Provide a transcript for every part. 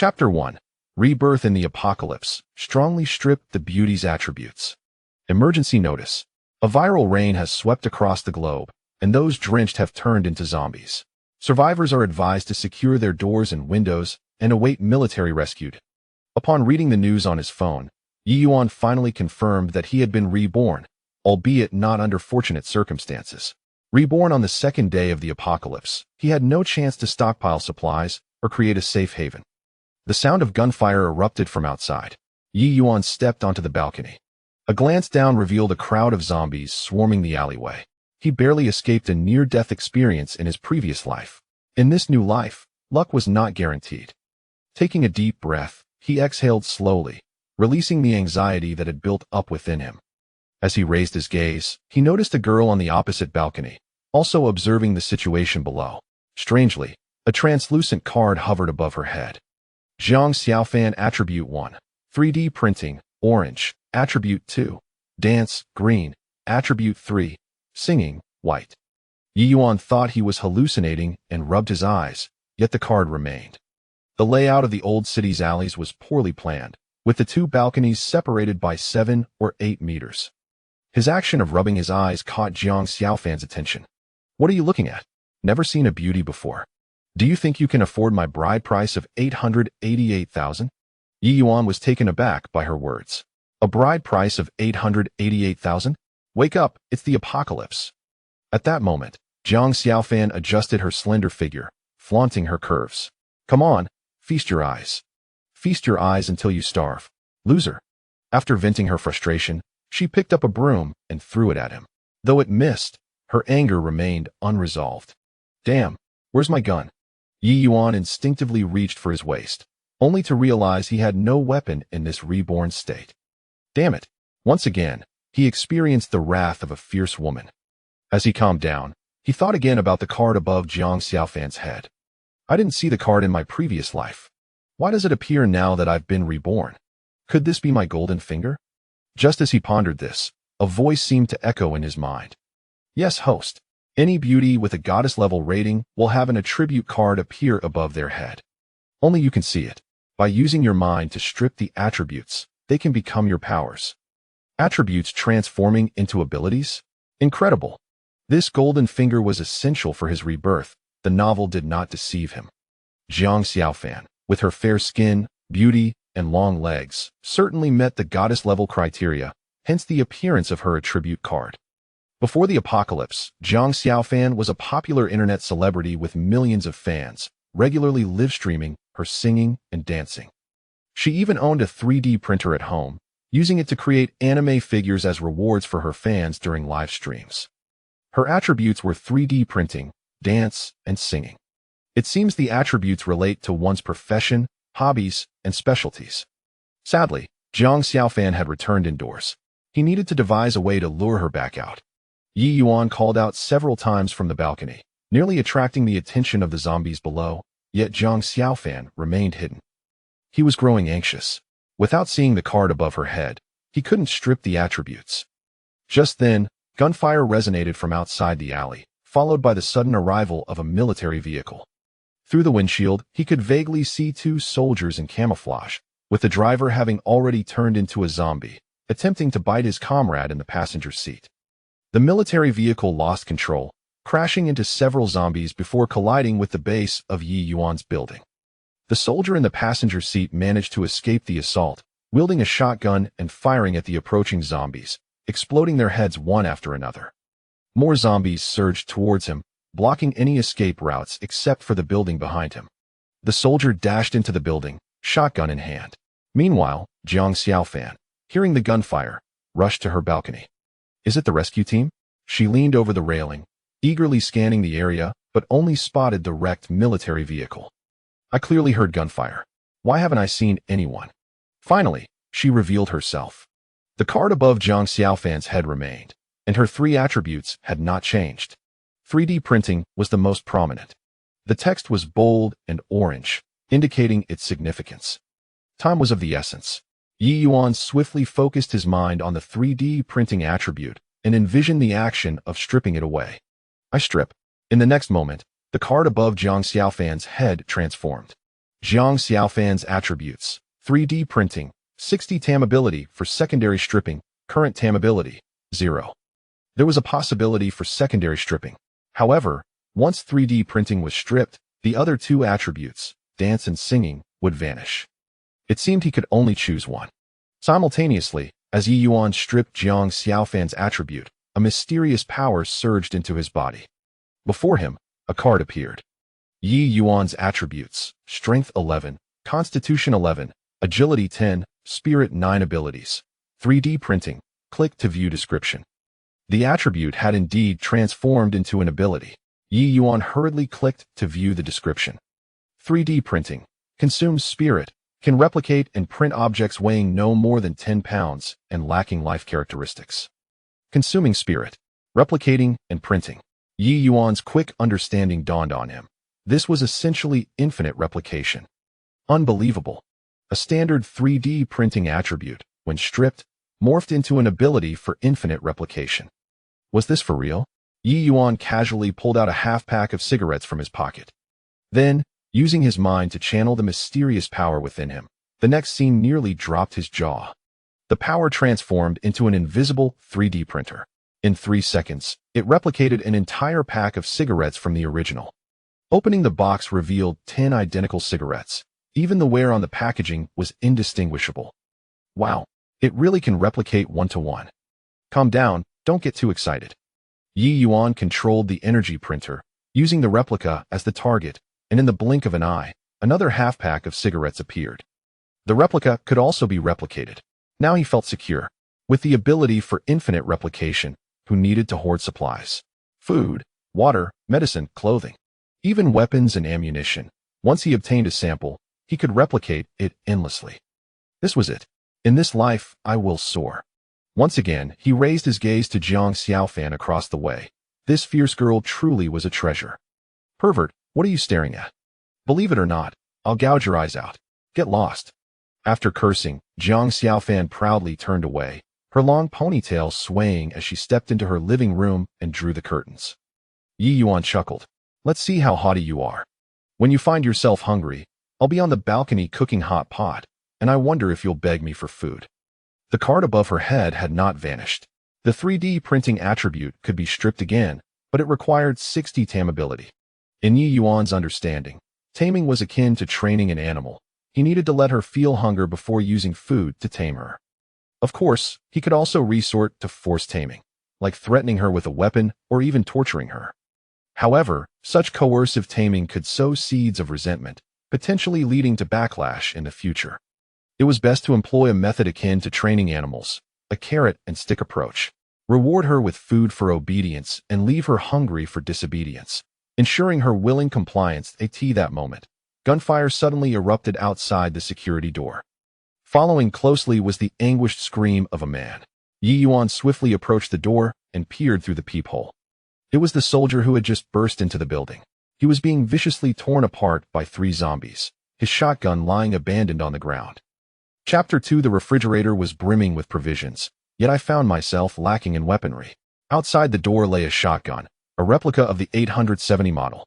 Chapter 1. Rebirth in the Apocalypse. Strongly stripped the beauty's attributes. Emergency notice. A viral rain has swept across the globe, and those drenched have turned into zombies. Survivors are advised to secure their doors and windows and await military rescue. Upon reading the news on his phone, Ye Yuan finally confirmed that he had been reborn, albeit not under fortunate circumstances. Reborn on the second day of the apocalypse, he had no chance to stockpile supplies or create a safe haven. The sound of gunfire erupted from outside. Ye Yuan stepped onto the balcony. A glance down revealed a crowd of zombies swarming the alleyway. He barely escaped a near-death experience in his previous life. In this new life, luck was not guaranteed. Taking a deep breath, he exhaled slowly, releasing the anxiety that had built up within him. As he raised his gaze, he noticed a girl on the opposite balcony, also observing the situation below. Strangely, a translucent card hovered above her head. Zhang Xiaofan Attribute 1. 3D Printing, Orange. Attribute 2. Dance, Green. Attribute 3. Singing, White. Ye Yuan thought he was hallucinating and rubbed his eyes, yet the card remained. The layout of the old city's alleys was poorly planned, with the two balconies separated by 7 or 8 meters. His action of rubbing his eyes caught Zhang Xiaofan's attention. "What are you looking at? Never seen a beauty before. Do you think you can afford my bride price of 888,000? Ye Yuan was taken aback by her words. A bride price of 888,000? Wake up, it's the apocalypse. At that moment, Zhang Xiaofan adjusted her slender figure, flaunting her curves. Come on, feast your eyes. Feast your eyes until you starve. Loser. After venting her frustration, she picked up a broom and threw it at him. Though it missed, her anger remained unresolved. Damn, where's my gun? Ye Yuan instinctively reached for his waist, only to realize he had no weapon in this reborn state. Damn it. Once again, he experienced the wrath of a fierce woman. As he calmed down, he thought again about the card above Zhang Xiaofan's head. I didn't see the card in my previous life. Why does it appear now that I've been reborn? Could this be my golden finger? Just as he pondered this, a voice seemed to echo in his mind. Yes, host. Any beauty with a goddess-level rating will have an attribute card appear above their head. Only you can see it. By using your mind to strip the attributes, they can become your powers. Attributes transforming into abilities? Incredible. This golden finger was essential for his rebirth. The novel did not deceive him. Zhang Xiaofan, with her fair skin, beauty, and long legs, certainly met the goddess-level criteria, hence the appearance of her attribute card. Before the apocalypse, Zhang Xiaofan was a popular internet celebrity with millions of fans, regularly live-streaming her singing and dancing. She even owned a 3D printer at home, using it to create anime figures as rewards for her fans during live streams. Her attributes were 3D printing, dance, and singing. It seems the attributes relate to one's profession, hobbies, and specialties. Sadly, Zhang Xiaofan had returned indoors. He needed to devise a way to lure her back out. Ye Yuan called out several times from the balcony, nearly attracting the attention of the zombies below, yet Zhang Xiaofan remained hidden. He was growing anxious. Without seeing the card above her head, he couldn't strip the attributes. Just then, gunfire resonated from outside the alley, followed by the sudden arrival of a military vehicle. Through the windshield, he could vaguely see 2 soldiers in camouflage, with the driver having already turned into a zombie, attempting to bite his comrade in the passenger seat. The military vehicle lost control, crashing into several zombies before colliding with the base of Ye Yuan's building. The soldier in the passenger seat managed to escape the assault, wielding a shotgun and firing at the approaching zombies, exploding their heads one after another. More zombies surged towards him, blocking any escape routes except for the building behind him. The soldier dashed into the building, shotgun in hand. Meanwhile, Zhang Xiaofan, hearing the gunfire, rushed to her balcony. Is it the rescue team? She leaned over the railing, eagerly scanning the area, but only spotted the wrecked military vehicle. I clearly heard gunfire. Why haven't I seen anyone? Finally, she revealed herself. The card above Zhang Xiaofan's head remained, and her 3 attributes had not changed. 3D printing was the most prominent. The text was bold and orange, indicating its significance. Time was of the essence. Ye Yuan swiftly focused his mind on the 3D printing attribute and envisioned the action of stripping it away. I strip. In the next moment, the card above Zhang Xiaofan's head transformed. Jiang Xiaofan's attributes. 3D printing. 60 tammability for secondary stripping. Current tammability. 0. There was a possibility for secondary stripping. However, once 3D printing was stripped, the other two attributes, dance and singing, would vanish. It seemed he could only choose one. Simultaneously, as Ye Yuan stripped Jiang Xiaofan's attribute, a mysterious power surged into his body. Before him, a card appeared. Ye Yuan's attributes, Strength 11, Constitution 11, Agility 10, Spirit 9 abilities. 3D printing. Click to view description. The attribute had indeed transformed into an ability. Ye Yuan hurriedly clicked to view the description. 3D printing. Consumes spirit. Can replicate and print objects weighing no more than 10 pounds and lacking life characteristics. Consuming spirit. Replicating and printing. Ye Yuan's quick understanding dawned on him. This was essentially infinite replication. Unbelievable. A standard 3D printing attribute, when stripped, morphed into an ability for infinite replication. Was this for real? Ye Yuan casually pulled out a half-pack of cigarettes from his pocket. Then, using his mind to channel the mysterious power within him, the next scene nearly dropped his jaw. The power transformed into an invisible 3D printer. In 3 seconds, it replicated an entire pack of cigarettes from the original. Opening the box revealed 10 identical cigarettes. Even the wear on the packaging was indistinguishable. Wow, it really can replicate one-to-one. Calm down, don't get too excited. Ye Yuan controlled the energy printer, using the replica as the target, and in the blink of an eye, another half-pack of cigarettes appeared. The replica could also be replicated. Now he felt secure. With the ability for infinite replication, who needed to hoard supplies? Food, water, medicine, clothing. Even weapons and ammunition. Once he obtained a sample, he could replicate it endlessly. This was it. In this life, I will soar. Once again, he raised his gaze to Jiang Xiaofan across the way. This fierce girl truly was a treasure. Pervert, what are you staring at? Believe it or not, I'll gouge your eyes out. Get lost. After cursing, Jiang Xiaofan proudly turned away, her long ponytail swaying as she stepped into her living room and drew the curtains. Ye Yuan chuckled. Let's see how haughty you are. When you find yourself hungry, I'll be on the balcony cooking hot pot, and I wonder if you'll beg me for food. The card above her head had not vanished. The 3D printing attribute could be stripped again, but it required 60 tammability. In Ye Yuan's understanding, taming was akin to training an animal. He needed to let her feel hunger before using food to tame her. Of course, he could also resort to forced taming, like threatening her with a weapon or even torturing her. However, such coercive taming could sow seeds of resentment, potentially leading to backlash in the future. It was best to employ a method akin to training animals, a carrot-and-stick approach. Reward her with food for obedience and leave her hungry for disobedience, ensuring her willing compliance. At that moment, gunfire suddenly erupted outside the security door. Following closely was the anguished scream of a man. Ye Yuan swiftly approached the door and peered through the peephole. It was the soldier who had just burst into the building. He was being viciously torn apart by 3 zombies, his shotgun lying abandoned on the ground. Chapter 2. The refrigerator was brimming with provisions, yet I found myself lacking in weaponry. Outside the door lay a shotgun, a replica of the 870 model,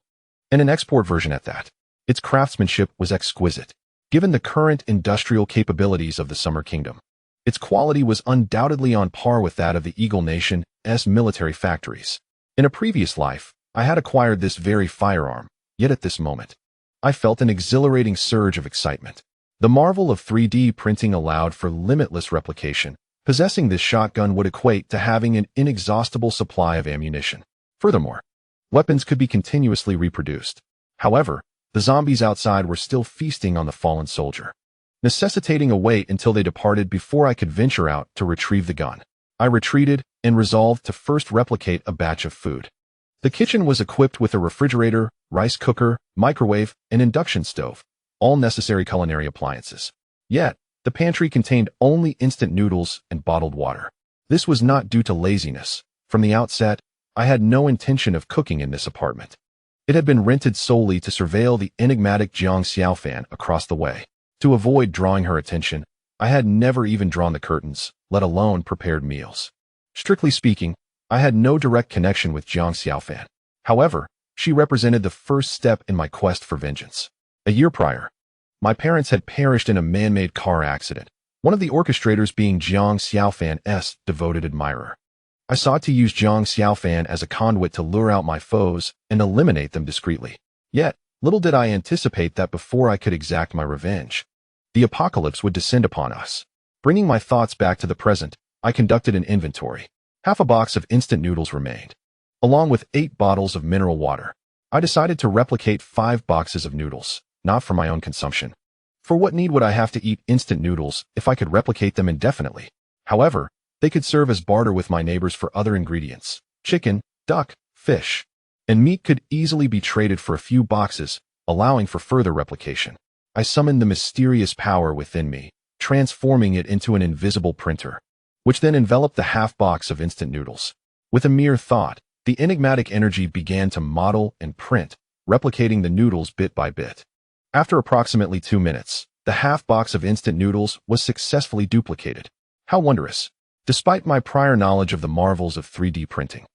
and an export version at that. Its craftsmanship was exquisite, given the current industrial capabilities of the Summer Kingdom. Its quality was undoubtedly on par with that of the Eagle Nation's military factories. In a previous life, I had acquired this very firearm, yet at this moment, I felt an exhilarating surge of excitement. The marvel of 3D printing allowed for limitless replication. Possessing this shotgun would equate to having an inexhaustible supply of ammunition. Furthermore, weapons could be continuously reproduced. However, the zombies outside were still feasting on the fallen soldier, necessitating a wait until they departed before I could venture out to retrieve the gun. I retreated and resolved to first replicate a batch of food. The kitchen was equipped with a refrigerator, rice cooker, microwave, and induction stove, all necessary culinary appliances. Yet, the pantry contained only instant noodles and bottled water. This was not due to laziness. From the outset, I had no intention of cooking in this apartment. It had been rented solely to surveil the enigmatic Jiang Xiaofan across the way. To avoid drawing her attention, I had never even drawn the curtains, let alone prepared meals. Strictly speaking, I had no direct connection with Jiang Xiaofan. However, she represented the first step in my quest for vengeance. A year prior, My parents had perished in a man-made car accident, one of the orchestrators being Jiang Xiaofan's devoted admirer. I sought to use Jiang Xiaofan as a conduit to lure out my foes and eliminate them discreetly. Yet, little did I anticipate that before I could exact my revenge, the apocalypse would descend upon us. Bringing my thoughts back to the present, I conducted an inventory. Half a box of instant noodles remained, along with 8 bottles of mineral water. I decided to replicate 5 boxes of noodles, not for my own consumption. For what need would I have to eat instant noodles if I could replicate them indefinitely? However, they could serve as barter with my neighbors for other ingredients. Chicken, duck, fish, and meat could easily be traded for a few boxes, allowing for further replication. I summoned the mysterious power within me, transforming it into an invisible printer, which then enveloped the half box of instant noodles. With a mere thought, the enigmatic energy began to model and print, replicating the noodles bit by bit. After approximately 2 minutes, the half box of instant noodles was successfully duplicated. How wondrous! Despite my prior knowledge of the marvels of 3D printing,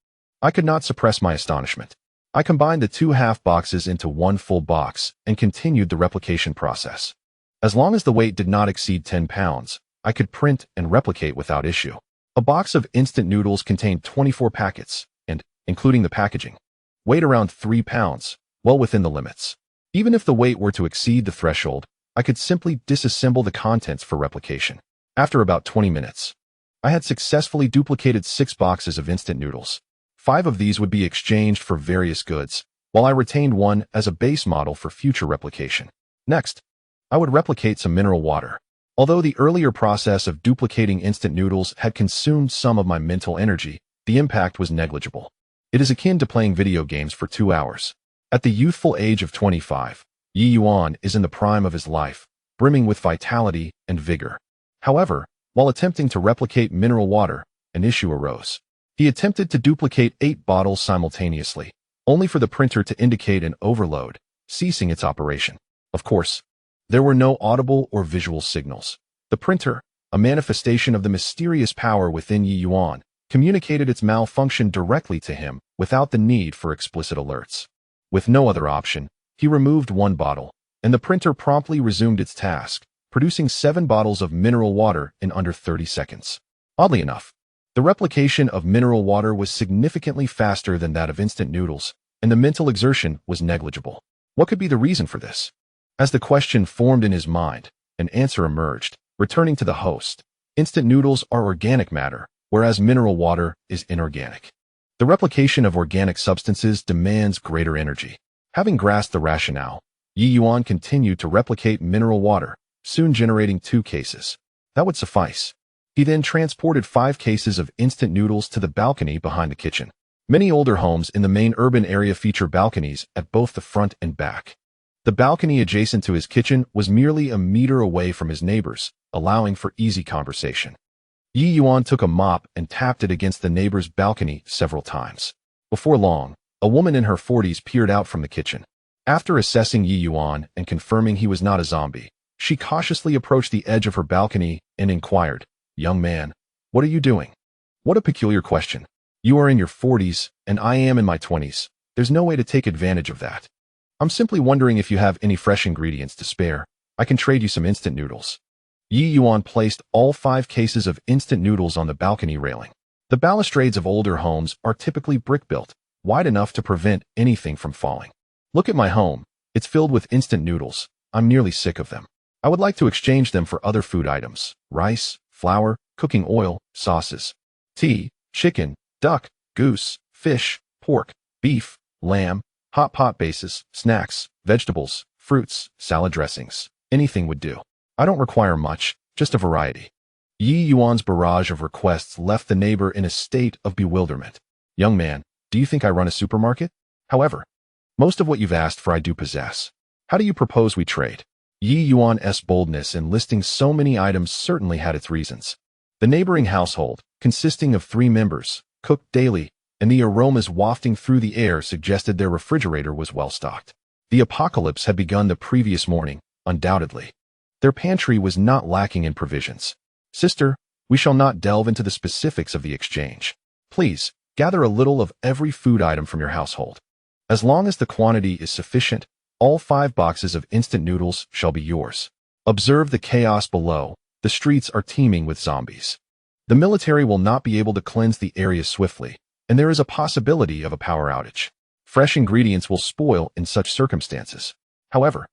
I could not suppress my astonishment. I combined the 2 half boxes into 1 full box and continued the replication process. As long as the weight did not exceed 10 pounds, I could print and replicate without issue. A box of instant noodles contained 24 packets, and, including the packaging, weighed around 3 pounds, well within the limits. Even if the weight were to exceed the threshold, I could simply disassemble the contents for replication. After about 20 minutes, I had successfully duplicated 6 boxes of instant noodles. 5 of these would be exchanged for various goods, while I retained 1 as a base model for future replication. Next, I would replicate some mineral water. Although the earlier process of duplicating instant noodles had consumed some of my mental energy, the impact was negligible. It is akin to playing video games for 2 hours. At the youthful age of 25, Ye Yuan is in the prime of his life, brimming with vitality and vigor. However, while attempting to replicate mineral water, an issue arose. He attempted to duplicate 8 bottles simultaneously, only for the printer to indicate an overload, ceasing its operation. Of course, there were no audible or visual signals. The printer, a manifestation of the mysterious power within Ye Yuan, communicated its malfunction directly to him without the need for explicit alerts. With no other option, he removed 1 bottle, and the printer promptly resumed its task, producing 7 bottles of mineral water in under 30 seconds. Oddly enough, the replication of mineral water was significantly faster than that of instant noodles, and the mental exertion was negligible. What could be the reason for this? As the question formed in his mind, an answer emerged. Returning to the host, instant noodles are organic matter, whereas mineral water is inorganic. The replication of organic substances demands greater energy. Having grasped the rationale, Ye Yuan continued to replicate mineral water, soon generating 2 cases. That would suffice. He then transported 5 cases of instant noodles to the balcony behind the kitchen. Many older homes in the main urban area feature balconies at both the front and back. The balcony adjacent to his kitchen was merely a meter away from his neighbors, allowing for easy conversation. Ye Yuan took a mop and tapped it against the neighbor's balcony several times. Before long, a woman in her 40s peered out from the kitchen. After assessing Ye Yuan and confirming he was not a zombie, she cautiously approached the edge of her balcony and inquired, "Young man, what are you doing?" What a peculiar question. You are in your 40s, and I am in my 20s. There's no way to take advantage of that. I'm simply wondering if you have any fresh ingredients to spare. I can trade you some instant noodles. Ye Yuan placed all 5 cases of instant noodles on the balcony railing. The balustrades of older homes are typically brick-built, wide enough to prevent anything from falling. Look at my home. It's filled with instant noodles. I'm nearly sick of them. I would like to exchange them for other food items: rice, flour, cooking oil, sauces, tea, chicken, duck, goose, fish, pork, beef, lamb, hot pot bases, snacks, vegetables, fruits, salad dressings. Anything would do. I don't require much, just a variety. Ye Yuan's barrage of requests left the neighbor in a state of bewilderment. Young man, do you think I run a supermarket? However, most of what you've asked for I do possess. How do you propose we trade? Ye Yuan's boldness in listing so many items certainly had its reasons. The neighboring household, consisting of 3 members, cooked daily, and the aromas wafting through the air suggested their refrigerator was well stocked. The apocalypse had begun the previous morning, undoubtedly. Their pantry was not lacking in provisions. Sister, we shall not delve into the specifics of the exchange. Please, gather a little of every food item from your household. As long as the quantity is sufficient, All 5 boxes of instant noodles shall be yours. Observe the chaos below. The streets are teeming with zombies. The military will not be able to cleanse the area swiftly, and there is a possibility of a power outage. Fresh ingredients will spoil in such circumstances. However,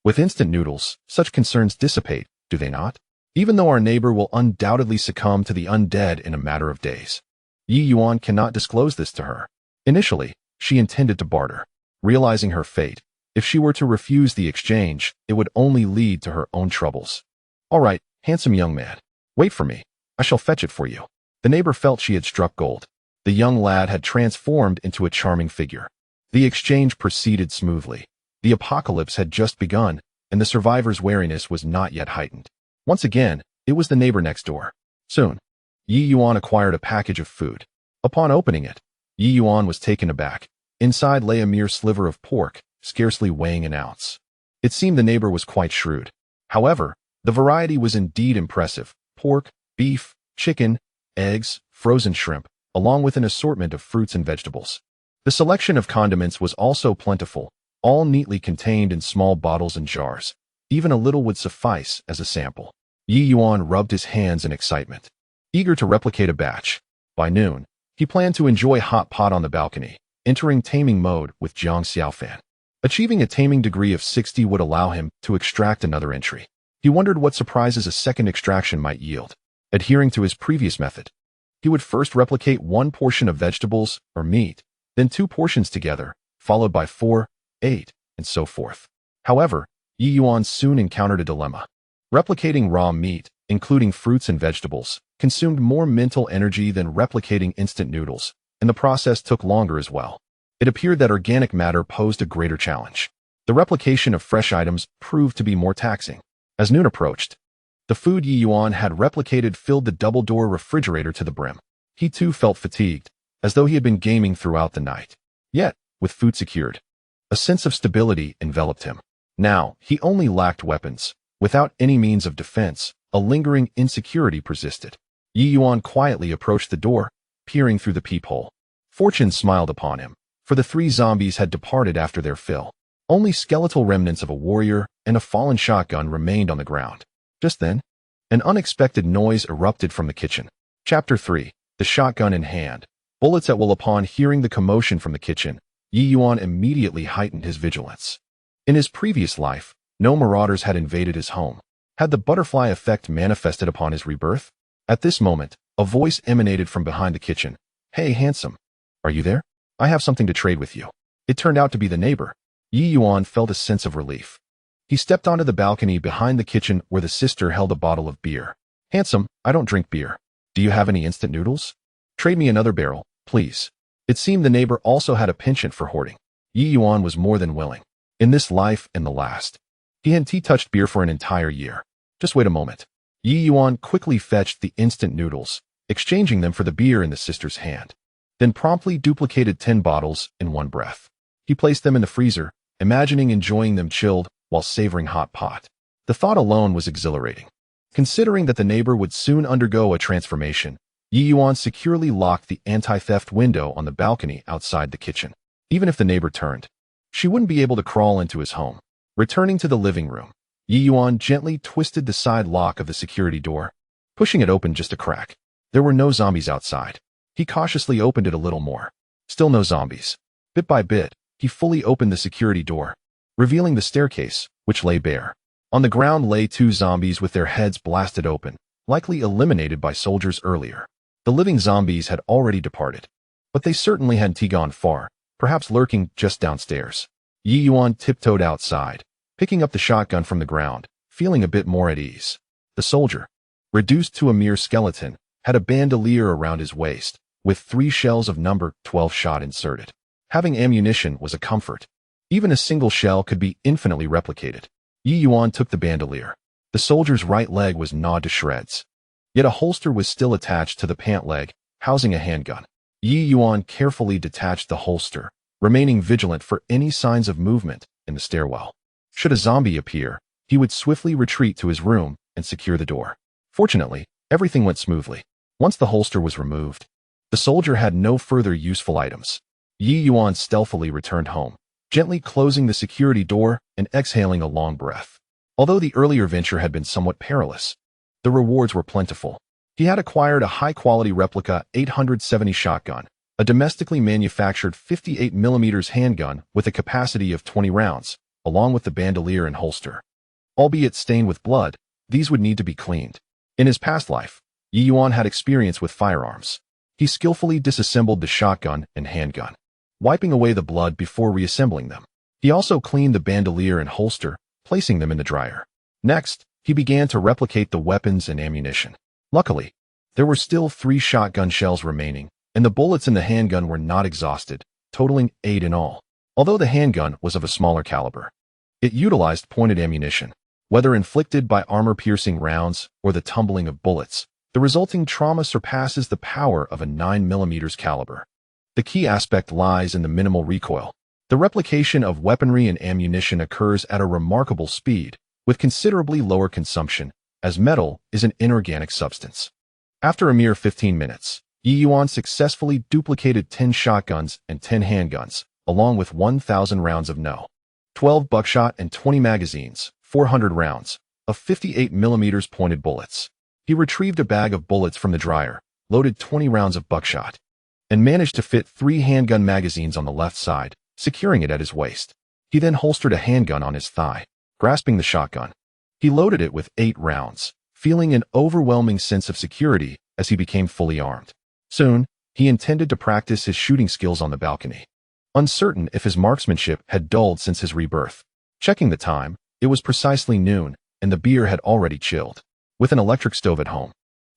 with instant noodles, such concerns dissipate, do they not? Even though our neighbor will undoubtedly succumb to the undead in a matter of days. Ye Yuan cannot disclose this to her. Initially, she intended to barter. Realizing her fate, if she were to refuse the exchange, it would only lead to her own troubles. All right, handsome young man. Wait for me. I shall fetch it for you. The neighbor felt she had struck gold. The young lad had transformed into a charming figure. The exchange proceeded smoothly. The apocalypse had just begun, and the survivor's wariness was not yet heightened. Once again, it was the neighbor next door. Soon, Ye Yuan acquired a package of food. Upon opening it, Ye Yuan was taken aback. Inside lay a mere sliver of pork, scarcely weighing an ounce. It seemed the neighbor was quite shrewd. However, the variety was indeed impressive. Pork, beef, chicken, eggs, frozen shrimp, along with an assortment of fruits and vegetables. The selection of condiments was also plentiful, all neatly contained in small bottles and jars. Even a little would suffice as a sample. Ye Yuan rubbed his hands in excitement, eager to replicate a batch. By noon, he planned to enjoy hot pot on the balcony, entering taming mode with Jiang Xiaofan. Achieving a taming degree of 60 would allow him to extract another entry. He wondered what surprises a second extraction might yield. Adhering to his previous method, he would first replicate 1 portion of vegetables or meat, then 2 portions together, followed by 4, 8, and so forth. However, Ye Yuan soon encountered a dilemma. Replicating raw meat, including fruits and vegetables, consumed more mental energy than replicating instant noodles, and the process took longer as well. It appeared that organic matter posed a greater challenge. The replication of fresh items proved to be more taxing. As noon approached, the food Ye Yuan had replicated filled the double-door refrigerator to the brim. He too felt fatigued, as though he had been gaming throughout the night. Yet, with food secured, a sense of stability enveloped him. Now, he only lacked weapons. Without any means of defense, a lingering insecurity persisted. Ye Yuan quietly approached the door, peering through the peephole. Fortune smiled upon him, for the 3 zombies had departed after their fill. Only skeletal remnants of a warrior and a fallen shotgun remained on the ground. Just then, an unexpected noise erupted from the kitchen. Chapter 3. The shotgun in hand. Bullets at will. Upon hearing the commotion from the kitchen, Ye Yuan immediately heightened his vigilance. In his previous life, no marauders had invaded his home. Had the butterfly effect manifested upon his rebirth? At this moment, a voice emanated from behind the kitchen. Hey, handsome. Are you there? I have something to trade with you. It turned out to be the neighbor. Ye Yuan felt a sense of relief. He stepped onto the balcony behind the kitchen where the sister held a bottle of beer. Handsome, I don't drink beer. Do you have any instant noodles? Trade me another barrel, please. It seemed the neighbor also had a penchant for hoarding. Ye Yuan was more than willing. In this life and the last, he hadn't touched beer for an entire year. Just wait a moment. Ye Yuan quickly fetched the instant noodles, exchanging them for the beer in the sister's hand, then promptly duplicated 10 bottles in one breath. He placed them in the freezer, imagining enjoying them chilled while savoring hot pot. The thought alone was exhilarating. Considering that the neighbor would soon undergo a transformation, Ye Yuan securely locked the anti-theft window on the balcony outside the kitchen. Even if the neighbor turned, she wouldn't be able to crawl into his home. Returning to the living room, Ye Yuan gently twisted the side lock of the security door, pushing it open just a crack. There were no zombies outside. He cautiously opened it a little more. Still no zombies. Bit by bit, he fully opened the security door, revealing the staircase, which lay bare. On the ground lay 2 zombies with their heads blasted open, likely eliminated by soldiers earlier. The living zombies had already departed, but they certainly hadn't gone far, perhaps lurking just downstairs. Ye Yuan tiptoed outside, picking up the shotgun from the ground, feeling a bit more at ease. The soldier, reduced to a mere skeleton, had a bandolier around his waist, with 3 shells of number 12 shot inserted. Having ammunition was a comfort. Even a single shell could be infinitely replicated. Ye Yuan took the bandolier. The soldier's right leg was gnawed to shreds. Yet a holster was still attached to the pant leg, housing a handgun. Ye Yuan carefully detached the holster, remaining vigilant for any signs of movement in the stairwell. Should a zombie appear, he would swiftly retreat to his room and secure the door. Fortunately, everything went smoothly. Once the holster was removed, the soldier had no further useful items. Ye Yuan stealthily returned home, gently closing the security door and exhaling a long breath. Although the earlier venture had been somewhat perilous, the rewards were plentiful. He had acquired a high-quality replica 870 shotgun, a domestically manufactured 58mm handgun with a capacity of 20 rounds, along with the bandolier and holster. Albeit stained with blood, these would need to be cleaned. In his past life, Ye Yuan had experience with firearms. He skillfully disassembled the shotgun and handgun, wiping away the blood before reassembling them. He also cleaned the bandolier and holster, placing them in the dryer. Next, he began to replicate the weapons and ammunition. Luckily, there were still 3 shotgun shells remaining, and the bullets in the handgun were not exhausted, totaling 8 in all. Although the handgun was of a smaller caliber, it utilized pointed ammunition. Whether inflicted by armor-piercing rounds or the tumbling of bullets, the resulting trauma surpasses the power of a 9mm caliber. The key aspect lies in the minimal recoil. The replication of weaponry and ammunition occurs at a remarkable speed, with considerably lower consumption, as metal is an inorganic substance. After a mere 15 minutes, Ye Yuan successfully duplicated 10 shotguns and 10 handguns, along with 1,000 rounds of No. 12 buckshot and 20 magazines, 400 rounds, of 58mm pointed bullets. He retrieved a bag of bullets from the dryer, loaded 20 rounds of buckshot, and managed to fit 3 handgun magazines on the left side, securing it at his waist. He then holstered a handgun on his thigh, grasping the shotgun. He loaded it with 8 rounds, feeling an overwhelming sense of security as he became fully armed. Soon, he intended to practice his shooting skills on the balcony, uncertain if his marksmanship had dulled since his rebirth. Checking the time, it was precisely noon, and the beer had already chilled. With an electric stove at home,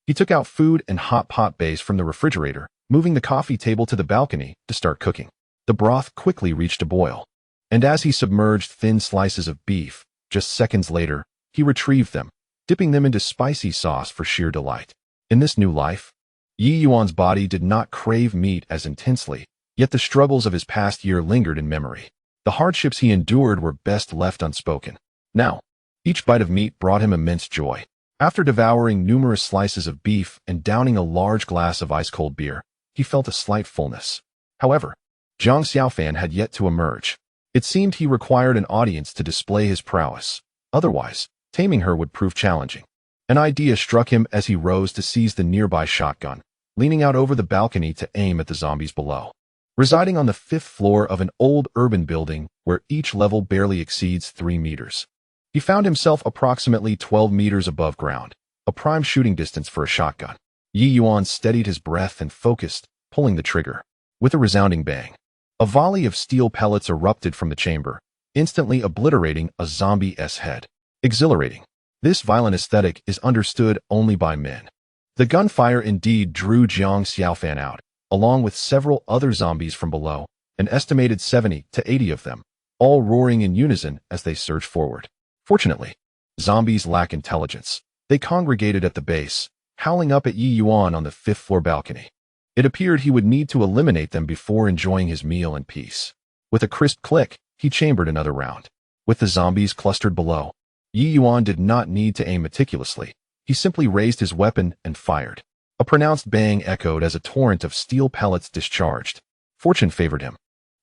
he took out food and hot pot base from the refrigerator, moving the coffee table to the balcony to start cooking. The broth quickly reached a boil, and as he submerged thin slices of beef, just seconds later, he retrieved them, dipping them into spicy sauce for sheer delight. In this new life, Ye Yuan's body did not crave meat as intensely, yet the struggles of his past year lingered in memory. The hardships he endured were best left unspoken. Now, each bite of meat brought him immense joy. After devouring numerous slices of beef and downing a large glass of ice-cold beer, he felt a slight fullness. However, Zhang Xiaofan had yet to emerge. It seemed he required an audience to display his prowess. Otherwise, taming her would prove challenging. An idea struck him as he rose to seize the nearby shotgun, leaning out over the balcony to aim at the zombies below. Residing on the 5th floor of an old urban building where each level barely exceeds 3 meters, he found himself approximately 12 meters above ground, a prime shooting distance for a shotgun. Ye Yuan steadied his breath and focused, pulling the trigger. With a resounding bang, a volley of steel pellets erupted from the chamber, instantly obliterating a zombie's head. Exhilarating. This violent aesthetic is understood only by men. The gunfire indeed drew Zhang Xiaofan out, along with several other zombies from below, an estimated 70 to 80 of them, all roaring in unison as they surged forward. Fortunately, zombies lack intelligence. They congregated at the base, howling up at Ye Yuan on the 5th floor balcony. It appeared he would need to eliminate them before enjoying his meal in peace. With a crisp click, he chambered another round. With the zombies clustered below, Ye Yuan did not need to aim meticulously. He simply raised his weapon and fired. A pronounced bang echoed as a torrent of steel pellets discharged. Fortune favored him,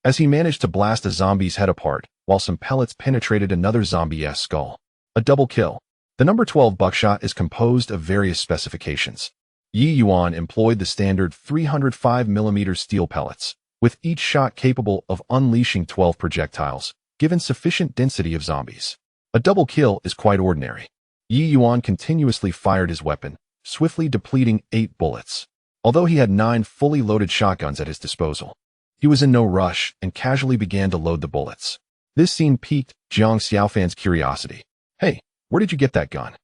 as he managed to blast a zombie's head apart, while some pellets penetrated another zombie's skull. A double kill. The number 12 buckshot is composed of various specifications. Ye Yuan employed the standard 305mm steel pellets, with each shot capable of unleashing 12 projectiles, given sufficient density of zombies. A double kill is quite ordinary. Ye Yuan continuously fired his weapon, swiftly depleting 8 bullets. Although he had 9 fully loaded shotguns at his disposal, he was in no rush and casually began to load the bullets. This scene piqued Zhang Xiaofan's curiosity. "Hey, where did you get that gun?"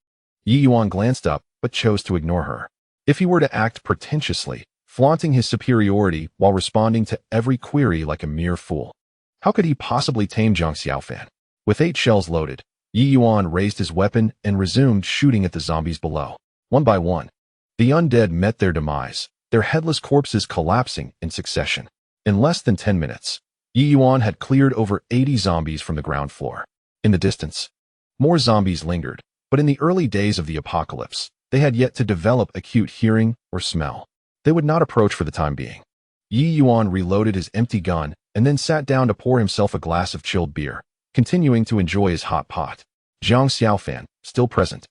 Ye Yuan glanced up, but chose to ignore her. If he were to act pretentiously, flaunting his superiority while responding to every query like a mere fool, how could he possibly tame Zhang Xiaofan? With 8 shells loaded, Ye Yuan raised his weapon and resumed shooting at the zombies below. One by one, the undead met their demise, their headless corpses collapsing in succession. In less than 10 minutes, Ye Yuan had cleared over 80 zombies from the ground floor. In the distance, more zombies lingered, but in the early days of the apocalypse, they had yet to develop acute hearing or smell. They would not approach for the time being. Ye Yuan reloaded his empty gun and then sat down to pour himself a glass of chilled beer, continuing to enjoy his hot pot. Jiang Xiaofan, still present,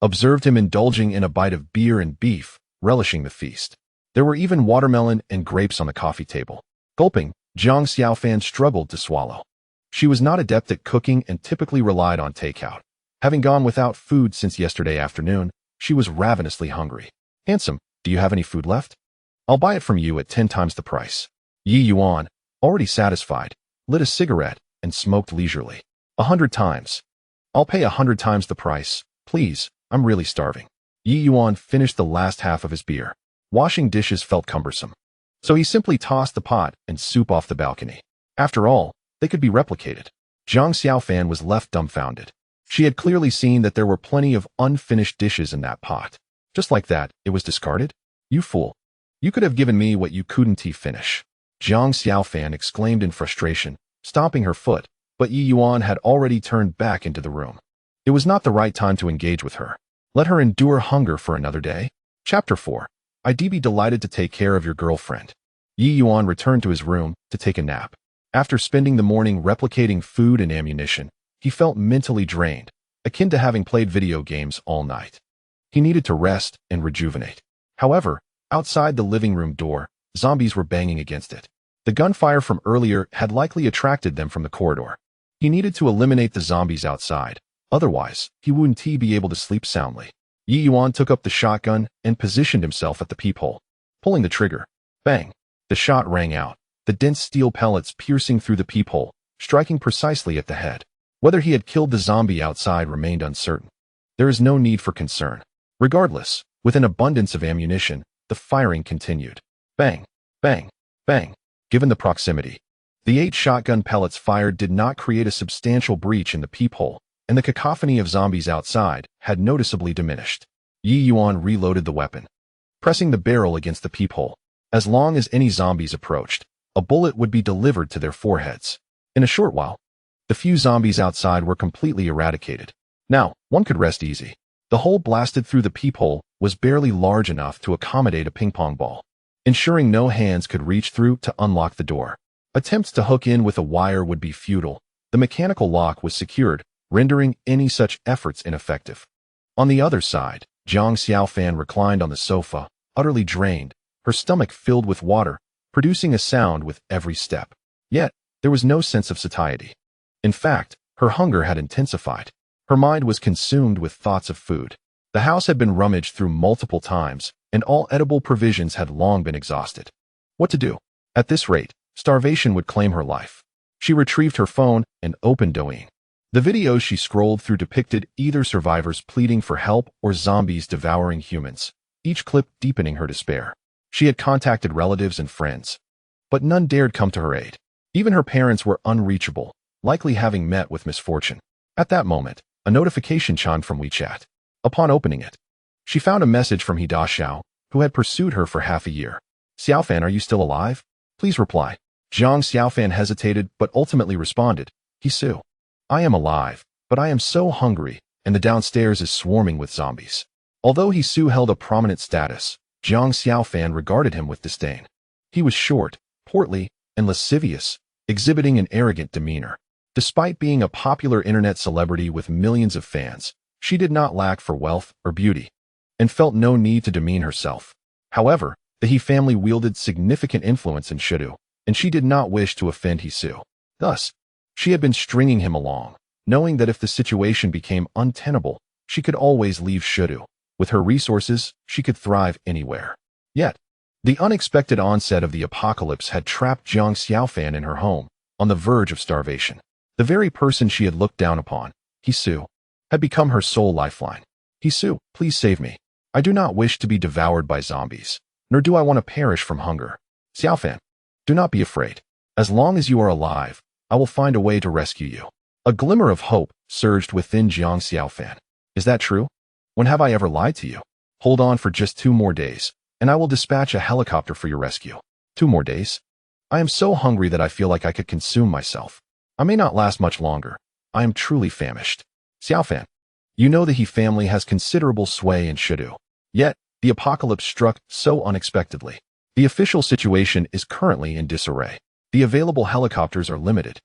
observed him indulging in a bite of beer and beef, relishing the feast. There were even watermelon and grapes on the coffee table. Gulping, Jiang Xiaofan struggled to swallow. She was not adept at cooking and typically relied on takeout. Having gone without food since yesterday afternoon, she was ravenously hungry. Handsome, do you have any food left? I'll buy it from you at 10 times the price. Ye Yuan, already satisfied, lit a cigarette and smoked leisurely. 100 times. I'll pay 100 times the price, please, I'm really starving. Ye Yuan finished the last half of his beer. Washing dishes felt cumbersome. So he simply tossed the pot and soup off the balcony. After all, they could be replicated. Jiang Xiaofan was left dumbfounded. She had clearly seen that there were plenty of unfinished dishes in that pot. Just like that, it was discarded? You fool. You could have given me what you couldn't finish. Jiang Xiaofan exclaimed in frustration, stomping her foot, but Ye Yuan had already turned back into the room. It was not the right time to engage with her. Let her endure hunger for another day. Chapter 4. I'd be delighted to take care of your girlfriend. Ye Yuan returned to his room to take a nap. After spending the morning replicating food and ammunition, he felt mentally drained, akin to having played video games all night. He needed to rest and rejuvenate. However, outside the living room door, zombies were banging against it. The gunfire from earlier had likely attracted them from the corridor. He needed to eliminate the zombies outside, otherwise, he wouldn't be able to sleep soundly. Ye Yuan took up the shotgun and positioned himself at the peephole. Pulling the trigger. Bang! The shot rang out, the dense steel pellets piercing through the peephole, striking precisely at the head. Whether he had killed the zombie outside remained uncertain. There is no need for concern. Regardless, with an abundance of ammunition, the firing continued. Bang! Bang! Bang! Given the proximity, the 8 shotgun pellets fired did not create a substantial breach in the peephole, and the cacophony of zombies outside had noticeably diminished. Ye Yuan reloaded the weapon, pressing the barrel against the peephole. As long as any zombies approached, a bullet would be delivered to their foreheads. In a short while, the few zombies outside were completely eradicated. Now, one could rest easy. The hole blasted through the peephole was barely large enough to accommodate a ping-pong ball, ensuring no hands could reach through to unlock the door. Attempts to hook in with a wire would be futile. The mechanical lock was secured, rendering any such efforts ineffective. On the other side, Jiang Xiaofan reclined on the sofa, utterly drained, her stomach filled with water, producing a sound with every step. Yet, there was no sense of satiety. In fact, her hunger had intensified. Her mind was consumed with thoughts of food. The house had been rummaged through multiple times, and all edible provisions had long been exhausted. What to do? At this rate, starvation would claim her life. She retrieved her phone and opened Douyin. The videos she scrolled through depicted either survivors pleading for help or zombies devouring humans, each clip deepening her despair. She had contacted relatives and friends, but none dared come to her aid. Even her parents were unreachable, likely having met with misfortune. At that moment, a notification chimed from WeChat. Upon opening it, she found a message from He Xiao, who had pursued her for half a year. Xiaofan, are you still alive? Please reply. Jiang Xiaofan hesitated but ultimately responded, He Su. I am alive, but I am so hungry, and the downstairs is swarming with zombies. Although He Su held a prominent status, Jiang Xiaofan regarded him with disdain. He was short, portly, and lascivious, exhibiting an arrogant demeanor. Despite being a popular internet celebrity with millions of fans, she did not lack for wealth or beauty, and felt no need to demean herself. However, the He family wielded significant influence in Shidu, and she did not wish to offend He Su. Thus, she had been stringing him along, knowing that if the situation became untenable, she could always leave Shidu. With her resources, she could thrive anywhere. Yet, the unexpected onset of the apocalypse had trapped Jiang Xiaofan in her home, on the verge of starvation. The very person she had looked down upon, He Su, had become her sole lifeline. He Su, please save me. I do not wish to be devoured by zombies, nor do I want to perish from hunger. Xiaofan, do not be afraid. As long as you are alive, I will find a way to rescue you. A glimmer of hope surged within Jiang Xiaofan. Is that true? When have I ever lied to you? Hold on for just 2 more days, and I will dispatch a helicopter for your rescue. 2 more days? I am so hungry that I feel like I could consume myself. I may not last much longer. I am truly famished. Xiaofan, you know the He family has considerable sway in Shidu. Yet, the apocalypse struck so unexpectedly. The official situation is currently in disarray. The available helicopters are limited.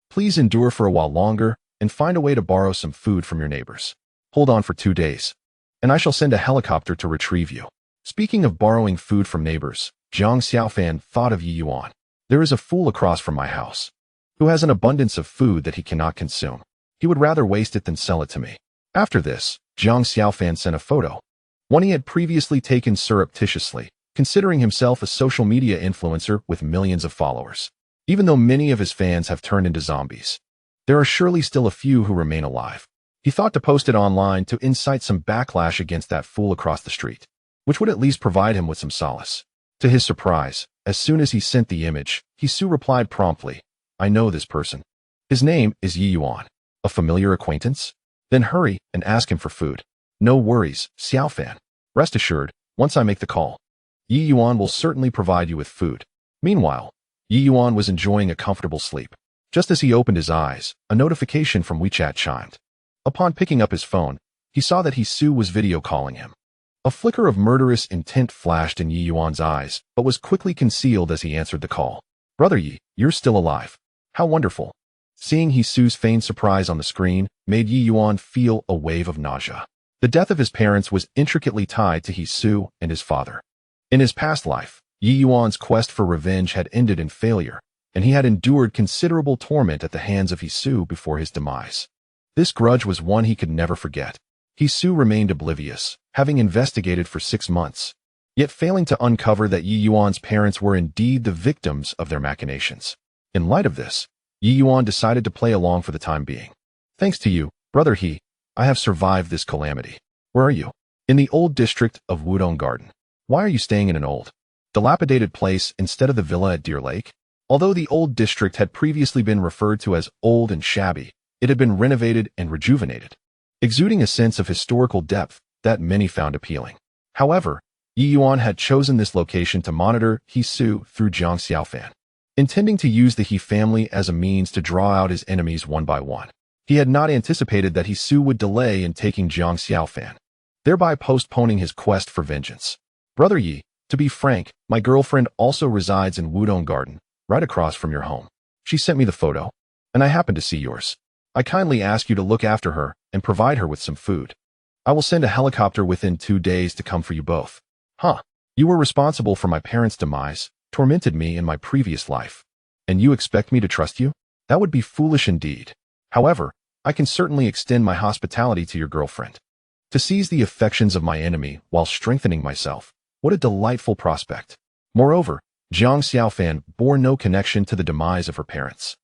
Please endure for a while longer and find a way to borrow some food from your neighbors. Hold on for 2 days, and I shall send a helicopter to retrieve you." Speaking of borrowing food from neighbors, Zhang Xiaofan thought of Ye Yuan. "There is a fool across from my house who has an abundance of food that he cannot consume. He would rather waste it than sell it to me." After this, Zhang Xiaofan sent a photo, one he had previously taken surreptitiously, considering himself a social media influencer with millions of followers. Even though many of his fans have turned into zombies, there are surely still a few who remain alive. He thought to post it online to incite some backlash against that fool across the street, which would at least provide him with some solace. To his surprise, as soon as he sent the image, Hisu replied promptly, "I know this person. His name is Ye Yuan. A familiar acquaintance? Then hurry and ask him for food." "No worries, Xiaofan. Rest assured, once I make the call, Ye Yuan will certainly provide you with food." Meanwhile, Ye Yuan was enjoying a comfortable sleep. Just as he opened his eyes, a notification from WeChat chimed. Upon picking up his phone, he saw that Hisu was video calling him. A flicker of murderous intent flashed in Ye Yuan's eyes, but was quickly concealed as he answered the call. "Brother Ye, you're still alive. How wonderful." Seeing Hisu's feigned surprise on the screen made Ye Yuan feel a wave of nausea. The death of his parents was intricately tied to Hisu and his father. In his past life, Ye Yuan's quest for revenge had ended in failure, and he had endured considerable torment at the hands of Hisu before his demise. This grudge was one he could never forget. Hisu remained oblivious, having investigated for 6 months, yet failing to uncover that Ye Yuan's parents were indeed the victims of their machinations. In light of this, Ye Yuan decided to play along for the time being. "Thanks to you, Brother He, I have survived this calamity." "Where are you?" "In the old district of Wudong Garden." "Why are you staying in an old, dilapidated place instead of the villa at Deer Lake?" Although the old district had previously been referred to as old and shabby, it had been renovated and rejuvenated, exuding a sense of historical depth that many found appealing. However, Ye Yuan had chosen this location to monitor Hisu through Zhang Xiaofan, intending to use the He family as a means to draw out his enemies one by one. He had not anticipated that Hisu would delay in taking Zhang Xiaofan, thereby postponing his quest for vengeance. "Brother Ye, to be frank, my girlfriend also resides in Wudong Garden, right across from your home. She sent me the photo, and I happened to see yours. I kindly ask you to look after her and provide her with some food. I will send a helicopter within 2 days to come for you both." "Huh. You were responsible for my parents' demise, tormented me in my previous life, and you expect me to trust you? That would be foolish indeed. However, I can certainly extend my hospitality to your girlfriend. To seize the affections of my enemy while strengthening myself, what a delightful prospect." Moreover, Zhang Xiaofan bore no connection to the demise of her parents,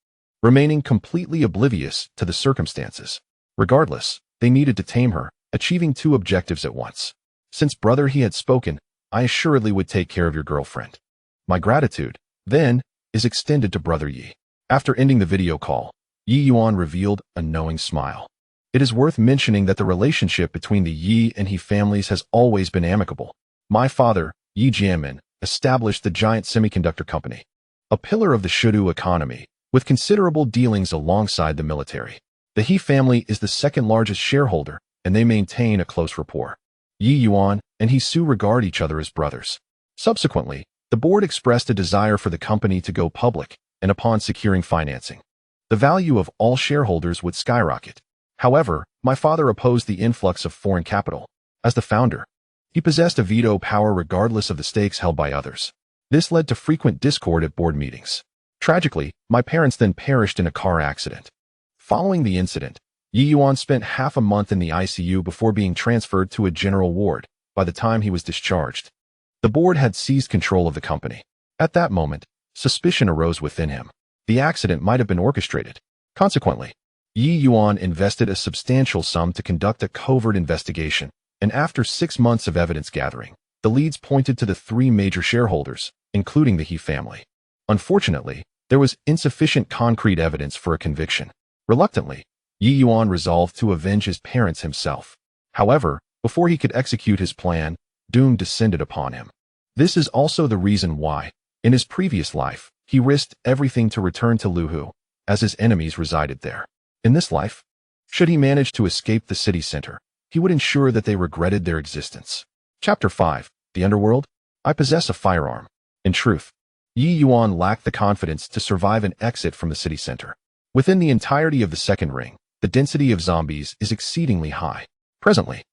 remaining completely oblivious to the circumstances. Regardless, they needed to tame her, achieving 2 objectives at once. "Since Brother He had spoken, I assuredly would take care of your girlfriend. My gratitude, then, is extended to Brother Ye." After ending the video call, Ye Yuan revealed a knowing smile. It is worth mentioning that the relationship between the Yi and He families has always been amicable. My father, Ye Jianmin, established the giant semiconductor company, a pillar of the Shudu economy, with considerable dealings alongside the military. The He family is the second largest shareholder, and they maintain a close rapport. Ye Yuan and Hisu regard each other as brothers. Subsequently, the board expressed a desire for the company to go public, and upon securing financing, the value of all shareholders would skyrocket. However, my father opposed the influx of foreign capital. As the founder, he possessed a veto power regardless of the stakes held by others. This led to frequent discord at board meetings. Tragically, my parents then perished in a car accident. Following the incident, Ye Yuan spent half a month in the ICU before being transferred to a general ward. By the time he was discharged, the board had seized control of the company. At that moment, suspicion arose within him. The accident might have been orchestrated. Consequently, Ye Yuan invested a substantial sum to conduct a covert investigation, and after 6 months of evidence gathering, the leads pointed to the 3 major shareholders, including the He family. Unfortunately, there was insufficient concrete evidence for a conviction. Reluctantly, Ye Yuan resolved to avenge his parents himself. However, before he could execute his plan, doom descended upon him. This is also the reason why, in his previous life, he risked everything to return to Luhu, as his enemies resided there. In this life, should he manage to escape the city center, he would ensure that they regretted their existence. Chapter 5. The Underworld. I possess a firearm. In truth, Ye Yuan lacked the confidence to survive an exit from the city center. Within the entirety of the second ring, the density of zombies is exceedingly high. Presently,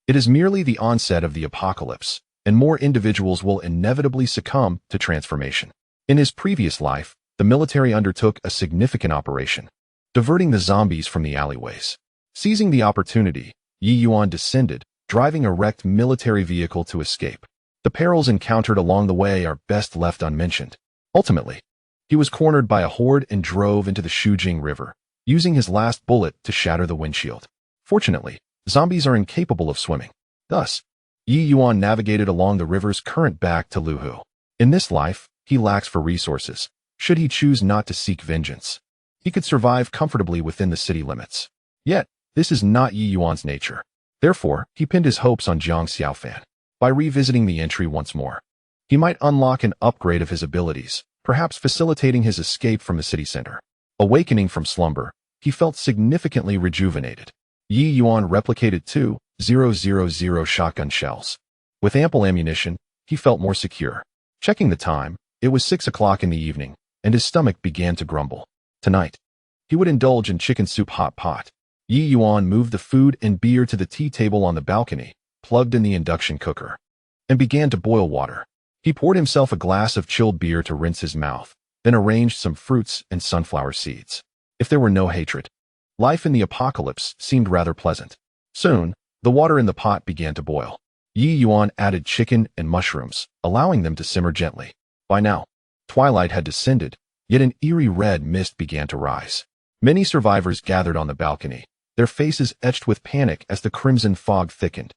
it is merely the onset of the apocalypse, and more individuals will inevitably succumb to transformation. In his previous life, the military undertook a significant operation, diverting the zombies from the alleyways. Seizing the opportunity, Ye Yuan descended, driving a wrecked military vehicle to escape. The perils encountered along the way are best left unmentioned. Ultimately, he was cornered by a horde and drove into the Shujing River, using his last bullet to shatter the windshield. Fortunately, zombies are incapable of swimming. Thus, Ye Yuan navigated along the river's current back to Luhu. In this life, he lacks for resources, should he choose not to seek vengeance. He could survive comfortably within the city limits. Yet, this is not Ye Yuan's nature. Therefore, he pinned his hopes on Jiang Xiaofan. By revisiting the entry once more, he might unlock an upgrade of his abilities, perhaps facilitating his escape from the city center. Awakening from slumber, he felt significantly rejuvenated. Ye Yuan replicated 2,000 shotgun shells. With ample ammunition, he felt more secure. Checking the time, it was 6 o'clock in the evening, and his stomach began to grumble. Tonight, he would indulge in chicken soup hot pot. Ye Yuan moved the food and beer to the tea table on the balcony, plugged in the induction cooker, and began to boil water. He poured himself a glass of chilled beer to rinse his mouth, then arranged some fruits and sunflower seeds. If there were no hatred, life in the apocalypse seemed rather pleasant. Soon, the water in the pot began to boil. Ye Yuan added chicken and mushrooms, allowing them to simmer gently. By now, twilight had descended, yet an eerie red mist began to rise. Many survivors gathered on the balcony, their faces etched with panic as the crimson fog thickened.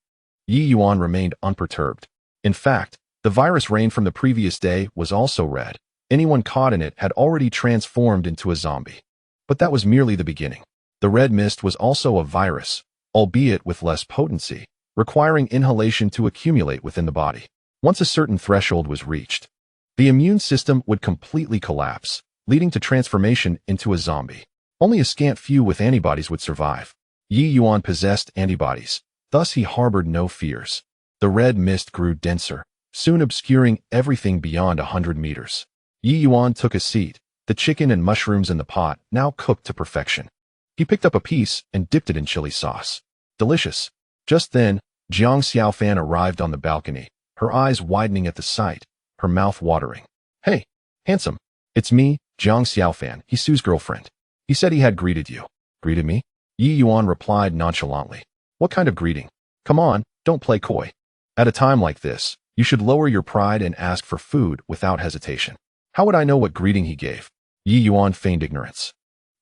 Ye Yuan remained unperturbed. In fact, the virus rain from the previous day was also red. Anyone caught in it had already transformed into a zombie. But that was merely the beginning. The red mist was also a virus, albeit with less potency, requiring inhalation to accumulate within the body. Once a certain threshold was reached, the immune system would completely collapse, leading to transformation into a zombie. Only a scant few with antibodies would survive. Ye Yuan possessed antibodies, thus he harbored no fears. The red mist grew denser, soon obscuring everything beyond 100 meters. Ye Yuan took a seat, the chicken and mushrooms in the pot now cooked to perfection. He picked up a piece and dipped it in chili sauce. Delicious. Just then, Jiang Xiaofan arrived on the balcony, her eyes widening at the sight, her mouth watering. "Hey, handsome. It's me, Jiang Xiaofan, Hisu's girlfriend. He said he had greeted you." "Greeted me?" Ye Yuan replied nonchalantly. "What kind of greeting? Come on, don't play coy. At a time like this, you should lower your pride and ask for food without hesitation." "How would I know what greeting he gave?" Ye Yuan feigned ignorance.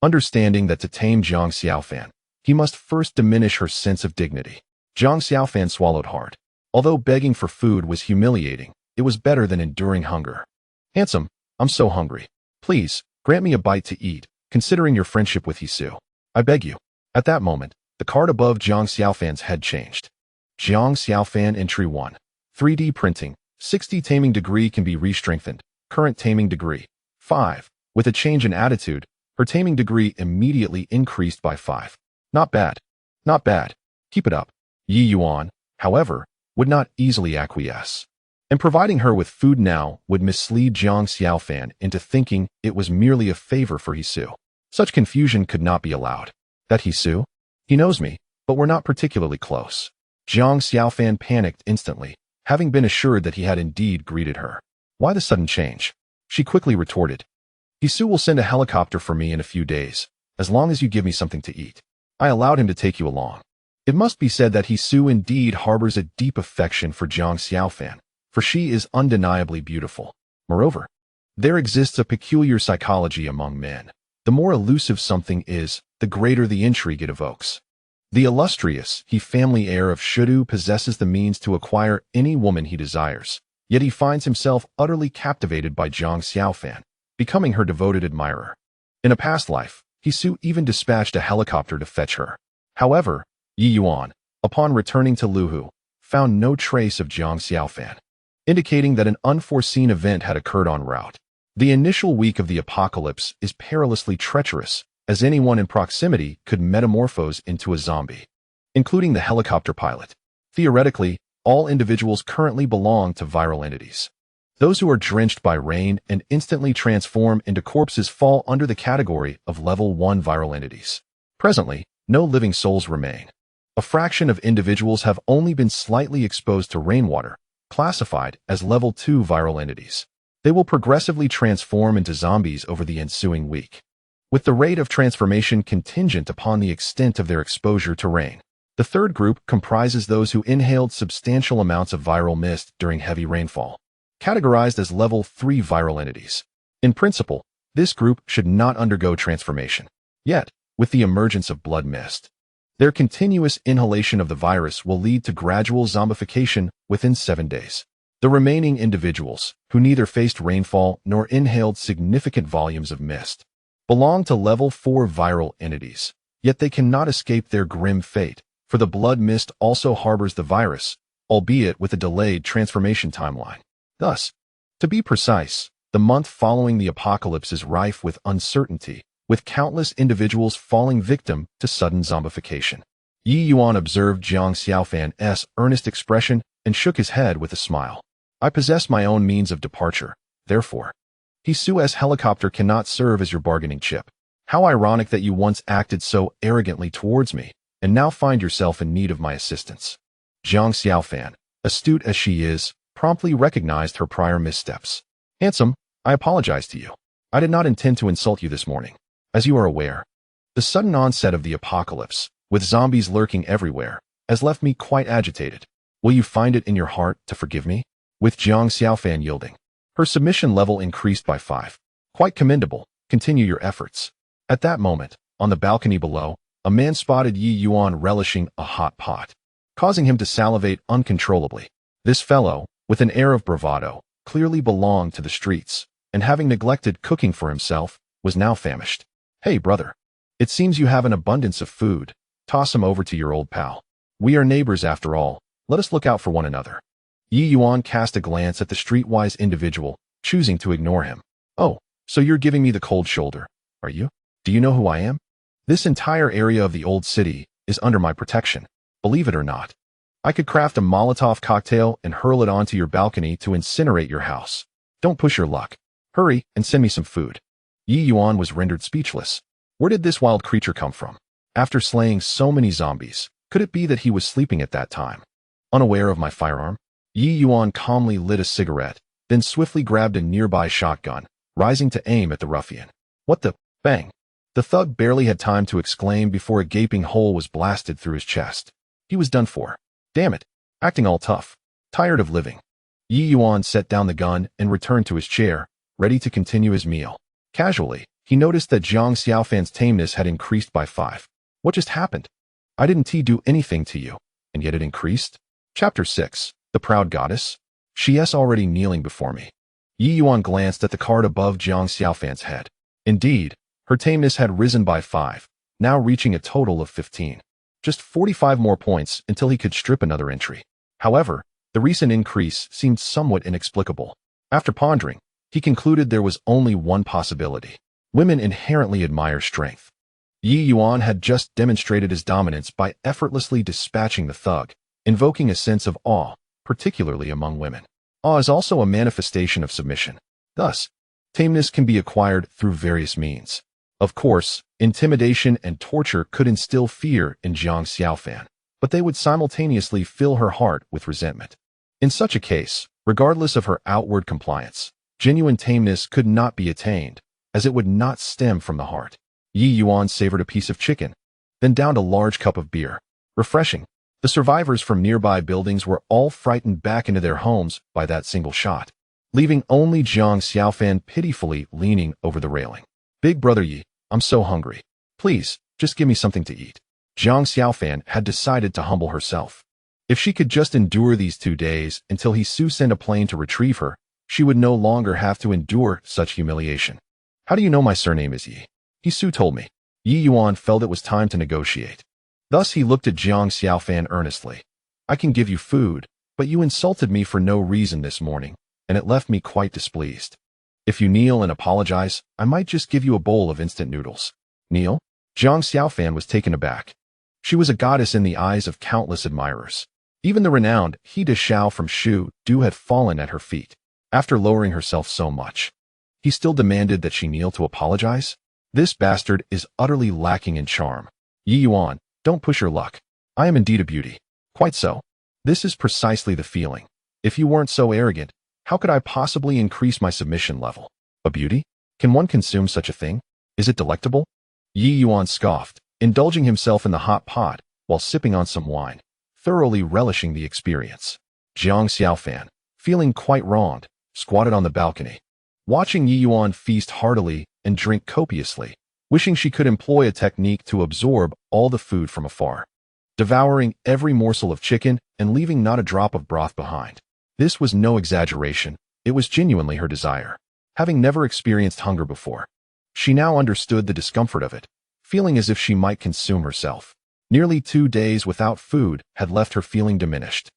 Understanding that to tame Jiang Xiaofan, he must first diminish her sense of dignity. Jiang Xiaofan swallowed hard. Although begging for food was humiliating, it was better than enduring hunger. "Handsome, I'm so hungry. Please, grant me a bite to eat, considering your friendship with Hisu. I beg you." At that moment, the card above Jiang Xiaofan's head changed. Jiang Xiaofan Entry 1. 3D Printing. 60 Taming Degree can be re-strengthened. Current Taming Degree. 5. With a change in attitude, her taming degree immediately increased by 5. Not bad. Not bad. Keep it up. Ye Yuan, however, would not easily acquiesce. And providing her with food now would mislead Jiang Xiaofan into thinking it was merely a favor for Hisu. Such confusion could not be allowed. "That Hisu? He knows me, but we're not particularly close." Jiang Xiaofan panicked instantly, having been assured that he had indeed greeted her. "Why the sudden change?" She quickly retorted. "Hisu will send a helicopter for me in a few days, as long as you give me something to eat." I allowed him to take you along. It must be said that Hisu indeed harbors a deep affection for Jiang Xiaofan, for she is undeniably beautiful. Moreover, there exists a peculiar psychology among men. The more elusive something is, the greater the intrigue it evokes. The illustrious He family heir of Shudu possesses the means to acquire any woman he desires, yet he finds himself utterly captivated by Jiang Xiaofan, becoming her devoted admirer. In a past life, Hisu even dispatched a helicopter to fetch her. However, Ye Yuan, upon returning to Luhu, found no trace of Jiang Xiaofan, indicating that an unforeseen event had occurred en route. The initial week of the apocalypse is perilously treacherous, as anyone in proximity could metamorphose into a zombie, including the helicopter pilot. Theoretically, all individuals currently belong to viral entities. Those who are drenched by rain and instantly transform into corpses fall under the category of Level 1 viral entities. Presently, no living souls remain. A fraction of individuals have only been slightly exposed to rainwater, classified as Level 2 viral entities. They will progressively transform into zombies over the ensuing week, with the rate of transformation contingent upon the extent of their exposure to rain. The third group comprises those who inhaled substantial amounts of viral mist during heavy rainfall, categorized as Level 3 viral entities. In principle, this group should not undergo transformation. Yet, with the emergence of blood mist, their continuous inhalation of the virus will lead to gradual zombification within 7 days. The remaining individuals, who neither faced rainfall nor inhaled significant volumes of mist, belong to Level 4 viral entities, yet they cannot escape their grim fate, for the blood mist also harbors the virus, albeit with a delayed transformation timeline. Thus, to be precise, the month following the apocalypse is rife with uncertainty, with countless individuals falling victim to sudden zombification. Ye Yuan observed Jiang Xiaofan's earnest expression and shook his head with a smile. I possess my own means of departure, therefore. Hisu's helicopter cannot serve as your bargaining chip. How ironic that you once acted so arrogantly towards me, and now find yourself in need of my assistance. Jiang Xiaofan, astute as she is, promptly recognized her prior missteps. Handsome, I apologize to you. I did not intend to insult you this morning. As you are aware, the sudden onset of the apocalypse, with zombies lurking everywhere, has left me quite agitated. Will you find it in your heart to forgive me? With Jiang Xiaofan yielding, her submission level increased by 5. Quite commendable. Continue your efforts. At that moment, on the balcony below, a man spotted Ye Yuan relishing a hot pot, causing him to salivate uncontrollably. This fellow, with an air of bravado, clearly belonged to the streets, and having neglected cooking for himself, was now famished. Hey, brother. It seems you have an abundance of food. Toss him over to your old pal. We are neighbors after all. Let us look out for one another. Ye Yuan cast a glance at the streetwise individual, choosing to ignore him. Oh, so you're giving me the cold shoulder, are you? Do you know who I am? This entire area of the old city is under my protection. Believe it or not, I could craft a Molotov cocktail and hurl it onto your balcony to incinerate your house. Don't push your luck. Hurry and send me some food. Ye Yuan was rendered speechless. Where did this wild creature come from? After slaying so many zombies, could it be that he was sleeping at that time? Unaware of my firearm, Ye Yuan calmly lit a cigarette, then swiftly grabbed a nearby shotgun, rising to aim at the ruffian. What the? Bang! The thug barely had time to exclaim before a gaping hole was blasted through his chest. He was done for. Damn it! Acting all tough. Tired of living. Ye Yuan set down the gun and returned to his chair, ready to continue his meal. Casually, he noticed that Jiang Xiaofan's tameness had increased by 5. What just happened? I didn't do anything to you, and yet it increased? Chapter 6. The Proud Goddess? She is already kneeling before me. Ye Yuan glanced at the card above Jiang Xiaofan's head. Indeed, her tameness had risen by 5, now reaching a total of 15. Just 45 more points until he could strip another entry. However, the recent increase seemed somewhat inexplicable. After pondering, he concluded there was only one possibility. Women inherently admire strength. Ye Yuan had just demonstrated his dominance by effortlessly dispatching the thug, invoking a sense of awe, particularly among women. Awe is also a manifestation of submission. Thus, tameness can be acquired through various means. Of course, intimidation and torture could instill fear in Jiang Xiaofan, but they would simultaneously fill her heart with resentment. In such a case, regardless of her outward compliance, genuine tameness could not be attained, as it would not stem from the heart. Ye Yuan savored a piece of chicken, then downed a large cup of beer. Refreshing. The survivors from nearby buildings were all frightened back into their homes by that single shot, leaving only Jiang Xiaofan pitifully leaning over the railing. Big brother Yi, I'm so hungry. Please, just give me something to eat. Jiang Xiaofan had decided to humble herself. If she could just endure these 2 days until Hisu sent a plane to retrieve her, she would no longer have to endure such humiliation. How do you know my surname is Yi? Hisu told me. Ye Yuan felt it was time to negotiate. Thus he looked at Jiang Xiaofan earnestly. I can give you food, but you insulted me for no reason this morning, and it left me quite displeased. If you kneel and apologize, I might just give you a bowl of instant noodles. Kneel? Jiang Xiaofan was taken aback. She was a goddess in the eyes of countless admirers. Even the renowned He De Xiao from Shu Du had fallen at her feet. After lowering herself so much, he still demanded that she kneel to apologize? This bastard is utterly lacking in charm. Ye Yuan, don't push your luck. I am indeed a beauty. Quite so. This is precisely the feeling. If you weren't so arrogant, how could I possibly increase my submission level? A beauty? Can one consume such a thing? Is it delectable? Ye Yuan scoffed, indulging himself in the hot pot while sipping on some wine, thoroughly relishing the experience. Jiang Xiaofan, feeling quite wronged, squatted on the balcony, watching Ye Yuan feast heartily and drink copiously, wishing she could employ a technique to absorb all the food from afar, devouring every morsel of chicken and leaving not a drop of broth behind. This was no exaggeration, it was genuinely her desire. Having never experienced hunger before, she now understood the discomfort of it, feeling as if she might consume herself. Nearly 2 days without food had left her feeling diminished.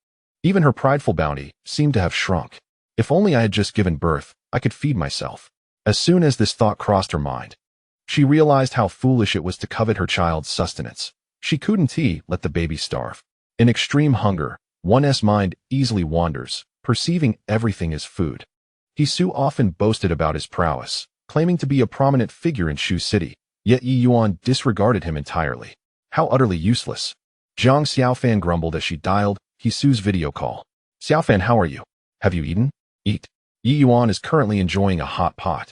Even her prideful bounty seemed to have shrunk. If only I had just given birth, I could feed myself. As soon as this thought crossed her mind, she realized how foolish it was to covet her child's sustenance. She couldn't let the baby starve. In extreme hunger, one's mind easily wanders, perceiving everything as food. Hisu often boasted about his prowess, claiming to be a prominent figure in Shu City, yet Ye Yuan disregarded him entirely. How utterly useless. Jiang Xiaofan grumbled as she dialed Hisu's video call. Xiaofan, how are you? Have you eaten? Eat. Ye Yuan is currently enjoying a hot pot.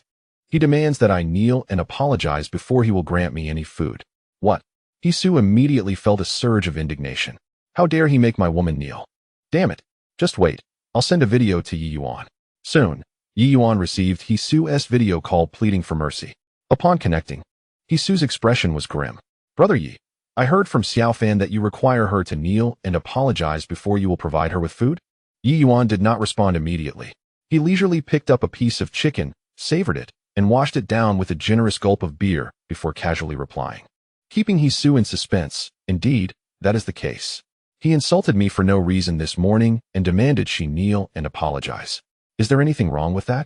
He demands that I kneel and apologize before he will grant me any food. What? Hisu immediately felt a surge of indignation. How dare he make my woman kneel? Damn it. Just wait. I'll send a video to Ye Yuan. Soon, Ye Yuan received Hisu's video call pleading for mercy. Upon connecting, Hisu's expression was grim. Brother Ye, I heard from Xiaofan that you require her to kneel and apologize before you will provide her with food? Ye Yuan did not respond immediately. He leisurely picked up a piece of chicken, savored it, and washed it down with a generous gulp of beer before casually replying. Keeping Hisu in suspense, indeed, that is the case. He insulted me for no reason this morning and demanded she kneel and apologize. Is there anything wrong with that?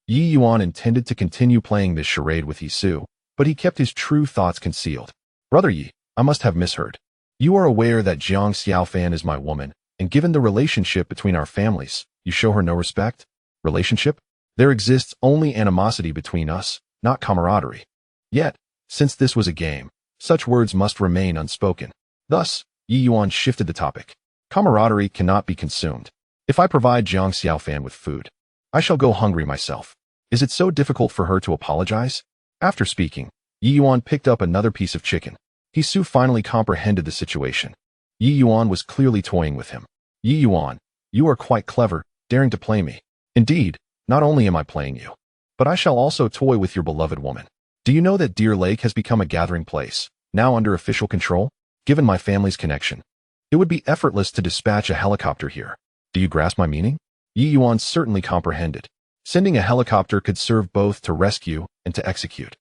Ye Yuan intended to continue playing this charade with Hisu, but he kept his true thoughts concealed. Brother Ye, I must have misheard. You are aware that Jiang Xiaofan is my woman, and given the relationship between our families, you show her no respect? Relationship? There exists only animosity between us, not camaraderie. Yet, since this was a game, such words must remain unspoken. Thus, Ye Yuan shifted the topic. Camaraderie cannot be consumed. If I provide Jiang Xiaofan with food, I shall go hungry myself. Is it so difficult for her to apologize? After speaking, Ye Yuan picked up another piece of chicken. Hisu finally comprehended the situation. Ye Yuan was clearly toying with him. Ye Yuan, you are quite clever, daring to play me. Indeed, not only am I playing you, but I shall also toy with your beloved woman. Do you know that Deer Lake has become a gathering place, now under official control? Given my family's connection, it would be effortless to dispatch a helicopter here. Do you grasp my meaning? Ye Yuan certainly comprehended. Sending a helicopter could serve both to rescue and to execute.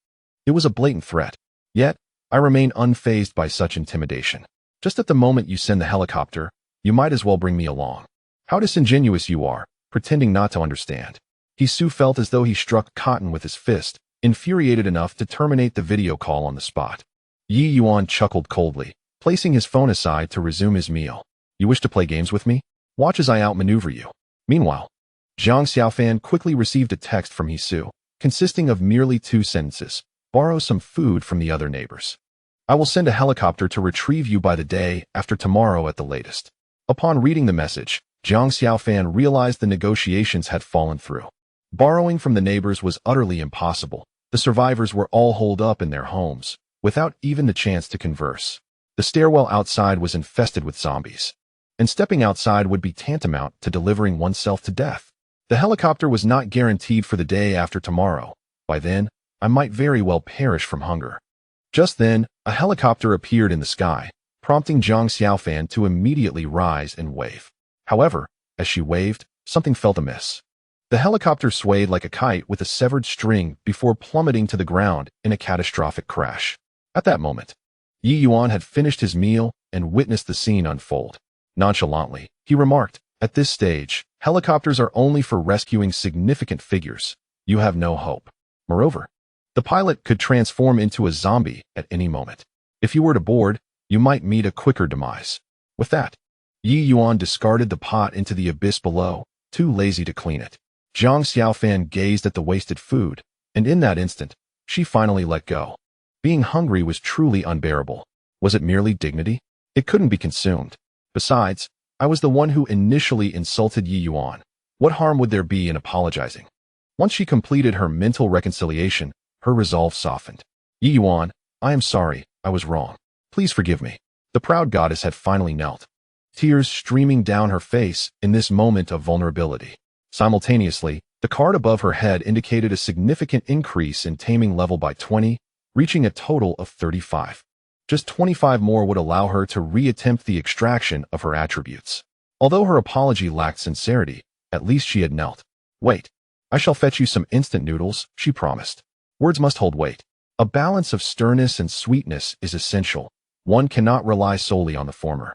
It was a blatant threat. Yet, I remain unfazed by such intimidation. Just at the moment you send the helicopter, you might as well bring me along. How disingenuous you are, pretending not to understand. Hisu felt as though he struck cotton with his fist, infuriated enough to terminate the video call on the spot. Ye Yuan chuckled coldly, placing his phone aside to resume his meal. You wish to play games with me? Watch as I outmaneuver you. Meanwhile, Jiang Xiaofan quickly received a text from Hisu, consisting of merely 2 sentences. Borrow some food from the other neighbors. I will send a helicopter to retrieve you by the day after tomorrow at the latest. Upon reading the message, Jiang Xiaofan realized the negotiations had fallen through. Borrowing from the neighbors was utterly impossible. The survivors were all holed up in their homes, without even the chance to converse. The stairwell outside was infested with zombies, and stepping outside would be tantamount to delivering oneself to death. The helicopter was not guaranteed for the day after tomorrow. By then, I might very well perish from hunger. Just then, a helicopter appeared in the sky, prompting Jiang Xiaofan to immediately rise and wave. However, as she waved, something felt amiss. The helicopter swayed like a kite with a severed string before plummeting to the ground in a catastrophic crash. At that moment, Ye Yuan had finished his meal and witnessed the scene unfold. Nonchalantly, he remarked, at this stage, helicopters are only for rescuing significant figures. You have no hope. Moreover, the pilot could transform into a zombie at any moment. If you were to board, you might meet a quicker demise. With that, Ye Yuan discarded the pot into the abyss below, too lazy to clean it. Jiang Xiaofan gazed at the wasted food, and in that instant, she finally let go. Being hungry was truly unbearable. Was it merely dignity? It couldn't be consumed. Besides, I was the one who initially insulted Ye Yuan. What harm would there be in apologizing? Once she completed her mental reconciliation, her resolve softened. Ye Yuan, I am sorry, I was wrong. Please forgive me. The proud goddess had finally knelt, tears streaming down her face in this moment of vulnerability. Simultaneously, the card above her head indicated a significant increase in taming level by 20, reaching a total of 35. Just 25 more would allow her to reattempt the extraction of her attributes. Although her apology lacked sincerity, at least she had knelt. Wait, I shall fetch you some instant noodles, she promised. Words must hold weight. A balance of sternness and sweetness is essential. One cannot rely solely on the former,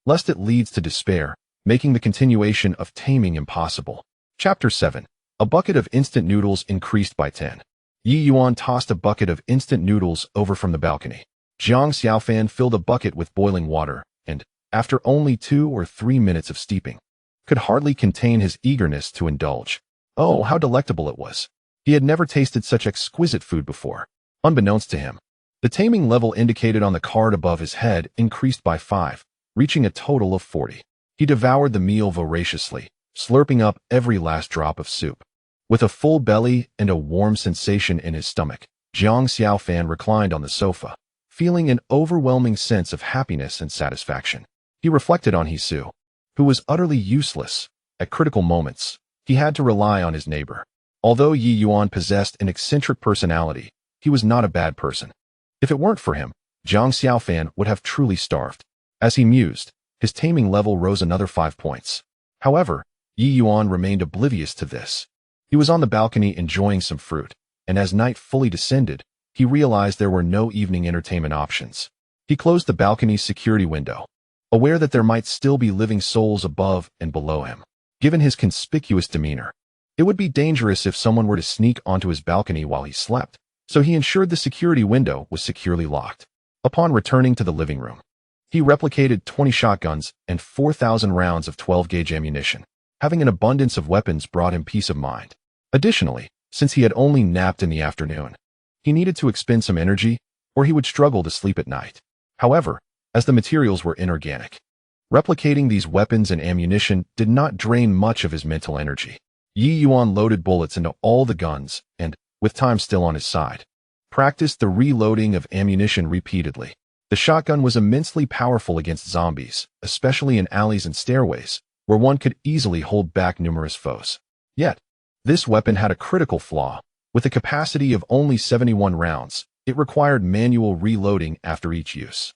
lest it leads to despair, making the continuation of taming impossible. Chapter 7. A bucket of instant noodles increased by 10. Ye Yuan tossed a bucket of instant noodles over from the balcony. Jiang Xiaofan filled a bucket with boiling water, and, after only 2 or 3 minutes of steeping, could hardly contain his eagerness to indulge. Oh, how delectable it was! He had never tasted such exquisite food before. Unbeknownst to him, the taming level indicated on the card above his head increased by 5, reaching a total of 40. He devoured the meal voraciously, slurping up every last drop of soup. With a full belly and a warm sensation in his stomach, Jiang Xiaofan reclined on the sofa, feeling an overwhelming sense of happiness and satisfaction. He reflected on Hisu, who was utterly useless. At critical moments, he had to rely on his neighbor. Although Ye Yuan possessed an eccentric personality, he was not a bad person. If it weren't for him, Jiang Xiaofan would have truly starved. As he mused, his taming level rose another 5 points. However, Ye Yuan remained oblivious to this. He was on the balcony enjoying some fruit, and as night fully descended, he realized there were no evening entertainment options. He closed the balcony's security window, aware that there might still be living souls above and below him. Given his conspicuous demeanor, it would be dangerous if someone were to sneak onto his balcony while he slept, so he ensured the security window was securely locked. Upon returning to the living room, he replicated 20 shotguns and 4,000 rounds of 12-gauge ammunition. Having an abundance of weapons brought him peace of mind. Additionally, since he had only napped in the afternoon, he needed to expend some energy, or he would struggle to sleep at night. However, as the materials were inorganic, replicating these weapons and ammunition did not drain much of his mental energy. Ye Yuan loaded bullets into all the guns and, with time still on his side, practiced the reloading of ammunition repeatedly. The shotgun was immensely powerful against zombies, especially in alleys and stairways, where one could easily hold back numerous foes. Yet, this weapon had a critical flaw. With a capacity of only 71 rounds, it required manual reloading after each use.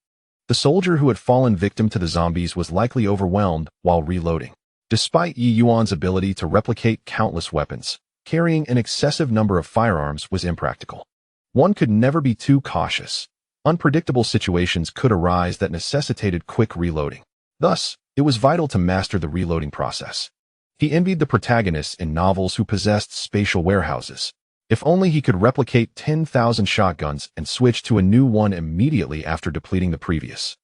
The soldier who had fallen victim to the zombies was likely overwhelmed while reloading. Despite Ye Yuan's ability to replicate countless weapons, carrying an excessive number of firearms was impractical. One could never be too cautious. Unpredictable situations could arise that necessitated quick reloading. Thus, it was vital to master the reloading process. He envied the protagonists in novels who possessed spatial warehouses. If only he could replicate 10,000 shotguns and switch to a new one immediately after depleting the previous.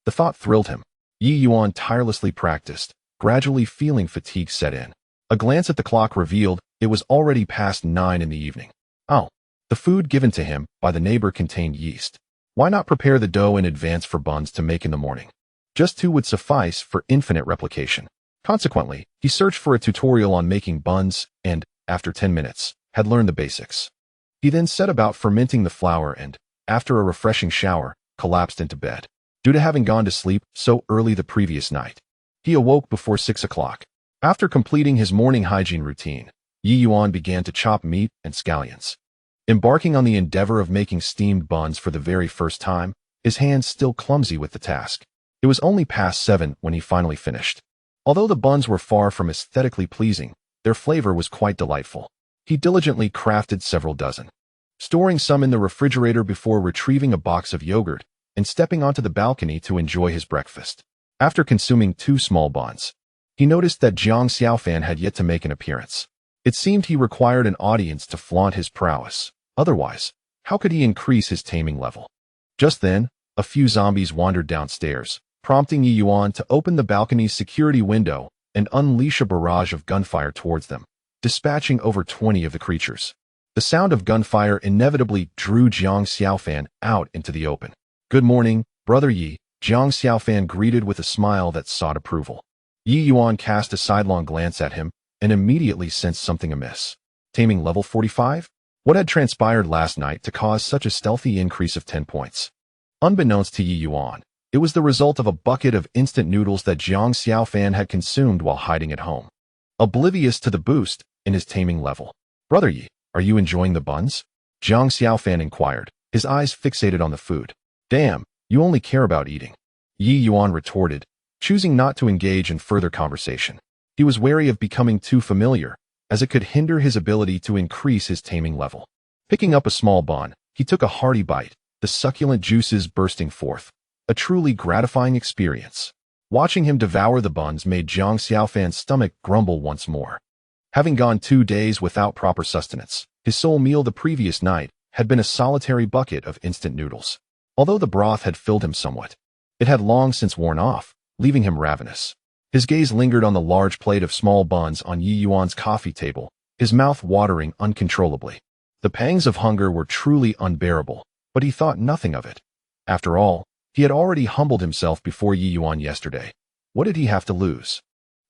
The thought thrilled him. Ye Yuan tirelessly practiced, gradually feeling fatigue set in. A glance at the clock revealed it was already past 9 in the evening. Oh, the food given to him by the neighbor contained yeast. Why not prepare the dough in advance for buns to make in the morning? Just 2 would suffice for infinite replication. Consequently, he searched for a tutorial on making buns and, after 10 minutes, had learned the basics. He then set about fermenting the flour and, after a refreshing shower, collapsed into bed. Due to having gone to sleep so early the previous night, he awoke before 6 o'clock. After completing his morning hygiene routine, Ye Yuan began to chop meat and scallions. Embarking on the endeavor of making steamed buns for the very first time, his hands still clumsy with the task. It was only past 7 when he finally finished. Although the buns were far from aesthetically pleasing, their flavor was quite delightful. He diligently crafted several dozen, storing some in the refrigerator before retrieving a box of yogurt and stepping onto the balcony to enjoy his breakfast. After consuming 2 small buns, he noticed that Jiang Xiaofan had yet to make an appearance. It seemed he required an audience to flaunt his prowess. Otherwise, how could he increase his taming level? Just then, a few zombies wandered downstairs, prompting Ye Yuan to open the balcony's security window and unleash a barrage of gunfire towards them. dispatching over 20 of the creatures. The sound of gunfire inevitably drew Jiang Xiaofan out into the open. "Good morning, Brother Yi," Jiang Xiaofan greeted with a smile that sought approval. Ye Yuan cast a sidelong glance at him and immediately sensed something amiss. Taming level 45? What had transpired last night to cause such a stealthy increase of 10 points? Unbeknownst to Ye Yuan, it was the result of a bucket of instant noodles that Jiang Xiaofan had consumed while hiding at home. Oblivious to the boost in his taming level. "Brother Yi, are you enjoying the buns?" Jiang Xiaofan inquired, his eyes fixated on the food. "Damn, you only care about eating," Ye Yuan retorted, choosing not to engage in further conversation. He was wary of becoming too familiar, as it could hinder his ability to increase his taming level. Picking up a small bun, he took a hearty bite, the succulent juices bursting forth. A truly gratifying experience. Watching him devour the buns made Jiang Xiaofan's stomach grumble once more. Having gone 2 days without proper sustenance, his sole meal the previous night had been a solitary bucket of instant noodles. Although the broth had filled him somewhat, it had long since worn off, leaving him ravenous. His gaze lingered on the large plate of small buns on Ye Yuan's coffee table, his mouth watering uncontrollably. The pangs of hunger were truly unbearable, but he thought nothing of it. After all, he had already humbled himself before Ye Yuan yesterday. What did he have to lose?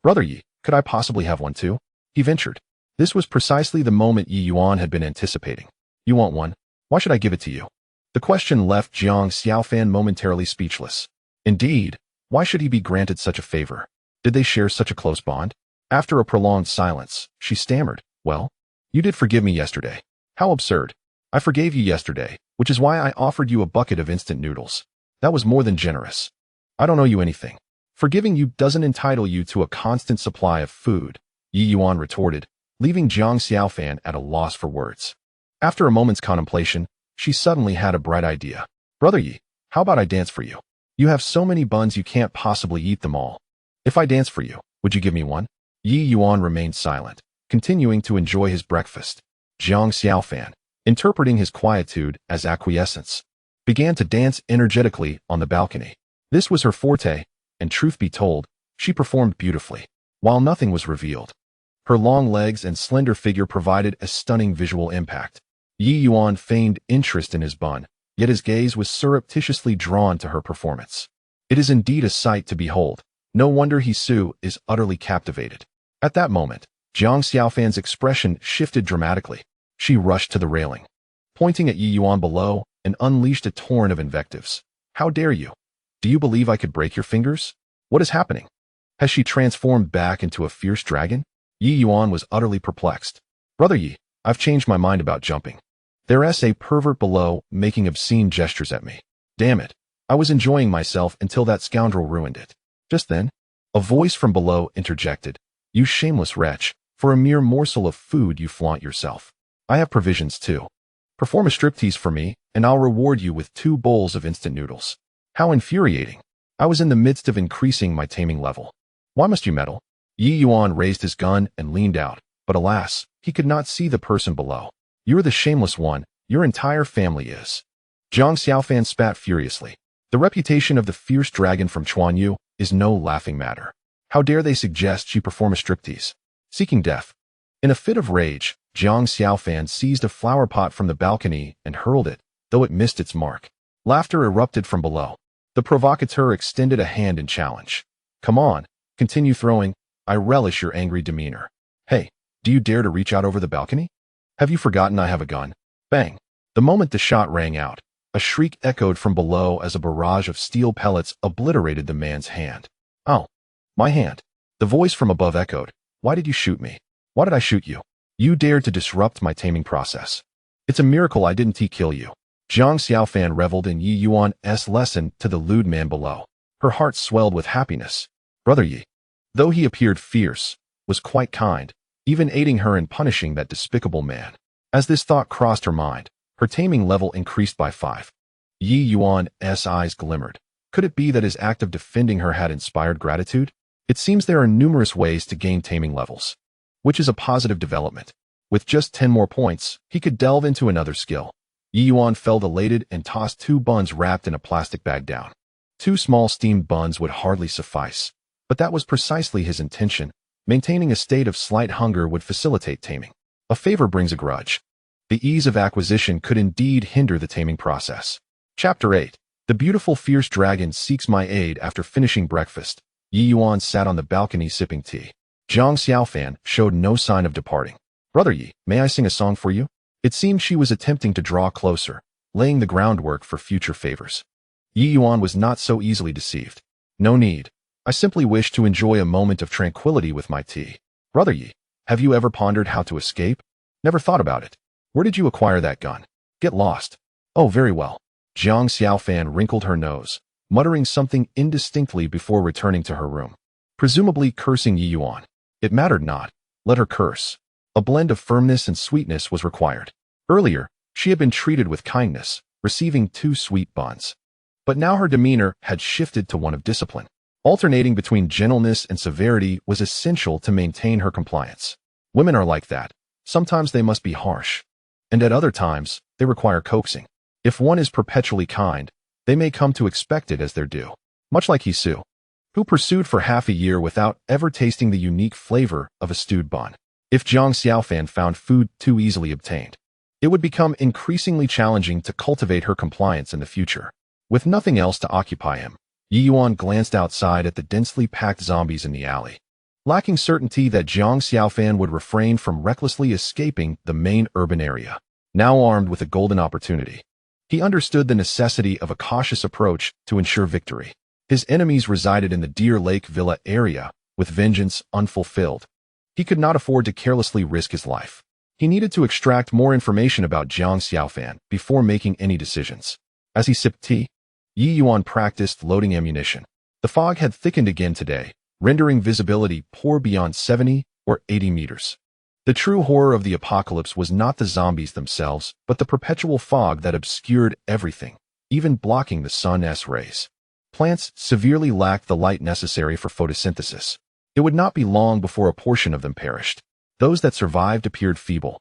"Brother Yi, could I possibly have one too?" he ventured. This was precisely the moment Ye Yuan had been anticipating. "You want one? Why should I give it to you?" The question left Jiang Xiaofan momentarily speechless. Indeed, why should he be granted such a favor? Did they share such a close bond? After a prolonged silence, she stammered, "Well, you did forgive me yesterday." "How absurd. I forgave you yesterday, which is why I offered you a bucket of instant noodles. That was more than generous. I don't owe you anything. Forgiving you doesn't entitle you to a constant supply of food," Ye Yuan retorted, leaving Jiang Xiaofan at a loss for words. After a moment's contemplation, she suddenly had a bright idea. "Brother Yi, how about I dance for you? You have so many buns you can't possibly eat them all. If I dance for you, would you give me one?" Ye Yuan remained silent, continuing to enjoy his breakfast. Jiang Xiaofan, interpreting his quietude as acquiescence, began to dance energetically on the balcony. This was her forte, and truth be told, she performed beautifully, while nothing was revealed. Her long legs and slender figure provided a stunning visual impact. Ye Yuan feigned interest in his bun, yet his gaze was surreptitiously drawn to her performance. It is indeed a sight to behold. No wonder He Su is utterly captivated. At that moment, Jiang Xiaofan's expression shifted dramatically. She rushed to the railing, pointing at Ye Yuan below, and unleashed a torrent of invectives. "How dare you? Do you believe I could break your fingers? What is happening? Has she transformed back into a fierce dragon?" Ye Yuan was utterly perplexed. "Brother Yi, I've changed my mind about jumping. There's a pervert below making obscene gestures at me. Damn it, I was enjoying myself until that scoundrel ruined it." Just then, a voice from below interjected. "You shameless wretch, for a mere morsel of food you flaunt yourself. I have provisions too. Perform a striptease for me, and I'll reward you with 2 bowls of instant noodles." How infuriating. I was in the midst of increasing my taming level. Why must you meddle? Ye Yuan raised his gun and leaned out, but alas, he could not see the person below. "You're the shameless one, your entire family is." Jiang Xiaofan spat furiously. The reputation of the fierce dragon from Chuanyu is no laughing matter. How dare they suggest she perform a striptease? Seeking death. In a fit of rage, Jiang Xiaofan seized a flower pot from the balcony and hurled it, though it missed its mark. Laughter erupted from below. The provocateur extended a hand in challenge. "Come on, continue throwing. I relish your angry demeanor. Hey, do you dare to reach out over the balcony? Have you forgotten I have a gun?" Bang! The moment the shot rang out, a shriek echoed from below as a barrage of steel pellets obliterated the man's hand. "Oh, my hand." The voice from above echoed. "Why did you shoot me? Why did I shoot you? You dared to disrupt my taming process. It's a miracle I didn't kill you." Jiang Xiaofan reveled in Ye Yuan's lesson to the lewd man below. Her heart swelled with happiness. Brother Yi, though he appeared fierce, was quite kind, even aiding her in punishing that despicable man. As this thought crossed her mind, her taming level increased by 5. Ye Yuan's eyes glimmered. Could it be that his act of defending her had inspired gratitude? It seems there are numerous ways to gain taming levels, which is a positive development. With just 10 more points, he could delve into another skill. Ye Yuan felt elated and tossed 2 buns wrapped in a plastic bag down. 2 small steamed buns would hardly suffice, but that was precisely his intention. Maintaining a state of slight hunger would facilitate taming. A favor brings a grudge. The ease of acquisition could indeed hinder the taming process. Chapter 8. The beautiful fierce dragon seeks my aid after finishing breakfast. Ye Yuan sat on the balcony sipping tea. Zhang Xiaofan showed no sign of departing. Brother Yi, may I sing a song for you? It seemed she was attempting to draw closer, laying the groundwork for future favors. Ye Yuan was not so easily deceived. No need. I simply wish to enjoy a moment of tranquility with my tea. Brother Yi, have you ever pondered how to escape? Never thought about it. Where did you acquire that gun? Get lost. Oh, very well. Zhang Xiaofan wrinkled her nose, muttering something indistinctly before returning to her room. Presumably cursing Ye Yuan. It mattered not. Let her curse. A blend of firmness and sweetness was required. Earlier, she had been treated with kindness, receiving 2 sweet buns. But now her demeanor had shifted to one of discipline. Alternating between gentleness and severity was essential to maintain her compliance. Women are like that. Sometimes they must be harsh. And at other times, they require coaxing. If one is perpetually kind, they may come to expect it as their due. Much like Hisu, who pursued for half a year without ever tasting the unique flavor of a stewed bun. If Zhang Xiaofan found food too easily obtained, it would become increasingly challenging to cultivate her compliance in the future. With nothing else to occupy him, Ye Yuan glanced outside at the densely packed zombies in the alley. Lacking certainty that Zhang Xiaofan would refrain from recklessly escaping the main urban area. Now armed with a golden opportunity, he understood the necessity of a cautious approach to ensure victory. His enemies resided in the Deer Lake Villa area, with vengeance unfulfilled. He could not afford to carelessly risk his life. He needed to extract more information about Zhang Xiaofan before making any decisions. As he sipped tea, Ye Yuan practiced loading ammunition. The fog had thickened again today, rendering visibility poor beyond 70 or 80 meters. The true horror of the apocalypse was not the zombies themselves, but the perpetual fog that obscured everything, even blocking the sun's rays. Plants severely lacked the light necessary for photosynthesis. It would not be long before a portion of them perished. Those that survived appeared feeble,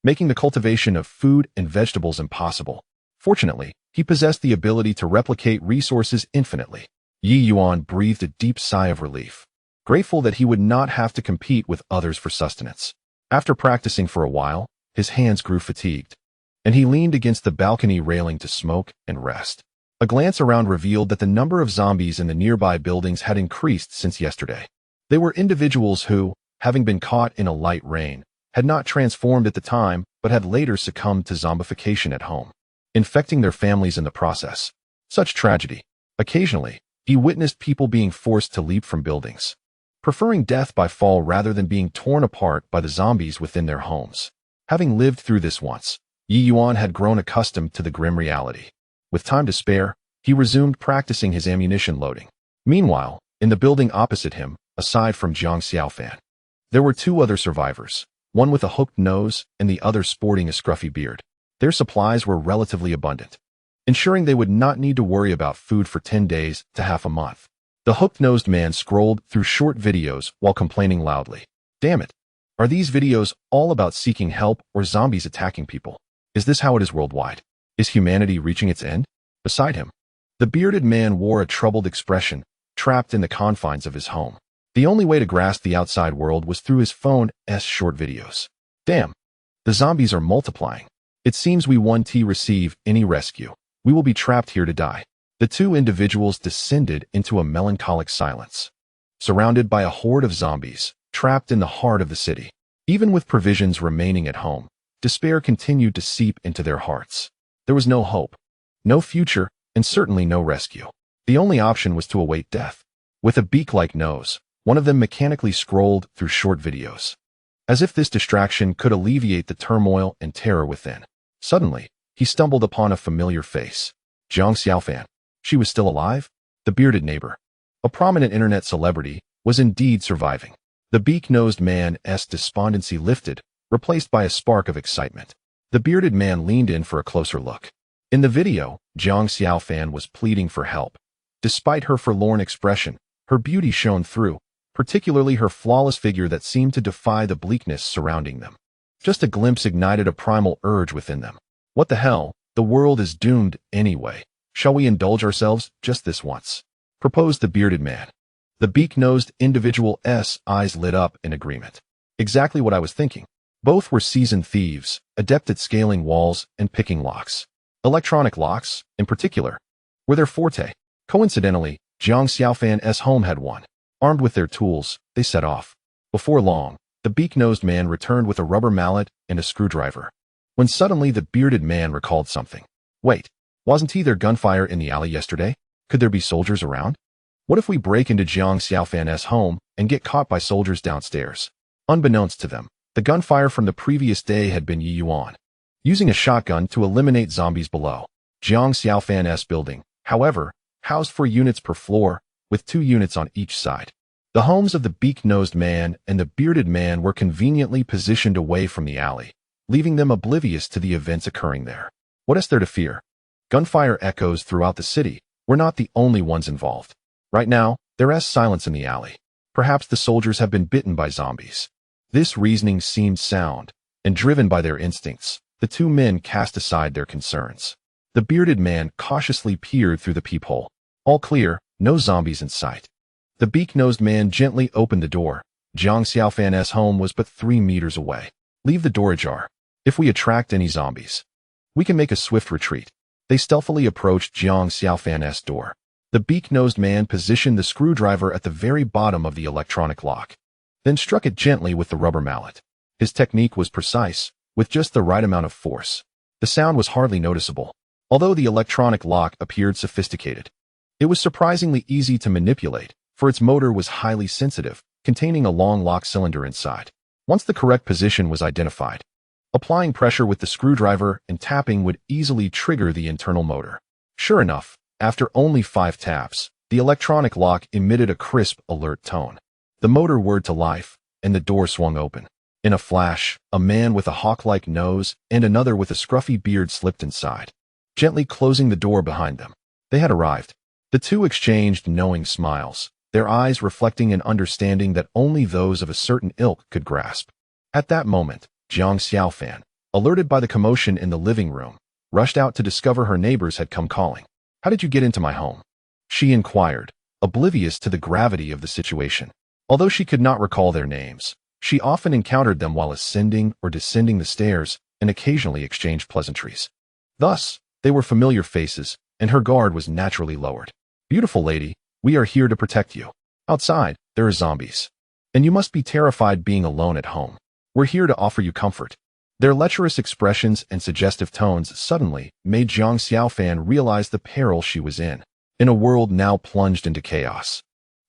making the cultivation of food and vegetables impossible. Fortunately, he possessed the ability to replicate resources infinitely. Ye Yuan breathed a deep sigh of relief, grateful that he would not have to compete with others for sustenance. After practicing for a while, his hands grew fatigued, and he leaned against the balcony railing to smoke and rest. A glance around revealed that the number of zombies in the nearby buildings had increased since yesterday. They were individuals who, having been caught in a light rain, had not transformed at the time but had later succumbed to zombification at home, infecting their families in the process. Such tragedy. Occasionally, he witnessed people being forced to leap from buildings, preferring death by fall rather than being torn apart by the zombies within their homes. Having lived through this once, Ye Yuan had grown accustomed to the grim reality. With time to spare, he resumed practicing his ammunition loading. Meanwhile, in the building opposite him, aside from Zhang Xiaofan, there were 2 other survivors, one with a hooked nose and the other sporting a scruffy beard. Their supplies were relatively abundant, ensuring they would not need to worry about food for 10 days to half a month. The hooked-nosed man scrolled through short videos while complaining loudly. Damn it! Are these videos all about seeking help or zombies attacking people? Is this how it is worldwide? Is humanity reaching its end? Beside him, the bearded man wore a troubled expression, trapped in the confines of his home. The only way to grasp the outside world was through his phone's short videos. Damn! The zombies are multiplying. It seems we won't receive any rescue. We will be trapped here to die. The 2 individuals descended into a melancholic silence, surrounded by a horde of zombies, trapped in the heart of the city. Even with provisions remaining at home, despair continued to seep into their hearts. There was no hope, no future, and certainly no rescue. The only option was to await death. With a beak-like nose, one of them mechanically scrolled through short videos, as if this distraction could alleviate the turmoil and terror within. Suddenly, he stumbled upon a familiar face. Zhang Xiaofan. She was still alive? The bearded neighbor, a prominent internet celebrity, was indeed surviving. The beak-nosed man's despondency lifted, replaced by a spark of excitement. The bearded man leaned in for a closer look. In the video, Zhang Xiaofan was pleading for help. Despite her forlorn expression, her beauty shone through, particularly her flawless figure that seemed to defy the bleakness surrounding them. Just a glimpse ignited a primal urge within them. What the hell? The world is doomed anyway. Shall we indulge ourselves just this once? Proposed the bearded man. The beak-nosed individual's eyes lit up in agreement. Exactly what I was thinking. Both were seasoned thieves, adept at scaling walls and picking locks. Electronic locks, in particular, were their forte. Coincidentally, Jiang Xiaofan's home had one. Armed with their tools, they set off. Before long, the beak-nosed man returned with a rubber mallet and a screwdriver. When suddenly the bearded man recalled something. Wait, wasn't there gunfire in the alley yesterday? Could there be soldiers around? What if we break into Jiang Xiaofan's home and get caught by soldiers downstairs? Unbeknownst to them, the gunfire from the previous day had been Ye Yuan using a shotgun to eliminate zombies below. Jiang Xiaofan's building, however, housed 4 units per floor, with 2 units on each side. The homes of the beak-nosed man and the bearded man were conveniently positioned away from the alley, leaving them oblivious to the events occurring there. What is there to fear? Gunfire echoes throughout the city. We're not the only ones involved. Right now, there is silence in the alley. Perhaps the soldiers have been bitten by zombies. This reasoning seemed sound, and driven by their instincts, the 2 men cast aside their concerns. The bearded man cautiously peered through the peephole. All clear, no zombies in sight. The beak-nosed man gently opened the door. Jiang Xiaofan's home was but 3 meters away. Leave the door ajar. If we attract any zombies, we can make a swift retreat. They stealthily approached Jiang Xiaofan's door. The beak-nosed man positioned the screwdriver at the very bottom of the electronic lock, then struck it gently with the rubber mallet. His technique was precise, with just the right amount of force. The sound was hardly noticeable. Although the electronic lock appeared sophisticated, it was surprisingly easy to manipulate, for its motor was highly sensitive, containing a long lock cylinder inside. Once the correct position was identified, applying pressure with the screwdriver and tapping would easily trigger the internal motor. Sure enough, after only 5 taps, the electronic lock emitted a crisp, alert tone. The motor whirred to life, and the door swung open. In a flash, a man with a hawk-like nose and another with a scruffy beard slipped inside, gently closing the door behind them. They had arrived. The 2 exchanged knowing smiles, their eyes reflecting an understanding that only those of a certain ilk could grasp. At that moment, Jiang Xiaofan, alerted by the commotion in the living room, rushed out to discover her neighbors had come calling. How did you get into my home? She inquired, oblivious to the gravity of the situation. Although she could not recall their names, she often encountered them while ascending or descending the stairs and occasionally exchanged pleasantries. Thus, they were familiar faces, and her guard was naturally lowered. Beautiful lady, we are here to protect you. Outside, there are zombies, and you must be terrified being alone at home. We're here to offer you comfort. Their lecherous expressions and suggestive tones suddenly made Jiang Xiaofan realize the peril she was in a world now plunged into chaos.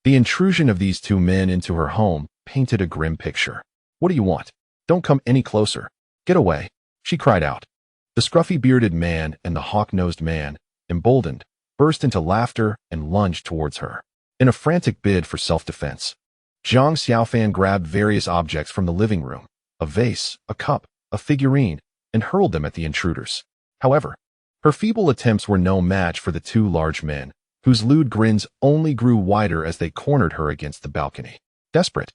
The intrusion of these 2 men into her home painted a grim picture. What do you want? Don't come any closer. Get away, she cried out. The scruffy bearded man and the hawk-nosed man, emboldened, burst into laughter and lunged towards her. In a frantic bid for self-defense, Jiang Xiaofan grabbed various objects from the living room, a vase, a cup, a figurine, and hurled them at the intruders. However, her feeble attempts were no match for the 2 large men, whose lewd grins only grew wider as they cornered her against the balcony. Desperate,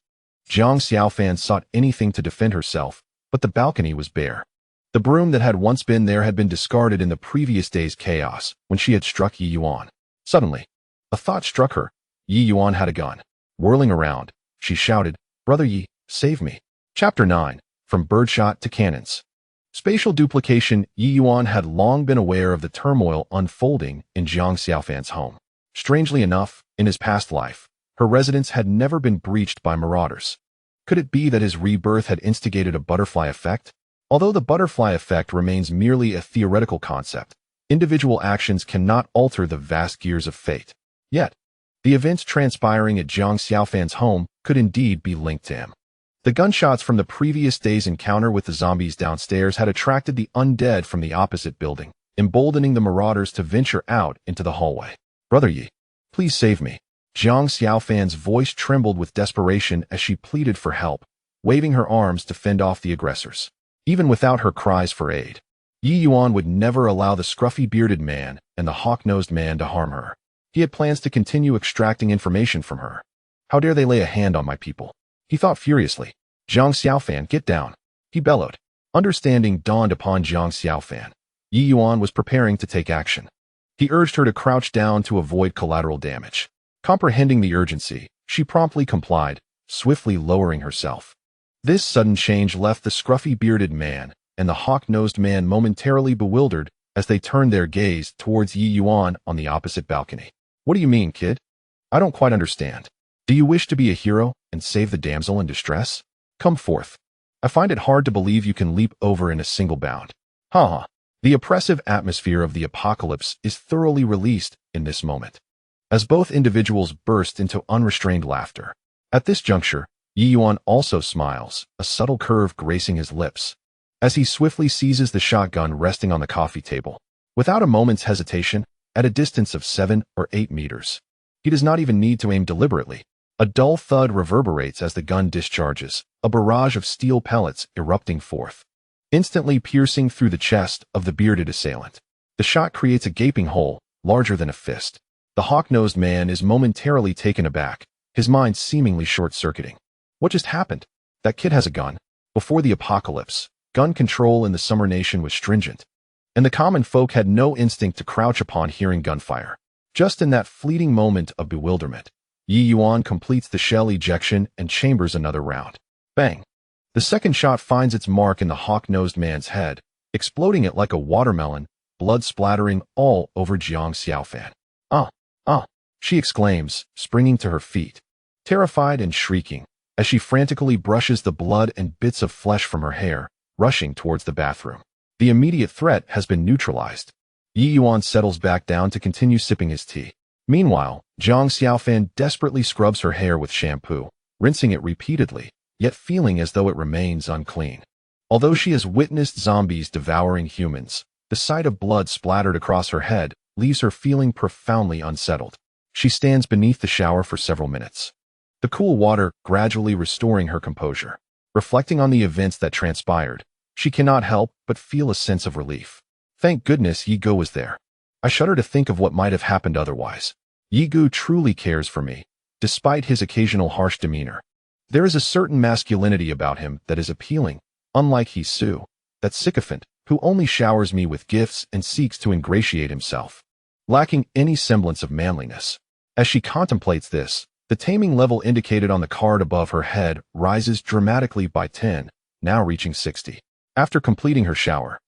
Jiang Xiaofan sought anything to defend herself, but the balcony was bare. The broom that had once been there had been discarded in the previous day's chaos when she had struck Ye Yuan. Suddenly, a thought struck her. Ye Yuan had a gun. Whirling around, she shouted, "Brother Ye, save me." Chapter 9. From Birdshot to Cannons. Spatial duplication. Ye Yuan had long been aware of the turmoil unfolding in Jiang Xiaofan's home. Strangely enough, in his past life, her residence had never been breached by marauders. Could it be that his rebirth had instigated a butterfly effect? Although the butterfly effect remains merely a theoretical concept, individual actions cannot alter the vast gears of fate. Yet, the events transpiring at Jiang Xiaofan's home could indeed be linked to him. The gunshots from the previous day's encounter with the zombies downstairs had attracted the undead from the opposite building, emboldening the marauders to venture out into the hallway. "Brother Ye, please save me." Jiang Xiaofan's voice trembled with desperation as she pleaded for help, waving her arms to fend off the aggressors. Even without her cries for aid, Ye Yuan would never allow the scruffy bearded man and the hawk-nosed man to harm her. He had plans to continue extracting information from her. How dare they lay a hand on my people? He thought furiously. "Jiang Xiaofan, get down," he bellowed. Understanding dawned upon Jiang Xiaofan. Ye Yuan was preparing to take action. He urged her to crouch down to avoid collateral damage. Comprehending the urgency, She promptly complied, swiftly lowering herself. This sudden change left the scruffy bearded man and the hawk-nosed man momentarily bewildered as they turned their gaze towards Ye Yuan on the opposite balcony. What do you mean, kid? I don't quite understand. Do you wish to be a hero and save the damsel in distress? Come forth. I find it hard to believe you can leap over in a single bound. Ha! The oppressive atmosphere of the apocalypse is thoroughly released in this moment, as both individuals burst into unrestrained laughter. At this juncture, Ye Yuan also smiles, a subtle curve gracing his lips, as he swiftly seizes the shotgun resting on the coffee table. Without a moment's hesitation, at a distance of 7 or 8 meters, he does not even need to aim deliberately. A dull thud reverberates as the gun discharges, a barrage of steel pellets erupting forth, instantly piercing through the chest of the bearded assailant. The shot creates a gaping hole, larger than a fist. The hawk-nosed man is momentarily taken aback, his mind seemingly short-circuiting. What just happened? That kid has a gun. Before the apocalypse, gun control in the Summer Nation was stringent, and the common folk had no instinct to crouch upon hearing gunfire. Just in that fleeting moment of bewilderment, Ye Yuan completes the shell ejection and chambers another round. Bang! The second shot finds its mark in the hawk-nosed man's head, exploding it like a watermelon, blood splattering all over Jiang Xiaofan. She exclaims, springing to her feet, terrified and shrieking, as she frantically brushes the blood and bits of flesh from her hair, rushing towards the bathroom. The immediate threat has been neutralized. Ye Yuan settles back down to continue sipping his tea. Meanwhile, Jiang Xiaofan desperately scrubs her hair with shampoo, rinsing it repeatedly, yet feeling as though it remains unclean. Although she has witnessed zombies devouring humans, the sight of blood splattered across her head leaves her feeling profoundly unsettled. She stands beneath the shower for several minutes, the cool water gradually restoring her composure. Reflecting on the events that transpired, she cannot help but feel a sense of relief. Thank goodness Ye Gu was there. I shudder to think of what might have happened otherwise. Ye Gu truly cares for me, despite his occasional harsh demeanor. There is a certain masculinity about him that is appealing, unlike He Su, that sycophant who only showers me with gifts and seeks to ingratiate himself, lacking any semblance of manliness. As she contemplates this, the taming level indicated on the card above her head rises dramatically by 10, now reaching 60. After completing her shower,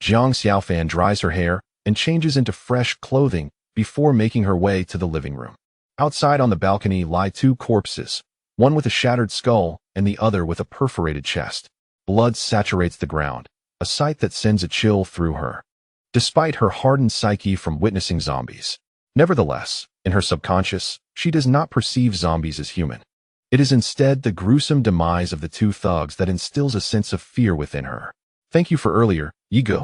Jiang Xiaofan dries her hair and changes into fresh clothing before making her way to the living room. Outside on the balcony lie 2 corpses, one with a shattered skull and the other with a perforated chest. Blood saturates the ground, a sight that sends a chill through her, despite her hardened psyche from witnessing zombies. Nevertheless, in her subconscious, she does not perceive zombies as human. It is instead the gruesome demise of the 2 thugs that instills a sense of fear within her. Thank you for earlier, Ye Gu.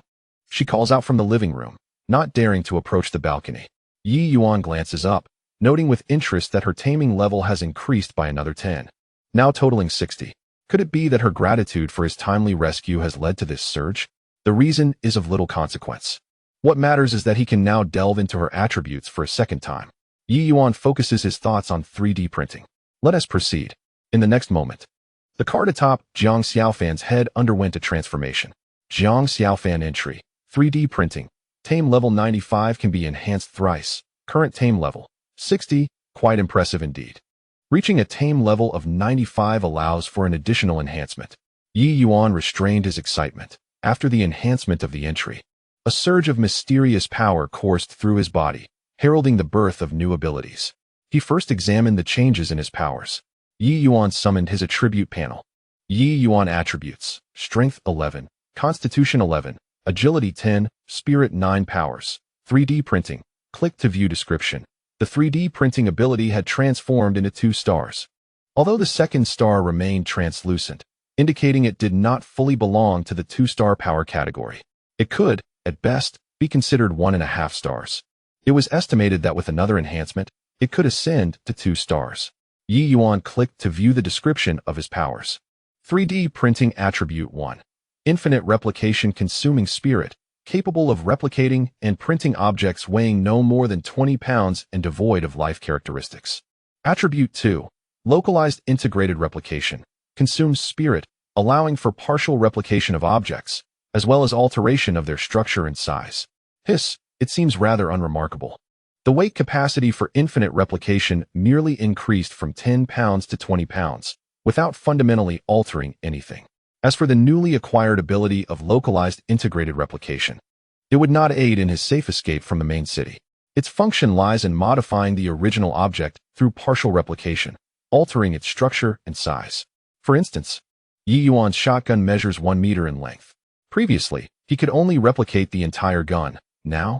She calls out from the living room, not daring to approach the balcony. Ye Yuan glances up, noting with interest that her taming level has increased by another 10, now totaling 60. Could it be that her gratitude for his timely rescue has led to this surge? The reason is of little consequence. What matters is that he can now delve into her attributes for a second time. Ye Yuan focuses his thoughts on 3D printing. Let us proceed. In the next moment, the card atop Jiang Xiaofan's head underwent a transformation. Jiang Xiaofan entry, 3D printing. Tame level 95 can be enhanced thrice. Current tame level, 60, quite impressive indeed. Reaching a tame level of 95 allows for an additional enhancement. Ye Yuan restrained his excitement. After the enhancement of the entry, a surge of mysterious power coursed through his body, heralding the birth of new abilities. He first examined the changes in his powers. Ye Yuan summoned his attribute panel. Ye Yuan attributes, Strength 11, Constitution 11, Agility 10, Spirit 9 powers. 3D printing. Click to view description. The 3D printing ability had transformed into 2 stars, although the second star remained translucent, indicating it did not fully belong to the 2-star power category. It could, at best, be considered 1.5 stars. It was estimated that with another enhancement, it could ascend to 2 stars. Ye Yuan clicked to view the description of his powers. 3D printing attribute 1. Infinite replication consuming spirit, capable of replicating and printing objects weighing no more than 20 pounds and devoid of life characteristics. Attribute 2. Localized integrated replication, consumes spirit, allowing for partial replication of objects, as well as alteration of their structure and size. It seems rather unremarkable. The weight capacity for infinite replication merely increased from 10 pounds to 20 pounds, without fundamentally altering anything. As for the newly acquired ability of localized integrated replication, it would not aid in his safe escape from the main city. Its function lies in modifying the original object through partial replication, altering its structure and size. For instance, Ye Yuan's shotgun measures 1 meter in length. Previously, he could only replicate the entire gun. Now,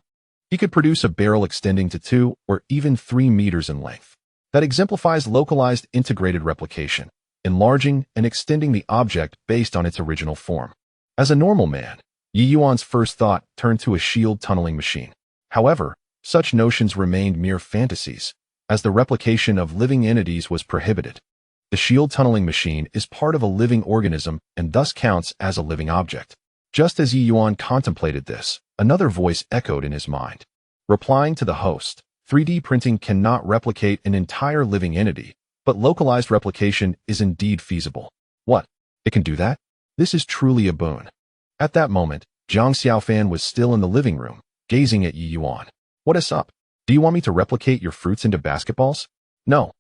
he could produce a barrel extending to 2 or even 3 meters in length. That exemplifies localized integrated replication, enlarging and extending the object based on its original form. As a normal man, Ye Yuan's first thought turned to a shield tunneling machine. However, such notions remained mere fantasies, as the replication of living entities was prohibited. The shield tunneling machine is part of a living organism and thus counts as a living object. Just as Ye Yuan contemplated this, another voice echoed in his mind. Replying to the host, 3D printing cannot replicate an entire living entity, but localized replication is indeed feasible. What? It can do that? This is truly a boon. At that moment, Zhang Xiaofan was still in the living room, gazing at Ye Yuan. What is up? Do you want me to replicate your fruits into basketballs? No.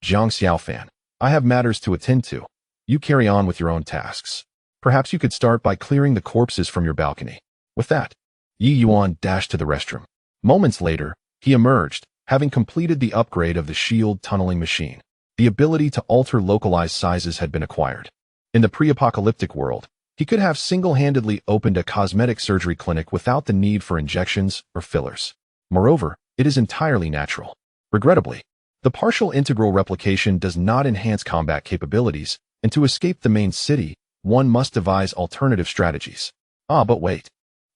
Zhang Xiaofan, I have matters to attend to. You carry on with your own tasks. Perhaps you could start by clearing the corpses from your balcony. With that, Ye Yuan dashed to the restroom. Moments later, he emerged, having completed the upgrade of the shield tunneling machine. The ability to alter localized sizes had been acquired. In the pre-apocalyptic world, he could have single-handedly opened a cosmetic surgery clinic without the need for injections or fillers. Moreover, it is entirely natural. Regrettably, the partial integral replication does not enhance combat capabilities, and to escape the main city, one must devise alternative strategies. But wait.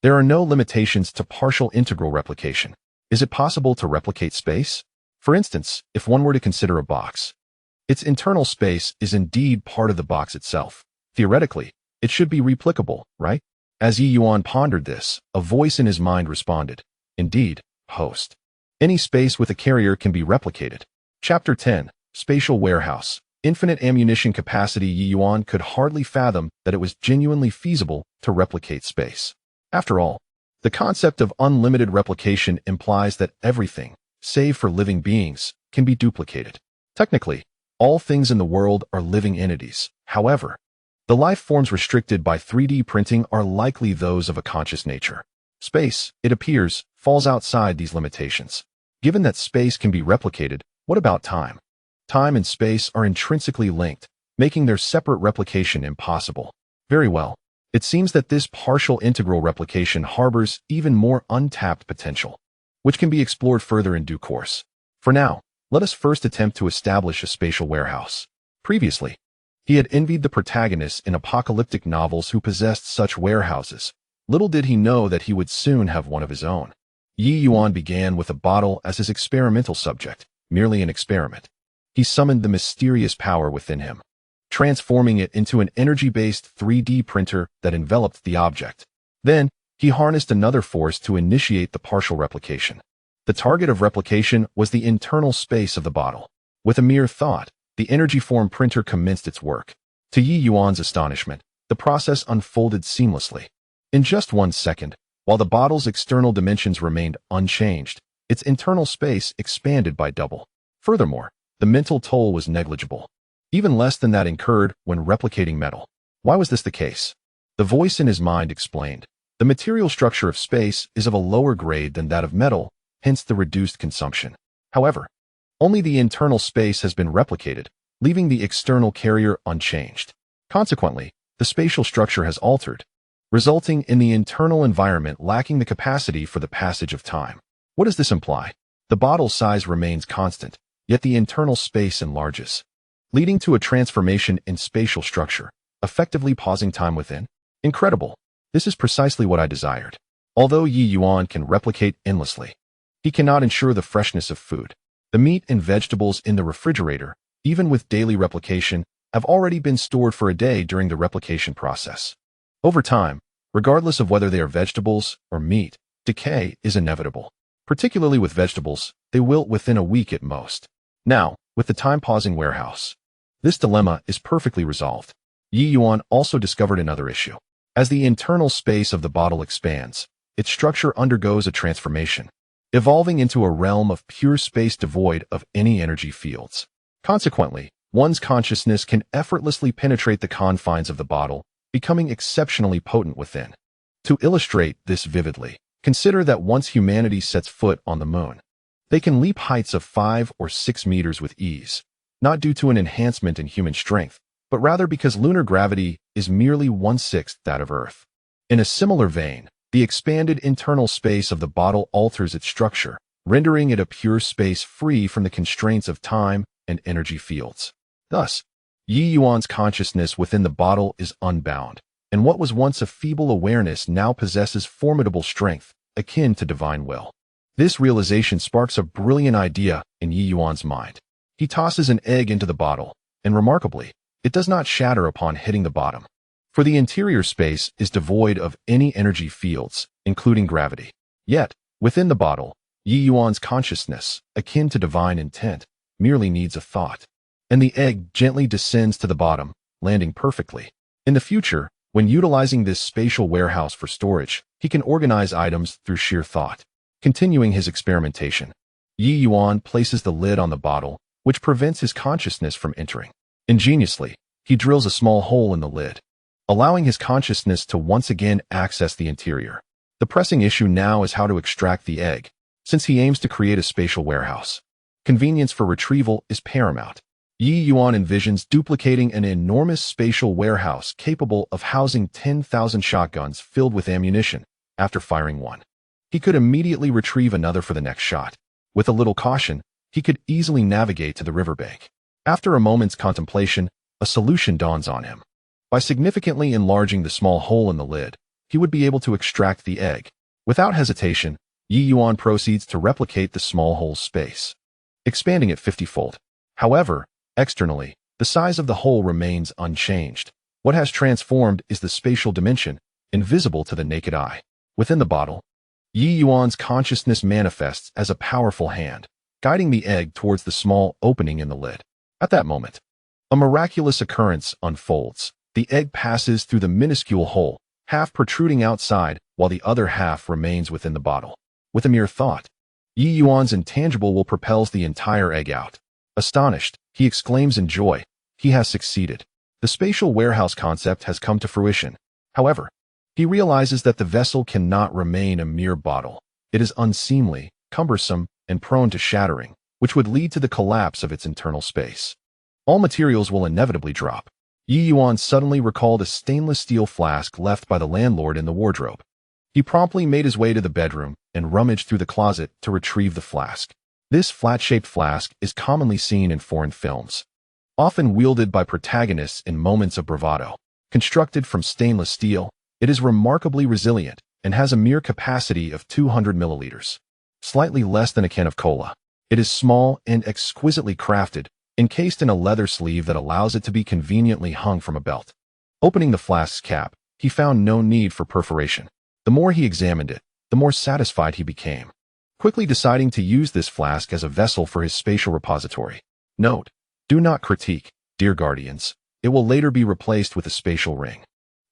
There are no limitations to partial integral replication. Is it possible to replicate space? For instance, if one were to consider a box, its internal space is indeed part of the box itself. Theoretically, it should be replicable, right? As Ye Yuan pondered this, a voice in his mind responded. Indeed, host. Any space with a carrier can be replicated. Chapter 10, Spatial Warehouse. Infinite ammunition capacity. Ye Yuan could hardly fathom that it was genuinely feasible to replicate space. After all, the concept of unlimited replication implies that everything, save for living beings, can be duplicated. Technically, all things in the world are living entities. However, the life forms restricted by 3D printing are likely those of a conscious nature. Space, it appears, falls outside these limitations. Given that space can be replicated, what about time? Time and space are intrinsically linked, making their separate replication impossible. Very well. It seems that this partial integral replication harbors even more untapped potential, which can be explored further in due course. For now, let us first attempt to establish a spatial warehouse. Previously, he had envied the protagonists in apocalyptic novels who possessed such warehouses. Little did he know that he would soon have one of his own. Ye Yuan began with a bottle as his experimental subject, merely an experiment. He summoned the mysterious power within him, transforming it into an energy-based 3D printer that enveloped the object. Then, he harnessed another force to initiate the partial replication. The target of replication was the internal space of the bottle. With a mere thought, the energy-form printer commenced its work. To Ye Yuan's astonishment, the process unfolded seamlessly. In just 1 second, while the bottle's external dimensions remained unchanged, its internal space expanded by double. Furthermore, the mental toll was negligible, even less than that incurred when replicating metal. Why was this the case? The voice in his mind explained. The material structure of space is of a lower grade than that of metal, hence the reduced consumption. However, only the internal space has been replicated, leaving the external carrier unchanged. Consequently, the spatial structure has altered, resulting in the internal environment lacking the capacity for the passage of time. What does this imply? The bottle size remains constant, yet the internal space enlarges, leading to a transformation in spatial structure, effectively pausing time within. Incredible. This is precisely what I desired. Although Ye Yuan can replicate endlessly, he cannot ensure the freshness of food. The meat and vegetables in the refrigerator, even with daily replication, have already been stored for a day during the replication process. Over time, regardless of whether they are vegetables or meat, decay is inevitable. Particularly with vegetables, they wilt within a week at most. Now, with the time-pausing warehouse, this dilemma is perfectly resolved. Ye Yuan also discovered another issue. As the internal space of the bottle expands, its structure undergoes a transformation. evolving into a realm of pure space devoid of any energy fields. Consequently, one's consciousness can effortlessly penetrate the confines of the bottle, becoming exceptionally potent within. To illustrate this vividly, consider that once humanity sets foot on the moon, they can leap heights of 5 or 6 meters with ease, not due to an enhancement in human strength, but rather because lunar gravity is merely 1/6 that of Earth. In a similar vein, the expanded internal space of the bottle alters its structure, rendering it a pure space free from the constraints of time and energy fields. Thus, Ye Yuan's consciousness within the bottle is unbound, and what was once a feeble awareness now possesses formidable strength, akin to divine will. This realization sparks a brilliant idea in Ye Yuan's mind. He tosses an egg into the bottle, and remarkably, it does not shatter upon hitting the bottom, for the interior space is devoid of any energy fields, including gravity. Yet, within the bottle, Ye Yuan's consciousness, akin to divine intent, merely needs a thought, and the egg gently descends to the bottom, landing perfectly. In the future, when utilizing this spatial warehouse for storage, he can organize items through sheer thought. Continuing his experimentation, Ye Yuan places the lid on the bottle, which prevents his consciousness from entering. Ingeniously, he drills a small hole in the lid, allowing his consciousness to once again access the interior. The pressing issue now is how to extract the egg, since he aims to create a spatial warehouse. Convenience for retrieval is paramount. Ye Yuan envisions duplicating an enormous spatial warehouse capable of housing 10,000 shotguns filled with ammunition. After firing one, he could immediately retrieve another for the next shot. With a little caution, he could easily navigate to the riverbank. After a moment's contemplation, a solution dawns on him. By significantly enlarging the small hole in the lid, he would be able to extract the egg. Without hesitation, Ye Yuan proceeds to replicate the small hole's space, expanding it 50-fold. However, externally, the size of the hole remains unchanged. What has transformed is the spatial dimension, invisible to the naked eye. Within the bottle, Ye Yuan's consciousness manifests as a powerful hand, guiding the egg towards the small opening in the lid. At that moment, a miraculous occurrence unfolds. The egg passes through the minuscule hole, half protruding outside, while the other half remains within the bottle. With a mere thought, Ye Yuan's intangible will propels the entire egg out. Astonished, he exclaims in joy, he has succeeded. The spatial warehouse concept has come to fruition. However, he realizes that the vessel cannot remain a mere bottle. It is unseemly, cumbersome, and prone to shattering, which would lead to the collapse of its internal space. All materials will inevitably drop. Ye Yuan suddenly recalled a stainless steel flask left by the landlord in the wardrobe. He promptly made his way to the bedroom and rummaged through the closet to retrieve the flask. This flat-shaped flask is commonly seen in foreign films, often wielded by protagonists in moments of bravado. Constructed from stainless steel, it is remarkably resilient and has a mere capacity of 200 milliliters, slightly less than a can of cola. It is small and exquisitely crafted, encased in a leather sleeve that allows it to be conveniently hung from a belt. Opening the flask's cap, he found no need for perforation. The more he examined it, the more satisfied he became, quickly deciding to use this flask as a vessel for his spatial repository. Note: do not critique, dear guardians. It will later be replaced with a spatial ring.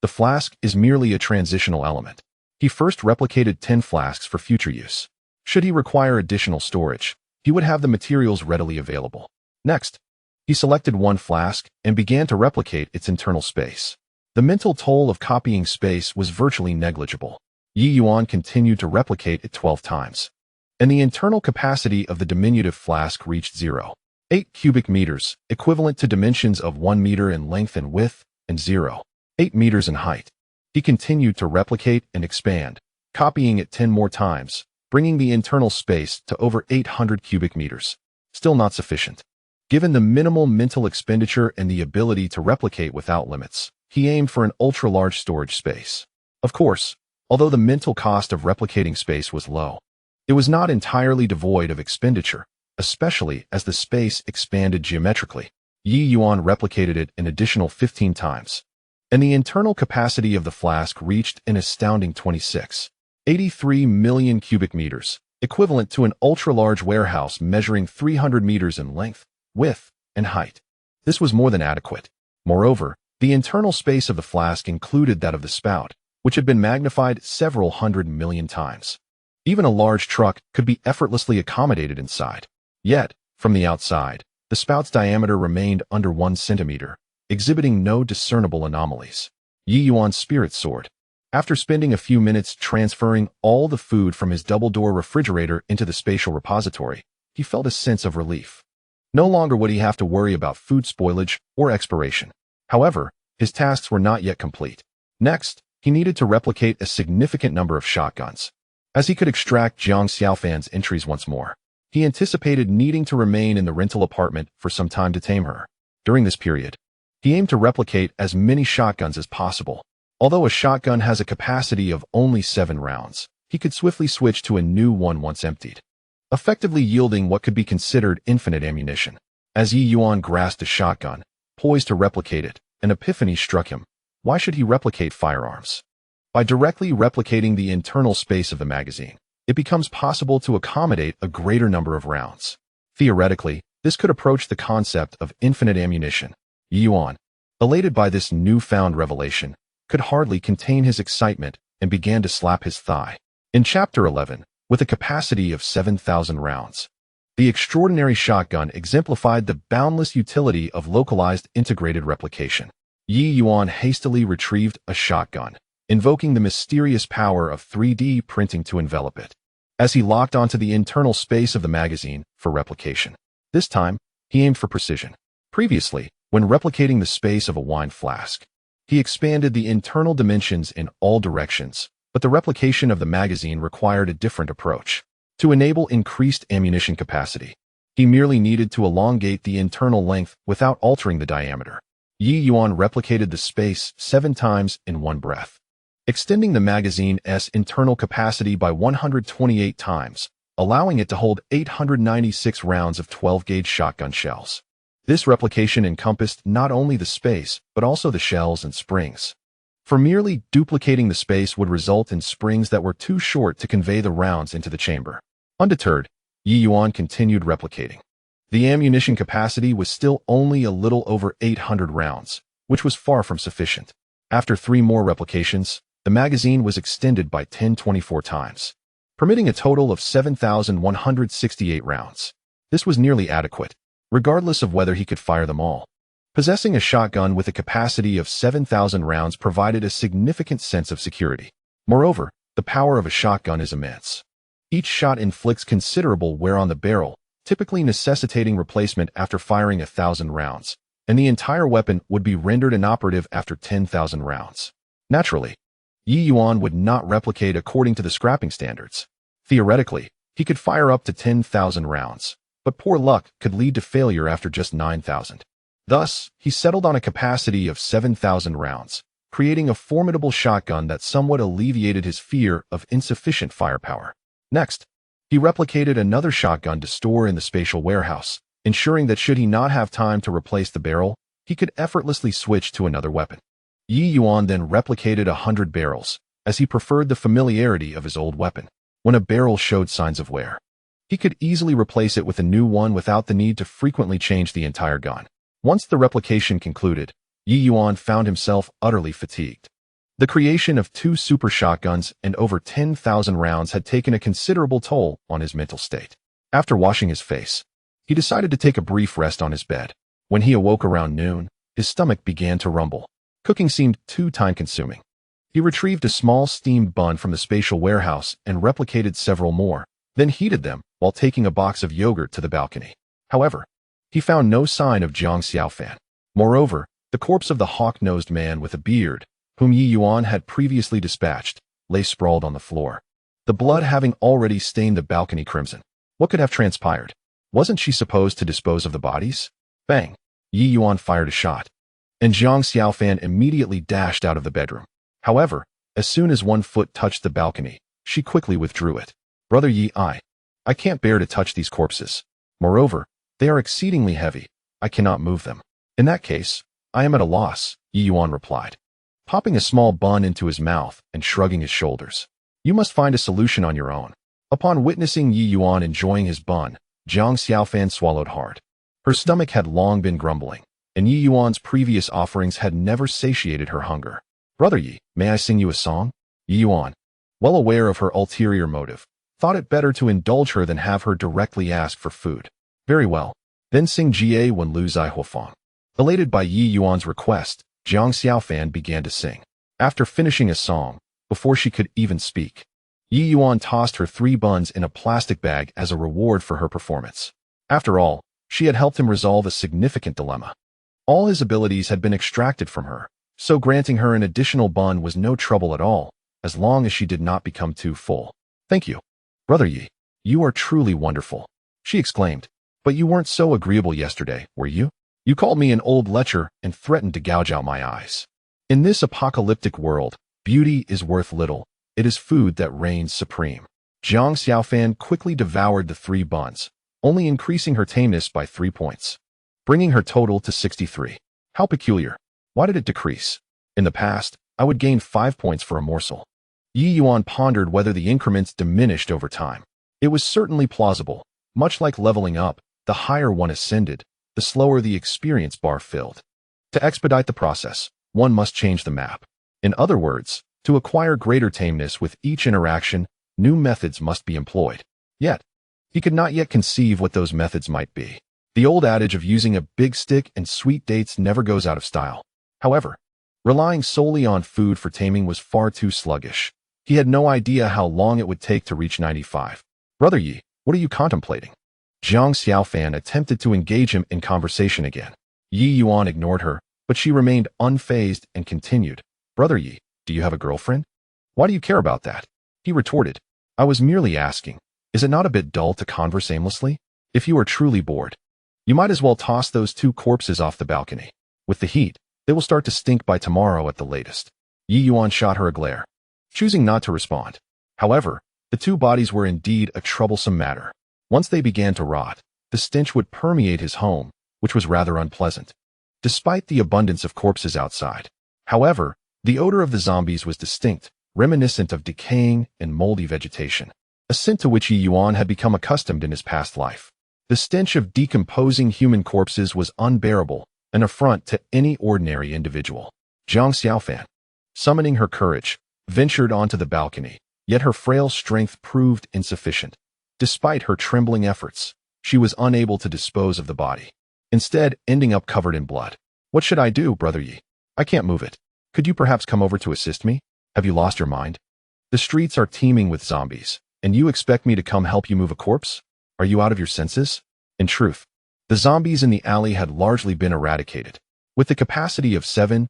The flask is merely a transitional element. He first replicated 10 flasks for future use. Should he require additional storage, he would have the materials readily available. Next, he selected one flask and began to replicate its internal space. The mental toll of copying space was virtually negligible. Ye Yuan continued to replicate it 12 times, and the internal capacity of the diminutive flask reached 0.8 cubic meters, equivalent to dimensions of 1 meter in length and width, and 0.8 meters in height. He continued to replicate and expand, copying it 10 more times, bringing the internal space to over 800 cubic meters. Still not sufficient. Given the minimal mental expenditure and the ability to replicate without limits, he aimed for an ultra-large storage space. Of course, although the mental cost of replicating space was low, it was not entirely devoid of expenditure, especially as the space expanded geometrically. Ye Yuan replicated it an additional 15 times, and the internal capacity of the flask reached an astounding 26.83 million cubic meters, equivalent to an ultra-large warehouse measuring 300 meters in length, width, and height. This was more than adequate. Moreover, the internal space of the flask included that of the spout, which had been magnified several hundred million times. Even a large truck could be effortlessly accommodated inside. Yet, from the outside, the spout's diameter remained under 1 centimeter, exhibiting no discernible anomalies. Ye Yuan's spirit soared. After spending a few minutes transferring all the food from his double-door refrigerator into the spatial repository, he felt a sense of relief. No longer would he have to worry about food spoilage or expiration. However, his tasks were not yet complete. Next, he needed to replicate a significant number of shotguns. As he could extract Jiang Xiaofan's entries once more, he anticipated needing to remain in the rental apartment for some time to tame her. During this period, he aimed to replicate as many shotguns as possible. Although a shotgun has a capacity of only 7 rounds, he could swiftly switch to a new one once emptied, effectively yielding what could be considered infinite ammunition. As Ye Yuan grasped a shotgun, poised to replicate it, an epiphany struck him. Why should he replicate firearms? By directly replicating the internal space of the magazine, it becomes possible to accommodate a greater number of rounds. Theoretically, this could approach the concept of infinite ammunition. Ye Yuan, elated by this newfound revelation, could hardly contain his excitement and began to slap his thigh. In Chapter 11, with a capacity of 7,000 rounds, the extraordinary shotgun exemplified the boundless utility of localized integrated replication. Ye Yuan hastily retrieved a shotgun, invoking the mysterious power of 3D printing to envelop it, as he locked onto the internal space of the magazine for replication. This time, he aimed for precision. Previously, when replicating the space of a wine flask, he expanded the internal dimensions in all directions, but the replication of the magazine required a different approach. To enable increased ammunition capacity, he merely needed to elongate the internal length without altering the diameter. Ye Yuan replicated the space 7 times in one breath, extending the magazine's internal capacity by 128 times, allowing it to hold 896 rounds of 12-gauge shotgun shells. This replication encompassed not only the space, but also the shells and springs. For merely duplicating the space would result in springs that were too short to convey the rounds into the chamber. Undeterred, Ye Yuan continued replicating. The ammunition capacity was still only a little over 800 rounds, which was far from sufficient. After 3 more replications, the magazine was extended by 1024 times, permitting a total of 7,168 rounds. This was nearly adequate, regardless of whether he could fire them all. Possessing a shotgun with a capacity of 7,000 rounds provided a significant sense of security. Moreover, the power of a shotgun is immense. Each shot inflicts considerable wear on the barrel, typically necessitating replacement after firing 1,000 rounds, and the entire weapon would be rendered inoperative after 10,000 rounds. Naturally, Ye Yuan would not replicate according to the scrapping standards. Theoretically, he could fire up to 10,000 rounds, but poor luck could lead to failure after just 9,000. Thus, he settled on a capacity of 7,000 rounds, creating a formidable shotgun that somewhat alleviated his fear of insufficient firepower. Next, he replicated another shotgun to store in the spatial warehouse, ensuring that should he not have time to replace the barrel, he could effortlessly switch to another weapon. Ye Yuan then replicated 100 barrels, as he preferred the familiarity of his old weapon. When a barrel showed signs of wear, he could easily replace it with a new one without the need to frequently change the entire gun. Once the replication concluded, Ye Yuan found himself utterly fatigued. The creation of 2 super shotguns and over 10,000 rounds had taken a considerable toll on his mental state. After washing his face, he decided to take a brief rest on his bed. When he awoke around noon, his stomach began to rumble. Cooking seemed too time-consuming. He retrieved a small steamed bun from the spatial warehouse and replicated several more, then heated them while taking a box of yogurt to the balcony. However, he found no sign of Jiang Xiaofan. Moreover, the corpse of the hawk-nosed man with a beard, whom Ye Yuan had previously dispatched, lay sprawled on the floor, the blood having already stained the balcony crimson. What could have transpired? Wasn't she supposed to dispose of the bodies? Bang! Ye Yuan fired a shot, and Jiang Xiaofan immediately dashed out of the bedroom. However, as soon as one foot touched the balcony, she quickly withdrew it. Brother Ye, I can't bear to touch these corpses. Moreover, they are exceedingly heavy. I cannot move them. In that case, I am at a loss, Ye Yuan replied, popping a small bun into his mouth and shrugging his shoulders. You must find a solution on your own. Upon witnessing Ye Yuan enjoying his bun, Jiang Xiaofan swallowed hard. Her stomach had long been grumbling, and Ye Yuan's previous offerings had never satiated her hunger. Brother Ye, may I sing you a song? Ye Yuan, well aware of her ulterior motive, thought it better to indulge her than have her directly ask for food. Very well. Then sing Ye Yuan Lu Zai Huafang. Elated by Ye Yuan's request, Jiang Xiaofan began to sing. After finishing a song, before she could even speak, Ye Yuan tossed her 3 buns in a plastic bag as a reward for her performance. After all, she had helped him resolve a significant dilemma. All his abilities had been extracted from her, so granting her an additional bun was no trouble at all, as long as she did not become too full. Thank you. Brother Ye, you are truly wonderful, she exclaimed. But you weren't so agreeable yesterday, were you? You called me an old lecher and threatened to gouge out my eyes. In this apocalyptic world, beauty is worth little. It is food that reigns supreme. Jiang Xiaofan quickly devoured the 3 buns, only increasing her tameness by 3 points, bringing her total to 63. How peculiar. Why did it decrease? In the past, I would gain 5 points for a morsel. Ye Yuan pondered whether the increments diminished over time. It was certainly plausible. Much like leveling up, the higher one ascended, the slower the experience bar filled. To expedite the process, one must change the map. In other words, to acquire greater tameness with each interaction, new methods must be employed. Yet, he could not yet conceive what those methods might be. The old adage of using a big stick and sweet dates never goes out of style. However, relying solely on food for taming was far too sluggish. He had no idea how long it would take to reach 95. Brother Ye, what are you contemplating? Jiang Xiaofan attempted to engage him in conversation again. Ye Yuan ignored her, but she remained unfazed and continued. Brother Ye, do you have a girlfriend? Why do you care about that? He retorted. I was merely asking. Is it not a bit dull to converse aimlessly? If you are truly bored, you might as well toss those 2 corpses off the balcony. With the heat, they will start to stink by tomorrow at the latest. Ye Yuan shot her a glare, choosing not to respond. However, the 2 bodies were indeed a troublesome matter. Once they began to rot, the stench would permeate his home, which was rather unpleasant, despite the abundance of corpses outside. However, the odor of the zombies was distinct, reminiscent of decaying and moldy vegetation, a scent to which Ye Yuan had become accustomed in his past life. The stench of decomposing human corpses was unbearable, an affront to any ordinary individual. Jiang Xiaofan, summoning her courage, ventured onto the balcony, yet her frail strength proved insufficient. Despite her trembling efforts, she was unable to dispose of the body, instead ending up covered in blood. What should I do, Brother Ye? I can't move it. Could you perhaps come over to assist me? Have you lost your mind? The streets are teeming with zombies, and you expect me to come help you move a corpse? Are you out of your senses? In truth, the zombies in the alley had largely been eradicated. With the capacity of 7,000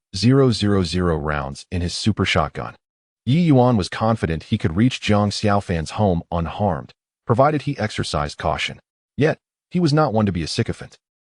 rounds in his super shotgun, Ye Yuan was confident he could reach Jiang Xiaofan's home unharmed, provided he exercised caution. Yet, he was not one to be a sycophant.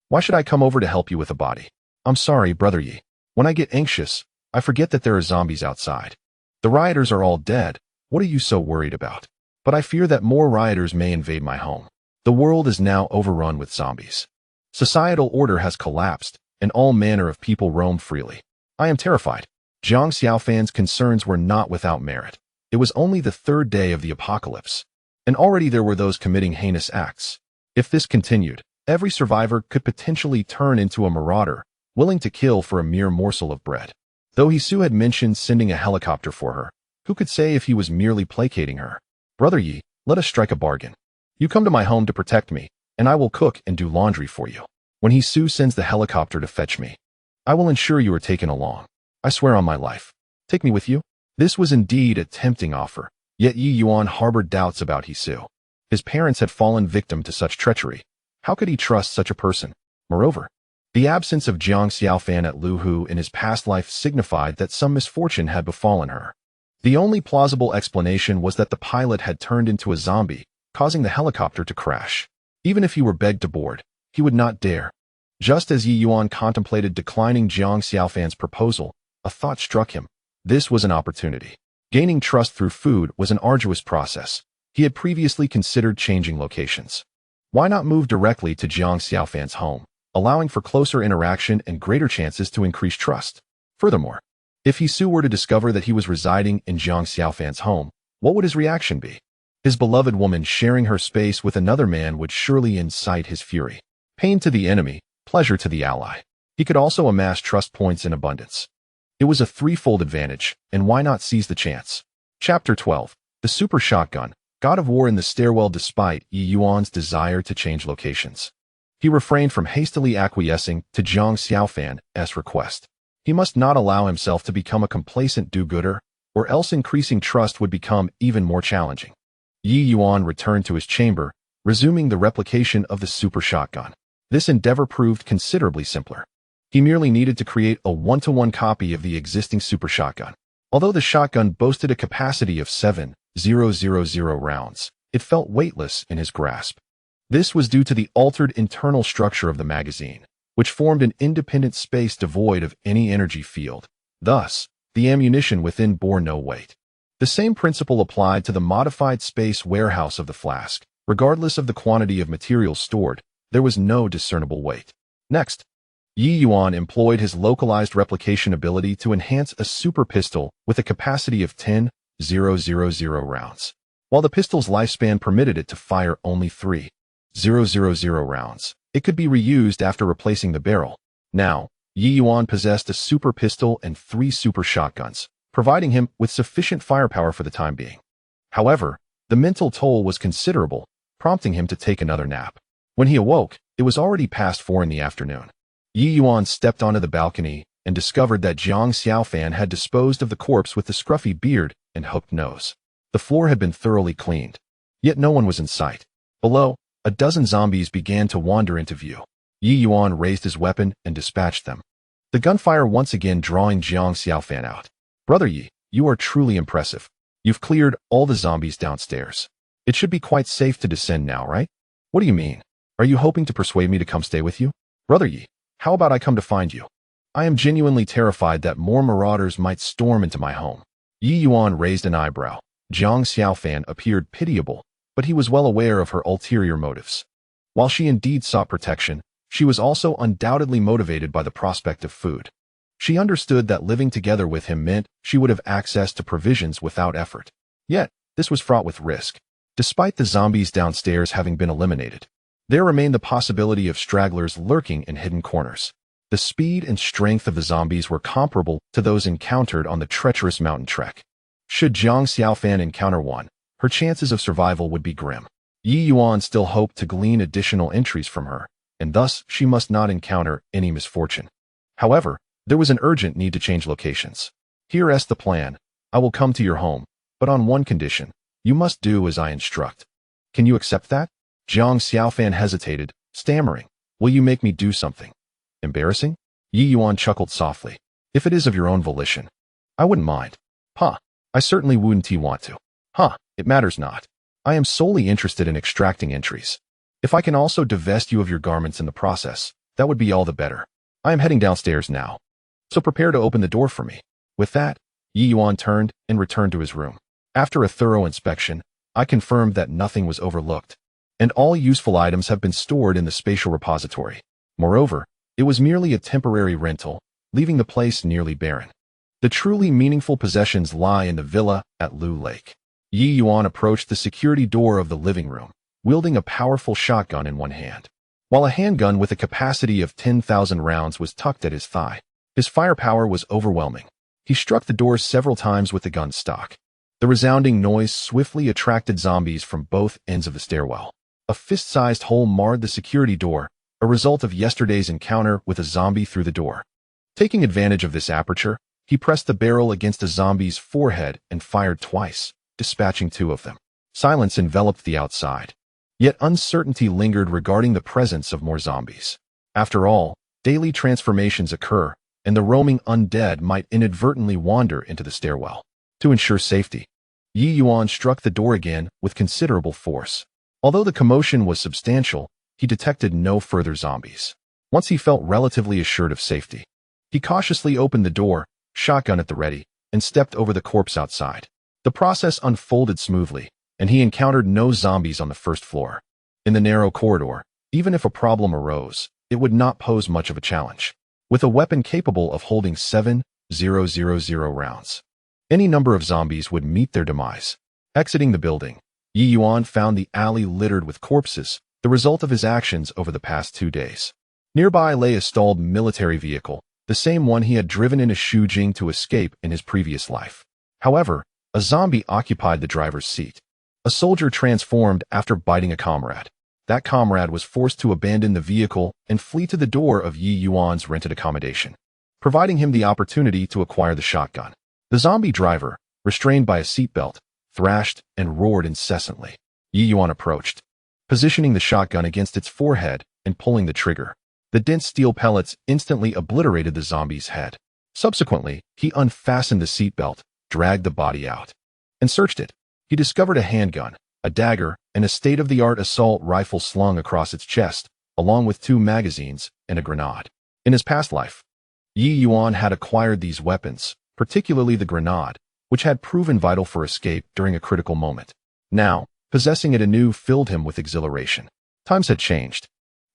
Why should I come over to help you with a body? I'm sorry, Brother Ye. When I get anxious, I forget that there are zombies outside. The rioters are all dead. What are you so worried about? But I fear that more rioters may invade my home. The world is now overrun with zombies. Societal order has collapsed, and all manner of people roam freely. I am terrified. Jiang Xiaofan's concerns were not without merit. It was only the 3rd day of the apocalypse, and already there were those committing heinous acts. If this continued, every survivor could potentially turn into a marauder, willing to kill for a mere morsel of bread. Though Hisu had mentioned sending a helicopter for her, who could say if he was merely placating her? Brother Ye, let us strike a bargain. You come to my home to protect me, and I will cook and do laundry for you. When Hisu sends the helicopter to fetch me, I will ensure you are taken along. I swear on my life. Take me with you? This was indeed a tempting offer. Yet Ye Yuan harbored doubts about Hisu. His parents had fallen victim to such treachery. How could he trust such a person? Moreover, the absence of Jiang Xiaofan at Luhu in his past life signified that some misfortune had befallen her. The only plausible explanation was that the pilot had turned into a zombie, causing the helicopter to crash. Even if he were begged to board, he would not dare. Just as Ye Yuan contemplated declining Jiang Xiaofan's proposal, a thought struck him. This was an opportunity. Gaining trust through food was an arduous process. He had previously considered changing locations. Why not move directly to Jiang Xiaofan's home, allowing for closer interaction and greater chances to increase trust? Furthermore, if Hisu were to discover that he was residing in Jiang Xiaofan's home, what would his reaction be? His beloved woman sharing her space with another man would surely incite his fury. Pain to the enemy, pleasure to the ally. He could also amass trust points in abundance. It was a threefold advantage, and why not seize the chance? Chapter 12. The Super Shotgun, God of War in the stairwell despite Ye Yuan's desire to change locations. He refrained from hastily acquiescing to Zhang Xiaofan's request. He must not allow himself to become a complacent do-gooder, or else increasing trust would become even more challenging. Ye Yuan returned to his chamber, resuming the replication of the super shotgun. This endeavor proved considerably simpler. He merely needed to create a one-to-one copy of the existing super shotgun. Although the shotgun boasted a capacity of 7,000 rounds, it felt weightless in his grasp. This was due to the altered internal structure of the magazine, which formed an independent space devoid of any energy field. Thus, the ammunition within bore no weight. The same principle applied to the modified space warehouse of the flask. Regardless of the quantity of materials stored, there was no discernible weight. Next, Ye Yuan employed his localized replication ability to enhance a super pistol with a capacity of 10,000 rounds. While the pistol's lifespan permitted it to fire only 3,000 rounds, it could be reused after replacing the barrel. Now, Ye Yuan possessed a super pistol and 3 super shotguns, providing him with sufficient firepower for the time being. However, the mental toll was considerable, prompting him to take another nap. When he awoke, it was already past 4 in the afternoon. Ye Yuan stepped onto the balcony and discovered that Zhang Xiaofan had disposed of the corpse with the scruffy beard and hooked nose. The floor had been thoroughly cleaned, yet no one was in sight. Below, a dozen zombies began to wander into view. Ye Yuan raised his weapon and dispatched them, the gunfire once again drawing Zhang Xiaofan out. Brother Ye, you are truly impressive. You've cleared all the zombies downstairs. It should be quite safe to descend now, right? What do you mean? Are you hoping to persuade me to come stay with you? Brother Ye, how about I come to find you? I am genuinely terrified that more marauders might storm into my home. Ye Yuan raised an eyebrow. Zhang Xiaofan appeared pitiable, but he was well aware of her ulterior motives. While she indeed sought protection, she was also undoubtedly motivated by the prospect of food. She understood that living together with him meant she would have access to provisions without effort. Yet, this was fraught with risk. Despite the zombies downstairs having been eliminated, there remained the possibility of stragglers lurking in hidden corners. The speed and strength of the zombies were comparable to those encountered on the treacherous mountain trek. Should Zhang Xiaofan encounter one, her chances of survival would be grim. Ye Yuan still hoped to glean additional entries from her, and thus she must not encounter any misfortune. However, there was an urgent need to change locations. Here's the plan. I will come to your home, but on one condition. You must do as I instruct. Can you accept that? Zhang Xiaofan hesitated, stammering. Will you make me do something embarrassing? Ye Yuan chuckled softly. If it is of your own volition, I wouldn't mind. Huh, I certainly wouldn't want to. Huh, it matters not. I am solely interested in extracting entries. If I can also divest you of your garments in the process, that would be all the better. I am heading downstairs now, so prepare to open the door for me. With that, Ye Yuan turned and returned to his room. After a thorough inspection, I confirmed that nothing was overlooked, and all useful items have been stored in the spatial repository. Moreover, it was merely a temporary rental, leaving the place nearly barren. The truly meaningful possessions lie in the villa at Lu Lake. Ye Yuan approached the security door of the living room, wielding a powerful shotgun in one hand, while a handgun with a capacity of 10,000 rounds was tucked at his thigh. His firepower was overwhelming. He struck the door several times with the gun's stock. The resounding noise swiftly attracted zombies from both ends of the stairwell. A fist-sized hole marred the security door, a result of yesterday's encounter with a zombie through the door. Taking advantage of this aperture, he pressed the barrel against a zombie's forehead and fired twice, dispatching 2 of them. Silence enveloped the outside. Yet uncertainty lingered regarding the presence of more zombies. After all, daily transformations occur, and the roaming undead might inadvertently wander into the stairwell. To ensure safety, Ye Yuan struck the door again with considerable force. Although the commotion was substantial, he detected no further zombies. Once he felt relatively assured of safety, he cautiously opened the door, shotgun at the ready, and stepped over the corpse outside. The process unfolded smoothly, and he encountered no zombies on the first floor. In the narrow corridor, even if a problem arose, it would not pose much of a challenge. With a weapon capable of holding 7,000 rounds, any number of zombies would meet their demise. Exiting the building, Ye Yuan found the alley littered with corpses, the result of his actions over the past 2 days. Nearby lay a stalled military vehicle, the same one he had driven into Shujing to escape in his previous life. However, a zombie occupied the driver's seat. A soldier transformed after biting a comrade. That comrade was forced to abandon the vehicle and flee to the door of Ye Yuan's rented accommodation, providing him the opportunity to acquire the shotgun. The zombie driver, restrained by a seatbelt, thrashed and roared incessantly. Ye Yuan approached, positioning the shotgun against its forehead and pulling the trigger. The dense steel pellets instantly obliterated the zombie's head. Subsequently, he unfastened the seatbelt, dragged the body out, and searched it. He discovered a handgun, a dagger, and a state-of-the-art assault rifle slung across its chest, along with 2 magazines and a grenade. In his past life, Ye Yuan had acquired these weapons, particularly the grenade, which had proven vital for escape during a critical moment. Now, possessing it anew filled him with exhilaration. Times had changed.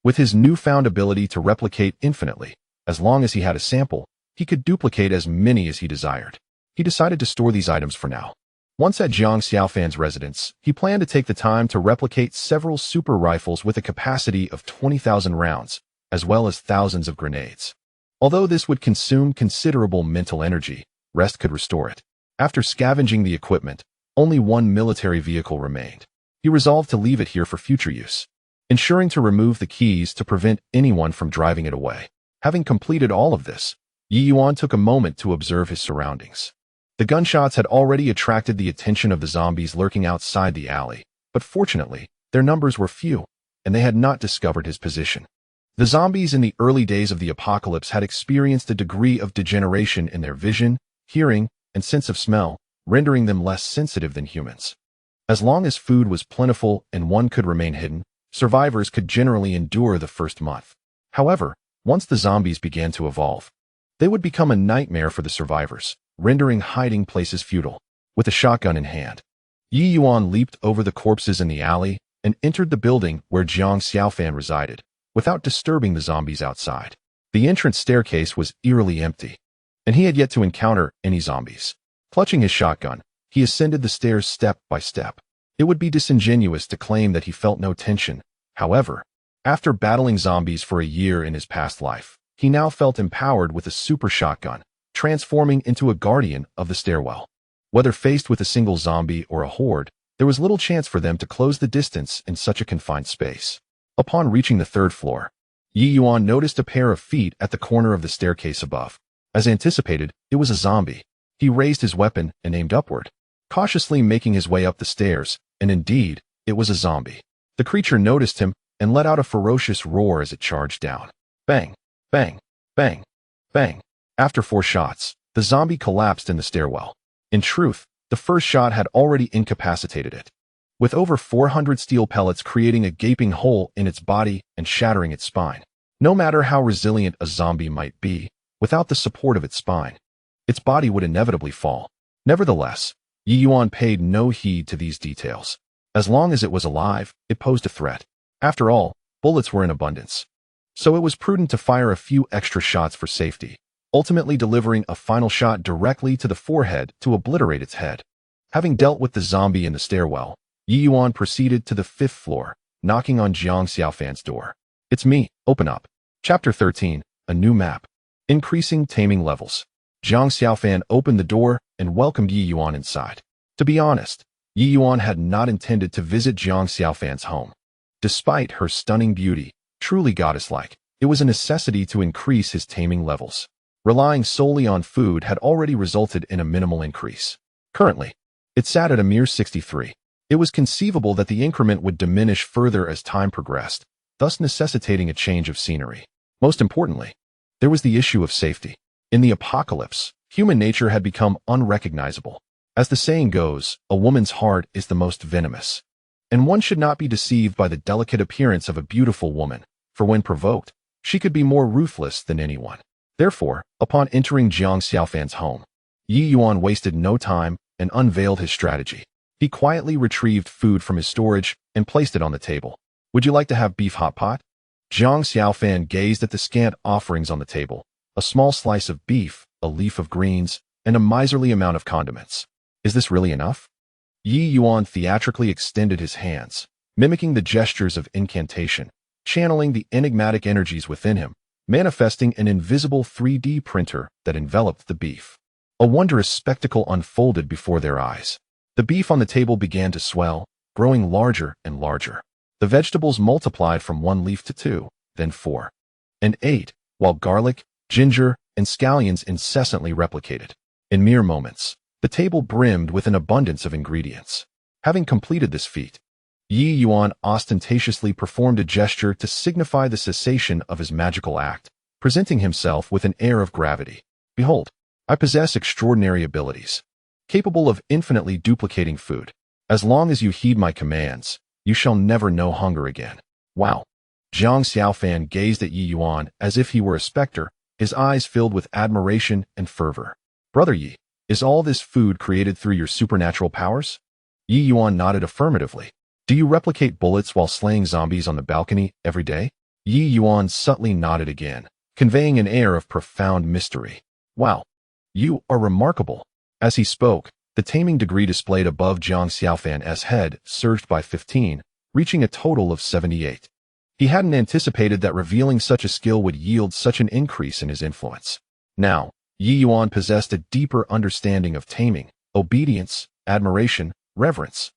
With his newfound ability to replicate infinitely, as long as he had a sample, he could duplicate as many as he desired. He decided to store these items for now. Once at Jiang Xiaofan's residence, he planned to take the time to replicate several super rifles with a capacity of 20,000 rounds, as well as thousands of grenades. Although this would consume considerable mental energy, rest could restore it. After scavenging the equipment, only 1 military vehicle remained. He resolved to leave it here for future use, ensuring to remove the keys to prevent anyone from driving it away. Having completed all of this, Ye Yuan took a moment to observe his surroundings. The gunshots had already attracted the attention of the zombies lurking outside the alley, but fortunately, their numbers were few, and they had not discovered his position. The zombies in the early days of the apocalypse had experienced a degree of degeneration in their vision, hearing, and sense of smell, rendering them less sensitive than humans. As long as food was plentiful and one could remain hidden, survivors could generally endure the first month. However, once the zombies began to evolve, they would become a nightmare for the survivors, rendering hiding places futile. With a shotgun in hand, Ye Yuan leaped over the corpses in the alley and entered the building where Jiang Xiaofan resided, without disturbing the zombies outside. The entrance staircase was eerily empty, and he had yet to encounter any zombies. Clutching his shotgun, he ascended the stairs step by step. It would be disingenuous to claim that he felt no tension. However, after battling zombies for a year in his past life, he now felt empowered with a super shotgun, transforming into a guardian of the stairwell. Whether faced with a single zombie or a horde, there was little chance for them to close the distance in such a confined space. Upon reaching the 3rd floor, Ye Yuan noticed a pair of feet at the corner of the staircase above. As anticipated, it was a zombie. He raised his weapon and aimed upward, cautiously making his way up the stairs, and indeed, it was a zombie. The creature noticed him and let out a ferocious roar as it charged down. Bang, bang, bang, bang. After 4 shots, the zombie collapsed in the stairwell. In truth, the first shot had already incapacitated it, with over 400 steel pellets creating a gaping hole in its body and shattering its spine. No matter how resilient a zombie might be, without the support of its spine, its body would inevitably fall. Nevertheless, Ye Yuan paid no heed to these details. As long as it was alive, it posed a threat. After all, bullets were in abundance, so it was prudent to fire a few extra shots for safety, ultimately delivering a final shot directly to the forehead to obliterate its head. Having dealt with the zombie in the stairwell, Ye Yuan proceeded to the 5th floor, knocking on Jiang Xiaofan's door. "It's me, open up." Chapter 13, A New Map. Increasing taming levels. Jiang Xiaofan opened the door and welcomed Ye Yuan inside. To be honest, Ye Yuan had not intended to visit Jiang Xiaofan's home. Despite her stunning beauty, truly goddess-like, it was a necessity to increase his taming levels. Relying solely on food had already resulted in a minimal increase. Currently, it sat at a mere 63. It was conceivable that the increment would diminish further as time progressed, thus necessitating a change of scenery. Most importantly, there was the issue of safety. In the apocalypse, human nature had become unrecognizable. As the saying goes, a woman's heart is the most venomous, and one should not be deceived by the delicate appearance of a beautiful woman, for when provoked, she could be more ruthless than anyone. Therefore, upon entering Jiang Xiaofan's home, Ye Yuan wasted no time and unveiled his strategy. He quietly retrieved food from his storage and placed it on the table. "Would you like to have beef hot pot?" Jiang Xiaofan gazed at the scant offerings on the table, a small slice of beef, a leaf of greens, and a miserly amount of condiments. "Is this really enough?" Ye Yuan theatrically extended his hands, mimicking the gestures of incantation, channeling the enigmatic energies within him, manifesting an invisible 3D printer that enveloped the beef. A wondrous spectacle unfolded before their eyes. The beef on the table began to swell, growing larger and larger. The vegetables multiplied from 1 leaf to 2, then 4, and 8, while garlic, ginger, and scallions incessantly replicated. In mere moments, the table brimmed with an abundance of ingredients. Having completed this feat, Ye Yuan ostentatiously performed a gesture to signify the cessation of his magical act, presenting himself with an air of gravity. Behold, I possess extraordinary abilities, capable of infinitely duplicating food. As long as you heed my commands, you shall never know hunger again. Wow! Jiang Xiaofan gazed at Ye Yuan as if he were a specter, his eyes filled with admiration and fervor. Brother Ye, is all this food created through your supernatural powers? Ye Yuan nodded affirmatively. Do you replicate bullets while slaying zombies on the balcony every day? Ye Yuan subtly nodded again, conveying an air of profound mystery. Wow! You are remarkable. As he spoke, the taming degree displayed above Jiang Xiaofan's head surged by 15, reaching a total of 78. He hadn't anticipated that revealing such a skill would yield such an increase in his influence. Now, Ye Yuan possessed a deeper understanding of taming, obedience, admiration, reverence,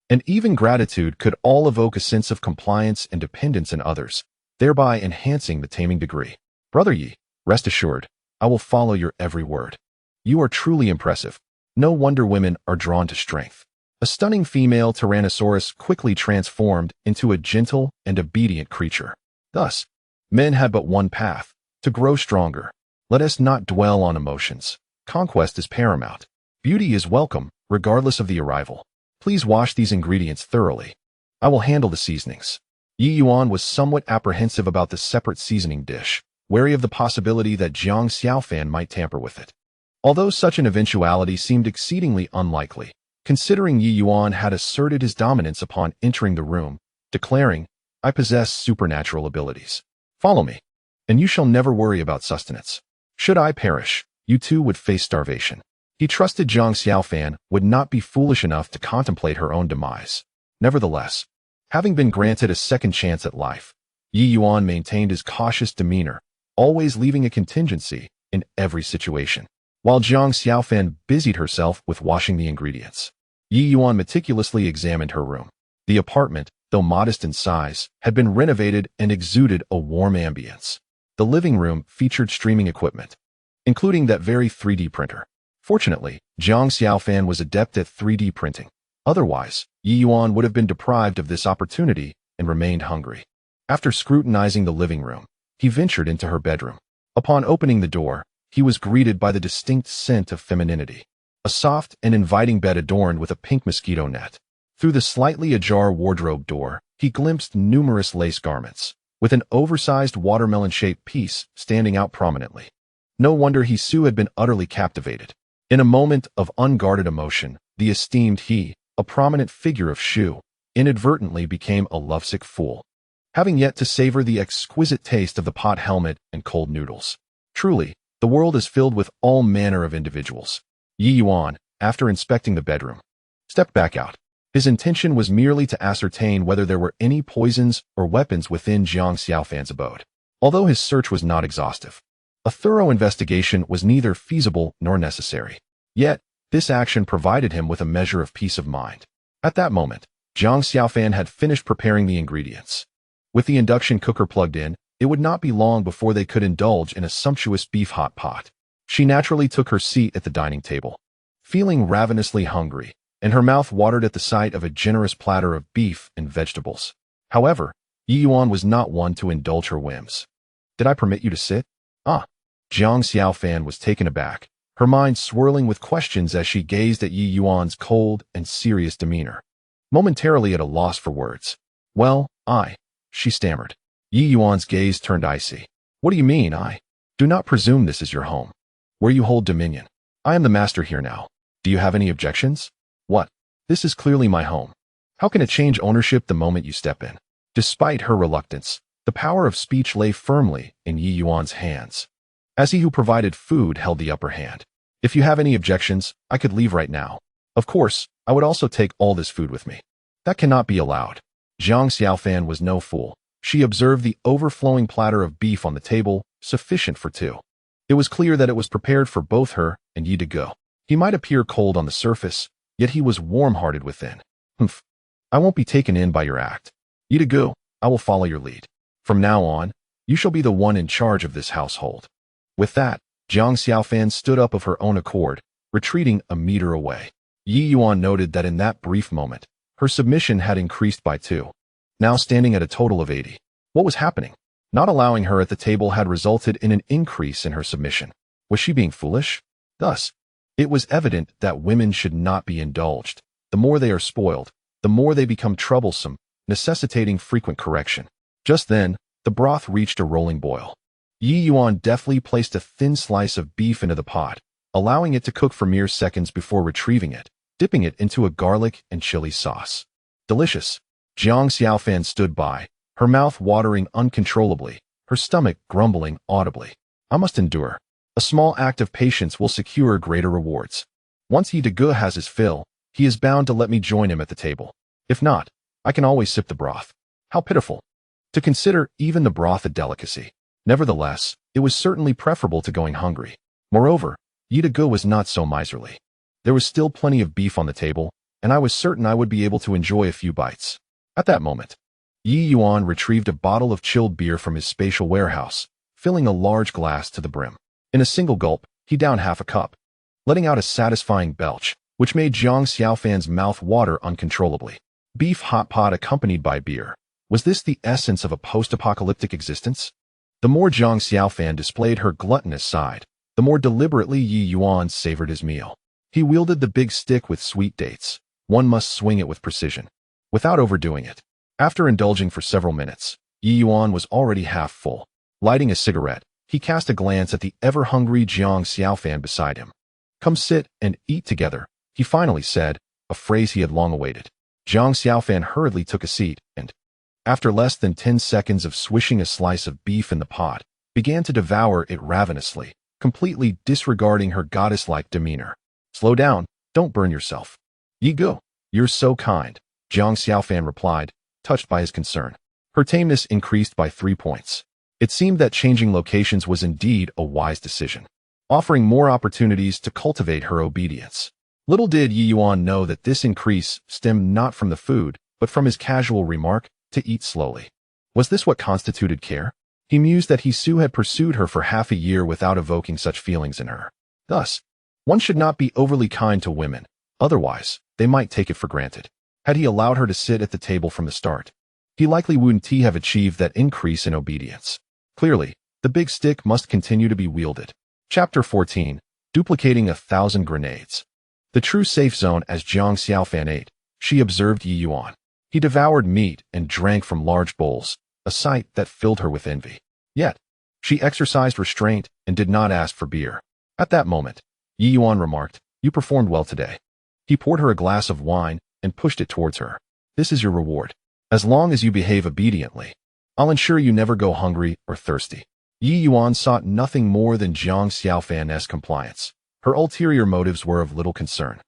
and even gratitude could all evoke a sense of compliance and dependence in others, thereby enhancing the taming degree. Brother Ye, rest assured, I will follow your every word. You are truly impressive. No wonder women are drawn to strength. A stunning female Tyrannosaurus quickly transformed into a gentle and obedient creature. Thus, men had but one path, to grow stronger. Let us not dwell on emotions. Conquest is paramount. Beauty is welcome, regardless of the arrival. Please wash these ingredients thoroughly. I will handle the seasonings. Ye Yuan was somewhat apprehensive about the separate seasoning dish, wary of the possibility that Jiang Xiaofan might tamper with it. Although such an eventuality seemed exceedingly unlikely, considering Ye Yuan had asserted his dominance upon entering the room, declaring, I possess supernatural abilities. Follow me, and you shall never worry about sustenance. Should I perish, you too would face starvation. He trusted Jiang Xiaofan would not be foolish enough to contemplate her own demise. Nevertheless, having been granted a second chance at life, Ye Yuan maintained his cautious demeanor, always leaving a contingency in every situation. While Jiang Xiaofan busied herself with washing the ingredients, Ye Yuan meticulously examined her room. The apartment, though modest in size, had been renovated and exuded a warm ambience. The living room featured streaming equipment, including that very 3D printer. Fortunately, Jiang Xiaofan was adept at 3D printing. Otherwise, Ye Yuan would have been deprived of this opportunity and remained hungry. After scrutinizing the living room, he ventured into her bedroom. Upon opening the door, he was greeted by the distinct scent of femininity. A soft and inviting bed adorned with a pink mosquito net. Through the slightly ajar wardrobe door, he glimpsed numerous lace garments, with an oversized watermelon-shaped piece standing out prominently. No wonder Su had been utterly captivated. In a moment of unguarded emotion, the esteemed he, a prominent figure of Shu, inadvertently became a lovesick fool, having yet to savor the exquisite taste of the pot helmet and cold noodles. Truly, the world is filled with all manner of individuals. Ye Yuan, after inspecting the bedroom, stepped back out. His intention was merely to ascertain whether there were any poisons or weapons within Jiang Xiaofan's abode. Although his search was not exhaustive, a thorough investigation was neither feasible nor necessary. Yet, this action provided him with a measure of peace of mind. At that moment, Jiang Xiaofan had finished preparing the ingredients. With the induction cooker plugged in, it would not be long before they could indulge in a sumptuous beef hot pot. She naturally took her seat at the dining table, feeling ravenously hungry, and her mouth watered at the sight of a generous platter of beef and vegetables. However, Ye Yuan was not one to indulge her whims. Did I permit you to sit? Ah. Jiang Xiaofan was taken aback, her mind swirling with questions as she gazed at Ye Yuan's cold and serious demeanor, momentarily at a loss for words. Well, she stammered. Ye Yuan's gaze turned icy. What do you mean, I? Do not presume this is your home, where you hold dominion. I am the master here now. Do you have any objections? What? This is clearly my home. How can it change ownership the moment you step in? Despite her reluctance, the power of speech lay firmly in Ye Yuan's hands, as he who provided food held the upper hand. If you have any objections, I could leave right now. Of course, I would also take all this food with me. That cannot be allowed. Jiang Xiaofan was no fool. She observed the overflowing platter of beef on the table, sufficient for two. It was clear that it was prepared for both her and Ye to go. He might appear cold on the surface, yet he was warm-hearted within. Humph. I won't be taken in by your act. Ye Yuan, I will follow your lead. From now on, you shall be the one in charge of this household." With that, Jiang Xiaofan stood up of her own accord, retreating a meter away. Ye Yuan noted that in that brief moment, her submission had increased by 2, now standing at a total of 80. What was happening? Not allowing her at the table had resulted in an increase in her submission. Was she being foolish? Thus, it was evident that women should not be indulged. The more they are spoiled, the more they become troublesome, necessitating frequent correction. Just then, the broth reached a rolling boil. Ye Yuan deftly placed a thin slice of beef into the pot, allowing it to cook for mere seconds before retrieving it, dipping it into a garlic and chili sauce. Delicious. Jiang Xiaofan stood by, her mouth watering uncontrollably, her stomach grumbling audibly. I must endure. A small act of patience will secure greater rewards. Once Ye Yuan has his fill, he is bound to let me join him at the table. If not, I can always sip the broth. How pitiful. To consider even the broth a delicacy. Nevertheless, it was certainly preferable to going hungry. Moreover, Ye Yuan was not so miserly. There was still plenty of beef on the table, and I was certain I would be able to enjoy a few bites. At that moment, Ye Yuan retrieved a bottle of chilled beer from his spatial warehouse, filling a large glass to the brim. In a single gulp, he downed half a cup, letting out a satisfying belch, which made Jiang Xiaofan's mouth water uncontrollably. Beef hot pot accompanied by beer. Was this the essence of a post-apocalyptic existence? The more Jiang Xiaofan displayed her gluttonous side, the more deliberately Ye Yuan savored his meal. He wielded the big stick with sweet dates. One must swing it with precision, without overdoing it. After indulging for several minutes, Ye Yuan was already half full. Lighting a cigarette, he cast a glance at the ever-hungry Jiang Xiaofan beside him. "Come sit and eat together," he finally said, a phrase he had long awaited. Jiang Xiaofan hurriedly took a seat and, after less than 10 seconds of swishing a slice of beef in the pot, began to devour it ravenously, completely disregarding her goddess-like demeanor. "Slow down, don't burn yourself." "Ye Yuan, you're so kind," Jiang Xiaofan replied, touched by his concern. Her tameness increased by 3 points. It seemed that changing locations was indeed a wise decision, offering more opportunities to cultivate her obedience. Little did Ye Yuan know that this increase stemmed not from the food, but from his casual remark, to eat slowly. Was this what constituted care? He mused that Su had pursued her for half a year without evoking such feelings in her. Thus, one should not be overly kind to women, otherwise, they might take it for granted. Had he allowed her to sit at the table from the start, he likely wouldn't have achieved that increase in obedience. Clearly, the big stick must continue to be wielded. Chapter 14. Duplicating 1,000 grenades. The true safe zone. As Jiang Xiaofan ate, she observed Ye Yuan. He devoured meat and drank from large bowls, a sight that filled her with envy. Yet, she exercised restraint and did not ask for beer. At that moment, Ye Yuan remarked, "You performed well today." He poured her a glass of wine and pushed it towards her. "This is your reward. As long as you behave obediently, I'll ensure you never go hungry or thirsty." Ye Yuan sought nothing more than Jiang Xiaofan's compliance. Her ulterior motives were of little concern.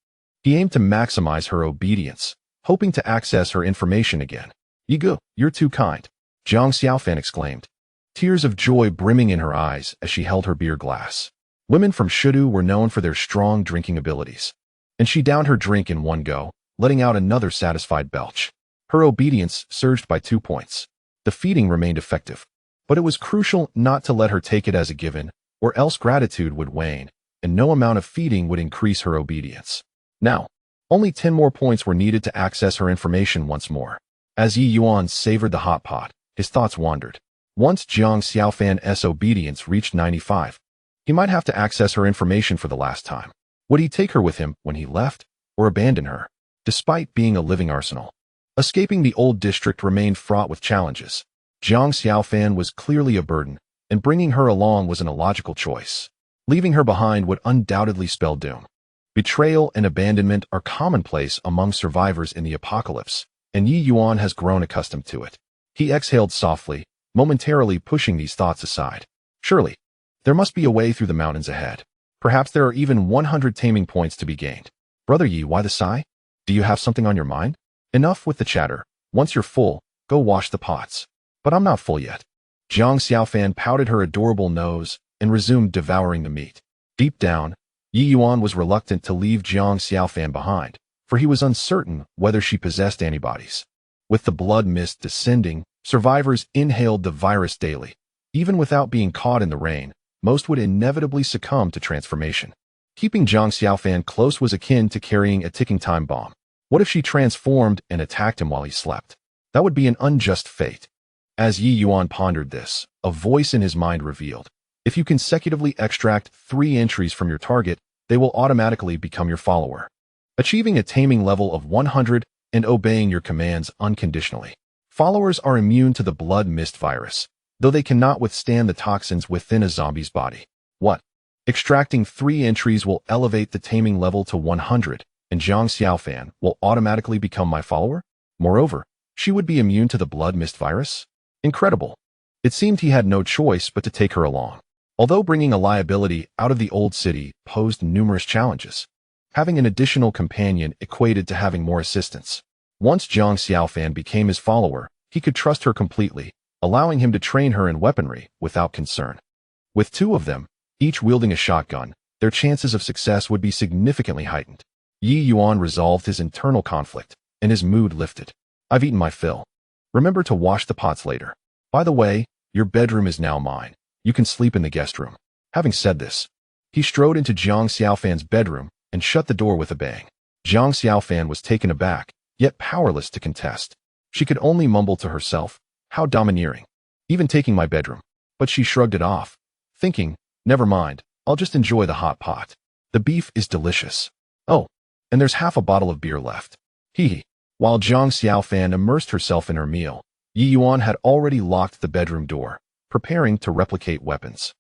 He aimed to maximize her obedience, hoping to access her information again. "Ye Yuan, you're too kind," Jiang Xiaofan exclaimed, tears of joy brimming in her eyes as she held her beer glass. Women from Shudu were known for their strong drinking abilities, and she downed her drink in one go, letting out another satisfied belch. Her obedience surged by 2 points. The feeding remained effective, but it was crucial not to let her take it as a given, or else gratitude would wane, and no amount of feeding would increase her obedience. Now, only 10 more points were needed to access her information once more. As Ye Yuan savored the hot pot, his thoughts wandered. Once Jiang Xiaofan's obedience reached 95, he might have to access her information for the last time. Would he take her with him when he left, or abandon her? Despite being a living arsenal, escaping the old district remained fraught with challenges. Jiang Xiaofan was clearly a burden, and bringing her along was an illogical choice. Leaving her behind would undoubtedly spell doom. Betrayal and abandonment are commonplace among survivors in the apocalypse, and Ye Yuan has grown accustomed to it. He exhaled softly, momentarily pushing these thoughts aside. Surely, there must be a way through the mountains ahead. Perhaps there are even 100 taming points to be gained. Brother Ye, why the sigh? Do you have something on your mind? Enough with the chatter. Once you're full, go wash the pots. But I'm not full yet. Jiang Xiaofan pouted her adorable nose and resumed devouring the meat. Deep down, Ye Yuan was reluctant to leave Jiang Xiaofan behind, for he was uncertain whether she possessed antibodies. With the blood mist descending, survivors inhaled the virus daily. Even without being caught in the rain, most would inevitably succumb to transformation. Keeping Zhang Xiaofan close was akin to carrying a ticking time bomb. What if she transformed and attacked him while he slept? That would be an unjust fate. As Ye Yuan pondered this, a voice in his mind revealed, if you consecutively extract 3 entries from your target, they will automatically become your follower, achieving a taming level of 100 and obeying your commands unconditionally. Followers are immune to the blood mist virus, though they cannot withstand the toxins within a zombie's body. What? Extracting 3 entries will elevate the taming level to 100, and Zhang Xiaofan will automatically become my follower? Moreover, she would be immune to the blood mist virus? Incredible. It seemed he had no choice but to take her along. Although bringing a liability out of the old city posed numerous challenges, having an additional companion equated to having more assistance. Once Zhang Xiaofan became his follower, he could trust her completely, allowing him to train her in weaponry without concern. With 2 of them, each wielding a shotgun, their chances of success would be significantly heightened. Ye Yuan resolved his internal conflict, and his mood lifted. I've eaten my fill. Remember to wash the pots later. By the way, your bedroom is now mine. You can sleep in the guest room. Having said this, he strode into Zhang Xiaofan's bedroom and shut the door with a bang. Zhang Xiaofan was taken aback, yet powerless to contest. She could only mumble to herself, how domineering. Even taking my bedroom. But she shrugged it off, thinking, never mind, I'll just enjoy the hot pot. The beef is delicious. Oh, and there's half a bottle of beer left. Hee hee. While Zhang Xiaofan immersed herself in her meal, Ye Yuan had already locked the bedroom door, preparing to replicate weapons.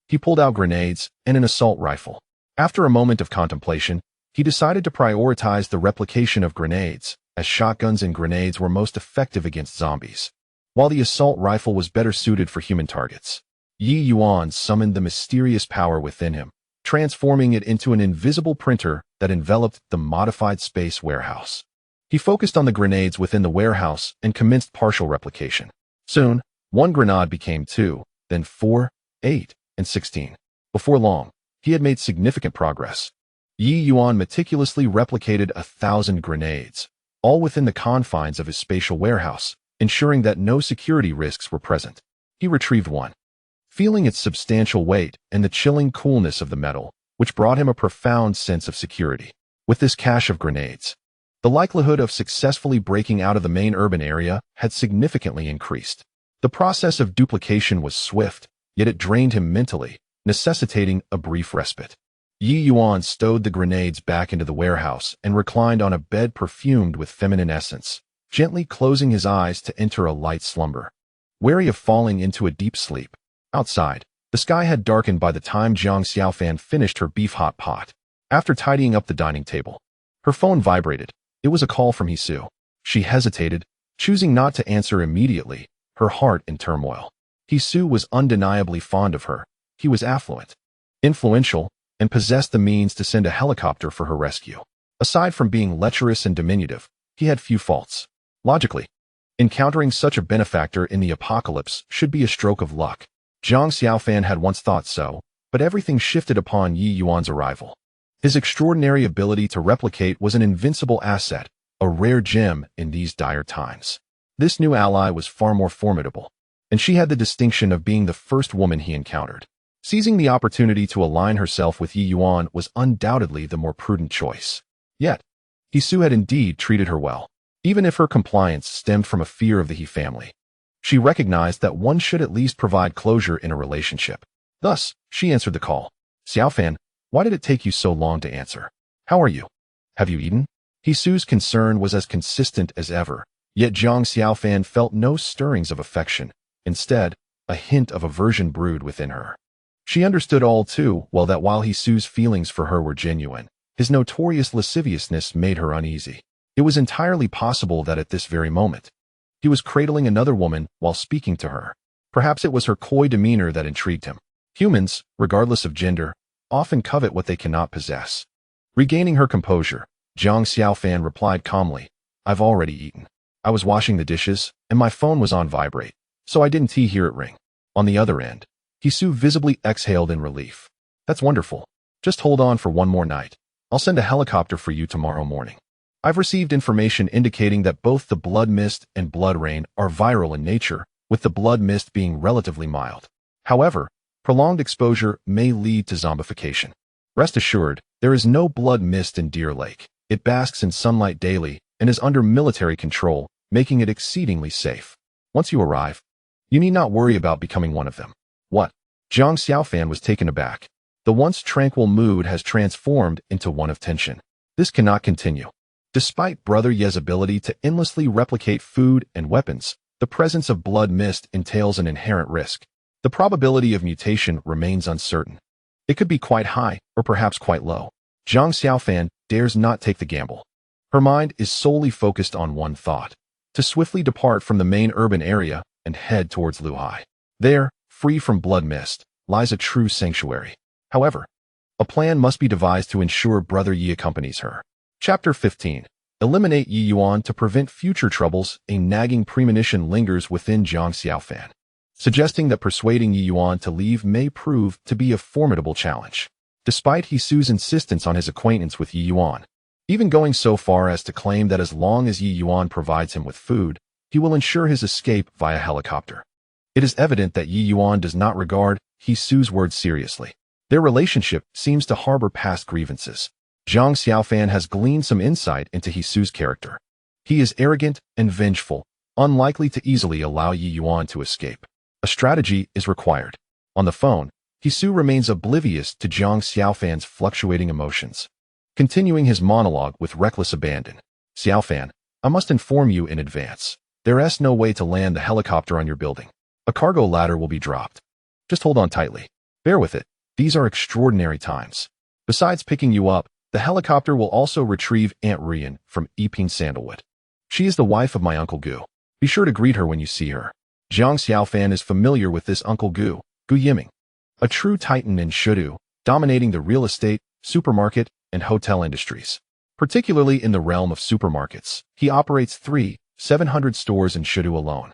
He pulled out grenades and an assault rifle. After a moment of contemplation, he decided to prioritize the replication of grenades, as shotguns and grenades were most effective against zombies, while the assault rifle was better suited for human targets. Ye Yuan summoned the mysterious power within him, transforming it into an invisible printer that enveloped the modified space warehouse. He focused on the grenades within the warehouse and commenced partial replication. Soon, 1 grenade became 2, then 4, 8, and 16. Before long, he had made significant progress. Ye Yuan meticulously replicated 1,000 grenades, all within the confines of his spatial warehouse, ensuring that no security risks were present. He retrieved one, feeling its substantial weight and the chilling coolness of the metal, which brought him a profound sense of security. With this cache of grenades, the likelihood of successfully breaking out of the main urban area had significantly increased. The process of duplication was swift, yet it drained him mentally, necessitating a brief respite. Ye Yuan stowed the grenades back into the warehouse and reclined on a bed perfumed with feminine essence, gently closing his eyes to enter a light slumber. Wary of falling into a deep sleep, outside, the sky had darkened by the time Zhang Xiaofan finished her beef hot pot. After tidying up the dining table, her phone vibrated. It was a call from Hisu. She hesitated, choosing not to answer immediately, her heart in turmoil. Hisu was undeniably fond of her. He was affluent, influential, and possessed the means to send a helicopter for her rescue. Aside from being lecherous and diminutive, he had few faults. Logically, encountering such a benefactor in the apocalypse should be a stroke of luck. Zhang Xiaofan had once thought so, but everything shifted upon Ye Yuan's arrival. His extraordinary ability to replicate was an invincible asset, a rare gem in these dire times. This new ally was far more formidable, and she had the distinction of being the first woman he encountered. Seizing the opportunity to align herself with Ye Yuan was undoubtedly the more prudent choice. Yet, Hisu had indeed treated her well, even if her compliance stemmed from a fear of the He family. She recognized that one should at least provide closure in a relationship. Thus, she answered the call. Xiaofan, why did it take you so long to answer? How are you? Have you eaten? Hisu's concern was as consistent as ever, yet Zhang Xiaofan felt no stirrings of affection. Instead, a hint of aversion brewed within her. She understood all too well that while Hisu's feelings for her were genuine, his notorious lasciviousness made her uneasy. It was entirely possible that at this very moment, he was cradling another woman while speaking to her. Perhaps it was her coy demeanor that intrigued him. Humans, regardless of gender, often covet what they cannot possess. Regaining her composure, Zhang Xiaofan replied calmly, I've already eaten. I was washing the dishes, and my phone was on vibrate, so I didn't hear it ring. On the other end, Hisu visibly exhaled in relief. That's wonderful. Just hold on for one more night. I'll send a helicopter for you tomorrow morning. I've received information indicating that both the blood mist and blood rain are viral in nature, with the blood mist being relatively mild. However, prolonged exposure may lead to zombification. Rest assured, there is no blood mist in Deer Lake. It basks in sunlight daily and is under military control, making it exceedingly safe. Once you arrive, you need not worry about becoming one of them. What? Zhang Xiaofan was taken aback. The once tranquil mood has transformed into one of tension. This cannot continue. Despite Brother Ye's ability to endlessly replicate food and weapons, the presence of blood mist entails an inherent risk. The probability of mutation remains uncertain. It could be quite high, or perhaps quite low. Zhang Xiaofan dares not take the gamble. Her mind is solely focused on one thought: to swiftly depart from the main urban area and head towards Luhai. There, free from blood mist, lies a true sanctuary. However, a plan must be devised to ensure Brother Ye accompanies her. Chapter 15. Eliminate Ye Yuan to prevent future troubles. A nagging premonition lingers within Zhang Xiaofan, suggesting that persuading Ye Yuan to leave may prove to be a formidable challenge. Despite Hisu's insistence on his acquaintance with Ye Yuan, even going so far as to claim that as long as Ye Yuan provides him with food, he will ensure his escape via helicopter. It is evident that Ye Yuan does not regard Hisu's words seriously. Their relationship seems to harbor past grievances. Zhang Xiaofan has gleaned some insight into Hisu's character. He is arrogant and vengeful, unlikely to easily allow Ye Yuan to escape. A strategy is required. On the phone, Hisu remains oblivious to Zhang Xiaofan's fluctuating emotions, continuing his monologue with reckless abandon. Xiaofan, I must inform you in advance. There is no way to land the helicopter on your building. A cargo ladder will be dropped. Just hold on tightly. Bear with it. These are extraordinary times. Besides picking you up, the helicopter will also retrieve Aunt Rian from Yiping Sandalwood. She is the wife of my Uncle Gu. Be sure to greet her when you see her. Zhang Xiaofan is familiar with this Uncle Gu, Gu Yiming, a true titan in Shudu, dominating the real estate, supermarket, and hotel industries. Particularly in the realm of supermarkets, he operates 700 stores in Shudu alone,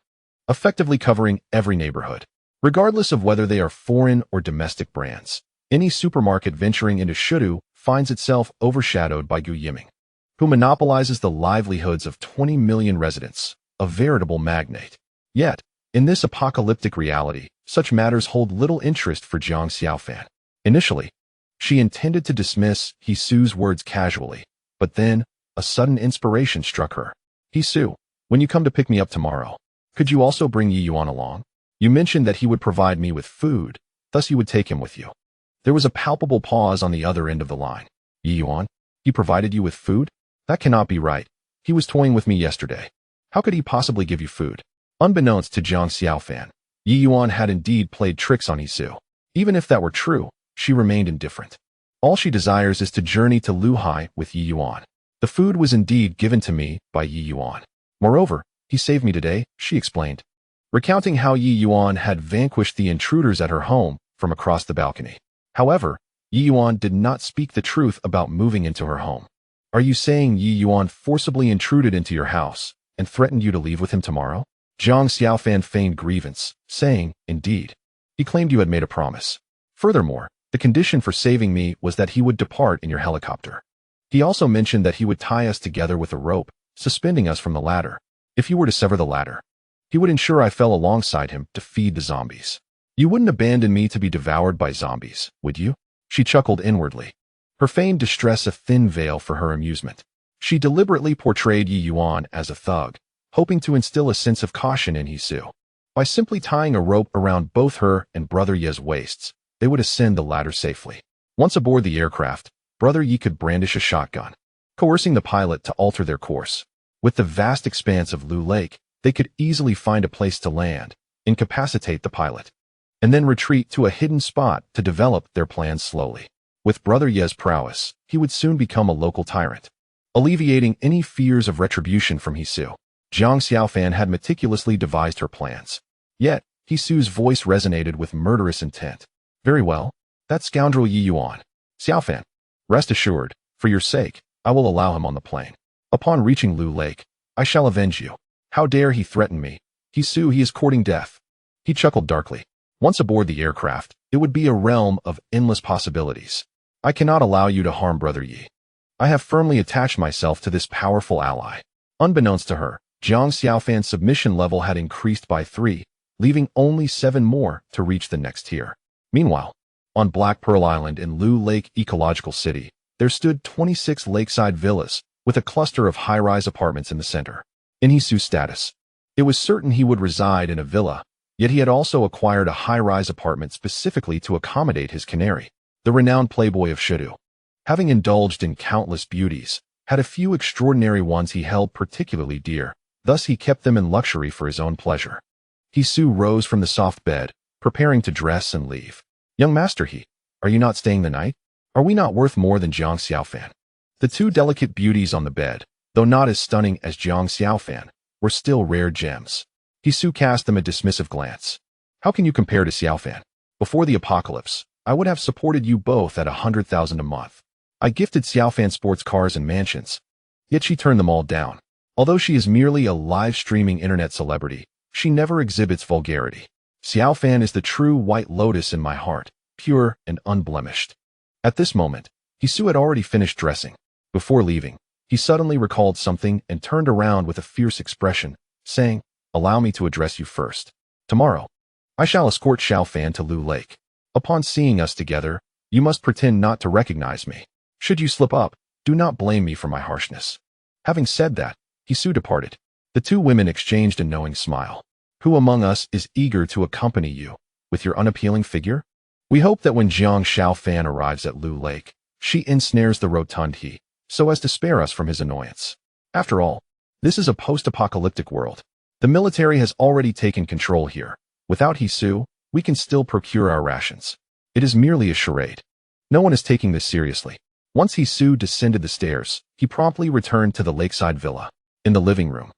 effectively covering every neighborhood. Regardless of whether they are foreign or domestic brands, any supermarket venturing into Shudu finds itself overshadowed by Gu Yiming, who monopolizes the livelihoods of 20 million residents, a veritable magnate. Yet, in this apocalyptic reality, such matters hold little interest for Zhang Xiaofan. Initially, she intended to dismiss Hisu's words casually, but then a sudden inspiration struck her. Hisu, when you come to pick me up tomorrow, could you also bring Ye Yuan along? You mentioned that he would provide me with food, thus you would take him with you. There was a palpable pause on the other end of the line. Ye Yuan, he provided you with food? That cannot be right. He was toying with me yesterday. How could he possibly give you food? Unbeknownst to Zhang Xiaofan, Ye Yuan had indeed played tricks on Hisu. Even if that were true, she remained indifferent. All she desires is to journey to Luhai with Ye Yuan. The food was indeed given to me by Ye Yuan. Moreover, he saved me today, she explained, recounting how Ye Yuan had vanquished the intruders at her home from across the balcony. However, Ye Yuan did not speak the truth about moving into her home. Are you saying Ye Yuan forcibly intruded into your house and threatened you to leave with him tomorrow? Zhang Xiaofan feigned grievance, saying, indeed. He claimed you had made a promise. Furthermore, the condition for saving me was that he would depart in your helicopter. He also mentioned that he would tie us together with a rope, suspending us from the ladder. If you were to sever the ladder, he would ensure I fell alongside him to feed the zombies. You wouldn't abandon me to be devoured by zombies, would you? She chuckled inwardly, her feigned distress a thin veil for her amusement. She deliberately portrayed Ye Yuan as a thug, hoping to instill a sense of caution in Hisu. By simply tying a rope around both her and Brother Ye's waists, they would ascend the ladder safely. Once aboard the aircraft, Brother Ye could brandish a shotgun, coercing the pilot to alter their course. With the vast expanse of Lu Lake, they could easily find a place to land, incapacitate the pilot, and then retreat to a hidden spot to develop their plans slowly. With Brother Ye's prowess, he would soon become a local tyrant, alleviating any fears of retribution from Hisu. Zhang Xiaofan had meticulously devised her plans. Yet, Hisu's voice resonated with murderous intent. Very well, that scoundrel Ye Yuan. Xiaofan, rest assured, for your sake, I will allow him on the plane. Upon reaching Lu Lake, I shall avenge you. How dare he threaten me? Hisu, he is courting death. He chuckled darkly. Once aboard the aircraft, it would be a realm of endless possibilities. I cannot allow you to harm Brother Ye. I have firmly attached myself to this powerful ally. Unbeknownst to her, Jiang Xiaofan's submission level had increased by 3, leaving only 7 more to reach the next tier. Meanwhile, on Black Pearl Island in Lu Lake Ecological City, there stood 26 lakeside villas, with a cluster of high-rise apartments in the center. In Hisu's status, it was certain he would reside in a villa, yet he had also acquired a high-rise apartment specifically to accommodate his canary, the renowned playboy of Shidu. Having indulged in countless beauties, had a few extraordinary ones he held particularly dear, thus he kept them in luxury for his own pleasure. Hisu rose from the soft bed, preparing to dress and leave. Young Master He, are you not staying the night? Are we not worth more than Jiang Xiaofan? The two delicate beauties on the bed, though not as stunning as Jiang Xiaofan, were still rare gems. Hisu cast them a dismissive glance. How can you compare to Xiaofan? Before the apocalypse, I would have supported you both at 100,000 a month. I gifted Xiaofan sports cars and mansions, yet she turned them all down. Although she is merely a live-streaming internet celebrity, she never exhibits vulgarity. Xiaofan is the true white lotus in my heart, pure and unblemished. At this moment, Hisu had already finished dressing. Before leaving, he suddenly recalled something and turned around with a fierce expression, saying, "Allow me to address you first. Tomorrow, I shall escort Xiaofan to Lu Lake. Upon seeing us together, you must pretend not to recognize me. Should you slip up, do not blame me for my harshness." Having said that, Hisu departed. The two women exchanged a knowing smile. Who among us is eager to accompany you, with your unappealing figure? We hope that when Jiang Xiaofan arrives at Lu Lake, she ensnares the rotund He, so as to spare us from his annoyance. After all, this is a post-apocalyptic world. The military has already taken control here. Without Hisu, we can still procure our rations. It is merely a charade. No one is taking this seriously. Once Hisu descended the stairs, he promptly returned to the lakeside villa. In the living room,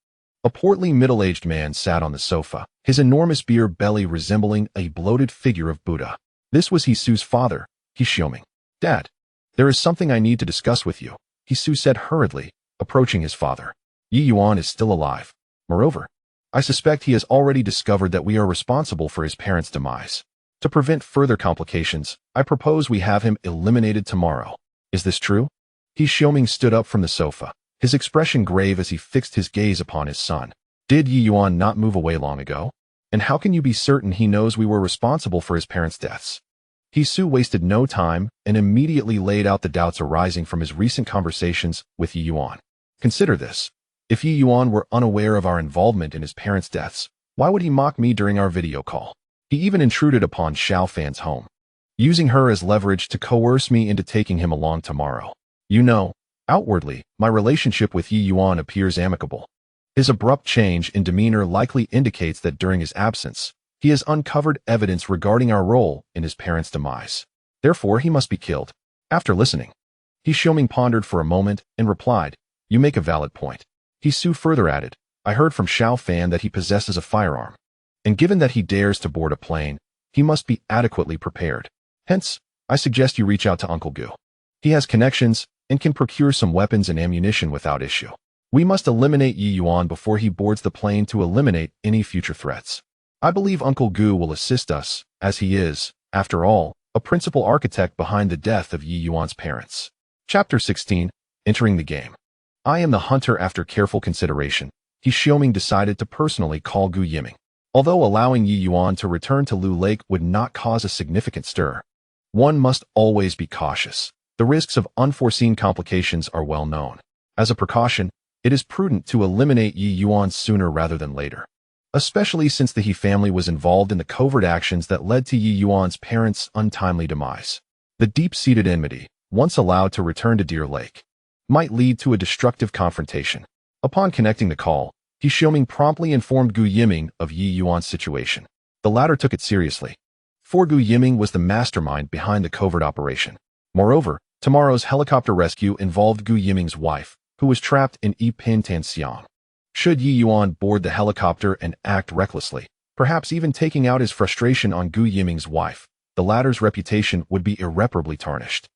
a portly middle-aged man sat on the sofa, his enormous beer belly resembling a bloated figure of Buddha. This was Hisu's father, He Xiaoming. "Dad, there is something I need to discuss with you," Hisu said hurriedly, approaching his father. "Ye Yuan is still alive. Moreover, I suspect he has already discovered that we are responsible for his parents' demise. To prevent further complications, I propose we have him eliminated tomorrow. Is this true?" He Xiaoming stood up from the sofa, his expression grave as he fixed his gaze upon his son. "Did Ye Yuan not move away long ago? And how can you be certain he knows we were responsible for his parents' deaths?" Hisu wasted no time and immediately laid out the doubts arising from his recent conversations with Ye Yuan. "Consider this. If Ye Yuan were unaware of our involvement in his parents' deaths, why would he mock me during our video call? He even intruded upon Xiaofan's home, using her as leverage to coerce me into taking him along tomorrow. You know, outwardly, my relationship with Ye Yuan appears amicable. His abrupt change in demeanor likely indicates that during his absence, he has uncovered evidence regarding our role in his parents' demise. Therefore, he must be killed." After listening, He Xiaoming pondered for a moment and replied, "You make a valid point." Hisu further added, "I heard from Xiaofan that he possesses a firearm, and given that he dares to board a plane, he must be adequately prepared. Hence, I suggest you reach out to Uncle Gu. He has connections and can procure some weapons and ammunition without issue. We must eliminate Ye Yuan before he boards the plane to eliminate any future threats. I believe Uncle Gu will assist us, as he is, after all, a principal architect behind the death of Ye Yuan's parents." Chapter 16, Entering the Game. I am the hunter. After careful consideration, He Xiaoming decided to personally call Gu Yiming. Although allowing Ye Yuan to return to Lu Lake would not cause a significant stir, one must always be cautious. The risks of unforeseen complications are well known. As a precaution, it is prudent to eliminate Ye Yuan sooner rather than later, especially since the He family was involved in the covert actions that led to Ye Yuan's parents' untimely demise. The deep-seated enmity, once allowed to return to Deer Lake, might lead to a destructive confrontation. Upon connecting the call, He Xiaoming promptly informed Gu Yiming of Ye Yuan's situation. The latter took it seriously, for Gu Yiming was the mastermind behind the covert operation. Moreover, tomorrow's helicopter rescue involved Gu Yiming's wife, who was trapped in Yipan. Should Ye Yuan board the helicopter and act recklessly, perhaps even taking out his frustration on Gu Yiming's wife, the latter's reputation would be irreparably tarnished.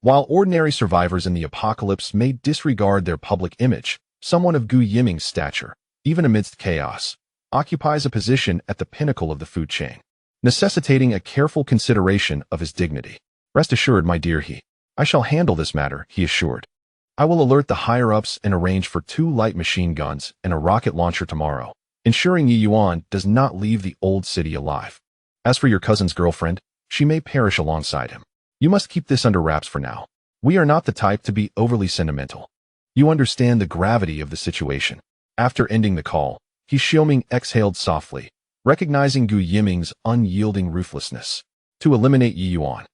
While ordinary survivors in the apocalypse may disregard their public image, someone of Gu Yiming's stature, even amidst chaos, occupies a position at the pinnacle of the food chain, necessitating a careful consideration of his dignity. "Rest assured, my dear He, I shall handle this matter," he assured. I will alert the higher-ups and arrange for 2 light machine guns and a rocket launcher tomorrow, ensuring Ye Yuan does not leave the old city alive. As for your cousin's girlfriend, she may perish alongside him. You must keep this under wraps for now. We are not the type to be overly sentimental. You understand the gravity of the situation. After ending the call, He Xiaoming exhaled softly, recognizing Gu Yiming's unyielding ruthlessness. To eliminate Ye Yuan,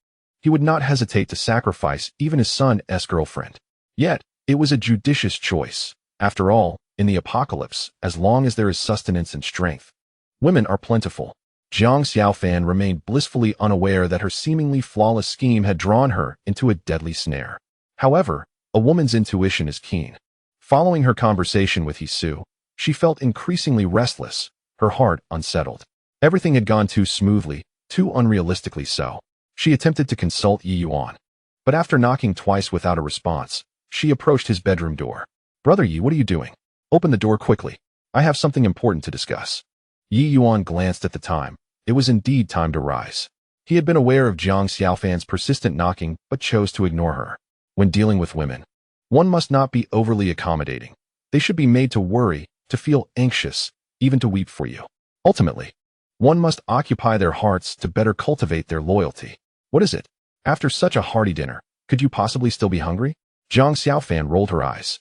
he would not hesitate to sacrifice even his son's girlfriend. Yet, it was a judicious choice. After all, in the apocalypse, as long as there is sustenance and strength, women are plentiful. Zhang Xiaofan remained blissfully unaware that her seemingly flawless scheme had drawn her into a deadly snare. However, a woman's intuition is keen. Following her conversation with He Su, she felt increasingly restless, her heart unsettled. Everything had gone too smoothly, too unrealistically so. She attempted to consult Ye Yuan, but after knocking twice without a response, she approached his bedroom door. "Brother Yi, what are you doing? Open the door quickly. I have something important to discuss." Ye Yuan glanced at the time. It was indeed time to rise. He had been aware of Zhang Xiaofan's persistent knocking, but chose to ignore her. When dealing with women, one must not be overly accommodating. They should be made to worry, to feel anxious, even to weep for you. Ultimately, one must occupy their hearts to better cultivate their loyalty. What is it? After such a hearty dinner, could you possibly still be hungry? Zhang Xiaofan rolled her eyes.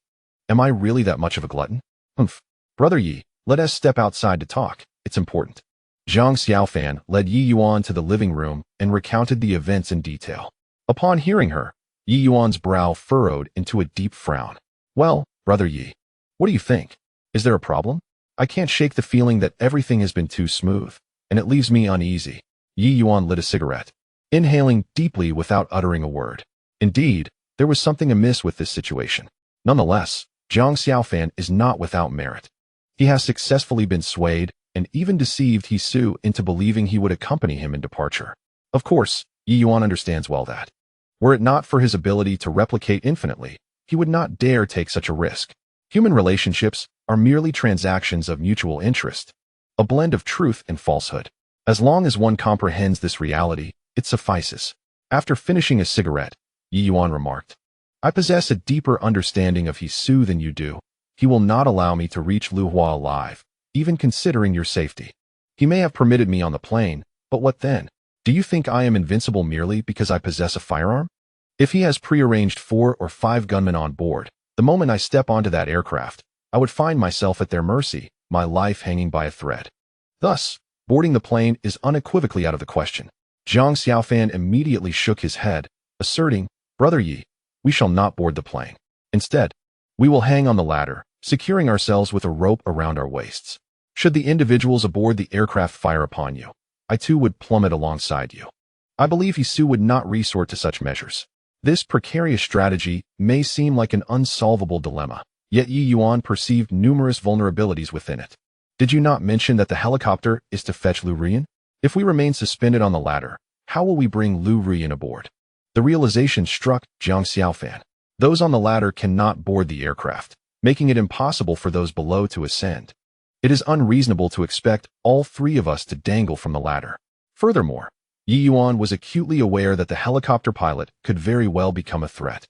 Am I really that much of a glutton? Humph. Brother Yi, let us step outside to talk. It's important. Zhang Xiaofan led Ye Yuan to the living room and recounted the events in detail. Upon hearing her, Ye Yuan's brow furrowed into a deep frown. Well, Brother Yi, what do you think? Is there a problem? I can't shake the feeling that everything has been too smooth, and it leaves me uneasy. Ye Yuan lit a cigarette, inhaling deeply without uttering a word. Indeed, there was something amiss with this situation. Nonetheless, Zhang Xiaofan is not without merit. He has successfully been swayed and even deceived He Su into believing he would accompany him in departure. Of course, Ye Yuan understands well that, were it not for his ability to replicate infinitely, he would not dare take such a risk. Human relationships are merely transactions of mutual interest, a blend of truth and falsehood. As long as one comprehends this reality, it suffices. After finishing a cigarette, Ye Yuan remarked, I possess a deeper understanding of He Su than you do. He will not allow me to reach Luhua alive, even considering your safety. He may have permitted me on the plane, but what then? Do you think I am invincible merely because I possess a firearm? If he has prearranged 4 or 5 gunmen on board, the moment I step onto that aircraft, I would find myself at their mercy, my life hanging by a thread. Thus, boarding the plane is unequivocally out of the question. Zhang Xiaofan immediately shook his head, asserting, Brother Yi, we shall not board the plane. Instead, we will hang on the ladder, securing ourselves with a rope around our waists. Should the individuals aboard the aircraft fire upon you, I too would plummet alongside you. I believe He Su would not resort to such measures. This precarious strategy may seem like an unsolvable dilemma, yet Ye Yuan perceived numerous vulnerabilities within it. Did you not mention that the helicopter is to fetch Lu Ruyan? If we remain suspended on the ladder, how will we bring Lu Ruyan aboard? The realization struck Zhang Xiaofan. Those on the ladder cannot board the aircraft, making it impossible for those below to ascend. It is unreasonable to expect all 3 of us to dangle from the ladder. Furthermore, Ye Yuan was acutely aware that the helicopter pilot could very well become a threat.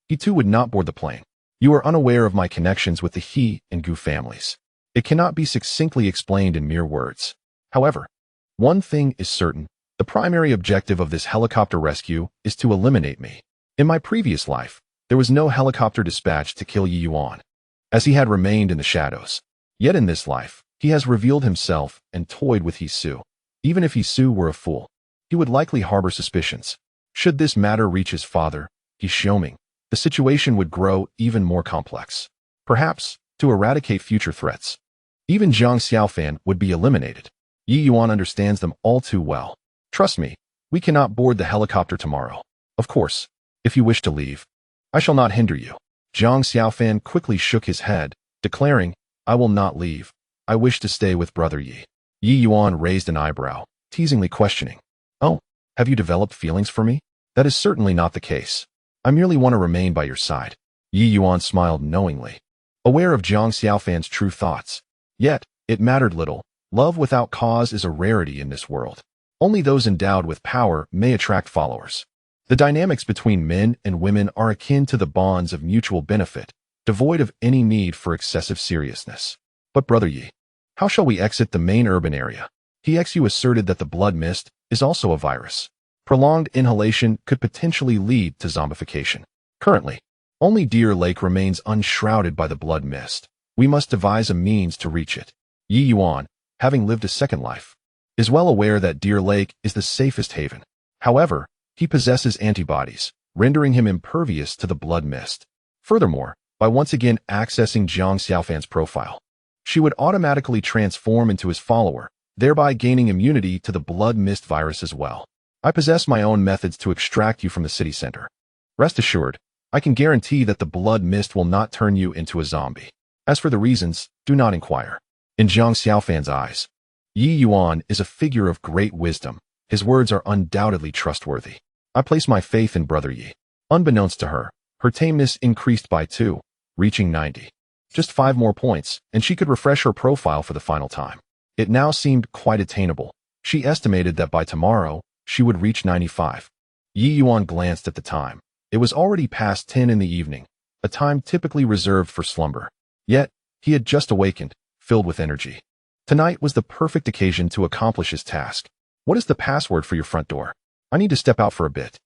He too would not board the plane. You are unaware of my connections with the He and Gu families. It cannot be succinctly explained in mere words. However, one thing is certain. The primary objective of this helicopter rescue is to eliminate me. In my previous life, there was no helicopter dispatched to kill Ye Yuan, as he had remained in the shadows. Yet in this life, he has revealed himself and toyed with He Su. Even if He Su were a fool, he would likely harbor suspicions. Should this matter reach his father, He Xiaoming, the situation would grow even more complex. Perhaps, to eradicate future threats, even Zhang Xiaofan would be eliminated. Ye Yuan understands them all too well. Trust me, we cannot board the helicopter tomorrow. Of course, if you wish to leave, I shall not hinder you. Zhang Xiaofan quickly shook his head, declaring, I will not leave. I wish to stay with Brother Yi. Ye Yuan raised an eyebrow, teasingly questioning. Oh, have you developed feelings for me? That is certainly not the case. I merely want to remain by your side. Ye Yuan smiled knowingly, aware of Zhang Xiaofan's true thoughts. Yet, it mattered little. Love without cause is a rarity in this world. Only those endowed with power may attract followers. The dynamics between men and women are akin to the bonds of mutual benefit, devoid of any need for excessive seriousness. But Brother Ye, how shall we exit the main urban area? He asserted that the blood mist is also a virus. Prolonged inhalation could potentially lead to zombification. Currently, only Deer Lake remains unshrouded by the blood mist. We must devise a means to reach it. Ye Yuan, having lived a second life, is well aware that Deer Lake is the safest haven. However, he possesses antibodies, rendering him impervious to the blood mist. Furthermore, by once again accessing Jiang Xiaofan's profile, she would automatically transform into his follower, thereby gaining immunity to the blood mist virus as well. I possess my own methods to extract you from the city center. Rest assured, I can guarantee that the blood mist will not turn you into a zombie. As for the reasons, do not inquire. In Jiang Xiaofan's eyes, Ye Yuan is a figure of great wisdom. His words are undoubtedly trustworthy. I place my faith in Brother Ye. Unbeknownst to her, her tameness increased by 2, reaching 90. Just 5 more points, and she could refresh her profile for the final time. It now seemed quite attainable. She estimated that by tomorrow, she would reach 95. Ye Yuan glanced at the time. It was already past 10 in the evening, a time typically reserved for slumber. Yet, he had just awakened, filled with energy. Tonight was the perfect occasion to accomplish his task. What is the password for your front door? I need to step out for a bit.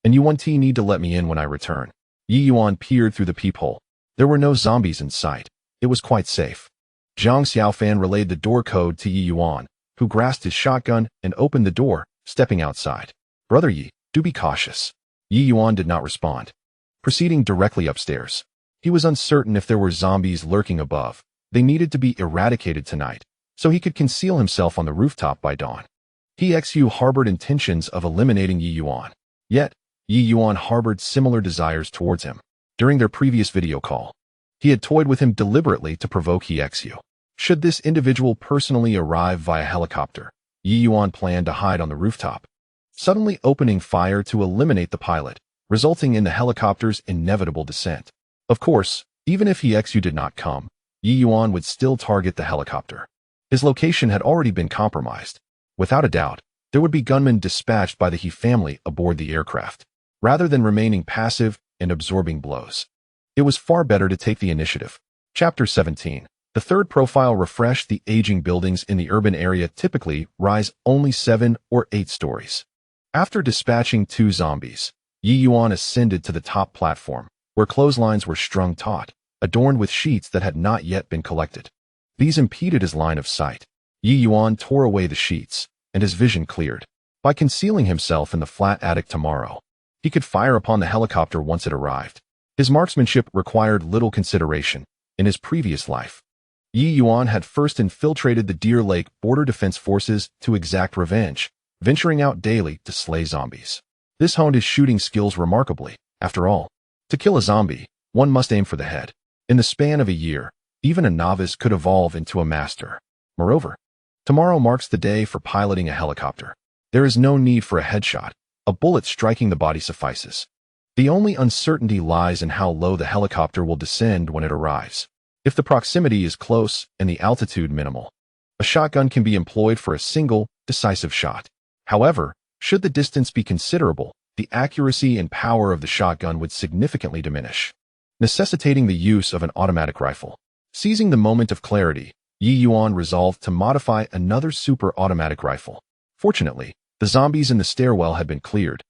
And you need to let me in when I return. Ye Yuan peered through the peephole. There were no zombies in sight. It was quite safe. Jiang Xiaofan relayed the door code to Ye Yuan, who grasped his shotgun and opened the door, stepping outside. Brother Ye, do be cautious. Ye Yuan did not respond. Proceeding directly upstairs. He was uncertain if there were zombies lurking above. They needed to be eradicated tonight, so he could conceal himself on the rooftop by dawn. He harbored intentions of eliminating Ye Yuan. Yet, Ye Yuan harbored similar desires towards him. During their previous video call, he had toyed with him deliberately to provoke He Should this individual personally arrive via helicopter, Ye Yuan planned to hide on the rooftop, suddenly opening fire to eliminate the pilot, resulting in the helicopter's inevitable descent. Of course, even if He did not come, Ye Yuan would still target the helicopter. His location had already been compromised. Without a doubt, there would be gunmen dispatched by the He family aboard the aircraft, rather than remaining passive and absorbing blows. It was far better to take the initiative. Chapter 17. The third profile refreshed. The aging buildings in the urban area typically rise only 7 or 8 stories. After dispatching 2 zombies, Ye Yuan ascended to the top platform, where clotheslines were strung taut, adorned with sheets that had not yet been collected. These impeded his line of sight. Ye Yuan tore away the sheets, and his vision cleared. By concealing himself in the flat attic tomorrow, he could fire upon the helicopter once it arrived. His marksmanship required little consideration. In his previous life, Ye Yuan had first infiltrated the Deer Lake Border Defense Forces to exact revenge, venturing out daily to slay zombies. This honed his shooting skills remarkably. After all, to kill a zombie, one must aim for the head. In the span of a year, even a novice could evolve into a master. Moreover, tomorrow marks the day for piloting a helicopter. There is no need for a headshot. A bullet striking the body suffices. The only uncertainty lies in how low the helicopter will descend when it arrives. If the proximity is close and the altitude minimal, a shotgun can be employed for a single, decisive shot. However, should the distance be considerable, the accuracy and power of the shotgun would significantly diminish, necessitating the use of an automatic rifle. Seizing the moment of clarity, Ye Yuan resolved to modify another super automatic rifle. Fortunately, the zombies in the stairwell had been cleared,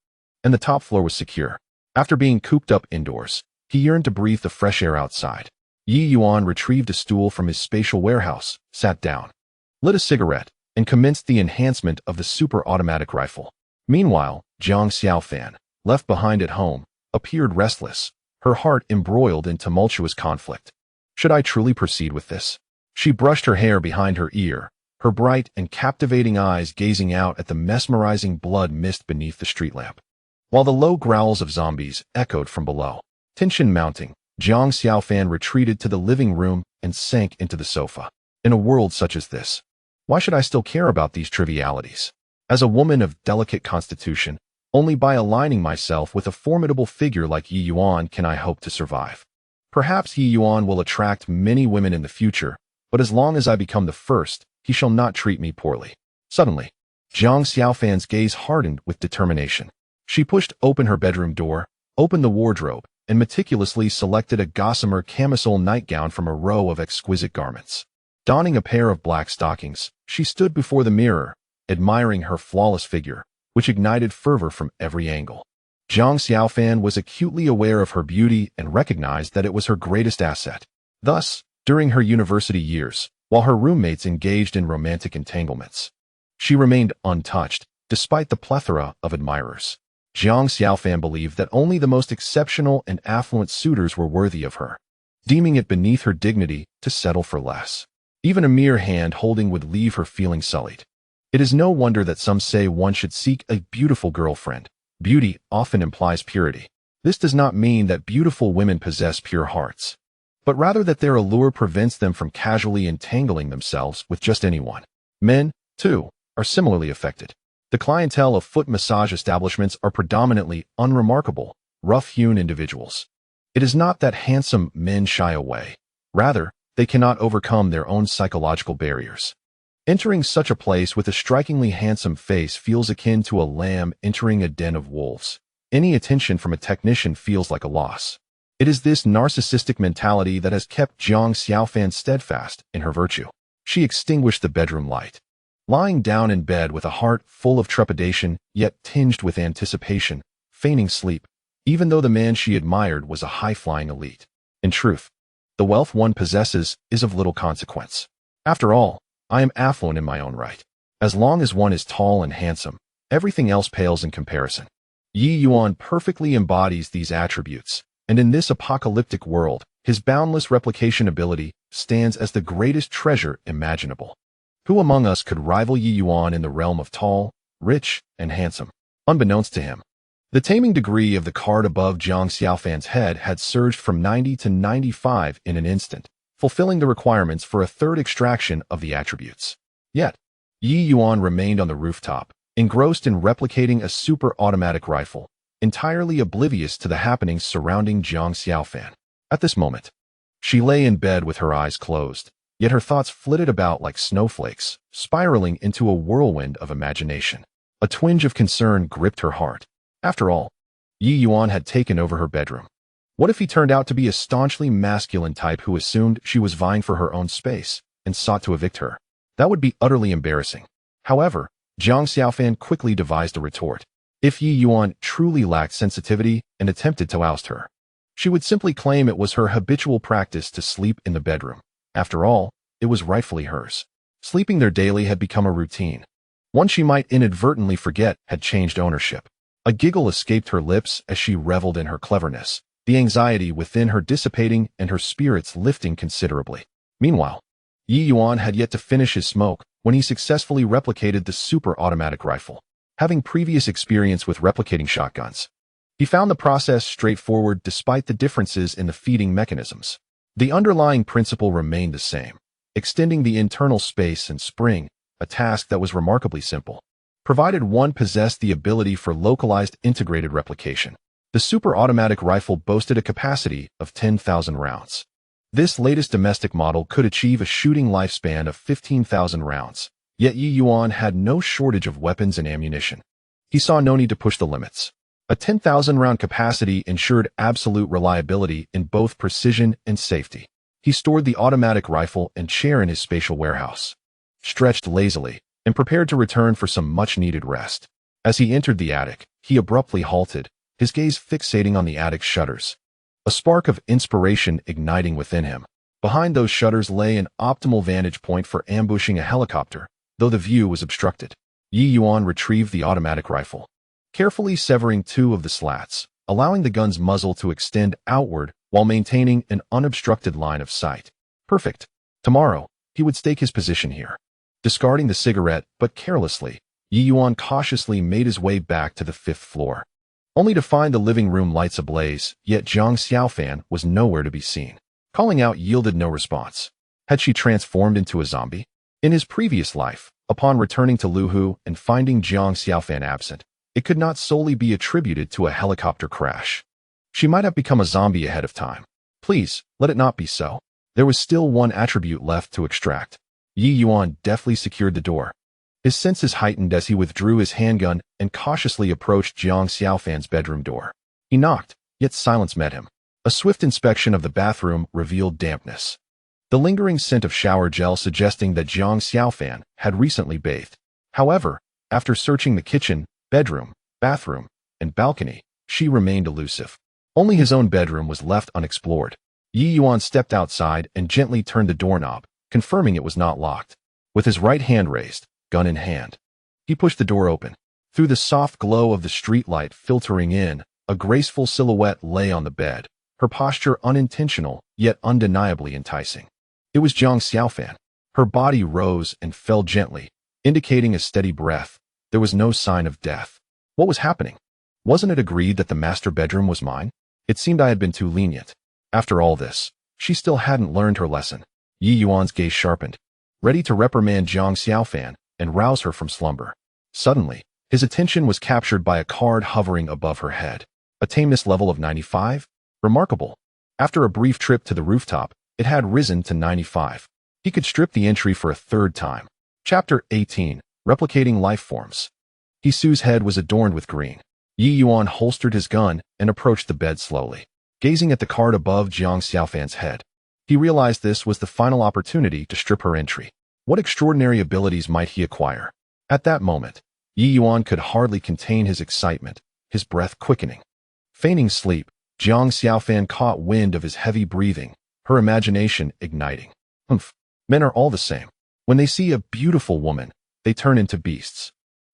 and the top floor was secure. After being cooped up indoors, he yearned to breathe the fresh air outside. Ye Yuan retrieved a stool from his spatial warehouse, sat down, lit a cigarette, and commenced the enhancement of the super automatic rifle. Meanwhile, Jiang Xiaofan, left behind at home, appeared restless, her heart embroiled in tumultuous conflict. Should I truly proceed with this? She brushed her hair behind her ear, her bright and captivating eyes gazing out at the mesmerizing blood mist beneath the street lamp. While the low growls of zombies echoed from below, tension mounting, Jiang Xiaofan retreated to the living room and sank into the sofa. In a world such as this, why should I still care about these trivialities? As a woman of delicate constitution, only by aligning myself with a formidable figure like Ye Yuan can I hope to survive. Perhaps Ye Yuan will attract many women in the future, but as long as I become the first, he shall not treat me poorly. Suddenly, Jiang Xiaofan's gaze hardened with determination. She pushed open her bedroom door, opened the wardrobe, and meticulously selected a gossamer camisole nightgown from a row of exquisite garments. Donning a pair of black stockings, she stood before the mirror, admiring her flawless figure, which ignited fervor from every angle. Zhang Xiaofan was acutely aware of her beauty and recognized that it was her greatest asset. Thus, during her university years, while her roommates engaged in romantic entanglements, she remained untouched, despite the plethora of admirers. Zhang Xiaofan believed that only the most exceptional and affluent suitors were worthy of her, deeming it beneath her dignity to settle for less. Even a mere hand-holding would leave her feeling sullied. It is no wonder that some say one should seek a beautiful girlfriend. Beauty often implies purity. This does not mean that beautiful women possess pure hearts, but rather that their allure prevents them from casually entangling themselves with just anyone. Men, too, are similarly affected. The clientele of foot massage establishments are predominantly unremarkable, rough-hewn individuals. It is not that handsome men shy away. Rather, they cannot overcome their own psychological barriers. Entering such a place with a strikingly handsome face feels akin to a lamb entering a den of wolves. Any attention from a technician feels like a loss. It is this narcissistic mentality that has kept Zhang Xiaofan steadfast in her virtue. She extinguished the bedroom light. Lying down in bed with a heart full of trepidation, yet tinged with anticipation, feigning sleep, even though the man she admired was a high-flying elite. In truth, the wealth one possesses is of little consequence. After all, I am affluent in my own right. As long as one is tall and handsome, everything else pales in comparison. Ye Yuan perfectly embodies these attributes, and in this apocalyptic world, his boundless replication ability stands as the greatest treasure imaginable. Who among us could rival Ye Yuan in the realm of tall, rich, and handsome? Unbeknownst to him, the taming degree of the card above Zhang Xiaofan's head had surged from 90 to 95 in an instant, fulfilling the requirements for a third extraction of the attributes. Yet, Ye Yuan remained on the rooftop, engrossed in replicating a super-automatic rifle, entirely oblivious to the happenings surrounding Zhang Xiaofan. At this moment, she lay in bed with her eyes closed, yet her thoughts flitted about like snowflakes, spiraling into a whirlwind of imagination. A twinge of concern gripped her heart. After all, Ye Yuan had taken over her bedroom. What if he turned out to be a staunchly masculine type who assumed she was vying for her own space and sought to evict her? That would be utterly embarrassing. However, Zhang Xiaofan quickly devised a retort. If Ye Yuan truly lacked sensitivity and attempted to oust her, she would simply claim it was her habitual practice to sleep in the bedroom. After all, it was rightfully hers. Sleeping there daily had become a routine. One she might inadvertently forget had changed ownership. A giggle escaped her lips as she reveled in her cleverness, the anxiety within her dissipating and her spirits lifting considerably. Meanwhile, Ye Yuan had yet to finish his smoke when he successfully replicated the super-automatic rifle. Having previous experience with replicating shotguns, he found the process straightforward despite the differences in the feeding mechanisms. The underlying principle remained the same, extending the internal space and spring, a task that was remarkably simple, provided one possessed the ability for localized integrated replication. The super-automatic rifle boasted a capacity of 10,000 rounds. This latest domestic model could achieve a shooting lifespan of 15,000 rounds, yet Ye Yuan had no shortage of weapons and ammunition. He saw no need to push the limits. A 10,000-round capacity ensured absolute reliability in both precision and safety. He stored the automatic rifle and chair in his spatial warehouse, stretched lazily, and prepared to return for some much-needed rest. As he entered the attic, he abruptly halted, his gaze fixating on the attic's shutters. A spark of inspiration igniting within him. Behind those shutters lay an optimal vantage point for ambushing a helicopter, though the view was obstructed. Ye Yuan retrieved the automatic rifle, carefully severing two of the slats, allowing the gun's muzzle to extend outward while maintaining an unobstructed line of sight. Perfect. Tomorrow, he would stake his position here. Discarding the cigarette, but carelessly, Ye Yuan cautiously made his way back to the 5th floor, only to find the living room lights ablaze, yet Zhang Xiaofan was nowhere to be seen. Calling out yielded no response. Had she transformed into a zombie? In his previous life, upon returning to Luhu and finding Zhang Xiaofan absent, it could not solely be attributed to a helicopter crash. She might have become a zombie ahead of time. Please, let it not be so. There was still one attribute left to extract. Ye Yuan deftly secured the door. His senses heightened as he withdrew his handgun and cautiously approached Jiang Xiaofan's bedroom door. He knocked, yet silence met him. A swift inspection of the bathroom revealed dampness. The lingering scent of shower gel suggesting that Jiang Xiaofan had recently bathed. However, after searching the kitchen, bedroom, bathroom, and balcony, she remained elusive. Only his own bedroom was left unexplored. Ye Yuan stepped outside and gently turned the doorknob, confirming it was not locked. With his right hand raised, gun in hand, he pushed the door open. Through the soft glow of the streetlight filtering in, a graceful silhouette lay on the bed, her posture unintentional yet undeniably enticing. It was Jiang Xiaofan. Her body rose and fell gently, indicating a steady breath. There was no sign of death. What was happening? Wasn't it agreed that the master bedroom was mine? It seemed I had been too lenient. After all this, she still hadn't learned her lesson. Ye Yuan's gaze sharpened, ready to reprimand Jiang Xiaofan and rouse her from slumber. Suddenly, his attention was captured by a card hovering above her head. A tameness level of 95? Remarkable. After a brief trip to the rooftop, it had risen to 95. He could strip the entry for a third time. Chapter 18. Replicating Life Forms. Hisu's head was adorned with green. Ye Yuan holstered his gun and approached the bed slowly. Gazing at the card above Jiang Xiaofan's head, he realized this was the final opportunity to strip her entry. What extraordinary abilities might he acquire? At that moment, Ye Yuan could hardly contain his excitement, his breath quickening. Feigning sleep, Jiang Xiaofan caught wind of his heavy breathing, her imagination igniting. Men are all the same. When they see a beautiful woman, they turn into beasts.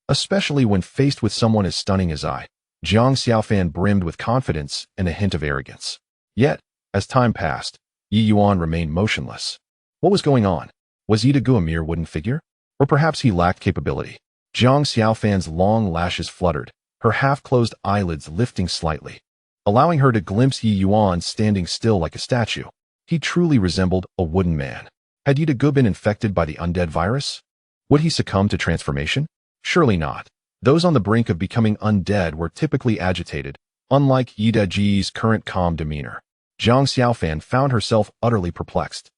Especially when faced with someone as stunning as I. Jiang Xiaofan brimmed with confidence and a hint of arrogance. Yet, as time passed, Ye Yuan remained motionless. What was going on? Was Ye Gu a mere wooden figure? Or perhaps he lacked capability? Jiang Xiaofan's long lashes fluttered, her half-closed eyelids lifting slightly, allowing her to glimpse Ye Yuan standing still like a statue. He truly resembled a wooden man. Had Ye Gu been infected by the undead virus? Would he succumb to transformation? Surely not. Those on the brink of becoming undead were typically agitated, unlike Ye Gu's current calm demeanor. Jiang Xiaofan found herself utterly perplexed.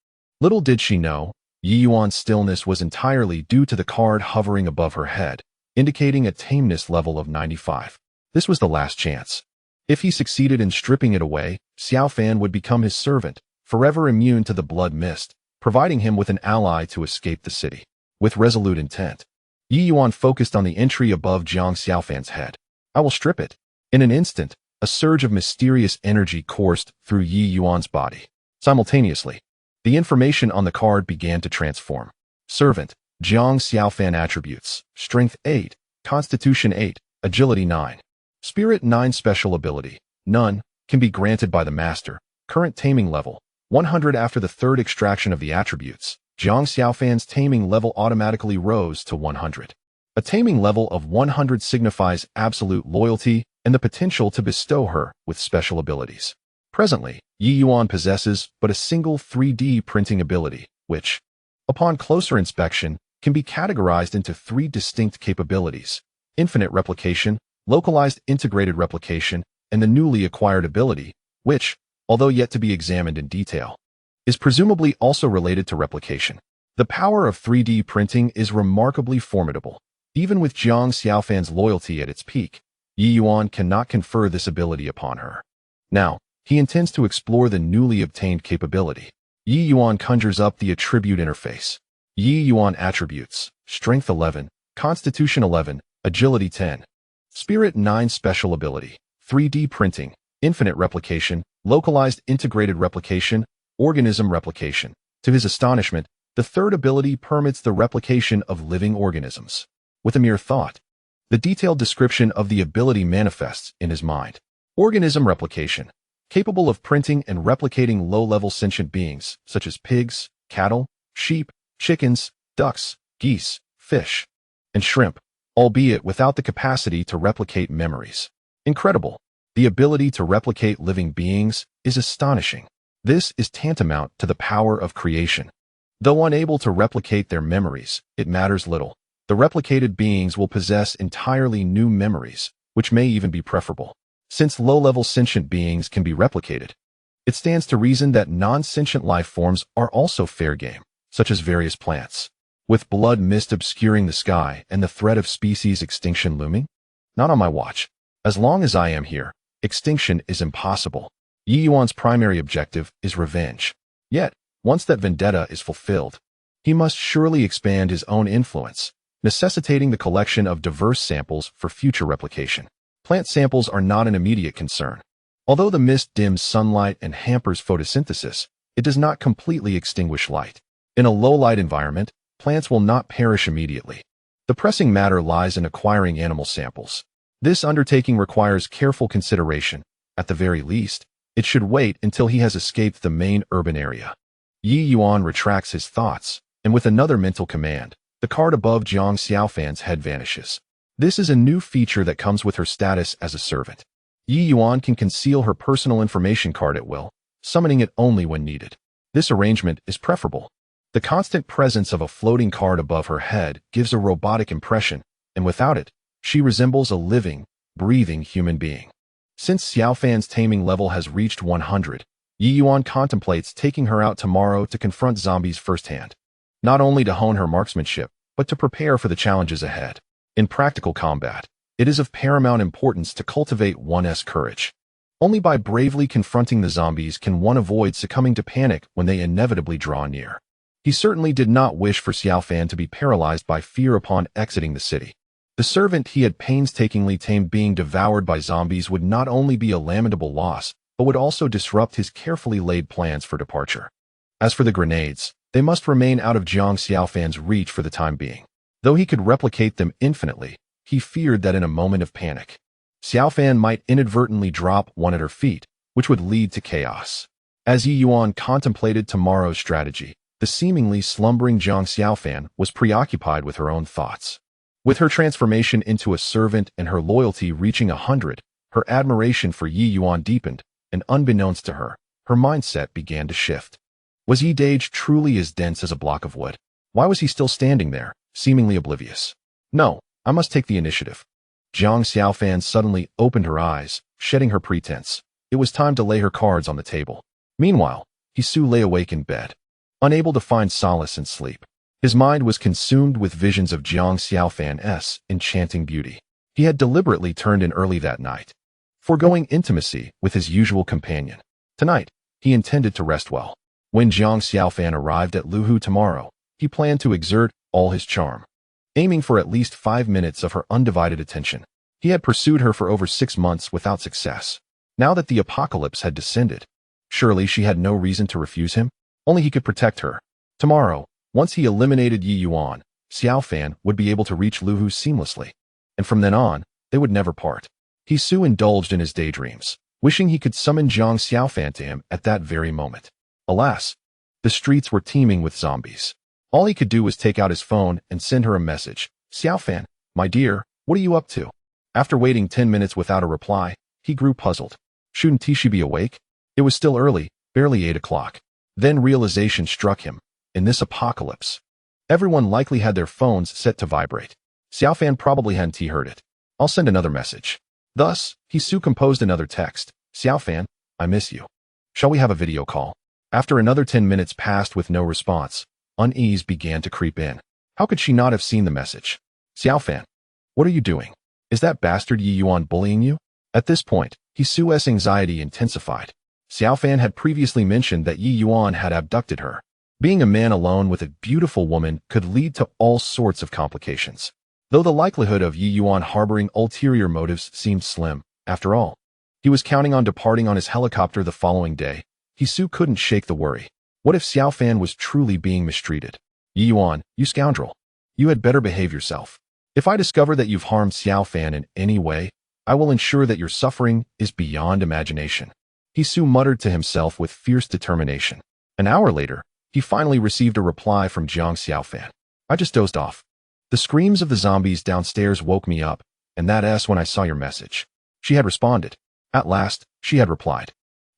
Little did she know, Ye Yuan's stillness was entirely due to the card hovering above her head, indicating a tameness level of 95. This was the last chance. If he succeeded in stripping it away, Xiaofan would become his servant, forever immune to the blood mist, providing him with an ally to escape the city. With resolute intent, Ye Yuan focused on the entry above Jiang Xiaofan's head. I will strip it. In an instant, a surge of mysterious energy coursed through Ye Yuan's body. Simultaneously, the information on the card began to transform. Servant, Jiang Xiaofan attributes, Strength 8, Constitution 8, Agility 9. Spirit 9 special ability, none, can be granted by the master. Current taming level, 100. After the third extraction of the attributes, Jiang Xiaofan's taming level automatically rose to 100. A taming level of 100 signifies absolute loyalty and the potential to bestow her with special abilities. Presently, Ye Yuan possesses but a single 3D printing ability, which, upon closer inspection, can be categorized into three distinct capabilities: infinite replication, localized integrated replication, and the newly acquired ability, which, although yet to be examined in detail, is presumably also related to replication. The power of 3D printing is remarkably formidable. Even with Jiang Xiaofan's loyalty at its peak, Ye Yuan cannot confer this ability upon her. Now, he intends to explore the newly obtained capability. Ye Yuan conjures up the attribute interface. Ye Yuan attributes, Strength 11, Constitution 11, Agility 10. Spirit 9 special ability, 3D printing, infinite replication, localized integrated replication, organism replication. To his astonishment, the third ability permits the replication of living organisms. With a mere thought, the detailed description of the ability manifests in his mind. Organism replication, capable of printing and replicating low-level sentient beings, such as pigs, cattle, sheep, chickens, ducks, geese, fish, and shrimp, albeit without the capacity to replicate memories. Incredible. The ability to replicate living beings is astonishing. This is tantamount to the power of creation. Though unable to replicate their memories, it matters little. The replicated beings will possess entirely new memories, which may even be preferable. Since low-level sentient beings can be replicated, it stands to reason that non-sentient life forms are also fair game, such as various plants. with blood mist obscuring the sky and the threat of species extinction looming? Not on my watch. As long as I am here, extinction is impossible. Ye Yuan's primary objective is revenge. Yet, once that vendetta is fulfilled, he must surely expand his own influence, necessitating the collection of diverse samples for future replication. Plant samples are not an immediate concern. Although the mist dims sunlight and hampers photosynthesis, it does not completely extinguish light. In a low-light environment, plants will not perish immediately. The pressing matter lies in acquiring animal samples. This undertaking requires careful consideration. At the very least, it should wait until he has escaped the main urban area. Ye Yuan retracts his thoughts, and with another mental command, the card above Jiang Xiaofan's head vanishes. This is a new feature that comes with her status as a servant. Ye Yuan can conceal her personal information card at will, summoning it only when needed. This arrangement is preferable. The constant presence of a floating card above her head gives a robotic impression, and without it, she resembles a living, breathing human being. Since Xiaofan's taming level has reached 100, Ye Yuan contemplates taking her out tomorrow to confront zombies firsthand. Not only to hone her marksmanship, but to prepare for the challenges ahead. In practical combat, it is of paramount importance to cultivate one's courage. Only by bravely confronting the zombies can one avoid succumbing to panic when they inevitably draw near. He certainly did not wish for Xiaofan to be paralyzed by fear upon exiting the city. The servant he had painstakingly tamed being devoured by zombies would not only be a lamentable loss, but would also disrupt his carefully laid plans for departure. As for the grenades, they must remain out of Jiang Xiaofan's reach for the time being. Though he could replicate them infinitely, he feared that in a moment of panic, Xiaofan might inadvertently drop one at her feet, which would lead to chaos. As Ye Yuan contemplated tomorrow's strategy, the seemingly slumbering Jiang Xiaofan was preoccupied with her own thoughts. With her transformation into a servant and her loyalty reaching 100, her admiration for Ye Yuan deepened, and unbeknownst to her, her mindset began to shift. Was Ye Dage truly as dense as a block of wood? Why was he still standing there, seemingly oblivious? No, I must take the initiative. Jiang Xiaofan suddenly opened her eyes, shedding her pretense. It was time to lay her cards on the table. Meanwhile, Hisu lay awake in bed, unable to find solace in sleep. His mind was consumed with visions of Jiang Xiaofan's enchanting beauty. He had deliberately turned in early that night, foregoing intimacy with his usual companion. Tonight, he intended to rest well. When Jiang Xiaofan arrived at Luhu tomorrow, he planned to exert all his charm, aiming for at least 5 minutes of her undivided attention. He had pursued her for over 6 months without success. Now that the apocalypse had descended, surely she had no reason to refuse him. Only he could protect her. Tomorrow, once he eliminated Ye Yuan, Xiaofan would be able to reach Luhu seamlessly. And from then on, they would never part. Hisu indulged in his daydreams, wishing he could summon Jiang Xiaofan to him at that very moment. Alas, the streets were teeming with zombies. All he could do was take out his phone and send her a message. Xiaofan, my dear, what are you up to? After waiting 10 minutes without a reply, he grew puzzled. Shouldn't she be awake? It was still early, barely 8 o'clock. Then realization struck him. In this apocalypse, everyone likely had their phones set to vibrate. Xiaofan probably hadn't heard it. I'll send another message. Thus, Hisu composed another text. Xiaofan, I miss you. Shall we have a video call? After another 10 minutes passed with no response, unease began to creep in. How could she not have seen the message? Xiaofan, what are you doing? Is that bastard Ye Yuan bullying you? At this point, Hisu's anxiety intensified. Xiaofan had previously mentioned that Ye Yuan had abducted her. Being a man alone with a beautiful woman could lead to all sorts of complications. Though the likelihood of Ye Yuan harboring ulterior motives seemed slim, after all, he was counting on departing on his helicopter the following day. Hisu couldn't shake the worry. What if Xiaofan was truly being mistreated? Ye Yuan, you scoundrel. You had better behave yourself. If I discover that you've harmed Xiaofan in any way, I will ensure that your suffering is beyond imagination. Hisu muttered to himself with fierce determination. An hour later, he finally received a reply from Jiang Xiaofan. I just dozed off. The screams of the zombies downstairs woke me up, and that's when I saw your message. She had responded. At last, she had replied.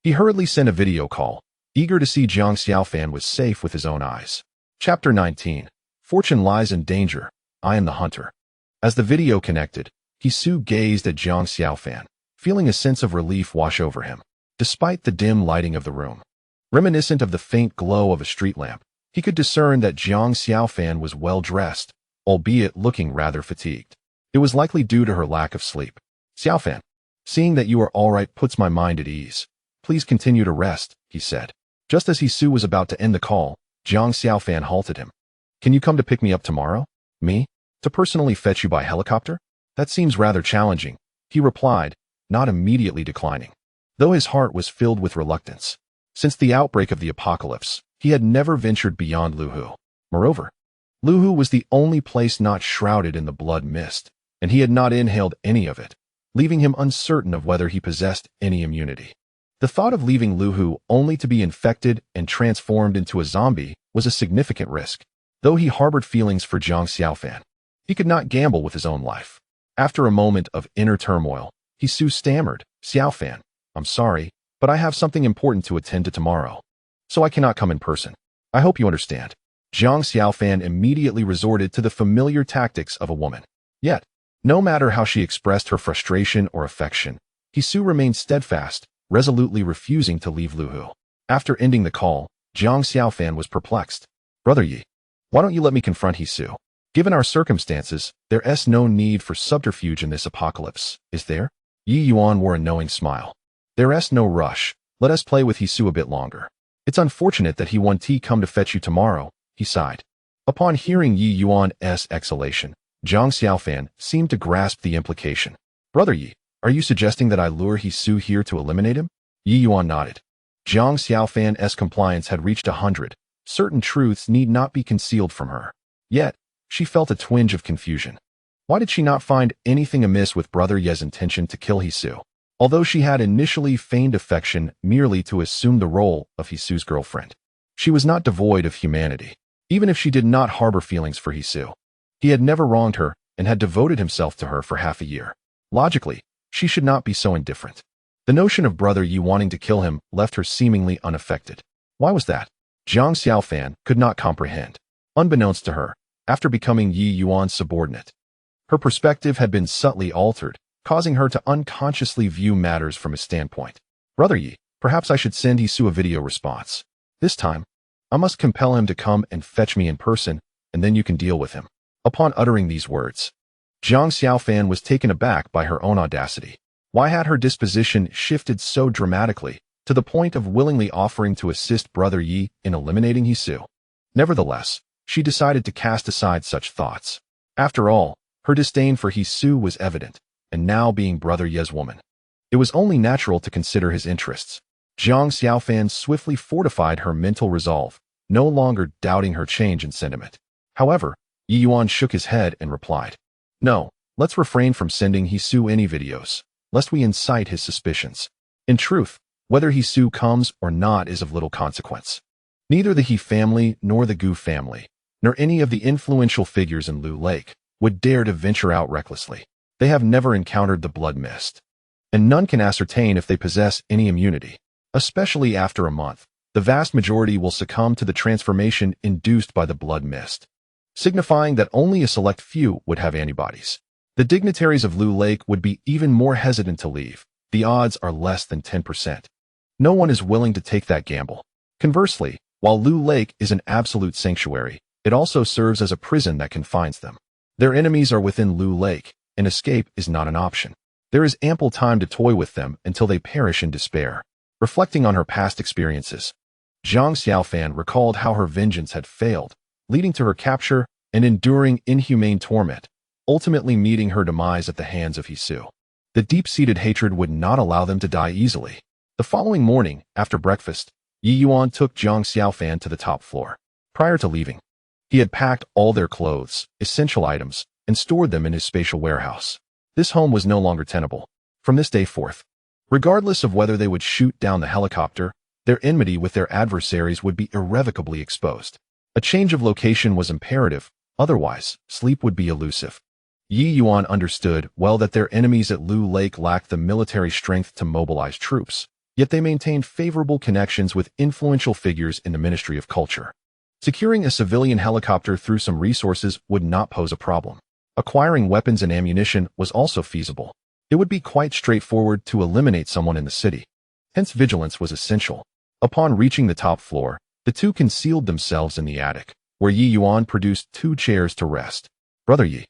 He hurriedly sent a video call, eager to see Jiang Xiaofan was safe with his own eyes. Chapter 19. Fortune lies in danger. I am the hunter. As the video connected, Hisu gazed at Jiang Xiaofan, feeling a sense of relief wash over him. Despite the dim lighting of the room, reminiscent of the faint glow of a street lamp, He could discern that Jiang Xiaofan was well-dressed, albeit looking rather fatigued. It was likely due to her lack of sleep. Xiaofan, seeing that you are all right puts my mind at ease. Please continue to rest, he said. Just as Hisu was about to end the call, Jiang Xiaofan halted him. Can you come to pick me up tomorrow? Me? To personally fetch you by helicopter? That seems rather challenging, he replied, not immediately declining, though his heart was filled with reluctance. Since the outbreak of the apocalypse, he had never ventured beyond Luhu. Moreover, Luhu was the only place not shrouded in the blood mist, and he had not inhaled any of it, leaving him uncertain of whether he possessed any immunity. The thought of leaving Luhu only to be infected and transformed into a zombie was a significant risk, though he harbored feelings for Jiang Xiaofan. He could not gamble with his own life. After a moment of inner turmoil, Hisu stammered, Xiaofan, I'm sorry, but I have something important to attend to tomorrow, so I cannot come in person. I hope you understand. Jiang Xiaofan immediately resorted to the familiar tactics of a woman. Yet, no matter how she expressed her frustration or affection, Hisu remained steadfast, resolutely refusing to leave Luhu. After ending the call, Jiang Xiaofan was perplexed. Brother Ye, why don't you let me confront Hisu? Given our circumstances, there's no need for subterfuge in this apocalypse, is there? Ye Yuan wore a knowing smile. There's no rush. Let us play with Hisu a bit longer. It's unfortunate that he won't come to fetch you tomorrow, he sighed. Upon hearing Ye Yuan's exhalation, Jiang Xiaofan seemed to grasp the implication. Brother Ye, are you suggesting that I lure Hisu here to eliminate him? Ye Yuan nodded. Jiang Xiaofan's compliance had reached 100. Certain truths need not be concealed from her. Yet, she felt a twinge of confusion. Why did she not find anything amiss with Brother Ye's intention to kill Hisu? Although she had initially feigned affection merely to assume the role of Hisu's girlfriend, she was not devoid of humanity, even if she did not harbor feelings for Hisu. He had never wronged her and had devoted himself to her for half a year. Logically, she should not be so indifferent. The notion of Brother Yi wanting to kill him left her seemingly unaffected. Why was that? Jiang Xiaofan could not comprehend. Unbeknownst to her, after becoming Ye Yuan's subordinate, her perspective had been subtly altered, causing her to unconsciously view matters from his standpoint. Brother Yi, perhaps I should send Hisu a video response. This time, I must compel him to come and fetch me in person, and then you can deal with him. Upon uttering these words, Jiang Xiaofan was taken aback by her own audacity. Why had her disposition shifted so dramatically, to the point of willingly offering to assist Brother Yi in eliminating Hisu? Nevertheless, she decided to cast aside such thoughts. After all, her disdain for Hisu was evident, and now being Brother Ye's woman, it was only natural to consider his interests. Jiang Xiaofan swiftly fortified her mental resolve, no longer doubting her change in sentiment. However, Ye Yuan shook his head and replied, No, let's refrain from sending Hisu any videos, lest we incite his suspicions. In truth, whether Hisu comes or not is of little consequence. Neither the He family nor the Gu family, nor any of the influential figures in Lu Lake, would dare to venture out recklessly. They have never encountered the blood mist, and none can ascertain if they possess any immunity. Especially after a month, the vast majority will succumb to the transformation induced by the blood mist, signifying that only a select few would have antibodies. The dignitaries of Lu Lake would be even more hesitant to leave. The odds are less than 10%. No one is willing to take that gamble. Conversely, while Lu Lake is an absolute sanctuary, it also serves as a prison that confines them. Their enemies are within Lu Lake, and escape is not an option. There is ample time to toy with them until they perish in despair. Reflecting on her past experiences, Jiang Xiaofan recalled how her vengeance had failed, leading to her capture and enduring inhumane torment, ultimately meeting her demise at the hands of Hisu. The deep-seated hatred would not allow them to die easily. The following morning, after breakfast, Ye Yuan took Jiang Xiaofan to the top floor. Prior to leaving, he had packed all their clothes, essential items, and stored them in his spatial warehouse. This home was no longer tenable. From this day forth, regardless of whether they would shoot down the helicopter, their enmity with their adversaries would be irrevocably exposed. A change of location was imperative, otherwise, sleep would be elusive. Ye Yuan understood well that their enemies at Lu Lake lacked the military strength to mobilize troops, yet they maintained favorable connections with influential figures in the Ministry of Culture. Securing a civilian helicopter through some resources would not pose a problem. Acquiring weapons and ammunition was also feasible. It would be quite straightforward to eliminate someone in the city. Hence vigilance was essential. Upon reaching the top floor, The two concealed themselves in the attic, where Ye Yuan produced 2 chairs to rest. Brother Ye,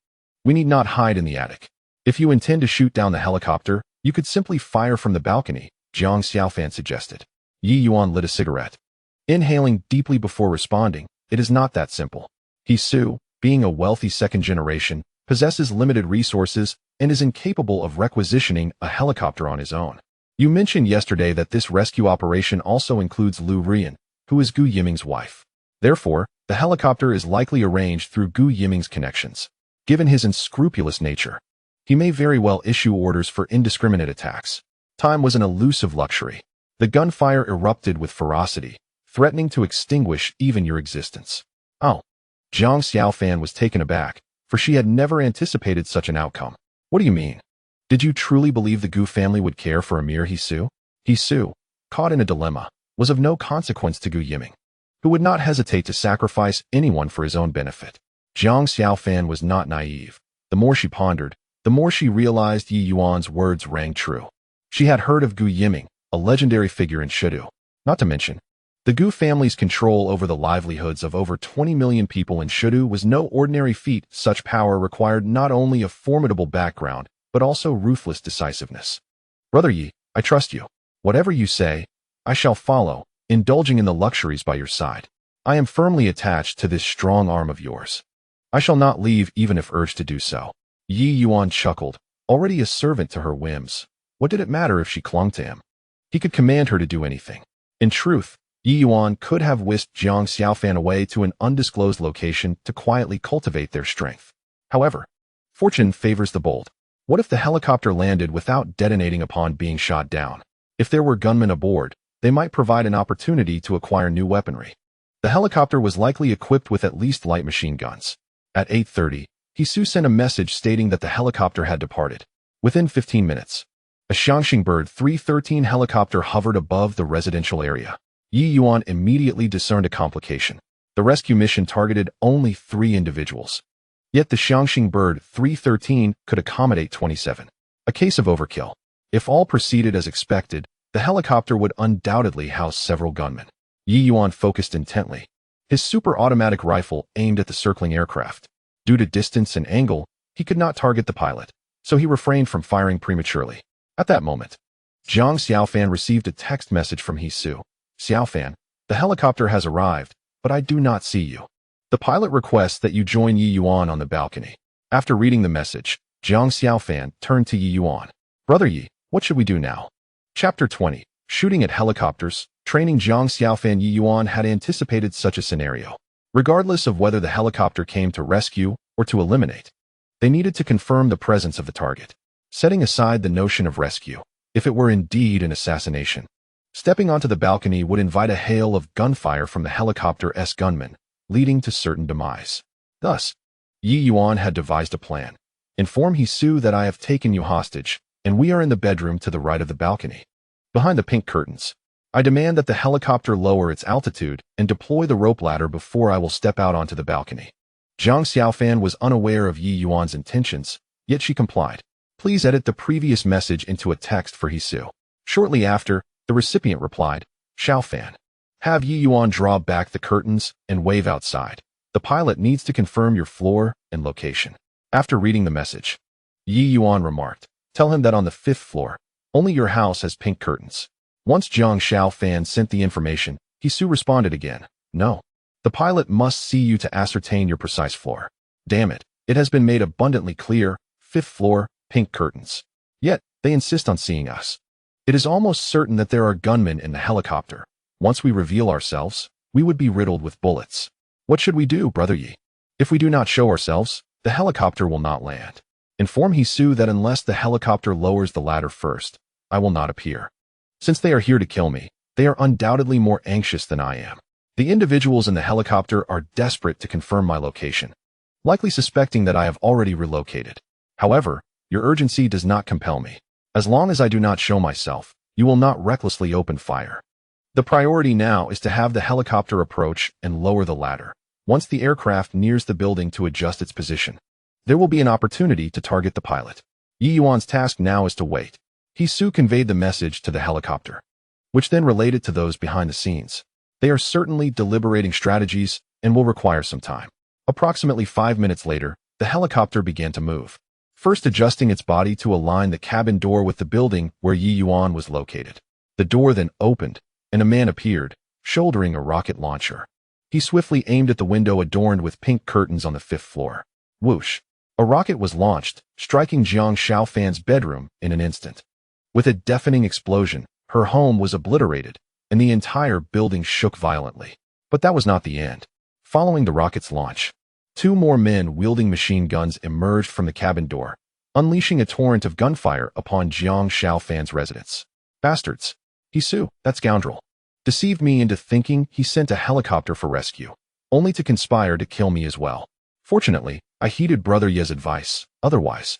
we need not hide in the attic. If you intend to shoot down the helicopter, you could simply fire from the balcony, Jiang Xiaofan suggested. Ye Yuan lit a cigarette. Inhaling deeply before responding, it is not that simple. He Su, being a wealthy second generation, possesses limited resources and is incapable of requisitioning a helicopter on his own. You mentioned yesterday that this rescue operation also includes Lu Rian, who is Gu Yiming's wife. Therefore, the helicopter is likely arranged through Gu Yiming's connections. Given his unscrupulous nature, he may very well issue orders for indiscriminate attacks. Time was an elusive luxury. The gunfire erupted with ferocity, threatening to extinguish even your existence. Oh. Jiang Xiaofan was taken aback, for she had never anticipated such an outcome. What do you mean? Did you truly believe the Gu family would care for a mere He Su? He Su, caught in a dilemma, was of no consequence to Gu Yiming, who would not hesitate to sacrifice anyone for his own benefit. Jiang Xiaofan was not naive. The more she pondered, the more she realized Ye Yuan's words rang true. She had heard of Gu Yiming, a legendary figure in Shidu. Not to mention, the Gu family's control over the livelihoods of over 20 million people in Shidu was no ordinary feat. Such power required not only a formidable background, but also ruthless decisiveness. Brother Yi, I trust you. Whatever you say, I shall follow, indulging in the luxuries by your side. I am firmly attached to this strong arm of yours. I shall not leave even if urged to do so. Ye Yuan chuckled, already a servant to her whims. What did it matter if she clung to him? He could command her to do anything. In truth, Ye Yuan could have whisked Jiang Xiaofan away to an undisclosed location to quietly cultivate their strength. However, fortune favors the bold. What if the helicopter landed without detonating upon being shot down? If there were gunmen aboard, they might provide an opportunity to acquire new weaponry. The helicopter was likely equipped with at least light machine guns. At 8:30, He Su sent a message stating that the helicopter had departed. Within 15 minutes, a Xiangxing Bird 313 helicopter hovered above the residential area. Ye Yuan immediately discerned a complication. The rescue mission targeted only 3 individuals. Yet the Xiangxing Bird 313 could accommodate 27. A case of overkill. If all proceeded as expected, the helicopter would undoubtedly house several gunmen. Ye Yuan focused intently. His super-automatic rifle aimed at the circling aircraft. Due to distance and angle, he could not target the pilot, so he refrained from firing prematurely. At that moment, Jiang Xiaofan received a text message from He Su. Xiaofan, the helicopter has arrived, but I do not see you. The pilot requests that you join Ye Yuan on the balcony. After reading the message, Jiang Xiaofan turned to Ye Yuan. Brother Ye, what should we do now? Chapter 20. Shooting at helicopters. Training. Jiang Xiaofan. Ye Yuan had anticipated such a scenario. Regardless of whether the helicopter came to rescue or to eliminate, they needed to confirm the presence of the target. Setting aside the notion of rescue, if it were indeed an assassination, stepping onto the balcony would invite a hail of gunfire from the helicopter's gunmen, leading to certain demise. Thus, Ye Yuan had devised a plan. Inform He Su that I have taken you hostage, and we are in the bedroom to the right of the balcony, behind the pink curtains. I demand that the helicopter lower its altitude and deploy the rope ladder before I will step out onto the balcony. Jiang Xiaofan was unaware of Ye Yuan's intentions, yet she complied. Please edit the previous message into a text for He Su. Shortly after, the recipient replied, Xiaofan. Have Ye Yuan draw back the curtains and wave outside. The pilot needs to confirm your floor and location. After reading the message, Ye Yuan remarked, tell him that on the 5th floor, only your house has pink curtains. Once Jiang Xiaofan sent the information, He Su responded again, no. The pilot must see you to ascertain your precise floor. Damn it, it has been made abundantly clear, 5th floor, pink curtains. Yet, they insist on seeing us. It is almost certain that there are gunmen in the helicopter. Once we reveal ourselves, we would be riddled with bullets. What should we do, Brother Yi? If we do not show ourselves, the helicopter will not land. Inform He Su that unless the helicopter lowers the ladder first, I will not appear. Since they are here to kill me, they are undoubtedly more anxious than I am. The individuals in the helicopter are desperate to confirm my location, likely suspecting that I have already relocated. However, your urgency does not compel me. As long as I do not show myself, you will not recklessly open fire. The priority now is to have the helicopter approach and lower the ladder. Once the aircraft nears the building to adjust its position, there will be an opportunity to target the pilot. Ye Yuan's task now is to wait. He Su conveyed the message to the helicopter, which then relayed it to those behind the scenes. They are certainly deliberating strategies and will require some time. Approximately 5 minutes later, the helicopter began to move, first adjusting its body to align the cabin door with the building where Ye Yuan was located. The door then opened, and a man appeared, shouldering a rocket launcher. He swiftly aimed at the window adorned with pink curtains on the 5th floor. Whoosh! A rocket was launched, striking Jiang Xiaofan's bedroom in an instant. With a deafening explosion, her home was obliterated, and the entire building shook violently. But that was not the end. Following the rocket's launch, 2 more men wielding machine guns emerged from the cabin door, unleashing a torrent of gunfire upon Jiang Xiaofan's residence. Bastards! Hisu, that scoundrel, deceived me into thinking he sent a helicopter for rescue, only to conspire to kill me as well. Fortunately, I heeded Brother Ye's advice. Otherwise,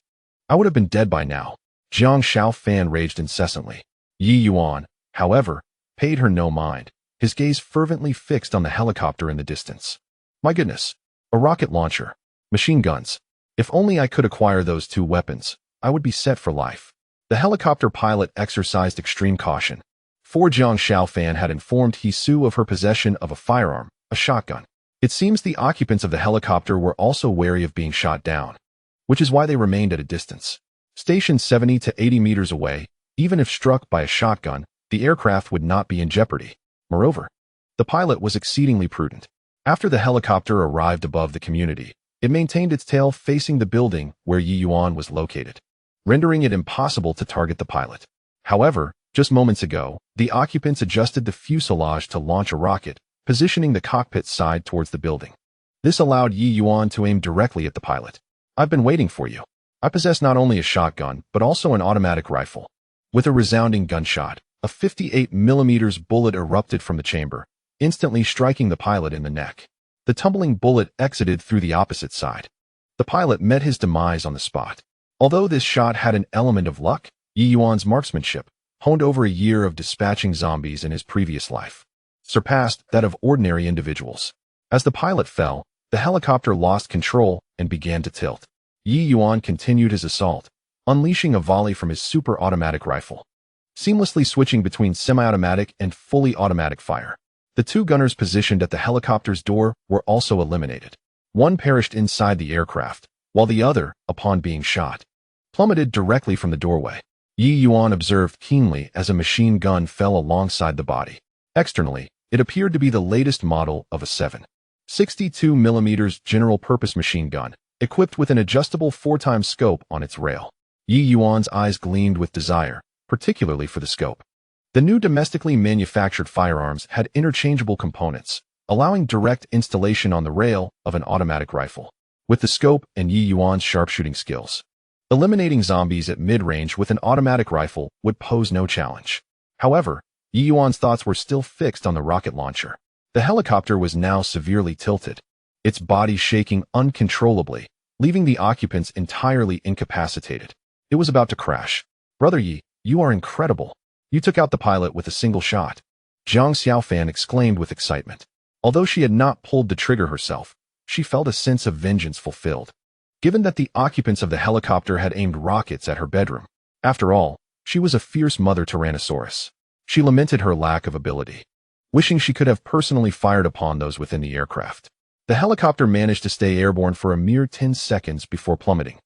I would have been dead by now. Jiang Xiaofan raged incessantly. Ye Yuan, however, paid her no mind, his gaze fervently fixed on the helicopter in the distance. My goodness, a rocket launcher, machine guns. If only I could acquire those 2 weapons, I would be set for life. The helicopter pilot exercised extreme caution. For Jiang Xiaofan had informed Hisu of her possession of a firearm, a shotgun. It seems the occupants of the helicopter were also wary of being shot down, which is why they remained at a distance. Stationed 70 to 80 meters away, even if struck by a shotgun, the aircraft would not be in jeopardy. Moreover, the pilot was exceedingly prudent. After the helicopter arrived above the community, it maintained its tail facing the building where Ye Yuan was located, rendering it impossible to target the pilot. However, just moments ago, the occupants adjusted the fuselage to launch a rocket, positioning the cockpit side towards the building. This allowed Ye Yuan to aim directly at the pilot. I've been waiting for you. I possess not only a shotgun, but also an automatic rifle. With a resounding gunshot, a 58mm bullet erupted from the chamber, instantly striking the pilot in the neck. The tumbling bullet exited through the opposite side. The pilot met his demise on the spot. Although this shot had an element of luck, Ye Yuan's marksmanship, honed over a year of dispatching zombies in his previous life, surpassed that of ordinary individuals. As the pilot fell, the helicopter lost control and began to tilt. Ye Yuan continued his assault, unleashing a volley from his super-automatic rifle, seamlessly switching between semi-automatic and fully automatic fire. The 2 gunners positioned at the helicopter's door were also eliminated. One perished inside the aircraft, while the other, upon being shot, plummeted directly from the doorway. Ye Yuan observed keenly as a machine gun fell alongside the body. Externally, it appeared to be the latest model of a 7.62mm general-purpose machine gun, equipped with an adjustable 4x scope on its rail. Ye Yuan's eyes gleamed with desire, particularly for the scope. The new domestically manufactured firearms had interchangeable components, allowing direct installation on the rail of an automatic rifle. With the scope and Ye Yuan's sharpshooting skills, eliminating zombies at mid-range with an automatic rifle would pose no challenge. However, Ye Yuan's thoughts were still fixed on the rocket launcher. The helicopter was now severely tilted, its body shaking uncontrollably, leaving the occupants entirely incapacitated. It was about to crash. Brother Ye, you are incredible. You took out the pilot with a single shot. Jiang Xiaofan exclaimed with excitement. Although she had not pulled the trigger herself, she felt a sense of vengeance fulfilled. Given that the occupants of the helicopter had aimed rockets at her bedroom, after all, she was a fierce mother Tyrannosaurus. She lamented her lack of ability, wishing she could have personally fired upon those within the aircraft. The helicopter managed to stay airborne for a mere 10 seconds before plummeting,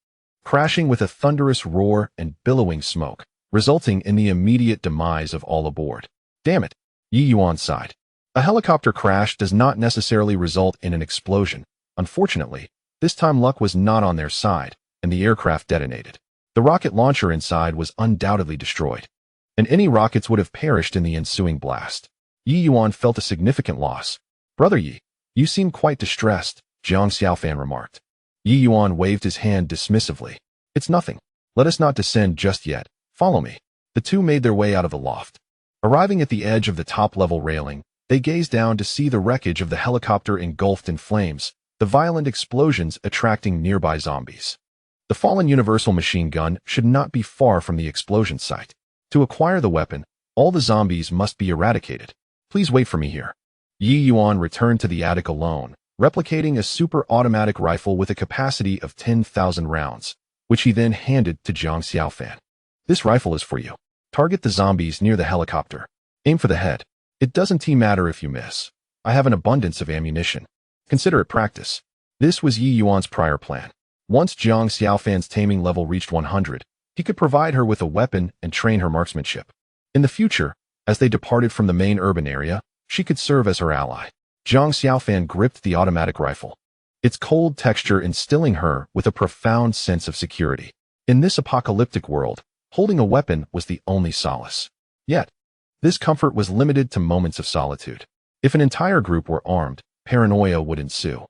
crashing with a thunderous roar and billowing smoke, resulting in the immediate demise of all aboard. Damn it, Ye Yuan sighed. A helicopter crash does not necessarily result in an explosion. Unfortunately, this time luck was not on their side, and the aircraft detonated. The rocket launcher inside was undoubtedly destroyed, and any rockets would have perished in the ensuing blast. Ye Yuan felt a significant loss. Brother Ye, you seem quite distressed, Jiang Xiaofan remarked. Ye Yuan waved his hand dismissively. It's nothing. Let us not descend just yet. Follow me. The 2 made their way out of the loft. Arriving at the edge of the top-level railing, they gazed down to see the wreckage of the helicopter engulfed in flames, the violent explosions attracting nearby zombies. The fallen universal machine gun should not be far from the explosion site. To acquire the weapon, all the zombies must be eradicated. Please wait for me here. Ye Yuan returned to the attic alone, replicating a super-automatic rifle with a capacity of 10,000 rounds, which he then handed to Jiang Xiaofan. This rifle is for you. Target the zombies near the helicopter. Aim for the head. It doesn't matter if you miss. I have an abundance of ammunition. Consider it practice. This was Ye Yuan's prior plan. Once Jiang Xiaofan's taming level reached 100, he could provide her with a weapon and train her marksmanship. In the future, as they departed from the main urban area, she could serve as her ally. Jiang Xiaofan gripped the automatic rifle, its cold texture instilling her with a profound sense of security. In this apocalyptic world, holding a weapon was the only solace. Yet, this comfort was limited to moments of solitude. If an entire group were armed, paranoia would ensue,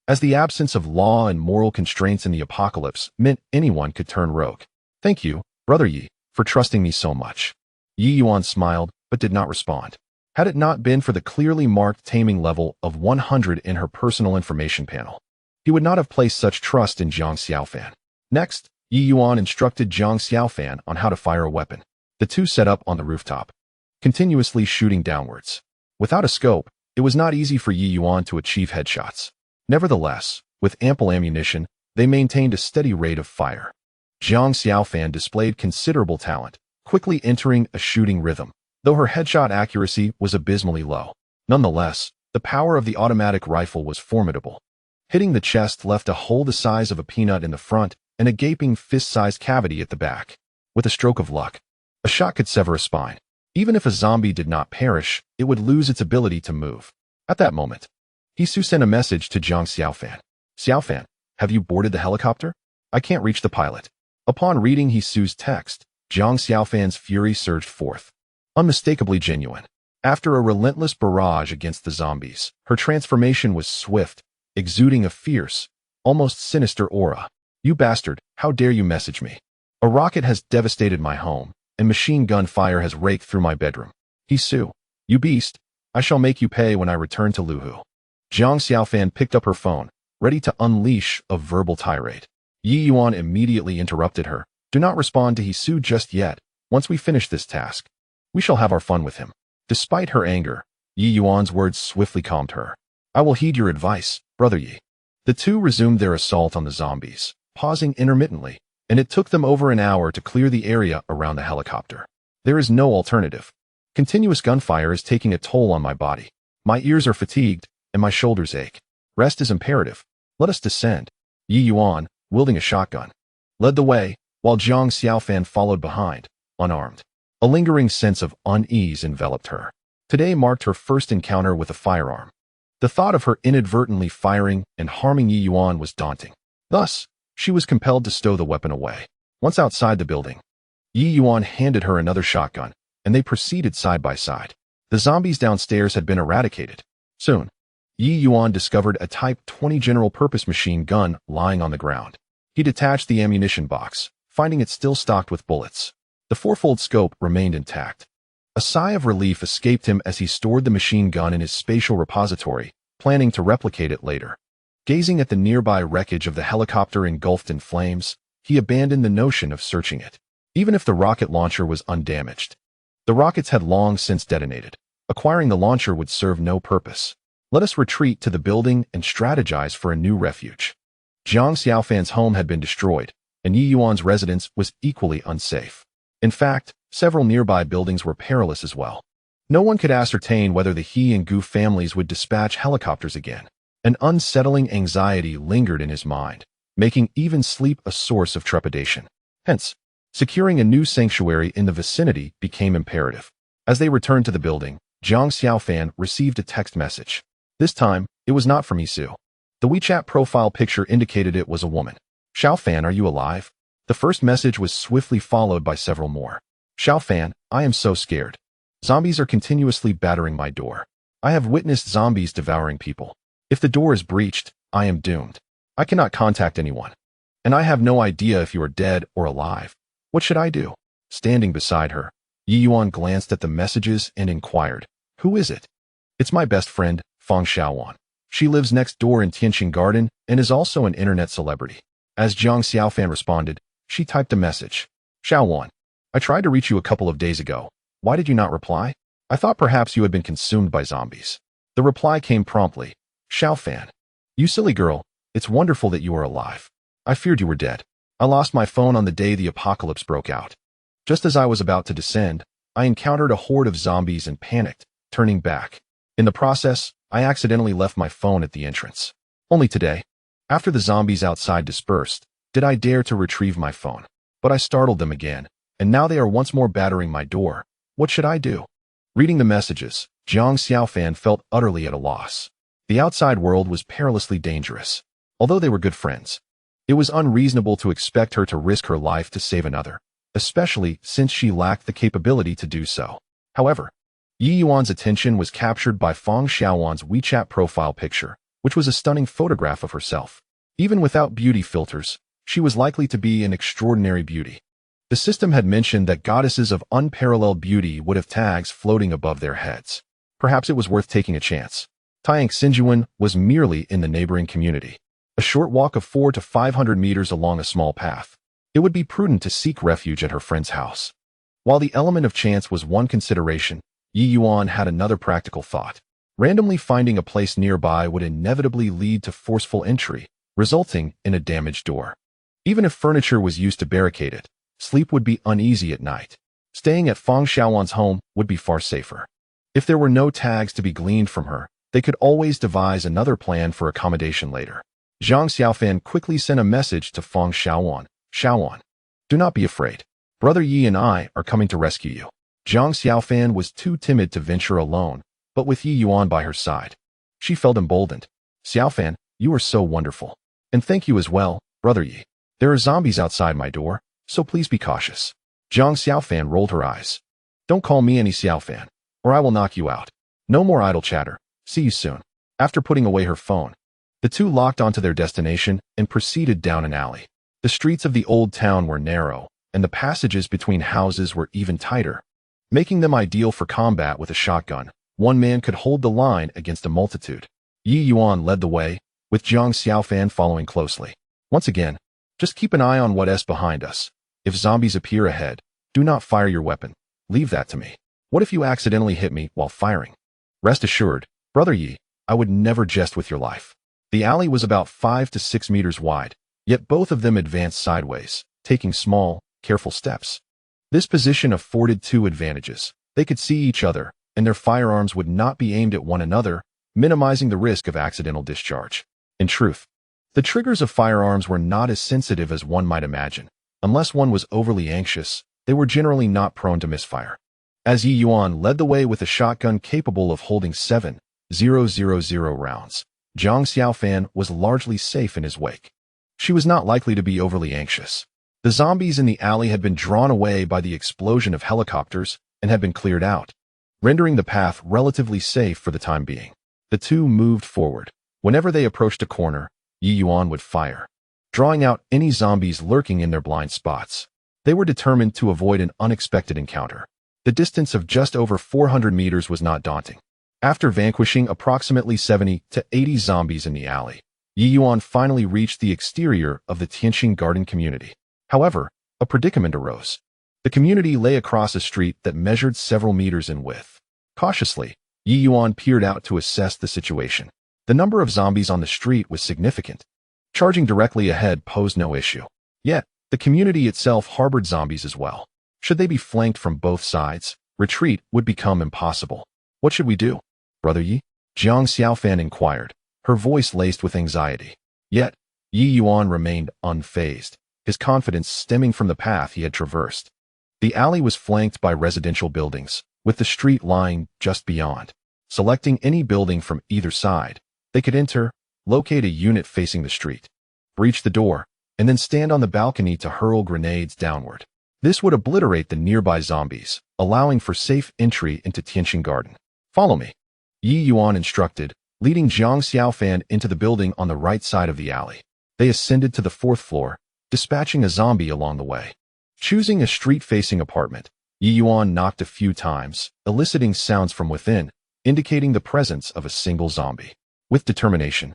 as the absence of law and moral constraints in the apocalypse meant anyone could turn rogue. Thank you, Brother Yi, for trusting me so much. Ye Yuan smiled, but did not respond. Had it not been for the clearly marked taming level of 100 in her personal information panel, he would not have placed such trust in Jiang Xiaofan. Next, Ye Yuan instructed Jiang Xiaofan on how to fire a weapon. The two set up on the rooftop, continuously shooting downwards. Without a scope, it was not easy for Ye Yuan to achieve headshots. Nevertheless, with ample ammunition, they maintained a steady rate of fire. Jiang Xiaofan displayed considerable talent, quickly entering a shooting rhythm, though her headshot accuracy was abysmally low. Nonetheless, the power of the automatic rifle was formidable. Hitting the chest left a hole the size of a peanut in the front and a gaping fist-sized cavity at the back. With a stroke of luck, a shot could sever a spine. Even if a zombie did not perish, it would lose its ability to move. At that moment, Hisu sent a message to Jiang Xiaofan. Xiaofan, have you boarded the helicopter? I can't reach the pilot. Upon reading Hisu's text, Jiang Xiaofan's fury surged forth. Unmistakably genuine. After a relentless barrage against the zombies, her transformation was swift, exuding a fierce, almost sinister aura. You bastard, how dare you message me? A rocket has devastated my home, and machine gun fire has raked through my bedroom. Hisu, you beast, I shall make you pay when I return to Luhu. Jiang Xiaofan picked up her phone, ready to unleash a verbal tirade. Ye Yuan immediately interrupted her. Do not respond to Hisu just yet. Once we finish this task, we shall have our fun with him. Despite her anger, Ye Yuan's words swiftly calmed her. I will heed your advice, Brother Yi. The two resumed their assault on the zombies, pausing intermittently, and it took them over an hour to clear the area around the helicopter. There is no alternative. Continuous gunfire is taking a toll on my body. My ears are fatigued, and my shoulders ache. Rest is imperative. Let us descend. Ye Yuan, wielding a shotgun, led the way, while Jiang Xiaofan followed behind, unarmed. A lingering sense of unease enveloped her. Today marked her first encounter with a firearm. The thought of her inadvertently firing and harming Ye Yuan was daunting. Thus, she was compelled to stow the weapon away. Once outside the building, Ye Yuan handed her another shotgun, and they proceeded side by side. The zombies downstairs had been eradicated. Soon, Ye Yuan discovered a Type 20 general-purpose machine gun lying on the ground. He detached the ammunition box, finding it still stocked with bullets. The fourfold scope remained intact. A sigh of relief escaped him as he stored the machine gun in his spatial repository, planning to replicate it later. Gazing at the nearby wreckage of the helicopter engulfed in flames, he abandoned the notion of searching it. Even if the rocket launcher was undamaged, the rockets had long since detonated. Acquiring the launcher would serve no purpose. Let us retreat to the building and strategize for a new refuge. Jiang Xiaofan's home had been destroyed, and Ye Yuan's residence was equally unsafe. In fact, several nearby buildings were perilous as well. No one could ascertain whether the He and Gu families would dispatch helicopters again. An unsettling anxiety lingered in his mind, making even sleep a source of trepidation. Hence, securing a new sanctuary in the vicinity became imperative. As they returned to the building, Jiang Xiaofan received a text message. This time, it was not from Hisu. The WeChat profile picture indicated it was a woman. Xiaofan, are you alive? The first message was swiftly followed by several more. Xiaofan, I am so scared. Zombies are continuously battering my door. I have witnessed zombies devouring people. If the door is breached, I am doomed. I cannot contact anyone. And I have no idea if you are dead or alive. What should I do? Standing beside her, Ye Yuan glanced at the messages and inquired, who is it? It's my best friend, Feng Xiaowan. She lives next door in Tianqing Garden and is also an internet celebrity. As Jiang Xiaofan responded, she typed a message. Xiaowan, I tried to reach you a couple of days ago. Why did you not reply? I thought perhaps you had been consumed by zombies. The reply came promptly. Xiaofan, you silly girl, it's wonderful that you are alive. I feared you were dead. I lost my phone on the day the apocalypse broke out. Just as I was about to descend, I encountered a horde of zombies and panicked, turning back. In the process, I accidentally left my phone at the entrance. Only today, after the zombies outside dispersed, did I dare to retrieve my phone. But I startled them again, and now they are once more battering my door. What should I do? Reading the messages, Jiang Xiaofan felt utterly at a loss. The outside world was perilously dangerous. Although they were good friends, it was unreasonable to expect her to risk her life to save another, especially since she lacked the capability to do so. However, Ye Yuan's attention was captured by Feng Xiaowan's WeChat profile picture, which was a stunning photograph of herself. Even without beauty filters, she was likely to be an extraordinary beauty. The system had mentioned that goddesses of unparalleled beauty would have tags floating above their heads. Perhaps it was worth taking a chance. Taiyang Xinjuan was merely in the neighboring community, a short walk of 400 to 500 meters along a small path. It would be prudent to seek refuge at her friend's house. While the element of chance was one consideration, Ye Yuan had another practical thought. Randomly finding a place nearby would inevitably lead to forceful entry, resulting in a damaged door. Even if furniture was used to barricade it, sleep would be uneasy at night. Staying at Feng Xiaowan's home would be far safer. If there were no tags to be gleaned from her, they could always devise another plan for accommodation later. Jiang Xiaofan quickly sent a message to Feng Xiaowan. Xiaowan, do not be afraid. Brother Yi and I are coming to rescue you. Jiang Xiaofan was too timid to venture alone, but with Ye Yuan by her side, she felt emboldened. Xiaofan, you are so wonderful. And thank you as well, Brother Yi. There are zombies outside my door, so please be cautious. Jiang Xiaofan rolled her eyes. Don't call me any Xiaofan, or I will knock you out. No more idle chatter. See you soon. After putting away her phone, the two locked onto their destination and proceeded down an alley. The streets of the old town were narrow, and the passages between houses were even tighter, making them ideal for combat with a shotgun. One man could hold the line against a multitude. Ye Yuan led the way, with Jiang Xiaofan following closely. Once again, just keep an eye on what's behind us. If zombies appear ahead, do not fire your weapon. Leave that to me. What if you accidentally hit me while firing? Rest assured, Brother Yi, I would never jest with your life. The alley was about 5 to 6 meters wide, yet both of them advanced sideways, taking small, careful steps. This position afforded two advantages. They could see each other, and their firearms would not be aimed at one another, minimizing the risk of accidental discharge. In truth, the triggers of firearms were not as sensitive as one might imagine. Unless one was overly anxious, they were generally not prone to misfire. As Ye Yuan led the way with a shotgun capable of holding 7,000 rounds, Jiang Xiaofan was largely safe in his wake. She was not likely to be overly anxious. The zombies in the alley had been drawn away by the explosion of helicopters and had been cleared out, rendering the path relatively safe for the time being. The two moved forward. Whenever they approached a corner, Ye Yuan would fire, drawing out any zombies lurking in their blind spots. They were determined to avoid an unexpected encounter. The distance of just over 400 meters was not daunting. After vanquishing approximately 70 to 80 zombies in the alley, Ye Yuan finally reached the exterior of the Tianqing Garden community. However, a predicament arose. The community lay across a street that measured several meters in width. Cautiously, Ye Yuan peered out to assess the situation. The number of zombies on the street was significant. Charging directly ahead posed no issue. Yet, the community itself harbored zombies as well. Should they be flanked from both sides, retreat would become impossible. What should we do, Brother Yi? Jiang Xiaofan inquired, her voice laced with anxiety. Yet, Ye Yuan remained unfazed, his confidence stemming from the path he had traversed. The alley was flanked by residential buildings, with the street lying just beyond. Selecting any building from either side, they could enter, locate a unit facing the street, breach the door, and then stand on the balcony to hurl grenades downward. This would obliterate the nearby zombies, allowing for safe entry into Tianqing Garden. Follow me, Ye Yuan instructed, leading Jiang Xiaofan into the building on the right side of the alley. They ascended to the 4th floor, dispatching a zombie along the way. Choosing a street-facing apartment, Ye Yuan knocked a few times, eliciting sounds from within, indicating the presence of a single zombie. With determination,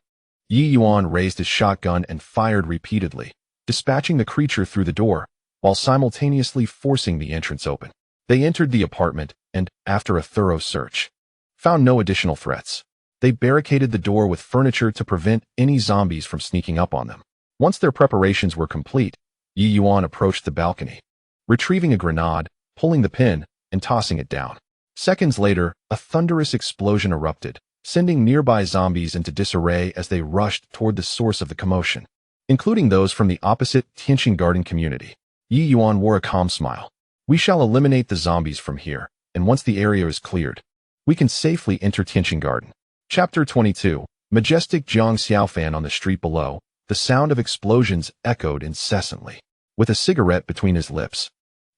Ye Yuan raised his shotgun and fired repeatedly, dispatching the creature through the door, while simultaneously forcing the entrance open. They entered the apartment and, after a thorough search, found no additional threats. They barricaded the door with furniture to prevent any zombies from sneaking up on them. Once their preparations were complete, Ye Yuan approached the balcony, retrieving a grenade, pulling the pin, and tossing it down. Seconds later, a thunderous explosion erupted, sending nearby zombies into disarray as they rushed toward the source of the commotion, including those from the opposite Tianqing Garden community. Ye Yuan wore a calm smile. We shall eliminate the zombies from here, and once the area is cleared, we can safely enter Tianqing Garden. Chapter 22. Majestic Jiang Xiaofan on the street below, the sound of explosions echoed incessantly. With a cigarette between his lips,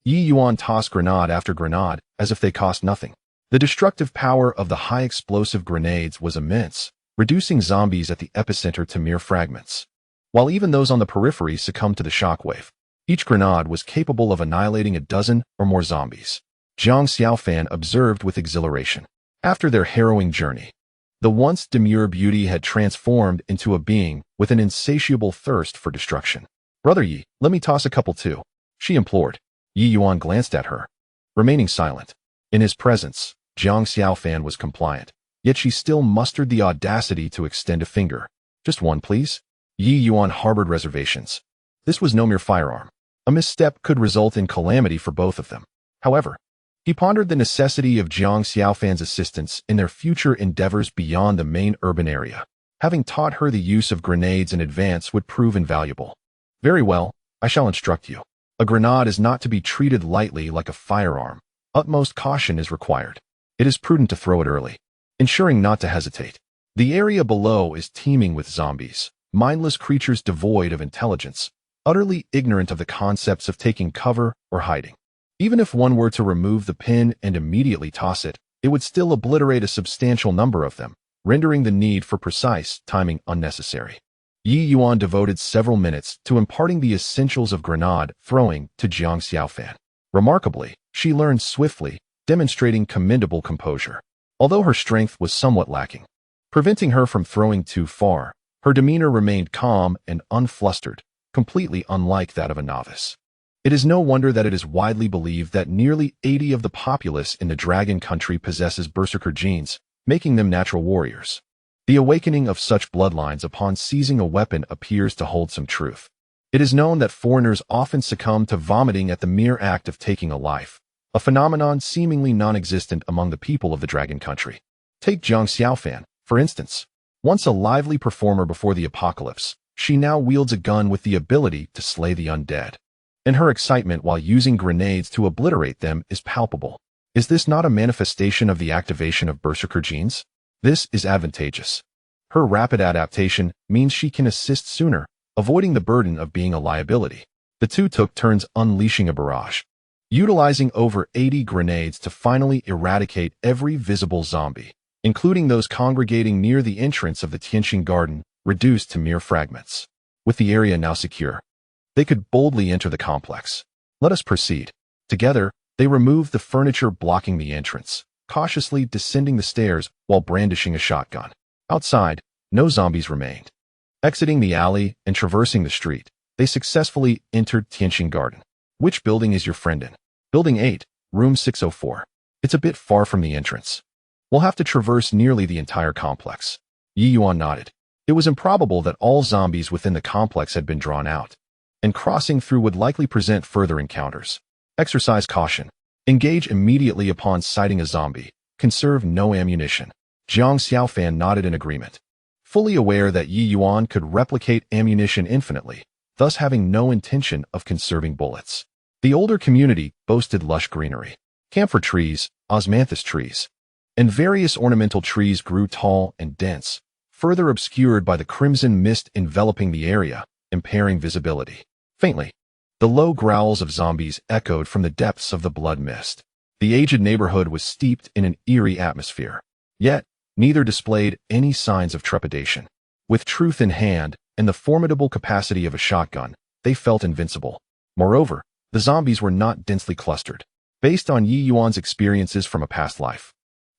Ye Yuan tossed grenade after grenade as if they cost nothing. The destructive power of the high-explosive grenades was immense, reducing zombies at the epicenter to mere fragments, while even those on the periphery succumbed to the shockwave. Each grenade was capable of annihilating a dozen or more zombies. Jiang Xiaofan observed with exhilaration. After their harrowing journey, the once demure beauty had transformed into a being with an insatiable thirst for destruction. Brother Yi, let me toss a couple too, she implored. Ye Yuan glanced at her, remaining silent. In his presence, Jiang Xiaofan was compliant, yet she still mustered the audacity to extend a finger. Just one, please? Ye Yuan harbored reservations. This was no mere firearm. A misstep could result in calamity for both of them. However, he pondered the necessity of Jiang Xiaofan's assistance in their future endeavors beyond the main urban area. Having taught her the use of grenades in advance would prove invaluable. Very well, I shall instruct you. A grenade is not to be treated lightly like a firearm. Utmost caution is required. It is prudent to throw it early, ensuring not to hesitate. The area below is teeming with zombies, mindless creatures devoid of intelligence, utterly ignorant of the concepts of taking cover or hiding. Even if one were to remove the pin and immediately toss it, it would still obliterate a substantial number of them, rendering the need for precise timing unnecessary. Ye Yuan devoted several minutes to imparting the essentials of grenade throwing to Jiang Xiaofan. Remarkably, she learned swiftly, demonstrating commendable composure. Although her strength was somewhat lacking, preventing her from throwing too far, her demeanor remained calm and unflustered, completely unlike that of a novice. It is no wonder that it is widely believed that nearly 80% of the populace in the Dragon Country possesses berserker genes, making them natural warriors. The awakening of such bloodlines upon seizing a weapon appears to hold some truth. It is known that foreigners often succumb to vomiting at the mere act of taking a life, a phenomenon seemingly non-existent among the people of the Dragon Country. Take Jiang Xiaofan, for instance. Once a lively performer before the apocalypse, she now wields a gun with the ability to slay the undead. And her excitement while using grenades to obliterate them is palpable. Is this not a manifestation of the activation of berserker genes? This is advantageous. Her rapid adaptation means she can assist sooner, avoiding the burden of being a liability. The two took turns unleashing a barrage, utilizing over 80 grenades to finally eradicate every visible zombie, including those congregating near the entrance of the Tianqing Garden, reduced to mere fragments. With the area now secure, they could boldly enter the complex. Let us proceed. Together, they removed the furniture blocking the entrance, cautiously descending the stairs while brandishing a shotgun. Outside, no zombies remained. Exiting the alley and traversing the street, they successfully entered Tianqing Garden. Which building is your friend in? Building 8, room 604. It's a bit far from the entrance. We'll have to traverse nearly the entire complex. Ye Yuan nodded. It was improbable that all zombies within the complex had been drawn out, and crossing through would likely present further encounters. Exercise caution. Engage immediately upon sighting a zombie. Conserve no ammunition. Jiang Xiaofan nodded in agreement, fully aware that Ye Yuan could replicate ammunition infinitely, thus having no intention of conserving bullets. The older community boasted lush greenery. Camphor trees, osmanthus trees, and various ornamental trees grew tall and dense, further obscured by the crimson mist enveloping the area, impairing visibility. Faintly, the low growls of zombies echoed from the depths of the blood mist. The aged neighborhood was steeped in an eerie atmosphere, yet neither displayed any signs of trepidation. With truth in hand and the formidable capacity of a shotgun, they felt invincible. Moreover, the zombies were not densely clustered. Based on Ye Yuan's experiences from a past life,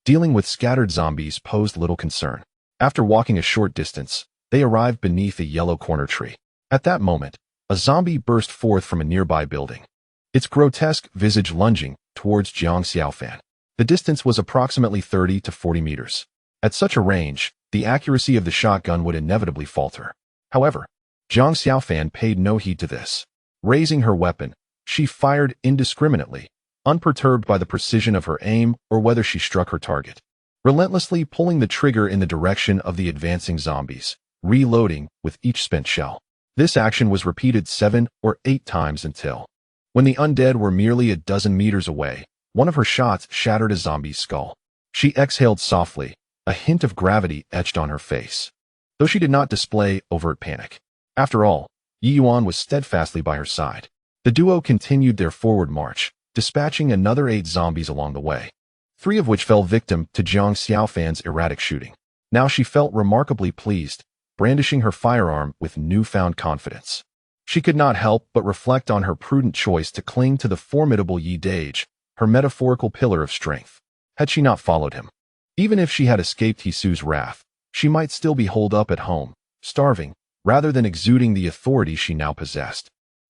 dealing with scattered zombies posed little concern. After walking a short distance, they arrived beneath a yellow corner tree. At that moment, a zombie burst forth from a nearby building, its grotesque visage lunging towards Jiang Xiaofan. The distance was approximately 30 to 40 meters. At such a range, the accuracy of the shotgun would inevitably falter. However, Jiang Xiaofan paid no heed to this. Raising her weapon, she fired indiscriminately, unperturbed by the precision of her aim or whether she struck her target. Relentlessly pulling the trigger in the direction of the advancing zombies, reloading with each spent shell. This action was repeated 7 or 8 times until, when the undead were merely a dozen meters away, one of her shots shattered a zombie's skull. She exhaled softly, a hint of gravity etched on her face, though she did not display overt panic. After all, Ye Yuan was steadfastly by her side. The duo continued their forward march, dispatching another 8 zombies along the way, 3 of which fell victim to Jiang Xiaofan's erratic shooting. Now she felt remarkably pleased, brandishing her firearm with newfound confidence. She could not help but reflect on her prudent choice to cling to the formidable Ye Dage, her metaphorical pillar of strength. Had she not followed him, even if she had escaped Hisu's wrath, she might still be holed up at home, starving, rather than exuding the authority she now possessed.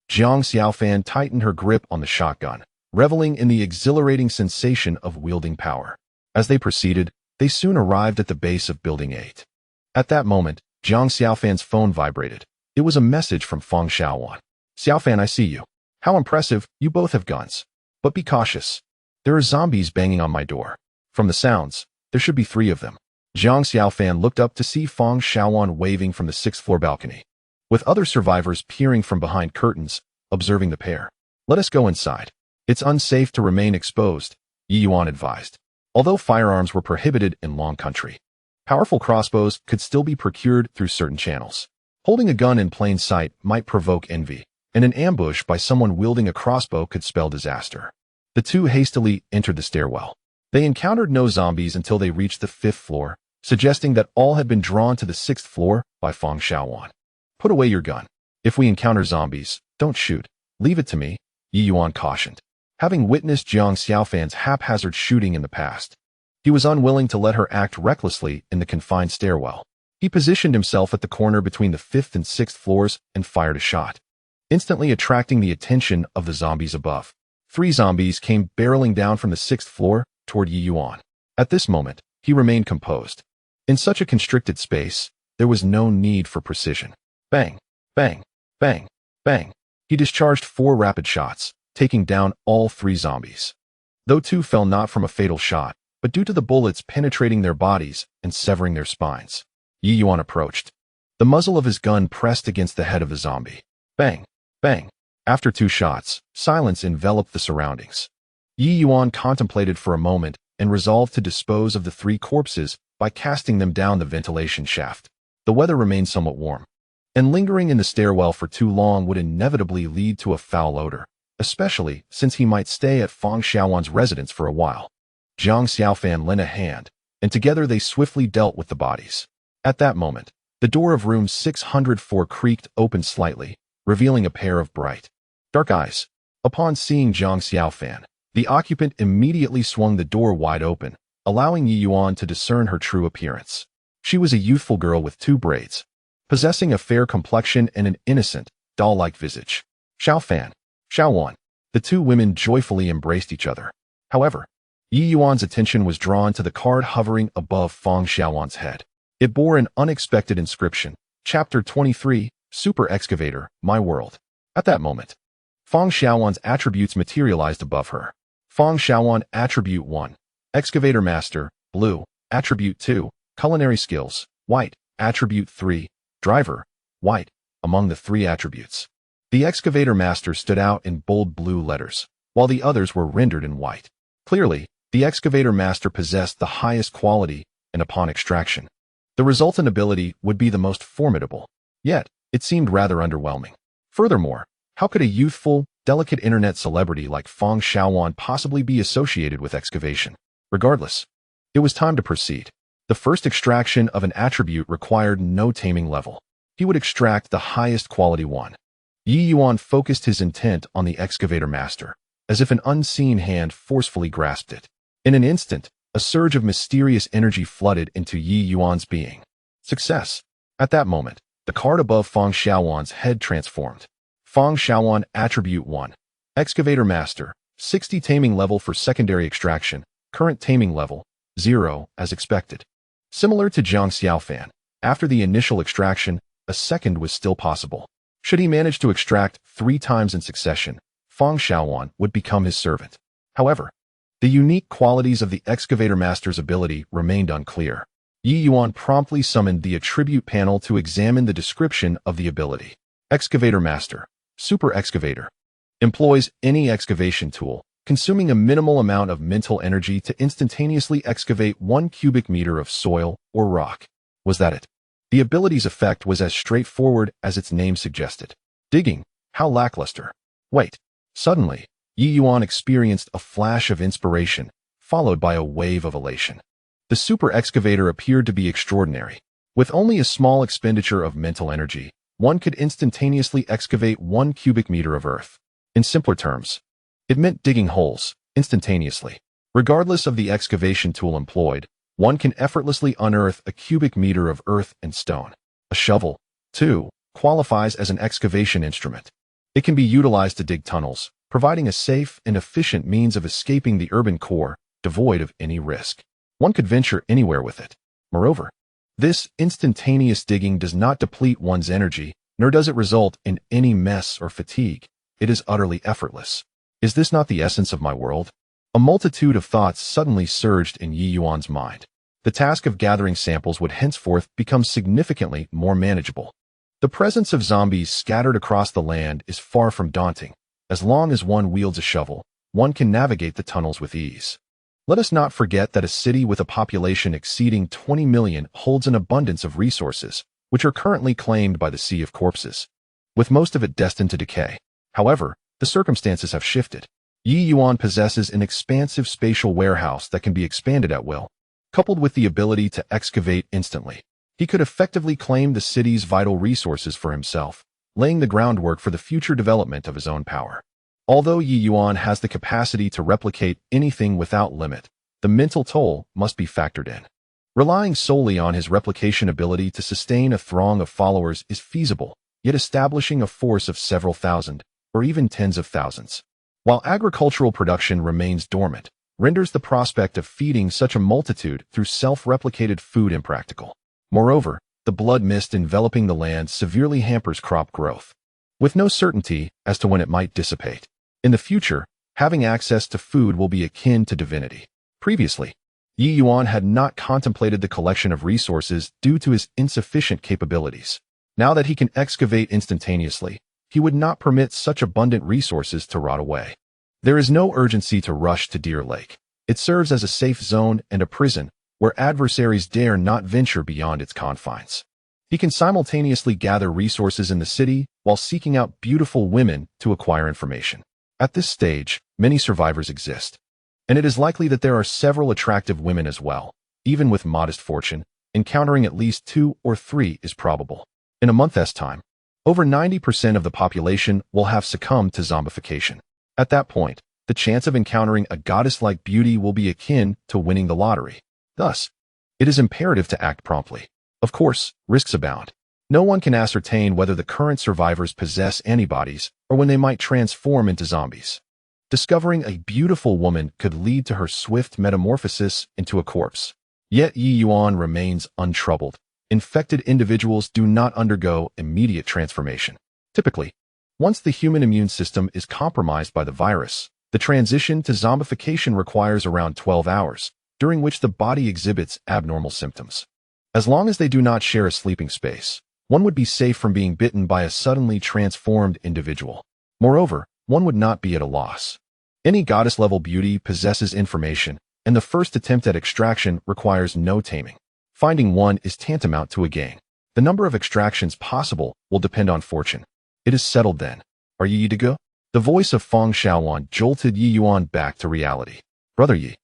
Jiang Xiaofan tightened her grip on the shotgun, reveling in the exhilarating sensation of wielding power. As they proceeded, they soon arrived at the base of Building 8. At that moment, Jiang Xiaofan's phone vibrated. It was a message from Feng Xiaowan. "Xiaofan, I see you. How impressive, you both have guns. But be cautious. There are zombies banging on my door. From the sounds, there should be 3 of them." Jiang Xiaofan looked up to see Feng Xiaowan waving from the 6th-floor balcony, with other survivors peering from behind curtains, observing the pair. "Let us go inside. It's unsafe to remain exposed," Ye Yuan advised. Although firearms were prohibited in Long Country, powerful crossbows could still be procured through certain channels. Holding a gun in plain sight might provoke envy, and an ambush by someone wielding a crossbow could spell disaster. The two hastily entered the stairwell. They encountered no zombies until they reached the 5th floor, suggesting that all had been drawn to the 6th floor by Feng Xiaowan. "Put away your gun. If we encounter zombies, don't shoot. Leave it to me," Ye Yuan cautioned. Having witnessed Jiang Xiaofan's haphazard shooting in the past, he was unwilling to let her act recklessly in the confined stairwell. He positioned himself at the corner between the 5th and 6th floors and fired a shot, instantly attracting the attention of the zombies above. 3 zombies came barreling down from the 6th floor toward Ye Yuan. At this moment, he remained composed. In such a constricted space, there was no need for precision. Bang, bang, bang, bang. He discharged 4 rapid shots, taking down all 3 zombies. Though 2 fell not from a fatal shot, but due to the bullets penetrating their bodies and severing their spines. Ye Yuan approached. The muzzle of his gun pressed against the head of the zombie. Bang, bang. After 2 shots, silence enveloped the surroundings. Ye Yuan contemplated for a moment and resolved to dispose of the 3 corpses by casting them down the ventilation shaft. The weather remained somewhat warm, and lingering in the stairwell for too long would inevitably lead to a foul odor, especially since he might stay at Feng Xiaowan's residence for a while. Jiang Xiaofan lent a hand, and together they swiftly dealt with the bodies. At that moment, the door of room 604 creaked open slightly, revealing a pair of bright, dark eyes. Upon seeing Jiang Xiaofan, the occupant immediately swung the door wide open, allowing Ye Yuan to discern her true appearance. She was a youthful girl with 2 braids, possessing a fair complexion and an innocent, doll-like visage. "Xiaofan, Xiaowan." The 2 women joyfully embraced each other. However, Ye Yuan's attention was drawn to the card hovering above Feng Xiaowan's head. It bore an unexpected inscription, Chapter 23, Super Excavator, My World. At that moment, Feng Xiaowan's attributes materialized above her. Feng Xiaowan Attribute 1, Excavator Master, Blue. Attribute 2, Culinary Skills, White. Attribute 3, Driver, White. Among the 3 attributes, the Excavator Master stood out in bold blue letters, while the others were rendered in white. Clearly, the Excavator Master possessed the highest quality, and upon extraction, the resultant ability would be the most formidable. Yet, it seemed rather underwhelming. Furthermore, how could a youthful, delicate internet celebrity like Feng Xiaowan possibly be associated with excavation? Regardless, it was time to proceed. The first extraction of an attribute required no taming level. He would extract the highest quality one. Ye Yuan focused his intent on the Excavator Master, as if an unseen hand forcefully grasped it. In an instant, a surge of mysterious energy flooded into Ye Yuan's being. Success! At that moment, the card above Feng Xiaowan's head transformed. Feng Xiaowan Attribute 1, Excavator Master, 60 taming level for secondary extraction, current taming level, 0, as expected. Similar to Jiang Xiaofan, after the initial extraction, a second was still possible. Should he manage to extract 3 times in succession, Feng Xiaowan would become his servant. However, the unique qualities of the excavator master's ability remained unclear. Ye Yuan promptly summoned the attribute panel to examine the description of the ability. Excavator Master, Super Excavator, employs any excavation tool, consuming a minimal amount of mental energy to instantaneously excavate 1 cubic meter of soil or rock. Was that it? The ability's effect was as straightforward as its name suggested. Digging, how lackluster. Wait. Suddenly, Ye Yuan experienced a flash of inspiration, followed by a wave of elation. The super excavator appeared to be extraordinary. With only a small expenditure of mental energy, one could instantaneously excavate 1 cubic meter of earth. In simpler terms, it meant digging holes, instantaneously. Regardless of the excavation tool employed, one can effortlessly unearth a cubic meter of earth and stone. A shovel, too, qualifies as an excavation instrument. It can be utilized to dig tunnels, providing a safe and efficient means of escaping the urban core, devoid of any risk. One could venture anywhere with it. Moreover, this instantaneous digging does not deplete one's energy, nor does it result in any mess or fatigue. It is utterly effortless. Is this not the essence of my world? A multitude of thoughts suddenly surged in Ye Yuan's mind. The task of gathering samples would henceforth become significantly more manageable. The presence of zombies scattered across the land is far from daunting. As long as one wields a shovel, one can navigate the tunnels with ease. Let us not forget that a city with a population exceeding 20 million holds an abundance of resources, which are currently claimed by the Sea of Corpses, with most of it destined to decay. However, the circumstances have shifted. Ye Yuan possesses an expansive spatial warehouse that can be expanded at will. Coupled with the ability to excavate instantly, he could effectively claim the city's vital resources for himself, laying the groundwork for the future development of his own power. Although Ye Yuan has the capacity to replicate anything without limit, the mental toll must be factored in. Relying solely on his replication ability to sustain a throng of followers is feasible, yet establishing a force of several thousand, or even tens of thousands, while agricultural production remains dormant, renders the prospect of feeding such a multitude through self-replicated food impractical. Moreover, the blood mist enveloping the land severely hampers crop growth, with no certainty as to when it might dissipate. In the future, having access to food will be akin to divinity. Previously, Ye Yuan had not contemplated the collection of resources due to his insufficient capabilities. Now that he can excavate instantaneously, he would not permit such abundant resources to rot away. There is no urgency to rush to Deer Lake. It serves as a safe zone and a prison where adversaries dare not venture beyond its confines. He can simultaneously gather resources in the city while seeking out beautiful women to acquire information. At this stage, many survivors exist, and it is likely that there are several attractive women as well. Even with modest fortune, encountering at least 2 or 3 is probable. In a month's time, over 90% of the population will have succumbed to zombification. At that point, the chance of encountering a goddess-like beauty will be akin to winning the lottery. Thus, it is imperative to act promptly. Of course, risks abound. No one can ascertain whether the current survivors possess antibodies or when they might transform into zombies. Discovering a beautiful woman could lead to her swift metamorphosis into a corpse. Yet Ye Yuan remains untroubled. Infected individuals do not undergo immediate transformation. Typically, once the human immune system is compromised by the virus, the transition to zombification requires around 12 hours, during which the body exhibits abnormal symptoms. As long as they do not share a sleeping space, one would be safe from being bitten by a suddenly transformed individual. Moreover, one would not be at a loss. Any goddess-level beauty possesses information, and the first attempt at extraction requires no taming. Finding one is tantamount to a gain. The number of extractions possible will depend on fortune. It is settled then. Are you Yi to go? The voice of Feng Xiaowan jolted Ye Yuan back to reality. Brother Yi,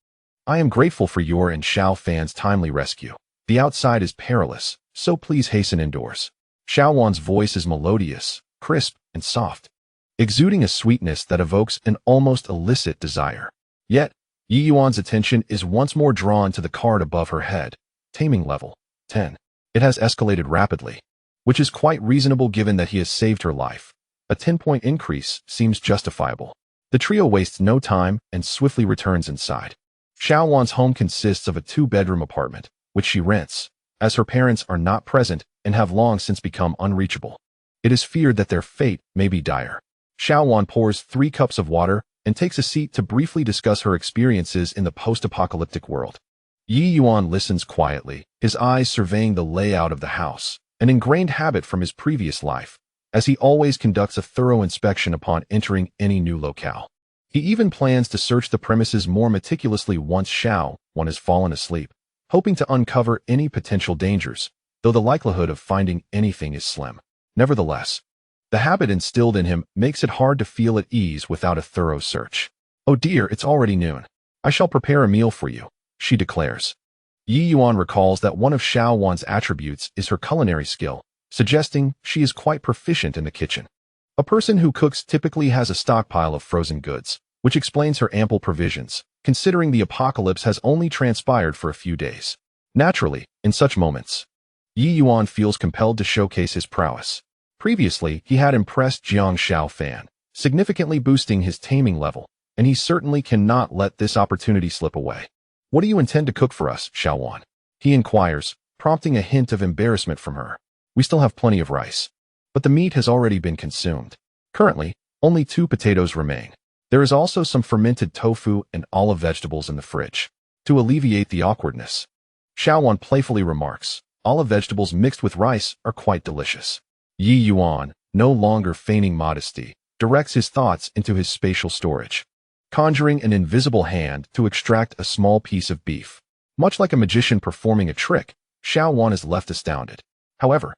I am grateful for your and Xiao Fan's timely rescue. The outside is perilous, so please hasten indoors. Xiaowan's voice is melodious, crisp, and soft, exuding a sweetness that evokes an almost illicit desire. Yet, Ye Yuan's attention is once more drawn to the card above her head. Taming level 10. It has escalated rapidly, which is quite reasonable given that he has saved her life. A 10-point increase seems justifiable. The trio wastes no time and swiftly returns inside. Xiaowan's home consists of a 2-bedroom apartment, which she rents, as her parents are not present and have long since become unreachable. It is feared that their fate may be dire. Xiaowan pours 3 cups of water and takes a seat to briefly discuss her experiences in the post-apocalyptic world. Ye Yuan listens quietly, his eyes surveying the layout of the house, an ingrained habit from his previous life, as he always conducts a thorough inspection upon entering any new locale. He even plans to search the premises more meticulously once Xiao Yuan has fallen asleep, hoping to uncover any potential dangers, though the likelihood of finding anything is slim. Nevertheless, the habit instilled in him makes it hard to feel at ease without a thorough search. "Oh dear, it's already noon. I shall prepare a meal for you," she declares. Ye Yuan recalls that one of Xiao Wan's attributes is her culinary skill, suggesting she is quite proficient in the kitchen. A person who cooks typically has a stockpile of frozen goods, which explains her ample provisions, considering the apocalypse has only transpired for a few days. Naturally, in such moments, Ye Yuan feels compelled to showcase his prowess. Previously, he had impressed Jiang Xiaofan, significantly boosting his taming level, and he certainly cannot let this opportunity slip away. "What do you intend to cook for us, Xiao Yuan?" he inquires, prompting a hint of embarrassment from her. "We still have plenty of rice, but the meat has already been consumed. Currently, only 2 potatoes remain. There is also some fermented tofu and olive vegetables in the fridge." To alleviate the awkwardness, Xiao Yuan playfully remarks, "Olive vegetables mixed with rice are quite delicious." Ye Yuan, no longer feigning modesty, directs his thoughts into his spatial storage, conjuring an invisible hand to extract a small piece of beef. Much like a magician performing a trick, Xiao Yuan is left astounded. However,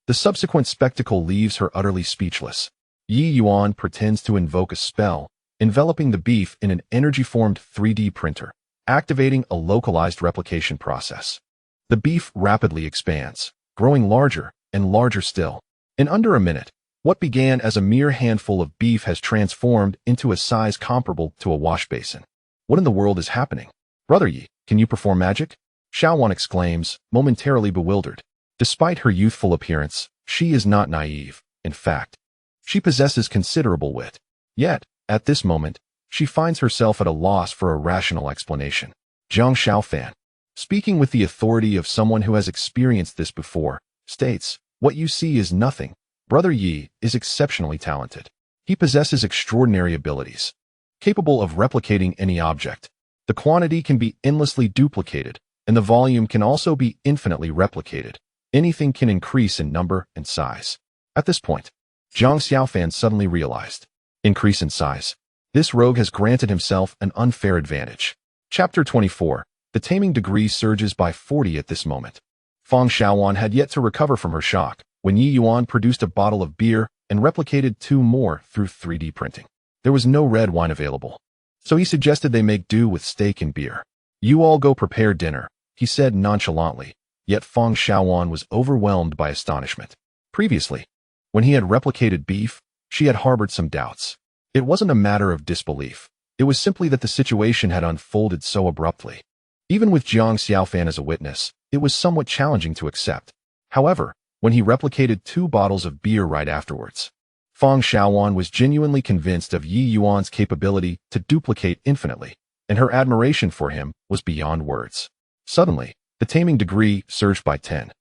the subsequent spectacle leaves her utterly speechless. Ye Yuan pretends to invoke a spell, enveloping the beef in an energy-formed 3D printer, activating a localized replication process. The beef rapidly expands, growing larger and larger still. In under a minute, what began as a mere handful of beef has transformed into a size comparable to a wash basin. "What in the world is happening? Brother Yi, can you perform magic?" Xiao Yuan exclaims, momentarily bewildered. Despite her youthful appearance, she is not naive. In fact, she possesses considerable wit. Yet, at this moment, she finds herself at a loss for a rational explanation. Jiang Xiaofan, speaking with the authority of someone who has experienced this before, states, "What you see is nothing. Brother Yi is exceptionally talented. He possesses extraordinary abilities, capable of replicating any object. The quantity can be endlessly duplicated, and the volume can also be infinitely replicated. Anything can increase in number and size." At this point, Jiang Xiaofan suddenly realized, increase in size. This rogue has granted himself an unfair advantage. Chapter 24. The taming degree surges by 40 at this moment. Fang Xiaowan had yet to recover from her shock when Ye Yuan produced a bottle of beer and replicated 2 more through 3D printing. There was no red wine available, so he suggested they make do with steak and beer. "You all go prepare dinner," he said nonchalantly, yet Fang Xiaowan was overwhelmed by astonishment. Previously, when he had replicated beef, she had harbored some doubts. It wasn't a matter of disbelief. It was simply that the situation had unfolded so abruptly. Even with Jiang Xiaofan as a witness, it was somewhat challenging to accept. However, when he replicated 2 bottles of beer right afterwards, Fang Xiaowan was genuinely convinced of Ye Yuan's capability to duplicate infinitely, and her admiration for him was beyond words. Suddenly, the taming degree surged by 10.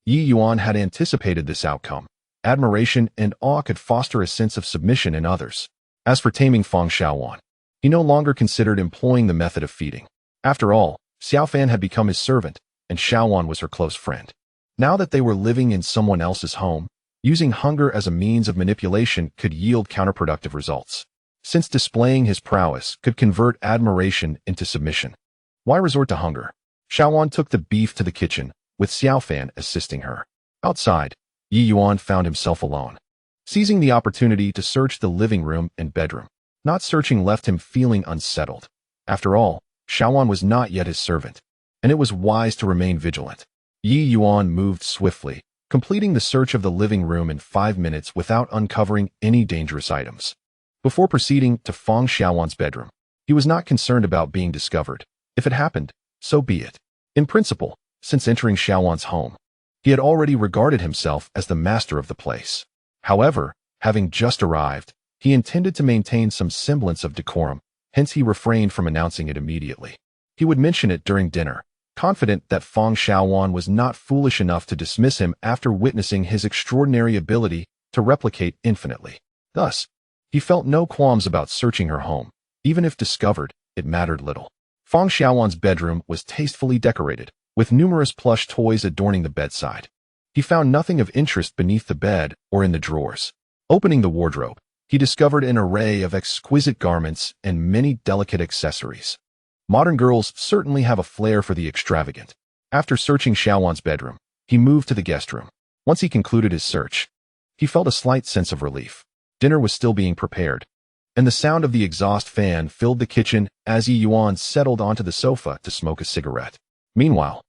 Ye Yuan had anticipated this outcome. Admiration and awe could foster a sense of submission in others. As for taming Fang Xiaowan, he no longer considered employing the method of feeding. After all, Xiaofan had become his servant, and Xiaowan was her close friend. Now that they were living in someone else's home, using hunger as a means of manipulation could yield counterproductive results. Since displaying his prowess could convert admiration into submission, why resort to hunger? Xiaowan took the beef to the kitchen, with Xiaofan assisting her. Outside, Ye Yuan found himself alone. Seizing the opportunity to search the living room and bedroom, not searching left him feeling unsettled. After all, Xiaowan was not yet his servant, and it was wise to remain vigilant. Ye Yuan moved swiftly, completing the search of the living room in 5 minutes without uncovering any dangerous items. Before proceeding to Fang Xiaowan's bedroom, he was not concerned about being discovered. If it happened, so be it. In principle, since entering Xiaowan's home, he had already regarded himself as the master of the place. However, having just arrived, he intended to maintain some semblance of decorum, hence he refrained from announcing it immediately. He would mention it during dinner, confident that Fang Xiaowan was not foolish enough to dismiss him after witnessing his extraordinary ability to replicate infinitely. Thus, he felt no qualms about searching her home, Even if discovered, it mattered little. Feng Xiaowan's bedroom was tastefully decorated, with numerous plush toys adorning the bedside. He found nothing of interest beneath the bed or in the drawers. Opening the wardrobe, he discovered an array of exquisite garments and many delicate accessories. Modern girls certainly have a flair for the extravagant. After searching Xiaowan's bedroom, he moved to the guest room. Once he concluded his search, he felt a slight sense of relief. Dinner was still being prepared, and the sound of the exhaust fan filled the kitchen as Ye Yuan settled onto the sofa to smoke a cigarette. Meanwhile,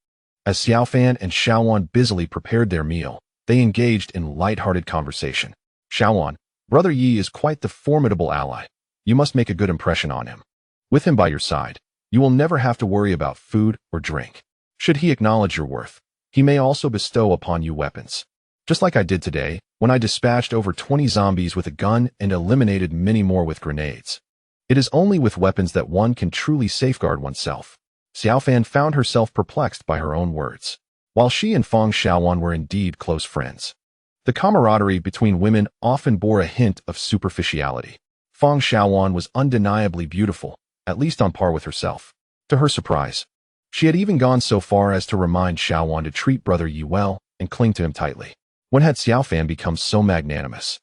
as Xiao Fan and Xiaowan busily prepared their meal, they engaged in light-hearted conversation. Xiaowan, Brother Yi is quite the formidable ally. You must make a good impression on him. With him by your side, you will never have to worry about food or drink. Should he acknowledge your worth, he may also bestow upon you weapons. Just like I did today, when I dispatched over 20 zombies with a gun and eliminated many more with grenades. It is only with weapons that one can truly safeguard oneself. Xiao Fan found herself perplexed by her own words. While she and Feng Xiaowan were indeed close friends, the camaraderie between women often bore a hint of superficiality. Feng Xiaowan was undeniably beautiful, at least on par with herself. To her surprise, she had even gone so far as to remind Xiaowan to treat Brother Yi well and cling to him tightly. When had Xiao Fan become so magnanimous?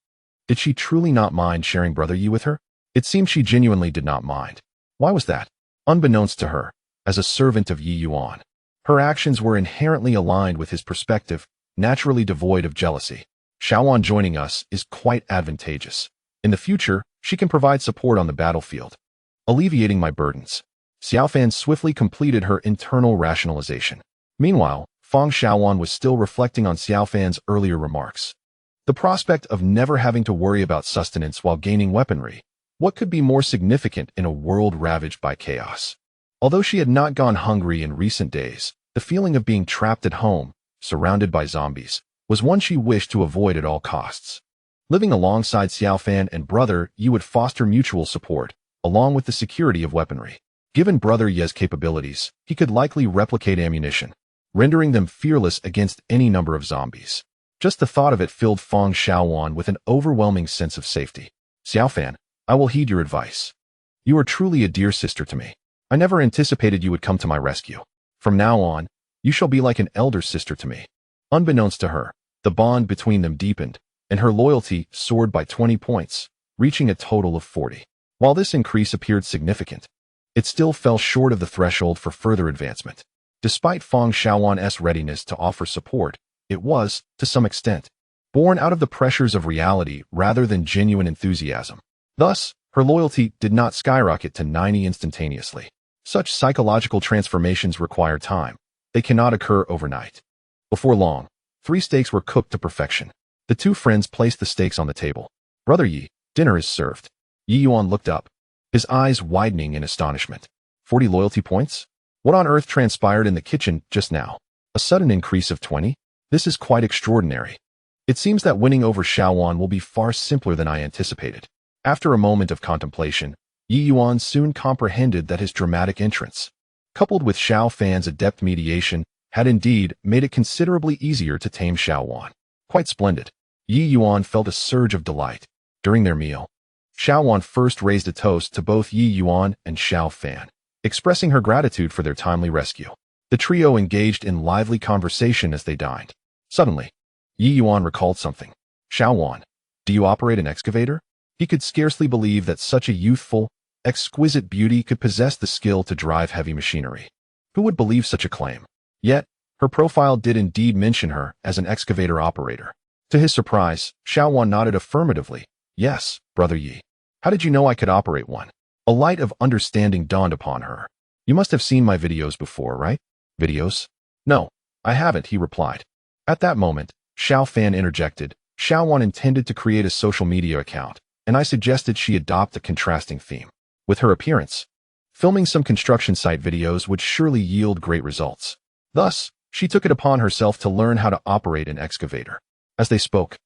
Did she truly not mind sharing Brother Yi with her? It seemed she genuinely did not mind. Why was that? Unbeknownst to her, as a servant of Ye Yuan, her actions were inherently aligned with his perspective, naturally devoid of jealousy. Xiaowan joining us is quite advantageous. In the future, she can provide support on the battlefield, alleviating my burdens. Xiao Fan swiftly completed her internal rationalization. Meanwhile, Feng Xiaowan was still reflecting on Xiao Fan's earlier remarks. The prospect of never having to worry about sustenance while gaining weaponry. What could be more significant in a world ravaged by chaos? Although she had not gone hungry in recent days, the feeling of being trapped at home, surrounded by zombies, was one she wished to avoid at all costs. Living alongside Xiao Fan and Brother Yi would foster mutual support, along with the security of weaponry. Given Brother Yi's capabilities, he could likely replicate ammunition, rendering them fearless against any number of zombies. Just the thought of it filled Feng Xiaowan with an overwhelming sense of safety. Xiao Fan, I will heed your advice. You are truly a dear sister to me. I never anticipated you would come to my rescue. From now on, you shall be like an elder sister to me. Unbeknownst to her, the bond between them deepened, and her loyalty soared by 20 points, reaching a total of 40. While this increase appeared significant, it still fell short of the threshold for further advancement. Despite Feng Xiaowan's readiness to offer support, it was, to some extent, born out of the pressures of reality rather than genuine enthusiasm. Thus, her loyalty did not skyrocket to 90 instantaneously. Such psychological transformations require time. They cannot occur overnight. Before long, 3 steaks were cooked to perfection. The two friends placed the steaks on the table. Brother Yi, dinner is served. Ye Yuan looked up, his eyes widening in astonishment. 40 loyalty points? What on earth transpired in the kitchen just now? A sudden increase of 20? This is quite extraordinary. It seems that winning over Xiaowan will be far simpler than I anticipated. After a moment of contemplation, Ye Yuan soon comprehended that his dramatic entrance, coupled with Xiao Fan's adept mediation, had indeed made it considerably easier to tame Xiaowan. Quite splendid. Ye Yuan felt a surge of delight. During their meal, Xiaowan first raised a toast to both Ye Yuan and Xiao Fan, expressing her gratitude for their timely rescue. The trio engaged in lively conversation as they dined. Suddenly, Ye Yuan recalled something. Xiaowan, do you operate an excavator? He could scarcely believe that such a youthful, exquisite beauty could possess the skill to drive heavy machinery. Who would believe such a claim? Yet, her profile did indeed mention her as an excavator operator. To his surprise, Xiaowan nodded affirmatively. Yes, Brother Yi. How did you know I could operate one? A light of understanding dawned upon her. You must have seen my videos before, right? Videos? No, I haven't, he replied. At that moment, Xiao Fan interjected. Xiaowan intended to create a social media account, and I suggested she adopt a contrasting theme. With her appearance, filming some construction site videos would surely yield great results. Thus, she took it upon herself to learn how to operate an excavator. As they spoke,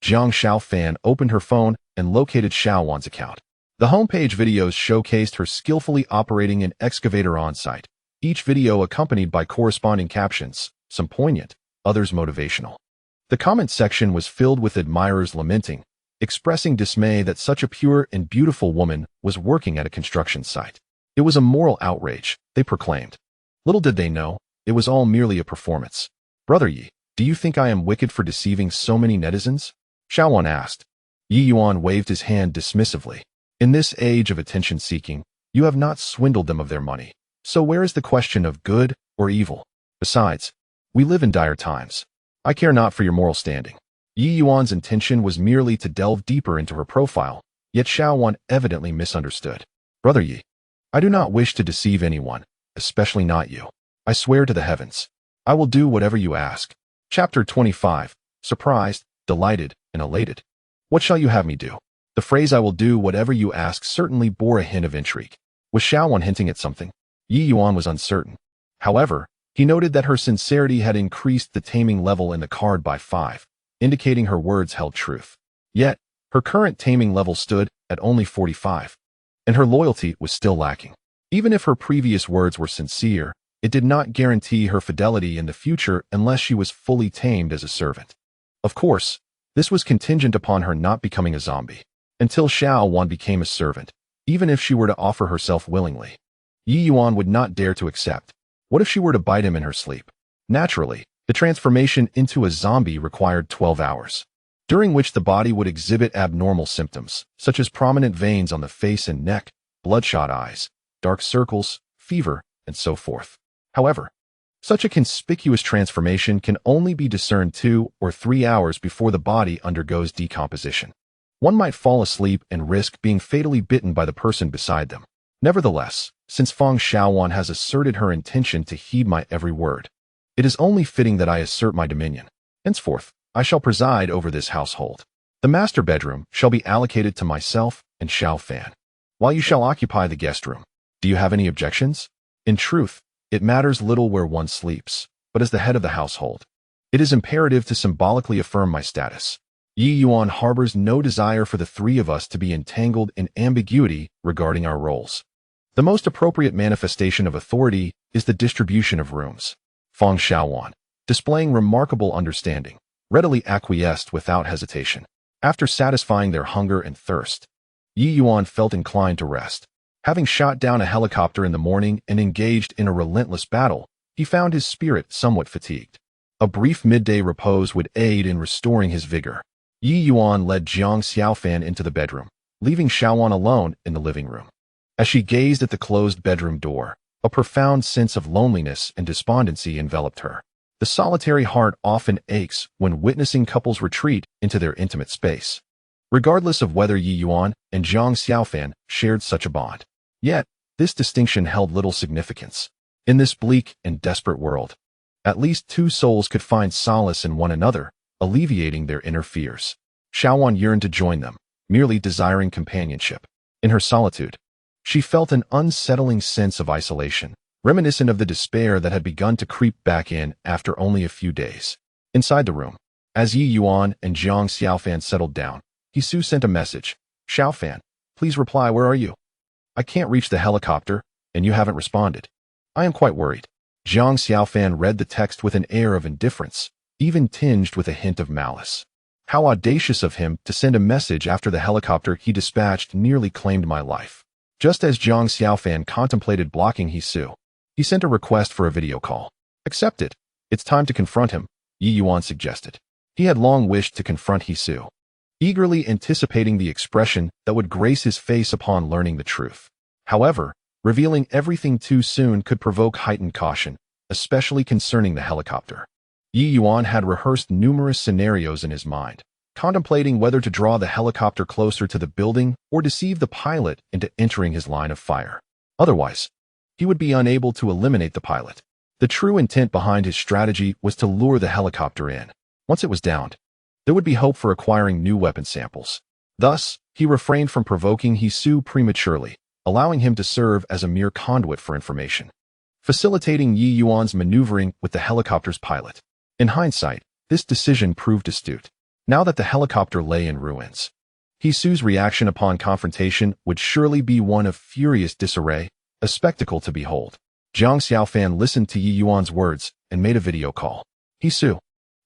Jiang Xiao Fan opened her phone and located Xiaowan's account. The homepage videos showcased her skillfully operating an excavator on-site, each video accompanied by corresponding captions, some poignant, others motivational. The comment section was filled with admirers lamenting, expressing dismay that such a pure and beautiful woman was working at a construction site. It was a moral outrage, they proclaimed. Little did they know, it was all merely a performance. Brother Ye, do you think I am wicked for deceiving so many netizens? Ye Yuan asked. Ye Yuan waved his hand dismissively. In this age of attention-seeking, you have not swindled them of their money. So where is the question of good or evil? Besides, we live in dire times. I care not for your moral standing. Ye Yuan's intention was merely to delve deeper into her profile, yet Ye Yuan evidently misunderstood. Brother Ye, I do not wish to deceive anyone, especially not you. I swear to the heavens, I will do whatever you ask. Chapter 25. Surprised, delighted, and elated. What shall you have me do? The phrase "I will do whatever you ask" certainly bore a hint of intrigue. Was Ye Yuan hinting at something? Ye Yuan was uncertain. However, he noted that her sincerity had increased the taming level in the card by 5, indicating her words held truth. Yet, her current taming level stood at only 45, and her loyalty was still lacking. Even if her previous words were sincere, it did not guarantee her fidelity in the future unless she was fully tamed as a servant. Of course, this was contingent upon her not becoming a zombie. Until Ye Yuan became a servant, even if she were to offer herself willingly, Ye Yuan would not dare to accept. What if she were to bite him in her sleep? Naturally, the transformation into a zombie required 12 hours, during which the body would exhibit abnormal symptoms, such as prominent veins on the face and neck, bloodshot eyes, dark circles, fever, and so forth. However, such a conspicuous transformation can only be discerned 2 or 3 hours before the body undergoes decomposition. One might fall asleep and risk being fatally bitten by the person beside them. Nevertheless, since Ye Yuan has asserted her intention to heed my every word, it is only fitting that I assert my dominion. Henceforth, I shall preside over this household. The master bedroom shall be allocated to myself and Xiao Fan, while you shall occupy the guest room. Do you have any objections? In truth, it matters little where one sleeps, but as the head of the household, it is imperative to symbolically affirm my status. Ye Yuan harbors no desire for the three of us to be entangled in ambiguity regarding our roles. The most appropriate manifestation of authority is the distribution of rooms. Ye Yuan, displaying remarkable understanding, readily acquiesced without hesitation. After satisfying their hunger and thirst, Ye Yuan felt inclined to rest. Having shot down a helicopter in the morning and engaged in a relentless battle, he found his spirit somewhat fatigued. A brief midday repose would aid in restoring his vigor. Ye Yuan led Jiang Xiaofan into the bedroom, leaving Ye Yuan alone in the living room. As she gazed at the closed bedroom door, a profound sense of loneliness and despondency enveloped her. The solitary heart often aches when witnessing couples retreat into their intimate space, regardless of whether Ye Yuan and Jiang Xiaofan shared such a bond. Yet, this distinction held little significance. In this bleak and desperate world, at least 2 souls could find solace in one another, alleviating their inner fears. Ye Yuan yearned to join them, merely desiring companionship. In her solitude, she felt an unsettling sense of isolation, reminiscent of the despair that had begun to creep back in after only a few days. Inside the room, as Ye Yuan and Jiang Xiaofan settled down, He Su sent a message. Xiaofan, please reply, where are you? I can't reach the helicopter, and you haven't responded. I am quite worried. Jiang Xiaofan read the text with an air of indifference, even tinged with a hint of malice. How audacious of him to send a message after the helicopter he dispatched nearly claimed my life. Just as Jiang Xiaofan contemplated blocking He Su, he sent a request for a video call. Accept it. It's time to confront him, Ye Yuan suggested. He had long wished to confront He Su, eagerly anticipating the expression that would grace his face upon learning the truth. However, revealing everything too soon could provoke heightened caution, especially concerning the helicopter. Ye Yuan had rehearsed numerous scenarios in his mind, contemplating whether to draw the helicopter closer to the building or deceive the pilot into entering his line of fire. Otherwise, he would be unable to eliminate the pilot. The true intent behind his strategy was to lure the helicopter in. Once it was downed, there would be hope for acquiring new weapon samples. Thus, he refrained from provoking He Su prematurely, allowing him to serve as a mere conduit for information, facilitating Ye Yuan's maneuvering with the helicopter's pilot. In hindsight, this decision proved astute. Now that the helicopter lay in ruins, He Su's reaction upon confrontation would surely be one of furious disarray, a spectacle to behold. Jiang Xiaofan listened to Ye Yuan's words and made a video call. He Su,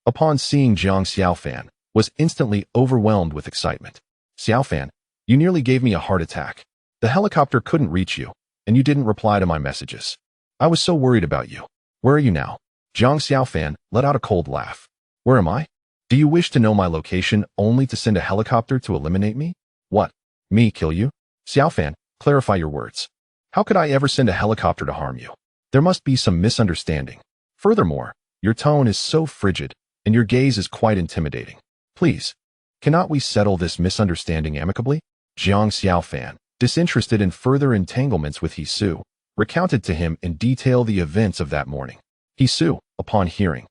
upon seeing Jiang Xiaofan, was instantly overwhelmed with excitement. Xiaofan, you nearly gave me a heart attack. The helicopter couldn't reach you, and you didn't reply to my messages. I was so worried about you. Where are you now? Zhang Xiaofan let out a cold laugh. Where am I? Do you wish to know my location only to send a helicopter to eliminate me? What? Me kill you? Xiaofan, clarify your words. How could I ever send a helicopter to harm you? There must be some misunderstanding. Furthermore, your tone is so frigid, and your gaze is quite intimidating. Please, cannot we settle this misunderstanding amicably? Zhang Xiaofan, disinterested in further entanglements with He Su, recounted to him in detail the events of that morning. He Su, upon hearing,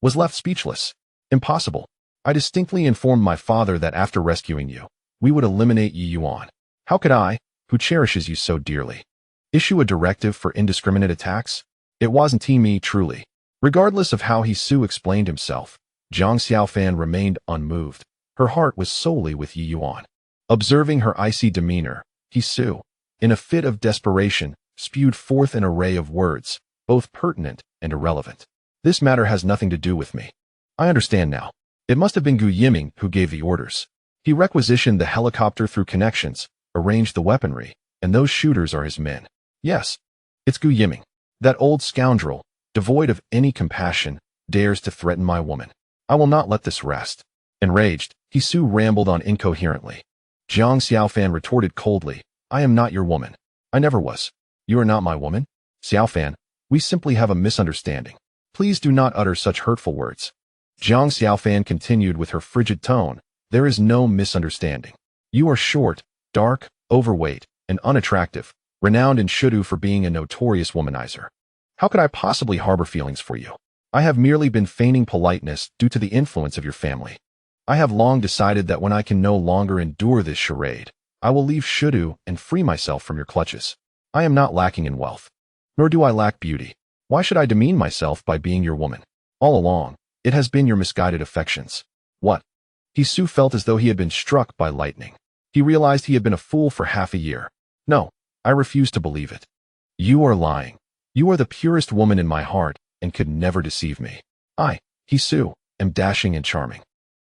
was left speechless. Impossible. I distinctly informed my father that after rescuing you, we would eliminate Ye Yuan. How could I, who cherishes you so dearly, issue a directive for indiscriminate attacks? It wasn't me, truly. Regardless of how He Su explained himself, Zhang Xiaofan remained unmoved. Her heart was solely with Ye Yuan. Observing her icy demeanor, He Su, in a fit of desperation, spewed forth an array of words, both pertinent and irrelevant. This matter has nothing to do with me. I understand now. It must have been Gu Yiming who gave the orders. He requisitioned the helicopter through connections, arranged the weaponry, and those shooters are his men. Yes, it's Gu Yiming. That old scoundrel, devoid of any compassion, dares to threaten my woman. I will not let this rest. Enraged, He Su rambled on incoherently. Zhang Xiaofan retorted coldly, I am not your woman. I never was. You are not my woman? Xiaofan, we simply have a misunderstanding. Please do not utter such hurtful words. Zhang Xiaofan continued with her frigid tone, there is no misunderstanding. You are short, dark, overweight, and unattractive, renowned in Shudu for being a notorious womanizer. How could I possibly harbor feelings for you? I have merely been feigning politeness due to the influence of your family. I have long decided that when I can no longer endure this charade, I will leave Shudu and free myself from your clutches. I am not lacking in wealth, nor do I lack beauty. Why should I demean myself by being your woman? All along, it has been your misguided affections. What? He Su felt as though he had been struck by lightning. He realized he had been a fool for half a year. No, I refuse to believe it. You are lying. You are the purest woman in my heart and could never deceive me. I, He Su, am dashing and charming.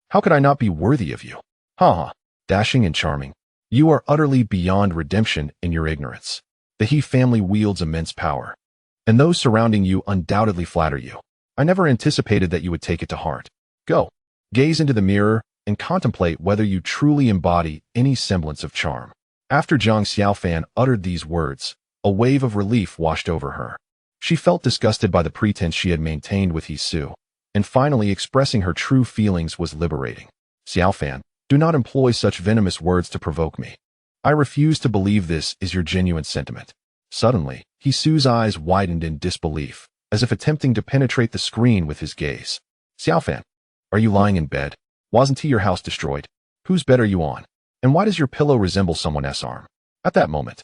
How could I not be worthy of you? Ha ha, dashing and charming. You are utterly beyond redemption in your ignorance. The He family wields immense power, and those surrounding you undoubtedly flatter you. I never anticipated that you would take it to heart. Go, gaze into the mirror and contemplate whether you truly embody any semblance of charm. After Zhang Xiaofan uttered these words, a wave of relief washed over her. She felt disgusted by the pretense she had maintained with He Su, and finally expressing her true feelings was liberating. Xiaofan, do not employ such venomous words to provoke me. I refuse to believe this is your genuine sentiment. Suddenly, He Su's eyes widened in disbelief, as if attempting to penetrate the screen with his gaze. Xiaofan, are you lying in bed? Wasn't your house destroyed? Whose bed are you on? And why does your pillow resemble someone's arm? At that moment,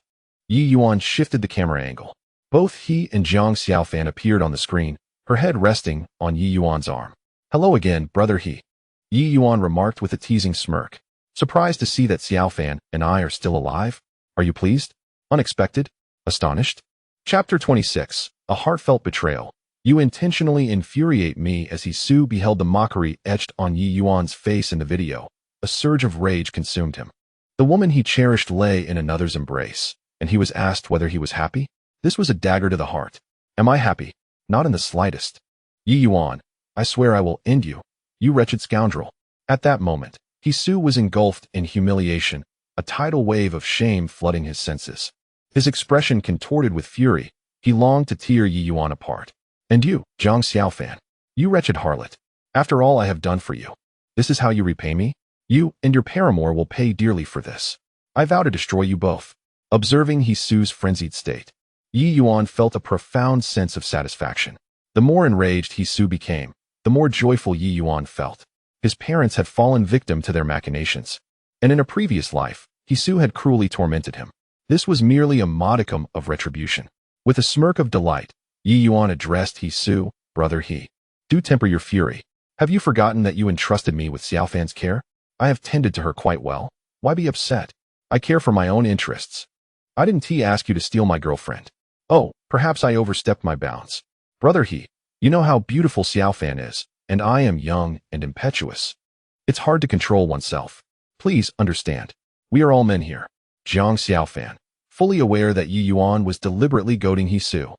Ye Yuan shifted the camera angle. Both he and Zhang Xiaofan appeared on the screen, her head resting on Ye Yuan's arm. Hello again, brother He. Ye Yuan remarked with a teasing smirk. Surprised to see that Xiaofan and I are still alive? Are you pleased? Unexpected? Astonished? Chapter 26. A heartfelt betrayal. You intentionally infuriate me. As He Su beheld the mockery etched on Ye Yuan's face in the video, a surge of rage consumed him. The woman he cherished lay in another's embrace, and he was asked whether he was happy? This was a dagger to the heart. Am I happy? Not in the slightest. Ye Yuan, I swear I will end you, you wretched scoundrel. At that moment, He Su was engulfed in humiliation, a tidal wave of shame flooding his senses. His expression contorted with fury, he longed to tear Ye Yuan apart. And you, Zhang Xiaofan, you wretched harlot, after all I have done for you, this is how you repay me? You and your paramour will pay dearly for this. I vow to destroy you both. Observing He Su's frenzied state, Ye Yuan felt a profound sense of satisfaction. The more enraged He Su became, the more joyful Ye Yuan felt. His parents had fallen victim to their machinations, and in a previous life, He Su had cruelly tormented him. This was merely a modicum of retribution. With a smirk of delight, Ye Yuan addressed He Su, brother He. Do temper your fury. Have you forgotten that you entrusted me with Xiaofan's care? I have tended to her quite well. Why be upset? I care for my own interests. I didn't ask you to steal my girlfriend. Oh, perhaps I overstepped my bounds. Brother He, you know how beautiful Xiaofan is, and I am young and impetuous. It's hard to control oneself. Please understand. We are all men here. Jiang Xiaofan, fully aware that Ye Yuan was deliberately goading He Su,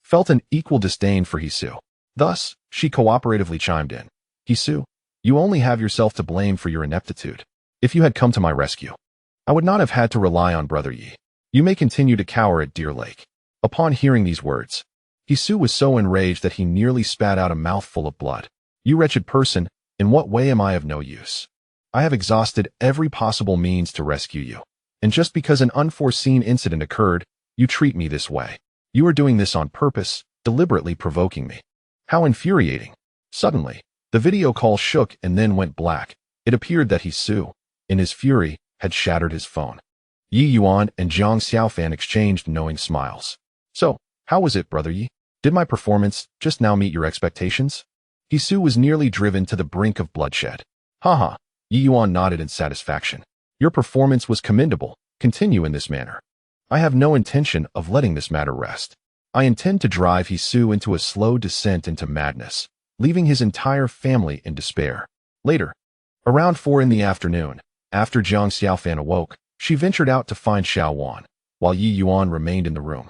felt an equal disdain for He Su. Thus, she cooperatively chimed in. He Su, you only have yourself to blame for your ineptitude. If you had come to my rescue, I would not have had to rely on Brother Yi. You may continue to cower at Deer Lake. Upon hearing these words, He Su was so enraged that he nearly spat out a mouthful of blood. You wretched person, in what way am I of no use? I have exhausted every possible means to rescue you. And just because an unforeseen incident occurred, you treat me this way. You are doing this on purpose, deliberately provoking me. How infuriating. Suddenly, the video call shook and then went black. It appeared that He Su, in his fury, had shattered his phone. Ye Yuan and Jiang Xiaofan exchanged knowing smiles. So, how was it, Brother Yi? Did my performance just now meet your expectations? He Su was nearly driven to the brink of bloodshed. Haha, Ye Yuan nodded in satisfaction. Your performance was commendable. Continue in this manner. I have no intention of letting this matter rest. I intend to drive He Su into a slow descent into madness, leaving his entire family in despair. Later, around 4 in the afternoon, after Jiang Xiaofan awoke, she ventured out to find Xiao Wan, while Ye Yuan remained in the room,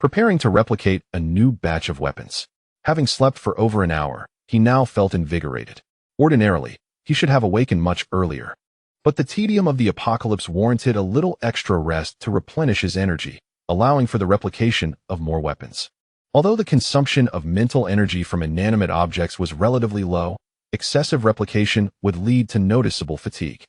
preparing to replicate a new batch of weapons. Having slept for over an hour, he now felt invigorated. Ordinarily, he should have awakened much earlier, but the tedium of the apocalypse warranted a little extra rest to replenish his energy, allowing for the replication of more weapons. Although the consumption of mental energy from inanimate objects was relatively low, excessive replication would lead to noticeable fatigue.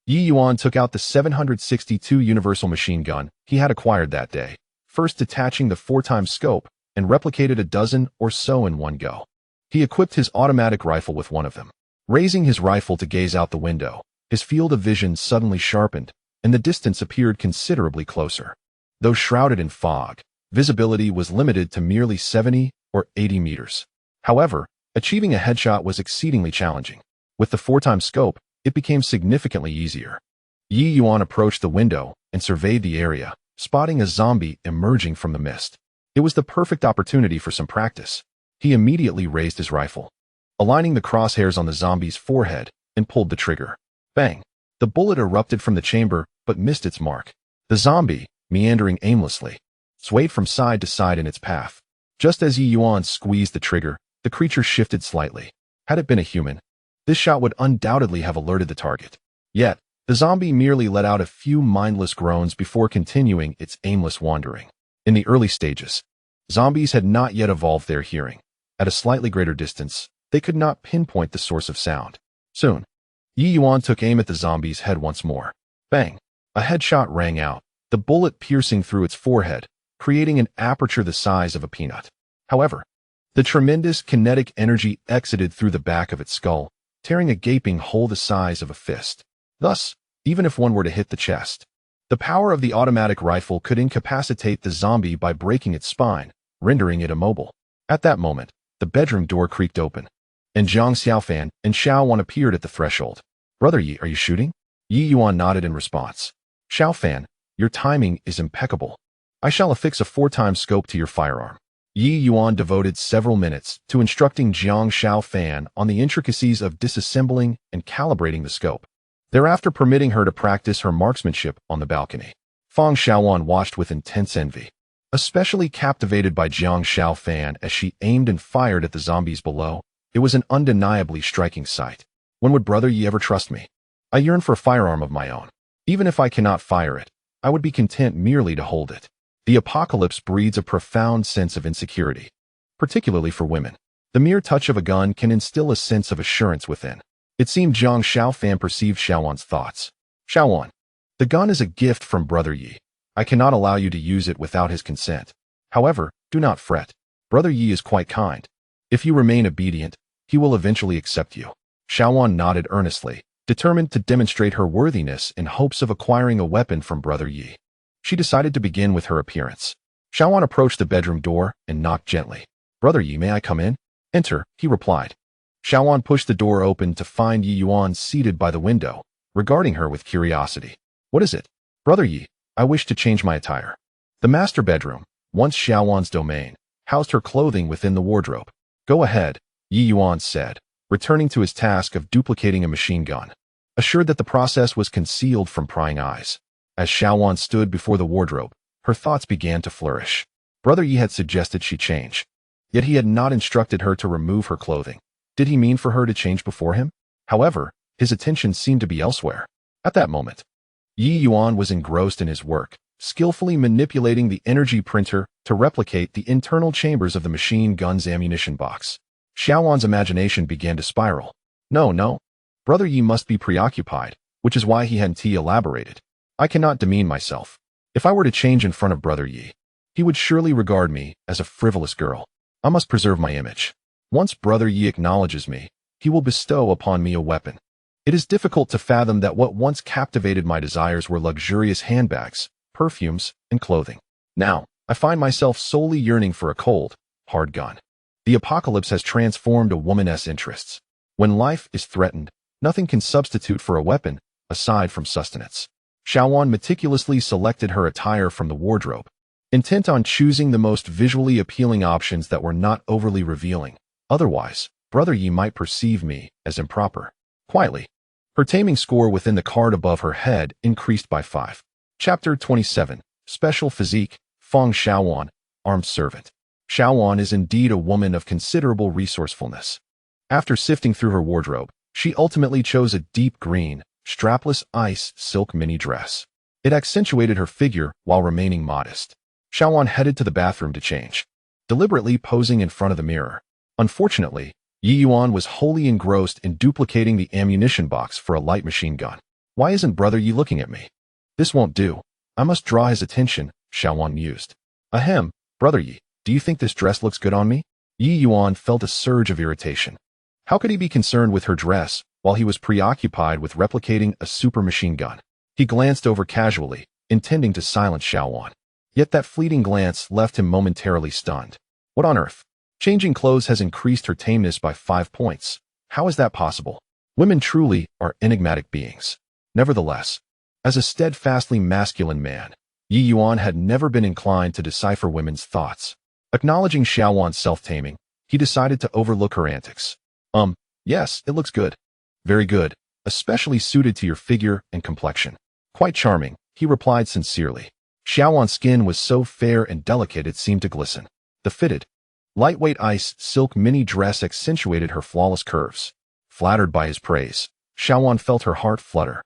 Ye Yuan took out the 762 universal machine gun he had acquired that day, first detaching the 4x scope and replicated a dozen or so in one go. He equipped his automatic rifle with one of them. Raising his rifle to gaze out the window, his field of vision suddenly sharpened, and the distance appeared considerably closer. Though shrouded in fog, visibility was limited to merely 70 or 80 meters. However, achieving a headshot was exceedingly challenging. With the 4x scope, it became significantly easier. Ye Yuan approached the window and surveyed the area, spotting a zombie emerging from the mist. It was the perfect opportunity for some practice. He immediately raised his rifle, aligning the crosshairs on the zombie's forehead, and pulled the trigger. Bang! The bullet erupted from the chamber, but missed its mark. The zombie, meandering aimlessly, swayed from side to side in its path. Just as Ye Yuan squeezed the trigger, the creature shifted slightly. Had it been a human, this shot would undoubtedly have alerted the target. Yet, the zombie merely let out a few mindless groans before continuing its aimless wandering. In the early stages, zombies had not yet evolved their hearing. At a slightly greater distance, they could not pinpoint the source of sound. Soon, Ye Yuan took aim at the zombie's head once more. Bang! A headshot rang out, the bullet piercing through its forehead, creating an aperture the size of a peanut. However, the tremendous kinetic energy exited through the back of its skull, tearing a gaping hole the size of a fist. Thus, even if one were to hit the chest, the power of the automatic rifle could incapacitate the zombie by breaking its spine, rendering it immobile. At that moment, the bedroom door creaked open, and Jiang Xiaofan and Xiao Wan appeared at the threshold. Brother Yi, are you shooting? Ye Yuan nodded in response. Xiaofan, your timing is impeccable. I shall affix a 4x scope to your firearm. Ye Yuan devoted several minutes to instructing Jiang Xiaofan on the intricacies of disassembling and calibrating the scope, thereafter permitting her to practice her marksmanship on the balcony. Fang Xiaowan watched with intense envy, especially captivated by Jiang Xiaofan as she aimed and fired at the zombies below. It was an undeniably striking sight. When would Brother Yi ever trust me? I yearn for a firearm of my own. Even if I cannot fire it, I would be content merely to hold it. The apocalypse breeds a profound sense of insecurity, particularly for women. The mere touch of a gun can instill a sense of assurance within. It seemed Jiang Xiaofan perceived Xiaowan's thoughts. Xiaowan, the gun is a gift from Brother Yi. I cannot allow you to use it without his consent. However, do not fret. Brother Yi is quite kind. If you remain obedient, he will eventually accept you. Xiaowan nodded earnestly, determined to demonstrate her worthiness in hopes of acquiring a weapon from Brother Yi. She decided to begin with her appearance. Xiaowan approached the bedroom door and knocked gently. Brother Yi, may I come in? Enter, he replied. Xiaowan pushed the door open to find Ye Yuan seated by the window, regarding her with curiosity. What is it? Brother Yi, I wish to change my attire. The master bedroom, once Xiaowan's domain, housed her clothing within the wardrobe. Go ahead, Ye Yuan said, returning to his task of duplicating a machine gun, assured that the process was concealed from prying eyes. As Xiaowan stood before the wardrobe, her thoughts began to flourish. Brother Yi had suggested she change. Yet he had not instructed her to remove her clothing. Did he mean for her to change before him? However, his attention seemed to be elsewhere. At that moment, Ye Yuan was engrossed in his work, skillfully manipulating the energy printer to replicate the internal chambers of the machine gun's ammunition box. Xiaowan's imagination began to spiral. No. Brother Yi must be preoccupied, which is why he hadn't elaborated. I cannot demean myself. If I were to change in front of Brother Yi, he would surely regard me as a frivolous girl. I must preserve my image. Once Brother Yi acknowledges me, he will bestow upon me a weapon. It is difficult to fathom that what once captivated my desires were luxurious handbags, perfumes, and clothing. Now, I find myself solely yearning for a cold, hard gun. The apocalypse has transformed a woman's interests. When life is threatened, nothing can substitute for a weapon, aside from sustenance. Xiaowan meticulously selected her attire from the wardrobe, intent on choosing the most visually appealing options that were not overly revealing. Otherwise, Brother Yi might perceive me as improper. Quietly, her taming score within the card above her head increased by 5. Chapter 27, Special Physique, Feng Xiaowan, Armed Servant. Xiaowan is indeed a woman of considerable resourcefulness. After sifting through her wardrobe, she ultimately chose a deep green, strapless ice silk mini dress. It accentuated her figure while remaining modest. Xiaowan headed to the bathroom to change, deliberately posing in front of the mirror. Unfortunately, Ye Yuan was wholly engrossed in duplicating the ammunition box for a light machine gun. Why isn't Brother Yi looking at me? This won't do. I must draw his attention, Xiaowan mused. Ahem, Brother Yi, do you think this dress looks good on me? Ye Yuan felt a surge of irritation. How could he be concerned with her dress while he was preoccupied with replicating a super machine gun? He glanced over casually, intending to silence Xiaowan. Yet that fleeting glance left him momentarily stunned. What on earth? Changing clothes has increased her tameness by 5 points. How is that possible? Women truly are enigmatic beings. Nevertheless, as a steadfastly masculine man, Ye Yuan had never been inclined to decipher women's thoughts. Acknowledging Xiaowan's self-taming, he decided to overlook her antics. Yes, it looks good. Very good, especially suited to your figure and complexion. Quite charming, he replied sincerely. Xiaowan's skin was so fair and delicate it seemed to glisten. The fitted, lightweight ice silk mini dress accentuated her flawless curves. Flattered by his praise, Xiaowan felt her heart flutter.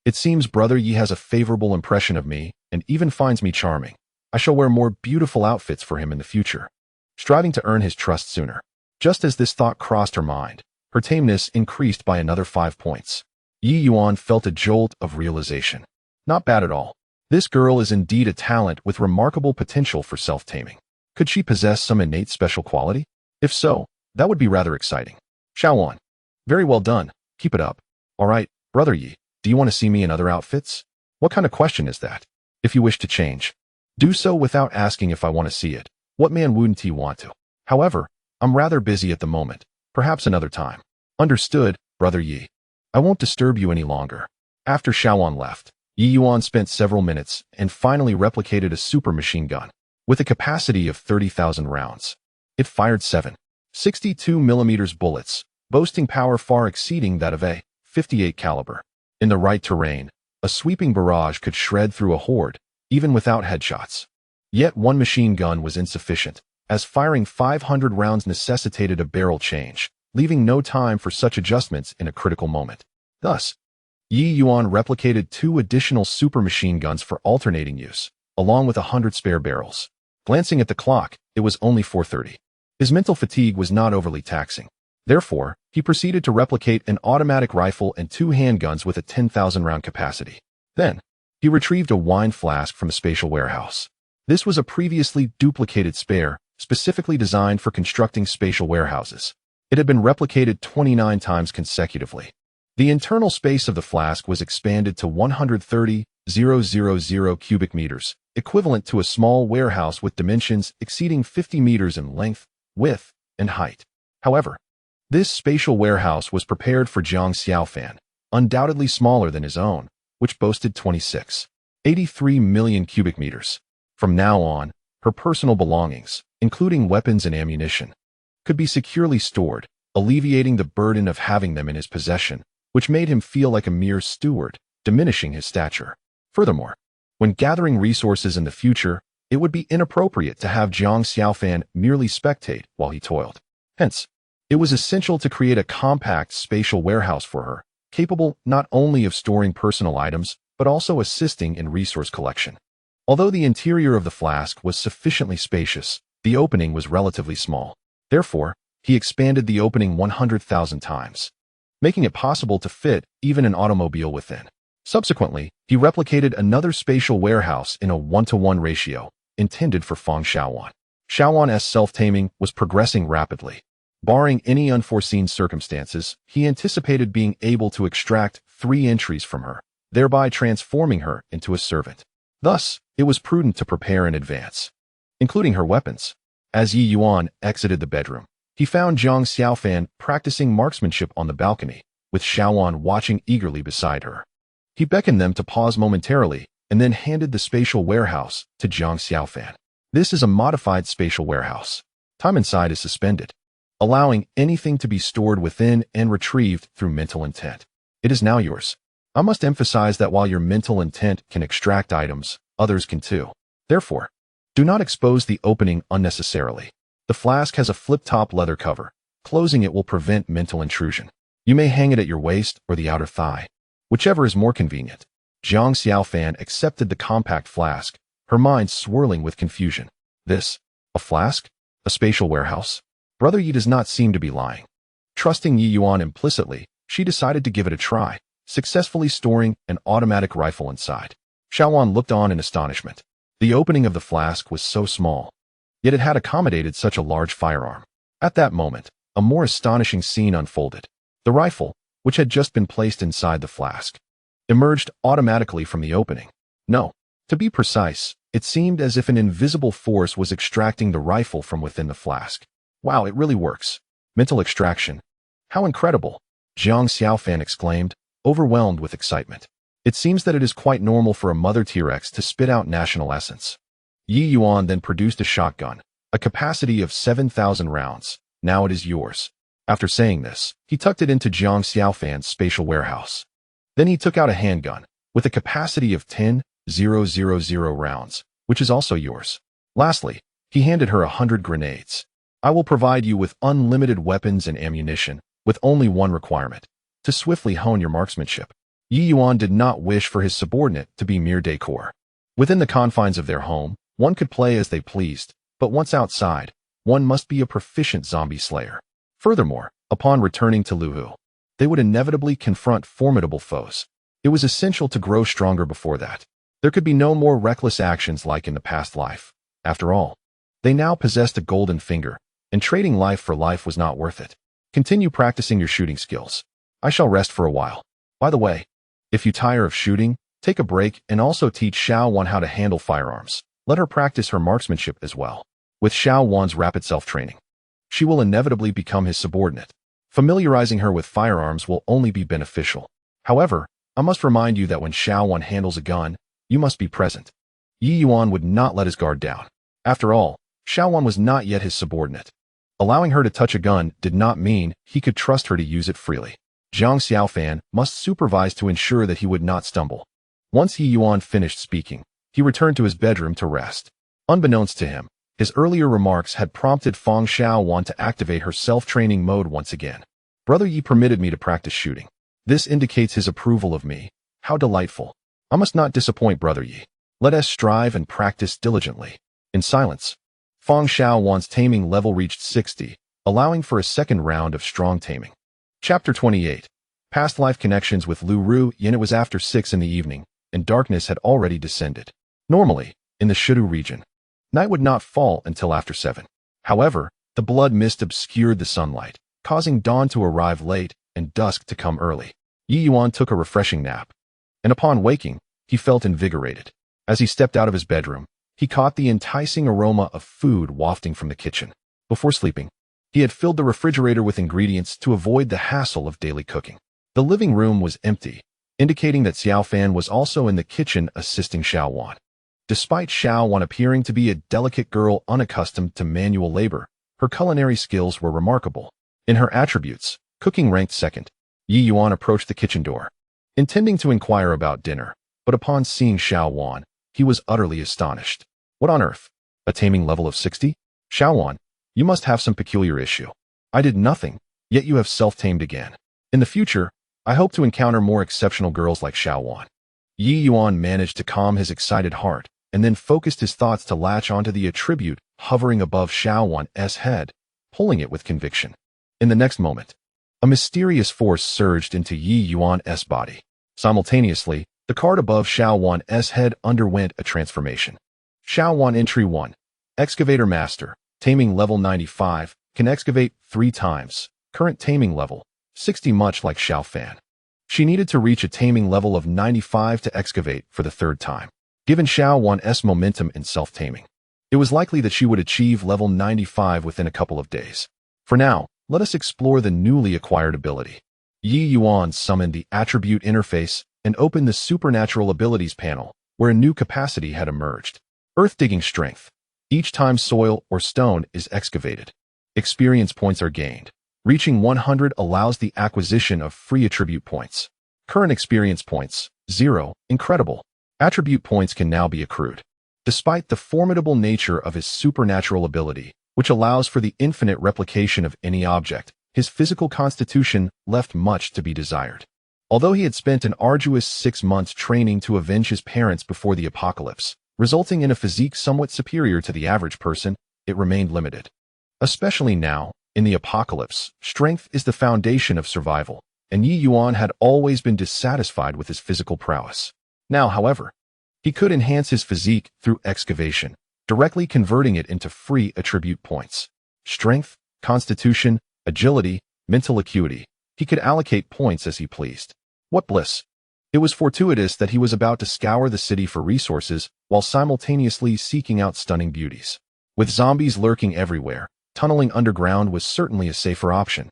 It seems Brother Yi has a favorable impression of me and even finds me charming. I shall wear more beautiful outfits for him in the future, striving to earn his trust sooner. Just as this thought crossed her mind, her tameness increased by another 5 points. Ye Yuan felt a jolt of realization. Not bad at all. This girl is indeed a talent with remarkable potential for self-taming. Could she possess some innate special quality? If so, that would be rather exciting. Xiaowan. Very well done. Keep it up. All right, Brother Yi, do you want to see me in other outfits? What kind of question is that? If you wish to change, do so without asking if I want to see it. What man wouldn't he want to? However, I'm rather busy at the moment. Perhaps another time. Understood, Brother Yi. I won't disturb you any longer. After Xiaowan left, Ye Yuan spent several minutes and finally replicated a super machine gun with a capacity of 30,000 rounds. It fired 7.62mm bullets, boasting power far exceeding that of a .58 caliber. In the right terrain, a sweeping barrage could shred through a horde, even without headshots. Yet one machine gun was insufficient, as firing 500 rounds necessitated a barrel change, leaving no time for such adjustments in a critical moment. Thus, Ye Yuan replicated 2 additional super machine guns for alternating use, along with 100 spare barrels. Glancing at the clock, it was only 4:30. His mental fatigue was not overly taxing. Therefore, he proceeded to replicate an automatic rifle and 2 handguns with a 10,000-round capacity. Then, he retrieved a wine flask from a spatial warehouse. This was a previously duplicated spare, specifically designed for constructing spatial warehouses. It had been replicated 29 times consecutively. The internal space of the flask was expanded to 130,000 cubic meters, equivalent to a small warehouse with dimensions exceeding 50 meters in length, width, and height. However, this spatial warehouse was prepared for Jiang Xiaofan, undoubtedly smaller than his own, which boasted 26.83 million cubic meters. From now on, her personal belongings, including weapons and ammunition, could be securely stored, alleviating the burden of having them in his possession, which made him feel like a mere steward, diminishing his stature. Furthermore, When gathering resources in the future, it would be inappropriate to have Jiang Xiaofan merely spectate while he toiled. Hence, it was essential to create a compact spatial warehouse for her, capable not only of storing personal items, but also assisting in resource collection. Although the interior of the flask was sufficiently spacious, the opening was relatively small. Therefore, he expanded the opening 100,000 times, making it possible to fit even an automobile within. Subsequently, he replicated another spatial warehouse in a 1-to-1 ratio, intended for Fang Xiaowan. Xiaowan's self-taming was progressing rapidly. Barring any unforeseen circumstances, he anticipated being able to extract 3 entries from her, thereby transforming her into a servant. Thus, it was prudent to prepare in advance, including her weapons. As Ye Yuan exited the bedroom, he found Jiang Xiaofan practicing marksmanship on the balcony, with Xiaowan watching eagerly beside her. He beckoned them to pause momentarily and then handed the spatial warehouse to Jiang Xiaofan. This is a modified spatial warehouse. Time inside is suspended, allowing anything to be stored within and retrieved through mental intent. It is now yours. I must emphasize that while your mental intent can extract items, others can too. Therefore, do not expose the opening unnecessarily. The flask has a flip-top leather cover. Closing it will prevent mental intrusion. You may hang it at your waist or the outer thigh, whichever is more convenient. Jiang Xiaofan accepted the compact flask, her mind swirling with confusion. This, a flask? A spatial warehouse? Brother Yi does not seem to be lying. Trusting Ye Yuan implicitly, she decided to give it a try, successfully storing an automatic rifle inside. Xiaowan looked on in astonishment. The opening of the flask was so small, yet it had accommodated such a large firearm. At that moment, a more astonishing scene unfolded. The rifle, which had just been placed inside the flask, emerged automatically from the opening. No, to be precise, it seemed as if an invisible force was extracting the rifle from within the flask. Wow, it really works. Mental extraction. How incredible! Jiang Xiaofan exclaimed, overwhelmed with excitement. It seems that it is quite normal for a mother T-Rex to spit out national essence. Ye Yuan then produced a shotgun, a capacity of 7,000 rounds. Now it is yours. After saying this, he tucked it into Jiang Xiaofan's spatial warehouse. Then he took out a handgun, with a capacity of 10,000 rounds, which is also yours. Lastly, he handed her 100 grenades. I will provide you with unlimited weapons and ammunition, with only one requirement: to swiftly hone your marksmanship. Ye Yuan did not wish for his subordinate to be mere decor. Within the confines of their home, one could play as they pleased, but once outside, one must be a proficient zombie slayer. Furthermore, upon returning to Luhu, they would inevitably confront formidable foes. It was essential to grow stronger before that. There could be no more reckless actions like in the past life. After all, they now possessed a golden finger, and trading life for life was not worth it. Continue practicing your shooting skills. I shall rest for a while. By the way, if you tire of shooting, take a break and also teach Xiaowan how to handle firearms. Let her practice her marksmanship as well. With Xiaowan's rapid self-training, she will inevitably become his subordinate. Familiarizing her with firearms will only be beneficial. However, I must remind you that when Xiaowan handles a gun, you must be present. Ye Yuan would not let his guard down. After all, Xiaowan was not yet his subordinate. Allowing her to touch a gun did not mean he could trust her to use it freely. Jiang Xiaofan must supervise to ensure that he would not stumble. Once Ye Yuan finished speaking, he returned to his bedroom to rest. Unbeknownst to him, his earlier remarks had prompted Fang Xiaowan to activate her self-training mode once again. Brother Yi permitted me to practice shooting. This indicates his approval of me. How delightful. I must not disappoint Brother Yi. Let us strive and practice diligently. In silence, Fang Xiaowan's taming level reached 60, allowing for a second round of strong taming. Chapter 28. Past life connections with Lu Ru Yin. It was after 6 in the evening, and darkness had already descended. Normally, in the Shidu region, night would not fall until after 7. However, the blood mist obscured the sunlight, causing dawn to arrive late and dusk to come early. Ye Yuan took a refreshing nap, and upon waking, he felt invigorated. As he stepped out of his bedroom, he caught the enticing aroma of food wafting from the kitchen. Before sleeping, he had filled the refrigerator with ingredients to avoid the hassle of daily cooking. The living room was empty, indicating that Xiaofan was also in the kitchen assisting Xiaowan. Despite Xiaowan appearing to be a delicate girl unaccustomed to manual labor, her culinary skills were remarkable. In her attributes, cooking ranked second. Ye Yuan approached the kitchen door, intending to inquire about dinner, but upon seeing Xiaowan, he was utterly astonished. What on earth? A taming level of 60? Xiao Yuan, you must have some peculiar issue. I did nothing, yet you have self-tamed again. In the future, I hope to encounter more exceptional girls like Xiao Yuan. Ye Yuan managed to calm his excited heart, and then focused his thoughts to latch onto the attribute hovering above Xiao Yuan's head, pulling it with conviction. In the next moment, a mysterious force surged into Ye Yuan's body. Simultaneously, the card above Xiao Yuan's head underwent a transformation. Xiao Yuan Entry 1. Excavator Master, Taming Level 95, can excavate 3 times. Current taming level, 60. Much like Xiao Fan, she needed to reach a taming level of 95 to excavate for the 3rd time. Given Xiao Yuan's momentum in self-taming, it was likely that she would achieve level 95 within a couple of days. For now, let us explore the newly acquired ability. Ye Yuan summoned the attribute interface and opened the supernatural abilities panel, where a new capacity had emerged. Earth digging strength. Each time soil or stone is excavated, experience points are gained. Reaching 100 allows the acquisition of free attribute points. Current experience points, 0. Incredible. Attribute points can now be accrued. Despite the formidable nature of his supernatural ability, which allows for the infinite replication of any object, his physical constitution left much to be desired. Although he had spent an arduous 6 months training to avenge his parents before the apocalypse, resulting in a physique somewhat superior to the average person, it remained limited. Especially now, in the apocalypse, strength is the foundation of survival, and Ye Yuan had always been dissatisfied with his physical prowess. Now, however, he could enhance his physique through excavation, directly converting it into free attribute points. Strength, constitution, agility, mental acuity. He could allocate points as he pleased. What bliss! It was fortuitous that he was about to scour the city for resources while simultaneously seeking out stunning beauties. With zombies lurking everywhere, tunneling underground was certainly a safer option,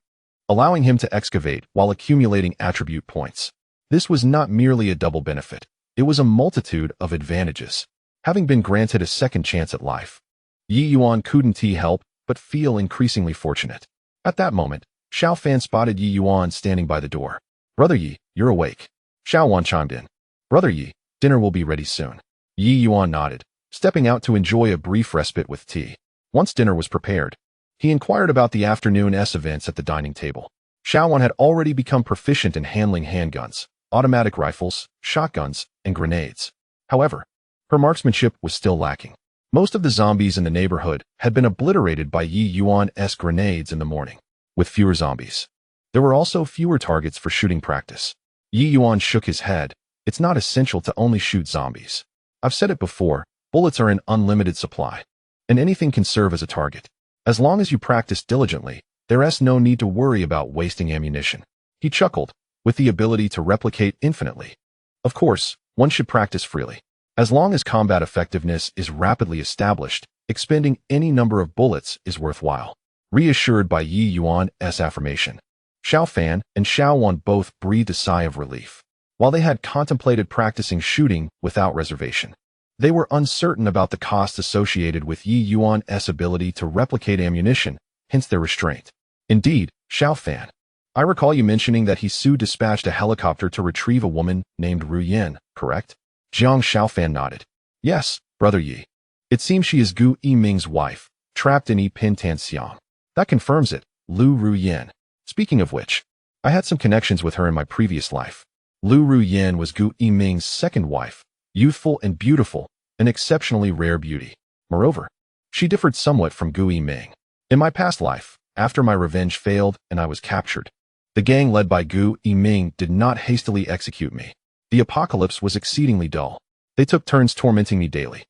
allowing him to excavate while accumulating attribute points. This was not merely a double benefit. It was a multitude of advantages. Having been granted a second chance at life, Ye Yuan couldn't help but feel increasingly fortunate. At that moment, Xiao Fan spotted Ye Yuan standing by the door. "Brother Ye, you're awake." Xiao Yuan chimed in. "Brother Ye, dinner will be ready soon." Ye Yuan nodded, stepping out to enjoy a brief respite with tea. Once dinner was prepared, he inquired about the afternoon's events at the dining table. Xiao Yuan had already become proficient in handling handguns, automatic rifles, shotguns, and grenades. However, her marksmanship was still lacking. Most of the zombies in the neighborhood had been obliterated by Ye Yuan's grenades in the morning. With fewer zombies, there were also fewer targets for shooting practice. Ye Yuan shook his head. It's not essential to only shoot zombies. I've said it before, bullets are in unlimited supply, and anything can serve as a target. As long as you practice diligently, there's no need to worry about wasting ammunition. He chuckled, with the ability to replicate infinitely. Of course, one should practice freely. As long as combat effectiveness is rapidly established, expending any number of bullets is worthwhile. Reassured by Ye Yuan's affirmation, Xiao Fan and Xiao Yuan both breathed a sigh of relief. While they had contemplated practicing shooting without reservation, they were uncertain about the costs associated with Ye Yuan's ability to replicate ammunition, hence their restraint. Indeed, Xiao Fan, I recall you mentioning that he dispatched a helicopter to retrieve a woman named Ru Yin, correct? Jiang Xiao Fan nodded. Yes, Brother Yi. It seems she is Gu Yiming's wife, trapped in Pintanxiang. That confirms it, Lu Ru Yin. Speaking of which, I had some connections with her in my previous life. Lu Ru Yin was Gu Yiming's second wife, youthful and beautiful, an exceptionally rare beauty. Moreover, she differed somewhat from Gu Yiming. In my past life, after my revenge failed and I was captured, the gang led by Gu Yiming did not hastily execute me. The apocalypse was exceedingly dull. They took turns tormenting me daily.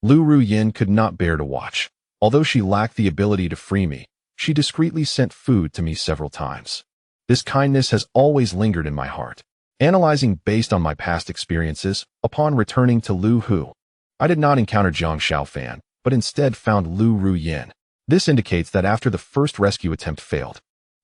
Lu Ru Yin could not bear to watch. Although she lacked the ability to free me, she discreetly sent food to me several times. This kindness has always lingered in my heart. Analyzing based on my past experiences, upon returning to Lu Hu, I did not encounter Jiang Xiao Fan, but instead found Lu Ru Yin. This indicates that after the first rescue attempt failed,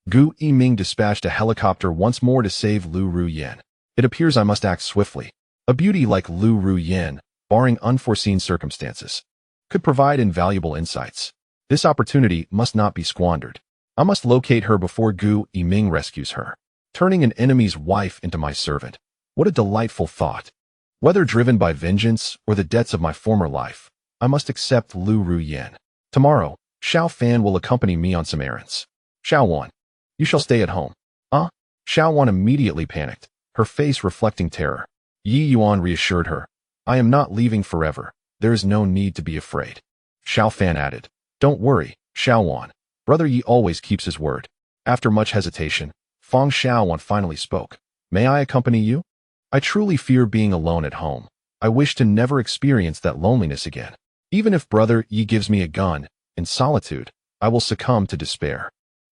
Gu Yiming dispatched a helicopter once more to save Lu Ru Yin. It appears I must act swiftly. A beauty like Lu Ru Yin, barring unforeseen circumstances, could provide invaluable insights. This opportunity must not be squandered. I must locate her before Gu Yiming rescues her. Turning an enemy's wife into my servant. What a delightful thought. Whether driven by vengeance or the debts of my former life, I must accept Lu Ruyan. Tomorrow, Xiao Fan will accompany me on some errands. Xiao Wan, you shall stay at home. Xiao Wan immediately panicked, her face reflecting terror. Ye Yuan reassured her. I am not leaving forever. There is no need to be afraid. Xiao Fan added. Don't worry, Xiao Wan. Brother Yi always keeps his word. After much hesitation, Fang Xiao Wan finally spoke. May I accompany you? I truly fear being alone at home. I wish to never experience that loneliness again. Even if Brother Yi gives me a gun, in solitude, I will succumb to despair.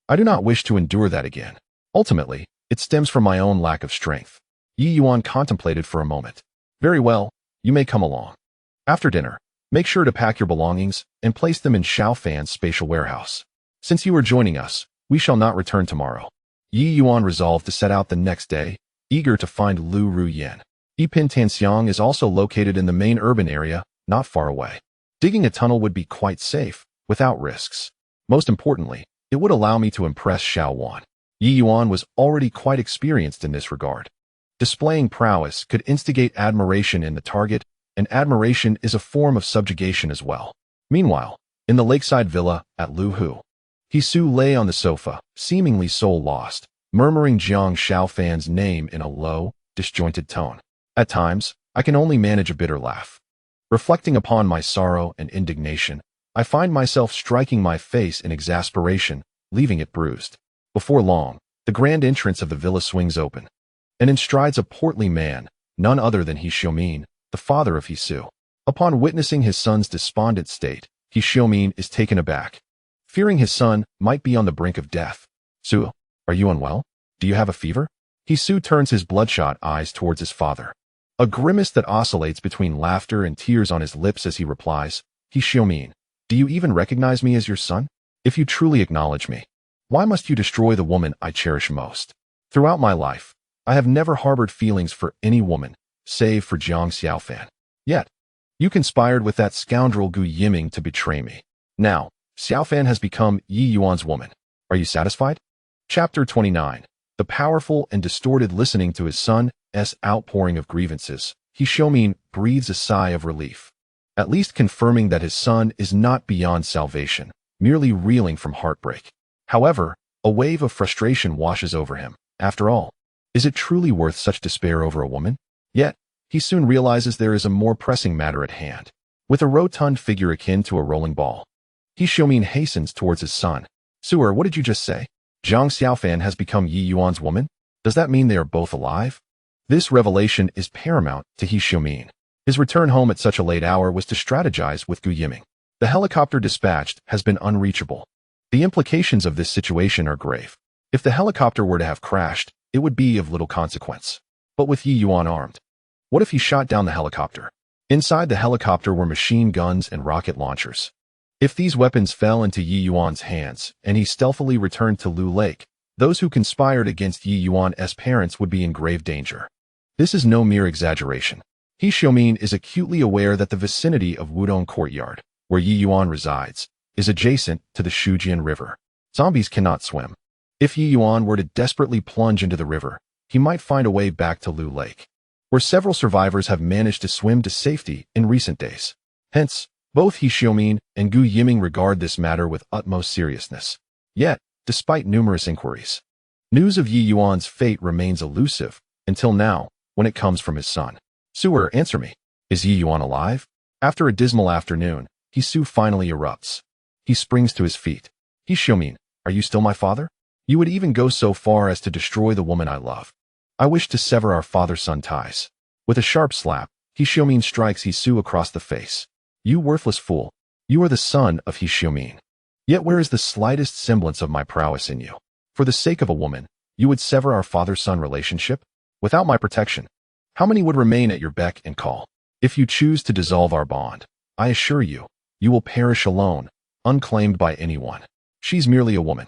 I do not wish to endure that again. Ultimately, it stems from my own lack of strength. Ye Yuan contemplated for a moment. Very well, you may come along. After dinner, make sure to pack your belongings and place them in Xiao Fan's spatial warehouse. Since you are joining us, we shall not return tomorrow. Ye Yuan resolved to set out the next day, eager to find Lu Ruyan. Yipin Tanxiang is also located in the main urban area, not far away. Digging a tunnel would be quite safe, without risks. Most importantly, it would allow me to impress Xiao Wan. Ye Yuan was already quite experienced in this regard. Displaying prowess could instigate admiration in the target, and admiration is a form of subjugation as well. Meanwhile, in the lakeside villa at Lu Hu, Hisu lay on the sofa, seemingly soul lost, murmuring Jiang Xiaofan's name in a low, disjointed tone. At times, I can only manage a bitter laugh. Reflecting upon my sorrow and indignation, I find myself striking my face in exasperation, leaving it bruised. Before long, the grand entrance of the villa swings open, and in strides a portly man, none other than He Xiumin, the father of Hisu. Upon witnessing his son's despondent state, He Xiumin is taken aback, fearing his son might be on the brink of death. Su, are you unwell? Do you have a fever? Hisu turns his bloodshot eyes towards his father. A grimace that oscillates between laughter and tears on his lips as he replies, He Xiumin, do you even recognize me as your son? If you truly acknowledge me, why must you destroy the woman I cherish most? Throughout my life, I have never harbored feelings for any woman, save for Jiang Xiaofan. Yet, you conspired with that scoundrel Gu Yiming to betray me. Now, Xiaofan has become Ye Yuan's woman. Are you satisfied? Chapter 29. The powerful and distorted listening to his son's outpouring of grievances, He Xiumin breathes a sigh of relief. At least confirming that his son is not beyond salvation, merely reeling from heartbreak. However, a wave of frustration washes over him. After all, is it truly worth such despair over a woman? Yet, he soon realizes there is a more pressing matter at hand. With a rotund figure akin to a rolling ball, He Xiumin hastens towards his son. Suer, what did you just say? Jiang Xiaofan has become Ye Yuan's woman? Does that mean they are both alive? This revelation is paramount to He Xiumin. His return home at such a late hour was to strategize with Gu Yiming. The helicopter dispatched has been unreachable. The implications of this situation are grave. If the helicopter were to have crashed, it would be of little consequence. But with Ye Yuan armed, what if he shot down the helicopter? Inside the helicopter were machine guns and rocket launchers. If these weapons fell into Ye Yuan's hands and he stealthily returned to Lu Lake, those who conspired against Ye Yuan's parents would be in grave danger. This is no mere exaggeration. He Xiumin is acutely aware that the vicinity of Wudong Courtyard, where Ye Yuan resides, is adjacent to the Shujian River. Zombies cannot swim. If Ye Yuan were to desperately plunge into the river, he might find a way back to Lu Lake, where several survivors have managed to swim to safety in recent days. Hence, both He Xiumin and Gu Yiming regard this matter with utmost seriousness. Yet, despite numerous inquiries, news of Ye Yuan's fate remains elusive, until now, when it comes from his son. Suer, answer me. Is Ye Yuan alive? After a dismal afternoon, Hisu finally erupts. He springs to his feet. He Xiumin, are you still my father? You would even go so far as to destroy the woman I love. I wish to sever our father-son ties. With a sharp slap, He Xiumin strikes Hisu across the face. You worthless fool. You are the son of He Xiumin. Yet where is the slightest semblance of my prowess in you? For the sake of a woman, you would sever our father-son relationship? Without my protection, how many would remain at your beck and call? If you choose to dissolve our bond, I assure you, you will perish alone, unclaimed by anyone. She's merely a woman.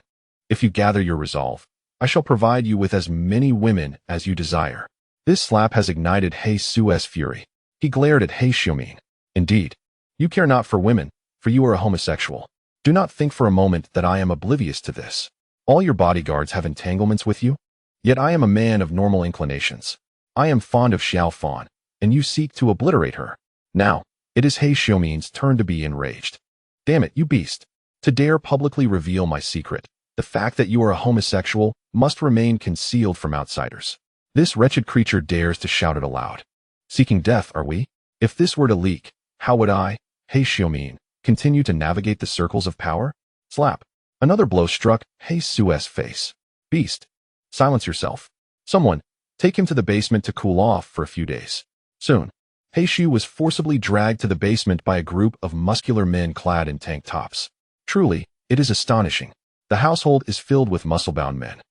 If you gather your resolve, I shall provide you with as many women as you desire. This slap has ignited He Su's fury. He glared at He Xiumin. Indeed, you care not for women, for you are a homosexual. Do not think for a moment that I am oblivious to this. All your bodyguards have entanglements with you, yet I am a man of normal inclinations. I am fond of Xiao Fan, and you seek to obliterate her. Now, it is He Xiumin's turn to be enraged. Damn it, you beast. To dare publicly reveal my secret, the fact that you are a homosexual must remain concealed from outsiders. This wretched creature dares to shout it aloud. Seeking death, are we? If this were to leak, how would I, He Xiumin, continue to navigate the circles of power? Slap. Another blow struck He Sue's face. Beast. Silence yourself. Someone, take him to the basement to cool off for a few days. Soon, He Xiu was forcibly dragged to the basement by a group of muscular men clad in tank tops. Truly, it is astonishing. The household is filled with muscle-bound men.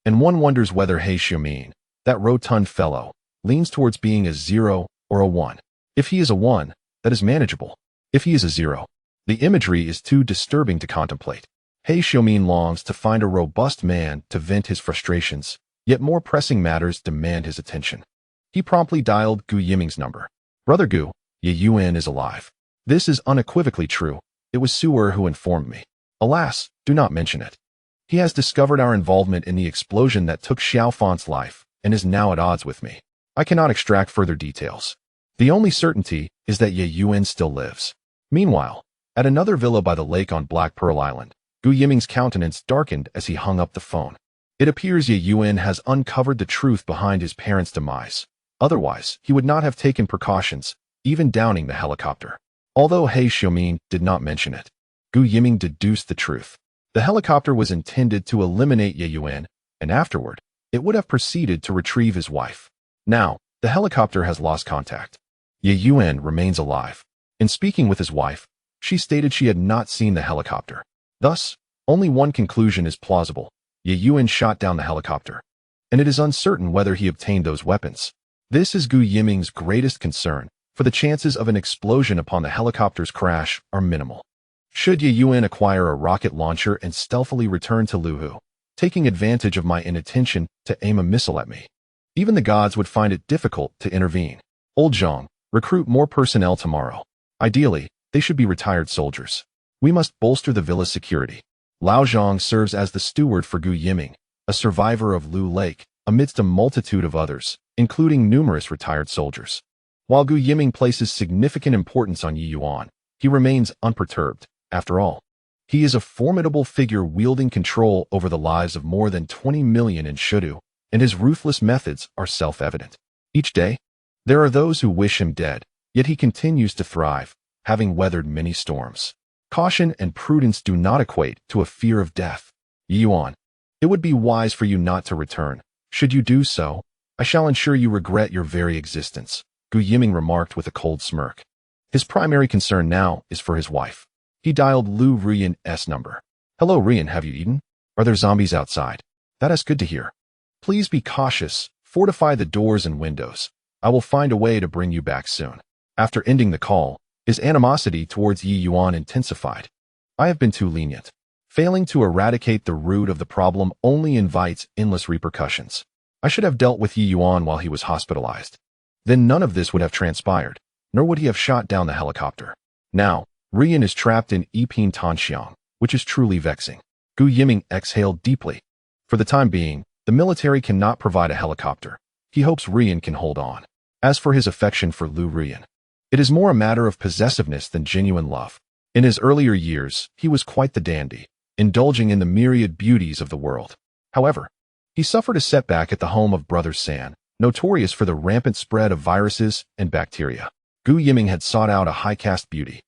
And one wonders whether He Xiumin, that rotund fellow, leans towards being a 0 or a 1. If he is a 1, that is manageable. If he is a 0, the imagery is too disturbing to contemplate. He Xiumin longs to find a robust man to vent his frustrations, yet more pressing matters demand his attention. He promptly dialed Gu Yiming's number. Brother Gu, Ye Yuan is alive. This is unequivocally true. It was Suer who informed me. Alas, do not mention it. He has discovered our involvement in the explosion that took Xiaofan's life and is now at odds with me. I cannot extract further details. The only certainty is that Ye Yuan still lives. Meanwhile, at another villa by the lake on Black Pearl Island, Gu Yiming's countenance darkened as he hung up the phone. It appears Ye Yuan has uncovered the truth behind his parents' demise. Otherwise, he would not have taken precautions, even downing the helicopter. Although He Xiumin did not mention it, Gu Yiming deduced the truth. The helicopter was intended to eliminate Ye Yuan, and afterward, it would have proceeded to retrieve his wife. Now, the helicopter has lost contact. Ye Yuan remains alive. In speaking with his wife, she stated she had not seen the helicopter. Thus, only one conclusion is plausible. Ye Yuan shot down the helicopter, and it is uncertain whether he obtained those weapons. This is Gu Yiming's greatest concern, for the chances of an explosion upon the helicopter's crash are minimal. Should Ye Yuan acquire a rocket launcher and stealthily return to Luhu, taking advantage of my inattention to aim a missile at me, even the gods would find it difficult to intervene. Old Zhang, recruit more personnel tomorrow. Ideally, they should be retired soldiers. We must bolster the villa's security. Lao Zhang serves as the steward for Gu Yiming, a survivor of Lu Lake, amidst a multitude of others, including numerous retired soldiers. While Gu Yiming places significant importance on Ye Yuan, he remains unperturbed. After all, he is a formidable figure wielding control over the lives of more than 20 million in Shudu, and his ruthless methods are self-evident. Each day, there are those who wish him dead, yet he continues to thrive, having weathered many storms. Caution and prudence do not equate to a fear of death. Ye Yuan, it would be wise for you not to return. Should you do so, I shall ensure you regret your very existence, Gu Yiming remarked with a cold smirk. His primary concern now is for his wife. He dialed Lu Rian's number. Hello Rian, have you eaten? Are there zombies outside? That is good to hear. Please be cautious, fortify the doors and windows. I will find a way to bring you back soon. After ending the call, his animosity towards Ye Yuan intensified. I have been too lenient. Failing to eradicate the root of the problem only invites endless repercussions. I should have dealt with Ye Yuan while he was hospitalized. Then none of this would have transpired, nor would he have shot down the helicopter. Now, Rian is trapped in Yiping Tanxiang, which is truly vexing. Gu Yiming exhaled deeply. For the time being, the military cannot provide a helicopter. He hopes Rian can hold on. As for his affection for Lu Rian, it is more a matter of possessiveness than genuine love. In his earlier years, he was quite the dandy, indulging in the myriad beauties of the world. However, he suffered a setback at the home of Brother San, notorious for the rampant spread of viruses and bacteria. Gu Yiming had sought out a high-caste beauty,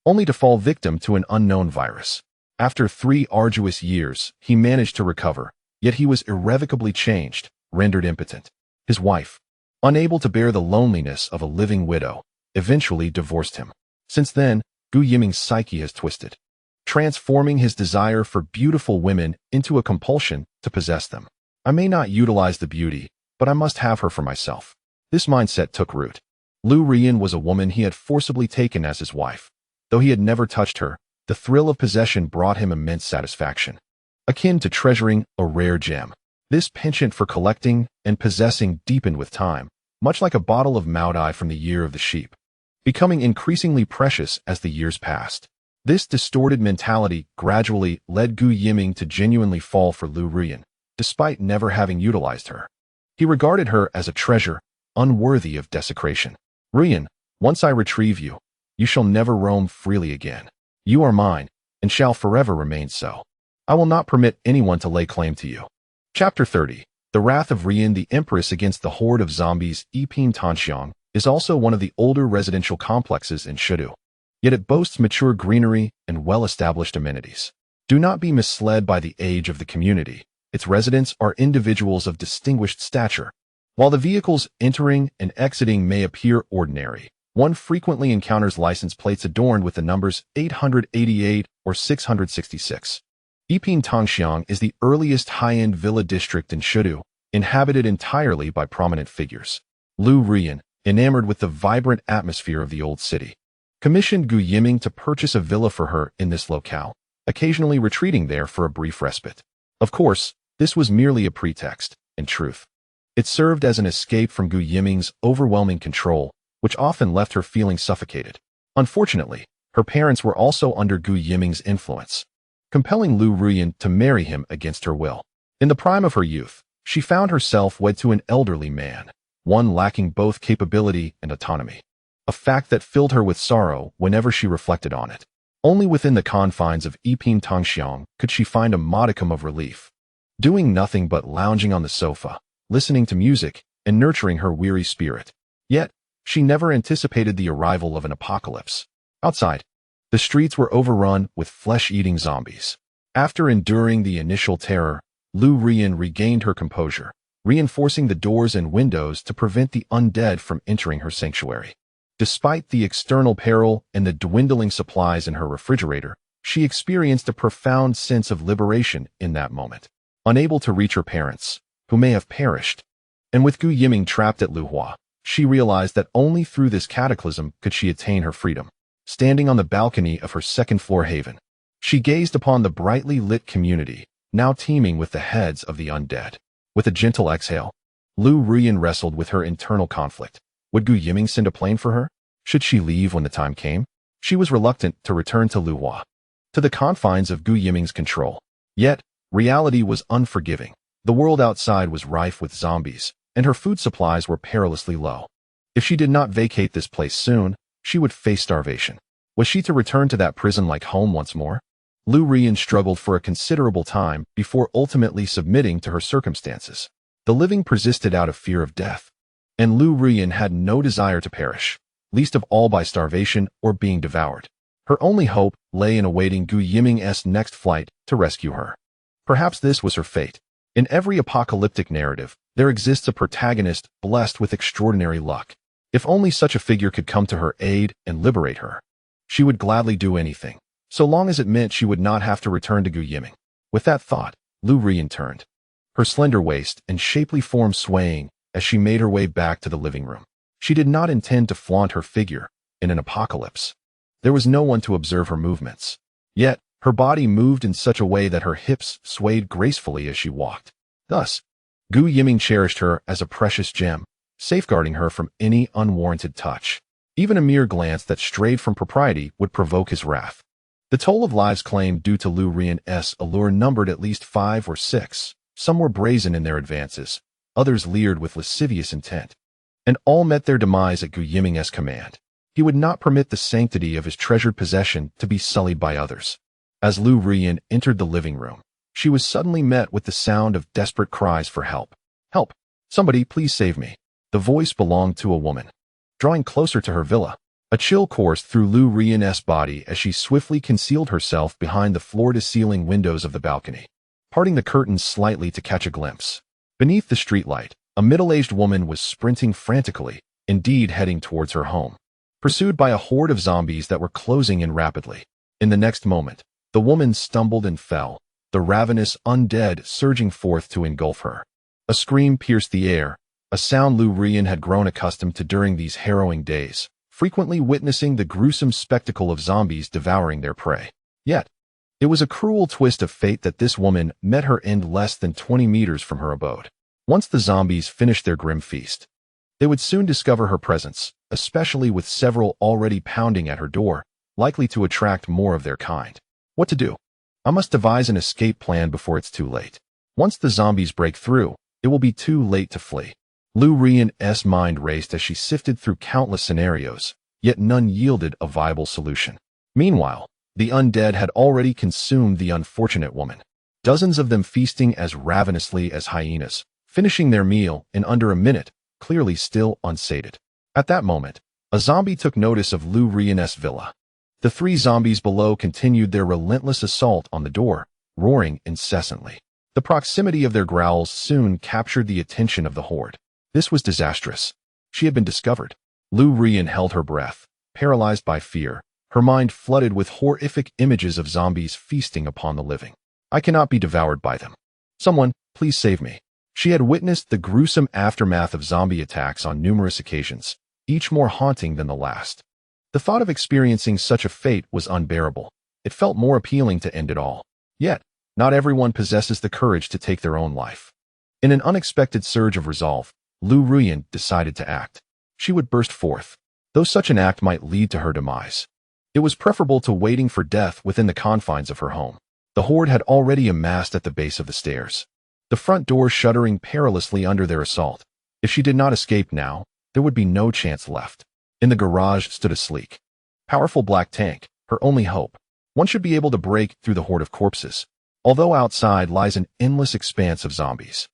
only to fall victim to an unknown virus. After 3 arduous years, he managed to recover, yet he was irrevocably changed, rendered impotent. His wife, unable to bear the loneliness of a living widow, eventually divorced him. Since then, Gu Yiming's psyche has twisted, transforming his desire for beautiful women into a compulsion to possess them. I may not utilize the beauty, but I must have her for myself. This mindset took root. Lu Rian was a woman he had forcibly taken as his wife. Though he had never touched her, the thrill of possession brought him immense satisfaction, akin to treasuring a rare gem. This penchant for collecting and possessing deepened with time, much like a bottle of Maodai from the year of the sheep, becoming increasingly precious as the years passed. This distorted mentality gradually led Gu Yiming to genuinely fall for Lu Rian, despite never having utilized her. He regarded her as a treasure, unworthy of desecration. Rian, once I retrieve you, you shall never roam freely again. You are mine, and shall forever remain so. I will not permit anyone to lay claim to you. Chapter 30. The Wrath of Rian, the Empress against the horde of zombies. Yiping Tanxiang is also one of the older residential complexes in Shidu. Yet it boasts mature greenery and well-established amenities. Do not be misled by the age of the community. Its residents are individuals of distinguished stature. While the vehicles entering and exiting may appear ordinary, one frequently encounters license plates adorned with the numbers 888 or 666. Yiping Tanxiang is the earliest high-end villa district in Shidu, inhabited entirely by prominent figures. Lu Rian, enamored with the vibrant atmosphere of the old city, commissioned Gu Yiming to purchase a villa for her in this locale, occasionally retreating there for a brief respite. Of course, this was merely a pretext. In truth, it served as an escape from Gu Yiming's overwhelming control, which often left her feeling suffocated. Unfortunately, her parents were also under Gu Yiming's influence, compelling Lu Rian to marry him against her will. In the prime of her youth, she found herself wed to an elderly man, one lacking both capability and autonomy, a fact that filled her with sorrow whenever she reflected on it. Only within the confines of Yiping Tanxiang could she find a modicum of relief, doing nothing but lounging on the sofa, listening to music, and nurturing her weary spirit. Yet, she never anticipated the arrival of an apocalypse. Outside, the streets were overrun with flesh-eating zombies. After enduring the initial terror, Lu Rian regained her composure, reinforcing the doors and windows to prevent the undead from entering her sanctuary. Despite the external peril and the dwindling supplies in her refrigerator, she experienced a profound sense of liberation in that moment. Unable to reach her parents, who may have perished, and with Gu Yiming trapped at Luhua, she realized that only through this cataclysm could she attain her freedom. Standing on the balcony of her second-floor haven, she gazed upon the brightly lit community, now teeming with the heads of the undead. With a gentle exhale, Lu Rian wrestled with her internal conflict. Would Gu Yiming send a plane for her? Should she leave when the time came? She was reluctant to return to Luhua, to the confines of Gu Yiming's control. Yet, reality was unforgiving. The world outside was rife with zombies, and her food supplies were perilously low. If she did not vacate this place soon, she would face starvation. Was she to return to that prison-like home once more? Lu Rian struggled for a considerable time before ultimately submitting to her circumstances. The living persisted out of fear of death, and Lu Rian had no desire to perish, least of all by starvation or being devoured. Her only hope lay in awaiting Gu Yiming's next flight to rescue her. Perhaps this was her fate. In every apocalyptic narrative, there exists a protagonist blessed with extraordinary luck. If only such a figure could come to her aid and liberate her, she would gladly do anything, so long as it meant she would not have to return to Gu Yiming. With that thought, Lu Rian turned, her slender waist and shapely form swaying as she made her way back to the living room. She did not intend to flaunt her figure in an apocalypse. There was no one to observe her movements. Yet, her body moved in such a way that her hips swayed gracefully as she walked. Thus, Gu Yiming cherished her as a precious gem, safeguarding her from any unwarranted touch. Even a mere glance that strayed from propriety would provoke his wrath. The toll of lives claimed due to Lu Rian's allure numbered at least 5 or 6. Some were brazen in their advances, others leered with lascivious intent, and all met their demise at Gu Yiming's command. He would not permit the sanctity of his treasured possession to be sullied by others. As Lu Rian entered the living room, she was suddenly met with the sound of desperate cries for help. Help! Somebody, please save me. The voice belonged to a woman. Drawing closer to her villa, a chill coursed through Lu Rian's body as she swiftly concealed herself behind the floor-to-ceiling windows of the balcony, parting the curtains slightly to catch a glimpse. Beneath the streetlight, a middle-aged woman was sprinting frantically, indeed heading towards her home, pursued by a horde of zombies that were closing in rapidly. In the next moment, the woman stumbled and fell, the ravenous undead surging forth to engulf her. A scream pierced the air, a sound Lu Rian had grown accustomed to during these harrowing days, frequently witnessing the gruesome spectacle of zombies devouring their prey. Yet, it was a cruel twist of fate that this woman met her end less than 20 meters from her abode. Once the zombies finished their grim feast, they would soon discover her presence, especially with several already pounding at her door, likely to attract more of their kind. What to do? I must devise an escape plan before it's too late. Once the zombies break through, it will be too late to flee. Lu Rian's mind raced as she sifted through countless scenarios, yet none yielded a viable solution. Meanwhile, the undead had already consumed the unfortunate woman, dozens of them feasting as ravenously as hyenas, finishing their meal in under a minute, clearly still unsated. At that moment, a zombie took notice of Lu Rian's villa. The three zombies below continued their relentless assault on the door, roaring incessantly. The proximity of their growls soon captured the attention of the horde. This was disastrous. She had been discovered. Lu Rian held her breath, paralyzed by fear, her mind flooded with horrific images of zombies feasting upon the living. I cannot be devoured by them. Someone, please save me. She had witnessed the gruesome aftermath of zombie attacks on numerous occasions, each more haunting than the last. The thought of experiencing such a fate was unbearable. It felt more appealing to end it all. Yet, not everyone possesses the courage to take their own life. In an unexpected surge of resolve, Lu Rian decided to act. She would burst forth, though such an act might lead to her demise. It was preferable to waiting for death within the confines of her home. The horde had already amassed at the base of the stairs, the front door shuddering perilously under their assault. If she did not escape now, there would be no chance left. In the garage stood a sleek, powerful black tank, her only hope. One should be able to break through the horde of corpses, although outside lies an endless expanse of zombies.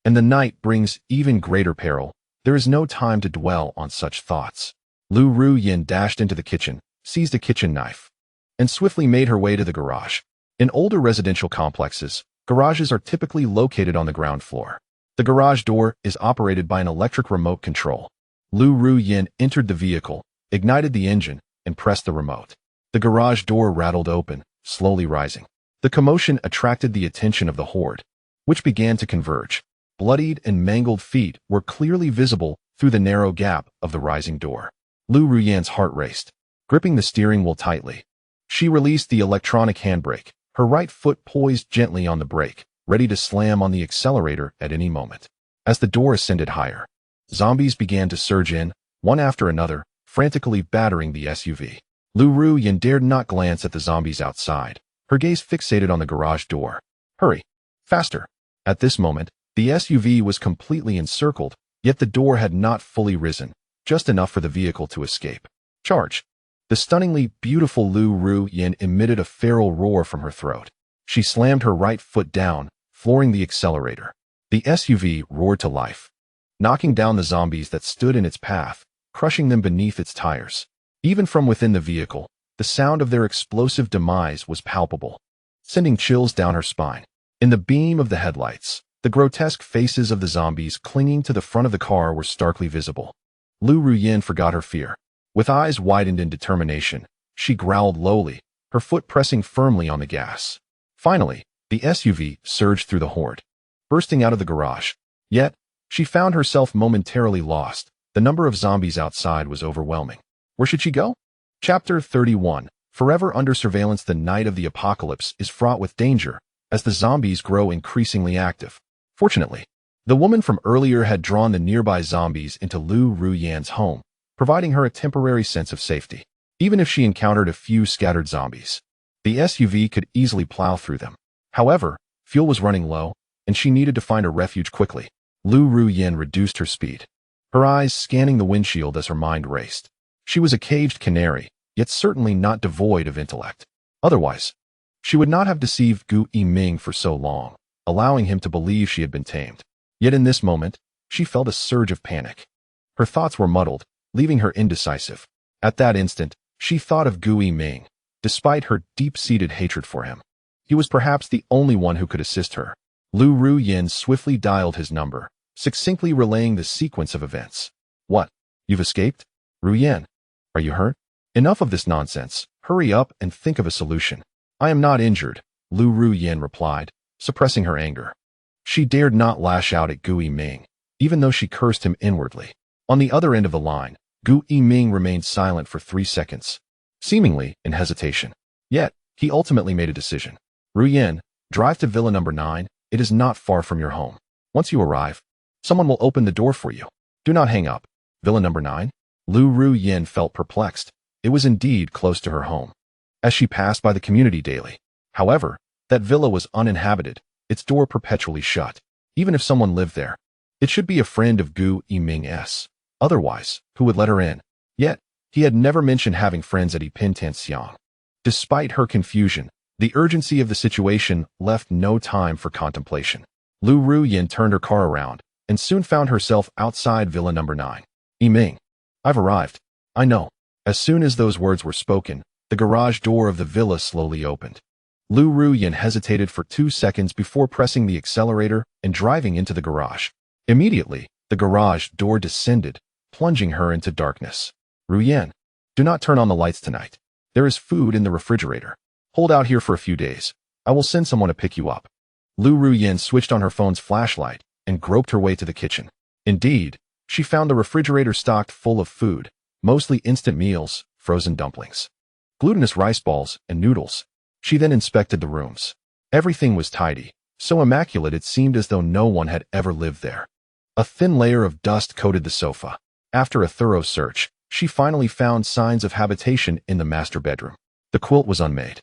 And the night brings even greater peril. There is no time to dwell on such thoughts. Lu Rian dashed into the kitchen, seized a kitchen knife, and swiftly made her way to the garage. In older residential complexes, garages are typically located on the ground floor. The garage door is operated by an electric remote control. Lu Rian entered the vehicle, ignited the engine, and pressed the remote. The garage door rattled open, slowly rising. The commotion attracted the attention of the horde, which began to converge. Bloodied and mangled feet were clearly visible through the narrow gap of the rising door. Lu Rian's heart raced, gripping the steering wheel tightly. She released the electronic handbrake, her right foot poised gently on the brake, ready to slam on the accelerator at any moment. As the door ascended higher, zombies began to surge in, one after another, frantically battering the SUV. Lu Rian dared not glance at the zombies outside, her gaze fixated on the garage door. Hurry! Faster! At this moment, the SUV was completely encircled, yet the door had not fully risen, just enough for the vehicle to escape. Charge! The stunningly beautiful Lu Rian emitted a feral roar from her throat. She slammed her right foot down, flooring the accelerator. The SUV roared to life, knocking down the zombies that stood in its path, crushing them beneath its tires. Even from within the vehicle, the sound of their explosive demise was palpable, sending chills down her spine. In the beam of the headlights, the grotesque faces of the zombies clinging to the front of the car were starkly visible. Lu Rian forgot her fear. With eyes widened in determination, she growled lowly, her foot pressing firmly on the gas. Finally, the SUV surged through the horde, bursting out of the garage. Yet, she found herself momentarily lost. The number of zombies outside was overwhelming. Where should she go? Chapter 31. Forever under surveillance. The night of the apocalypse is fraught with danger, as the zombies grow increasingly active. Fortunately, the woman from earlier had drawn the nearby zombies into Lu Rian's home, providing her a temporary sense of safety. Even if she encountered a few scattered zombies, the SUV could easily plow through them. However, fuel was running low, and she needed to find a refuge quickly. Lu Rian reduced her speed, her eyes scanning the windshield as her mind raced. She was a caged canary, yet certainly not devoid of intellect. Otherwise, she would not have deceived Gu Yiming for so long, allowing him to believe she had been tamed. Yet in this moment, she felt a surge of panic. Her thoughts were muddled, leaving her indecisive. At that instant, she thought of Gu Yiming, despite her deep-seated hatred for him. He was perhaps the only one who could assist her. Lu Rian swiftly dialed his number, succinctly relaying the sequence of events. What? You've escaped? Rian, are you hurt? Enough of this nonsense. Hurry up and think of a solution. I am not injured, Lu Rian replied, suppressing her anger. She dared not lash out at Gu Yiming, even though she cursed him inwardly. On the other end of the line, Gu Yiming remained silent for 3 seconds, seemingly in hesitation. Yet, he ultimately made a decision. Rian, drive to Villa number 9. It is not far from your home. Once you arrive, someone will open the door for you. Do not hang up. Villa number 9? Lu Rian felt perplexed. It was indeed close to her home, as she passed by the community daily. However, that villa was uninhabited, its door perpetually shut. Even if someone lived there, It should be a friend of Gu Yiming's. Otherwise, who would let her in? Yet, he had never mentioned having friends at Pintanxiang. Despite her confusion, the urgency of the situation left no time for contemplation. Lu Ruyin turned her car around and soon found herself outside Villa Number 9. Yiming, I've arrived. I know. As soon as those words were spoken, the garage door of the villa slowly opened. Lu Ruyin hesitated for 2 seconds before pressing the accelerator and driving into the garage. Immediately, the garage door descended, plunging her into darkness. Ruyin, do not turn on the lights tonight. There is food in the refrigerator. Hold out here for a few days. I will send someone to pick you up. Lu Ruyin switched on her phone's flashlight and groped her way to the kitchen. Indeed, she found the refrigerator stocked full of food, mostly instant meals, frozen dumplings, glutinous rice balls, and noodles. She then inspected the rooms. Everything was tidy, so immaculate it seemed as though no one had ever lived there. A thin layer of dust coated the sofa. After a thorough search, she finally found signs of habitation in the master bedroom. The quilt was unmade,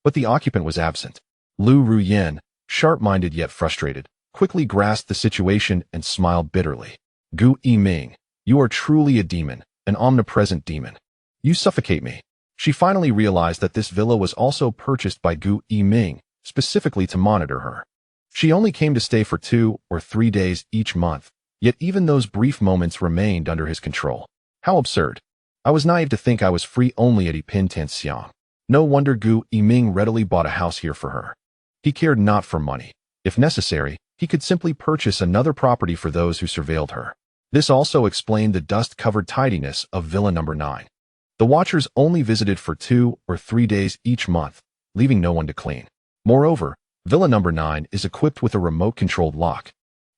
but the occupant was absent. Lu Ruyin, sharp-minded yet frustrated, quickly grasped the situation and smiled bitterly. Gu Yiming, you are truly a demon, an omnipresent demon. You suffocate me. She finally realized that this villa was also purchased by Gu Yiming, specifically to monitor her. She only came to stay for 2 or 3 days each month, yet even those brief moments remained under his control. How absurd. I was naive to think I was free only at Pintanxiang. No wonder Gu Yiming readily bought a house here for her. He cared not for money. If necessary, he could simply purchase another property for those who surveilled her. This also explained the dust-covered tidiness of Villa Number 9. The watchers only visited for 2 or 3 days each month, leaving no one to clean. Moreover, Villa Number 9 is equipped with a remote-controlled lock,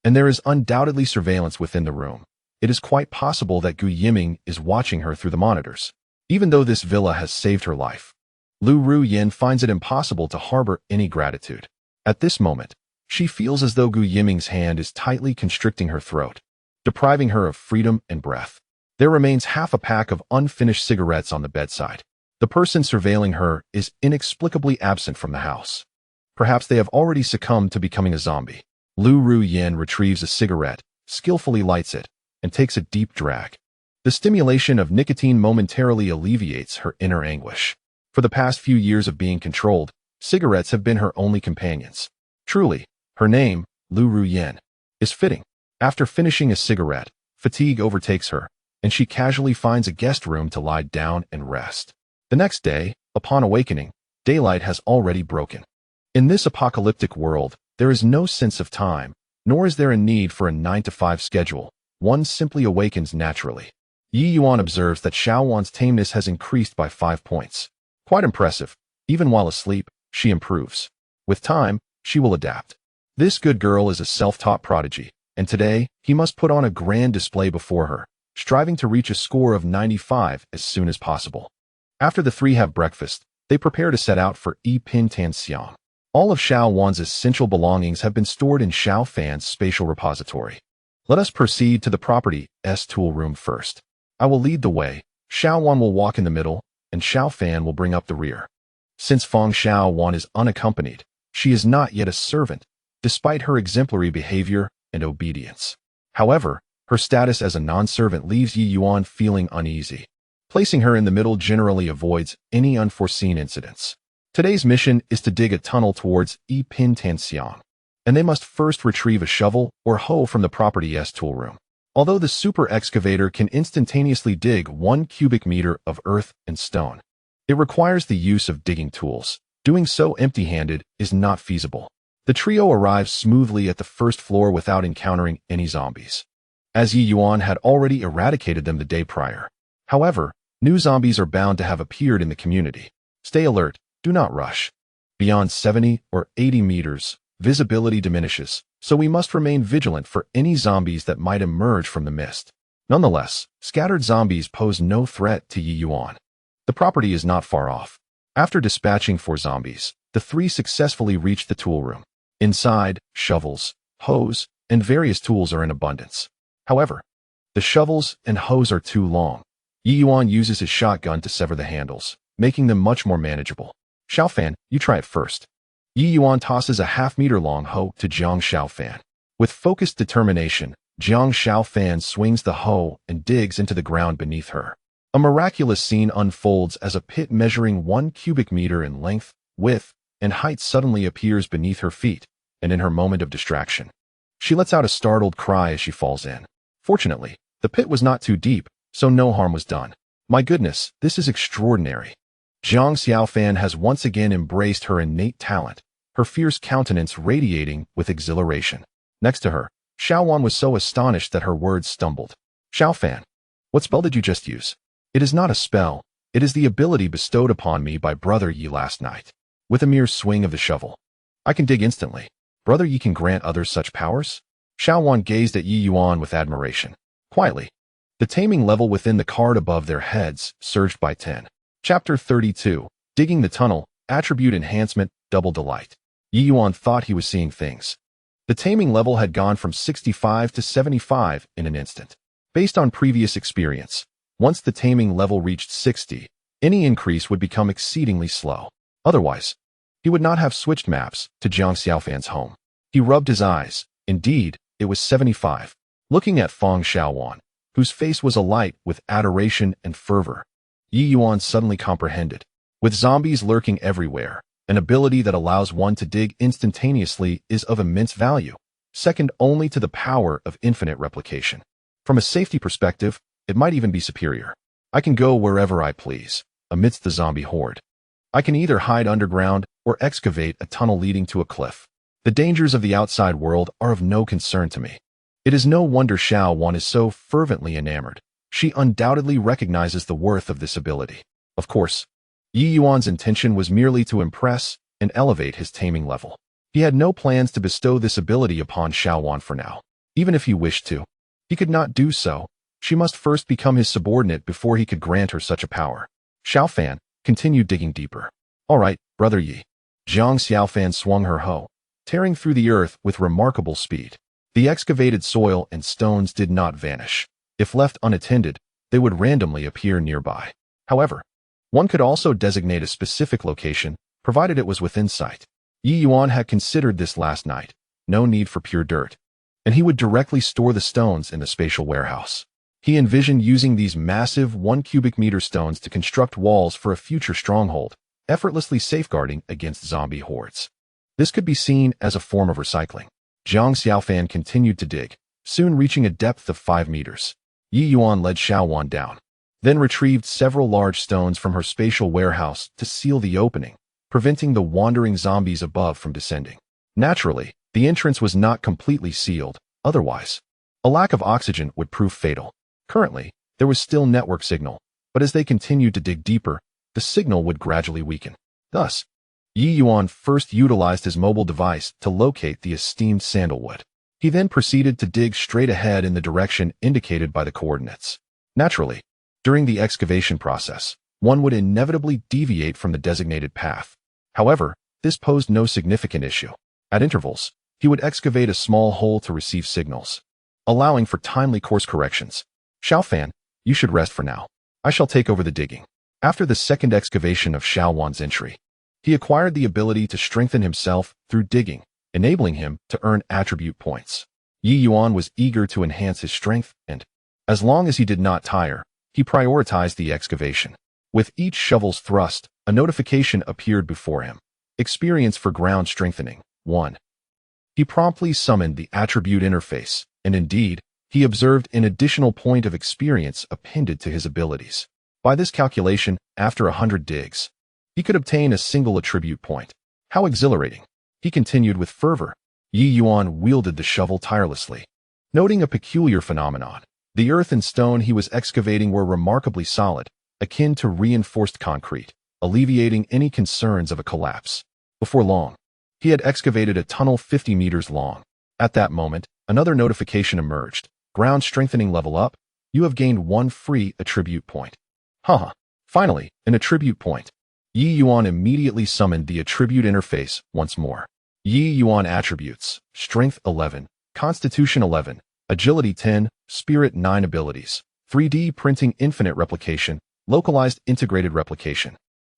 and there is undoubtedly surveillance within the room. It is quite possible that Gu Yiming is watching her through the monitors. Even though this villa has saved her life, Lu Ruyin finds it impossible to harbor any gratitude. At this moment, she feels as though Gu Yiming's hand is tightly constricting her throat, depriving her of freedom and breath. There remains half a pack of unfinished cigarettes on the bedside. The person surveilling her is inexplicably absent from the house. Perhaps they have already succumbed to becoming a zombie. Lu Ruyin retrieves a cigarette, skillfully lights it, and takes a deep drag. The stimulation of nicotine momentarily alleviates her inner anguish. For the past few years of being controlled, cigarettes have been her only companions. Truly, her name, Lu Ruyin, is fitting. After finishing a cigarette, fatigue overtakes her, and she casually finds a guest room to lie down and rest. The next day, upon awakening, daylight has already broken. In this apocalyptic world, there is no sense of time, nor is there a need for a 9-to-5 schedule. One simply awakens naturally. Ye Yuan observes that Xiao Wan's tameness has increased by 5 points. Quite impressive. Even while asleep, she improves. With time, she will adapt. This good girl is a self-taught prodigy, and today, he must put on a grand display before her, striving to reach a score of 95 as soon as possible. After the three have breakfast, they prepare to set out for Pintanxiang. All of Xiao Wan's essential belongings have been stored in Xiao Fan's spatial repository. Let us proceed to the property's tool room first. I will lead the way, Xiao Wan will walk in the middle, and Xiao Fan will bring up the rear. Since Feng Xiao Wan is unaccompanied, she is not yet a servant, despite her exemplary behavior and obedience. However, her status as a non-servant leaves Ye Yuan feeling uneasy. Placing her in the middle generally avoids any unforeseen incidents. Today's mission is to dig a tunnel towards Pintanxiang, and they must first retrieve a shovel or hoe from the property's tool room. Although the super excavator can instantaneously dig 1 cubic meter of earth and stone, it requires the use of digging tools. Doing so empty-handed is not feasible. The trio arrives smoothly at the first floor without encountering any zombies, as Ye Yuan had already eradicated them the day prior. However, new zombies are bound to have appeared in the community. Stay alert, do not rush. Beyond 70 or 80 meters, visibility diminishes, so we must remain vigilant for any zombies that might emerge from the mist. Nonetheless, scattered zombies pose no threat to Ye Yuan. The property is not far off. After dispatching 4 zombies, the 3 successfully reach the tool room. Inside, shovels, hoes, and various tools are in abundance. However, the shovels and hoes are too long. Ye Yuan uses his shotgun to sever the handles, making them much more manageable. Xiao Fan, you try it first. Ye Yuan tosses a half-meter-long hoe to Jiang Xiao Fan. With focused determination, Jiang Xiaofan swings the hoe and digs into the ground beneath her. A miraculous scene unfolds as a pit measuring 1 cubic meter in length, width, and height suddenly appears beneath her feet, and in her moment of distraction, she lets out a startled cry as she falls in. Fortunately, the pit was not too deep, so no harm was done. My goodness, this is extraordinary. Jiang Xiaofan has once again embraced her innate talent, her fierce countenance radiating with exhilaration. Next to her, Xiaowan was so astonished that her words stumbled. Xiaofan, what spell did you just use? It is not a spell, it is the ability bestowed upon me by Brother Ye last night. With a mere swing of the shovel, I can dig instantly. Brother Ye can grant others such powers? Xiaowan gazed at Ye Yuan with admiration. Quietly, the taming level within the card above their heads surged by 10. Chapter 32, Digging the Tunnel, Attribute Enhancement, Double Delight. Ye Yuan thought he was seeing things. The taming level had gone from 65 to 75 in an instant. Based on previous experience, once the taming level reached 60, any increase would become exceedingly slow. Otherwise, he would not have switched maps to Jiang Xiaofan's home. He rubbed his eyes. Indeed, it was 75. Looking at Feng Xiaowan, whose face was alight with adoration and fervor, Ye Yuan suddenly comprehended. With zombies lurking everywhere, an ability that allows one to dig instantaneously is of immense value, second only to the power of infinite replication. From a safety perspective, it might even be superior. I can go wherever I please, amidst the zombie horde. I can either hide underground or excavate a tunnel leading to a cliff. The dangers of the outside world are of no concern to me. It is no wonder Xiaowan is so fervently enamored. She undoubtedly recognizes the worth of this ability. Of course, Ye Yuan's intention was merely to impress and elevate his taming level. He had no plans to bestow this ability upon Xiaowan for now. Even if he wished to, he could not do so. She must first become his subordinate before he could grant her such a power. Xiaofan continued digging deeper. All right, Brother Ye. Jiang Xiaofan swung her hoe, tearing through the earth with remarkable speed. The excavated soil and stones did not vanish. If left unattended, they would randomly appear nearby. However, one could also designate a specific location, provided it was within sight. Ye Yuan had considered this last night. No need for pure dirt. And he would directly store the stones in the spatial warehouse. He envisioned using these massive 1 cubic meter stones to construct walls for a future stronghold, effortlessly safeguarding against zombie hordes. This could be seen as a form of recycling. Jiang Xiaofan continued to dig, soon reaching a depth of 5 meters. Ye Yuan led Xiaowan down, then retrieved several large stones from her spatial warehouse to seal the opening, preventing the wandering zombies above from descending. Naturally, the entrance was not completely sealed, otherwise, a lack of oxygen would prove fatal. Currently, there was still network signal, but as they continued to dig deeper, the signal would gradually weaken. Thus, Ye Yuan first utilized his mobile device to locate the esteemed sandalwood. He then proceeded to dig straight ahead in the direction indicated by the coordinates. Naturally, during the excavation process, one would inevitably deviate from the designated path. However, this posed no significant issue. At intervals, he would excavate a small hole to receive signals, allowing for timely course corrections. Xiaofan, you should rest for now. I shall take over the digging. After the second excavation of Xiaowan's entry, he acquired the ability to strengthen himself through digging, enabling him to earn attribute points. Ye Yuan was eager to enhance his strength and, as long as he did not tire, he prioritized the excavation. With each shovel's thrust, a notification appeared before him. Experience for ground strengthening, 1. He promptly summoned the attribute interface, and indeed, he observed an additional point of experience appended to his abilities. By this calculation, after 100 digs, he could obtain a single attribute point. How exhilarating! He continued with fervor. Ye Yuan wielded the shovel tirelessly. Noting a peculiar phenomenon, the earth and stone he was excavating were remarkably solid, akin to reinforced concrete, alleviating any concerns of a collapse. Before long, he had excavated a tunnel 50 meters long. At that moment, another notification emerged. Ground strengthening level up. You have gained 1 free attribute point. Haha. Finally, an attribute point. Ye Yuan immediately summoned the attribute interface once more. Ye Yuan attributes: Strength 11, Constitution 11, Agility 10, Spirit 9 abilities, 3D printing infinite replication, localized integrated replication,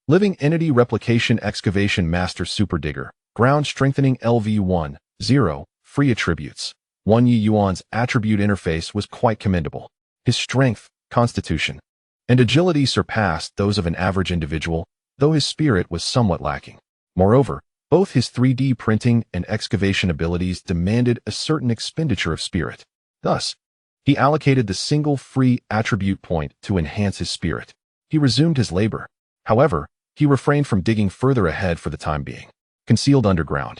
living entity replication excavation master super digger, ground strengthening LV1, 0, free attributes, Ye Yuan's attribute interface was quite commendable. His strength, constitution, and agility surpassed those of an average individual, though his spirit was somewhat lacking. Moreover, both his 3D printing and excavation abilities demanded a certain expenditure of spirit. Thus, he allocated the single free attribute point to enhance his spirit. He resumed his labor. However, he refrained from digging further ahead for the time being. Concealed underground,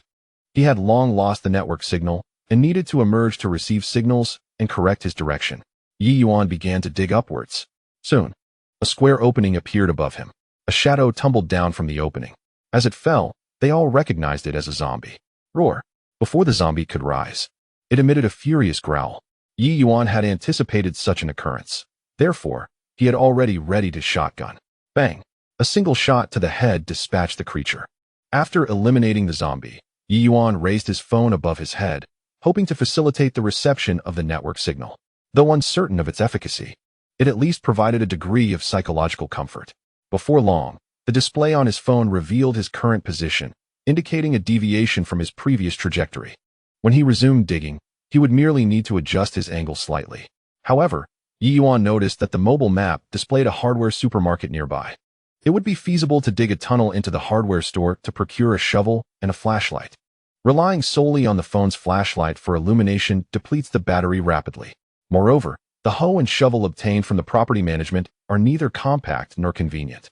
he had long lost the network signal and needed to emerge to receive signals and correct his direction. Ye Yuan began to dig upwards. Soon, a square opening appeared above him. A shadow tumbled down from the opening. As it fell, they all recognized it as a zombie. Roar! Before the zombie could rise, it emitted a furious growl. Ye Yuan had anticipated such an occurrence. Therefore, he had already readied his shotgun. Bang! A single shot to the head dispatched the creature. After eliminating the zombie, Ye Yuan raised his phone above his head, hoping to facilitate the reception of the network signal. Though uncertain of its efficacy, it at least provided a degree of psychological comfort. Before long, the display on his phone revealed his current position, indicating a deviation from his previous trajectory. When he resumed digging, he would merely need to adjust his angle slightly. However, Ye Yuan noticed that the mobile map displayed a hardware supermarket nearby. It would be feasible to dig a tunnel into the hardware store to procure a shovel and a flashlight. Relying solely on the phone's flashlight for illumination depletes the battery rapidly. Moreover, the hoe and shovel obtained from the property management are neither compact nor convenient.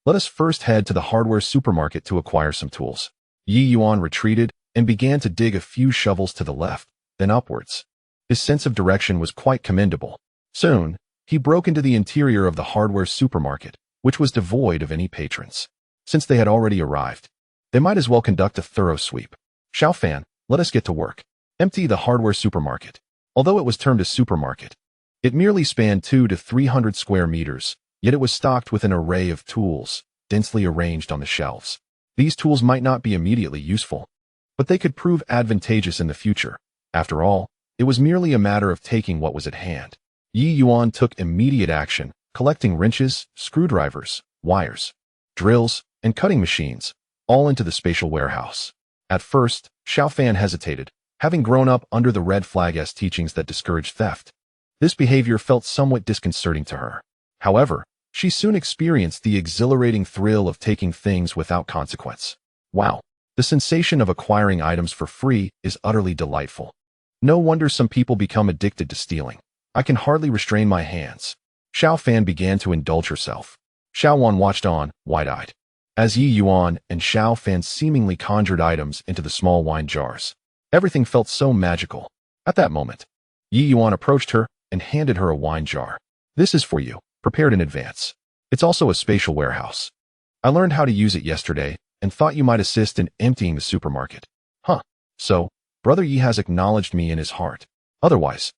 Let us first head to the hardware supermarket to acquire some tools. Ye Yuan retreated and began to dig a few shovels to the left, then upwards. His sense of direction was quite commendable. Soon, he broke into the interior of the hardware supermarket, which was devoid of any patrons. Since they had already arrived, they might as well conduct a thorough sweep. Xiaofan, let us get to work. Empty the hardware supermarket. Although it was termed a supermarket, it merely spanned 200 to 300 square meters, yet it was stocked with an array of tools, densely arranged on the shelves. These tools might not be immediately useful, but they could prove advantageous in the future. After all, it was merely a matter of taking what was at hand. Ye Yuan took immediate action, collecting wrenches, screwdrivers, wires, drills, and cutting machines, all into the spatial warehouse. At first, Xiaofan hesitated, having grown up under the red flag's teachings that discouraged theft. This behavior felt somewhat disconcerting to her. However, she soon experienced the exhilarating thrill of taking things without consequence. Wow, the sensation of acquiring items for free is utterly delightful. No wonder some people become addicted to stealing. I can hardly restrain my hands. Xiaofan began to indulge herself. Xiaowan watched on, wide-eyed, as Ye Yuan and Xiaofan seemingly conjured items into the small wine jars. Everything felt so magical. At that moment, Ye Yuan approached her and handed her a wine jar. This is for you, prepared in advance. It's also a spatial warehouse. I learned how to use it yesterday and thought you might assist in emptying the supermarket. Huh. So, Brother Yi has acknowledged me in his heart. Otherwise,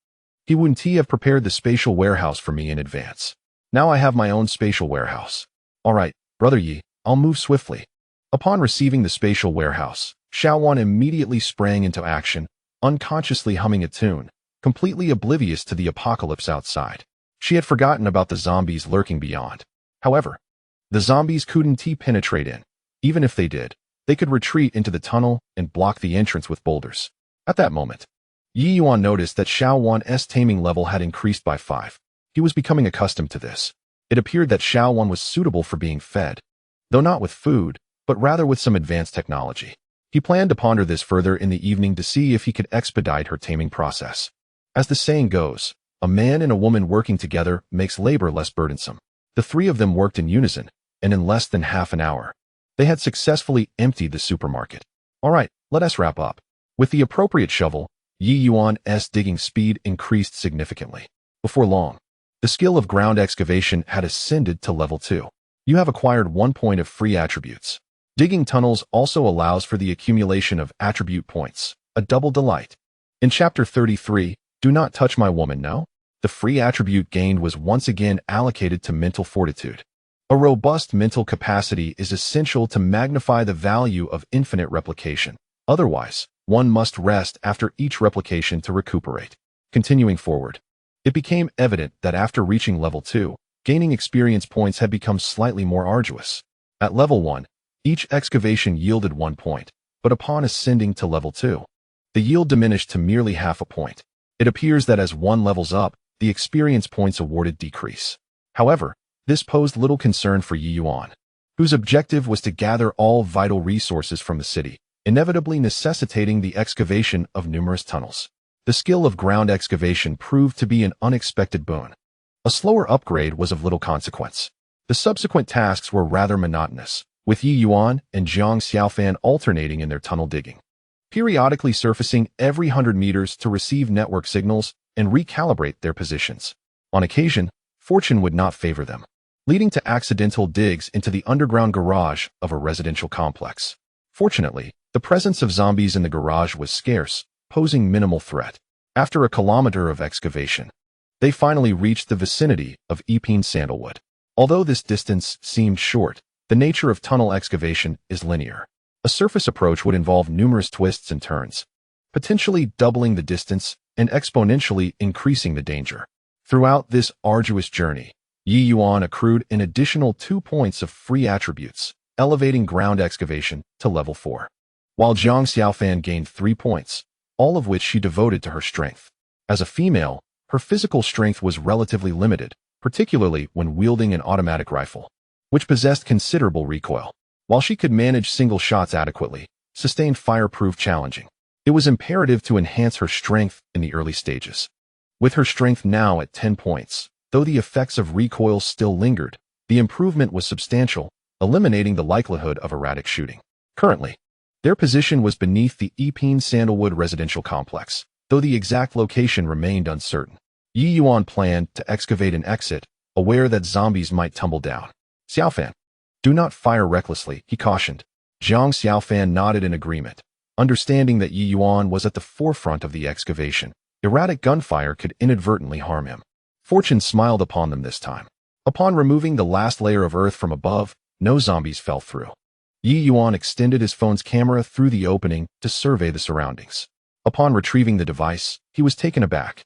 he wouldn't have prepared the spatial warehouse for me in advance. Now I have my own spatial warehouse. All right, Brother Yi, I'll move swiftly. Upon receiving the spatial warehouse, Xiaowan immediately sprang into action, unconsciously humming a tune, completely oblivious to the apocalypse outside. She had forgotten about the zombies lurking beyond. However, the zombies couldn't penetrate in. Even if they did, they could retreat into the tunnel and block the entrance with boulders. At that moment, Ye Yuan noticed that Xiaowan's taming level had increased by 5. He was becoming accustomed to this. It appeared that Xiaowan was suitable for being fed, though not with food, but rather with some advanced technology. He planned to ponder this further in the evening to see if he could expedite her taming process. As the saying goes, a man and a woman working together makes labor less burdensome. The three of them worked in unison, and in less than half an hour, they had successfully emptied the supermarket. All right, let us wrap up. With the appropriate shovel, Ye Yuan's digging speed increased significantly. Before long, the skill of ground excavation had ascended to level 2. You have acquired 1 point of free attributes. Digging tunnels also allows for the accumulation of attribute points, a double delight. In Chapter 33, Do Not Touch My Woman Now, the free attribute gained was once again allocated to mental fortitude. A robust mental capacity is essential to magnify the value of infinite replication. Otherwise, one must rest after each replication to recuperate. Continuing forward, it became evident that after reaching level 2, gaining experience points had become slightly more arduous. At level 1, each excavation yielded 1 point, but upon ascending to level 2, the yield diminished to merely half a point. It appears that as one levels up, the experience points awarded decrease. However, this posed little concern for Ye Yuan, whose objective was to gather all vital resources from the city, inevitably necessitating the excavation of numerous tunnels. The skill of ground excavation proved to be an unexpected boon. A slower upgrade was of little consequence. The subsequent tasks were rather monotonous, with Ye Yuan and Zhang Xiaofan alternating in their tunnel digging, periodically surfacing every 100 meters to receive network signals and recalibrate their positions. On occasion, fortune would not favor them, leading to accidental digs into the underground garage of a residential complex. Fortunately, the presence of zombies in the garage was scarce, posing minimal threat. After a kilometer of excavation, they finally reached the vicinity of Ye Sandalwood. Although this distance seemed short, the nature of tunnel excavation is linear. A surface approach would involve numerous twists and turns, potentially doubling the distance and exponentially increasing the danger. Throughout this arduous journey, Ye Yuan accrued an additional 2 points of free attributes, elevating ground excavation to level 4. While Zhang Xiaofan gained 3 points, all of which she devoted to her strength. As a female, her physical strength was relatively limited, particularly when wielding an automatic rifle, which possessed considerable recoil. While she could manage single shots adequately, sustained fire proved challenging. It was imperative to enhance her strength in the early stages. With her strength now at 10 points, though the effects of recoil still lingered, the improvement was substantial, eliminating the likelihood of erratic shooting. Currently, their position was beneath the Ye Sandalwood residential complex, though the exact location remained uncertain. Ye Yuan planned to excavate an exit, aware that zombies might tumble down. Xiaofan, do not fire recklessly, he cautioned. Zhang Xiaofan nodded in agreement, understanding that Ye Yuan was at the forefront of the excavation. Erratic gunfire could inadvertently harm him. Fortune smiled upon them this time. Upon removing the last layer of earth from above, no zombies fell through. Ye Yuan extended his phone's camera through the opening to survey the surroundings. Upon retrieving the device, he was taken aback.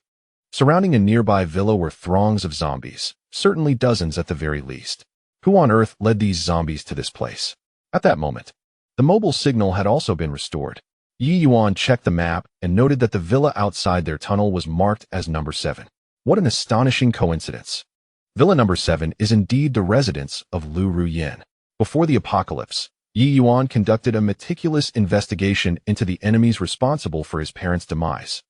Surrounding a nearby villa were throngs of zombies, certainly dozens at the very least. Who on earth led these zombies to this place? At that moment, the mobile signal had also been restored. Ye Yuan checked the map and noted that the villa outside their tunnel was marked as number 7. What an astonishing coincidence. Villa number 7 is indeed the residence of Lu Ruyan. Before the apocalypse, Ye Yuan conducted a meticulous investigation into the enemies responsible for his parents' demise,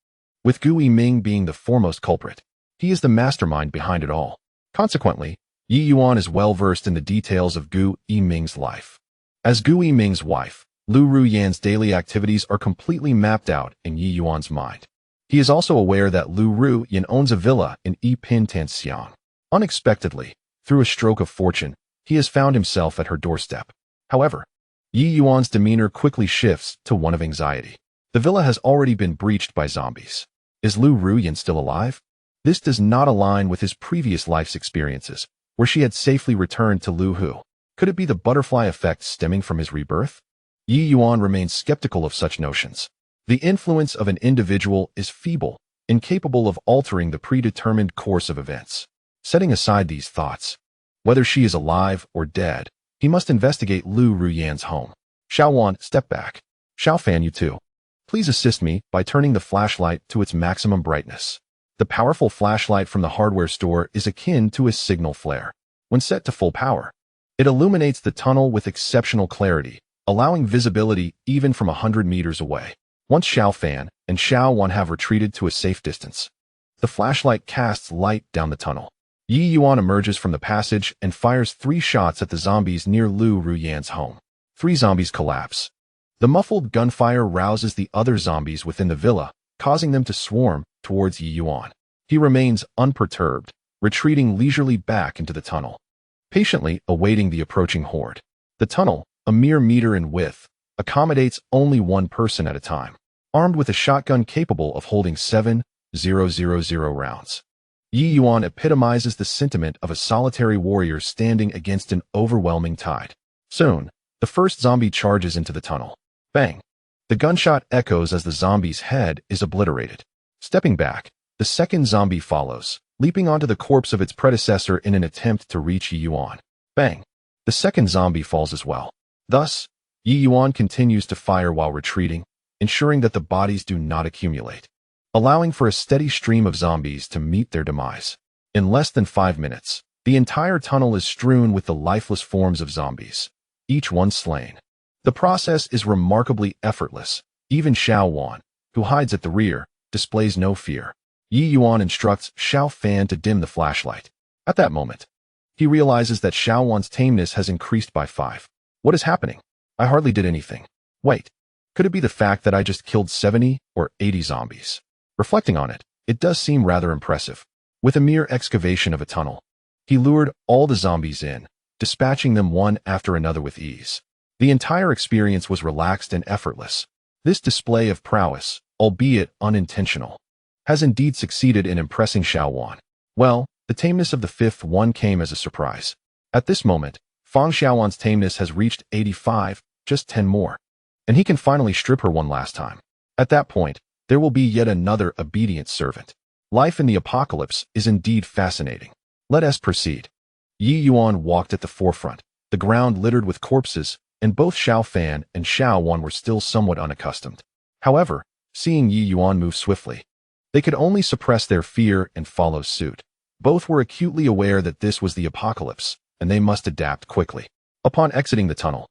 with Gu Yiming being the foremost culprit. He is the mastermind behind it all. Consequently, Ye Yuan is well versed in the details of Gu Yiming's life. As Gu Yiming's wife, Lu Ruyan's daily activities are completely mapped out in Ye Yuan's mind. He is also aware that Lu Ruyan owns a villa in Tanxiang. Unexpectedly, through a stroke of fortune, he has found himself at her doorstep. However, Ye Yuan's demeanor quickly shifts to one of anxiety. The villa has already been breached by zombies. Is Lu Ruyan still alive? This does not align with his previous life's experiences, where she had safely returned to Lu Hu. Could it be the butterfly effect stemming from his rebirth? Ye Yuan remains skeptical of such notions. The influence of an individual is feeble, incapable of altering the predetermined course of events. Setting aside these thoughts, whether she is alive or dead, he must investigate Lu Ruyan's home. Xiaowan, step back. Xiaofan, you too. Please assist me by turning the flashlight to its maximum brightness. The powerful flashlight from the hardware store is akin to a signal flare. When set to full power, it illuminates the tunnel with exceptional clarity, allowing visibility even from 100 meters away. Once Xiaofan and Xiaowan have retreated to a safe distance, the flashlight casts light down the tunnel. Ye Yuan emerges from the passage and fires 3 shots at the zombies near Lu Ruyan's home. 3 zombies collapse. The muffled gunfire rouses the other zombies within the villa, causing them to swarm towards Ye Yuan. He remains unperturbed, retreating leisurely back into the tunnel, patiently awaiting the approaching horde. The tunnel, a mere meter in width, accommodates only one person at a time, armed with a shotgun capable of holding 7,000 rounds. Ye Yuan epitomizes the sentiment of a solitary warrior standing against an overwhelming tide. Soon, the first zombie charges into the tunnel. Bang! The gunshot echoes as the zombie's head is obliterated. Stepping back, the second zombie follows, leaping onto the corpse of its predecessor in an attempt to reach Ye Yuan. Bang! The second zombie falls as well. Thus, Ye Yuan continues to fire while retreating, ensuring that the bodies do not accumulate, allowing for a steady stream of zombies to meet their demise. In less than 5 minutes, the entire tunnel is strewn with the lifeless forms of zombies, each one slain. The process is remarkably effortless. Even Xiao Yuan, who hides at the rear, displays no fear. Ye Yuan instructs Xiao Fan to dim the flashlight. At that moment, he realizes that Xiao Yuan's tameness has increased by 5. What is happening? I hardly did anything. Wait, could it be the fact that I just killed 70 or 80 zombies? Reflecting on it, it does seem rather impressive. With a mere excavation of a tunnel, he lured all the zombies in, dispatching them one after another with ease. The entire experience was relaxed and effortless. This display of prowess, albeit unintentional, has indeed succeeded in impressing Xiao Yuan. Well, the tameness of the fifth one came as a surprise. At this moment, Fang Xiaowan's tameness has reached 85, just 10 more, and he can finally strip her one last time. At that point, there will be yet another obedient servant. Life in the apocalypse is indeed fascinating. Let us proceed. Ye Yuan walked at the forefront, the ground littered with corpses, and both Xiao Fan and Xiao Yuan were still somewhat unaccustomed. However, seeing Ye Yuan move swiftly, they could only suppress their fear and follow suit. Both were acutely aware that this was the apocalypse, and they must adapt quickly. Upon exiting the tunnel,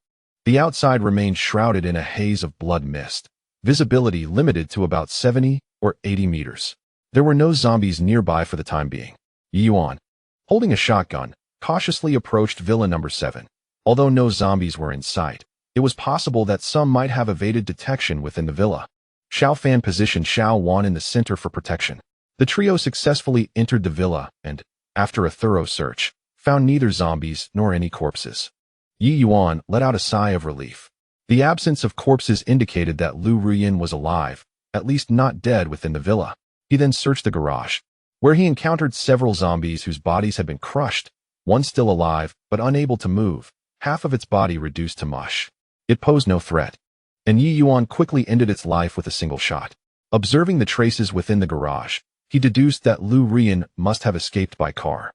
the outside remained shrouded in a haze of blood mist, visibility limited to about 70 or 80 meters. There were no zombies nearby for the time being. Ye Yuan, holding a shotgun, cautiously approached Villa number 7. Although no zombies were in sight, it was possible that some might have evaded detection within the villa. Xiao Fan positioned Xiao Yuan in the center for protection. The trio successfully entered the villa and, after a thorough search, found neither zombies nor any corpses. Ye Yuan let out a sigh of relief. The absence of corpses indicated that Lu Ruyin was alive, at least not dead within the villa. He then searched the garage, where he encountered several zombies whose bodies had been crushed, one still alive but unable to move, half of its body reduced to mush. It posed no threat, and Ye Yuan quickly ended its life with a single shot. Observing the traces within the garage, he deduced that Lu Ruyin must have escaped by car.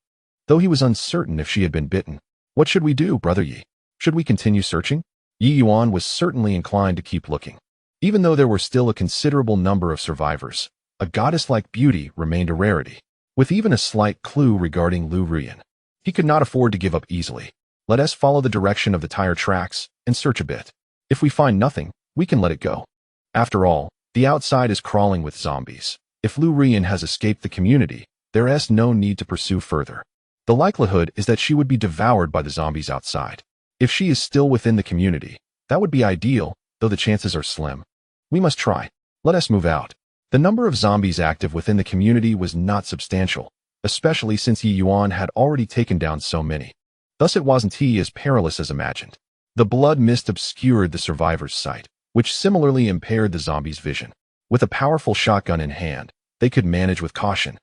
Though he was uncertain if she had been bitten. What should we do, Brother Yi? Should we continue searching? Ye Yuan was certainly inclined to keep looking. Even though there were still a considerable number of survivors, a goddess-like beauty remained a rarity, with even a slight clue regarding Lu Ruyin. He could not afford to give up easily. Let us follow the direction of the tire tracks and search a bit. If we find nothing, we can let it go. After all, the outside is crawling with zombies. If Lu Ruyin has escaped the community, there is no need to pursue further. The likelihood is that she would be devoured by the zombies outside. If she is still within the community, that would be ideal, though the chances are slim. We must try. Let us move out. The number of zombies active within the community was not substantial, especially since Ye Yuan had already taken down so many. Thus it wasn't as perilous as imagined. The blood mist obscured the survivors' sight, which similarly impaired the zombies' vision. With a powerful shotgun in hand, they could manage with caution.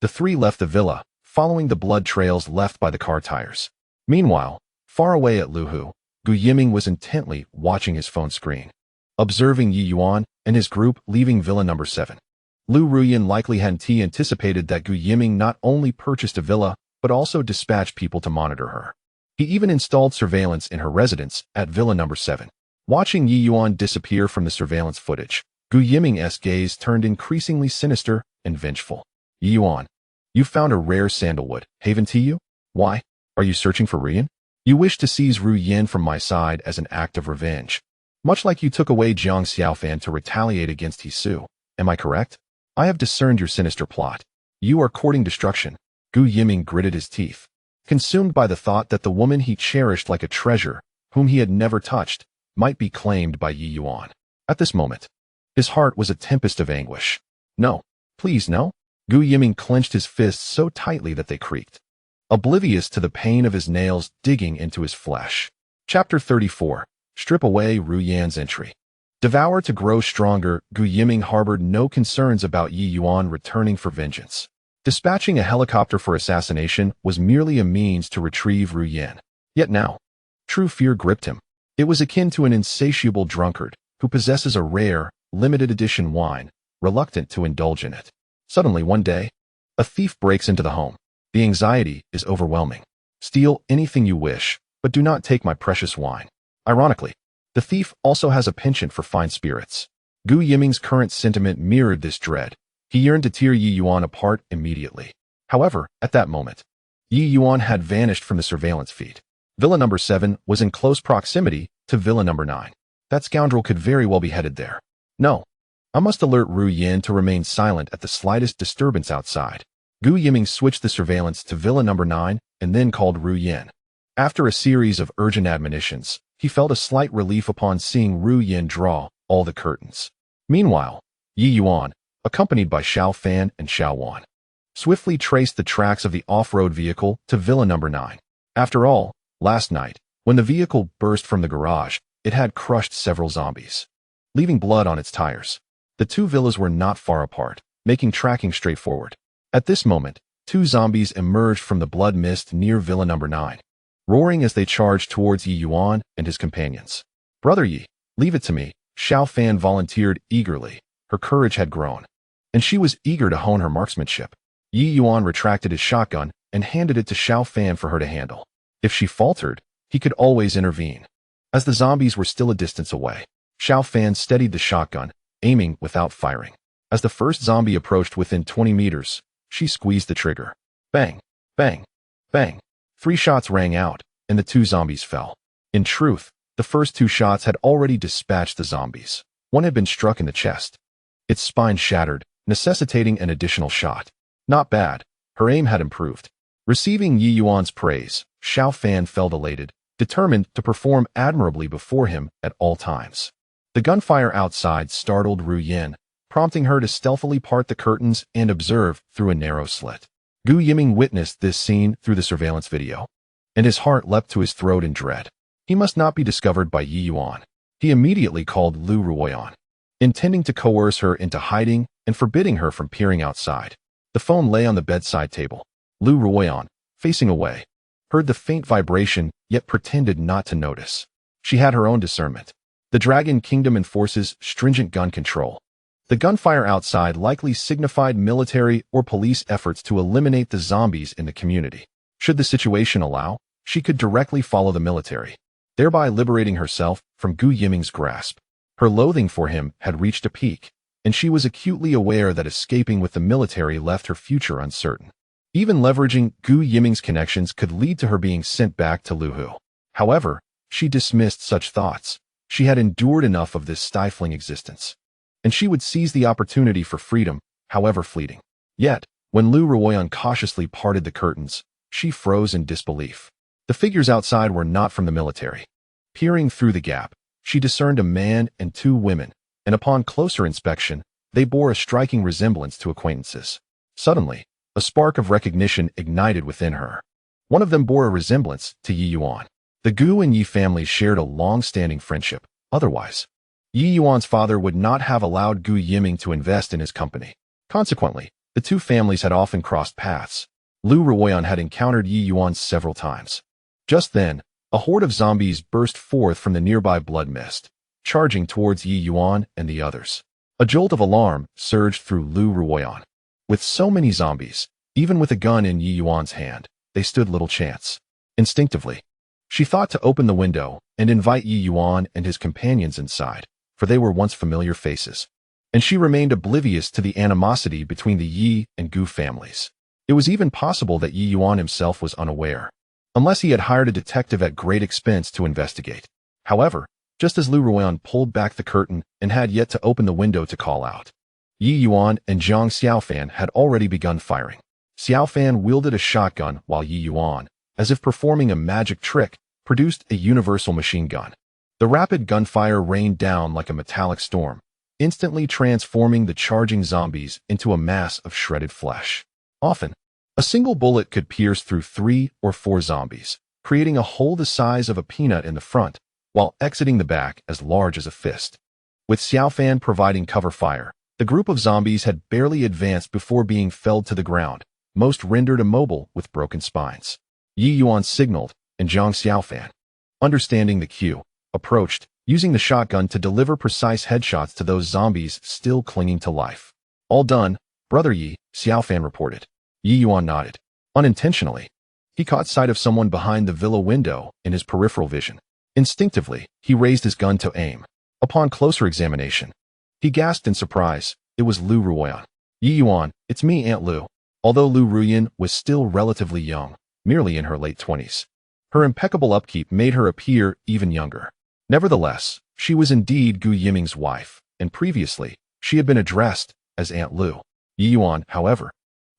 The three left the villa, following the blood trails left by the car tires. Meanwhile, far away at Luhu, Gu Yiming was intently watching his phone screen, observing Ye Yuan and his group leaving Villa number 7. Lu Ruyin likely hadn't anticipated that Gu Yiming not only purchased a villa, but also dispatched people to monitor her. He even installed surveillance in her residence at Villa number 7. Watching Ye Yuan disappear from the surveillance footage, Gu Yiming's gaze turned increasingly sinister and vengeful. Ye Yuan, you found a rare sandalwood, haven't you? Why? Are you searching for Ruyin? You wish to seize Ru Yin from my side as an act of revenge. Much like you took away Jiang Xiaofan to retaliate against Hisu. Am I correct? I have discerned your sinister plot. You are courting destruction. Gu Yiming gritted his teeth, consumed by the thought that the woman he cherished like a treasure, whom he had never touched, might be claimed by Ye Yuan. At this moment, his heart was a tempest of anguish. No, please no. Gu Yiming clenched his fists so tightly that they creaked, oblivious to the pain of his nails digging into his flesh. Chapter 34. Strip away Ru Yan's entry. Devour to grow stronger, Gu Yiming harbored no concerns about Ye Yuan returning for vengeance. Dispatching a helicopter for assassination was merely a means to retrieve Ru Yan. Yet now, true fear gripped him. It was akin to an insatiable drunkard who possesses a rare, limited edition wine, reluctant to indulge in it. Suddenly one day, a thief breaks into the home. The anxiety is overwhelming. Steal anything you wish, but do not take my precious wine. Ironically, the thief also has a penchant for fine spirits. Gu Yiming's current sentiment mirrored this dread. He yearned to tear Ye Yuan apart immediately. However, at that moment, Ye Yuan had vanished from the surveillance feed. Villa number 7 was in close proximity to Villa number 9. That scoundrel could very well be headed there. No. I must alert Ru Yin to remain silent at the slightest disturbance outside. Gu Yiming switched the surveillance to Villa number 9 and then called Ru Yin. After a series of urgent admonitions, he felt a slight relief upon seeing Ru Yin draw all the curtains. Meanwhile, Ye Yuan, accompanied by Xiao Fan and Xiao Wan, swiftly traced the tracks of the off-road vehicle to Villa number 9. After all, last night, when the vehicle burst from the garage, it had crushed several zombies, leaving blood on its tires. The two villas were not far apart, making tracking straightforward. At this moment, two zombies emerged from the blood mist near Villa number 9, roaring as they charged towards Ye Yuan and his companions. Brother Yi, leave it to me, Xiao Fan volunteered eagerly. Her courage had grown, and she was eager to hone her marksmanship. Ye Yuan retracted his shotgun and handed it to Xiao Fan for her to handle. If she faltered, he could always intervene. As the zombies were still a distance away, Xiao Fan steadied the shotgun, aiming without firing. As the first zombie approached within 20 meters, she squeezed the trigger. Bang, bang, bang. 3 shots rang out, and the 2 zombies fell. In truth, the first 2 shots had already dispatched the zombies. One had been struck in the chest. Its spine shattered, necessitating an additional shot. Not bad. Her aim had improved. Receiving Ye Yuan's praise, Xiao Fan felt elated, determined to perform admirably before him at all times. The gunfire outside startled Ru Yin, prompting her to stealthily part the curtains and observe through a narrow slit. Gu Yiming witnessed this scene through the surveillance video, and his heart leapt to his throat in dread. He must not be discovered by Ye Yuan. He immediately called Lu Ruoyan, intending to coerce her into hiding and forbidding her from peering outside. The phone lay on the bedside table. Lu Ruoyan, facing away, heard the faint vibration, yet pretended not to notice. She had her own discernment. The Dragon Kingdom enforces stringent gun control. The gunfire outside likely signified military or police efforts to eliminate the zombies in the community. Should the situation allow, she could directly follow the military, thereby liberating herself from Gu Yiming's grasp. Her loathing for him had reached a peak, and she was acutely aware that escaping with the military left her future uncertain. Even leveraging Gu Yiming's connections could lead to her being sent back to Luhu. However, she dismissed such thoughts. She had endured enough of this stifling existence, and she would seize the opportunity for freedom, however fleeting. Yet, when Lu Ruoyan cautiously parted the curtains, she froze in disbelief. The figures outside were not from the military. Peering through the gap, she discerned a man and 2 women, and upon closer inspection, they bore a striking resemblance to acquaintances. Suddenly, a spark of recognition ignited within her. One of them bore a resemblance to Ye Yuan. The Gu and Yi families shared a long-standing friendship. Otherwise, Ye Yuan's father would not have allowed Gu Yiming to invest in his company. Consequently, the 2 families had often crossed paths. Lu Ruoyan had encountered Ye Yuan several times. Just then, a horde of zombies burst forth from the nearby blood mist, charging towards Ye Yuan and the others. A jolt of alarm surged through Lu Ruoyan. With so many zombies, even with a gun in Ye Yuan's hand, they stood little chance. Instinctively, she thought to open the window and invite Ye Yuan and his companions inside, for they were once familiar faces. And she remained oblivious to the animosity between the Yi and Gu families. It was even possible that Ye Yuan himself was unaware, unless he had hired a detective at great expense to investigate. However, just as Lu Ruoyan pulled back the curtain and had yet to open the window to call out, Ye Yuan and Zhang Xiaofan had already begun firing. Xiaofan wielded a shotgun while Ye Yuan, as if performing a magic trick, produced a universal machine gun. The rapid gunfire rained down like a metallic storm, instantly transforming the charging zombies into a mass of shredded flesh. Often, a single bullet could pierce through 3 or 4 zombies, creating a hole the size of a peanut in the front, while exiting the back as large as a fist. With Xiaofan providing cover fire, the group of zombies had barely advanced before being felled to the ground, most rendered immobile with broken spines. Ye Yuan signaled, and Zhang Xiaofan, understanding the cue, approached, using the shotgun to deliver precise headshots to those zombies still clinging to life. All done, Brother Yi, Xiaofan reported. Ye Yuan nodded. Unintentionally, he caught sight of someone behind the villa window in his peripheral vision. Instinctively, he raised his gun to aim. Upon closer examination, He gasped in surprise. It was Lu Ruoyan. Ye Yuan, it's me, Aunt Lu. Although Lu Ruoyan was still relatively young, merely in her late 20s, her impeccable upkeep made her appear even younger. Nevertheless, she was indeed Gu Yiming's wife, and previously, she had been addressed as Aunt Lu. Ye Yuan, however,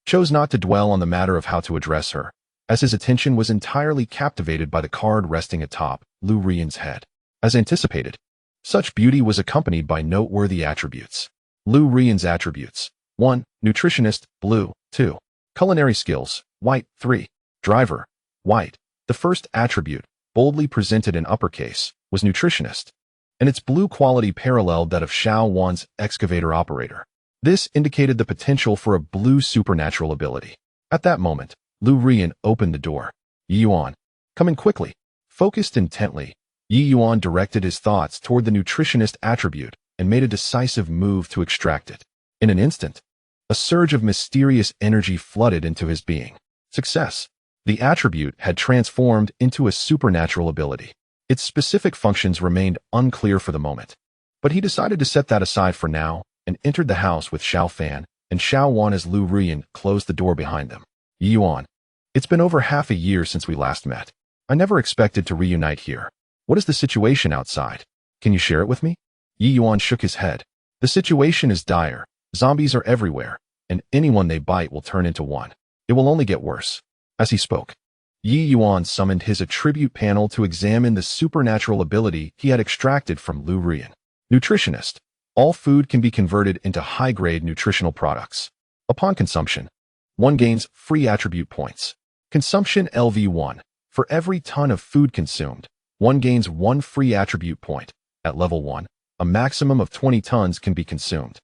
chose not to dwell on the matter of how to address her, as his attention was entirely captivated by the card resting atop Lu Ruoyan's head. As anticipated, such beauty was accompanied by noteworthy attributes. Lu Ruoyan's attributes: 1. Nutritionist, blue. 2. Culinary skills, white. 3. Driver, white. The first attribute, boldly presented in uppercase, was nutritionist, and its blue quality paralleled that of Xiao Wan's excavator operator. This indicated the potential for a blue supernatural ability. At that moment, Lu Ruoyan opened the door. Ye Yuan, come in quickly. Focused intently, Ye Yuan directed his thoughts toward the nutritionist attribute and made a decisive move to extract it. In an instant, a surge of mysterious energy flooded into his being. Success. The attribute had transformed into a supernatural ability. Its specific functions remained unclear for the moment, but he decided to set that aside for now and entered the house with Xiao Fan and Xiao Wan as Lu Ruoyan closed the door behind them. Ye Yuan, it's been over half a year since we last met. I never expected to reunite here. What is the situation outside? Can you share it with me? Ye Yuan shook his head. The situation is dire. Zombies are everywhere, and anyone they bite will turn into one. It will only get worse. As he spoke, Ye Yuan summoned his attribute panel to examine the supernatural ability he had extracted from Lu Ruoyan. Nutritionist. All food can be converted into high-grade nutritional products. Upon consumption, one gains free attribute points. Consumption LV1. For every ton of food consumed, one gains 1 free attribute point. At level 1, a maximum of 20 tons can be consumed.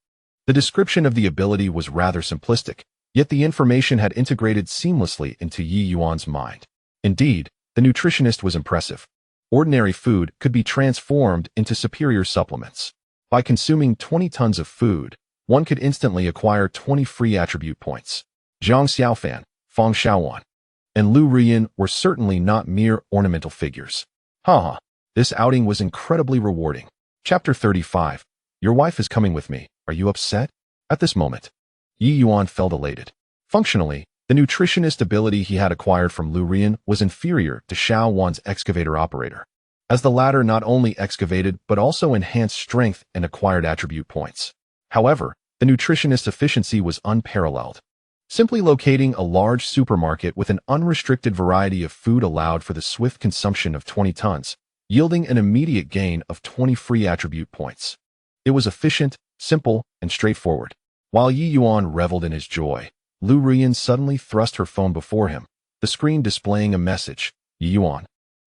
The description of the ability was rather simplistic, yet the information had integrated seamlessly into Ye Yuan's mind. Indeed, the nutritionist was impressive. Ordinary food could be transformed into superior supplements. By consuming 20 tons of food, one could instantly acquire 20 free attribute points. Zhang Xiaofan, Feng Xiaowan, and Lu Ruoyan were certainly not mere ornamental figures. Haha, this outing was incredibly rewarding. Chapter 35. Your wife is coming with me. Are you upset? At this moment, Ye Yuan felt elated. Functionally, the nutritionist ability he had acquired from Lu Ruoyan was inferior to Xiao Wan's excavator operator, as the latter not only excavated but also enhanced strength and acquired attribute points. However, the nutritionist's efficiency was unparalleled. Simply locating a large supermarket with an unrestricted variety of food allowed for the swift consumption of 20 tons, yielding an immediate gain of 20 free attribute points. It was efficient, simple, and straightforward. While Ye Yuan reveled in his joy, Lu Ruoyan suddenly thrust her phone before him, the screen displaying a message. Ye Yuan,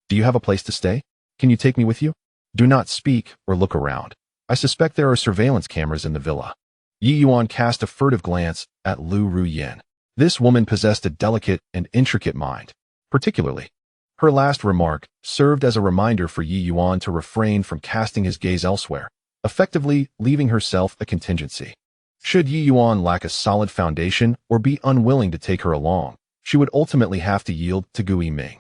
do you have a place to stay? Can you take me with you? Do not speak or look around. I suspect there are surveillance cameras in the villa. Ye Yuan cast a furtive glance at Lu Ruoyan. This woman possessed a delicate and intricate mind. Particularly, her last remark served as a reminder for Ye Yuan to refrain from casting his gaze elsewhere, effectively leaving herself a contingency. Should Ye Yuan lack a solid foundation or be unwilling to take her along, she would ultimately have to yield to Gu Yiming.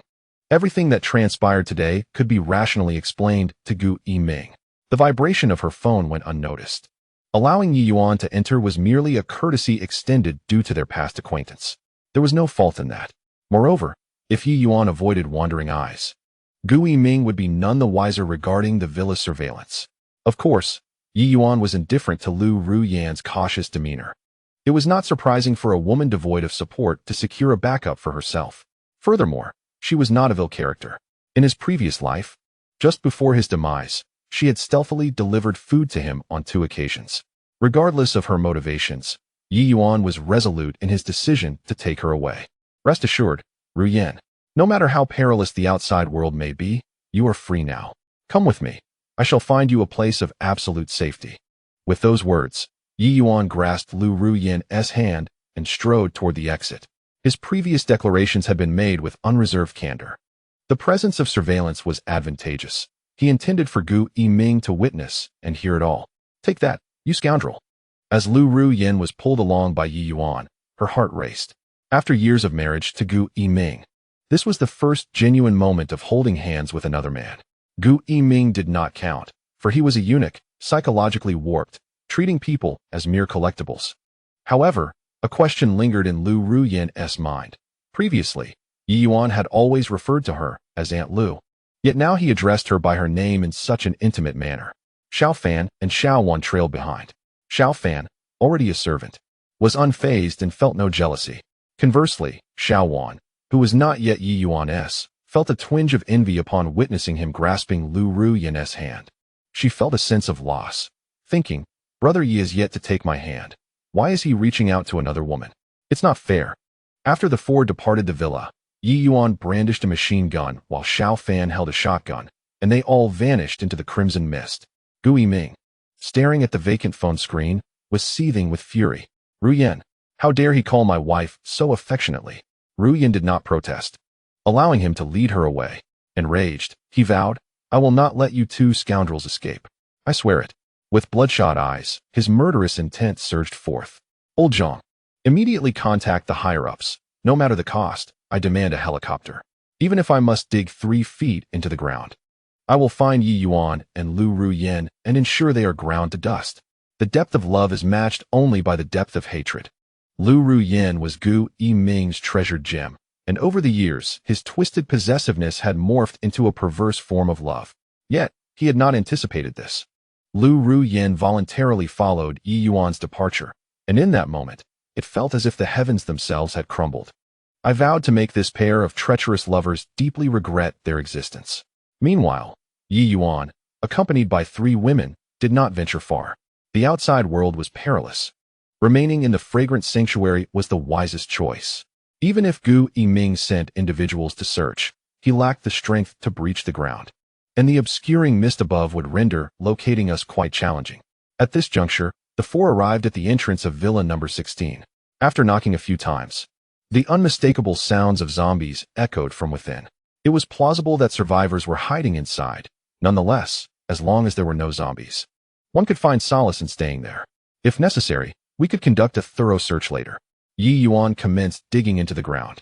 Everything that transpired today could be rationally explained to Gu Yiming. The vibration of her phone went unnoticed. Allowing Ye Yuan to enter was merely a courtesy extended due to their past acquaintance. There was no fault in that. Moreover, if Ye Yuan avoided wandering eyes, Gu Yiming would be none the wiser regarding the villa's surveillance. Of course, Ye Yuan was indifferent to Lu Ruoyan's cautious demeanor. It was not surprising for a woman devoid of support to secure a backup for herself. Furthermore, she was not of ill character. In his previous life, just before his demise, she had stealthily delivered food to him on 2 occasions. Regardless of her motivations, Ye Yuan was resolute in his decision to take her away. Rest assured, Ruoyan, no matter how perilous the outside world may be, you are free now. Come with me. I shall find you a place of absolute safety. With those words, Ye Yuan grasped Lu Ruoyan's hand and strode toward the exit. His previous declarations had been made with unreserved candor. The presence of surveillance was advantageous. He intended for Gu Yiming to witness and hear it all. Take that, you scoundrel. As Lu Ruoyan was pulled along by Ye Yuan, her heart raced. After years of marriage to Gu Yiming, this was the first genuine moment of holding hands with another man. Gu Yiming did not count, for he was a eunuch, psychologically warped, treating people as mere collectibles. However, a question lingered in Lu Ruyan's mind. Previously, Ye Yuan had always referred to her as Aunt Lu. Yet now he addressed her by her name in such an intimate manner. Xiao Fan and Xiao Wan trailed behind. Xiao Fan, already a servant, was unfazed and felt no jealousy. Conversely, Xiao Wan, who was not yet Ye Yuan's, felt a twinge of envy upon witnessing him grasping Lu Ruyan's hand. She felt a sense of loss, thinking, Brother Ye is yet to take my hand. Why is he reaching out to another woman? It's not fair. After the four departed the villa, Ye Yuan brandished a machine gun while Xiao Fan held a shotgun, and they all vanished into the crimson mist. Gu Yiming, staring at the vacant phone screen, was seething with fury. Ruyan, how dare he call my wife so affectionately? Ruyan did not protest, allowing him to lead her away. Enraged, he vowed, I will not let you two scoundrels escape. I swear it. With bloodshot eyes, his murderous intent surged forth. Old Zhang, immediately contact the higher-ups. No matter the cost, I demand a helicopter. Even if I must dig 3 feet into the ground. I will find Ye Yuan and Lu Ruyan and ensure they are ground to dust. The depth of love is matched only by the depth of hatred. Lu Ruyan was Gu Yiming's treasured gem, and over the years, his twisted possessiveness had morphed into a perverse form of love. Yet, he had not anticipated this. Lu Ruyan voluntarily followed Ye Yuan's departure, and in that moment, it felt as if the heavens themselves had crumbled. I vowed to make this pair of treacherous lovers deeply regret their existence. Meanwhile, Ye Yuan, accompanied by 3 women, did not venture far. The outside world was perilous. Remaining in the fragrant sanctuary was the wisest choice. Even if Gu Yiming sent individuals to search, he lacked the strength to breach the ground, and the obscuring mist above would render locating us quite challenging. At this juncture, the 4 arrived at the entrance of Villa number 16. After knocking a few times, the unmistakable sounds of zombies echoed from within. It was plausible that survivors were hiding inside. Nonetheless, as long as there were no zombies, one could find solace in staying there. If necessary, we could conduct a thorough search later. Ye Yuan commenced digging into the ground,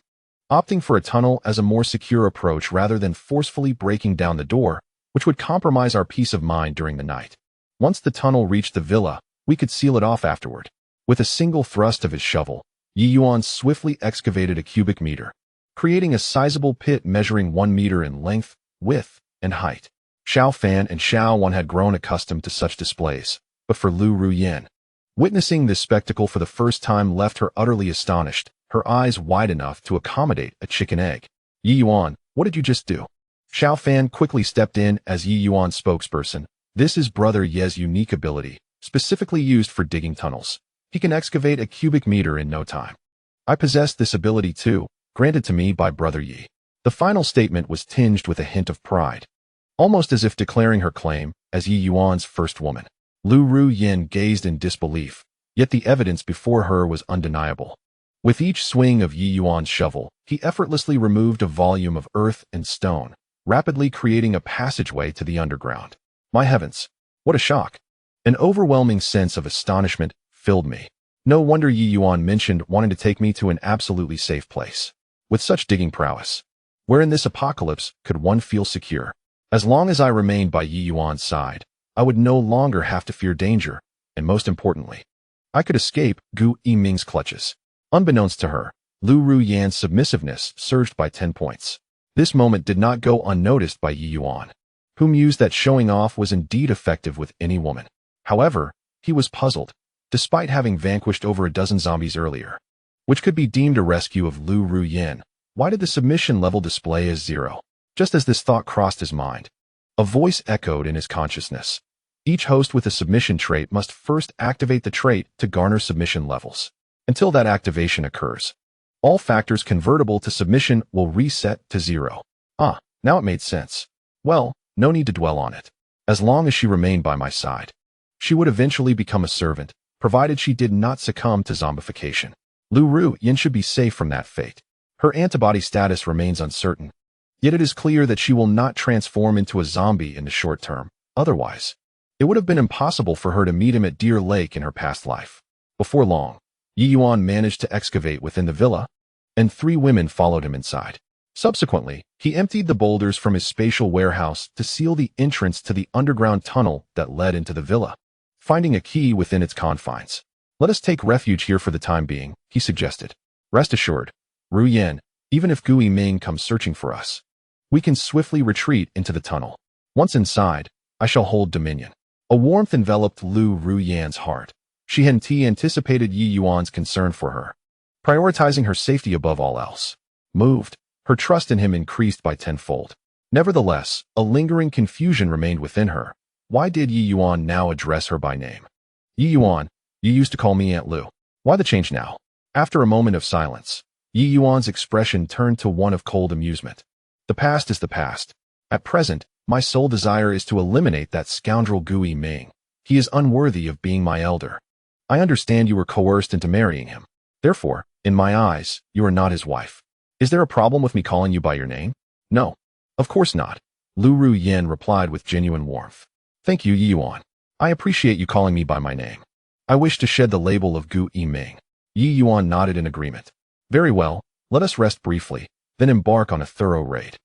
opting for a tunnel as a more secure approach rather than forcefully breaking down the door, which would compromise our peace of mind during the night. Once the tunnel reached the villa, we could seal it off afterward. With a single thrust of his shovel, Ye Yuan swiftly excavated a cubic meter, creating a sizable pit measuring 1 meter in length, width, and height. Xiao Fan and Xiao Wan had grown accustomed to such displays, but for Lu Ruyan, witnessing this spectacle for the first time left her utterly astonished, her eyes wide enough to accommodate a chicken egg. Ye Yuan, what did you just do? Xiao Fan quickly stepped in as Ye Yuan's spokesperson. This is Brother Ye's unique ability, specifically used for digging tunnels. He can excavate a cubic meter in no time. I possess this ability too, granted to me by Brother Ye. The final statement was tinged with a hint of pride, almost as if declaring her claim as Ye Yuan's first woman. Lu Ruyan gazed in disbelief, yet the evidence before her was undeniable. With each swing of Ye Yuan's shovel, he effortlessly removed a volume of earth and stone, rapidly creating a passageway to the underground. My heavens, what a shock! An overwhelming sense of astonishment filled me. No wonder Ye Yuan mentioned wanting to take me to an absolutely safe place. With such digging prowess, where in this apocalypse could one feel secure? As long as I remained by Ye Yuan's side, I would no longer have to fear danger, and most importantly, I could escape Gu Yiming's clutches. Unbeknownst to her, Lu Ruyan's submissiveness surged by 10 points. This moment did not go unnoticed by Ye Yuan, who mused that showing off was indeed effective with any woman. However, he was puzzled, despite having vanquished over a dozen zombies earlier, which could be deemed a rescue of Lu Ruyan. Why did the submission level display as 0? Just as this thought crossed his mind, a voice echoed in his consciousness. Each host with a submission trait must first activate the trait to garner submission levels. Until that activation occurs, all factors convertible to submission will reset to 0. Ah, now it made sense. Well, no need to dwell on it. As long as she remained by my side, she would eventually become a servant, provided she did not succumb to zombification. Lu Ruyan should be safe from that fate. Her antibody status remains uncertain, yet it is clear that she will not transform into a zombie in the short term. Otherwise, it would have been impossible for her to meet him at Deer Lake in her past life. Before long, Ye Yuan managed to excavate within the villa, and 3 women followed him inside. Subsequently, he emptied the boulders from his spatial warehouse to seal the entrance to the underground tunnel that led into the villa. finding a key within its confines. Let us take refuge here for the time being, he suggested. Rest assured, Ru Yen, even if Gu Yiming comes searching for us, we can swiftly retreat into the tunnel. Once inside, I shall hold dominion. A warmth enveloped Ru Yan's heart. She had anticipated Ye Yuan's concern for her, prioritizing her safety above all else. Moved, her trust in him increased by tenfold. Nevertheless, a lingering confusion remained within her. Why did Ye Yuan now address her by name? Ye Yuan, you used to call me Aunt Lu. Why the change now? After a moment of silence, Ye Yuan's expression turned to one of cold amusement. The past is the past. At present, my sole desire is to eliminate that scoundrel Gu Yiming. He is unworthy of being my elder. I understand you were coerced into marrying him. Therefore, in my eyes, you are not his wife. Is there a problem with me calling you by your name? No. Of course not. Ru Yen replied with genuine warmth. Thank you, Ye Yuan. I appreciate you calling me by my name. I wish to shed the label of Gu Yiming. Ye Yuan nodded in agreement. Very well, let us rest briefly, then embark on a thorough raid.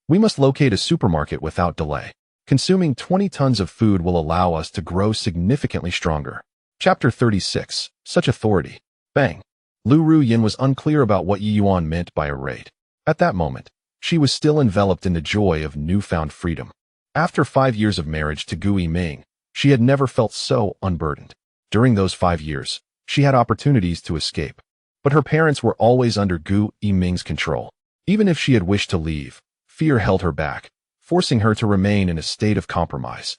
We must locate a supermarket without delay. Consuming 20 tons of food will allow us to grow significantly stronger. Chapter 36. Such authority. Bang. Ru Yen was unclear about what Ye Yuan meant by a raid. At that moment, she was still enveloped in the joy of newfound freedom. After 5 years of marriage to Gu Yiming, she had never felt so unburdened. During those 5 years, she had opportunities to escape. But her parents were always under Gu Yiming's control. Even if she had wished to leave, fear held her back, forcing her to remain in a state of compromise.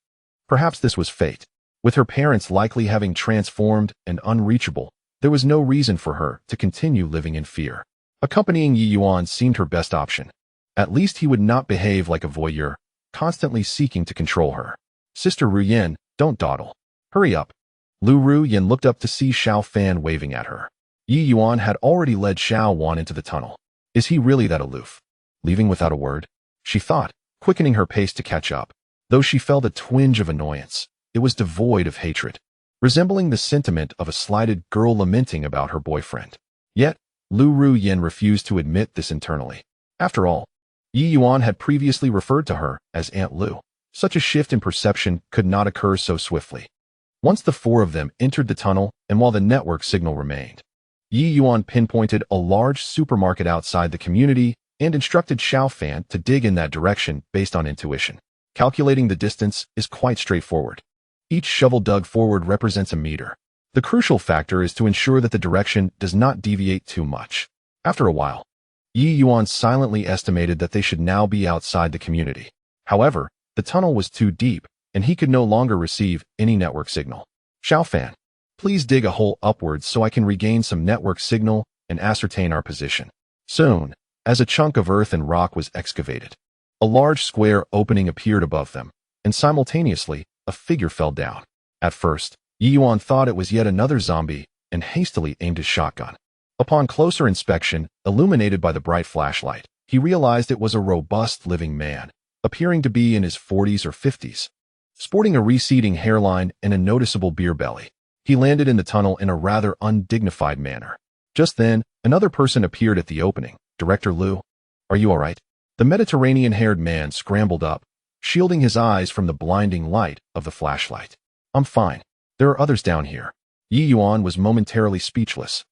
Perhaps this was fate. With her parents likely having transformed and unreachable, there was no reason for her to continue living in fear. Accompanying Ye Yuan seemed her best option. At least he would not behave like a voyeur, constantly seeking to control her. Sister Ru Yen, don't dawdle. Hurry up. Ru Yen looked up to see Xiao Fan waving at her. Ye Yuan had already led Xiao Wan into the tunnel. Is he really that aloof? Leaving without a word? She thought, quickening her pace to catch up. Though she felt a twinge of annoyance, it was devoid of hatred, resembling the sentiment of a slighted girl lamenting about her boyfriend. Yet, Ru Yen refused to admit this internally. After all, Ye Yuan had previously referred to her as Aunt Lu. Such a shift in perception could not occur so swiftly. Once the four of them entered the tunnel, and while the network signal remained, Ye Yuan pinpointed a large supermarket outside the community and instructed Xiao Fan to dig in that direction based on intuition. Calculating the distance is quite straightforward. Each shovel dug forward represents a meter. The crucial factor is to ensure that the direction does not deviate too much. After a while, Ye Yuan silently estimated that they should now be outside the community. However, the tunnel was too deep, and he could no longer receive any network signal. Xiao Fan, please dig a hole upwards so I can regain some network signal and ascertain our position. Soon, as a chunk of earth and rock was excavated, a large square opening appeared above them, and simultaneously, a figure fell down. At first, Ye Yuan thought it was yet another zombie and hastily aimed his shotgun. Upon closer inspection, illuminated by the bright flashlight, he realized it was a robust living man, appearing to be in his 40s or 50s. Sporting a receding hairline and a noticeable beer belly, he landed in the tunnel in a rather undignified manner. Just then, another person appeared at the opening. Director Lu, are you all right? The Mediterranean-haired man scrambled up, shielding his eyes from the blinding light of the flashlight. I'm fine. There are others down here. Ye Yuan was momentarily speechless.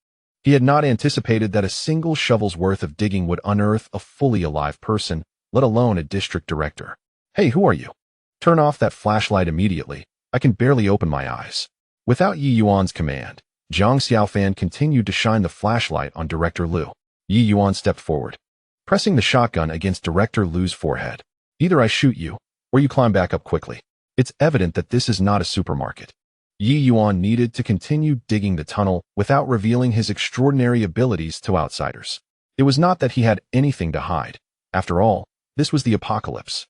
He had not anticipated that a single shovel's worth of digging would unearth a fully alive person, let alone a district director. Hey, who are you? Turn off that flashlight immediately. I can barely open my eyes. Without Ye Yuan's command, Zhang Xiaofan continued to shine the flashlight on Director Lu. Ye Yuan stepped forward, pressing the shotgun against Director Lu's forehead. Either I shoot you, or you climb back up quickly. It's evident that this is not a supermarket. Ye Yuan needed to continue digging the tunnel without revealing his extraordinary abilities to outsiders. It was not that he had anything to hide. After all, this was the apocalypse.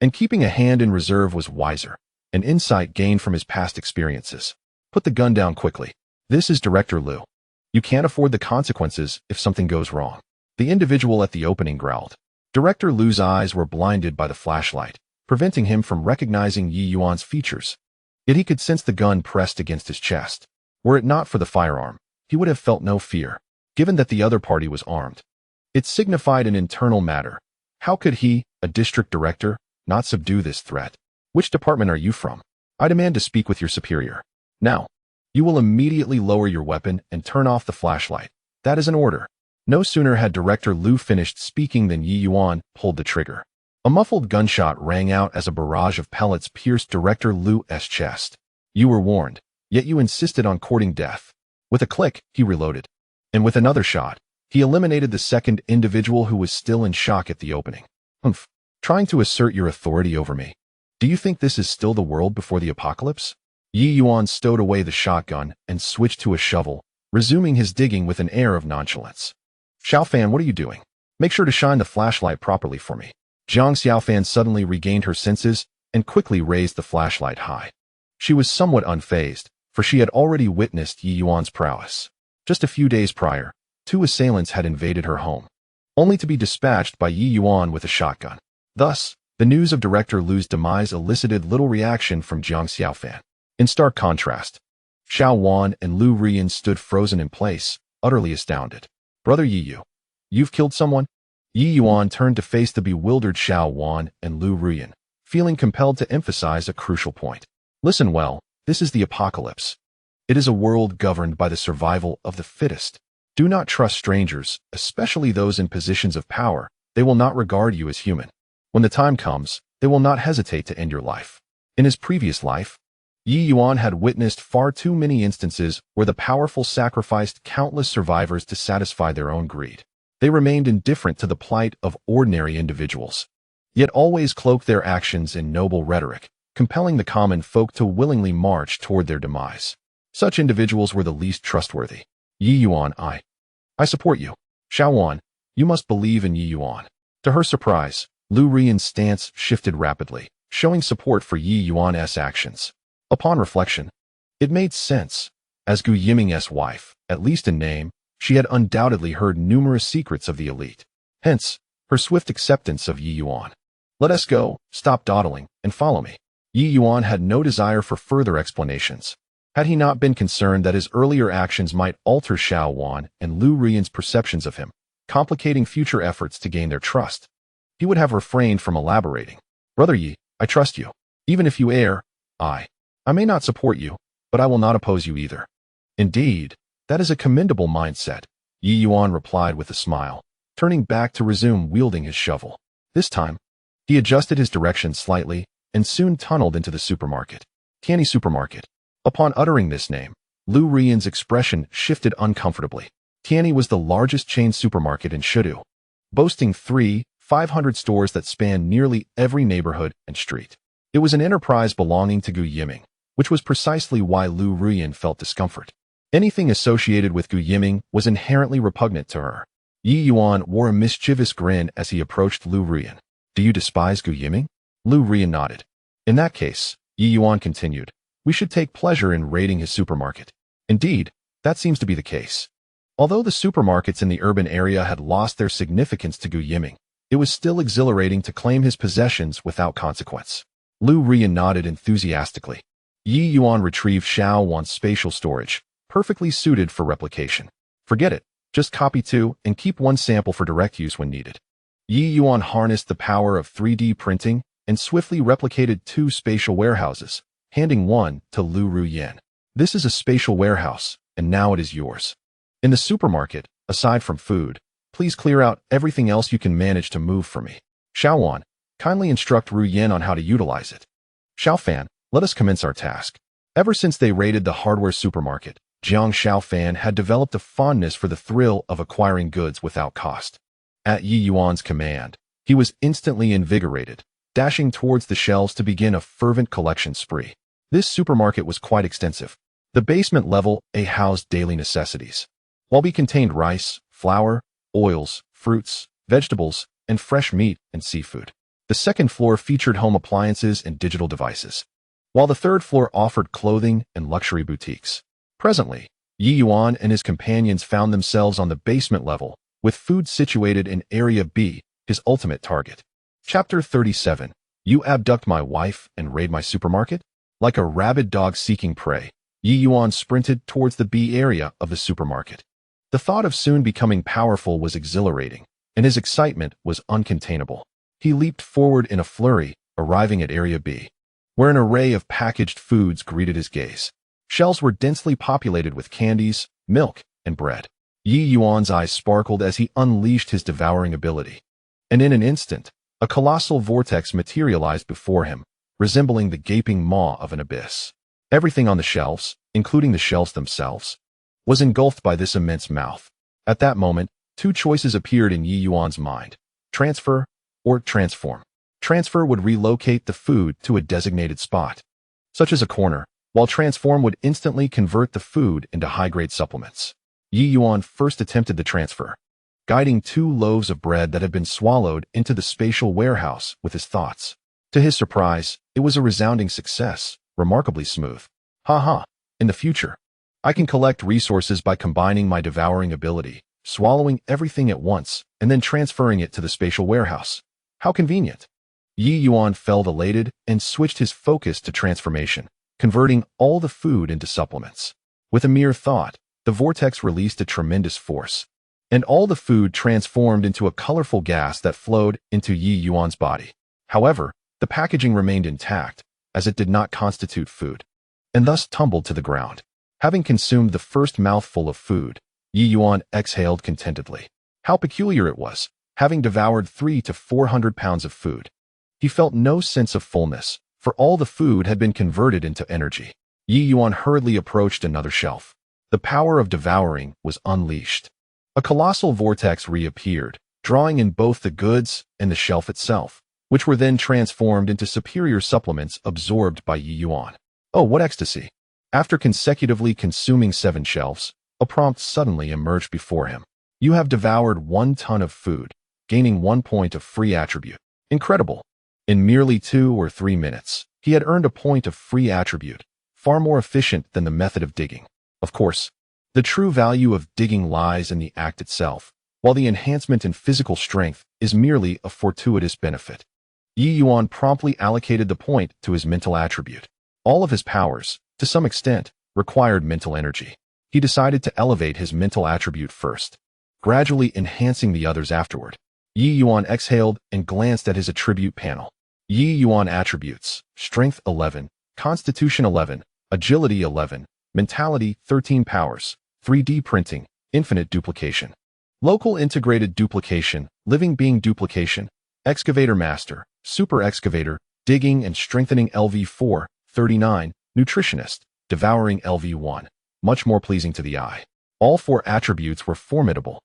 And keeping a hand in reserve was wiser, an insight gained from his past experiences. Put the gun down quickly. This is Director Lu. You can't afford the consequences if something goes wrong. The individual at the opening growled. Director Lu's eyes were blinded by the flashlight, preventing him from recognizing Ye Yuan's features. Yet he could sense the gun pressed against his chest. Were it not for the firearm, he would have felt no fear, given that the other party was armed. It signified an internal matter. How could he, a district director, not subdue this threat? Which department are you from? I demand to speak with your superior. Now, you will immediately lower your weapon and turn off the flashlight. That is an order. No sooner had Director Lu finished speaking than Ye Yuan pulled the trigger. A muffled gunshot rang out as a barrage of pellets pierced Director Lu's chest. You were warned, yet you insisted on courting death. With a click, he reloaded. And with another shot, he eliminated the second individual who was still in shock at the opening. Humph. Trying to assert your authority over me. Do you think this is still the world before the apocalypse? Ye Yuan stowed away the shotgun and switched to a shovel, resuming his digging with an air of nonchalance. Xiaofan, what are you doing? Make sure to shine the flashlight properly for me. Jiang Xiaofan suddenly regained her senses and quickly raised the flashlight high. She was somewhat unfazed, for she had already witnessed Ye Yuan's prowess. Just a few days prior, 2 assailants had invaded her home, only to be dispatched by Ye Yuan with a shotgun. Thus, the news of Director Lu's demise elicited little reaction from Jiang Xiaofan. In stark contrast, Xiao Wan and Lu Ruyan stood frozen in place, utterly astounded. Brother Ye Yu, you've killed someone? Ye Yuan turned to face the bewildered Xiao Wan and Lu Ruyan, feeling compelled to emphasize a crucial point. Listen well, this is the apocalypse. It is a world governed by the survival of the fittest. Do not trust strangers, especially those in positions of power. They will not regard you as human. When the time comes, they will not hesitate to end your life. In his previous life, Ye Yuan had witnessed far too many instances where the powerful sacrificed countless survivors to satisfy their own greed. They remained indifferent to the plight of ordinary individuals, yet always cloaked their actions in noble rhetoric, compelling the common folk to willingly march toward their demise. Such individuals were the least trustworthy. Ye Yuan, I support you. Xiao Wan, you must believe in Ye Yuan. To her surprise, Lu Ruyan's stance shifted rapidly, showing support for Ye Yuan's actions. Upon reflection, it made sense. As Gu Yiming's wife, at least in name, she had undoubtedly heard numerous secrets of the elite. Hence, her swift acceptance of Ye Yuan. Let us go, stop dawdling, and follow me. Ye Yuan had no desire for further explanations. Had he not been concerned that his earlier actions might alter Xiao Wan and Lu Ruyan's perceptions of him, complicating future efforts to gain their trust, he would have refrained from elaborating. Brother Yi, I trust you. Even if you err, I may not support you, but I will not oppose you either. Indeed, that is a commendable mindset, Ye Yuan replied with a smile, turning back to resume wielding his shovel. This time, he adjusted his direction slightly and soon tunneled into the supermarket. Tianyi Supermarket. Upon uttering this name, Lu Ruyan's expression shifted uncomfortably. Tianyi was the largest chain supermarket in Shidu, boasting 500 stores that spanned nearly every neighborhood and street. It was an enterprise belonging to Gu Yiming, which was precisely why Lu Ruyan felt discomfort. Anything associated with Gu Yiming was inherently repugnant to her. Ye Yuan wore a mischievous grin as he approached Lu Ruyan. Do you despise Gu Yiming? Lu Ruyan nodded. In that case, Ye Yuan continued, we should take pleasure in raiding his supermarket. Indeed, that seems to be the case. Although the supermarkets in the urban area had lost their significance to Gu Yiming, it was still exhilarating to claim his possessions without consequence. Lu Ruyan nodded enthusiastically. Ye Yuan retrieved Xiao Wan's spatial storage, perfectly suited for replication. Forget it, just copy 2 and keep 1 sample for direct use when needed. Ye Yuan harnessed the power of 3D printing and swiftly replicated 2 spatial warehouses, handing one to Lu Ruyan. This is a spatial warehouse, and now it is yours. In the supermarket, aside from food, please clear out everything else you can manage to move for me. Xiao Wan, kindly instruct Ruyan on how to utilize it. Xiaofan, let us commence our task. Ever since they raided the hardware supermarket, Jiang Xiaofan had developed a fondness for the thrill of acquiring goods without cost. At Ye Yuan's command, he was instantly invigorated, dashing towards the shelves to begin a fervent collection spree. This supermarket was quite extensive. The basement level A housed daily necessities, while B contained rice, flour, oils, fruits, vegetables, and fresh meat and seafood. The second floor featured home appliances and digital devices, while the third floor offered clothing and luxury boutiques. Presently, Ye Yuan and his companions found themselves on the basement level, with food situated in Area B, his ultimate target. Chapter 37. You abduct my wife and raid my supermarket? Like a rabid dog seeking prey, Ye Yuan sprinted towards the B area of the supermarket. The thought of soon becoming powerful was exhilarating, and his excitement was uncontainable. He leaped forward in a flurry, arriving at Area B, where an array of packaged foods greeted his gaze. Shelves were densely populated with candies, milk, and bread. Ye Yuan's eyes sparkled as he unleashed his devouring ability. And in an instant, a colossal vortex materialized before him, resembling the gaping maw of an abyss. Everything on the shelves, including the shelves themselves, was engulfed by this immense mouth. At that moment, two choices appeared in Ye Yuan's mind: transfer or transform. Transfer would relocate the food to a designated spot, such as a corner, while transform would instantly convert the food into high-grade supplements. Ye Yuan first attempted the transfer, guiding 2 loaves of bread that had been swallowed into the spatial warehouse with his thoughts. To his surprise, it was a resounding success, remarkably smooth. Haha, in the future, I can collect resources by combining my devouring ability, swallowing everything at once, and then transferring it to the spatial warehouse. How convenient. Ye Yuan felt elated and switched his focus to transformation, converting all the food into supplements. With a mere thought, the vortex released a tremendous force, and all the food transformed into a colorful gas that flowed into Ye Yuan's body. However, the packaging remained intact, as it did not constitute food, and thus tumbled to the ground. Having consumed the first mouthful of food, Ye Yuan exhaled contentedly. How peculiar it was, having devoured 300 to 400 pounds of food. He felt no sense of fullness, for all the food had been converted into energy. Ye Yuan hurriedly approached another shelf. The power of devouring was unleashed. A colossal vortex reappeared, drawing in both the goods and the shelf itself, which were then transformed into superior supplements absorbed by Ye Yuan. Oh, what ecstasy! After consecutively consuming 7 shelves, a prompt suddenly emerged before him. You have devoured 1 ton of food, gaining 1 point of free attribute. Incredible! In merely 2 or 3 minutes, he had earned a point of free attribute, far more efficient than the method of digging. Of course, the true value of digging lies in the act itself, while the enhancement in physical strength is merely a fortuitous benefit. Ye Yuan promptly allocated the point to his mental attribute. All of his powers, to some extent, required mental energy. He decided to elevate his mental attribute first, gradually enhancing the others afterward. Ye Yuan exhaled and glanced at his attribute panel. Ye Yuan attributes: Strength 11, Constitution 11, Agility 11, Mentality 13 powers, 3D printing, infinite duplication, local integrated duplication, living being duplication, excavator master, super excavator, digging and strengthening LV4, 39, nutritionist, devouring LV1, much more pleasing to the eye. All 4 attributes were formidable.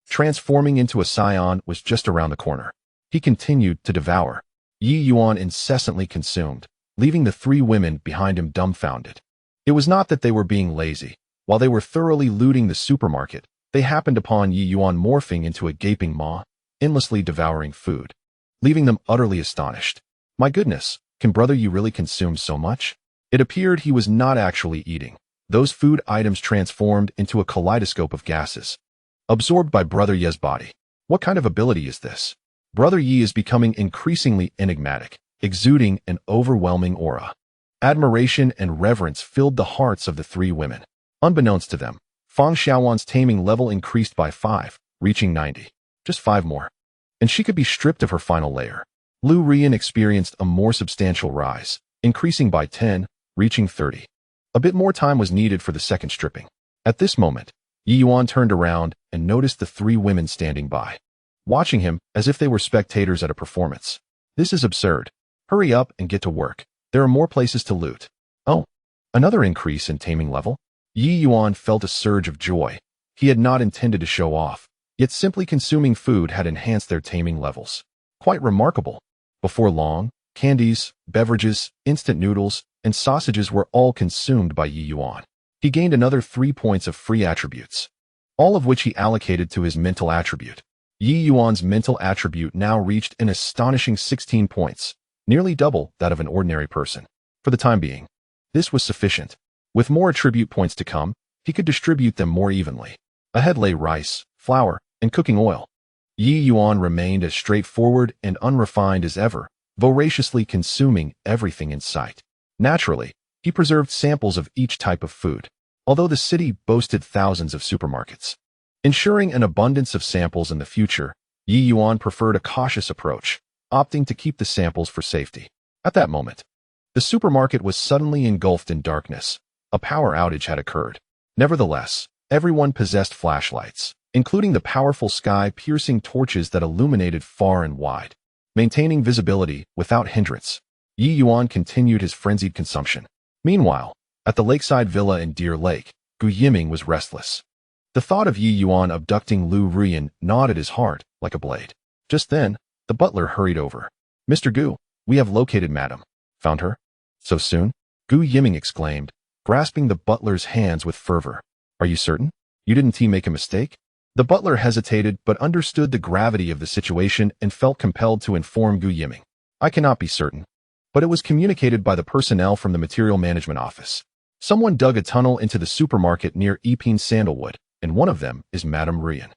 Transforming into a scion was just around the corner. He continued to devour. Ye Yuan incessantly consumed, leaving the 3 women behind him dumbfounded. It was not that they were being lazy. While they were thoroughly looting the supermarket, they happened upon Ye Yuan morphing into a gaping maw, endlessly devouring food, leaving them utterly astonished. My goodness, can Brother Ye really consume so much? It appeared he was not actually eating. Those food items transformed into a kaleidoscope of gases, absorbed by Brother Ye's body. What kind of ability is this? Brother Ye is becoming increasingly enigmatic, exuding an overwhelming aura. Admiration and reverence filled the hearts of the 3 women. Unbeknownst to them, Fang Xiaowan's taming level increased by 5, reaching 90. Just 5 more, and she could be stripped of her final layer. Lu Rian experienced a more substantial rise, increasing by 10, reaching 30. A bit more time was needed for the second stripping. At this moment, Ye Yuan turned around and noticed the 3 women standing by, watching him as if they were spectators at a performance. This is absurd. Hurry up and get to work. There are more places to loot. Oh, another increase in taming level? Ye Yuan felt a surge of joy. He had not intended to show off, yet simply consuming food had enhanced their taming levels. Quite remarkable. Before long, candies, beverages, instant noodles, and sausages were all consumed by Ye Yuan. He gained another 3 points of free attributes, all of which he allocated to his mental attribute. Ye Yuan's mental attribute now reached an astonishing 16 points, nearly double that of an ordinary person. For the time being, this was sufficient. With more attribute points to come, he could distribute them more evenly. Ahead lay rice, flour, and cooking oil. Ye Yuan remained as straightforward and unrefined as ever, voraciously consuming everything in sight. Naturally, he preserved samples of each type of food, although the city boasted thousands of supermarkets. Ensuring an abundance of samples in the future, Ye Yuan preferred a cautious approach, opting to keep the samples for safety. At that moment, the supermarket was suddenly engulfed in darkness. A power outage had occurred. Nevertheless, everyone possessed flashlights, including the powerful sky-piercing torches that illuminated far and wide, maintaining visibility without hindrance. Ye Yuan continued his frenzied consumption. Meanwhile, at the lakeside villa in Deer Lake, Gu Yiming was restless. The thought of Ye Yuan abducting Lu Ruyan gnawed at his heart like a blade. Just then, the butler hurried over. "Mr. Gu, we have located Madam." "Found her? So soon?" Gu Yiming exclaimed, grasping the butler's hands with fervor. "Are you certain? You didn't make a mistake?" The butler hesitated but understood the gravity of the situation and felt compelled to inform Gu Yiming. "I cannot be certain, but it was communicated by the personnel from the Material Management Office. Someone dug a tunnel into the supermarket near Epeen Sandalwood, and one of them is Madame Ruyan.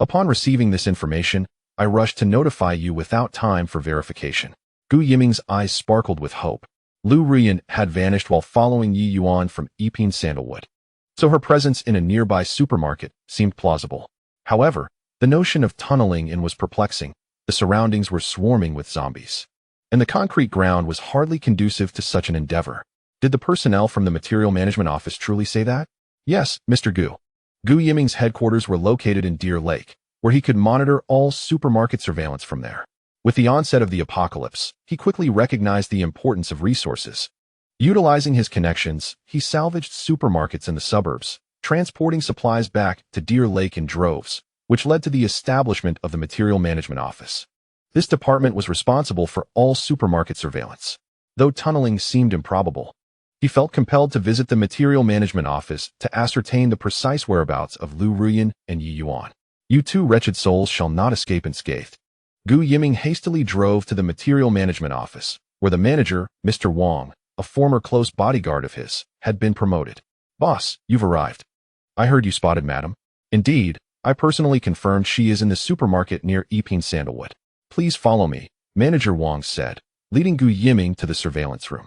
Upon receiving this information, I rushed to notify you without time for verification." Gu Yiming's eyes sparkled with hope. Lu Ruyan had vanished while following Ye Yuan from Epeen Sandalwood, so her presence in a nearby supermarket seemed plausible. However, the notion of tunneling in was perplexing. The surroundings were swarming with zombies, and the concrete ground was hardly conducive to such an endeavor. Did the personnel from the Material Management Office truly say that? Yes, Mr. Gu. Gu Yiming's headquarters were located in Deer Lake, where he could monitor all supermarket surveillance from there. With the onset of the apocalypse, he quickly recognized the importance of resources. Utilizing his connections, he salvaged supermarkets in the suburbs, transporting supplies back to Deer Lake in droves, which led to the establishment of the Material Management Office. This department was responsible for all supermarket surveillance. Though tunneling seemed improbable, he felt compelled to visit the Material Management Office to ascertain the precise whereabouts of Lu Ruyan and Ye Yuan. "You two wretched souls shall not escape unscathed." Gu Yiming hastily drove to the Material Management Office, where the manager, Mr. Wang, a former close bodyguard of his, had been promoted. "Boss, you've arrived. I heard you spotted Madam." "Indeed, I personally confirmed she is in the supermarket near Epeen Sandalwood." "Please follow me," Manager Wang said, leading Gu Yiming to the surveillance room.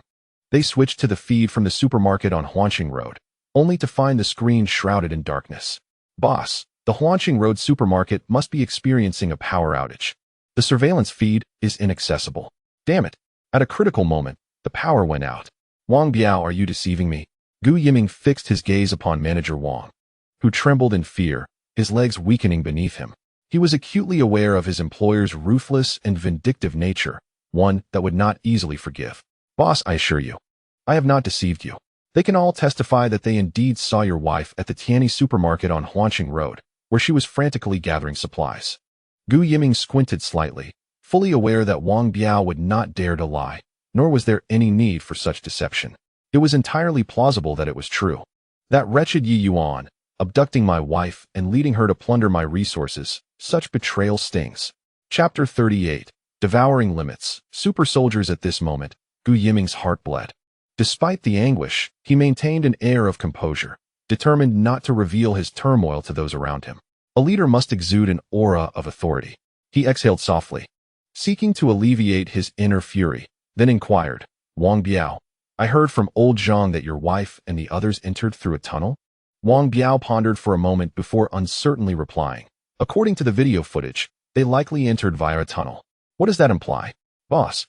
They switched to the feed from the supermarket on Huanqing Road, only to find the screen shrouded in darkness. "Boss, the Huanqing Road supermarket must be experiencing a power outage. The surveillance feed is inaccessible. Damn it. At a critical moment, the power went out." "Wang Biao, are you deceiving me?" Gu Yiming fixed his gaze upon Manager Wang, who trembled in fear, his legs weakening beneath him. He was acutely aware of his employer's ruthless and vindictive nature, one that would not easily forgive. "Boss, I assure you, I have not deceived you. They can all testify that they indeed saw your wife at the Tianyi supermarket on Huanqing Road, where she was frantically gathering supplies." Gu Yiming squinted slightly, fully aware that Wang Biao would not dare to lie, nor was there any need for such deception. It was entirely plausible that it was true. That wretched Ye Yuan, abducting my wife and leading her to plunder my resources, such betrayal stings. Chapter 38. Devouring Limits. Super soldiers. At this moment, Gu Yiming's heart bled. Despite the anguish, he maintained an air of composure, determined not to reveal his turmoil to those around him. A leader must exude an aura of authority. He exhaled softly, seeking to alleviate his inner fury, then inquired, "Wang Biao, I heard from old Zhang that your wife and the others entered through a tunnel?" Wang Biao pondered for a moment before uncertainly replying. "According to the video footage, they likely entered via a tunnel." "What does that imply?" "Boss,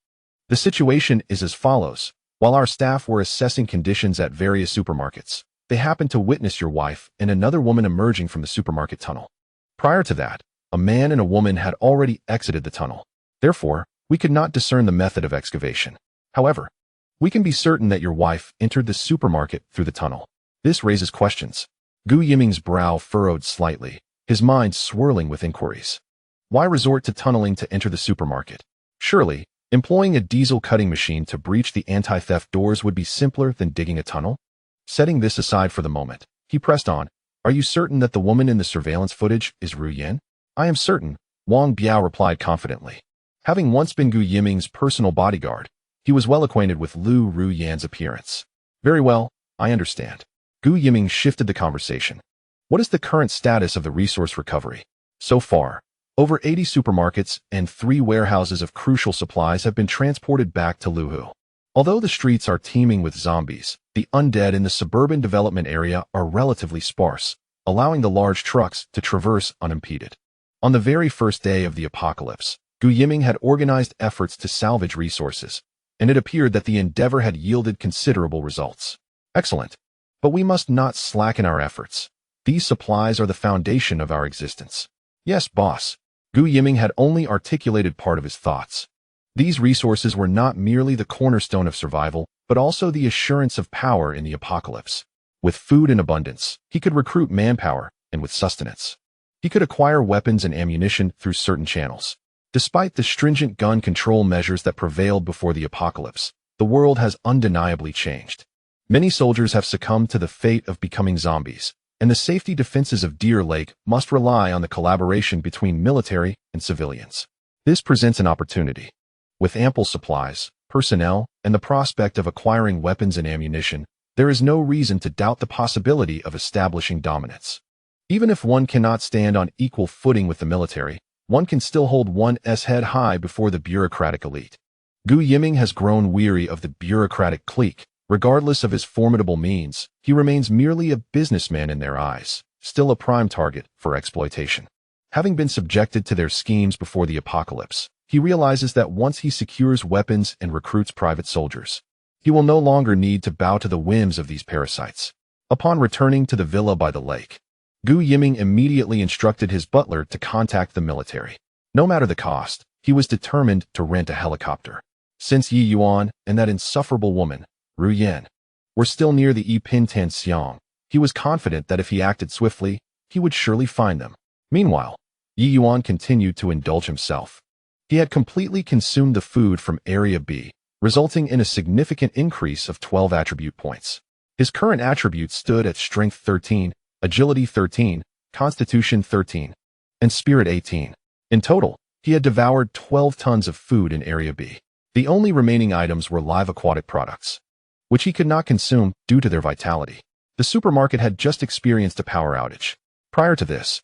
the situation is as follows. While our staff were assessing conditions at various supermarkets, they happened to witness your wife and another woman emerging from the supermarket tunnel. Prior to that, a man and a woman had already exited the tunnel. Therefore, we could not discern the method of excavation. However, we can be certain that your wife entered the supermarket through the tunnel. This raises questions." Gu Yiming's brow furrowed slightly, his mind swirling with inquiries. Why resort to tunneling to enter the supermarket? Surely, employing a diesel cutting machine to breach the anti-theft doors would be simpler than digging a tunnel? Setting this aside for the moment, he pressed on, "Are you certain that the woman in the surveillance footage is Ruyan?" "I am certain," Wang Biao replied confidently. Having once been Gu Yiming's personal bodyguard, he was well acquainted with Lu Ruyan's appearance. "Very well, I understand." Gu Yiming shifted the conversation. "What is the current status of the resource recovery?" "So far, over 80 supermarkets and 3 warehouses of crucial supplies have been transported back to Luhu. Although the streets are teeming with zombies, the undead in the suburban development area are relatively sparse, allowing the large trucks to traverse unimpeded." On the very first day of the apocalypse, Gu Yiming had organized efforts to salvage resources, and it appeared that the endeavor had yielded considerable results. "Excellent. But we must not slacken our efforts. These supplies are the foundation of our existence. Yes, boss. Gu Yiming had only articulated part of his thoughts. These resources were not merely the cornerstone of survival, but also the assurance of power in the apocalypse. With food in abundance, he could recruit manpower, and with sustenance, he could acquire weapons and ammunition through certain channels. Despite the stringent gun control measures that prevailed before the apocalypse, the world has undeniably changed. Many soldiers have succumbed to the fate of becoming zombies, and the safety defenses of Deer Lake must rely on the collaboration between military and civilians. This presents an opportunity. With ample supplies, personnel, and the prospect of acquiring weapons and ammunition, there is no reason to doubt the possibility of establishing dominance. Even if one cannot stand on equal footing with the military, one can still hold one's head high before the bureaucratic elite. Gu Yiming has grown weary of the bureaucratic clique. Regardless of his formidable means, he remains merely a businessman in their eyes, still a prime target for exploitation. Having been subjected to their schemes before the apocalypse, he realizes that once he secures weapons and recruits private soldiers, he will no longer need to bow to the whims of these parasites. Upon returning to the villa by the lake, Gu Yiming immediately instructed his butler to contact the military. No matter the cost, he was determined to rent a helicopter. Since Ye Yuan and that insufferable woman, Ru Yan, were still near the Xiang, he was confident that if he acted swiftly, he would surely find them. Meanwhile, Ye Yuan continued to indulge himself. He had completely consumed the food from Area B, resulting in a significant increase of 12 attribute points. His current attributes stood at Strength 13, Agility 13, Constitution 13, and Spirit 18. In total, he had devoured 12 tons of food in Area B. The only remaining items were live aquatic products, which he could not consume due to their vitality. The supermarket had just experienced a power outage. Prior to this,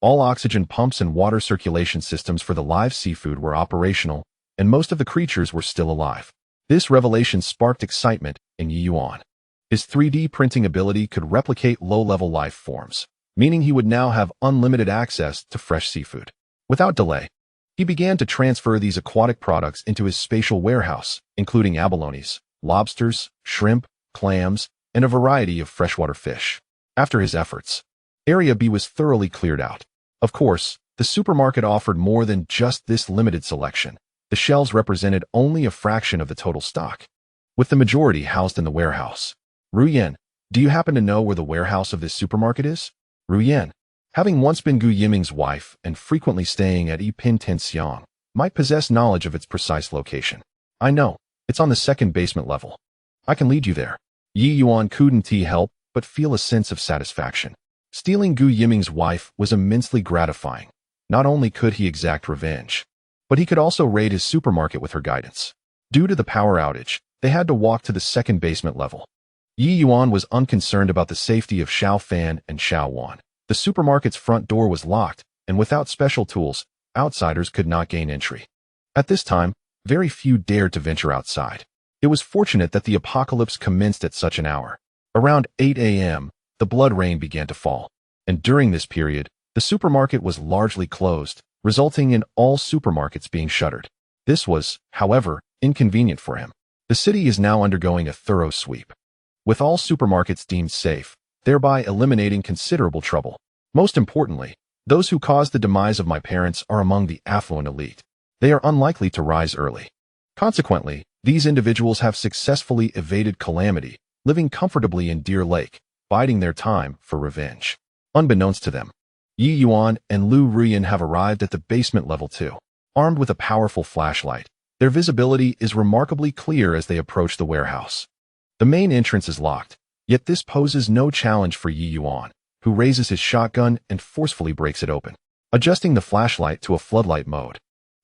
all oxygen pumps and water circulation systems for the live seafood were operational, and most of the creatures were still alive. This revelation sparked excitement in Ye Yuan. His 3D printing ability could replicate low-level life forms, meaning he would now have unlimited access to fresh seafood. Without delay, he began to transfer these aquatic products into his spatial warehouse, including abalones, lobsters, shrimp, clams, and a variety of freshwater fish. After his efforts, Area B was thoroughly cleared out. Of course, the supermarket offered more than just this limited selection. The shelves represented only a fraction of the total stock, with the majority housed in the warehouse. Ru Yan, do you happen to know where the warehouse of this supermarket is? Ru Yan, having once been Gu Yiming's wife and frequently staying at Xiang, might possess knowledge of its precise location. I know, it's on the second basement level. I can lead you there. Ye Yuan couldn't help but feel a sense of satisfaction. Stealing Gu Yiming's wife was immensely gratifying. Not only could he exact revenge, but he could also raid his supermarket with her guidance. Due to the power outage, they had to walk to the second basement level. Ye Yuan was unconcerned about the safety of Xiao Fan and Xiao Wan. The supermarket's front door was locked, and without special tools, outsiders could not gain entry. At this time, very few dared to venture outside. It was fortunate that the apocalypse commenced at such an hour. Around 8 a.m., the blood rain began to fall, and during this period, the supermarket was largely closed, resulting in all supermarkets being shuttered. This was, however, inconvenient for him. The city is now undergoing a thorough sweep, with all supermarkets deemed safe, thereby eliminating considerable trouble. Most importantly, those who caused the demise of my parents are among the affluent elite. They are unlikely to rise early. Consequently, these individuals have successfully evaded calamity, living comfortably in Deer Lake, biding their time for revenge. Unbeknownst to them, Ye Yuan and Lu Ruyan have arrived at the basement level 2. Armed with a powerful flashlight, their visibility is remarkably clear as they approach the warehouse. The main entrance is locked, yet this poses no challenge for Ye Yuan, who raises his shotgun and forcefully breaks it open, adjusting the flashlight to a floodlight mode.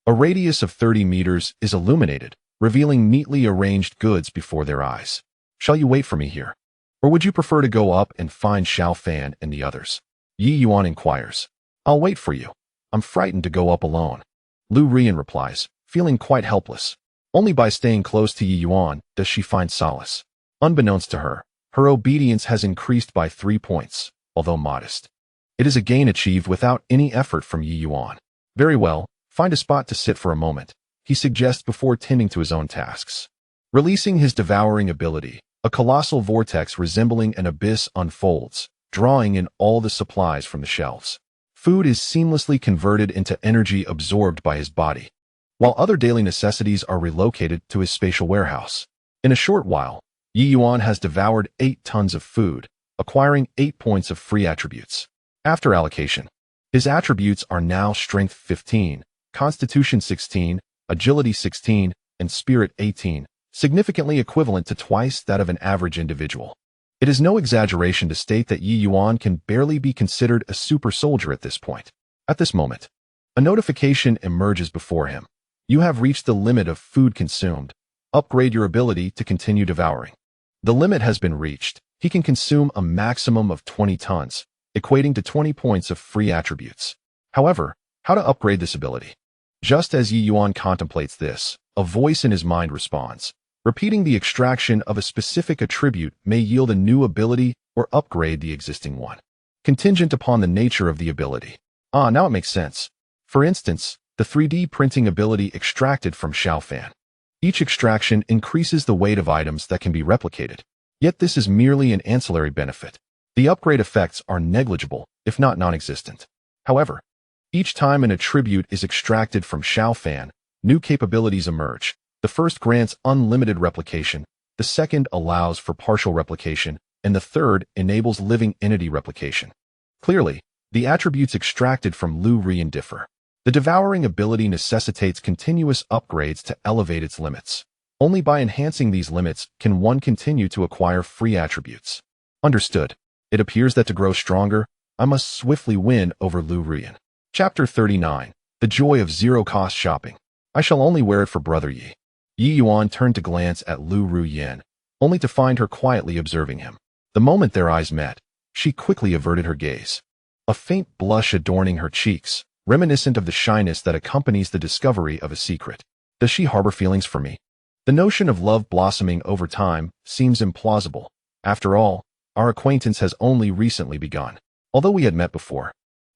A radius of 30 meters is illuminated, revealing neatly arranged goods before their eyes. Shall you wait for me here? Or would you prefer to go up and find Xiao Fan and the others? Ye Yuan inquires. I'll wait for you. I'm frightened to go up alone. Lu Ruyan replies, feeling quite helpless. Only by staying close to Ye Yuan does she find solace. Unbeknownst to her, her obedience has increased by 3 points, although modest. It is a gain achieved without any effort from Ye Yuan. Very well, find a spot to sit for a moment, he suggests before tending to his own tasks. Releasing his devouring ability, A colossal vortex resembling an abyss unfolds, drawing in all the supplies from the shelves. Food is seamlessly converted into energy absorbed by his body, while other daily necessities are relocated to his spatial warehouse. In a short while, Ye Yuan has devoured 8 tons of food, acquiring 8 points of free attributes. After allocation, his attributes are now Strength 15, Constitution 16, Agility 16, and Spirit 18, significantly equivalent to twice that of an average individual. It is no exaggeration to state that Ye Yuan can barely be considered a super soldier at this point. At this moment, a notification emerges before him. You have reached the limit of food consumed. Upgrade your ability to continue devouring. The limit has been reached. He can consume a maximum of 20 tons, equating to 20 points of free attributes. However, how to upgrade this ability? Just as Ye Yuan contemplates this, a voice in his mind responds. Repeating the extraction of a specific attribute may yield a new ability or upgrade the existing one, contingent upon the nature of the ability. Now it makes sense. For instance, the 3D printing ability extracted from Xiao Fan. Each extraction increases the weight of items that can be replicated. Yet this is merely an ancillary benefit. The upgrade effects are negligible, if not non-existent. However, each time an attribute is extracted from Xiao Fan, new capabilities emerge. The first grants unlimited replication, the second allows for partial replication, and the third enables living entity replication. Clearly, the attributes extracted from Lu Rian differ. The devouring ability necessitates continuous upgrades to elevate its limits. Only by enhancing these limits can one continue to acquire free attributes. Understood. It appears that to grow stronger, I must swiftly win over Lu Rian. Chapter 39. The Joy of Zero-Cost Shopping. I shall only wear it for Brother Yi. Ye Yuan turned to glance at Lu Ruyan, only to find her quietly observing him. The moment their eyes met, she quickly averted her gaze. A faint blush adorning her cheeks, reminiscent of the shyness that accompanies the discovery of a secret. Does she harbor feelings for me? The notion of love blossoming over time seems implausible. After all, our acquaintance has only recently begun. Although we had met before,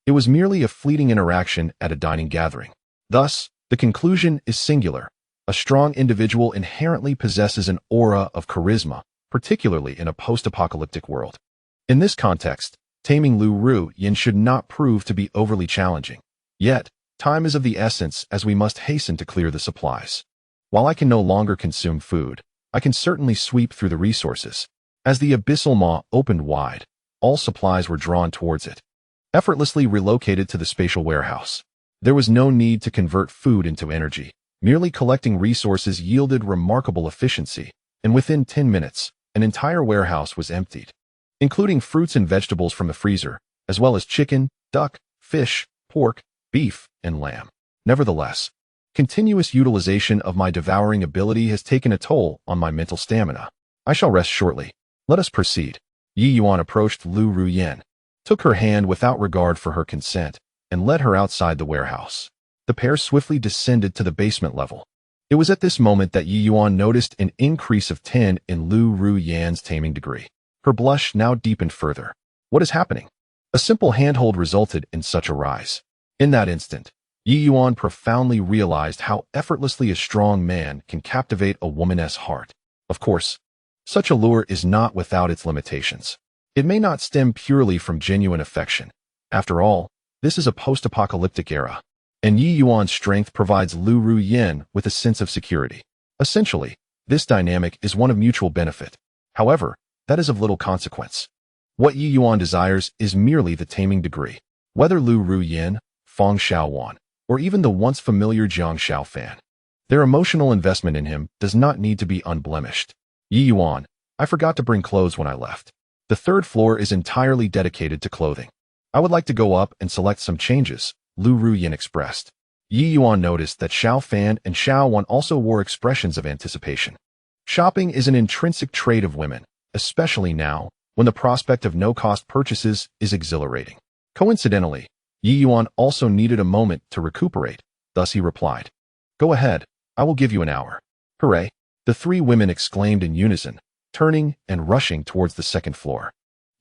it was merely a fleeting interaction at a dining gathering. Thus, the conclusion is singular. A strong individual inherently possesses an aura of charisma, particularly in a post-apocalyptic world. In this context, taming Lu Ruyan should not prove to be overly challenging. Yet, time is of the essence as we must hasten to clear the supplies. While I can no longer consume food, I can certainly sweep through the resources. As the abyssal maw opened wide, all supplies were drawn towards it, effortlessly relocated to the spatial warehouse. There was no need to convert food into energy. Merely collecting resources yielded remarkable efficiency, and within 10 minutes, an entire warehouse was emptied, including fruits and vegetables from the freezer, as well as chicken, duck, fish, pork, beef, and lamb. Nevertheless, continuous utilization of my devouring ability has taken a toll on my mental stamina. I shall rest shortly. Let us proceed. Ye Yuan approached Lu Ruyan, took her hand without regard for her consent, and led her outside the warehouse. The pair swiftly descended to the basement level. It was at this moment that Ye Yuan noticed an increase of 10 in Lu Ruyan's taming degree. Her blush now deepened further. What is happening? A simple handhold resulted in such a rise. In that instant, Ye Yuan profoundly realized how effortlessly a strong man can captivate a woman's heart. Of course, such allure is not without its limitations. It may not stem purely from genuine affection. After all, this is a post-apocalyptic era, and Ye Yuan's strength provides Lu Ruyan with a sense of security. Essentially, this dynamic is one of mutual benefit. However, that is of little consequence. What Ye Yuan desires is merely the taming degree. Whether Lu Ruyan, Feng Xiaowan, or even the once familiar Jiang Xiaofan, their emotional investment in him does not need to be unblemished. Ye Yuan, I forgot to bring clothes when I left. The third floor is entirely dedicated to clothing. I would like to go up and select some changes, Lu Ruyan expressed. Ye Yuan noticed that Xiao Fan and Xiao Wan also wore expressions of anticipation. Shopping is an intrinsic trait of women, especially now, when the prospect of no-cost purchases is exhilarating. Coincidentally, Ye Yuan also needed a moment to recuperate, thus he replied, "Go ahead, I will give you an hour." "Hooray!" the three women exclaimed in unison, turning and rushing towards the second floor.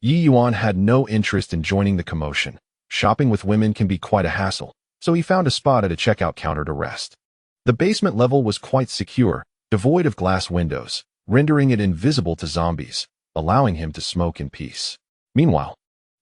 Ye Yuan had no interest in joining the commotion. Shopping with women can be quite a hassle, so he found a spot at a checkout counter to rest. The basement level was quite secure, devoid of glass windows, rendering it invisible to zombies, allowing him to smoke in peace. Meanwhile,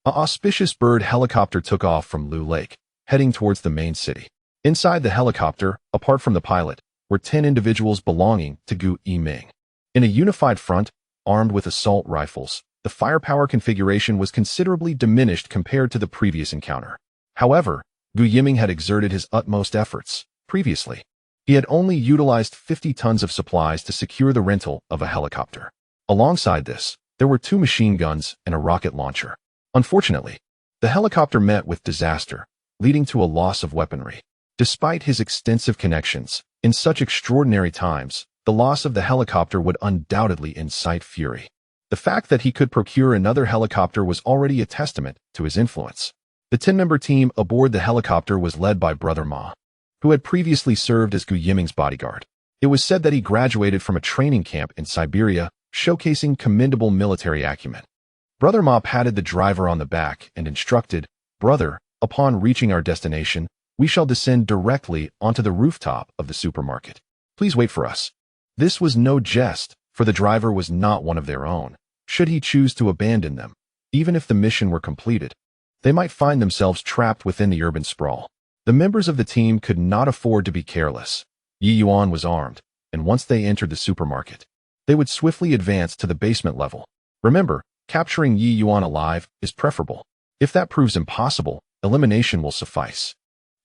an auspicious bird helicopter took off from Lu Lake, heading towards the main city. Inside the helicopter, apart from the pilot, were 10 individuals belonging to Gu Yiming. In a unified front, armed with assault rifles, the firepower configuration was considerably diminished compared to the previous encounter. However, Gu Yiming had exerted his utmost efforts. Previously, he had only utilized 50 tons of supplies to secure the rental of a helicopter. Alongside this, there were 2 machine guns and a rocket launcher. Unfortunately, the helicopter met with disaster, leading to a loss of weaponry. Despite his extensive connections, in such extraordinary times, the loss of the helicopter would undoubtedly incite fury. The fact that he could procure another helicopter was already a testament to his influence. The 10-member team aboard the helicopter was led by Brother Ma, who had previously served as Gu Yiming's bodyguard. It was said that he graduated from a training camp in Siberia, showcasing commendable military acumen. Brother Ma patted the driver on the back and instructed, "Brother, upon reaching our destination, we shall descend directly onto the rooftop of the supermarket. Please wait for us." This was no jest, for the driver was not one of their own. Should he choose to abandon them, even if the mission were completed, they might find themselves trapped within the urban sprawl. The members of the team could not afford to be careless. Ye Yuan was armed, and once they entered the supermarket, they would swiftly advance to the basement level. Remember, capturing Ye Yuan alive is preferable. If that proves impossible, elimination will suffice.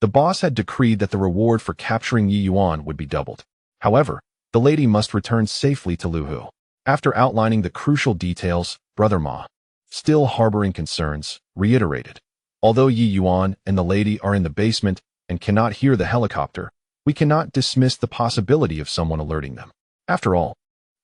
The boss had decreed that the reward for capturing Ye Yuan would be doubled. However, the lady must return safely to Luhu. After outlining the crucial details, Brother Ma, still harboring concerns, reiterated, "Although Ye Yuan and the lady are in the basement and cannot hear the helicopter, we cannot dismiss the possibility of someone alerting them. After all,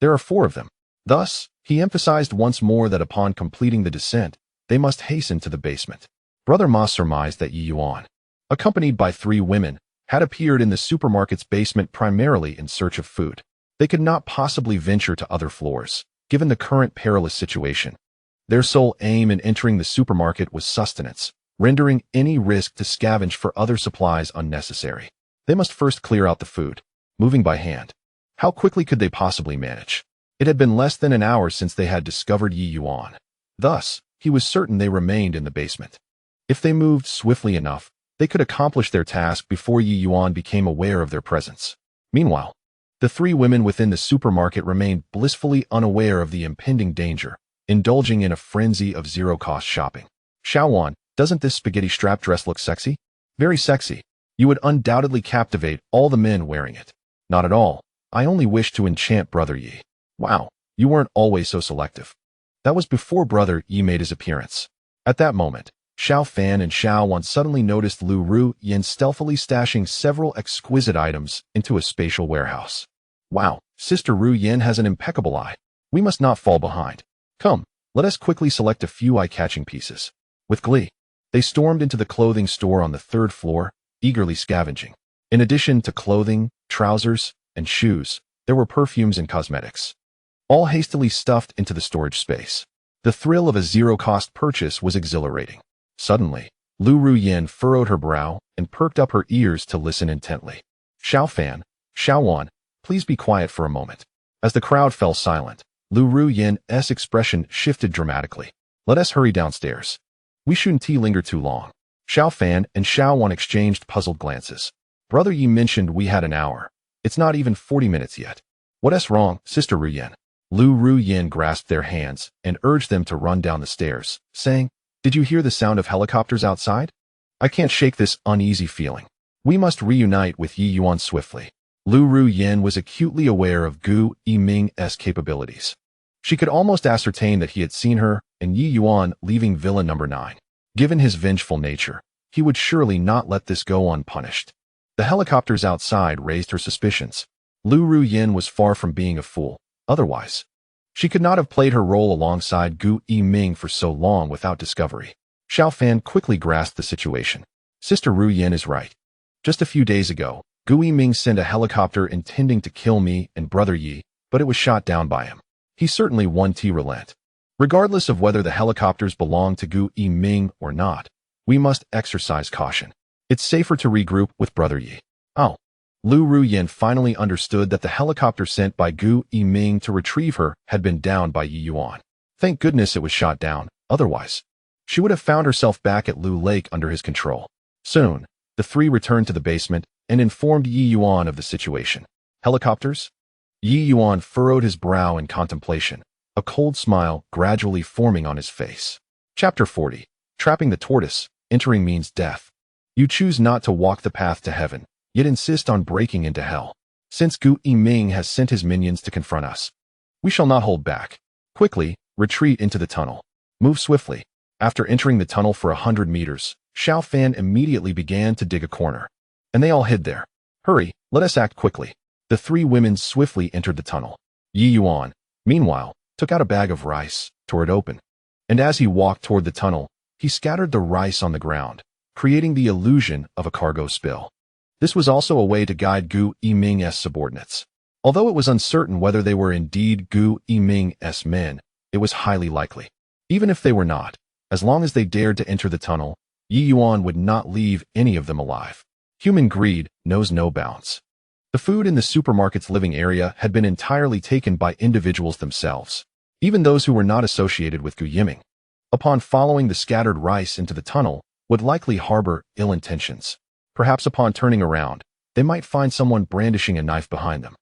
there are 4 of them." Thus, he emphasized once more that upon completing the descent, they must hasten to the basement. Brother Ma surmised that Ye Yuan, accompanied by 3 women, had appeared in the supermarket's basement primarily in search of food. They could not possibly venture to other floors, given the current perilous situation. Their sole aim in entering the supermarket was sustenance, rendering any risk to scavenge for other supplies unnecessary. They must first clear out the food, moving by hand. How quickly could they possibly manage? It had been less than an hour since they had discovered Ye Yuan. Thus, he was certain they remained in the basement. If they moved swiftly enough, they could accomplish their task before Ye Yuan became aware of their presence. Meanwhile, the 3 women within the supermarket remained blissfully unaware of the impending danger, indulging in a frenzy of zero-cost shopping. "Xiaowan, doesn't this spaghetti strap dress look sexy?" "Very sexy. You would undoubtedly captivate all the men wearing it." "Not at all. I only wish to enchant Brother Yi." "Wow, you weren't always so selective." That was before Brother Yi made his appearance. At that moment, Xiao Fan and Xiao Wan suddenly noticed Lu Ru Yin stealthily stashing several exquisite items into a spatial warehouse. "Wow, Sister Ru Yin has an impeccable eye. We must not fall behind. Come, let us quickly select a few eye-catching pieces." With glee, they stormed into the clothing store on the 3rd floor, eagerly scavenging. In addition to clothing, trousers, and shoes, there were perfumes and cosmetics, all hastily stuffed into the storage space. The thrill of a zero-cost purchase was exhilarating. Suddenly, Lu Ru Yin furrowed her brow and perked up her ears to listen intently. "Xiao Fan, Xiao Wan, please be quiet for a moment." As the crowd fell silent, Lu Ru Yin's expression shifted dramatically. "Let us hurry downstairs. We shouldn't linger too long." Xiao Fan and Xiao Wan exchanged puzzled glances. "Brother Yi mentioned we had an hour. It's not even 40 minutes yet. What's wrong, Sister Ru Yin?" Lu Ru Yin grasped their hands and urged them to run down the stairs, saying, "Did you hear the sound of helicopters outside? I can't shake this uneasy feeling. We must reunite with Ye Yuan swiftly." Lu Ru Yin was acutely aware of Gu Yiming's capabilities. She could almost ascertain that he had seen her and Ye Yuan leaving Villa Number 9. Given his vengeful nature, he would surely not let this go unpunished. The helicopters outside raised her suspicions. Lu Ru Yin was far from being a fool. Otherwise, she could not have played her role alongside Gu Yiming for so long without discovery. Xiao Fan quickly grasped the situation. "Sister Ru Yin is right. Just a few days ago, Gu Yiming sent a helicopter intending to kill me and Brother Yi, but it was shot down by him. He certainly won to relent. Regardless of whether the helicopters belong to Gu Yiming or not, we must exercise caution. It's safer to regroup with Brother Yi." "Oh, Lu Ruyan finally understood that the helicopter sent by Gu Yiming to retrieve her had been downed by Ye Yuan. Thank goodness it was shot down, otherwise she would have found herself back at Lu Lake under his control. Soon, the three returned to the basement and informed Ye Yuan of the situation. Helicopters? Ye Yuan furrowed his brow in contemplation, a cold smile gradually forming on his face. Chapter 40. Trapping the tortoise. Entering means death. You choose not to walk the path to heaven, yet insist on breaking into hell. Since Gu Yiming has sent his minions to confront us, we shall not hold back. Quickly, retreat into the tunnel. Move swiftly. After entering the tunnel for 100 meters, Xiao Fan immediately began to dig a corner. And they all hid there. Hurry, let us act quickly. The three women swiftly entered the tunnel. Ye Yuan, meanwhile, took out a bag of rice, tore it open. And as he walked toward the tunnel, he scattered the rice on the ground, creating the illusion of a cargo spill. This was also a way to guide Gu Yiming's subordinates. Although it was uncertain whether they were indeed Gu Yiming's men, it was highly likely. Even if they were not, as long as they dared to enter the tunnel, Ye Yuan would not leave any of them alive. Human greed knows no bounds. The food in the supermarket's living area had been entirely taken by individuals themselves, even those who were not associated with Gu Yiming. Upon following the scattered rice into the tunnel, would likely harbor ill intentions. Perhaps upon turning around, they might find someone brandishing a knife behind them.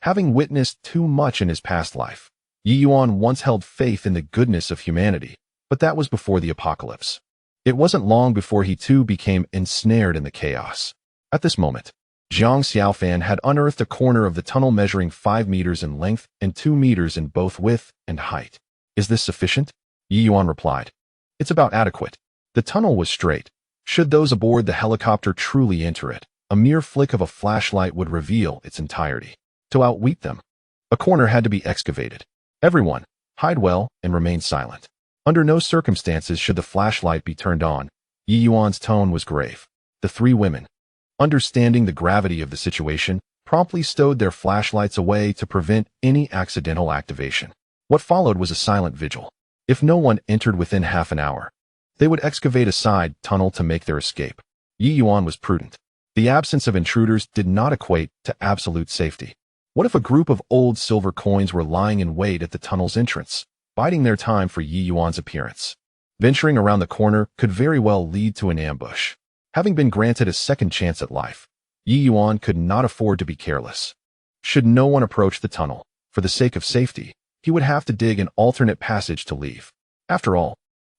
Having witnessed too much in his past life, Ye Yuan once held faith in the goodness of humanity, but that was before the apocalypse. It wasn't long before he too became ensnared in the chaos. At this moment, Jiang Xiaofan had unearthed a corner of the tunnel measuring 5 meters in length and 2 meters in both width and height. Is this sufficient? Ye Yuan replied. It's about adequate. The tunnel was straight. Should those aboard the helicopter truly enter it, a mere flick of a flashlight would reveal its entirety. To outwit them, a corner had to be excavated. Everyone, hide well and remain silent. Under no circumstances should the flashlight be turned on. Ye Yuan's tone was grave. The three women, understanding the gravity of the situation, promptly stowed their flashlights away to prevent any accidental activation. What followed was a silent vigil. If no one entered within half an hour, they would excavate a side tunnel to make their escape. Ye Yuan was prudent. The absence of intruders did not equate to absolute safety. What if a group of old silver coins were lying in wait at the tunnel's entrance, biding their time for Ye Yuan's appearance? Venturing around the corner could very well lead to an ambush. Having been granted a second chance at life, Ye Yuan could not afford to be careless. Should no one approach the tunnel, for the sake of safety, he would have to dig an alternate passage to leave. After all,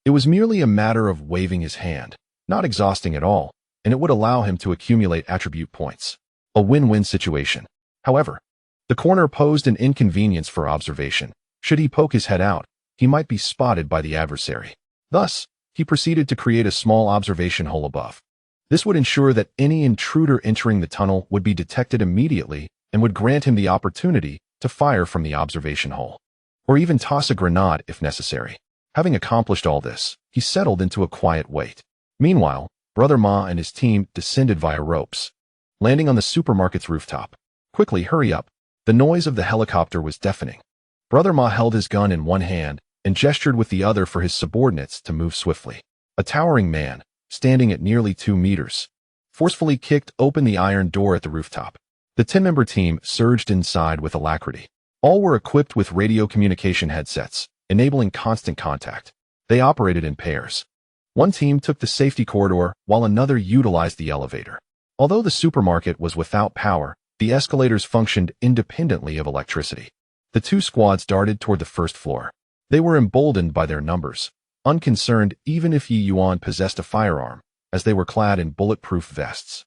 it was merely a matter of waving his hand, not exhausting at all, and it would allow him to accumulate attribute points. A win-win situation. However, the corner posed an inconvenience for observation. Should he poke his head out, he might be spotted by the adversary. Thus, he proceeded to create a small observation hole above. This would ensure that any intruder entering the tunnel would be detected immediately and would grant him the opportunity to fire from the observation hole, or even toss a grenade if necessary. Having accomplished all this, he settled into a quiet wait. Meanwhile, Brother Ma and his team descended via ropes, landing on the supermarket's rooftop. Quickly, hurry up. The noise of the helicopter was deafening. Brother Ma held his gun in one hand and gestured with the other for his subordinates to move swiftly. A towering man, standing at nearly 2 meters, forcefully kicked open the iron door at the rooftop. The 10-member team surged inside with alacrity. All were equipped with radio communication headsets, enabling constant contact. They operated in pairs. One team took the safety corridor while another utilized the elevator. Although the supermarket was without power, the escalators functioned independently of electricity. The two squads darted toward the first floor. They were emboldened by their numbers, unconcerned even if Ye Yuan possessed a firearm, as they were clad in bulletproof vests.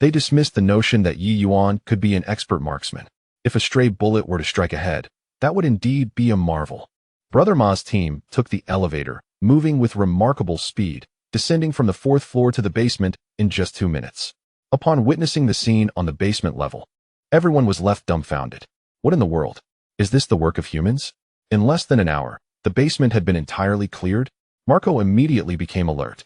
They dismissed the notion that Ye Yuan could be an expert marksman. If a stray bullet were to strike ahead, that would indeed be a marvel. Brother Ma's team took the elevator, moving with remarkable speed, descending from the 4th floor to the basement in just 2 minutes. Upon witnessing the scene on the basement level, everyone was left dumbfounded. What in the world? Is this the work of humans? In less than an hour, the basement had been entirely cleared. Marco immediately became alert.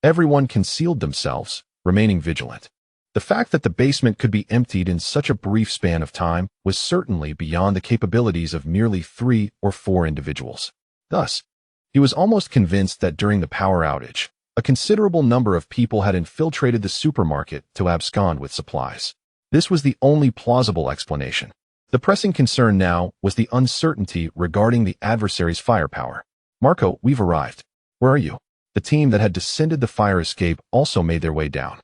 Everyone concealed themselves, remaining vigilant. The fact that the basement could be emptied in such a brief span of time was certainly beyond the capabilities of merely 3 or 4 individuals. Thus, he was almost convinced that during the power outage, a considerable number of people had infiltrated the supermarket to abscond with supplies. This was the only plausible explanation. The pressing concern now was the uncertainty regarding the adversary's firepower. Marco, we've arrived. Where are you? The team that had descended the fire escape also made their way down.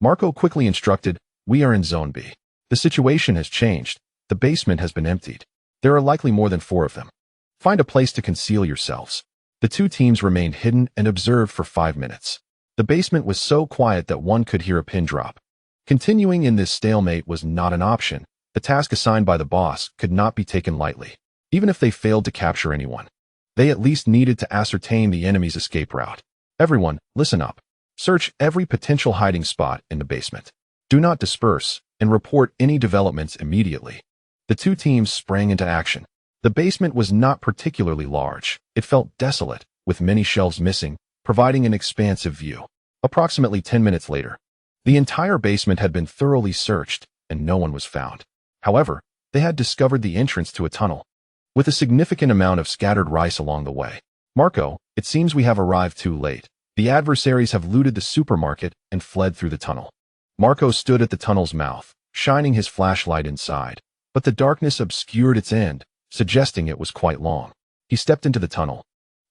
Marco quickly instructed, we are in Zone B. The situation has changed. The basement has been emptied. There are likely more than 4 of them. Find a place to conceal yourselves. The 2 teams remained hidden and observed for 5 minutes. The basement was so quiet that one could hear a pin drop. Continuing in this stalemate was not an option. The task assigned by the boss could not be taken lightly. Even if they failed to capture anyone, they at least needed to ascertain the enemy's escape route. Everyone, listen up. Search every potential hiding spot in the basement. Do not disperse, and report any developments immediately. The 2 teams sprang into action. The basement was not particularly large. It felt desolate, with many shelves missing, providing an expansive view. Approximately 10 minutes later, the entire basement had been thoroughly searched, and no one was found. However, they had discovered the entrance to a tunnel, with a significant amount of scattered rice along the way. Marco, it seems we have arrived too late. The adversaries have looted the supermarket and fled through the tunnel. Marco stood at the tunnel's mouth, shining his flashlight inside, but the darkness obscured its end, suggesting it was quite long. He stepped into the tunnel,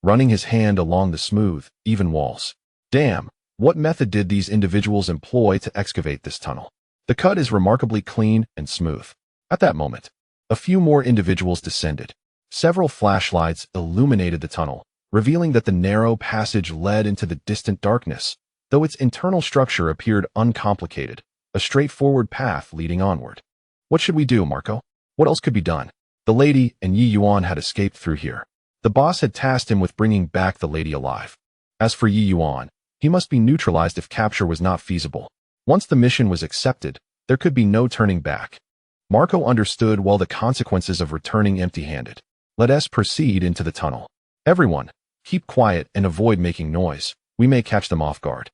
running his hand along the smooth, even walls. Damn, what method did these individuals employ to excavate this tunnel? The cut is remarkably clean and smooth. At that moment, a few more individuals descended. Several flashlights illuminated the tunnel, revealing that the narrow passage led into the distant darkness. Though its internal structure appeared uncomplicated, a straightforward path leading onward. What should we do, Marco? What else could be done? The lady and Ye Yuan had escaped through here. The boss had tasked him with bringing back the lady alive. As for Ye Yuan, he must be neutralized if capture was not feasible. Once the mission was accepted, there could be no turning back. Marco understood well the consequences of returning empty-handed. Let us proceed into the tunnel. Everyone, keep quiet and avoid making noise. We may catch them off guard.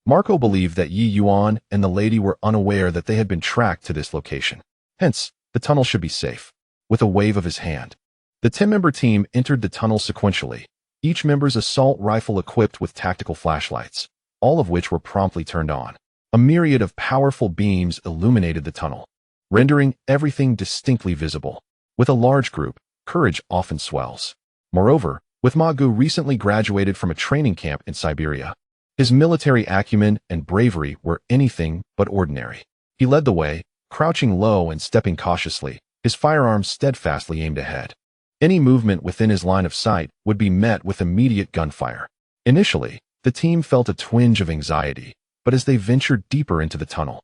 Marco believed that Ye Yuan and the lady were unaware that they had been tracked to this location. Hence, the tunnel should be safe. With a wave of his hand, the 10-member team entered the tunnel sequentially, each member's assault rifle equipped with tactical flashlights, all of which were promptly turned on. A myriad of powerful beams illuminated the tunnel, rendering everything distinctly visible. With a large group, courage often swells. Moreover, with Ma Gu recently graduated from a training camp in Siberia, his military acumen and bravery were anything but ordinary. He led the way, crouching low and stepping cautiously, his firearms steadfastly aimed ahead. Any movement within his line of sight would be met with immediate gunfire. Initially, the team felt a twinge of anxiety, but as they ventured deeper into the tunnel,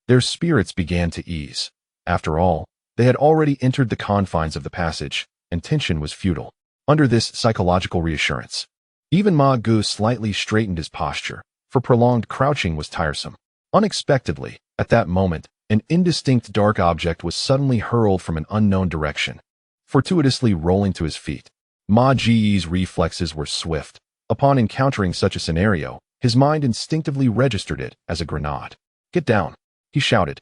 their spirits began to ease. After all, they had already entered the confines of the passage, and tension was futile. Under this psychological reassurance, even Ma Gu slightly straightened his posture, for prolonged crouching was tiresome. Unexpectedly, at that moment, an indistinct dark object was suddenly hurled from an unknown direction, fortuitously rolling to his feet. Ma Ji's reflexes were swift. Upon encountering such a scenario, his mind instinctively registered it as a grenade. Get down, he shouted,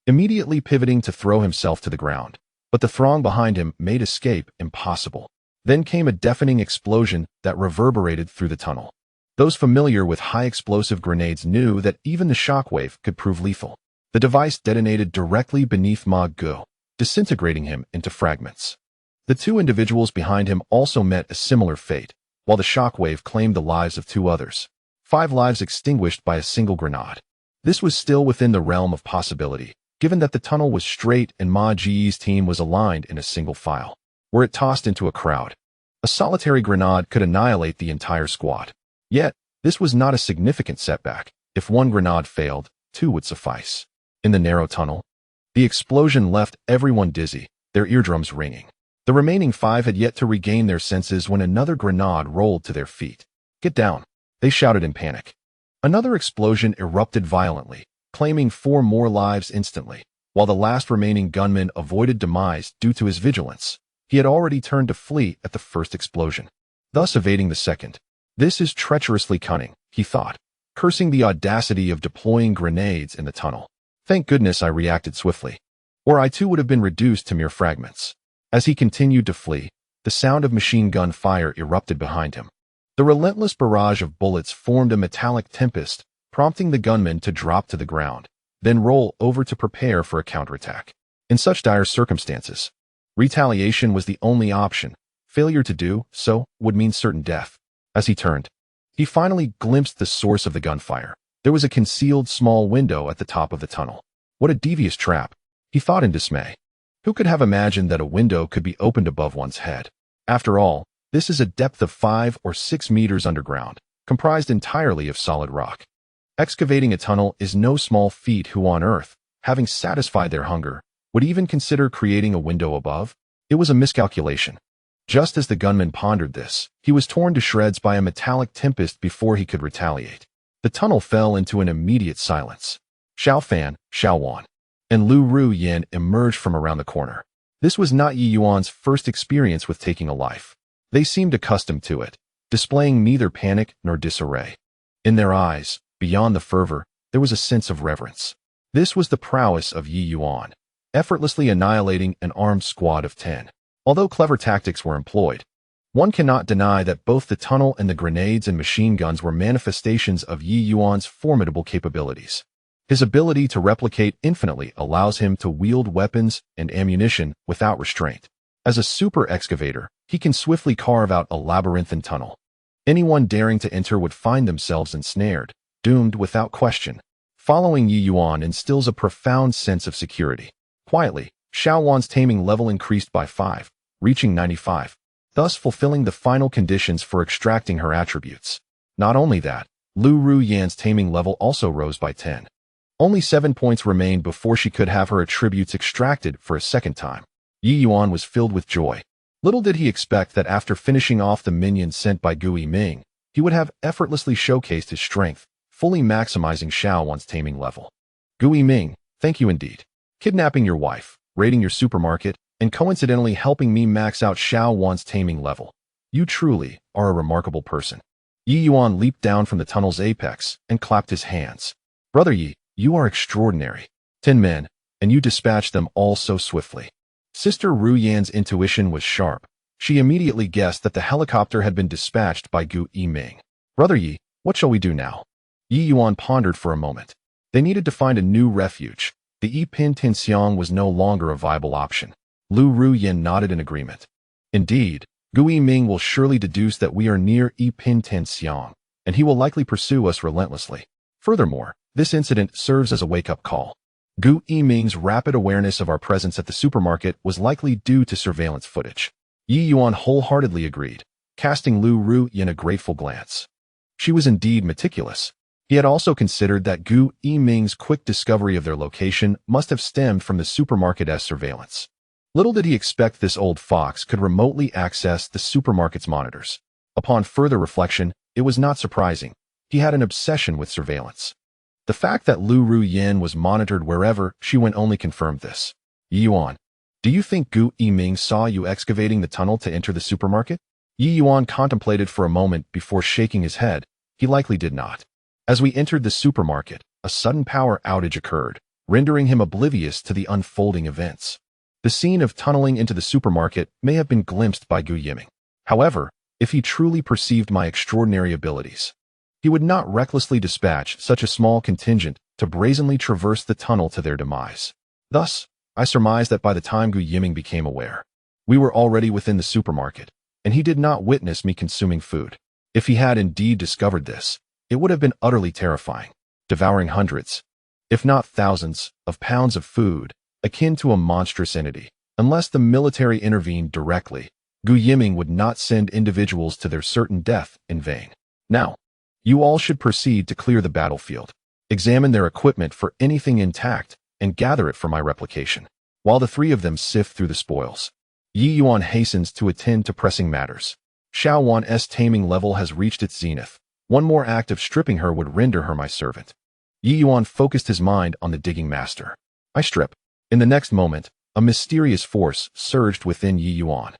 immediately pivoting to throw himself to the ground. But the throng behind him made escape impossible. Then came a deafening explosion that reverberated through the tunnel. Those familiar with high-explosive grenades knew that even the shockwave could prove lethal. The device detonated directly beneath Ma Gu, disintegrating him into fragments. The 2 individuals behind him also met a similar fate, while the shockwave claimed the lives of 2 others. 5 lives extinguished by a single grenade. This was still within the realm of possibility, given that the tunnel was straight and Ma Ji's team was aligned in a single file. Were it tossed into a crowd, a solitary grenade could annihilate the entire squad. Yet, this was not a significant setback. If 1 grenade failed, 2 would suffice. In the narrow tunnel, the explosion left everyone dizzy, their eardrums ringing. The remaining 5 had yet to regain their senses when another grenade rolled to their feet. Get down, they shouted in panic. Another explosion erupted violently, claiming 4 more lives instantly, while the last remaining gunman avoided demise due to his vigilance. He had already turned to flee at the first explosion, thus evading the second. This is treacherously cunning, he thought, cursing the audacity of deploying grenades in the tunnel. Thank goodness I reacted swiftly, or I too would have been reduced to mere fragments. As he continued to flee, the sound of machine gun fire erupted behind him. The relentless barrage of bullets formed a metallic tempest, prompting the gunman to drop to the ground, then roll over to prepare for a counterattack. In such dire circumstances, retaliation was the only option. Failure to do so would mean certain death. As he turned, he finally glimpsed the source of the gunfire. There was a concealed small window at the top of the tunnel. What a devious trap, he thought in dismay. Who could have imagined that a window could be opened above one's head? After all, this is a depth of 5 or 6 meters underground, comprised entirely of solid rock. Excavating a tunnel is no small feat. Who on earth, having satisfied their hunger, would even consider creating a window above? It was a miscalculation. Just as the gunman pondered this, he was torn to shreds by a metallic tempest before he could retaliate. The tunnel fell into an immediate silence. Xiao Fan, Xiao Wan, and Lu Ruyan emerged from around the corner. This was not Ye Yuan's first experience with taking a life. They seemed accustomed to it, displaying neither panic nor disarray. In their eyes, beyond the fervor, there was a sense of reverence. This was the prowess of Ye Yuan, effortlessly annihilating an armed squad of 10. Although clever tactics were employed, one cannot deny that both the tunnel and the grenades and machine guns were manifestations of Ye Yuan's formidable capabilities. His ability to replicate infinitely allows him to wield weapons and ammunition without restraint. As a super excavator, he can swiftly carve out a labyrinthine tunnel. Anyone daring to enter would find themselves ensnared, doomed without question. Following Ye Yuan instills a profound sense of security. Quietly, Xiao Wan's taming level increased by 5, reaching 95, thus fulfilling the final conditions for extracting her attributes. Not only that, Lu Ruyan's taming level also rose by 10. Only 7 points remained before she could have her attributes extracted for a second time. Ye Yuan was filled with joy. Little did he expect that after finishing off the minions sent by Gu Yiming, he would have effortlessly showcased his strength, fully maximizing Xiao Wan's taming level. Gu Yiming, thank you indeed. Kidnapping your wife, raiding your supermarket, and coincidentally helping me max out Xiao Wan's taming level. You truly are a remarkable person. Ye Yuan leaped down from the tunnel's apex and clapped his hands. Brother Ye, you are extraordinary. 10 men, and you dispatched them all so swiftly. Sister Ruyan's intuition was sharp. She immediately guessed that the helicopter had been dispatched by Gu Yiming. Brother Ye, what shall we do now? Ye Yuan pondered for a moment. They needed to find a new refuge. The Yipin Tinxiang was no longer a viable option. Lu Ruyan nodded in agreement. Indeed, Gu Yiming will surely deduce that we are near Yipin Tinxiang, and he will likely pursue us relentlessly. Furthermore, this incident serves as a wake-up call. Gu Yiming's rapid awareness of our presence at the supermarket was likely due to surveillance footage. Ye Yuan wholeheartedly agreed, casting Lu Ruyan a grateful glance. She was indeed meticulous. He had also considered that Gu Yiming's quick discovery of their location must have stemmed from the supermarket's surveillance. Little did he expect this old fox could remotely access the supermarket's monitors. Upon further reflection, it was not surprising. He had an obsession with surveillance. The fact that Lu Ruyan was monitored wherever she went only confirmed this. Ye Yuan, do you think Gu Yiming saw you excavating the tunnel to enter the supermarket? Ye Yuan contemplated for a moment before shaking his head. He likely did not. As we entered the supermarket, a sudden power outage occurred, rendering him oblivious to the unfolding events. The scene of tunneling into the supermarket may have been glimpsed by Gu Yiming. However, if he truly perceived my extraordinary abilities, he would not recklessly dispatch such a small contingent to brazenly traverse the tunnel to their demise. Thus, I surmised that by the time Gu Yiming became aware, we were already within the supermarket, and he did not witness me consuming food. If he had indeed discovered this, it would have been utterly terrifying, devouring hundreds, if not thousands, of pounds of food, akin to a monstrous entity. Unless the military intervened directly, Gu Yiming would not send individuals to their certain death in vain. Now, you all should proceed to clear the battlefield, examine their equipment for anything intact, and gather it for my replication. While the 3 of them sift through the spoils, Ye Yuan hastens to attend to pressing matters. Xiao Wan's taming level has reached its zenith. One more act of stripping her would render her my servant. Ye Yuan focused his mind on the digging master. I strip. In the next moment, a mysterious force surged within Ye Yuan.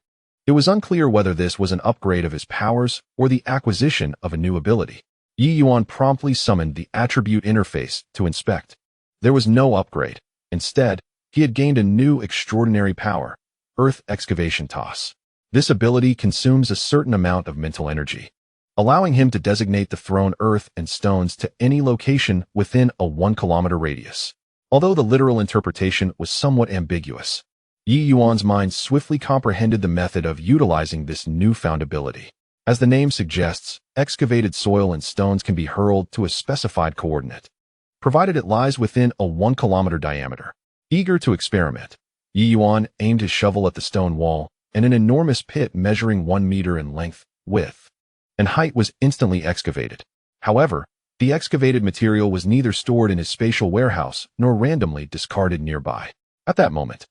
It was unclear whether this was an upgrade of his powers or the acquisition of a new ability. Ye Yuan promptly summoned the attribute interface to inspect. There was no upgrade. Instead, he had gained a new extraordinary power, Earth Excavation Toss. This ability consumes a certain amount of mental energy, allowing him to designate the thrown earth and stones to any location within a 1-kilometer radius. Although the literal interpretation was somewhat ambiguous, Ye Yuan's mind swiftly comprehended the method of utilizing this newfound ability. As the name suggests, excavated soil and stones can be hurled to a specified coordinate, provided it lies within a 1-kilometer diameter. Eager to experiment, Ye Yuan aimed his shovel at the stone wall, and an enormous pit measuring 1 meter in length, width, and height was instantly excavated. However, the excavated material was neither stored in his spatial warehouse nor randomly discarded nearby. At that moment,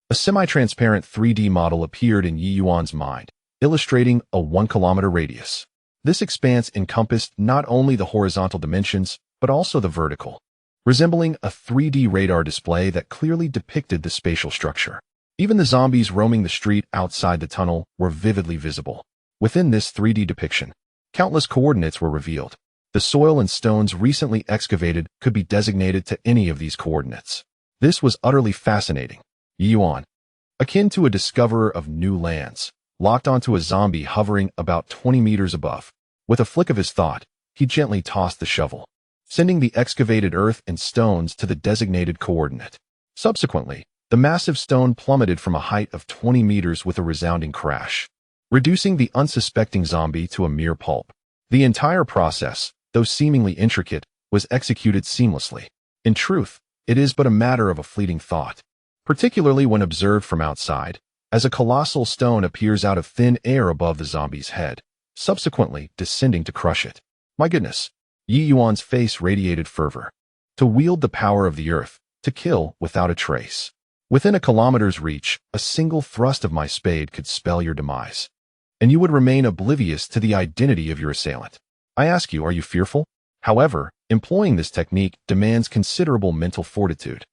a semi-transparent 3D model appeared in Ye Yuan's mind, illustrating a 1-kilometer radius. This expanse encompassed not only the horizontal dimensions, but also the vertical, resembling a 3D radar display that clearly depicted the spatial structure. Even the zombies roaming the street outside the tunnel were vividly visible. Within this 3D depiction, countless coordinates were revealed. The soil and stones recently excavated could be designated to any of these coordinates. This was utterly fascinating. Ye Yuan, akin to a discoverer of new lands, locked onto a zombie hovering about 20 meters above. With a flick of his thought, he gently tossed the shovel, sending the excavated earth and stones to the designated coordinate. Subsequently, the massive stone plummeted from a height of 20 meters with a resounding crash, reducing the unsuspecting zombie to a mere pulp. The entire process, though seemingly intricate, was executed seamlessly. In truth, it is but a matter of a fleeting thought, particularly when observed from outside, as a colossal stone appears out of thin air above the zombie's head, subsequently descending to crush it. My goodness, Ye Yuan's face radiated fervor. To wield the power of the earth, to kill without a trace. Within a kilometer's reach, a single thrust of my spade could spell your demise, and you would remain oblivious to the identity of your assailant. I ask you, are you fearful? However, employing this technique demands considerable mental fortitude.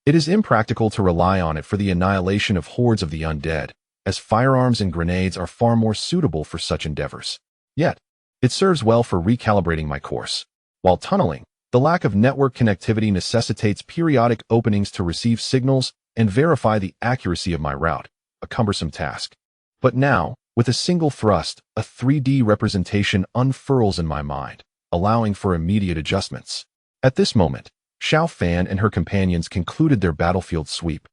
It is impractical to rely on it for the annihilation of hordes of the undead, as firearms and grenades are far more suitable for such endeavors. Yet, it serves well for recalibrating my course. While tunneling, the lack of network connectivity necessitates periodic openings to receive signals and verify the accuracy of my route, a cumbersome task. But now, with a single thrust, a 3D representation unfurls in my mind, allowing for immediate adjustments. At this moment, Xiao Fan and her companions concluded their battlefield sweep,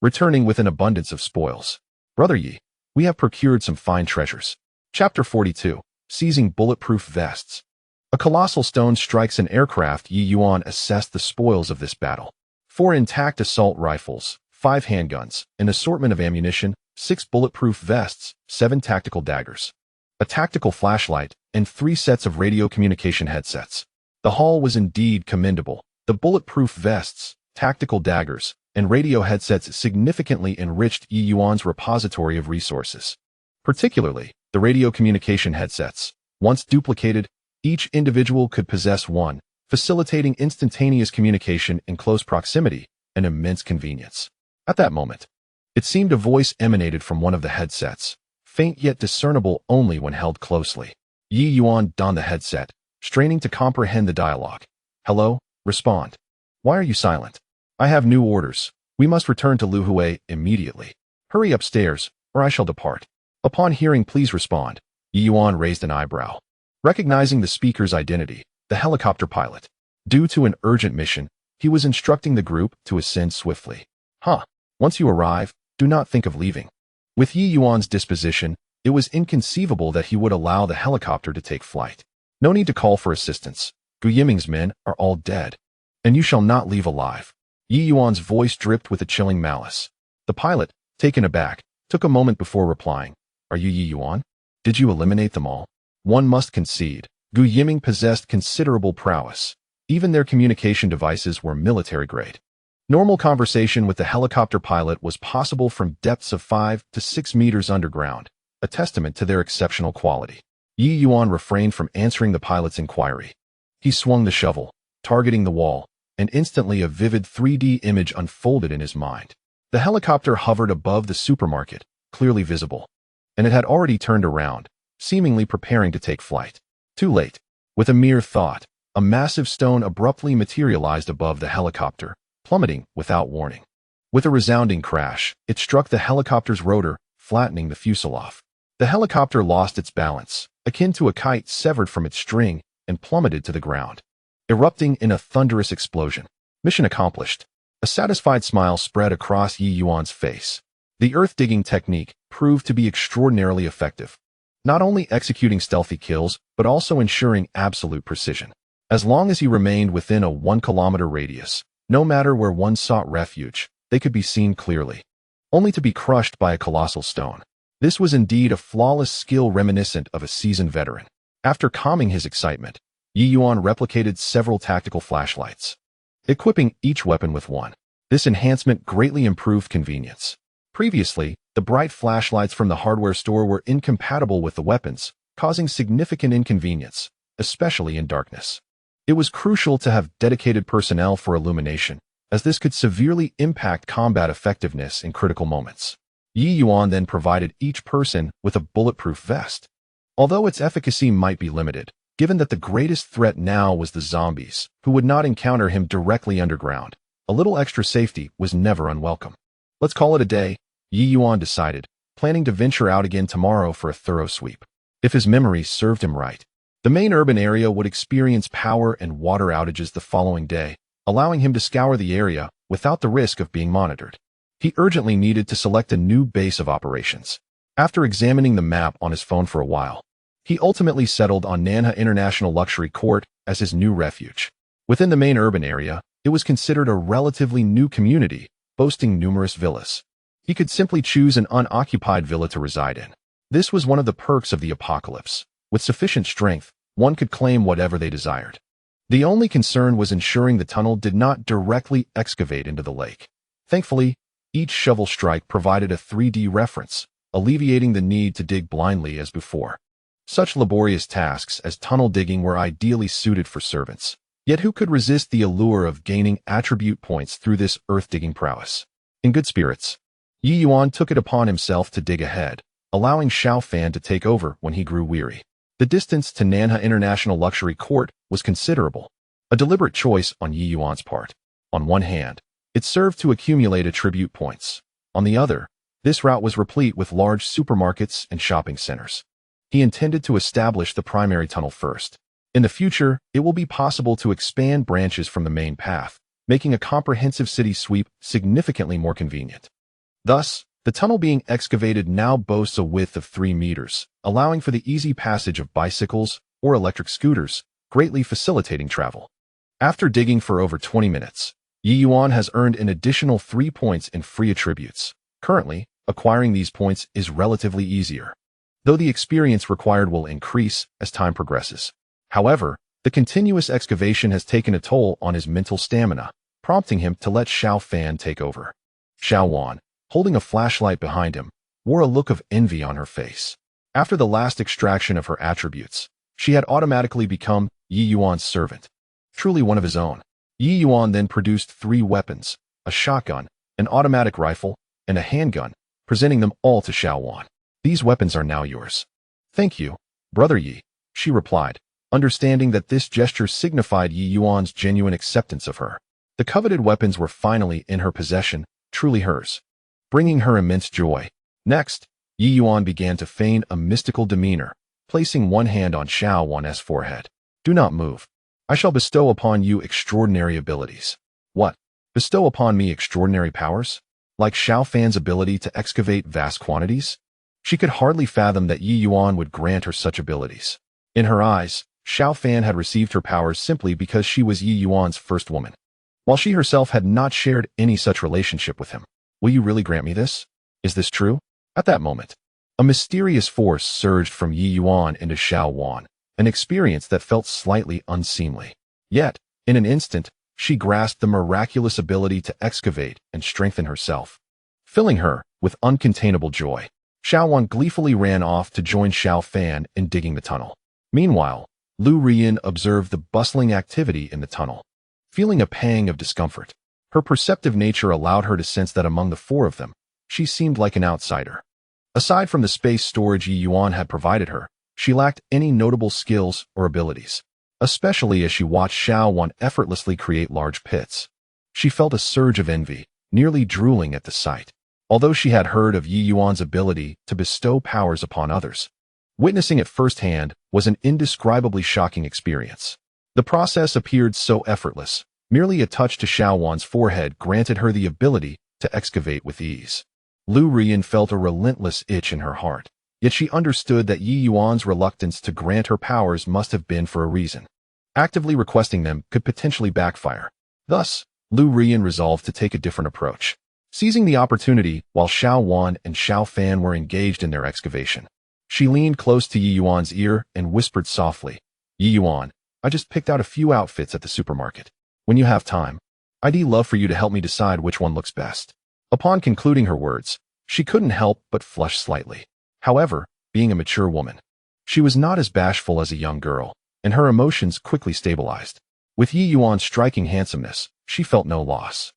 returning with an abundance of spoils. Brother Yi, we have procured some fine treasures. Chapter 42, Seizing Bulletproof Vests. A colossal stone strikes an aircraft. Ye Yuan assessed the spoils of this battle. 4 intact assault rifles, 5 handguns, an assortment of ammunition, 6 bulletproof vests, 7 tactical daggers, a tactical flashlight, and 3 sets of radio communication headsets. The haul was indeed commendable. The bulletproof vests, tactical daggers, and radio headsets significantly enriched Ye Yuan's repository of resources. Particularly, the radio communication headsets. Once duplicated, each individual could possess one, facilitating instantaneous communication in close proximity, an immense convenience. At that moment, it seemed a voice emanated from one of the headsets, faint yet discernible only when held closely. Ye Yuan donned the headset, straining to comprehend the dialogue. Hello, respond. Why are you silent? I have new orders. We must return to Luhui immediately. Hurry upstairs, or I shall depart. Upon hearing please respond, Ye Yuan raised an eyebrow. Recognizing the speaker's identity, the helicopter pilot. Due to an urgent mission, he was instructing the group to ascend swiftly. Once you arrive, do not think of leaving. With Ye Yuan's disposition, it was inconceivable that he would allow the helicopter to take flight. No need to call for assistance. Gu Yiming's men are all dead, and you shall not leave alive. Ye Yuan's voice dripped with a chilling malice. The pilot, taken aback, took a moment before replying. Are you Ye Yuan? Did you eliminate them all? One must concede, Gu Yiming possessed considerable prowess. Even their communication devices were military grade. Normal conversation with the helicopter pilot was possible from depths of 5 to 6 meters underground, a testament to their exceptional quality. Ye Yuan refrained from answering the pilot's inquiry. He swung the shovel, targeting the wall, and instantly a vivid 3D image unfolded in his mind. The helicopter hovered above the supermarket, clearly visible, and it had already turned around, seemingly preparing to take flight. Too late. With a mere thought, a massive stone abruptly materialized above the helicopter, plummeting without warning. With a resounding crash, it struck the helicopter's rotor, flattening the fuselage. The helicopter lost its balance, akin to a kite severed from its string, and plummeted to the ground, erupting in a thunderous explosion. Mission accomplished. A satisfied smile spread across Ye Yuan's face. The earth-digging technique proved to be extraordinarily effective, not only executing stealthy kills, but also ensuring absolute precision. As long as he remained within a 1-kilometer radius, no matter where one sought refuge, they could be seen clearly, only to be crushed by a colossal stone. This was indeed a flawless skill reminiscent of a seasoned veteran. After calming his excitement, Ye Yuan replicated several tactical flashlights, equipping each weapon with one. This enhancement greatly improved convenience. Previously, the bright flashlights from the hardware store were incompatible with the weapons, causing significant inconvenience, especially in darkness. It was crucial to have dedicated personnel for illumination, as this could severely impact combat effectiveness in critical moments. Ye Yuan then provided each person with a bulletproof vest. Although its efficacy might be limited, given that the greatest threat now was the zombies, who would not encounter him directly underground, a little extra safety was never unwelcome. Let's call it a day, Ye Yuan decided, planning to venture out again tomorrow for a thorough sweep. If his memories served him right, the main urban area would experience power and water outages the following day, allowing him to scour the area without the risk of being monitored. He urgently needed to select a new base of operations. After examining the map on his phone for a while, he ultimately settled on Nanha International Luxury Court as his new refuge. Within the main urban area, it was considered a relatively new community, boasting numerous villas. He could simply choose an unoccupied villa to reside in. This was one of the perks of the apocalypse. With sufficient strength, one could claim whatever they desired. The only concern was ensuring the tunnel did not directly excavate into the lake. Thankfully, each shovel strike provided a 3D reference, alleviating the need to dig blindly as before. Such laborious tasks as tunnel digging were ideally suited for servants. Yet who could resist the allure of gaining attribute points through this earth-digging prowess? In good spirits, Ye Yuan took it upon himself to dig ahead, allowing Xiao Fan to take over when he grew weary. The distance to Nanha International Luxury Court was considerable, a deliberate choice on Ye Yuan's part. On one hand, it served to accumulate attribute points. On the other, this route was replete with large supermarkets and shopping centers. He intended to establish the primary tunnel first. In the future, it will be possible to expand branches from the main path, making a comprehensive city sweep significantly more convenient. Thus, the tunnel being excavated now boasts a width of 3 meters, allowing for the easy passage of bicycles or electric scooters, greatly facilitating travel. After digging for over 20 minutes, Ye Yuan has earned an additional 3 points in free attributes. Currently, acquiring these points is relatively easier, though the experience required will increase as time progresses. However, the continuous excavation has taken a toll on his mental stamina, prompting him to let Xiao Fan take over. Xiao Wan, holding a flashlight behind him, wore a look of envy on her face. After the last extraction of her attributes, she had automatically become Ye Yuan's servant, truly one of his own. Ye Yuan then produced 3 weapons, a shotgun, an automatic rifle, and a handgun, presenting them all to Xiao Wan. These weapons are now yours. Thank you, Brother Yi, she replied, understanding that this gesture signified Ye Yuan's genuine acceptance of her. The coveted weapons were finally in her possession, truly hers, bringing her immense joy. Next, Ye Yuan began to feign a mystical demeanor, placing one hand on Xiao Wan's forehead. Do not move. I shall bestow upon you extraordinary abilities. What? Bestow upon me extraordinary powers? Like Xiao Fan's ability to excavate vast quantities? She could hardly fathom that Ye Yuan would grant her such abilities. In her eyes, Xiao Fan had received her powers simply because she was Ye Yuan's first woman, while she herself had not shared any such relationship with him. Will you really grant me this? Is this true? At that moment, a mysterious force surged from Ye Yuan into Xiao Wan, an experience that felt slightly unseemly. Yet, in an instant, she grasped the miraculous ability to excavate and strengthen herself, filling her with uncontainable joy. Xiao Wan gleefully ran off to join Xiao Fan in digging the tunnel. Meanwhile, Lu Rian observed the bustling activity in the tunnel. Feeling a pang of discomfort, her perceptive nature allowed her to sense that among the 4 of them, she seemed like an outsider. Aside from the space storage Ye Yuan had provided her, she lacked any notable skills or abilities, especially as she watched Xiao Wan effortlessly create large pits. She felt a surge of envy, nearly drooling at the sight. Although she had heard of Ye Yuan's ability to bestow powers upon others, witnessing it firsthand was an indescribably shocking experience. The process appeared so effortless, Merely a touch to Xiao Wan's forehead granted her the ability to excavate with ease. Lu Rian felt a relentless itch in her heart, yet she understood that Ye Yuan's reluctance to grant her powers must have been for a reason. Actively requesting them could potentially backfire. Thus, Lu Rian resolved to take a different approach. Seizing the opportunity while Xiao Wan and Xiao Fan were engaged in their excavation, she leaned close to Ye Yuan's ear and whispered softly, "Ye Yuan, I just picked out a few outfits at the supermarket. When you have time, I'd love for you to help me decide which one looks best." Upon concluding her words, she couldn't help but flush slightly. However, being a mature woman, she was not as bashful as a young girl, and her emotions quickly stabilized. With Ye Yuan's striking handsomeness, she felt no loss.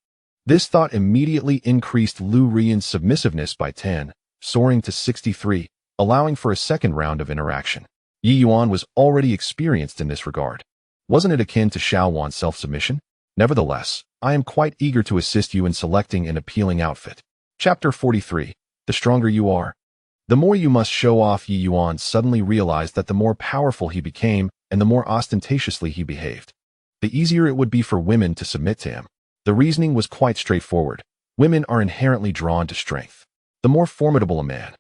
This thought immediately increased Lu Rian's submissiveness by 10, soaring to 63, allowing for a second round of interaction. Ye Yuan was already experienced in this regard. Wasn't it akin to Xiao Wan's self-submission? Nevertheless, I am quite eager to assist you in selecting an appealing outfit. Chapter 43. The stronger you are, the more you must show off. Ye Yuan suddenly realized that the more powerful he became and the more ostentatiously he behaved, the easier it would be for women to submit to him. The reasoning was quite straightforward. Women are inherently drawn to strength. The more formidable a man,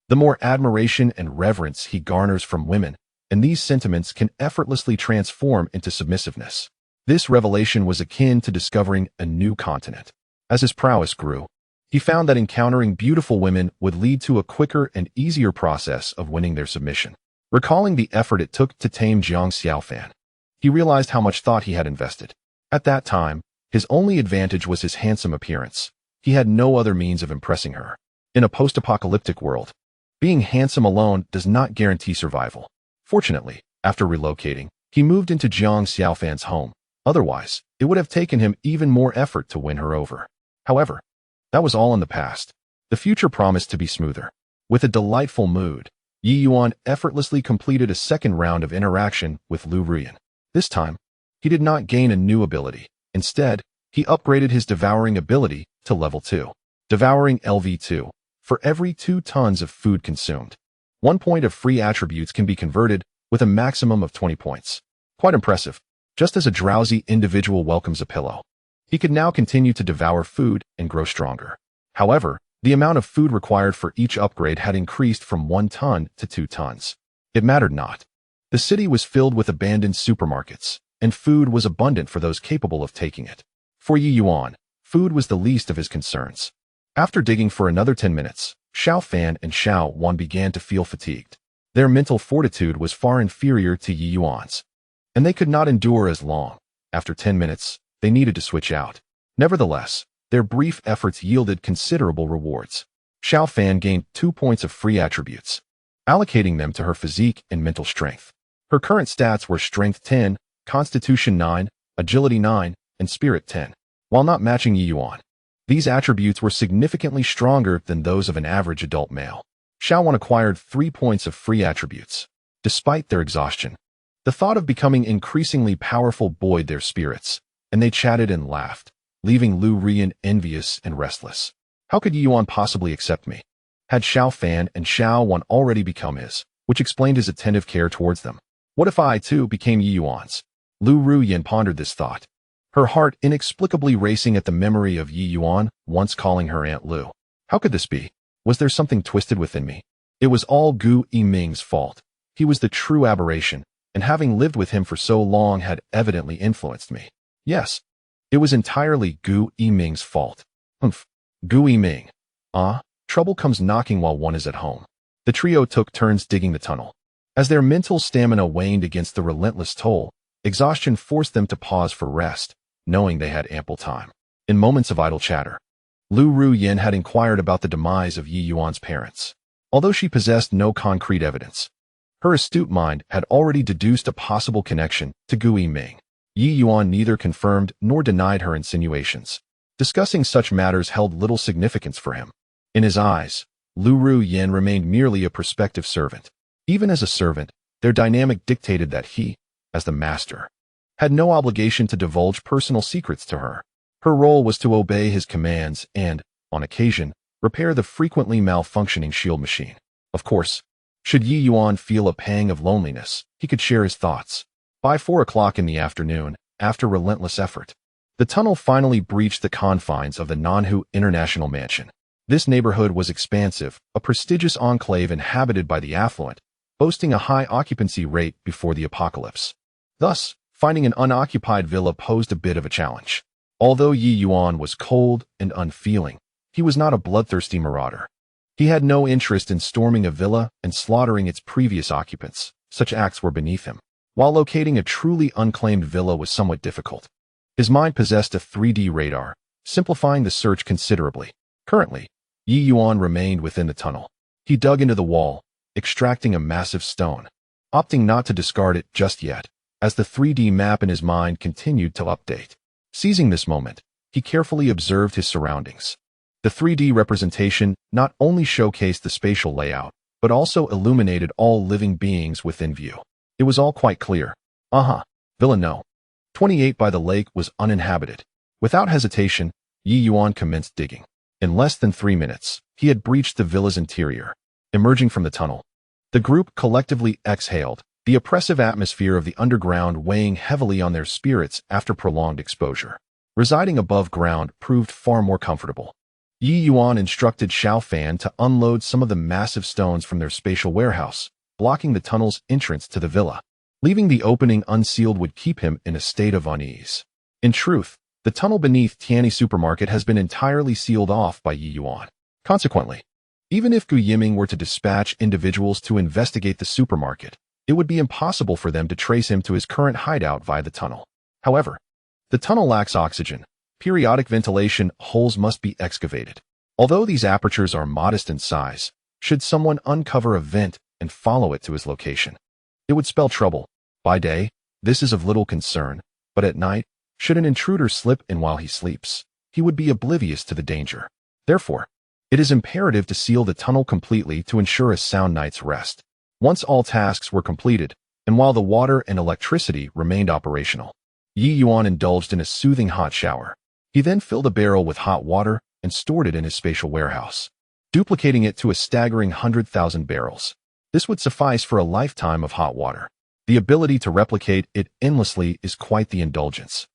the more admiration and reverence he garners from women, and these sentiments can effortlessly transform into submissiveness. This revelation was akin to discovering a new continent. As his prowess grew, he found that encountering beautiful women would lead to a quicker and easier process of winning their submission. Recalling the effort it took to tame Jiang Xiaofan, he realized how much thought he had invested. At that time, his only advantage was his handsome appearance. He had no other means of impressing her. In a post-apocalyptic world, being handsome alone does not guarantee survival. Fortunately, after relocating, he moved into Jiang Xiaofan's home. Otherwise, it would have taken him even more effort to win her over. However, that was all in the past. The future promised to be smoother. With a delightful mood, Ye Yuan effortlessly completed a second round of interaction with Lu Rian. This time, he did not gain a new ability. Instead, he upgraded his devouring ability to level 2. Devouring LV2. For every 2 tons of food consumed, 1 point of free attributes can be converted with a maximum of 20 points. Quite impressive. Just as a drowsy individual welcomes a pillow, he could now continue to devour food and grow stronger. However, the amount of food required for each upgrade had increased from 1 ton to 2 tons. It mattered not. The city was filled with abandoned supermarkets, and food was abundant for those capable of taking it. For Ye Yuan, food was the least of his concerns. After digging for another 10 minutes, Xiao Fan and Xiao Wan began to feel fatigued. Their mental fortitude was far inferior to Ye Yuan's, and they could not endure as long. After 10 minutes, they needed to switch out. Nevertheless, their brief efforts yielded considerable rewards. Xiao Fan gained 2 points of free attributes, allocating them to her physique and mental strength. Her current stats were Strength 10, Constitution 9, Agility 9, and Spirit 10. While not matching Ye Yuan, these attributes were significantly stronger than those of an average adult male. Xiao Wan acquired 3 points of free attributes. Despite their exhaustion, the thought of becoming increasingly powerful buoyed their spirits, and they chatted and laughed, leaving Lu Rian envious and restless. How could Ye Yuan possibly accept me? Had Xiao Fan and Xiao Wan already become his, which explained his attentive care towards them? What if I, too, became Ye Yuan's? Lu Ruyan pondered this thought, her heart inexplicably racing at the memory of Ye Yuan once calling her Aunt Lu. How could this be? Was there something twisted within me? It was all Gu Yiming's fault. He was the true aberration, and having lived with him for so long had evidently influenced me. Yes, it was entirely Gu Yiming's fault. Humph. Gu Yiming. Trouble comes knocking while one is at home. The trio took turns digging the tunnel. As their mental stamina waned against the relentless toll, exhaustion forced them to pause for rest, knowing they had ample time. In moments of idle chatter, Lu Ruyan had inquired about the demise of Ye Yuan's parents. Although she possessed no concrete evidence, her astute mind had already deduced a possible connection to Gu Yiming. Ye Yuan neither confirmed nor denied her insinuations. Discussing such matters held little significance for him. In his eyes, Lu Ruyan remained merely a prospective servant. Even as a servant, their dynamic dictated that he, as the master, had no obligation to divulge personal secrets to her. Her role was to obey his commands and, on occasion, repair the frequently malfunctioning shield machine. Of course, should Ye Yuan feel a pang of loneliness, he could share his thoughts. By 4 o'clock in the afternoon, after relentless effort, The tunnel finally breached the confines of the Nanhu International Mansion. This neighborhood was expansive, a prestigious enclave inhabited by the affluent, boasting a high occupancy rate before the apocalypse. Thus, finding an unoccupied villa posed a bit of a challenge. Although Ye Yuan was cold and unfeeling, he was not a bloodthirsty marauder. He had no interest in storming a villa and slaughtering its previous occupants. Such acts were beneath him. While locating a truly unclaimed villa was somewhat difficult, his mind possessed a 3D radar, simplifying the search considerably. Currently, Ye Yuan remained within the tunnel. He dug into the wall, extracting a massive stone, opting not to discard it just yet, as the 3D map in his mind continued to update. Seizing this moment, he carefully observed his surroundings. The 3D representation not only showcased the spatial layout, but also illuminated all living beings within view. It was all quite clear. Villa No. 28 by the lake was uninhabited. Without hesitation, Ye Yuan commenced digging. In less than 3 minutes, he had breached the villa's interior. Emerging from the tunnel, the group collectively exhaled, the oppressive atmosphere of the underground weighing heavily on their spirits after prolonged exposure. Residing above ground proved far more comfortable. Ye Yuan instructed Xiao Fan to unload some of the massive stones from their spatial warehouse, blocking the tunnel's entrance to the villa. Leaving the opening unsealed would keep him in a state of unease. In truth, the tunnel beneath Tianyi Supermarket has been entirely sealed off by Ye Yuan. Consequently, even if Gu Yiming were to dispatch individuals to investigate the supermarket, it would be impossible for them to trace him to his current hideout via the tunnel. However, the tunnel lacks oxygen. Periodic ventilation holes must be excavated. Although these apertures are modest in size, should someone uncover a vent and follow it to his location, it would spell trouble. By day, this is of little concern, but at night, should an intruder slip in while he sleeps, he would be oblivious to the danger. Therefore, it is imperative to seal the tunnel completely to ensure a sound night's rest. Once all tasks were completed, and while the water and electricity remained operational, Ye Yuan indulged in a soothing hot shower. He then filled a barrel with hot water and stored it in his spatial warehouse, duplicating it to a staggering 100,000 barrels. This would suffice for a lifetime of hot water. The ability to replicate it endlessly is quite the indulgence.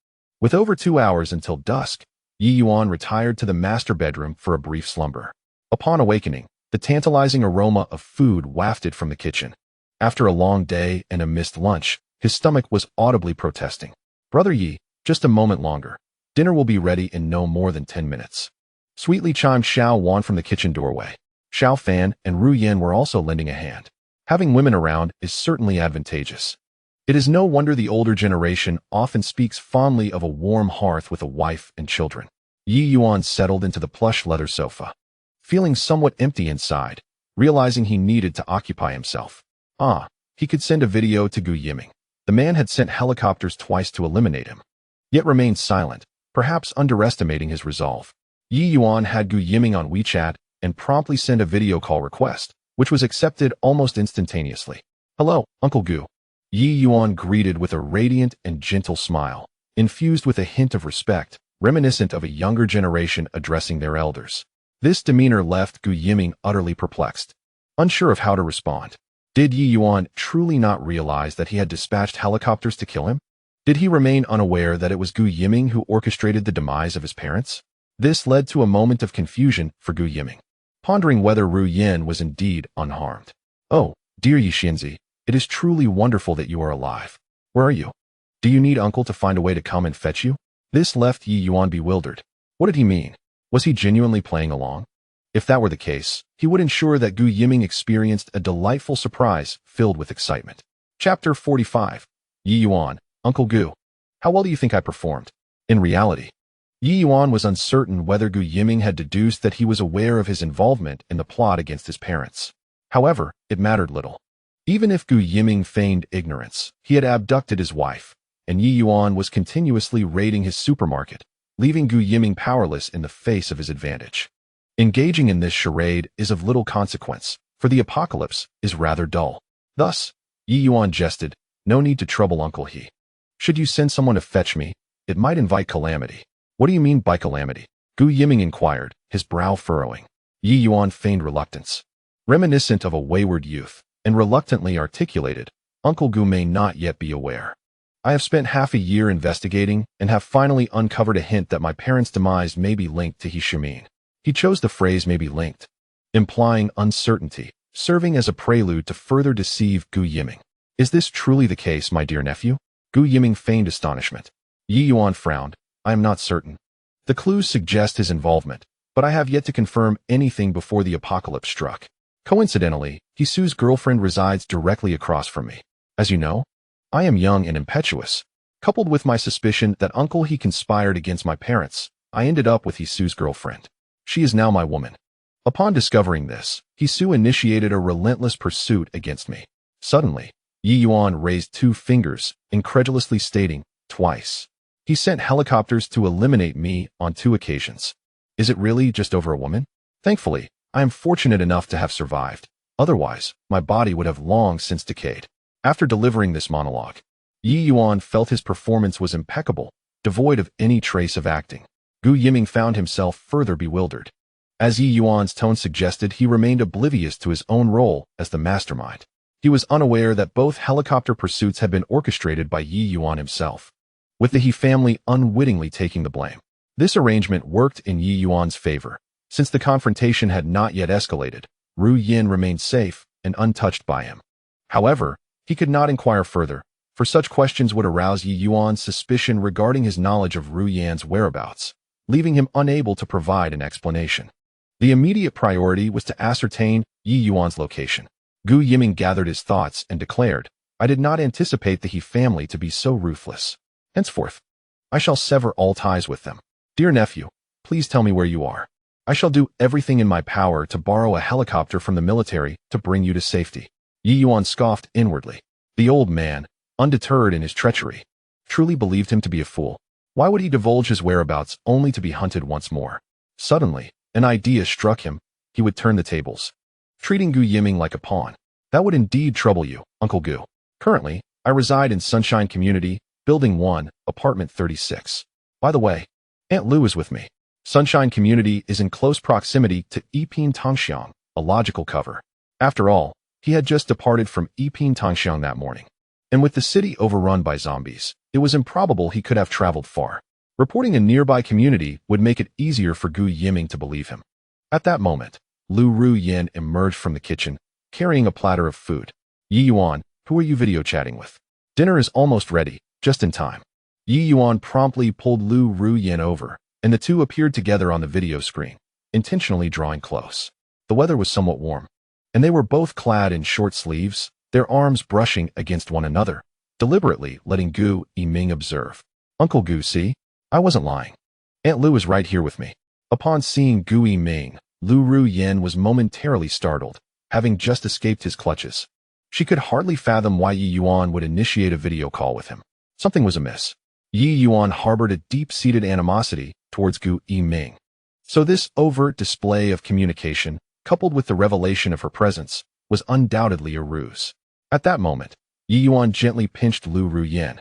With over 2 hours until dusk, Ye Yuan retired to the master bedroom for a brief slumber. Upon awakening, the tantalizing aroma of food wafted from the kitchen. After a long day and a missed lunch, his stomach was audibly protesting. "Brother Yi, just a moment longer. Dinner will be ready in no more than 10 minutes. Sweetly chimed Xiao Wan from the kitchen doorway. Xiao Fan and Ru Yin were also lending a hand. Having women around is certainly advantageous. It is no wonder the older generation often speaks fondly of a warm hearth with a wife and children. Ye Yuan settled into the plush leather sofa, feeling somewhat empty inside, realizing he needed to occupy himself. He could send a video to Gu Yiming. The man had sent helicopters twice to eliminate him, yet remained silent, perhaps underestimating his resolve. Ye Yuan had Gu Yiming on WeChat and promptly sent a video call request, which was accepted almost instantaneously. "Hello, Uncle Gu." Ye Yuan greeted with a radiant and gentle smile, infused with a hint of respect, reminiscent of a younger generation addressing their elders. This demeanor left Gu Yiming utterly perplexed, unsure of how to respond. Did Ye Yuan truly not realize that he had dispatched helicopters to kill him? Did he remain unaware that it was Gu Yiming who orchestrated the demise of his parents? This led to a moment of confusion for Gu Yiming, pondering whether Ru Yin was indeed unharmed. "Oh, dear Yi Xinzi, it is truly wonderful that you are alive. Where are you? Do you need Uncle to find a way to come and fetch you?" This left Ye Yuan bewildered. What did he mean? Was he genuinely playing along? If that were the case, he would ensure that Gu Yiming experienced a delightful surprise filled with excitement. Chapter 45. Ye Yuan, Uncle Gu. How well do you think I performed? In reality, Ye Yuan was uncertain whether Gu Yiming had deduced that he was aware of his involvement in the plot against his parents. However, it mattered little. Even if Gu Yiming feigned ignorance, he had abducted his wife, and Ye Yuan was continuously raiding his supermarket, leaving Gu Yiming powerless in the face of his advantage. Engaging in this charade is of little consequence, for the apocalypse is rather dull. Thus, Ye Yuan jested, "No need to trouble Uncle He. Should you send someone to fetch me, it might invite calamity." "What do you mean by calamity?" Gu Yiming inquired, his brow furrowing. Ye Yuan feigned reluctance, reminiscent of a wayward youth, and reluctantly articulated, "Uncle Gu may not yet be aware. I have spent half a year investigating and have finally uncovered a hint that my parents' demise may be linked to Ye Yuan. He chose the phrase may be linked, implying uncertainty, serving as a prelude to further deceive Gu Yiming. Is this truly the case, my dear nephew? Gu Yiming feigned astonishment. Ye Yuan frowned. I am not certain. The clues suggest his involvement, but I have yet to confirm anything before the apocalypse struck. Coincidentally, Hisu's girlfriend resides directly across from me. As you know, I am young and impetuous. Coupled with my suspicion that Uncle He conspired against my parents, I ended up with Hisu's girlfriend. She is now my woman. Upon discovering this, Hisu initiated a relentless pursuit against me. Suddenly, Ye Yuan raised 2 fingers, incredulously stating, twice. He sent helicopters to eliminate me on 2 occasions. Is it really just over a woman? Thankfully, I am fortunate enough to have survived. Otherwise, my body would have long since decayed. After delivering this monologue, Ye Yuan felt his performance was impeccable, devoid of any trace of acting. Gu Yiming found himself further bewildered. As Ye Yuan's tone suggested, he remained oblivious to his own role as the mastermind. He was unaware that both helicopter pursuits had been orchestrated by Ye Yuan himself, with the He family unwittingly taking the blame. This arrangement worked in Ye Yuan's favor. Since the confrontation had not yet escalated, Ru Yin remained safe and untouched by him. However, he could not inquire further, for such questions would arouse Ye Yuan's suspicion regarding his knowledge of Ru Yan's whereabouts, leaving him unable to provide an explanation. The immediate priority was to ascertain Ye Yuan's location. Gu Yiming gathered his thoughts and declared, I did not anticipate the He family to be so ruthless. Henceforth, I shall sever all ties with them. Dear nephew, please tell me where you are. I shall do everything in my power to borrow a helicopter from the military to bring you to safety. Ye Yuan scoffed inwardly. The old man, undeterred in his treachery, truly believed him to be a fool. Why would he divulge his whereabouts only to be hunted once more? Suddenly, an idea struck him. He would turn the tables, treating Gu Yiming like a pawn. That would indeed trouble you, Uncle Gu. Currently, I reside in Sunshine Community, Building 1, Apartment 36. By the way, Aunt Lu is with me. Sunshine Community is in close proximity to Yiping Tongxiang, a logical cover. After all, he had just departed from Yiping Tongxiang that morning. And with the city overrun by zombies, it was improbable he could have traveled far. Reporting a nearby community would make it easier for Gu Yiming to believe him. At that moment, Lu Ru Yin emerged from the kitchen, carrying a platter of food. Ye Yuan, who are you video chatting with? Dinner is almost ready, just in time. Ye Yuan promptly pulled Lu Ru Yin over, and the two appeared together on the video screen, intentionally drawing close. The weather was somewhat warm, and they were both clad in short sleeves, their arms brushing against one another, deliberately letting Gu Yiming observe. Uncle Gu, see? I wasn't lying. Aunt Lu is right here with me. Upon seeing Gu Yiming, Lu Ru Yin was momentarily startled, having just escaped his clutches. She could hardly fathom why Ye Yuan would initiate a video call with him. Something was amiss. Ye Yuan harbored a deep-seated animosity towards Gu Yiming. So this overt display of communication, coupled with the revelation of her presence, was undoubtedly a ruse. At that moment, Ye Yuan gently pinched Lu Ru Yin,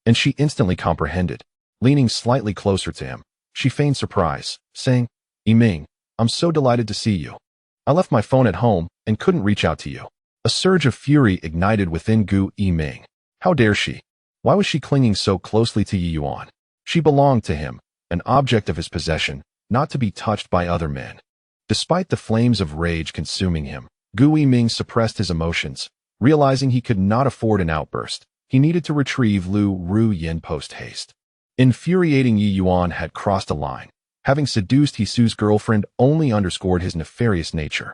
and she instantly comprehended. Leaning slightly closer to him, she feigned surprise, saying, Yiming, I'm so delighted to see you. I left my phone at home and couldn't reach out to you. A surge of fury ignited within Gu Yiming. How dare she? Why was she clinging so closely to Ye Yuan? She belonged to him, an object of his possession, not to be touched by other men. Despite the flames of rage consuming him, Gu Yiming suppressed his emotions, realizing he could not afford an outburst. He needed to retrieve Lu Ru Yin post-haste. Infuriating Ye Yuan had crossed a line. Having seduced Hisu's girlfriend only underscored his nefarious nature.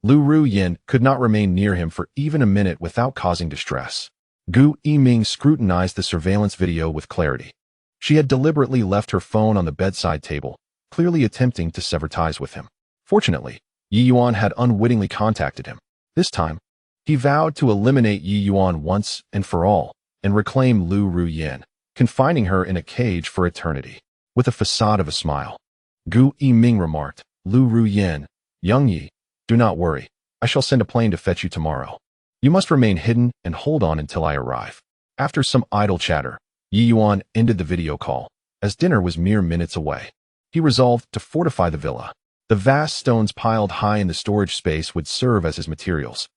Lu Ru Yin could not remain near him for even a minute without causing distress. Gu Yiming scrutinized the surveillance video with clarity. She had deliberately left her phone on the bedside table, clearly attempting to sever ties with him. Fortunately, Ye Yuan had unwittingly contacted him. This time, he vowed to eliminate Ye Yuan once and for all, and reclaim Lu Ru Yin, confining her in a cage for eternity. With a facade of a smile, Gu Yiming remarked, Lu Ru Yin, young Yi, do not worry. I shall send a plane to fetch you tomorrow. You must remain hidden and hold on until I arrive. After some idle chatter, Ye Yuan ended the video call, as dinner was mere minutes away. He resolved to fortify the villa. The vast stones piled high in the storage space would serve as his materials,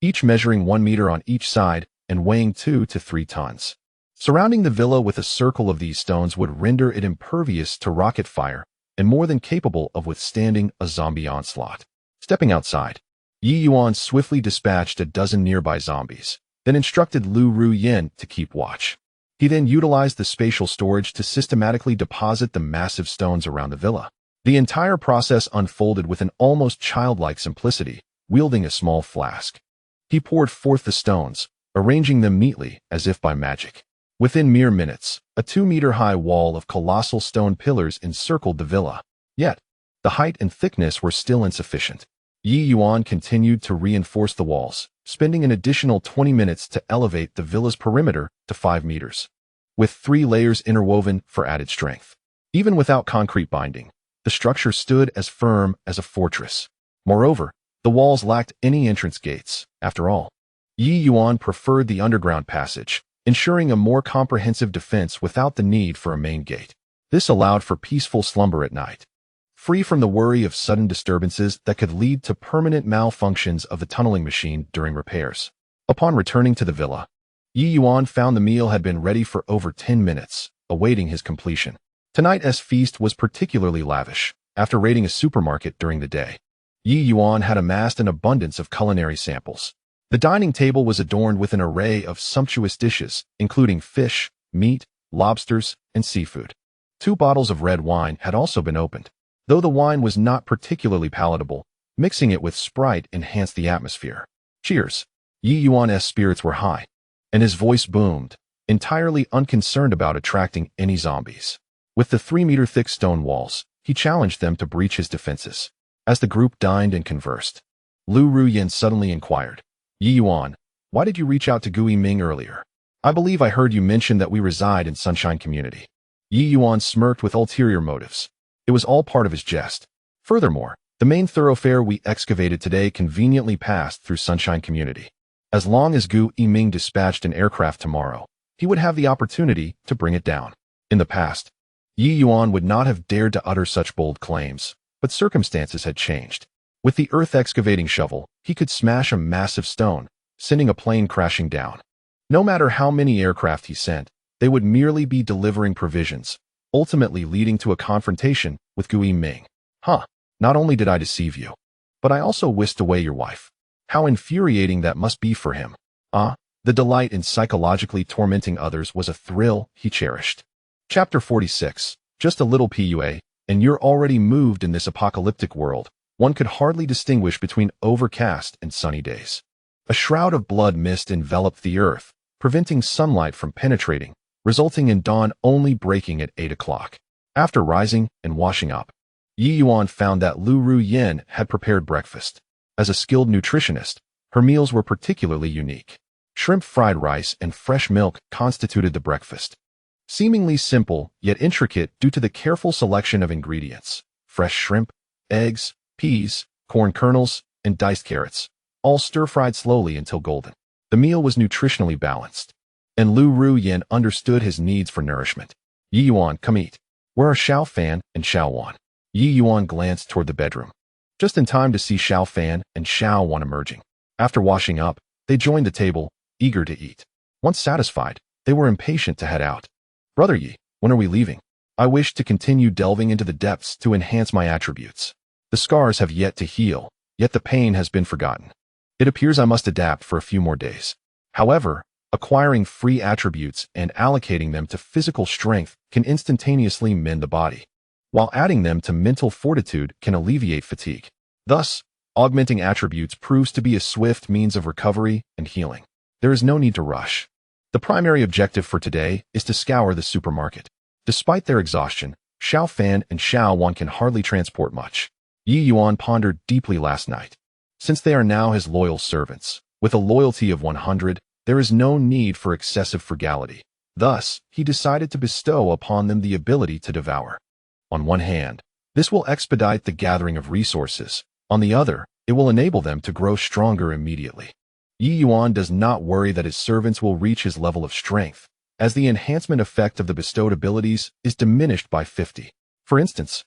each measuring 1 meter on each side and weighing 2 to 3 tons. Surrounding the villa with a circle of these stones would render it impervious to rocket fire and more than capable of withstanding a zombie onslaught. Stepping outside, Ye Yuan swiftly dispatched a dozen nearby zombies, then instructed Lu Ruyin to keep watch. He then utilized the spatial storage to systematically deposit the massive stones around the villa. The entire process unfolded with an almost childlike simplicity, wielding a small flask. He poured forth the stones, arranging them neatly as if by magic. Within mere minutes, a 2-meter-high wall of colossal stone pillars encircled the villa. Yet, the height and thickness were still insufficient. Ye Yuan continued to reinforce the walls, spending an additional 20 minutes to elevate the villa's perimeter to 5 meters, with 3 layers interwoven for added strength. Even without concrete binding, the structure stood as firm as a fortress. Moreover, the walls lacked any entrance gates. After all, Ye Yuan preferred the underground passage, ensuring a more comprehensive defense without the need for a main gate. This allowed for peaceful slumber at night, free from the worry of sudden disturbances that could lead to permanent malfunctions of the tunneling machine during repairs. Upon returning to the villa, Ye Yuan found the meal had been ready for over 10 minutes, awaiting his completion. Tonight's feast was particularly lavish. After raiding a supermarket during the day, Ye Yuan had amassed an abundance of culinary samples. The dining table was adorned with an array of sumptuous dishes, including fish, meat, lobsters, and seafood. 2 bottles of red wine had also been opened. Though the wine was not particularly palatable, mixing it with Sprite enhanced the atmosphere. Cheers! Ye Yuan's spirits were high, and his voice boomed, entirely unconcerned about attracting any zombies. With the 3-meter-thick stone walls, he challenged them to breach his defenses. As the group dined and conversed, Lu Ruyin suddenly inquired, Ye Yuan, why did you reach out to Gu Yiming earlier? I believe I heard you mention that we reside in Sunshine Community. Ye Yuan smirked with ulterior motives. It was all part of his jest. Furthermore, the main thoroughfare we excavated today conveniently passed through Sunshine Community. As long as Gu Yiming dispatched an aircraft tomorrow, he would have the opportunity to bring it down. In the past, Ye Yuan would not have dared to utter such bold claims, but circumstances had changed. With the earth-excavating shovel, he could smash a massive stone, sending a plane crashing down. No matter how many aircraft he sent, they would merely be delivering provisions, ultimately leading to a confrontation with Gu Yiming. Not only did I deceive you, but I also whisked away your wife. How infuriating that must be for him. The delight in psychologically tormenting others was a thrill he cherished. Chapter 46. Just a little PUA, and you're already moved in this apocalyptic world. One could hardly distinguish between overcast and sunny days. A shroud of blood mist enveloped the earth, preventing sunlight from penetrating, resulting in dawn only breaking at 8 o'clock. After rising and washing up, Ye Yuan found that Lu Ruyin had prepared breakfast. As a skilled nutritionist, her meals were particularly unique. Shrimp fried rice and fresh milk constituted the breakfast. Seemingly simple, yet intricate due to the careful selection of ingredients. Fresh shrimp, eggs, peas, corn kernels, and diced carrots, all stir-fried slowly until golden. The meal was nutritionally balanced, and Lu Ruyin understood his needs for nourishment. Ye Yuan, come eat. Where are Xiao Fan and Xiao Wan? Ye Yuan glanced toward the bedroom, just in time to see Xiao Fan and Xiao Wan emerging. After washing up, they joined the table, eager to eat. Once satisfied, they were impatient to head out. Brother Yi, when are we leaving? I wish to continue delving into the depths to enhance my attributes. The scars have yet to heal, yet the pain has been forgotten. It appears I must adapt for a few more days. However, acquiring free attributes and allocating them to physical strength can instantaneously mend the body, while adding them to mental fortitude can alleviate fatigue. Thus, augmenting attributes proves to be a swift means of recovery and healing. There is no need to rush. The primary objective for today is to scour the supermarket. Despite their exhaustion, Xiao Fan and Xiao Wan can hardly transport much. Ye Yuan pondered deeply last night. Since they are now his loyal servants, with a loyalty of 100, there is no need for excessive frugality. Thus, he decided to bestow upon them the ability to devour. On one hand, this will expedite the gathering of resources. On the other, it will enable them to grow stronger immediately. Ye Yuan does not worry that his servants will reach his level of strength, as the enhancement effect of the bestowed abilities is diminished by 50. For instance,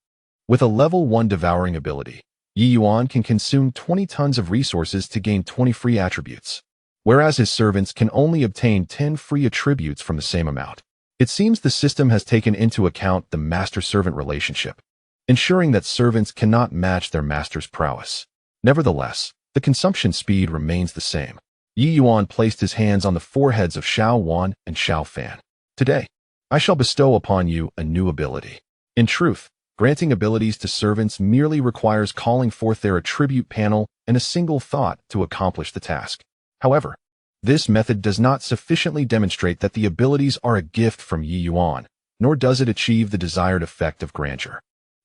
with a level 1 devouring ability, Ye Yuan can consume 20 tons of resources to gain 20 free attributes. whereas his servants can only obtain 10 free attributes from the same amount. It seems the system has taken into account the master-servant relationship, ensuring that servants cannot match their master's prowess. Nevertheless, the consumption speed remains the same. Ye Yuan placed his hands on the foreheads of Xiao Wan and Xiao Fan. Today, I shall bestow upon you a new ability. In truth, granting abilities to servants merely requires calling forth their attribute panel and a single thought to accomplish the task. However, this method does not sufficiently demonstrate that the abilities are a gift from Ye Yuan, nor does it achieve the desired effect of grandeur.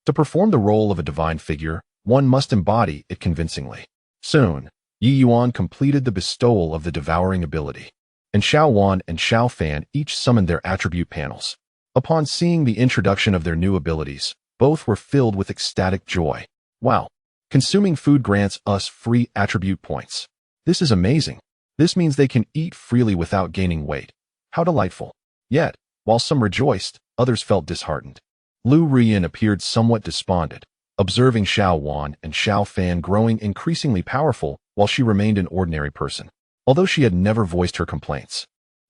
To perform the role of a divine figure, one must embody it convincingly. Soon, Ye Yuan completed the bestowal of the devouring ability, and Xiao Wan and Xiao Fan each summoned their attribute panels. Upon seeing the introduction of their new abilities, both were filled with ecstatic joy. Wow! Consuming food grants us free attribute points. This is amazing. This means they can eat freely without gaining weight. How delightful. Yet, while some rejoiced, others felt disheartened. Lu Ruyan appeared somewhat despondent, observing Xiao Wan and Xiao Fan growing increasingly powerful while she remained an ordinary person. Although she had never voiced her complaints,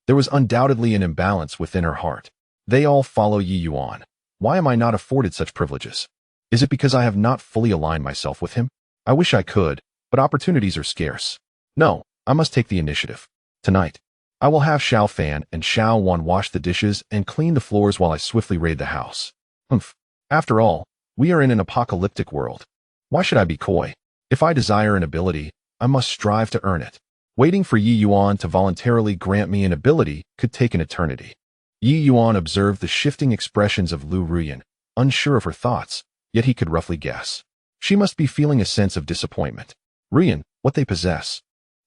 there was undoubtedly an imbalance within her heart. They all follow Ye Yuan. Why am I not afforded such privileges? Is it because I have not fully aligned myself with him? I wish I could, but opportunities are scarce. No, I must take the initiative. Tonight, I will have Xiao Fan and Xiao Wan wash the dishes and clean the floors while I swiftly raid the house. After all, we are in an apocalyptic world. Why should I be coy? If I desire an ability, I must strive to earn it. Waiting for Ye Yuan to voluntarily grant me an ability could take an eternity. Ye Yuan observed the shifting expressions of Lu Ruyan, unsure of her thoughts, yet he could roughly guess. She must be feeling a sense of disappointment. Ruyan, what they possess,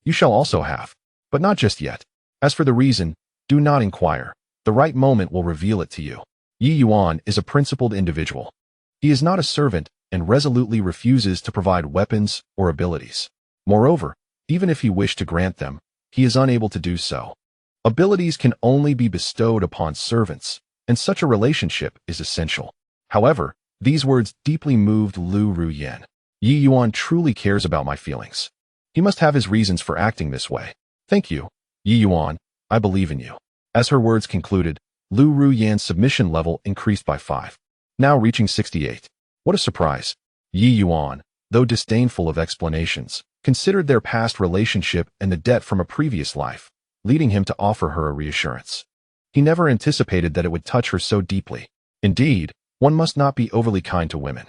you shall also have, but not just yet. As for the reason, do not inquire. The right moment will reveal it to you. Ye Yuan is a principled individual. He is not a servant and resolutely refuses to provide weapons or abilities. Moreover, even if he wished to grant them, he is unable to do so. Abilities can only be bestowed upon servants, and such a relationship is essential. However, these words deeply moved Lu Ruyan. Ye Yuan truly cares about my feelings. He must have his reasons for acting this way. Thank you, Ye Yuan, I believe in you. As her words concluded, Lu Ruyan's submission level increased by 5, now reaching 68. What a surprise. Ye Yuan, though disdainful of explanations, considered their past relationship and the debt from a previous life, leading him to offer her a reassurance. He never anticipated that it would touch her so deeply. Indeed, one must not be overly kind to women.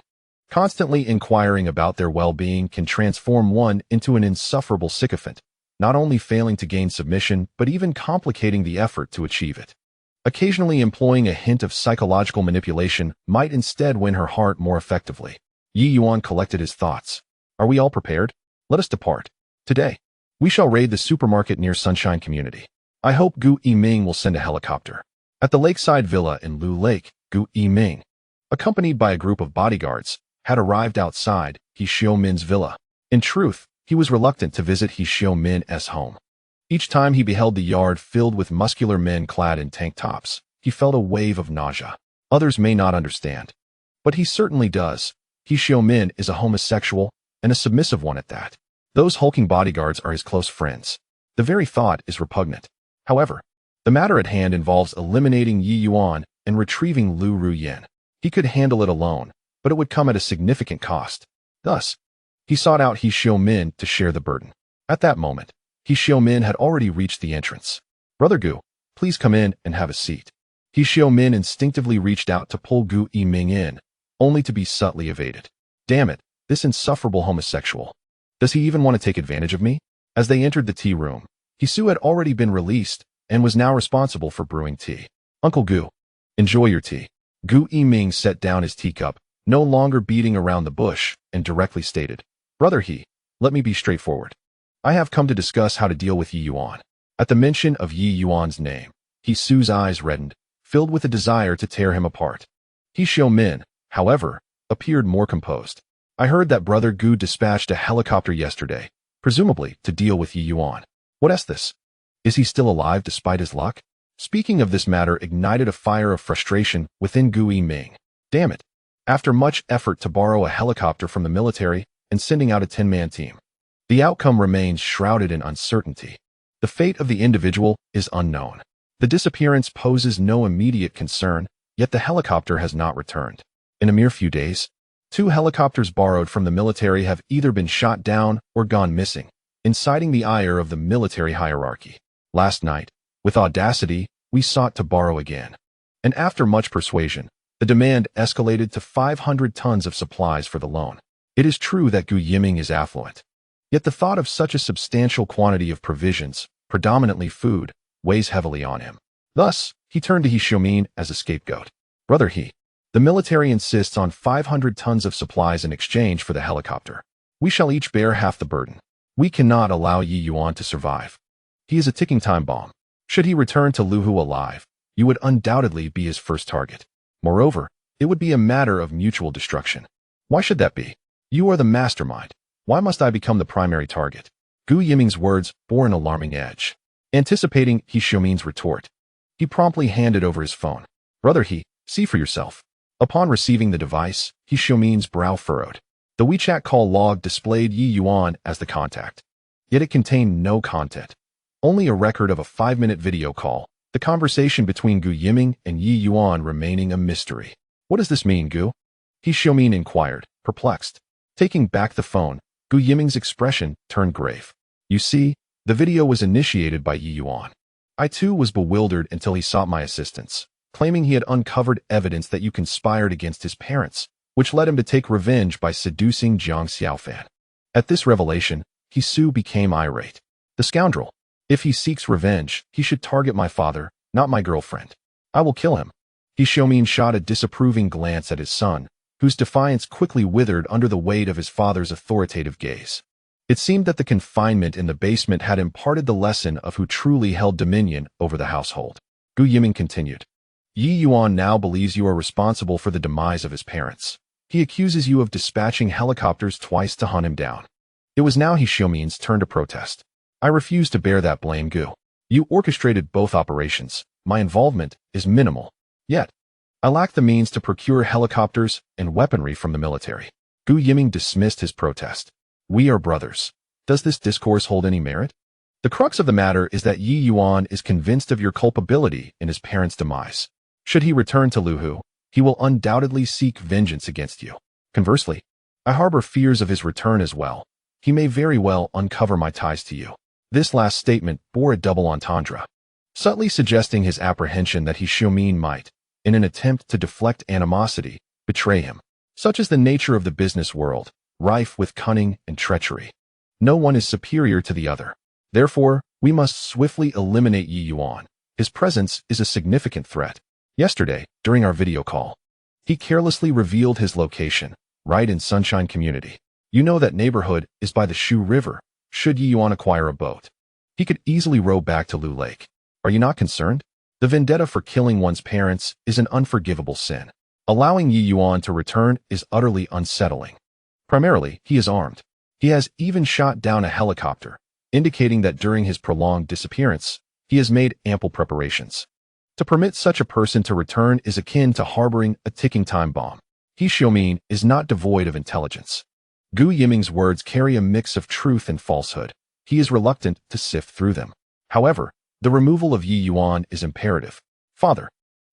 Constantly inquiring about their well-being can transform one into an insufferable sycophant, not only failing to gain submission but even complicating the effort to achieve it. Occasionally employing a hint of psychological manipulation might instead win her heart more effectively. Ye Yuan collected his thoughts. Are we all prepared? Let us depart. Today, we shall raid the supermarket near Sunshine Community. I hope Gu Yiming will send a helicopter. At the lakeside villa in Lu Lake, Gu Yiming, accompanied by a group of bodyguards, had arrived outside He Xiumin's villa. In truth, he was reluctant to visit He Xiumin's home. Each time he beheld the yard filled with muscular men clad in tank tops, he felt a wave of nausea. Others may not understand, but he certainly does. He Xiumin is a homosexual, and a submissive one at that. Those hulking bodyguards are his close friends. The very thought is repugnant. However, the matter at hand involves eliminating Ye Yuan and retrieving Lu Ruyan. He could handle it alone, but it would come at a significant cost. Thus, he sought out He Xiumin to share the burden. At that moment, He Xiumin had already reached the entrance. Brother Gu, please come in and have a seat. He Xiumin instinctively reached out to pull Gu Yiming in, only to be subtly evaded. Damn it, this insufferable homosexual. Does he even want to take advantage of me? As they entered the tea room, Hisu had already been released and was now responsible for brewing tea. Uncle Gu, enjoy your tea. Gu Yiming set down his teacup, no longer beating around the bush, and directly stated, Brother He, let me be straightforward. I have come to discuss how to deal with Ye Yuan. At the mention of Ye Yuan's name, Hisu's eyes reddened, filled with a desire to tear him apart. He Xiumin, however, appeared more composed. I heard that Brother Gu dispatched a helicopter yesterday, presumably to deal with Ye Yuan. What is this? Is he still alive despite his luck? Speaking of this matter ignited a fire of frustration within Gu Yiming. Damn it. After much effort to borrow a helicopter from the military and sending out a 10-man team, the outcome remains shrouded in uncertainty. The fate of the individual is unknown. The disappearance poses no immediate concern, yet the helicopter has not returned. In a mere few days, 2 helicopters borrowed from the military have either been shot down or gone missing, inciting the ire of the military hierarchy. Last night, with audacity, we sought to borrow again. And after much persuasion, the demand escalated to 500 tons of supplies for the loan. It is true that Gu Yiming is affluent. Yet the thought of such a substantial quantity of provisions, predominantly food, weighs heavily on him. Thus, he turned to He Xiaomin as a scapegoat. Brother He, the military insists on 500 tons of supplies in exchange for the helicopter. We shall each bear half the burden. We cannot allow Ye Yuan to survive. He is a ticking time bomb. Should he return to Luhu alive, you would undoubtedly be his first target. Moreover, it would be a matter of mutual destruction. Why should that be? You are the mastermind. Why must I become the primary target? Gu Yiming's words bore an alarming edge. Anticipating He Xiaomin's retort, he promptly handed over his phone. Brother He, see for yourself. Upon receiving the device, He Xiaomin's brow furrowed. The WeChat call log displayed Ye Yuan as the contact. Yet it contained no content. Only a record of a 5-minute video call, the conversation between Gu Yiming and Ye Yuan remaining a mystery. What does this mean, Gu? He Xiaomin inquired, perplexed. Taking back the phone, Gu Yiming's expression turned grave. You see, the video was initiated by Ye Yuan. I too was bewildered until he sought my assistance, claiming he had uncovered evidence that you conspired against his parents, which led him to take revenge by seducing Jiang Xiaofan. At this revelation, He Su became irate. The scoundrel! If he seeks revenge, he should target my father, not my girlfriend. I will kill him. He Xiaomin shot a disapproving glance at his son, whose defiance quickly withered under the weight of his father's authoritative gaze. It seemed that the confinement in the basement had imparted the lesson of who truly held dominion over the household. Gu Yiming continued. Ye Yuan now believes you are responsible for the demise of his parents. He accuses you of dispatching helicopters twice to hunt him down. It was now He Xiaomin's turn to protest. I refuse to bear that blame, Gu. You orchestrated both operations. My involvement is minimal. Yet, I lack the means to procure helicopters and weaponry from the military. Gu Yiming dismissed his protest. We are brothers. Does this discourse hold any merit? The crux of the matter is that Ye Yuan is convinced of your culpability in his parents' demise. Should he return to Luhu, he will undoubtedly seek vengeance against you. Conversely, I harbor fears of his return as well. He may very well uncover my ties to you. This last statement bore a double entendre, subtly suggesting his apprehension that He Xiaomin might, in an attempt to deflect animosity, betray him. Such is the nature of the business world, rife with cunning and treachery. No one is superior to the other. Therefore, we must swiftly eliminate Ye Yuan. His presence is a significant threat. Yesterday, during our video call, he carelessly revealed his location, right in Sunshine Community. You know that neighborhood is by the Shu River. Should Ye Yuan acquire a boat, he could easily row back to Lu Lake. Are you not concerned? The vendetta for killing one's parents is an unforgivable sin. Allowing Ye Yuan to return is utterly unsettling. Primarily, he is armed. He has even shot down a helicopter, indicating that during his prolonged disappearance, he has made ample preparations. To permit such a person to return is akin to harboring a ticking time bomb. He Xiaomin is not devoid of intelligence. Gu Yiming's words carry a mix of truth and falsehood. He is reluctant to sift through them. However, the removal of Ye Yuan is imperative. Father,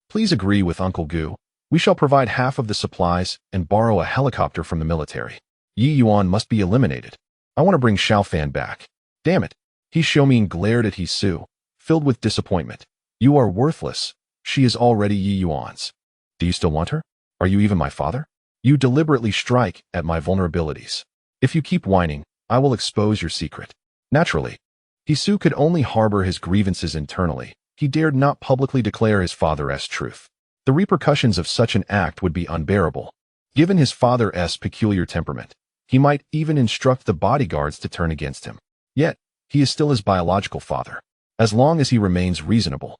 please agree with Uncle Gu. We shall provide half of the supplies and borrow a helicopter from the military. Ye Yuan must be eliminated. I want to bring Xiaofan back. Damn it. He Xiaomin glared at He Su, filled with disappointment. You are worthless. She is already Ye Yuan's. Do you still want her? Are you even my father? You deliberately strike at my vulnerabilities. If you keep whining, I will expose your secret. Naturally, He Su could only harbor his grievances internally. He dared not publicly declare his father's truth. The repercussions of such an act would be unbearable. Given his father's peculiar temperament, he might even instruct the bodyguards to turn against him. Yet, he is still his biological father. As long as he remains reasonable,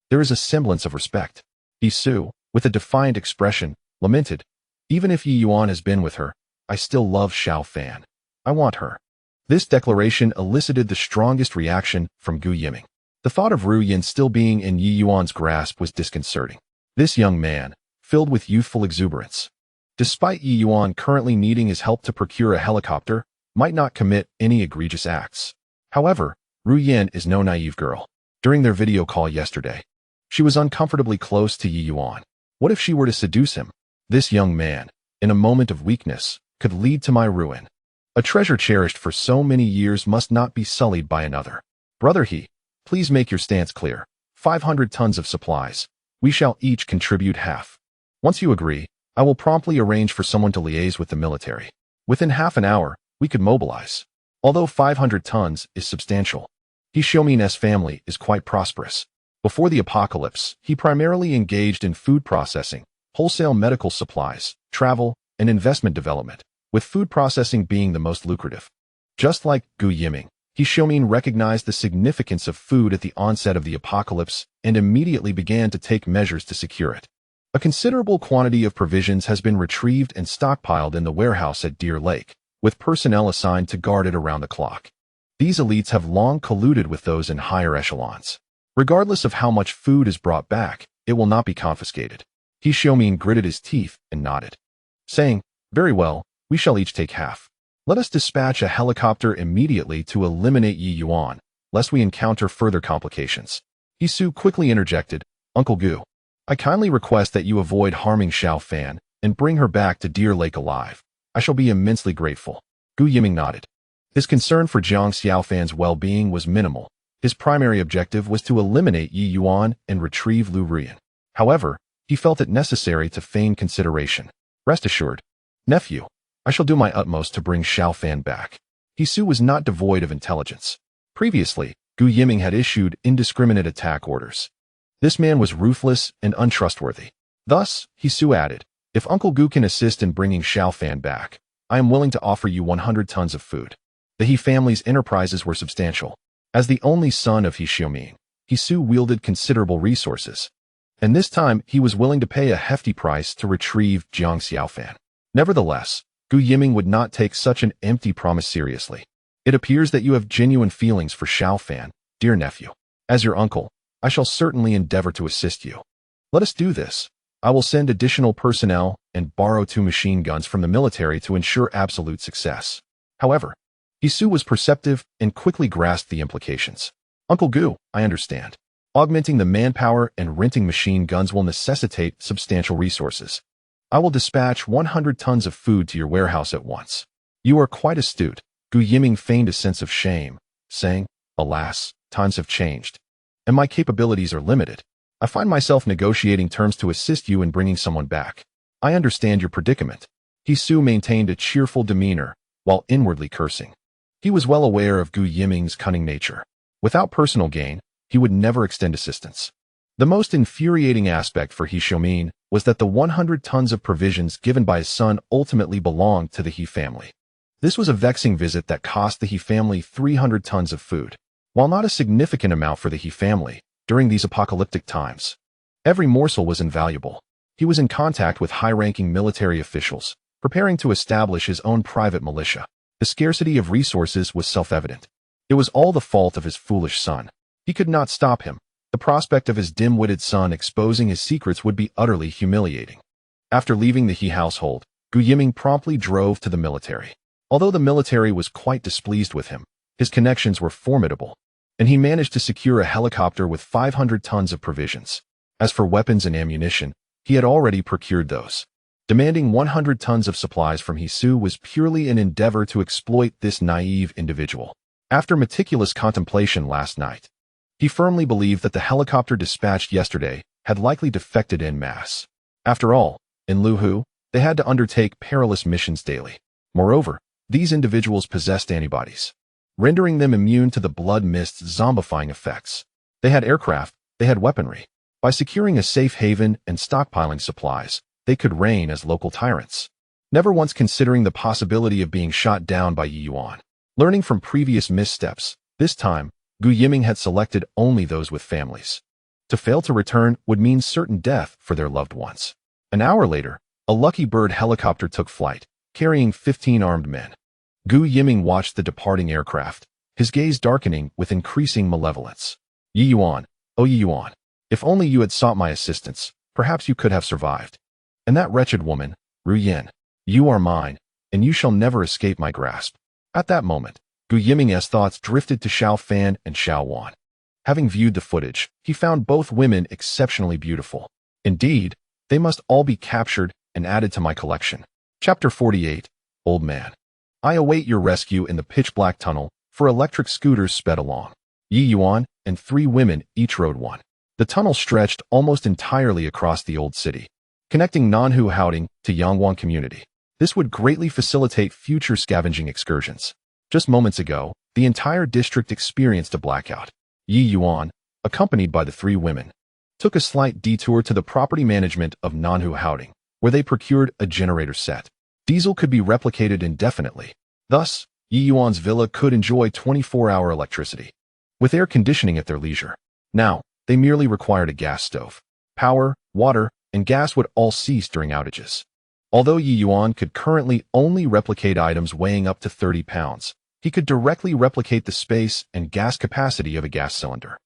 there is a semblance of respect. He Su, with a defiant expression, lamented, even if Ye Yuan has been with her, I still love Xiaofan. I want her. This declaration elicited the strongest reaction from Gu Yiming. The thought of Ru Yin still being in Ye Yuan's grasp was disconcerting. This young man, filled with youthful exuberance, despite Ye Yuan currently needing his help to procure a helicopter, might not commit any egregious acts. However, Yen is no naive girl. During their video call yesterday, she was uncomfortably close to Ye Yuan. What if she were to seduce him? This young man, in a moment of weakness, could lead to my ruin. A treasure cherished for so many years must not be sullied by another. Brother He, please make your stance clear. 500 tons of supplies. We shall each contribute half. Once you agree, I will promptly arrange for someone to liaise with the military. Within half an hour, we could mobilize. Although 500 tons is substantial, He Xiaomin's family is quite prosperous. Before the apocalypse, he primarily engaged in food processing, wholesale medical supplies, travel, and investment development, with food processing being the most lucrative. Just like Gu Yiming, He Xiaomin recognized the significance of food at the onset of the apocalypse and immediately began to take measures to secure it. A considerable quantity of provisions has been retrieved and stockpiled in the warehouse at Deer Lake, with personnel assigned to guard it around the clock. These elites have long colluded with those in higher echelons. Regardless of how much food is brought back, it will not be confiscated. He Xiaomin gritted his teeth and nodded, saying, "Very well, we shall each take half. Let us dispatch a helicopter immediately to eliminate Ye Yuan, lest we encounter further complications." He Su quickly interjected, "Uncle Gu, I kindly request that you avoid harming Xiao Fan and bring her back to Deer Lake alive. I shall be immensely grateful." Gu Yiming nodded. His concern for Jiang Xiaofan's well-being was minimal. His primary objective was to eliminate Ye Yuan and retrieve Lu Rian. However, he felt it necessary to feign consideration. "Rest assured, nephew, I shall do my utmost to bring Xiao Fan back." He Su was not devoid of intelligence. Previously, Gu Yiming had issued indiscriminate attack orders. This man was ruthless and untrustworthy. Thus, He Su added, "If Uncle Gu can assist in bringing Xiao Fan back, I am willing to offer you 100 tons of food." The He family's enterprises were substantial. As the only son of He Xiaomin, He Su wielded considerable resources, and this time he was willing to pay a hefty price to retrieve Jiang Xiaofan. Nevertheless, Gu Yiming would not take such an empty promise seriously. "It appears that you have genuine feelings for Xiao Fan, dear nephew. As your uncle, I shall certainly endeavor to assist you. Let us do this. I will send additional personnel and borrow 2 machine guns from the military to ensure absolute success." However, He Su was perceptive and quickly grasped the implications. "Uncle Gu, I understand. Augmenting the manpower and renting machine guns will necessitate substantial resources. I will dispatch 100 tons of food to your warehouse at once." "You are quite astute." Gu Yiming feigned a sense of shame, saying, "Alas, times have changed, and my capabilities are limited. I find myself negotiating terms to assist you in bringing someone back. I understand your predicament." He Su maintained a cheerful demeanor, while inwardly cursing. He was well aware of Gu Yiming's cunning nature. Without personal gain, he would never extend assistance. The most infuriating aspect for He Xiaomin was that the 100 tons of provisions given by his son ultimately belonged to the He family. This was a vexing visit that cost the He family 300 tons of food. While not a significant amount for the He family, during these apocalyptic times, every morsel was invaluable. He was in contact with high-ranking military officials, preparing to establish his own private militia. The scarcity of resources was self-evident. It was all the fault of his foolish son. He could not stop him. The prospect of his dim-witted son exposing his secrets would be utterly humiliating. After leaving the He household, Gu Yiming promptly drove to the military. Although the military was quite displeased with him, his connections were formidable, and he managed to secure a helicopter with 500 tons of provisions. As for weapons and ammunition, he had already procured those. Demanding 100 tons of supplies from He Su was purely an endeavor to exploit this naive individual. After meticulous contemplation last night, he firmly believed that the helicopter dispatched yesterday had likely defected en masse. After all, in Luhu, they had to undertake perilous missions daily. Moreover, these individuals possessed antibodies, rendering them immune to the blood mist's zombifying effects. They had aircraft, they had weaponry. By securing a safe haven and stockpiling supplies, they could reign as local tyrants, never once considering the possibility of being shot down by Ye Yuan. Learning from previous missteps, this time, Gu Yiming had selected only those with families. To fail to return would mean certain death for their loved ones. An hour later, a Lucky Bird helicopter took flight, carrying 15 armed men. Gu Yiming watched the departing aircraft, his gaze darkening with increasing malevolence. "Ye Yuan, oh Ye Yuan, if only you had sought my assistance, perhaps you could have survived. And that wretched woman, Ru Yin, you are mine, and you shall never escape my grasp." At that moment, Gu Yiming's thoughts drifted to Xiao Fan and Xiao Wan. Having viewed the footage, he found both women exceptionally beautiful. Indeed, they must all be captured and added to my collection. Chapter 48, Old Man. I await your rescue in the pitch-black tunnel, for electric scooters sped along. Ye Yuan and 3 women each rode one. The tunnel stretched almost entirely across the old city, connecting Nanhu Haoding to Yangwang community. This would greatly facilitate future scavenging excursions. Just moments ago, the entire district experienced a blackout. Ye Yuan, accompanied by the 3 women, took a slight detour to the property management of Nanhu Haoding, where they procured a generator set. Diesel could be replicated indefinitely. Thus, Ye Yuan's villa could enjoy 24-hour electricity, with air conditioning at their leisure. Now, they merely required a gas stove. Power, water, and gas would all cease during outages. Although Ye Yuan could currently only replicate items weighing up to 30 pounds, he could directly replicate the space and gas capacity of a gas cylinder,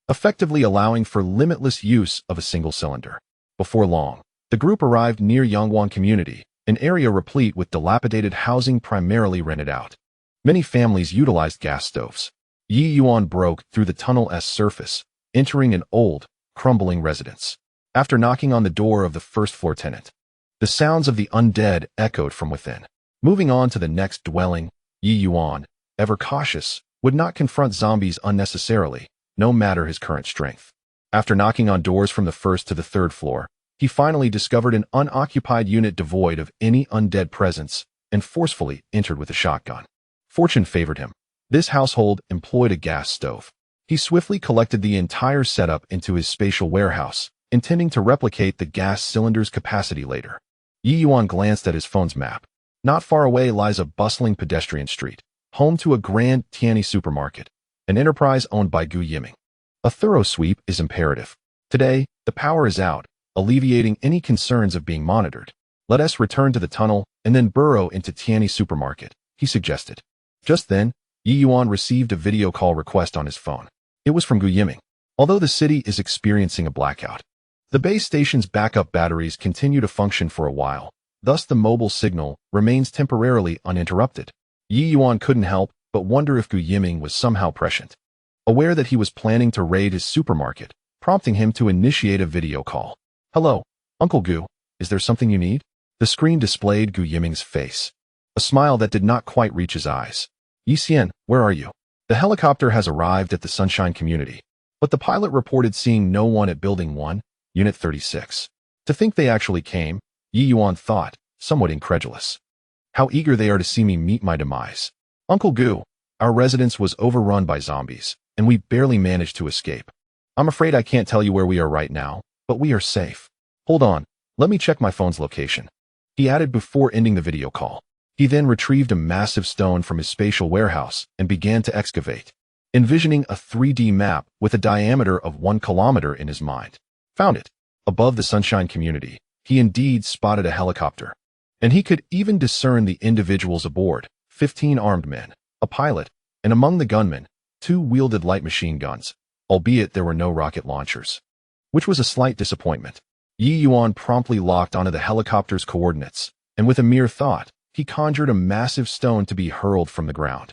effectively allowing for limitless use of a single cylinder. Before long, the group arrived near Yangwang community, an area replete with dilapidated housing primarily rented out. Many families utilized gas stoves. Ye Yuan broke through the tunnel's surface, entering an old, crumbling residence. After knocking on the door of the first-floor tenant, the sounds of the undead echoed from within. Moving on to the next dwelling, Ye Yuan, ever cautious, would not confront zombies unnecessarily, no matter his current strength. After knocking on doors from the first to the 3rd floor, he finally discovered an unoccupied unit devoid of any undead presence and forcefully entered with a shotgun. Fortune favored him. This household employed a gas stove. He swiftly collected the entire setup into his spatial warehouse, intending to replicate the gas cylinder's capacity later. Ye Yuan glanced at his phone's map. Not far away lies a bustling pedestrian street, home to a grand Tianyi supermarket, an enterprise owned by Gu Yiming. A thorough sweep is imperative. Today, the power is out, alleviating any concerns of being monitored. Let us return to the tunnel and then burrow into Tianyi supermarket, he suggested. Just then, Ye Yuan received a video call request on his phone. It was from Gu Yiming. Although the city is experiencing a blackout, the base station's backup batteries continue to function for a while, thus the mobile signal remains temporarily uninterrupted. Ye Yuan couldn't help but wonder if Gu Yiming was somehow prescient, aware that he was planning to raid his supermarket, prompting him to initiate a video call. Hello, Uncle Gu, is there something you need? The screen displayed Gu Yiming's face, a smile that did not quite reach his eyes. Yi Xian, where are you? The helicopter has arrived at the Sunshine community, but the pilot reported seeing no one at Building 1, Unit 36. To think they actually came, Ye Yuan thought, somewhat incredulous. How eager they are to see me meet my demise. Uncle Gu, our residence was overrun by zombies, and we barely managed to escape. I'm afraid I can't tell you where we are right now, but we are safe. Hold on, let me check my phone's location, he added before ending the video call. He then retrieved a massive stone from his spatial warehouse and began to excavate, envisioning a 3D map with a diameter of 1 kilometer in his mind. Found it. Above the Sunshine community, he indeed spotted a helicopter, and he could even discern the individuals aboard, 15 armed men, a pilot, and among the gunmen, 2 wielded light machine guns, albeit there were no rocket launchers, which was a slight disappointment. Ye Yuan promptly locked onto the helicopter's coordinates, and with a mere thought, he conjured a massive stone to be hurled from the ground.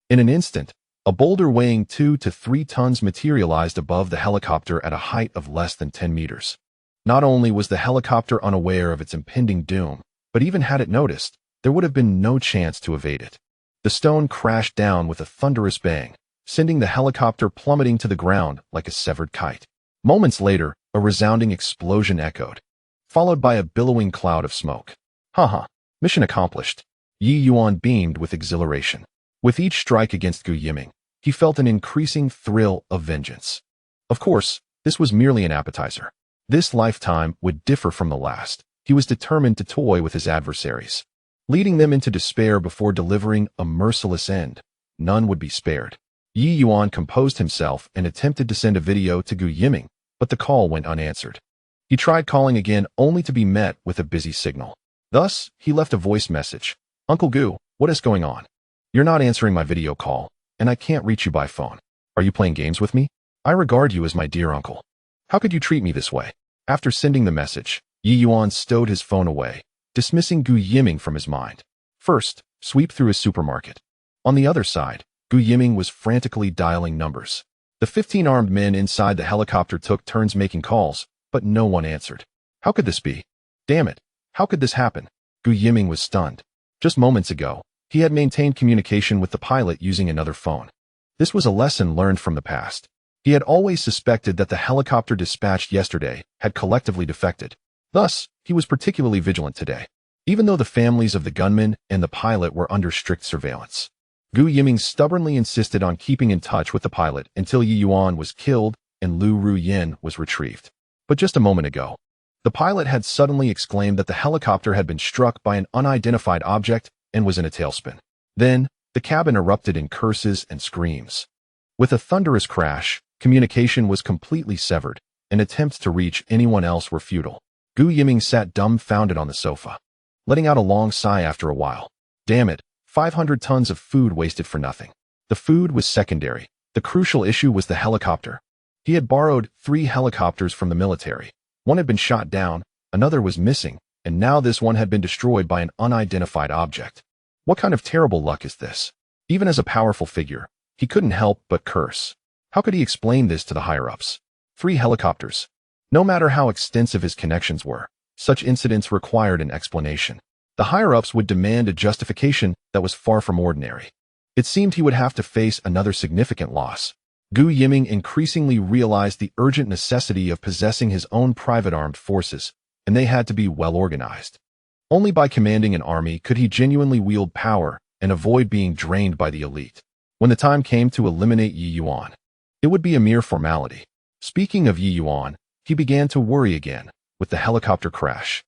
In an instant, a boulder weighing 2 to 3 tons materialized above the helicopter at a height of less than 10 meters. Not only was the helicopter unaware of its impending doom, but even had it noticed, there would have been no chance to evade it. The stone crashed down with a thunderous bang, sending the helicopter plummeting to the ground like a severed kite. Moments later, a resounding explosion echoed, followed by a billowing cloud of smoke. Haha, mission accomplished. Ye Yuan beamed with exhilaration. With each strike against Gu Yiming, he felt an increasing thrill of vengeance. Of course, this was merely an appetizer. This lifetime would differ from the last. He was determined to toy with his adversaries, leading them into despair before delivering a merciless end. None would be spared. Ye Yuan composed himself and attempted to send a video to Gu Yiming, but the call went unanswered. He tried calling again only to be met with a busy signal. Thus, he left a voice message. Uncle Gu, what is going on? You're not answering my video call, and I can't reach you by phone. Are you playing games with me? I regard you as my dear uncle. How could you treat me this way? After sending the message, Ye Yuan stowed his phone away, dismissing Gu Yiming from his mind. First, sweep through his supermarket. On the other side, Gu Yiming was frantically dialing numbers. The 15 armed men inside the helicopter took turns making calls, but no one answered. How could this be? Damn it, how could this happen? Gu Yiming was stunned. Just moments ago, he had maintained communication with the pilot using another phone. This was a lesson learned from the past. He had always suspected that the helicopter dispatched yesterday had collectively defected. Thus, he was particularly vigilant today, even though the families of the gunman and the pilot were under strict surveillance. Gu Yiming stubbornly insisted on keeping in touch with the pilot until Ye Yuan was killed and Lu Ruyin was retrieved. But just a moment ago, the pilot had suddenly exclaimed that the helicopter had been struck by an unidentified object and was in a tailspin. Then, the cabin erupted in curses and screams. With a thunderous crash, communication was completely severed, and attempts to reach anyone else were futile. Gu Yiming sat dumbfounded on the sofa, letting out a long sigh after a while. Damn it, 500 tons of food wasted for nothing. The food was secondary. The crucial issue was the helicopter. He had borrowed 3 helicopters from the military. One had been shot down, another was missing, and now this one had been destroyed by an unidentified object. What kind of terrible luck is this? Even as a powerful figure, he couldn't help but curse. How could he explain this to the higher-ups? 3 helicopters. No matter how extensive his connections were, such incidents required an explanation. The higher-ups would demand a justification that was far from ordinary. It seemed he would have to face another significant loss. Gu Yiming increasingly realized the urgent necessity of possessing his own private armed forces, and they had to be well organized. Only by commanding an army could he genuinely wield power and avoid being drained by the elite. When the time came to eliminate Ye Yuan, it would be a mere formality. Speaking of Ye Yuan, he began to worry again with the helicopter crash.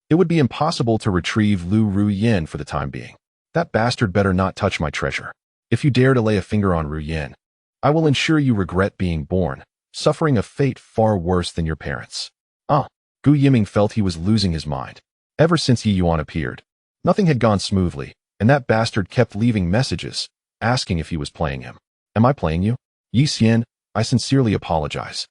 It would be impossible to retrieve Lu Ruyin for the time being. That bastard better not touch my treasure. If you dare to lay a finger on Ruyin, I will ensure you regret being born, suffering a fate far worse than your parents. Gu Yiming felt he was losing his mind. Ever since Ye Yuan appeared, nothing had gone smoothly, and that bastard kept leaving messages, asking if he was playing him. Am I playing you? Yi Xian, I sincerely apologize.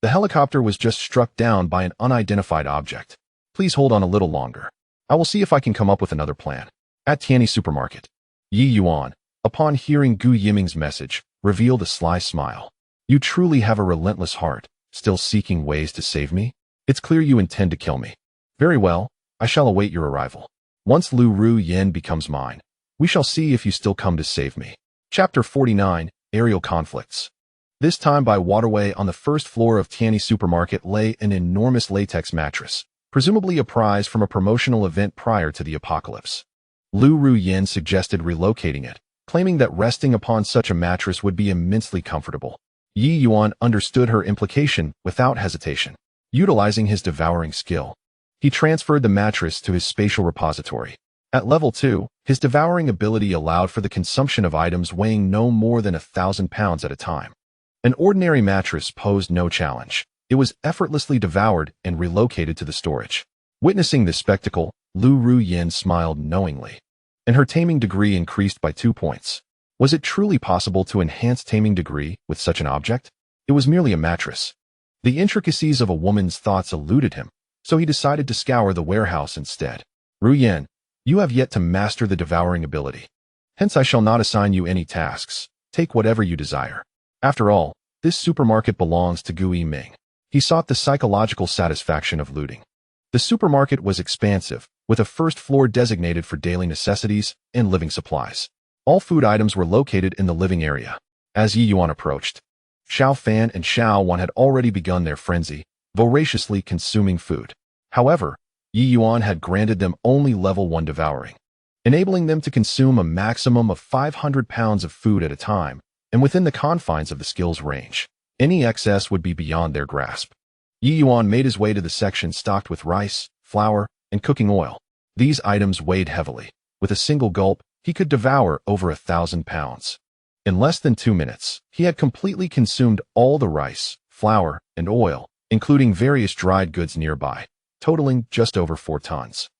The helicopter was just struck down by an unidentified object. Please hold on a little longer. I will see if I can come up with another plan. At Tianyi Supermarket, Ye Yuan, upon hearing Gu Yiming's message, revealed a sly smile. You truly have a relentless heart, still seeking ways to save me? It's clear you intend to kill me. Very well, I shall await your arrival. Once Lu Ruyin becomes mine, we shall see if you still come to save me. Chapter 49, Aerial Conflicts. This time by waterway on the first floor of Tianyi Supermarket lay an enormous latex mattress, presumably a prize from a promotional event prior to the apocalypse. Lu Ruyin suggested relocating it, claiming that resting upon such a mattress would be immensely comfortable. Ye Yuan understood her implication without hesitation. Utilizing his devouring skill, he transferred the mattress to his spatial repository. At level 2, his devouring ability allowed for the consumption of items weighing no more than 1,000 pounds at a time. An ordinary mattress posed no challenge. It was effortlessly devoured and relocated to the storage. Witnessing this spectacle, Lu Ruyin smiled knowingly, and her taming degree increased by 2 points. Was it truly possible to enhance taming degree with such an object? It was merely a mattress. The intricacies of a woman's thoughts eluded him, so he decided to scour the warehouse instead. Ruyin, you have yet to master the devouring ability. Hence I shall not assign you any tasks. Take whatever you desire. After all, this supermarket belongs to Gu Yiming. He sought the psychological satisfaction of looting. The supermarket was expansive, with a first floor designated for daily necessities and living supplies. All food items were located in the living area. As Ye Yuan approached, Xiao Fan and Xiao Wan had already begun their frenzy, voraciously consuming food. However, Ye Yuan had granted them only level 1 devouring, enabling them to consume a maximum of 500 pounds of food at a time, and within the confines of the skill's range. Any excess would be beyond their grasp. Ye Yuan made his way to the section stocked with rice, flour, and cooking oil. These items weighed heavily. With a single gulp, he could devour over 1,000 pounds. In less than 2 minutes, he had completely consumed all the rice, flour, and oil, including various dried goods nearby, totaling just over 4 tons.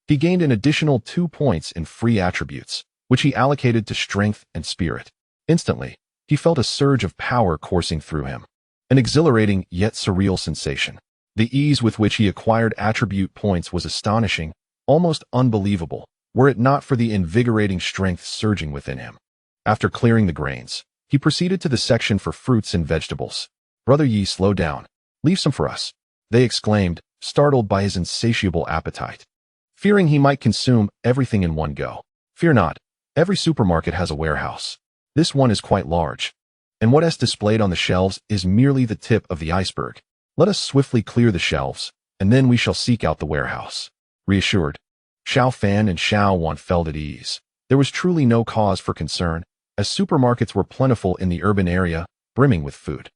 He gained an additional 2 points in free attributes, which he allocated to strength and spirit. Instantly, he felt a surge of power coursing through him. An exhilarating yet surreal sensation. The ease with which he acquired attribute points was astonishing, almost unbelievable, were it not for the invigorating strength surging within him. After clearing the grains, he proceeded to the section for fruits and vegetables. "Brother Yi, slow down. Leave some for us," they exclaimed, startled by his insatiable appetite. Fearing he might consume everything in one go. "Fear not. Every supermarket has a warehouse. This one is quite large. And what is displayed on the shelves is merely the tip of the iceberg. Let us swiftly clear the shelves, and then we shall seek out the warehouse." Reassured, Xiao Fan and Xiao Wan felt at ease. There was truly no cause for concern, as supermarkets were plentiful in the urban area, brimming with food.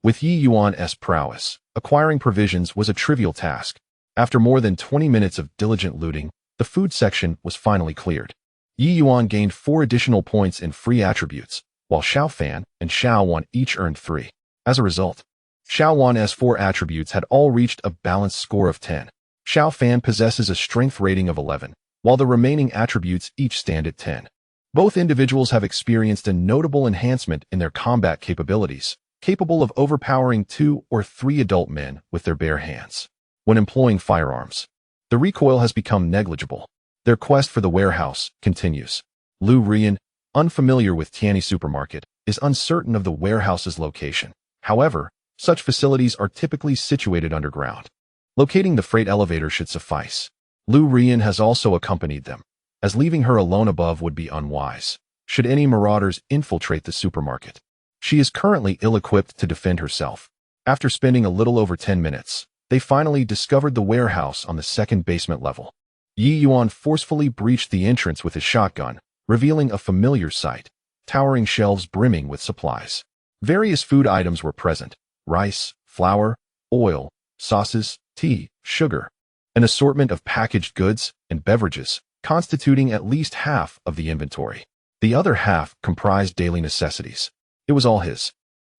With Ye Yuan's prowess, acquiring provisions was a trivial task. After more than 20 minutes of diligent looting, the food section was finally cleared. Ye Yuan gained 4 additional points in free attributes, while Xiao Fan and Xiao Wan each earned 3. As a result, Xiao Wan's 4 attributes had all reached a balanced score of 10. Xiao Fan possesses a strength rating of 11, while the remaining attributes each stand at 10. Both individuals have experienced a notable enhancement in their combat capabilities, capable of overpowering 2 or 3 adult men with their bare hands. When employing firearms, the recoil has become negligible. Their quest for the warehouse continues. Lu Rian, unfamiliar with Tianyi Supermarket, is uncertain of the warehouse's location. However, such facilities are typically situated underground. Locating the freight elevator should suffice. Lu Rian has also accompanied them, as leaving her alone above would be unwise, should any marauders infiltrate the supermarket. She is currently ill-equipped to defend herself. After spending a little over 10 minutes, they finally discovered the warehouse on the second basement level. Ye Yuan forcefully breached the entrance with his shotgun, revealing a familiar sight, towering shelves brimming with supplies. Various food items were present: rice, flour, oil, sauces, tea, sugar, an assortment of packaged goods and beverages, constituting at least half of the inventory. The other half comprised daily necessities. It was all his.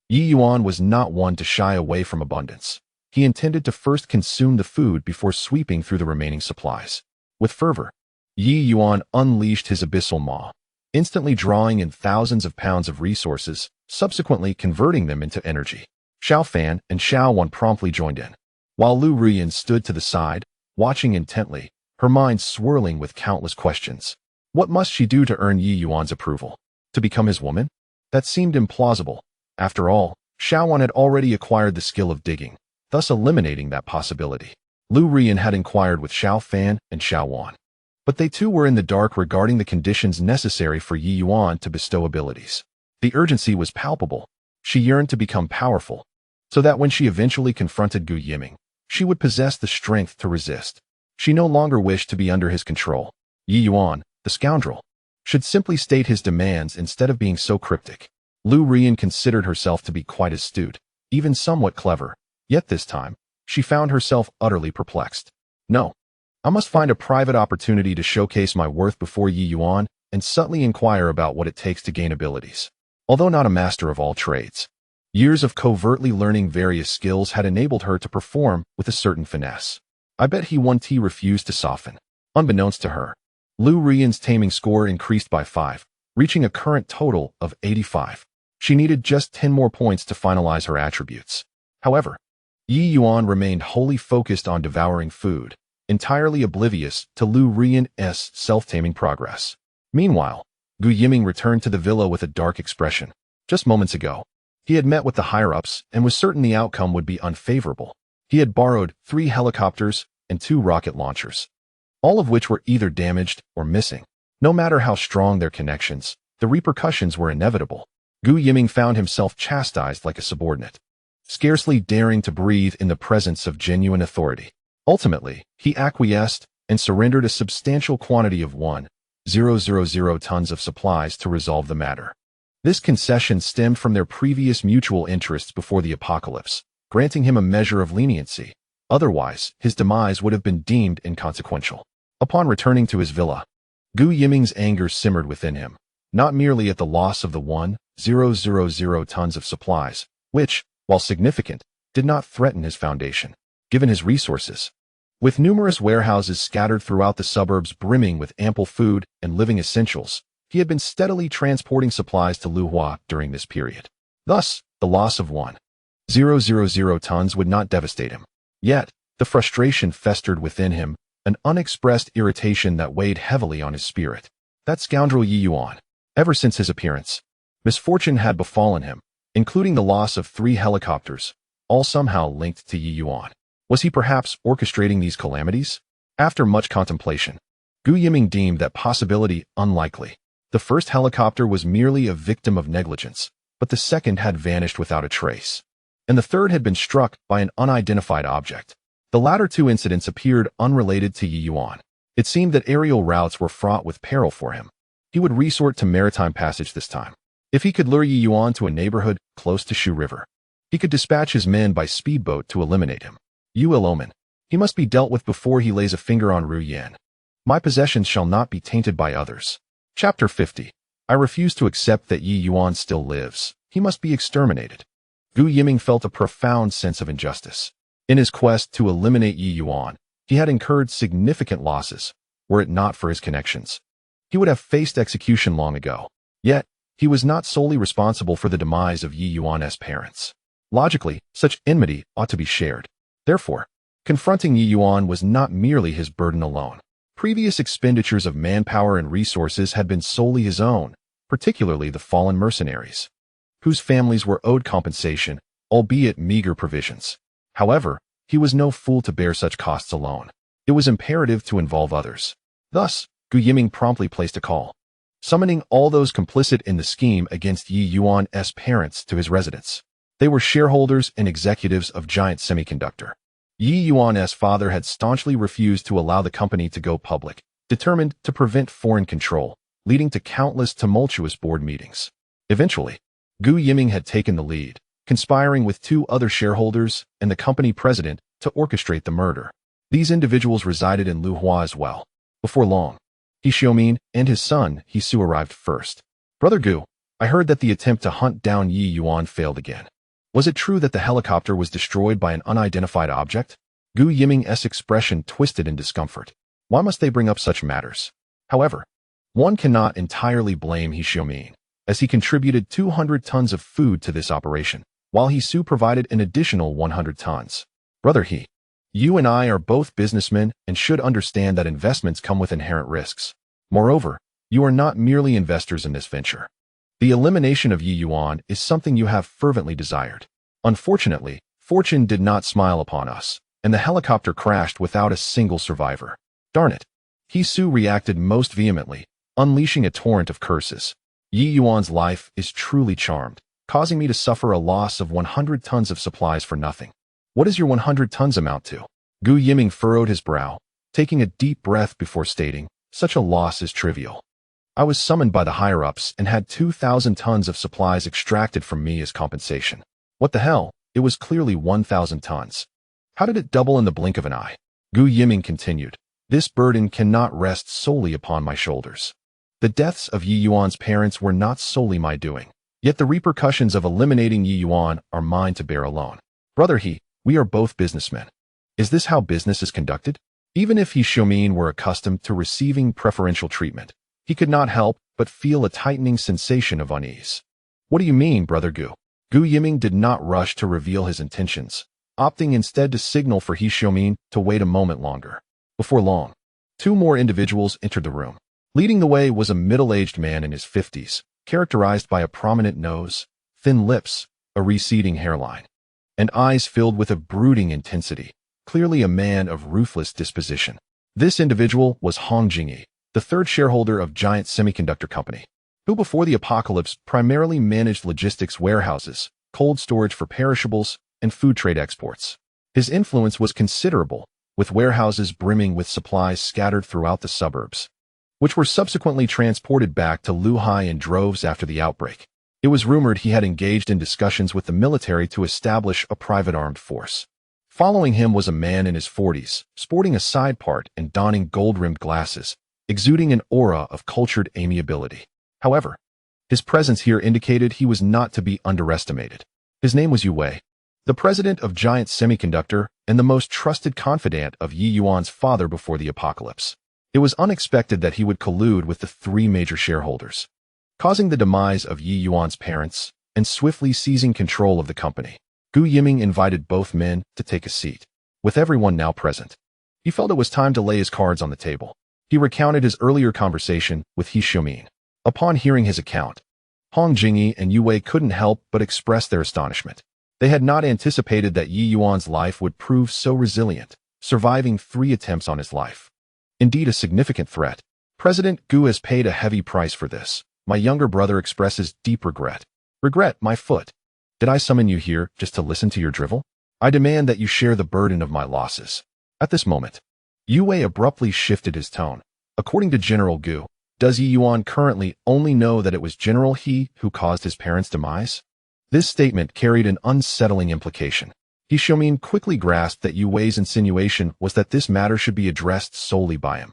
Ye Yuan was not one to shy away from abundance. He intended to first consume the food before sweeping through the remaining supplies. With fervor, Ye Yuan unleashed his abyssal maw, instantly drawing in thousands of pounds of resources, subsequently converting them into energy. Xiao Fan and Xiao Wan promptly joined in, while Lu Rian stood to the side, watching intently, her mind swirling with countless questions. What must she do to earn Ye Yuan's approval? To become his woman? That seemed implausible. After all, Xiao Wan had already acquired the skill of digging, thus eliminating that possibility. Lu Rian had inquired with Xiao Fan and Xiao Wan, but they too were in the dark regarding the conditions necessary for Ye Yuan to bestow abilities. The urgency was palpable. She yearned to become powerful, so that when she eventually confronted Gu Yiming, she would possess the strength to resist. She no longer wished to be under his control. Ye Yuan, the scoundrel, should simply state his demands instead of being so cryptic. Lu Rian considered herself to be quite astute, even somewhat clever, yet this time, she found herself utterly perplexed. No. I must find a private opportunity to showcase my worth before Ye Yuan and subtly inquire about what it takes to gain abilities. Although not a master of all trades, years of covertly learning various skills had enabled her to perform with a certain finesse. I bet he Yuan refused to soften. Unbeknownst to her, Lu Rian's taming score increased by 5, reaching a current total of 85. She needed just 10 more points to finalize her attributes. However, Ye Yuan remained wholly focused on devouring food, entirely oblivious to Lu Rian's self-taming progress. Meanwhile, Gu Yiming returned to the villa with a dark expression. Just moments ago, he had met with the higher-ups and was certain the outcome would be unfavorable. He had borrowed 3 helicopters and 2 rocket launchers, all of which were either damaged or missing. No matter how strong their connections, the repercussions were inevitable. Gu Yiming found himself chastised like a subordinate, scarcely daring to breathe in the presence of genuine authority. Ultimately, he acquiesced and surrendered a substantial quantity of 1,000 tons of supplies to resolve the matter. This concession stemmed from their previous mutual interests before the apocalypse, granting him a measure of leniency. Otherwise, his demise would have been deemed inconsequential. Upon returning to his villa, Gu Yiming's anger simmered within him, not merely at the loss of the 1,000 tons of supplies, which, while significant, did not threaten his foundation, given his resources. With numerous warehouses scattered throughout the suburbs brimming with ample food and living essentials, he had been steadily transporting supplies to Luhua during this period. Thus, the loss of 1,000 tons would not devastate him. Yet, the frustration festered within him, an unexpressed irritation that weighed heavily on his spirit. That scoundrel Ye Yuan, Ever since his appearance, misfortune had befallen him, including the loss of 3 helicopters, all somehow linked to Ye Yuan. Was he perhaps orchestrating these calamities? After much contemplation, Gu Yiming deemed that possibility unlikely. The first helicopter was merely a victim of negligence, but the second had vanished without a trace, and the third had been struck by an unidentified object. The latter 2 incidents appeared unrelated to Ye Yuan. It seemed that aerial routes were fraught with peril for him. He would resort to maritime passage this time. If he could lure Ye Yuan to a neighborhood close to Shu River, he could dispatch his men by speedboat to eliminate him. Yu Omen. He must be dealt with before he lays a finger on Ru Yan. My possessions shall not be tainted by others. Chapter 50. I refuse to accept that Ye Yuan still lives. He must be exterminated. Gu Yiming felt a profound sense of injustice. In his quest to eliminate Ye Yuan, he had incurred significant losses, were it not for his connections. He would have faced execution long ago. Yet, he was not solely responsible for the demise of Ye Yuan's parents. Logically, such enmity ought to be shared. Therefore, confronting Ye Yuan was not merely his burden alone. Previous expenditures of manpower and resources had been solely his own, particularly the fallen mercenaries, whose families were owed compensation, albeit meager provisions. However, he was no fool to bear such costs alone. It was imperative to involve others. Thus, Gu Yiming promptly placed a call, summoning all those complicit in the scheme against Ye Yuan's parents to his residence. They were shareholders and executives of Giant Semiconductor. Ye Yuan's father had staunchly refused to allow the company to go public, determined to prevent foreign control, leading to countless tumultuous board meetings. Eventually, Gu Yiming had taken the lead, conspiring with 2 other shareholders and the company president to orchestrate the murder. These individuals resided in Luhua as well. Before long, He Xiaomin and his son, He Su, arrived first. Brother Gu, I heard that the attempt to hunt down Ye Yuan failed again. Was it true that the helicopter was destroyed by an unidentified object? Gu Yiming's expression twisted in discomfort. Why must they bring up such matters? However, one cannot entirely blame He Xiaomin, as he contributed 200 tons of food to this operation, while He Su provided an additional 100 tons. Brother He, you and I are both businessmen and should understand that investments come with inherent risks. Moreover, you are not merely investors in this venture. The elimination of Ye Yuan is something you have fervently desired. Unfortunately, fortune did not smile upon us, and the helicopter crashed without a single survivor. Darn it. He Su reacted most vehemently, unleashing a torrent of curses. Ye Yuan's life is truly charmed, causing me to suffer a loss of 100 tons of supplies for nothing. What does your 100 tons amount to? Gu Yiming furrowed his brow, taking a deep breath before stating, such a loss is trivial. I was summoned by the higher-ups and had 2,000 tons of supplies extracted from me as compensation. What the hell? It was clearly 1,000 tons. How did it double in the blink of an eye? Gu Yiming continued, this burden cannot rest solely upon my shoulders. The deaths of Ye Yuan's parents were not solely my doing, yet the repercussions of eliminating Ye Yuan are mine to bear alone. Brother He, we are both businessmen. Is this how business is conducted? Even if He Xiaomin were accustomed to receiving preferential treatment, he could not help but feel a tightening sensation of unease. What do you mean, Brother Gu? Gu Yiming did not rush to reveal his intentions, opting instead to signal for He Xiaomin to wait a moment longer. Before long, 2 more individuals entered the room. Leading the way was a middle-aged man in his 50s, characterized by a prominent nose, thin lips, a receding hairline, and eyes filled with a brooding intensity, clearly a man of ruthless disposition. This individual was Hong Jingyi, the 3rd shareholder of Giant Semiconductor Company, who before the apocalypse primarily managed logistics warehouses, cold storage for perishables, and food trade exports. His influence was considerable, with warehouses brimming with supplies scattered throughout the suburbs, which were subsequently transported back to Luhai in droves after the outbreak. It was rumored he had engaged in discussions with the military to establish a private armed force. Following him was a man in his 40s, sporting a side part and donning gold-rimmed glasses, exuding an aura of cultured amiability. However, his presence here indicated he was not to be underestimated. His name was Ye Yuan, the president of Giant Semiconductor and the most trusted confidant of Ye Yuan's father before the apocalypse. It was unexpected that he would collude with the 3 major shareholders, causing the demise of Ye Yuan's parents and swiftly seizing control of the company. Gu Yiming invited both men to take a seat. With everyone now present, he felt it was time to lay his cards on the table. He recounted his earlier conversation with He Xiaomin, Upon hearing his account, Hong Jingyi and Yu Wei couldn't help but express their astonishment. They had not anticipated that Ye Yuan's life would prove so resilient, surviving 3 attempts on his life. Indeed, a significant threat. President Gu has paid a heavy price for this. My younger brother expresses deep regret. Regret, my foot. Did I summon you here just to listen to your drivel? I demand that you share the burden of my losses. At this moment, Yu Wei abruptly shifted his tone. According to General Gu, does Ye Yuan currently only know that it was General He who caused his parents' demise? This statement carried an unsettling implication. He Xiaomin quickly grasped that Yu Wei's insinuation was that this matter should be addressed solely by him,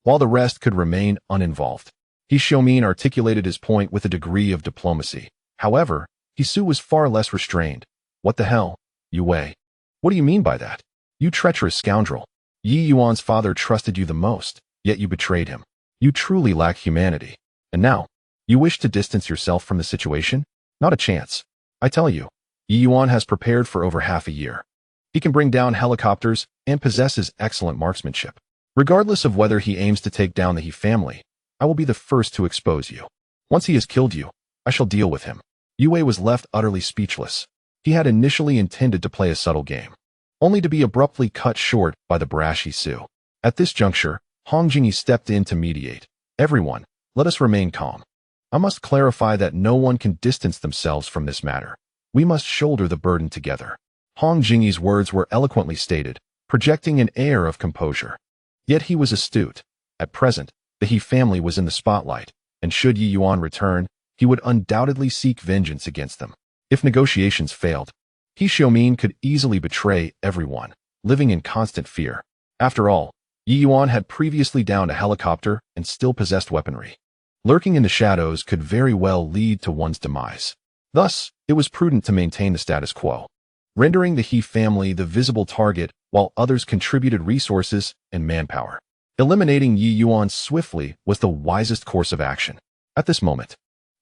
while the rest could remain uninvolved. He Xiaomin articulated his point with a degree of diplomacy. However, He Su was far less restrained. What the hell, Yu Wei? What do you mean by that? You treacherous scoundrel. Ye Yuan's father trusted you the most, yet you betrayed him. You truly lack humanity. And now, you wish to distance yourself from the situation? Not a chance. I tell you, Ye Yuan has prepared for over half a year. He can bring down helicopters and possesses excellent marksmanship. Regardless of whether he aims to take down the He family, I will be the first to expose you. Once he has killed you, I shall deal with him. Yu Wei was left utterly speechless. He had initially intended to play a subtle game, only to be abruptly cut short by the brash He Su. At this juncture, Hong Jingyi stepped in to mediate. Everyone, let us remain calm. I must clarify that no one can distance themselves from this matter. We must shoulder the burden together. Hong Jingyi's words were eloquently stated, projecting an air of composure. Yet he was astute. At present, the He family was in the spotlight, and should Ye Yuan return, he would undoubtedly seek vengeance against them. If negotiations failed, He Xiaomin could easily betray everyone, living in constant fear. After all, Ye Yuan had previously downed a helicopter and still possessed weaponry. Lurking in the shadows could very well lead to one's demise. Thus, it was prudent to maintain the status quo, rendering the He family the visible target while others contributed resources and manpower. Eliminating Ye Yuan swiftly was the wisest course of action. At this moment,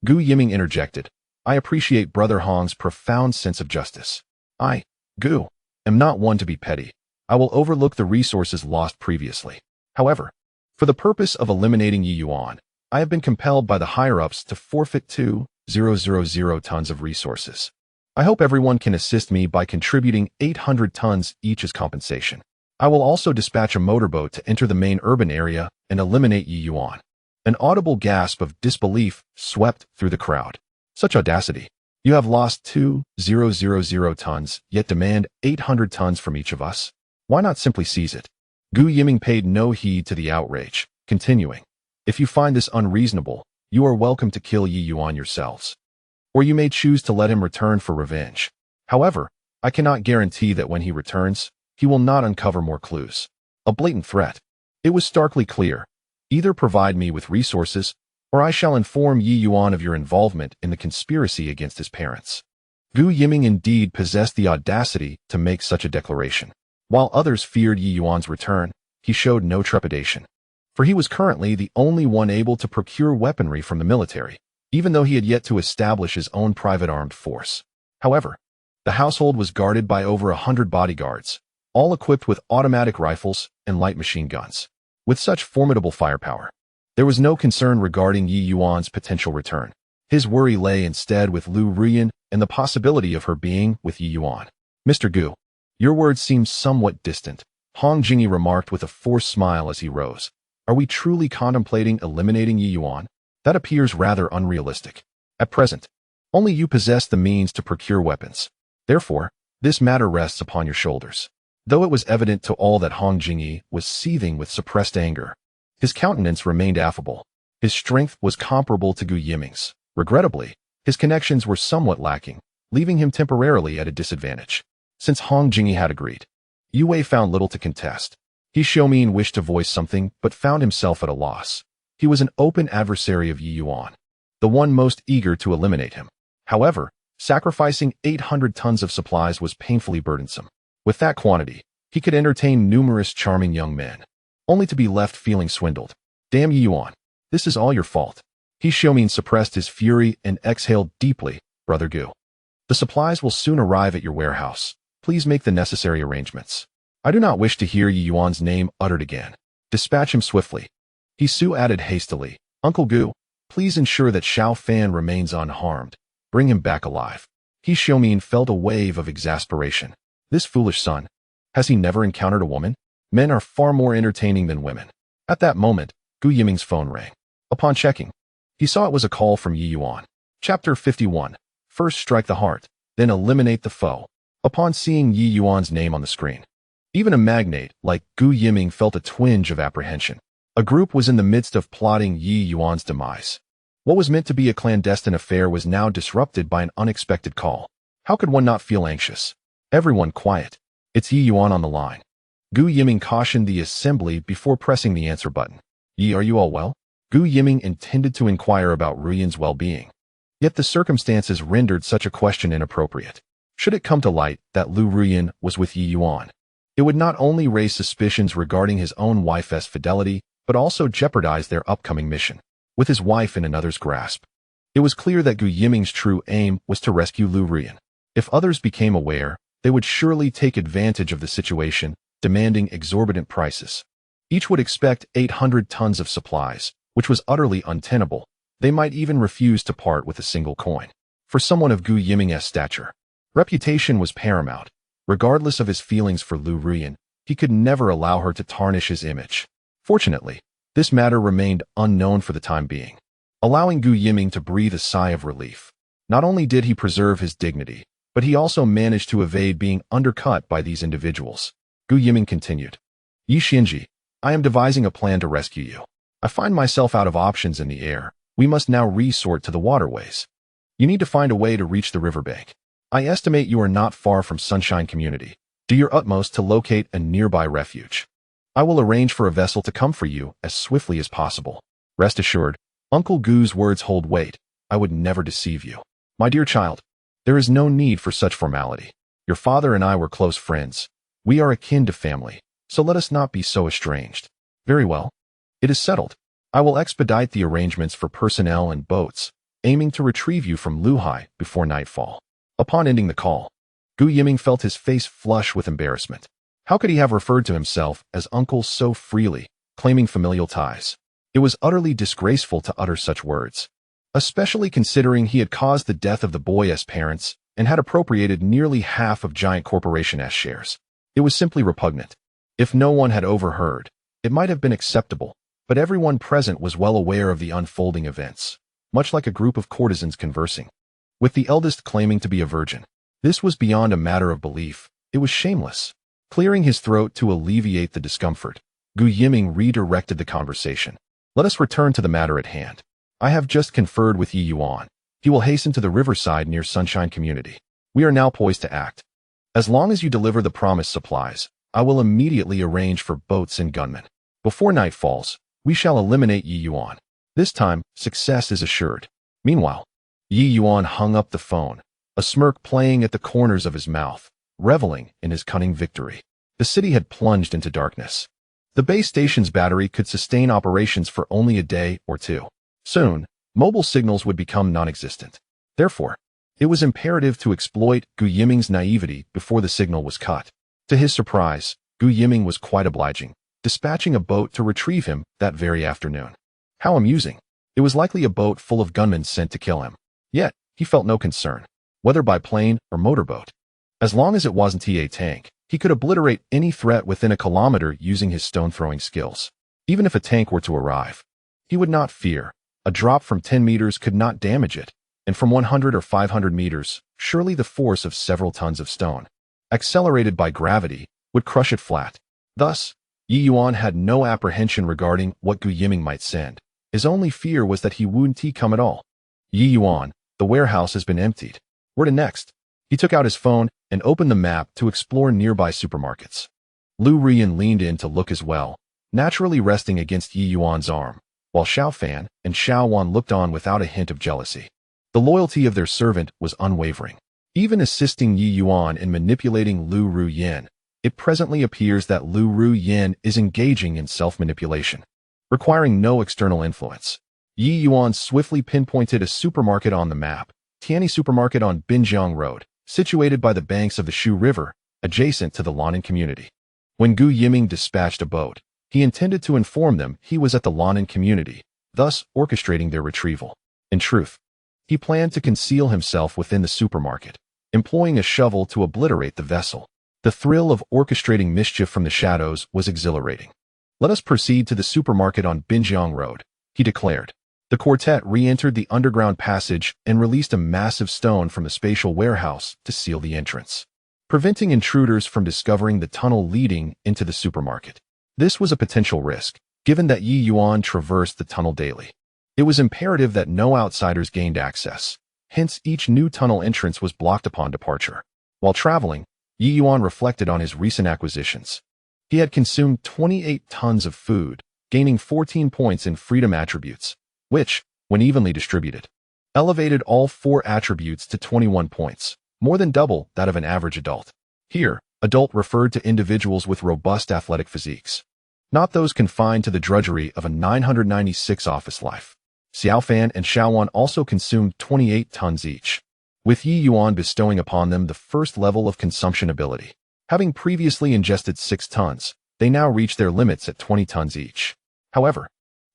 Gu Yiming interjected. I appreciate Brother Hong's profound sense of justice. I, Gu, am not one to be petty. I will overlook the resources lost previously. However, for the purpose of eliminating Ye Yuan, I have been compelled by the higher-ups to forfeit 2,000 tons of resources. I hope everyone can assist me by contributing 800 tons each as compensation. I will also dispatch a motorboat to enter the main urban area and eliminate Ye Yuan. An audible gasp of disbelief swept through the crowd. Such audacity. You have lost 2,000 tons, yet demand 800 tons from each of us? Why not simply seize it? Gu Yiming paid no heed to the outrage, continuing. If you find this unreasonable, you are welcome to kill Ye Yuan yourselves. Or you may choose to let him return for revenge. However, I cannot guarantee that when he returns, he will not uncover more clues. A blatant threat. It was starkly clear. Either provide me with resources, or I shall inform Ye Yuan of your involvement in the conspiracy against his parents. Gu Yiming indeed possessed the audacity to make such a declaration. While others feared Ye Yuan's return, he showed no trepidation. For he was currently the only one able to procure weaponry from the military, even though he had yet to establish his own private armed force. However, the household was guarded by over 100 bodyguards, all equipped with automatic rifles and light machine guns. With such formidable firepower, there was no concern regarding Ye Yuan's potential return. His worry lay instead with Lu Ruyan and the possibility of her being with Ye Yuan. Mr. Gu, your words seem somewhat distant, Hong Jingyi remarked with a forced smile as he rose. Are we truly contemplating eliminating Ye Yuan? That appears rather unrealistic. At present, only you possess the means to procure weapons. Therefore, this matter rests upon your shoulders. Though it was evident to all that Hong Jingyi was seething with suppressed anger, his countenance remained affable. His strength was comparable to Gu Yiming's. Regrettably, his connections were somewhat lacking, leaving him temporarily at a disadvantage. Since Hong Jingyi had agreed, Yu Wei found little to contest. He Xiaomin wished to voice something, but found himself at a loss. He was an open adversary of Ye Yuan, the one most eager to eliminate him. However, sacrificing 800 tons of supplies was painfully burdensome. With that quantity, he could entertain numerous charming young men, only to be left feeling swindled. Damn Ye Yuan, this is all your fault. He Xiaomin suppressed his fury and exhaled deeply. Brother Gu, the supplies will soon arrive at your warehouse. Please make the necessary arrangements. I do not wish to hear Ye Yuan's name uttered again. Dispatch him swiftly. He Su added hastily. Uncle Gu, Please ensure that Xiao Fan remains unharmed. Bring him back alive. He Xiaomin felt a wave of exasperation. This foolish son. Has he never encountered a woman? Men are far more entertaining than women. At that moment, Gu Yiming's phone rang. Upon checking, he saw it was a call from Ye Yuan. Chapter 51. First strike the heart, then eliminate the foe. Upon seeing Ye Yuan's name on the screen, even a magnate like Gu Yiming felt a twinge of apprehension. A group was in the midst of plotting Ye Yuan's demise. What was meant to be a clandestine affair was now disrupted by an unexpected call. How could one not feel anxious? Everyone quiet. It's Ye Yuan on the line. Gu Yiming cautioned the assembly before pressing the answer button. Yi, are you all well? Gu Yiming intended to inquire about Ruyan's well-being. Yet the circumstances rendered such a question inappropriate. Should it come to light that Lu Ruyan was with Ye Yuan, it would not only raise suspicions regarding his own wife's fidelity, but also jeopardize their upcoming mission. With his wife in another's grasp, it was clear that Gu Yiming's true aim was to rescue Lu Ruyan. If others became aware, they would surely take advantage of the situation, demanding exorbitant prices. Each would expect 800 tons of supplies, which was utterly untenable. They might even refuse to part with a single coin. For someone of Gu Yiming's stature, reputation was paramount. Regardless of his feelings for Lu Ruyan, he could never allow her to tarnish his image. Fortunately, this matter remained unknown for the time being, allowing Gu Yiming to breathe a sigh of relief. Not only did he preserve his dignity, but he also managed to evade being undercut by these individuals. Gu Yiming continued. Yi Xinji, I am devising a plan to rescue you. I find myself out of options in the air. We must now resort to the waterways. You need to find a way to reach the riverbank. I estimate you are not far from Sunshine Community. Do your utmost to locate a nearby refuge. I will arrange for a vessel to come for you as swiftly as possible. Rest assured, Uncle Gu's words hold weight. I would never deceive you. My dear child, there is no need for such formality. Your father and I were close friends. We are akin to family, so let us not be so estranged. Very well. It is settled. I will expedite the arrangements for personnel and boats, aiming to retrieve you from Luhai before nightfall. Upon ending the call, Gu Yiming felt his face flush with embarrassment. How could he have referred to himself as uncle so freely, claiming familial ties? It was utterly disgraceful to utter such words, especially considering he had caused the death of the boy's parents and had appropriated nearly half of Giant Corporation's shares. It was simply repugnant. If no one had overheard, it might have been acceptable, but everyone present was well aware of the unfolding events, much like a group of courtesans conversing, with the eldest claiming to be a virgin. This was beyond a matter of belief. It was shameless. Clearing his throat to alleviate the discomfort, Gu Yiming redirected the conversation. Let us return to the matter at hand. I have just conferred with Ye Yuan. He will hasten to the riverside near Sunshine Community. We are now poised to act. As long as you deliver the promised supplies, I will immediately arrange for boats and gunmen. Before night falls, we shall eliminate Ye Yuan. This time, success is assured. Meanwhile, Ye Yuan hung up the phone, a smirk playing at the corners of his mouth, reveling in his cunning victory. The city had plunged into darkness. The base station's battery could sustain operations for only a day or two. Soon, mobile signals would become non-existent. Therefore, it was imperative to exploit Gu Yiming's naivety before the signal was cut. To his surprise, Gu Yiming was quite obliging, dispatching a boat to retrieve him that very afternoon. How amusing. It was likely a boat full of gunmen sent to kill him. Yet, he felt no concern, whether by plane or motorboat. As long as it wasn't a tank, he could obliterate any threat within a kilometer using his stone-throwing skills. Even if a tank were to arrive, he would not fear. A drop from 10 meters could not damage it, and from 100 or 500 meters, surely the force of several tons of stone, accelerated by gravity, would crush it flat. Thus, Ye Yuan had no apprehension regarding what Gu Yiming might send. His only fear was that he wouldn't come at all. Ye Yuan, the warehouse has been emptied. Where to next? He took out his phone and opened the map to explore nearby supermarkets. Lu Ruyan leaned in to look as well, naturally resting against Ye Yuan's arm, while Xiao Fan and Xiao Wan looked on without a hint of jealousy. The loyalty of their servant was unwavering. Even assisting Ye Yuan in manipulating Lu Ruyan, it presently appears that Lu Ruyan is engaging in self-manipulation, requiring no external influence. Ye Yuan swiftly pinpointed a supermarket on the map, Tianyi Supermarket on Binjiang Road, situated by the banks of the Shu River, adjacent to the Lannan community. When Gu Yiming dispatched a boat, he intended to inform them he was at the Lannan community, thus orchestrating their retrieval. In truth, he planned to conceal himself within the supermarket, employing a shovel to obliterate the vessel. The thrill of orchestrating mischief from the shadows was exhilarating. "Let us proceed to the supermarket on Binjiang Road," he declared. The quartet re-entered the underground passage and released a massive stone from the spatial warehouse to seal the entrance, preventing intruders from discovering the tunnel leading into the supermarket. This was a potential risk, given that Ye Yuan traversed the tunnel daily. It was imperative that no outsiders gained access. Hence, each new tunnel entrance was blocked upon departure. While traveling, Ye Yuan reflected on his recent acquisitions. He had consumed 28 tons of food, gaining 14 points in freedom attributes, which, when evenly distributed, elevated all 4 attributes to 21 points, more than double that of an average adult. Here, adult referred to individuals with robust athletic physiques, not those confined to the drudgery of a 996 office life. Xiaofan and Xiaowan also consumed 28 tons each, with Ye Yuan bestowing upon them the first level of consumption ability. Having previously ingested 6 tons, they now reached their limits at 20 tons each. However,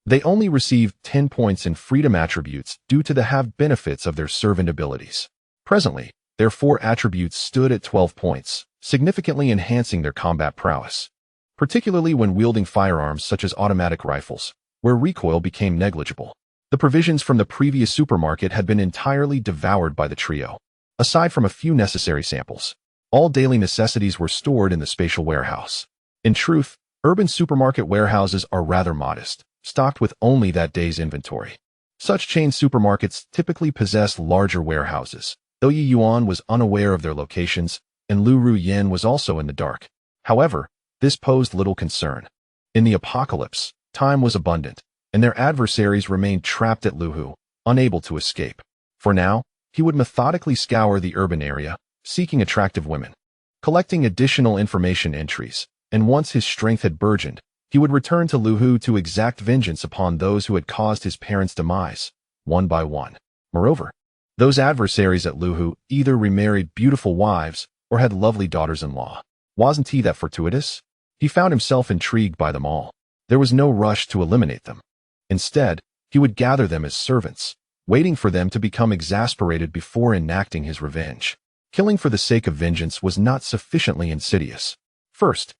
they only received 10 points in freedom attributes due to the have benefits of their servant abilities. Presently, their 4 attributes stood at 12 points, significantly enhancing their combat prowess, particularly when wielding firearms such as automatic rifles, where recoil became negligible. The provisions from the previous supermarket had been entirely devoured by the trio. Aside from a few necessary samples, all daily necessities were stored in the spatial warehouse. In truth, urban supermarket warehouses are rather modest, stocked with only that day's inventory. Such chain supermarkets typically possess larger warehouses, though Ye Yuan was unaware of their locations, and Lu Ruyen was also in the dark. However, this posed little concern. In the apocalypse, time was abundant, and their adversaries remained trapped at Luhu, unable to escape. For now, he would methodically scour the urban area, seeking attractive women, collecting additional information entries, and once his strength had burgeoned, he would return to Luhu to exact vengeance upon those who had caused his parents' demise, one by one. Moreover, those adversaries at Luhu either remarried beautiful wives or had lovely daughters-in-law. Wasn't he that fortuitous? He found himself intrigued by them all. There was no rush to eliminate them. Instead, he would gather them as servants, waiting for them to become exasperated before enacting his revenge. Killing for the sake of vengeance was not sufficiently insidious. First,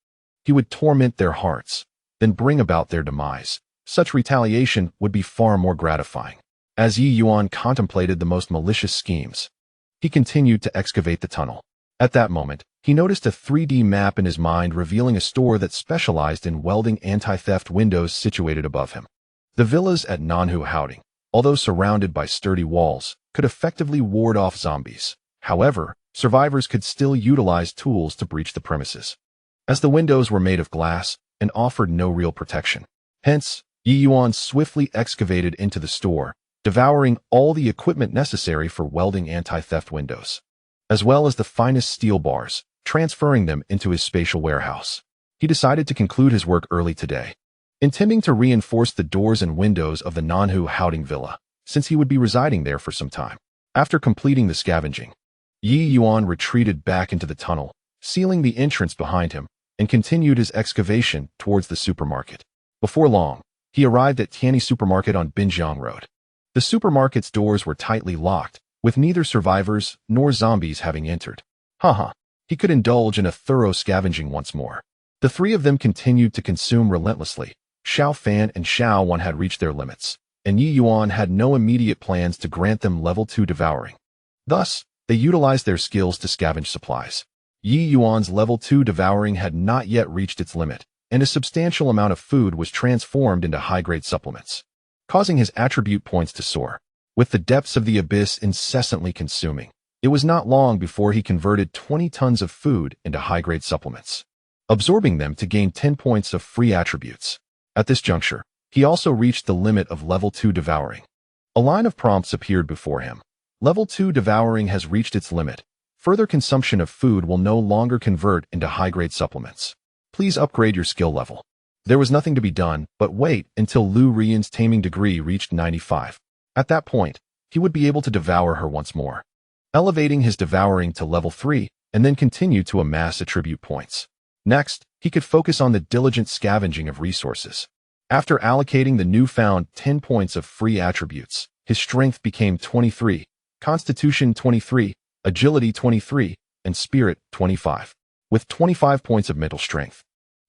he would torment their hearts, then bring about their demise. Such retaliation would be far more gratifying. As Ye Yuan contemplated the most malicious schemes, he continued to excavate the tunnel. At that moment, he noticed a 3D map in his mind revealing a store that specialized in welding anti-theft windows situated above him. The villas at Nanhu Houding, although surrounded by sturdy walls, could effectively ward off zombies. However, survivors could still utilize tools to breach the premises, as the windows were made of glass and offered no real protection. Hence, Ye Yuan swiftly excavated into the store, devouring all the equipment necessary for welding anti-theft windows, as well as the finest steel bars, transferring them into his spatial warehouse. He decided to conclude his work early today, intending to reinforce the doors and windows of the Nanhu Houding Villa, since he would be residing there for some time. After completing the scavenging, Ye Yuan retreated back into the tunnel, sealing the entrance behind him, and continued his excavation towards the supermarket. Before long, he arrived at Tianyi Supermarket on Binjiang Road. The supermarket's doors were tightly locked, with neither survivors nor zombies having entered. He could indulge in a thorough scavenging once more. The 3 of them continued to consume relentlessly. Xiaofan and Xiaowan had reached their limits, and Ye Yuan had no immediate plans to grant them level 2 devouring. Thus, they utilized their skills to scavenge supplies. Ye Yuan's level 2 devouring had not yet reached its limit, and a substantial amount of food was transformed into high-grade supplements, causing his attribute points to soar. With the depths of the abyss incessantly consuming, it was not long before he converted 20 tons of food into high-grade supplements, absorbing them to gain 10 points of free attributes. At this juncture, he also reached the limit of level 2 devouring. A line of prompts appeared before him. Level 2 devouring has reached its limit. Further consumption of food will no longer convert into high-grade supplements. Please upgrade your skill level. There was nothing to be done but wait until Lu Rian's taming degree reached 95. At that point, he would be able to devour her once more, elevating his devouring to level 3, and then continue to amass attribute points. Next, he could focus on the diligent scavenging of resources. After allocating the newfound 10 points of free attributes, his strength became 23, constitution 23, agility 23, and spirit 25. With 25 points of mental strength,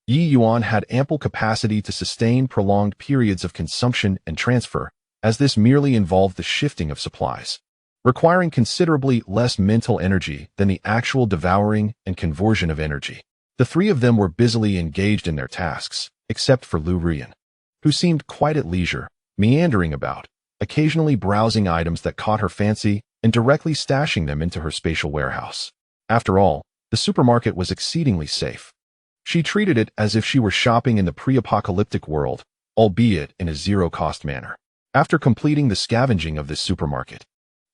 Ye Yuan had ample capacity to sustain prolonged periods of consumption and transfer, as this merely involved the shifting of supplies, requiring considerably less mental energy than the actual devouring and conversion of energy. The three of them were busily engaged in their tasks, except for Lu Ruyan, who seemed quite at leisure, meandering about, occasionally browsing items that caught her fancy and directly stashing them into her spatial warehouse. After all, the supermarket was exceedingly safe. She treated it as if she were shopping in the pre-apocalyptic world, albeit in a zero-cost manner. After completing the scavenging of this supermarket,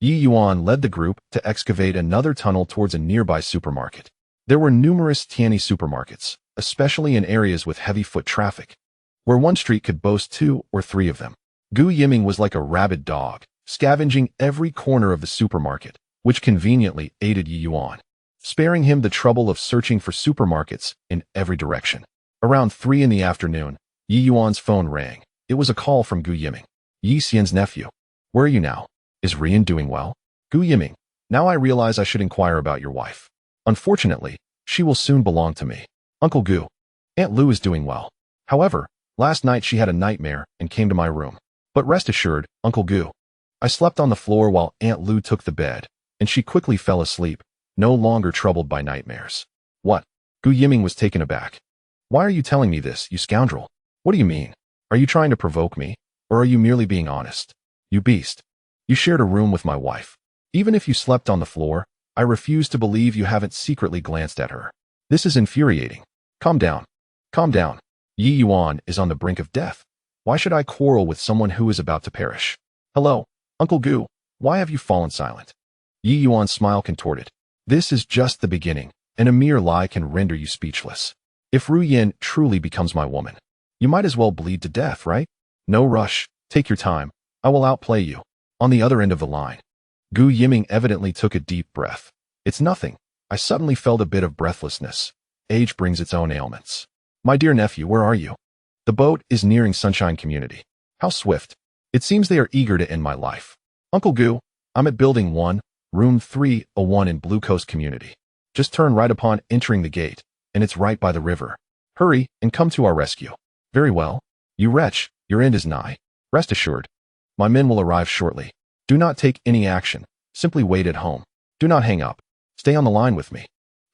Ye Yuan led the group to excavate another tunnel towards a nearby supermarket. There were numerous tiny supermarkets, especially in areas with heavy foot traffic, where one street could boast 2 or 3 of them. Gu Yiming was like a rabid dog, scavenging every corner of the supermarket, which conveniently aided Ye Yuan, sparing him the trouble of searching for supermarkets in every direction. Around 3 in the afternoon, Ye Yuan's phone rang. It was a call from Gu Yiming, Yi Xian's nephew. Where are you now? Is Rian doing well? Gu Yiming, now I realize I should inquire about your wife. Unfortunately, she will soon belong to me. Uncle Gu, Aunt Lu is doing well. However, last night she had a nightmare and came to my room. But rest assured, Uncle Gu, I slept on the floor while Aunt Lu took the bed, and she quickly fell asleep, no longer troubled by nightmares. What? Gu Yiming was taken aback. Why are you telling me this, you scoundrel? What do you mean? Are you trying to provoke me, or are you merely being honest? You beast. You shared a room with my wife. Even if you slept on the floor, I refuse to believe you haven't secretly glanced at her. This is infuriating. Calm down. Calm down. Ye Yuan is on the brink of death. Why should I quarrel with someone who is about to perish? Hello, Uncle Gu, why have you fallen silent? Ye Yuan's smile contorted. This is just the beginning, and a mere lie can render you speechless. If Ru Yin truly becomes my woman, you might as well bleed to death, right? No rush, take your time, I will outplay you. On the other end of the line, Gu Yiming evidently took a deep breath. It's nothing. I suddenly felt a bit of breathlessness. Age brings its own ailments. My dear nephew, where are you? The boat is nearing Sunshine Community. How swift. It seems they are eager to end my life. Uncle Gu, I'm at Building 1, Room 301 in Blue Coast Community. Just turn right upon entering the gate, and it's right by the river. Hurry and come to our rescue. Very well. You wretch, your end is nigh. Rest assured. My men will arrive shortly. Do not take any action. Simply wait at home. Do not hang up. Stay on the line with me.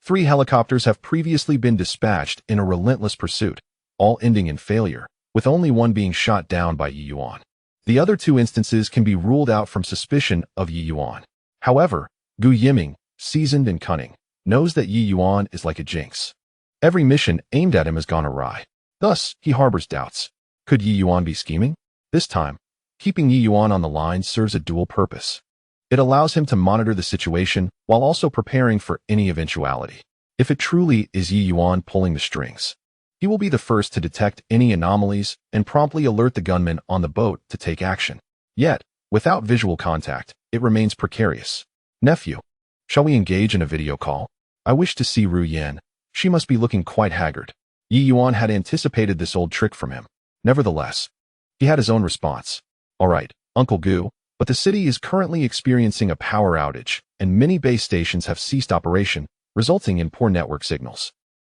3 helicopters have previously been dispatched in a relentless pursuit, all ending in failure, with only one being shot down by Ye Yuan. The other 2 instances can be ruled out from suspicion of Ye Yuan. However, Gu Yiming, seasoned and cunning, knows that Ye Yuan is like a jinx. Every mission aimed at him has gone awry. Thus, he harbors doubts. Could Ye Yuan be scheming? This time, keeping Ye Yuan on the line serves a dual purpose. It allows him to monitor the situation while also preparing for any eventuality. If it truly is Ye Yuan pulling the strings, he will be the first to detect any anomalies and promptly alert the gunmen on the boat to take action. Yet, without visual contact, it remains precarious. Nephew, shall we engage in a video call? I wish to see Ru Yan. She must be looking quite haggard. Ye Yuan had anticipated this old trick from him. Nevertheless, he had his own response. All right, Uncle Gu, but the city is currently experiencing a power outage, and many base stations have ceased operation, resulting in poor network signals.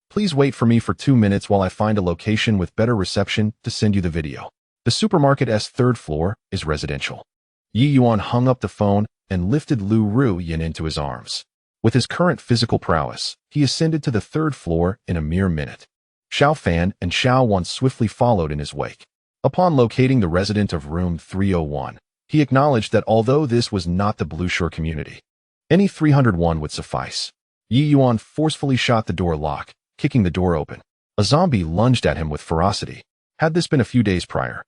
Please wait for me for 2 minutes while I find a location with better reception to send you the video. The supermarket's 3rd floor is residential. Ye Yuan hung up the phone and lifted Lu Ru Yin into his arms. With his current physical prowess, he ascended to the 3rd floor in a mere minute. Xiao Fan and Xiao Wan swiftly followed in his wake. Upon locating the resident of room 301, he acknowledged that although this was not the Blue Shore community, any 301 would suffice. Ye Yuan forcefully shot the door lock, kicking the door open. A zombie lunged at him with ferocity. Had this been a few days prior,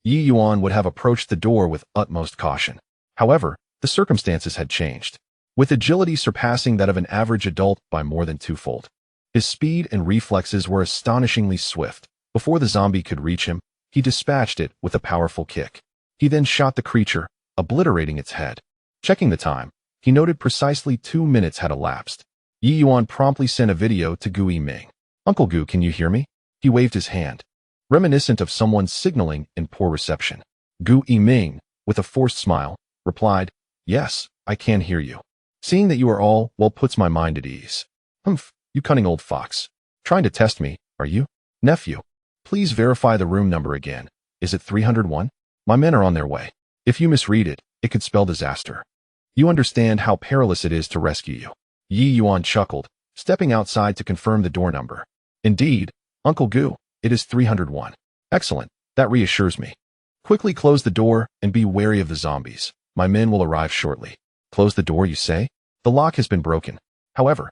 Ye Yuan would have approached the door with utmost caution. However, the circumstances had changed. With agility surpassing that of an average adult by more than 2-fold. His speed and reflexes were astonishingly swift. Before the zombie could reach him, he dispatched it with a powerful kick. He then shot the creature, obliterating its head. Checking the time, he noted precisely 2 minutes had elapsed. Ye Yuan promptly sent a video to Gu Yiming. Uncle Gu, can you hear me? He waved his hand. reminiscent of someone signaling in poor reception. Gu Yiming, with a forced smile, replied, "Yes, I can hear you. Seeing that you are all well puts my mind at ease." "Humph, you cunning old fox. Trying to test me, are you? Nephew, please verify the room number again. Is it 301? My men are on their way. If you misread it, it could spell disaster. You understand how perilous it is to rescue you." Ye Yuan chuckled, stepping outside to confirm the door number. "Indeed, Uncle Gu, it is 301. Excellent, that reassures me. Quickly close the door and be wary of the zombies. My men will arrive shortly." "Close the door, you say? The lock has been broken." However,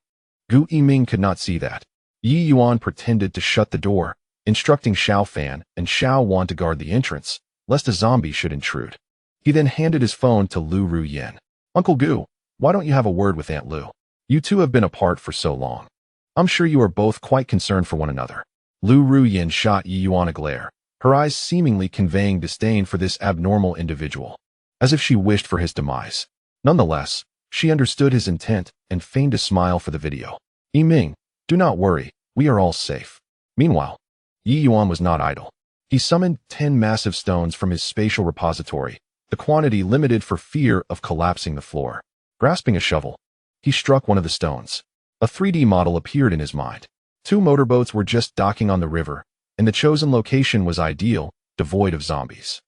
Gu Yiming could not see that. Ye Yuan pretended to shut the door, instructing Xiao Fan and Xiao Wan to guard the entrance, lest a zombie should intrude. He then handed his phone to Lu Ruyen. "Uncle Gu, why don't you have a word with Aunt Lu? You two have been apart for so long. I'm sure you are both quite concerned for one another." Lu Ruyen shot Ye Yuan a glare, her eyes seemingly conveying disdain for this abnormal individual, as if she wished for his demise. Nonetheless, she understood his intent and feigned a smile for the video. "Yiming, do not worry, we are all safe." Meanwhile, Ye Yuan was not idle. He summoned 10 massive stones from his spatial repository, the quantity limited for fear of collapsing the floor. Grasping a shovel, he struck one of the stones. A 3D model appeared in his mind. 2 motorboats were just docking on the river, and the chosen location was ideal, devoid of zombies.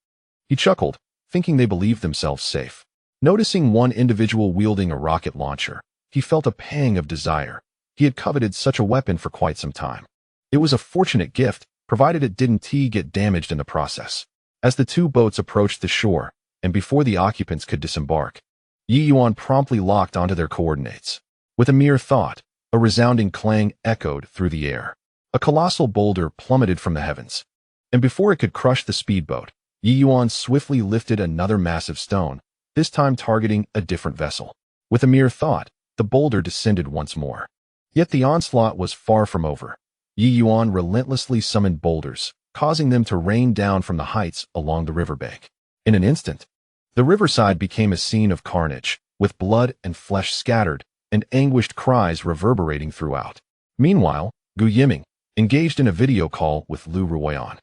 He chuckled, thinking they believed themselves safe. Noticing one individual wielding a rocket launcher, he felt a pang of desire. He had coveted such a weapon for quite some time. It was a fortunate gift, provided it didn't get damaged in the process. As the 2 boats approached the shore, and before the occupants could disembark, Ye Yuan promptly locked onto their coordinates. With a mere thought, a resounding clang echoed through the air. A colossal boulder plummeted from the heavens, and before it could crush the speedboat, Ye Yuan swiftly lifted another massive stone, this time targeting a different vessel. With a mere thought, the boulder descended once more. Yet the onslaught was far from over. Ye Yuan relentlessly summoned boulders, causing them to rain down from the heights along the riverbank. In an instant, the riverside became a scene of carnage, with blood and flesh scattered, and anguished cries reverberating throughout. Meanwhile, Gu Yiming, engaged in a video call with Lu Ruyen,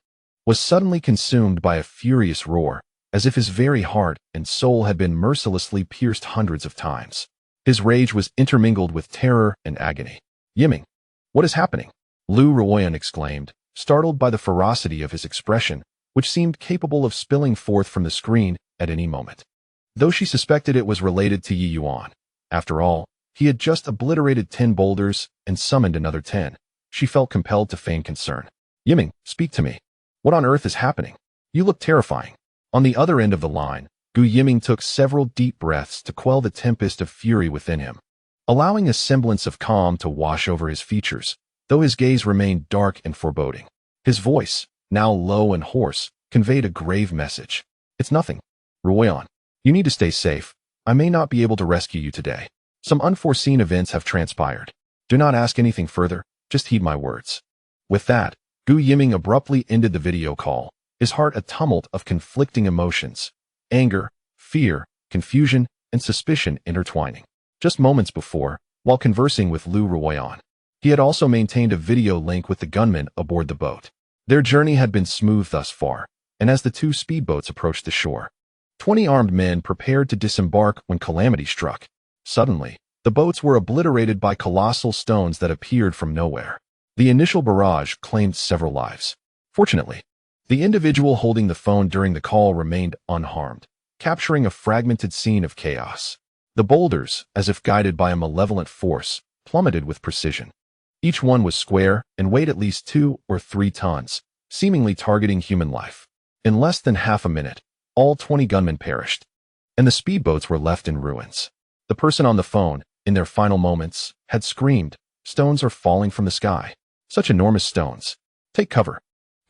was suddenly consumed by a furious roar, as if his very heart and soul had been mercilessly pierced hundreds of times. His rage was intermingled with terror and agony. "Yiming, what is happening?" Lu Ruyen exclaimed, startled by the ferocity of his expression, which seemed capable of spilling forth from the screen at any moment. Though she suspected it was related to Ye Yuan. After all, he had just obliterated 10 boulders and summoned another 10. She felt compelled to feign concern. "Yiming, speak to me. What on earth is happening? You look terrifying." On the other end of the line, Gu Yiming took several deep breaths to quell the tempest of fury within him, allowing a semblance of calm to wash over his features, though his gaze remained dark and foreboding. His voice, now low and hoarse, conveyed a grave message. "It's nothing. Ruyen, you need to stay safe. I may not be able to rescue you today. Some unforeseen events have transpired. Do not ask anything further, just heed my words." With that, Gu Yiming abruptly ended the video call, his heart a tumult of conflicting emotions. Anger, fear, confusion, and suspicion intertwining. Just moments before, while conversing with Lu Ruyen, he had also maintained a video link with the gunmen aboard the boat. Their journey had been smooth thus far, and as the 2 speedboats approached the shore, 20 armed men prepared to disembark when calamity struck. Suddenly, the boats were obliterated by colossal stones that appeared from nowhere. The initial barrage claimed several lives. Fortunately, the individual holding the phone during the call remained unharmed, capturing a fragmented scene of chaos. The boulders, as if guided by a malevolent force, plummeted with precision. Each one was square and weighed at least 2 or 3 tons, seemingly targeting human life. In less than half a minute, all 20 gunmen perished, and the speedboats were left in ruins. The person on the phone, in their final moments, had screamed, "Stones are falling from the sky. Such enormous stones. Take cover."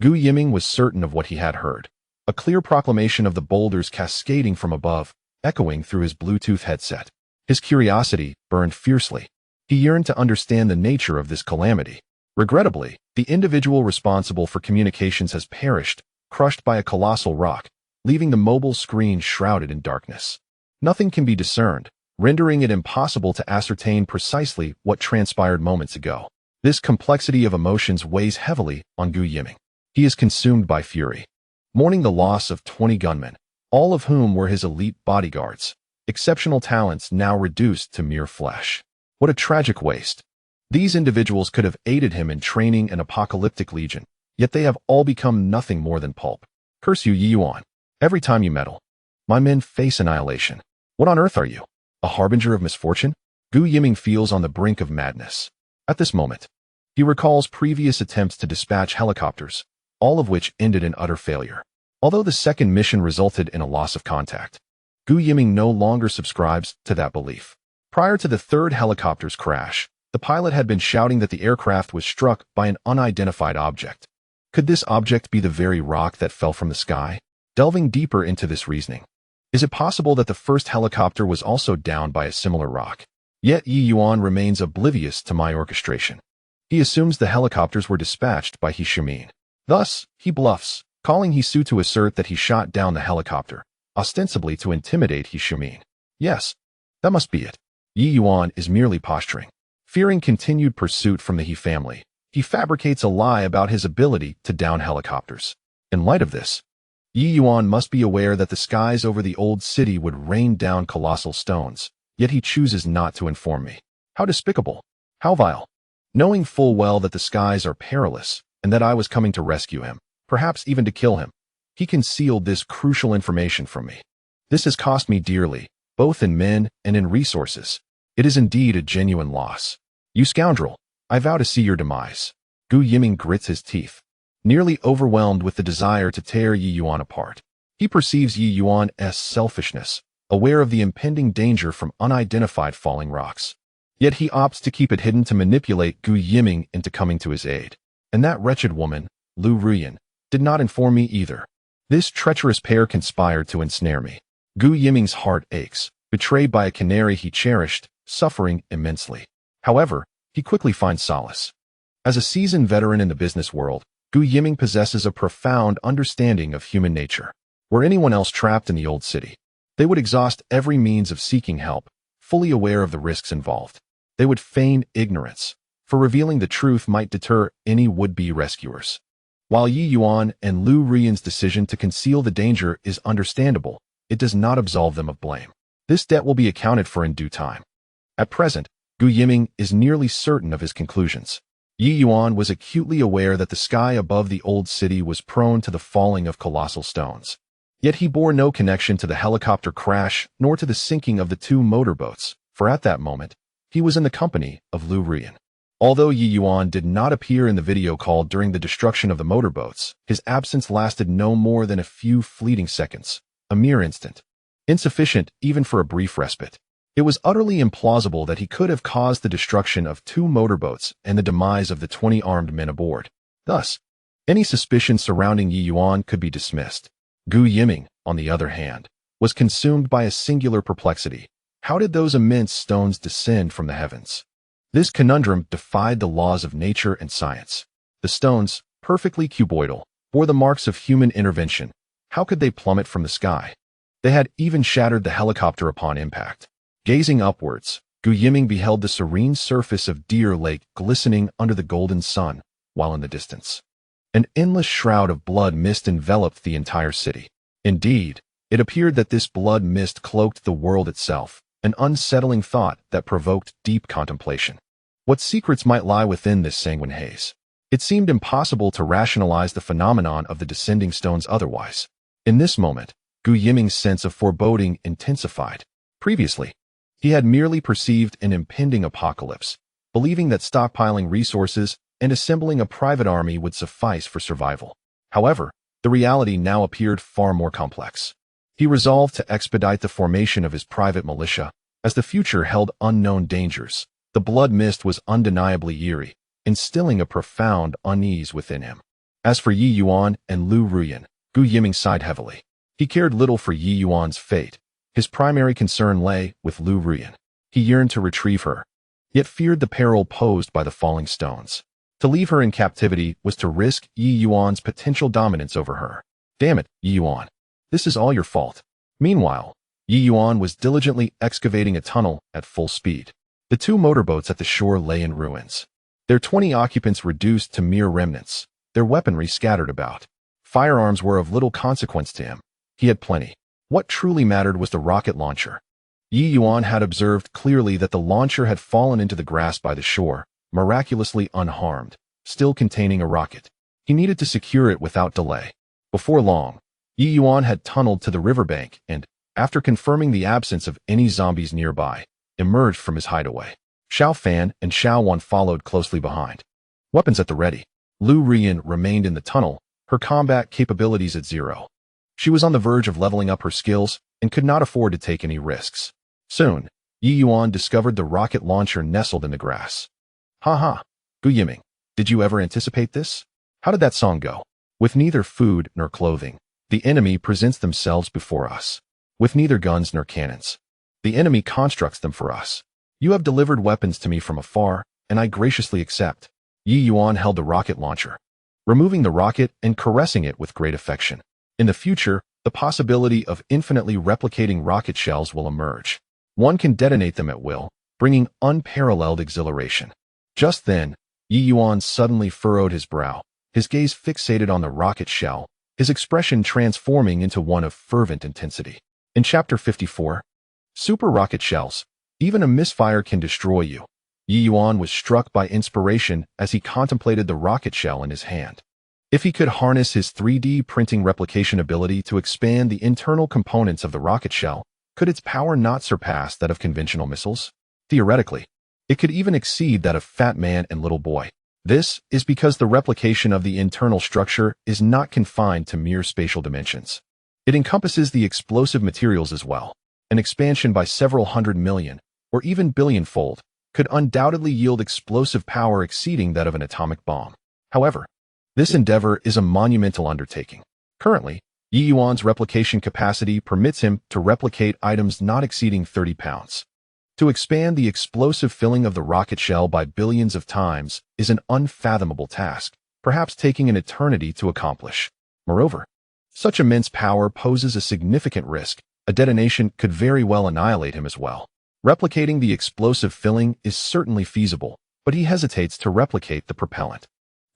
Gu Yiming was certain of what he had heard. A clear proclamation of the boulders cascading from above, echoing through his Bluetooth headset. His curiosity burned fiercely. He yearned to understand the nature of this calamity. Regrettably, the individual responsible for communications has perished, crushed by a colossal rock, leaving the mobile screen shrouded in darkness. Nothing can be discerned, rendering it impossible to ascertain precisely what transpired moments ago. This complexity of emotions weighs heavily on Gu Yiming. He is consumed by fury. Mourning the loss of 20 gunmen, all of whom were his elite bodyguards, exceptional talents now reduced to mere flesh. What a tragic waste. These individuals could have aided him in training an apocalyptic legion, yet they have all become nothing more than pulp. Curse you, Ye Yuan. Every time you meddle, my men face annihilation. What on earth are you? A harbinger of misfortune? Gu Yiming feels on the brink of madness. At this moment, he recalls previous attempts to dispatch helicopters, all of which ended in utter failure. Although the second mission resulted in a loss of contact, Gu Yiming no longer subscribes to that belief. Prior to the third helicopter's crash, the pilot had been shouting that the aircraft was struck by an unidentified object. Could this object be the very rock that fell from the sky? Delving deeper into this reasoning, is it possible that the first helicopter was also downed by a similar rock? Yet Ye Yuan remains oblivious to my orchestration. He assumes the helicopters were dispatched by He Shumin. Thus, he bluffs, calling He Su to assert that he shot down the helicopter, ostensibly to intimidate He Shumin. Yes, that must be it. Ye Yuan is merely posturing. Fearing continued pursuit from the He family, he fabricates a lie about his ability to down helicopters. In light of this, Ye Yuan must be aware that the skies over the old city would rain down colossal stones, yet he chooses not to inform me. How despicable! How vile! Knowing full well that the skies are perilous, and that I was coming to rescue him, perhaps even to kill him, he concealed this crucial information from me. This has cost me dearly, both in men and in resources. It is indeed a genuine loss. You scoundrel, I vow to see your demise. Gu Yiming grits his teeth, nearly overwhelmed with the desire to tear Ye Yuan apart. He perceives Ye Yuan's selfishness, aware of the impending danger from unidentified falling rocks. Yet he opts to keep it hidden to manipulate Gu Yiming into coming to his aid. And that wretched woman, Lu Ruyan, did not inform me either. This treacherous pair conspired to ensnare me. Gu Yiming's heart aches, betrayed by a canary he cherished, suffering immensely. However, he quickly finds solace. As a seasoned veteran in the business world, Gu Yiming possesses a profound understanding of human nature. Were anyone else trapped in the old city, they would exhaust every means of seeking help, fully aware of the risks involved. They would feign ignorance, for revealing the truth might deter any would-be rescuers. While Ye Yuan and Lu Ruyan's decision to conceal the danger is understandable, it does not absolve them of blame. This debt will be accounted for in due time. At present, Gu Yiming is nearly certain of his conclusions. Ye Yuan was acutely aware that the sky above the old city was prone to the falling of colossal stones. Yet he bore no connection to the helicopter crash nor to the sinking of the two motorboats, for at that moment, he was in the company of Lu Ruyan. Although Ye Yuan did not appear in the video call during the destruction of the motorboats, his absence lasted no more than a few fleeting seconds, a mere instant. Insufficient even for a brief respite. It was utterly implausible that he could have caused the destruction of two motorboats and the demise of the 20 armed men aboard. Thus, any suspicion surrounding Ye Yuan could be dismissed. Gu Yiming, on the other hand, was consumed by a singular perplexity. How did those immense stones descend from the heavens? This conundrum defied the laws of nature and science. The stones, perfectly cuboidal, bore the marks of human intervention. How could they plummet from the sky? They had even shattered the helicopter upon impact. Gazing upwards, Gu Yiming beheld the serene surface of Deer Lake glistening under the golden sun, while in the distance, an endless shroud of blood mist enveloped the entire city. Indeed, it appeared that this blood mist cloaked the world itself, an unsettling thought that provoked deep contemplation. What secrets might lie within this sanguine haze? It seemed impossible to rationalize the phenomenon of the descending stones otherwise. In this moment, Gu Yiming's sense of foreboding intensified. Previously, he had merely perceived an impending apocalypse, believing that stockpiling resources and assembling a private army would suffice for survival. However, the reality now appeared far more complex. He resolved to expedite the formation of his private militia, as the future held unknown dangers. The blood mist was undeniably eerie, instilling a profound unease within him. As for Ye Yuan and Lu Ruyan, Gu Yiming sighed heavily. He cared little for Ye Yuan's fate. His primary concern lay with Lu Ruyan. He yearned to retrieve her, yet feared the peril posed by the falling stones. To leave her in captivity was to risk Ye Yuan's potential dominance over her. Damn it, Ye Yuan. This is all your fault. Meanwhile, Ye Yuan was diligently excavating a tunnel at full speed. The two motorboats at the shore lay in ruins, their 20 occupants reduced to mere remnants. their weaponry scattered about. Firearms were of little consequence to him. He had plenty. What truly mattered was the rocket launcher. Ye Yuan had observed clearly that the launcher had fallen into the grass by the shore, miraculously unharmed, still containing a rocket. He needed to secure it without delay. Before long, Ye Yuan had tunneled to the riverbank and, after confirming the absence of any zombies nearby, emerged from his hideaway. Xiao Fan and Xiao Wan followed closely behind. Weapons at the ready. Lu Rian remained in the tunnel, her combat capabilities at 0. She was on the verge of leveling up her skills and could not afford to take any risks. Soon, Ye Yuan discovered the rocket launcher nestled in the grass. Ha! Gu Yiming, did you ever anticipate this? How did that song go? With neither food nor clothing, the enemy presents themselves before us. With neither guns nor cannons, the enemy constructs them for us. You have delivered weapons to me from afar, and I graciously accept. Ye Yuan held the rocket launcher, removing the rocket and caressing it with great affection. In the future, the possibility of infinitely replicating rocket shells will emerge. One can detonate them at will, bringing unparalleled exhilaration. Just then, Ye Yuan suddenly furrowed his brow, his gaze fixated on the rocket shell, his expression transforming into one of fervent intensity. In Chapter 54, Super Rocket Shells, even a misfire can destroy you. Ye Yuan was struck by inspiration as he contemplated the rocket shell in his hand. If he could harness his 3D printing replication ability to expand the internal components of the rocket shell, could its power not surpass that of conventional missiles? Theoretically, it could even exceed that of Fat Man and Little Boy. This is because the replication of the internal structure is not confined to mere spatial dimensions. It encompasses the explosive materials as well. An expansion by several 100 million, or even billion-fold, could undoubtedly yield explosive power exceeding that of an atomic bomb. However, this endeavor is a monumental undertaking. Currently, Ye Yuan's replication capacity permits him to replicate items not exceeding 30 pounds. To expand the explosive filling of the rocket shell by billions of times is an unfathomable task, perhaps taking an eternity to accomplish. Moreover, such immense power poses a significant risk. A detonation could very well annihilate him as well. Replicating the explosive filling is certainly feasible, but he hesitates to replicate the propellant.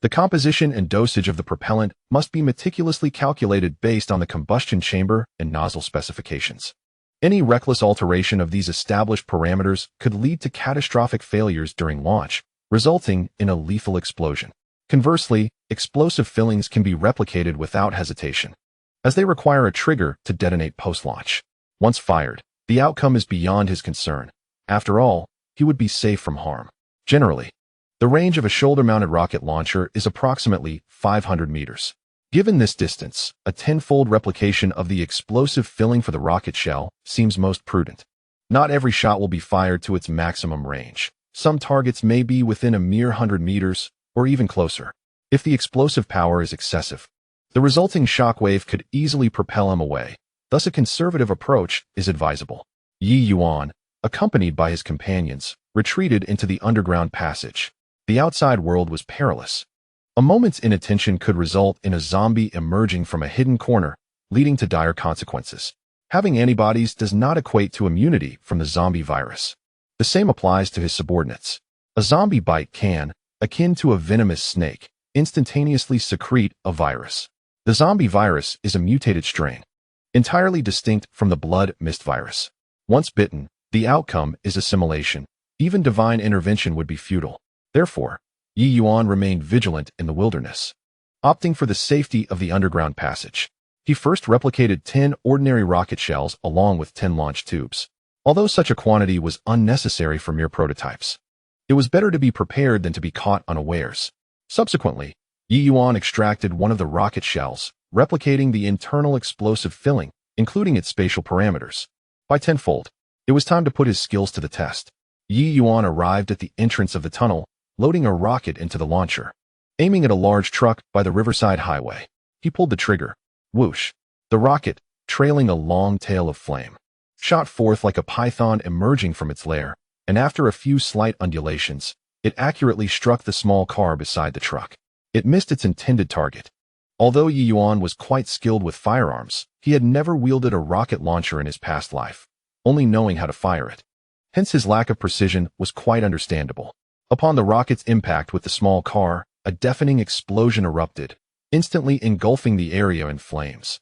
The composition and dosage of the propellant must be meticulously calculated based on the combustion chamber and nozzle specifications. Any reckless alteration of these established parameters could lead to catastrophic failures during launch, resulting in a lethal explosion. Conversely, explosive fillings can be replicated without hesitation, as they require a trigger to detonate post-launch. Once fired, the outcome is beyond his concern. After all, he would be safe from harm. Generally, the range of a shoulder-mounted rocket launcher is approximately 500 meters. Given this distance, a tenfold replication of the explosive filling for the rocket shell seems most prudent. Not every shot will be fired to its maximum range. Some targets may be within a mere 100 meters, or even closer. If the explosive power is excessive, the resulting shockwave could easily propel him away. Thus, a conservative approach is advisable. Ye Yuan, accompanied by his companions, retreated into the underground passage. The outside world was perilous. A moment's inattention could result in a zombie emerging from a hidden corner, leading to dire consequences. Having antibodies does not equate to immunity from the zombie virus. The same applies to his subordinates. A zombie bite can, akin to a venomous snake, instantaneously secrete a virus. The zombie virus is a mutated strain, entirely distinct from the blood mist virus. Once bitten, the outcome is assimilation. Even divine intervention would be futile. Therefore, Ye Yuan remained vigilant in the wilderness, opting for the safety of the underground passage. He first replicated 10 ordinary rocket shells along with 10 launch tubes. Although such a quantity was unnecessary for mere prototypes, it was better to be prepared than to be caught unawares. Subsequently, Ye Yuan extracted one of the rocket shells, replicating the internal explosive filling, including its spatial parameters, by tenfold. It was time to put his skills to the test. Ye Yuan arrived at the entrance of the tunnel, loading a rocket into the launcher. Aiming at a large truck by the riverside highway, he pulled the trigger. Whoosh! The rocket, trailing a long tail of flame, shot forth like a python emerging from its lair, and after a few slight undulations, it accurately struck the small car beside the truck. It missed its intended target. Although Ye Yuan was quite skilled with firearms, he had never wielded a rocket launcher in his past life, only knowing how to fire it. Hence his lack of precision was quite understandable. Upon the rocket's impact with the small car, a deafening explosion erupted, instantly engulfing the area in flames.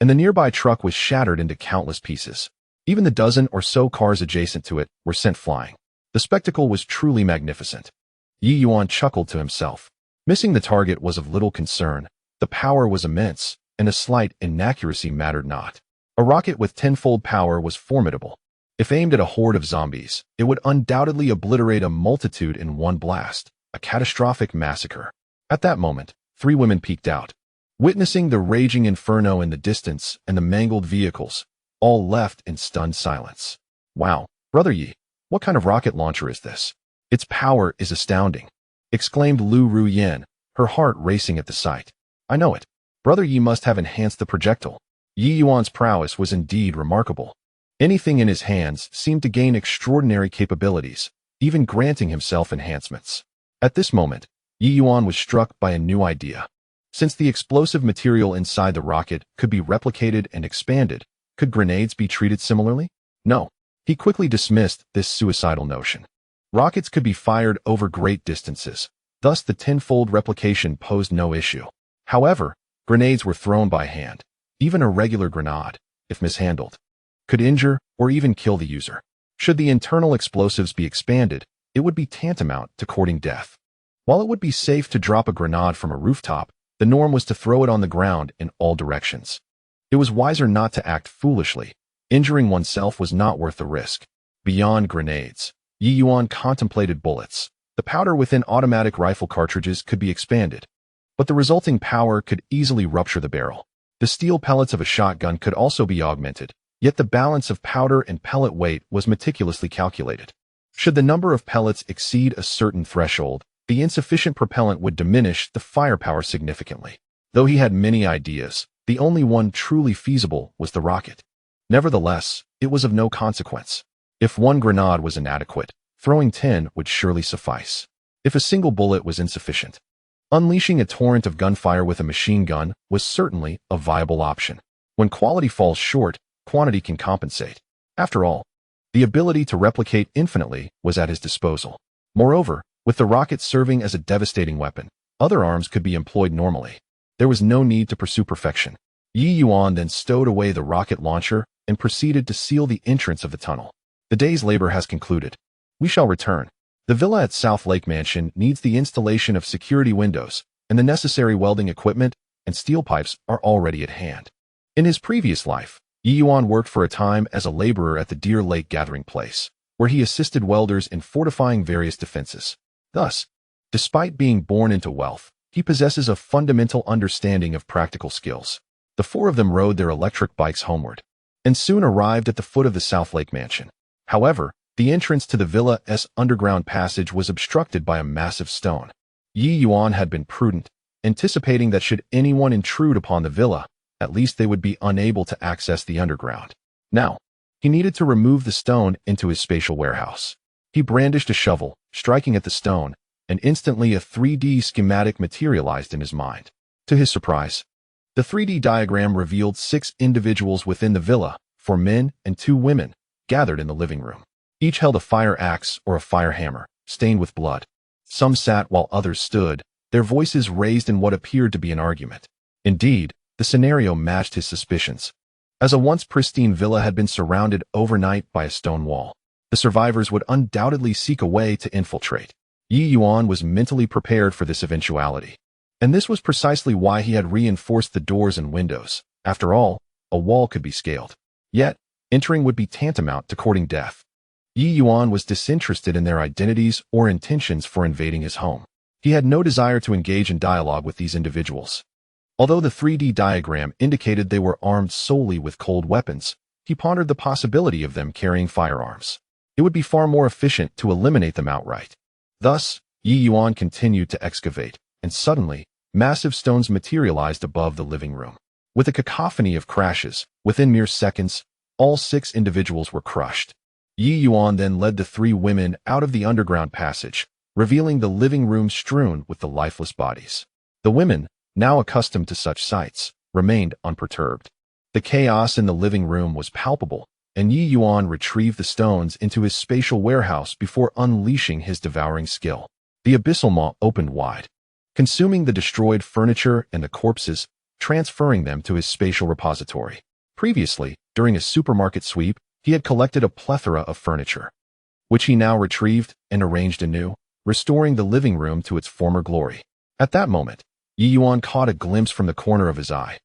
And the nearby truck was shattered into countless pieces. Even the dozen or so cars adjacent to it were sent flying. The spectacle was truly magnificent. Ye Yuan chuckled to himself. Missing the target was of little concern. The power was immense, and a slight inaccuracy mattered not. A rocket with tenfold power was formidable. If aimed at a horde of zombies, it would undoubtedly obliterate a multitude in one blast, a catastrophic massacre. At that moment, 3 women peeked out. Witnessing the raging inferno in the distance and the mangled vehicles, all left in stunned silence. "Wow, Brother Ye, what kind of rocket launcher is this? Its power is astounding," exclaimed Lu Ruyan, her heart racing at the sight. "I know it. Brother Ye must have enhanced the projectile." Ye Yuan's prowess was indeed remarkable. Anything in his hands seemed to gain extraordinary capabilities, even granting himself enhancements. At this moment, Ye Yuan was struck by a new idea. Since the explosive material inside the rocket could be replicated and expanded, could grenades be treated similarly? No. He quickly dismissed this suicidal notion. Rockets could be fired over great distances, thus the tenfold replication posed no issue. However, grenades were thrown by hand. Even a regular grenade, if mishandled, could injure or even kill the user. Should the internal explosives be expanded, it would be tantamount to courting death. While it would be safe to drop a grenade from a rooftop, the norm was to throw it on the ground in all directions. It was wiser not to act foolishly. Injuring oneself was not worth the risk. Beyond grenades, Ye Yuan contemplated bullets. The powder within automatic rifle cartridges could be expanded, but the resulting power could easily rupture the barrel. The steel pellets of a shotgun could also be augmented, yet the balance of powder and pellet weight was meticulously calculated. Should the number of pellets exceed a certain threshold, the insufficient propellant would diminish the firepower significantly. Though he had many ideas, the only one truly feasible was the rocket. Nevertheless, it was of no consequence. If one grenade was inadequate, throwing 10 would surely suffice. If a single bullet was insufficient, unleashing a torrent of gunfire with a machine gun was certainly a viable option. When quality falls short, quantity can compensate. After all, the ability to replicate infinitely was at his disposal. Moreover, with the rocket serving as a devastating weapon, other arms could be employed normally. There was no need to pursue perfection. Ye Yuan then stowed away the rocket launcher and proceeded to seal the entrance of the tunnel. The day's labor has concluded. We shall return. The villa at South Lake Mansion needs the installation of security windows, and the necessary welding equipment and steel pipes are already at hand. In his previous life, Ye Yuan worked for a time as a laborer at the Deer Lake Gathering Place, where he assisted welders in fortifying various defenses. Thus, despite being born into wealth, he possesses a fundamental understanding of practical skills. The 4 of them rode their electric bikes homeward, and soon arrived at the foot of the South Lake Mansion. However, the entrance to the villa's underground passage was obstructed by a massive stone. Ye Yuan had been prudent, anticipating that should anyone intrude upon the villa, at least they would be unable to access the underground. Now, he needed to remove the stone into his spatial warehouse. He brandished a shovel, striking at the stone, and instantly a 3D schematic materialized in his mind. To his surprise, the 3D diagram revealed 6 individuals within the villa, 4 men and 2 women, gathered in the living room. Each held a fire axe or a fire hammer, stained with blood. Some sat while others stood, their voices raised in what appeared to be an argument. Indeed, the scenario matched his suspicions. As a once pristine villa had been surrounded overnight by a stone wall, the survivors would undoubtedly seek a way to infiltrate. Ye Yuan was mentally prepared for this eventuality, and this was precisely why he had reinforced the doors and windows. After all, a wall could be scaled. Yet, entering would be tantamount to courting death. Ye Yuan was disinterested in their identities or intentions for invading his home. He had no desire to engage in dialogue with these individuals. Although the 3D diagram indicated they were armed solely with cold weapons, he pondered the possibility of them carrying firearms. It would be far more efficient to eliminate them outright. Thus, Ye Yuan continued to excavate, and suddenly, massive stones materialized above the living room. With a cacophony of crashes, within mere seconds, all 6 individuals were crushed. Ye Yuan then led the 3 women out of the underground passage, revealing the living room strewn with the lifeless bodies. The women, now accustomed to such sights, remained unperturbed. The chaos in the living room was palpable, and Ye Yuan retrieved the stones into his spatial warehouse before unleashing his devouring skill. The abyssal maw opened wide, consuming the destroyed furniture and the corpses, transferring them to his spatial repository. Previously, during a supermarket sweep, he had collected a plethora of furniture, which he now retrieved and arranged anew, restoring the living room to its former glory. At that moment, Ye Yuan caught a glimpse from the corner of his eye.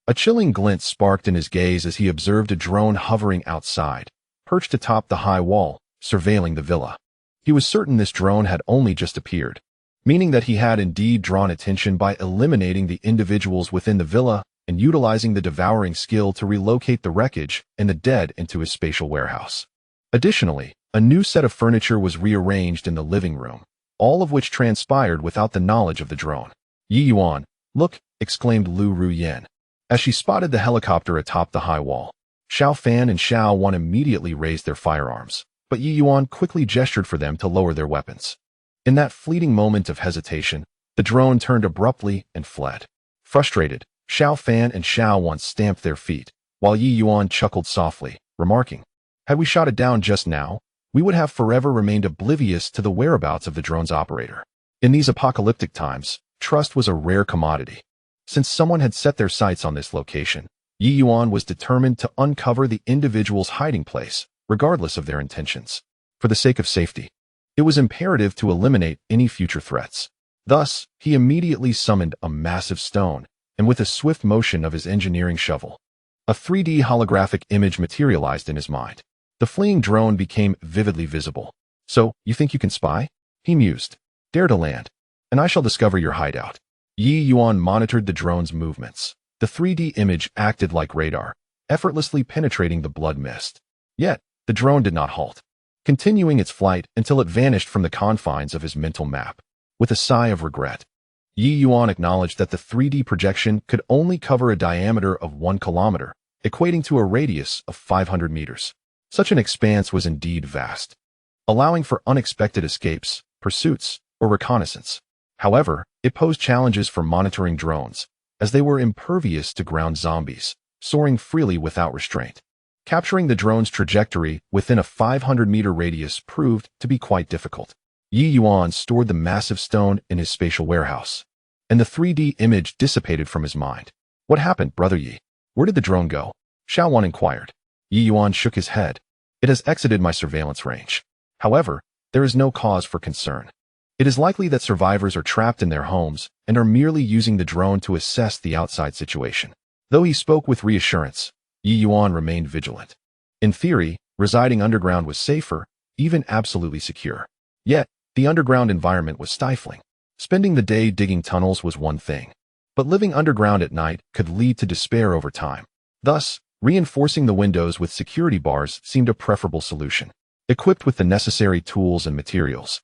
A chilling glint sparked in his gaze as he observed a drone hovering outside, perched atop the high wall, surveilling the villa. He was certain this drone had only just appeared, meaning that he had indeed drawn attention by eliminating the individuals within the villa and utilizing the devouring skill to relocate the wreckage and the dead into his spatial warehouse. Additionally, a new set of furniture was rearranged in the living room, all of which transpired without the knowledge of the drone. Ye Yuan, look, exclaimed Lu Ruyan, as she spotted the helicopter atop the high wall. Xiao Fan and Xiao Wan immediately raised their firearms, but Ye Yuan quickly gestured for them to lower their weapons. In that fleeting moment of hesitation, the drone turned abruptly and fled. Frustrated, Xiao Fan and Xiao Wan stamped their feet, while Ye Yuan chuckled softly, remarking, "Had we shot it down just now, we would have forever remained oblivious to the whereabouts of the drone's operator." In these apocalyptic times, trust was a rare commodity. Since someone had set their sights on this location, Ye Yuan was determined to uncover the individual's hiding place, regardless of their intentions. For the sake of safety, it was imperative to eliminate any future threats. Thus, he immediately summoned a massive stone, and with a swift motion of his engineering shovel, a 3D holographic image materialized in his mind. The fleeing drone became vividly visible. "So, you think you can spy?" he mused. "Dare to land, and I shall discover your hideout." Ye Yuan monitored the drone's movements. The 3D image acted like radar, effortlessly penetrating the blood mist. Yet, the drone did not halt, continuing its flight until it vanished from the confines of his mental map. With a sigh of regret, Ye Yuan acknowledged that the 3D projection could only cover a diameter of 1 kilometer, equating to a radius of 500 meters. Such an expanse was indeed vast, allowing for unexpected escapes, pursuits, or reconnaissance. However, it posed challenges for monitoring drones, as they were impervious to ground zombies, soaring freely without restraint. Capturing the drone's trajectory within a 500-meter radius proved to be quite difficult. Ye Yuan stored the massive stone in his spatial warehouse, and the 3D image dissipated from his mind. "What happened, Brother Yi? Where did the drone go?" Xiao Wan inquired. Ye Yuan shook his head. "It has exited my surveillance range. However, there is no cause for concern. It is likely that survivors are trapped in their homes and are merely using the drone to assess the outside situation." Though he spoke with reassurance, Ye Yuan remained vigilant. In theory, residing underground was safer, even absolutely secure. Yet, the underground environment was stifling. Spending the day digging tunnels was one thing, but living underground at night could lead to despair over time. Thus, reinforcing the windows with security bars seemed a preferable solution. Equipped with the necessary tools and materials,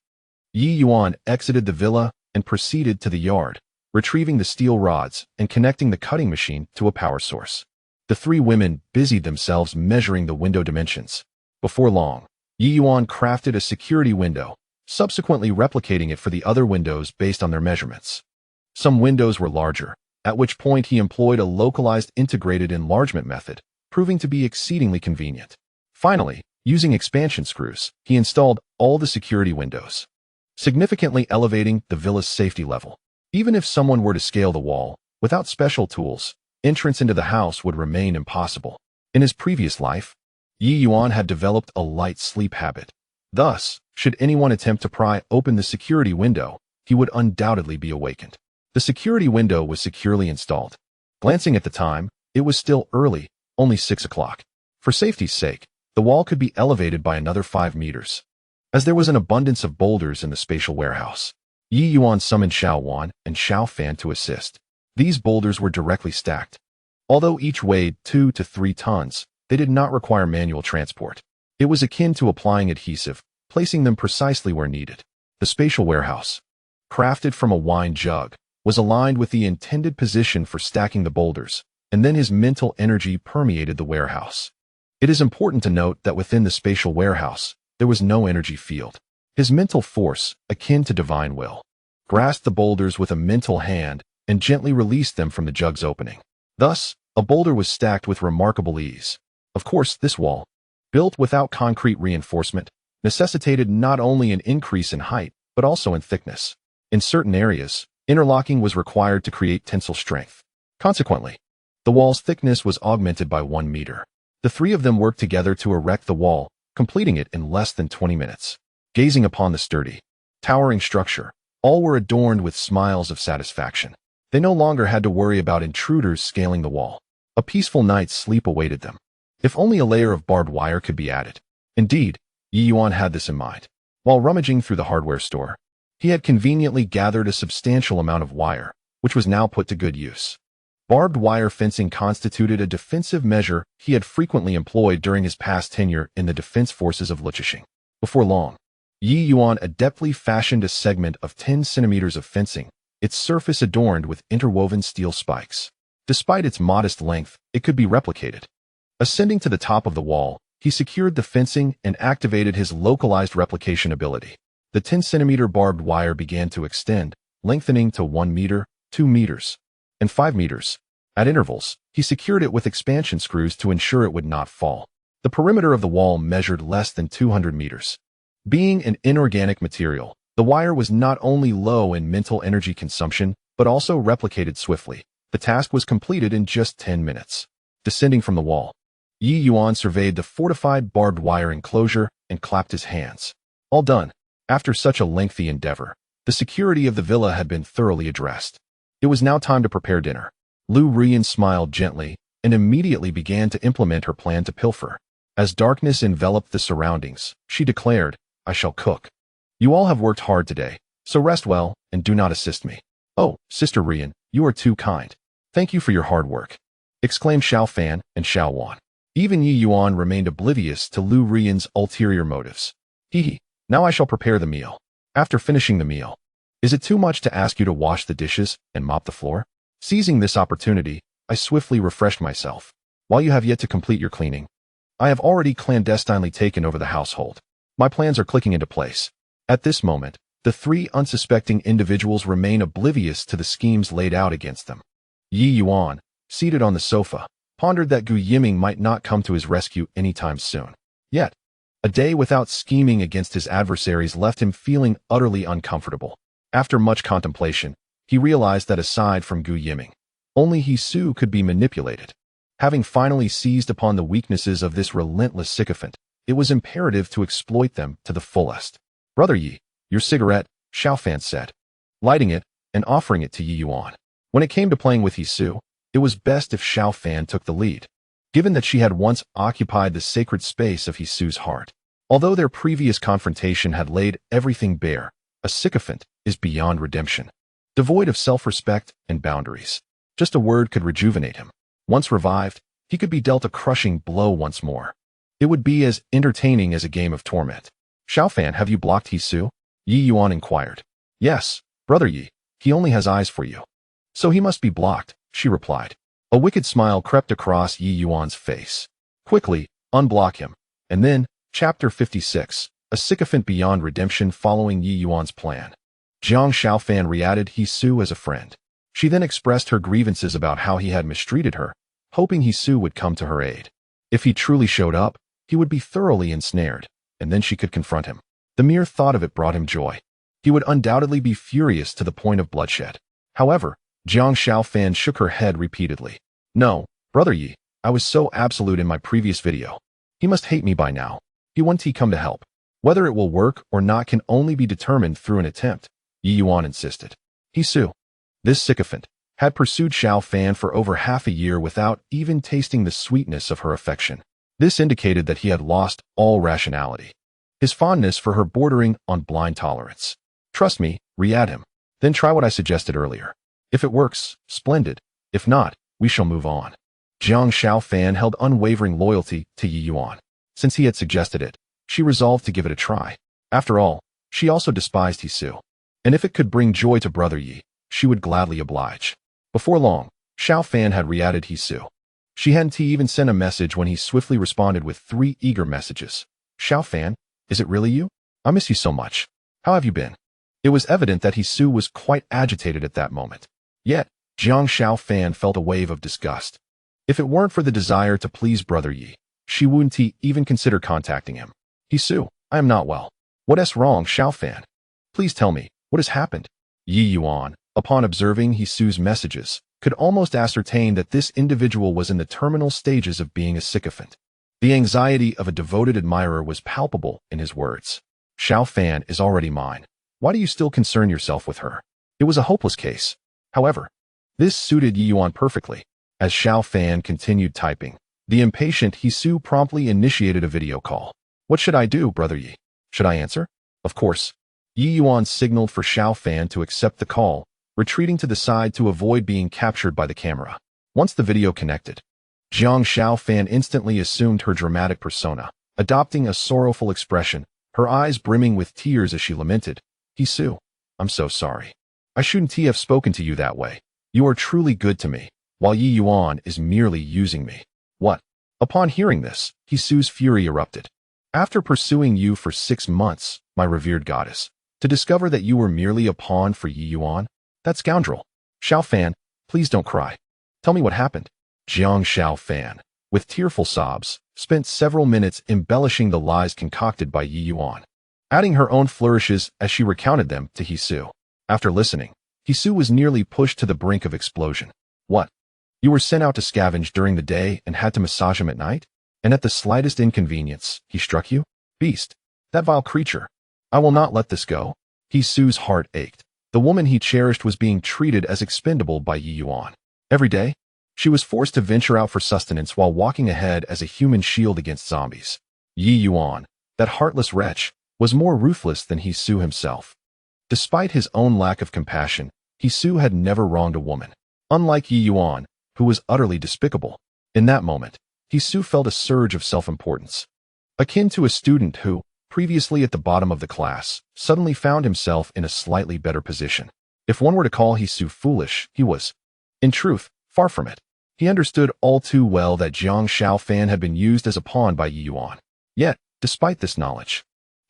Ye Yuan exited the villa and proceeded to the yard, retrieving the steel rods and connecting the cutting machine to a power source. The three women busied themselves measuring the window dimensions. Before long, Ye Yuan crafted a security window, subsequently replicating it for the other windows based on their measurements. Some windows were larger, at which point he employed a localized integrated enlargement method, proving to be exceedingly convenient. Finally, using expansion screws, he installed all the security windows, significantly elevating the villa's safety level. Even if someone were to scale the wall, without special tools, entrance into the house would remain impossible. In his previous life, Ye Yuan had developed a light sleep habit. Thus, should anyone attempt to pry open the security window, he would undoubtedly be awakened. The security window was securely installed. Glancing at the time, it was still early, only 6 o'clock. For safety's sake, the wall could be elevated by another 5 meters. As there was an abundance of boulders in the spatial warehouse, Ye Yuan summoned Xiao Wan and Xiao Fan to assist. These boulders were directly stacked. Although each weighed 2 to 3 tons, they did not require manual transport. It was akin to applying adhesive, placing them precisely where needed. The spatial warehouse, crafted from a wine jug, was aligned with the intended position for stacking the boulders, and then his mental energy permeated the warehouse. It is important to note that within the spatial warehouse, there was no energy field. His mental force, akin to divine will, grasped the boulders with a mental hand and gently released them from the jug's opening. Thus, a boulder was stacked with remarkable ease. Of course, this wall, built without concrete reinforcement, necessitated not only an increase in height, but also in thickness. In certain areas, Interlocking was required to create tensile strength. Consequently, the wall's thickness was augmented by 1 meter. The three of them worked together to erect the wall, completing it in less than 20 minutes. Gazing upon the sturdy, towering structure, all were adorned with smiles of satisfaction. They no longer had to worry about intruders scaling the wall. A peaceful night's sleep awaited them. If only a layer of barbed wire could be added. Indeed, Ye Yuan had this in mind. While rummaging through the hardware store, he had conveniently gathered a substantial amount of wire, which was now put to good use. Barbed wire fencing constituted a defensive measure he had frequently employed during his past tenure in the defense forces of Lichishing. Before long, Ye Yuan adeptly fashioned a segment of 10 centimeters of fencing, its surface adorned with interwoven steel spikes. Despite its modest length, it could be replicated. Ascending to the top of the wall, he secured the fencing and activated his localized replication ability. The 10-centimeter barbed wire began to extend, lengthening to 1 meter, 2 meters, and 5 meters. At intervals, he secured it with expansion screws to ensure it would not fall. The perimeter of the wall measured less than 200 meters. Being an inorganic material, the wire was not only low in mental energy consumption, but also replicated swiftly. The task was completed in just 10 minutes. Descending from the wall, Ye Yuan surveyed the fortified barbed wire enclosure and clapped his hands. All done. After such a lengthy endeavor, the security of the villa had been thoroughly addressed. It was now time to prepare dinner. Lu Rian smiled gently and immediately began to implement her plan to pilfer. As darkness enveloped the surroundings, she declared, "I shall cook. You all have worked hard today, so rest well and do not assist me." "Oh, Sister Rian, you are too kind. Thank you for your hard work," exclaimed Xiao Fan and Xiao Wan. Even Ye Yuan remained oblivious to Lu Rian's ulterior motives. "Hee. Now I shall prepare the meal. After finishing the meal, is it too much to ask you to wash the dishes and mop the floor?" Seizing this opportunity, I swiftly refreshed myself. "While you have yet to complete your cleaning, I have already clandestinely taken over the household. My plans are clicking into place." At this moment, the three unsuspecting individuals remain oblivious to the schemes laid out against them. Ye Yuan, seated on the sofa, pondered that Gu Yiming might not come to his rescue anytime soon. Yet, a day without scheming against his adversaries left him feeling utterly uncomfortable. After much contemplation, he realized that aside from Gu Yiming, only He Su could be manipulated. Having finally seized upon the weaknesses of this relentless sycophant, it was imperative to exploit them to the fullest. "Brother Yi, your cigarette," Xiao Fan said, lighting it and offering it to Ye Yuan. When it came to playing with He Su, it was best if Xiao Fan took the lead, given that she had once occupied the sacred space of He Su's heart. Although their previous confrontation had laid everything bare, a sycophant is beyond redemption, devoid of self-respect and boundaries. Just a word could rejuvenate him. Once revived, he could be dealt a crushing blow once more. It would be as entertaining as a game of torment. "Xiao Fan, have you blocked He Su?" Ye Yuan inquired. "Yes, Brother Yi, he only has eyes for you. So he must be blocked," she replied. A wicked smile crept across Ye Yuan's face. "Quickly, unblock him." And then, Chapter 56, a sycophant beyond redemption following Ye Yuan's plan. Jiang Xiaofan re-added He Su as a friend. She then expressed her grievances about how he had mistreated her, hoping He Su would come to her aid. If he truly showed up, he would be thoroughly ensnared, and then she could confront him. The mere thought of it brought him joy. He would undoubtedly be furious to the point of bloodshed. However, Jiang Xiaofan shook her head repeatedly. "No, Brother Yi, I was so absolute in my previous video. He must hate me by now. He won't come to help. Whether it will work or not can only be determined through an attempt," Ye Yuan insisted. He Su, this sycophant, had pursued Xiao Fan for over half a year without even tasting the sweetness of her affection. This indicated that he had lost all rationality. His fondness for her bordering on blind tolerance. "Trust me, re-add him. Then try what I suggested earlier. If it works, splendid. If not, we shall move on." Jiang Xiaofan held unwavering loyalty to Ye Yuan. Since he had suggested it, she resolved to give it a try. After all, she also despised He Su. And if it could bring joy to Brother Yi, she would gladly oblige. Before long, Xiao Fan had re-added He Su. She hadn't even sent a message when he swiftly responded with 3 eager messages. "Xiao Fan, is it really you? I miss you so much. How have you been?" It was evident that He Su was quite agitated at that moment. Yet, Jiang Xiaofan felt a wave of disgust. If it weren't for the desire to please Brother Yi, she wouldn't even consider contacting him. "He Su, I am not well." "What is wrong, Xiaofan? Please tell me, what has happened?" Ye Yuan, Upon observing Hisu's messages, could almost ascertain that this individual was in the terminal stages of being a sycophant. The anxiety of a devoted admirer was palpable in his words. Xiao Fan is already mine. Why do you still concern yourself with her? It was a hopeless case. However, this suited Ye Yuan perfectly. As Xiao Fan continued typing, the impatient Hisu promptly initiated a video call. What should I do, Brother Yi? Should I answer? Of course. Ye Yuan signaled for Xiao Fan to accept the call, retreating to the side to avoid being captured by the camera. Once the video connected, Xiao Fan instantly assumed her dramatic persona, adopting a sorrowful expression, her eyes brimming with tears as she lamented, Hisu, I'm so sorry. I shouldn't have spoken to you that way. You are truly good to me, while Ye Yuan is merely using me. What? Upon hearing this, Hisu's fury erupted. After pursuing you for 6 months, my revered goddess, to discover that you were merely a pawn for Ye Yuan? That scoundrel. Xiao Fan, please don't cry. Tell me what happened. Xiao Fan, with tearful sobs, spent several minutes embellishing the lies concocted by Ye Yuan, adding her own flourishes as she recounted them to Hisu. After listening, Hisu was nearly pushed to the brink of explosion. What? You were sent out to scavenge during the day and had to massage him at night? And at the slightest inconvenience, he struck you? Beast. That vile creature. I will not let this go. Hisu's heart ached. The woman he cherished was being treated as expendable by Ye Yuan. Every day, she was forced to venture out for sustenance while walking ahead as a human shield against zombies. Ye Yuan, that heartless wretch, was more ruthless than Hisu himself. Despite his own lack of compassion, Hisu had never wronged a woman. Unlike Ye Yuan, who was utterly despicable. In that moment, Hisu felt a surge of self-importance. Akin to a student who, previously at the bottom of the class, suddenly found himself in a slightly better position. If one were to call Hisu foolish, he was, in truth, far from it. He understood all too well that Xiao Fan had been used as a pawn by Ye Yuan. Yet, despite this knowledge,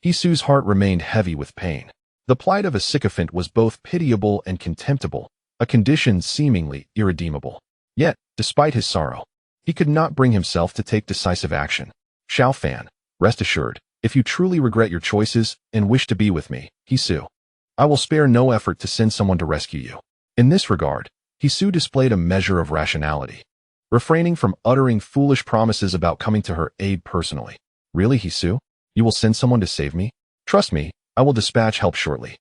Hisu's heart remained heavy with pain. The plight of a sycophant was both pitiable and contemptible, a condition seemingly irredeemable. Yet, despite his sorrow, he could not bring himself to take decisive action. Xiao Fan, rest assured, if you truly regret your choices and wish to be with me, Hisu, I will spare no effort to send someone to rescue you. In this regard, Hisu displayed a measure of rationality, refraining from uttering foolish promises about coming to her aid personally. Really, Hisu? You will send someone to save me? Trust me, I will dispatch help shortly.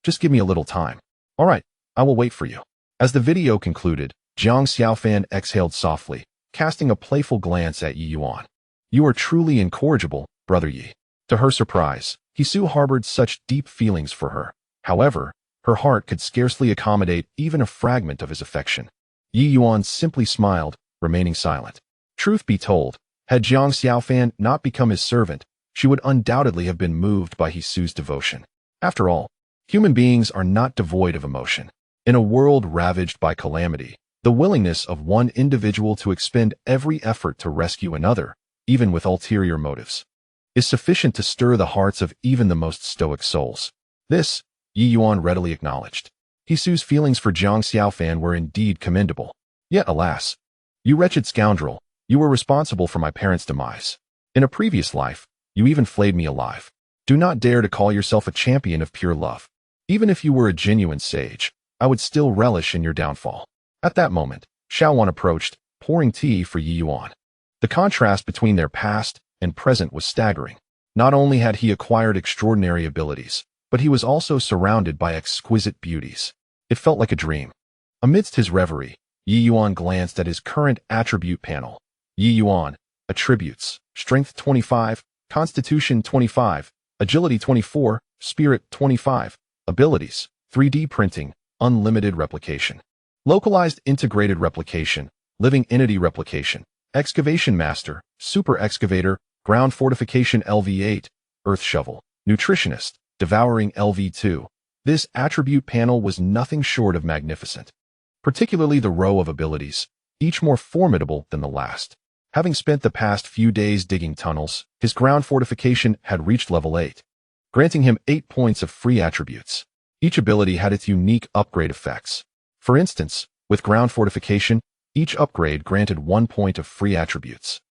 Just give me a little time. All right, I will wait for you. As the video concluded, Xiao Fan exhaled softly, casting a playful glance at Ye Yuan. You are truly incorrigible, Brother Yi. To her surprise, Hisu harbored such deep feelings for her. However, her heart could scarcely accommodate even a fragment of his affection. Ye Yuan simply smiled, remaining silent. Truth be told, had Xiao Fan not become his servant, she would undoubtedly have been moved by Hisu's devotion. After all, human beings are not devoid of emotion. In a world ravaged by calamity, the willingness of one individual to expend every effort to rescue another, even with ulterior motives, is sufficient to stir the hearts of even the most stoic souls. This, Ye Yuan readily acknowledged. Hisu's feelings for Xiao Fan were indeed commendable. Yet, alas, you wretched scoundrel, you were responsible for my parents' demise. In a previous life, you even flayed me alive. Do not dare to call yourself a champion of pure love. Even if you were a genuine sage, I would still relish in your downfall. At that moment, Xiao Wan approached, pouring tea for Ye Yuan. The contrast between their past and present was staggering. Not only had he acquired extraordinary abilities, but he was also surrounded by exquisite beauties. It felt like a dream. Amidst his reverie, Ye Yuan glanced at his current attribute panel. Ye Yuan, attributes, strength 25, constitution 25, agility 24, spirit 25, abilities, 3D printing, unlimited replication, localized integrated replication, living entity replication, excavation master, super excavator, ground fortification LV8, earth shovel, nutritionist, devouring LV2. This attribute panel was nothing short of magnificent, particularly the row of abilities, each more formidable than the last. Having spent the past few days digging tunnels, his ground fortification had reached level 8, granting him 8 points of free attributes. Each ability had its unique upgrade effects. For instance, with ground fortification, each upgrade granted 1 point of free attributes,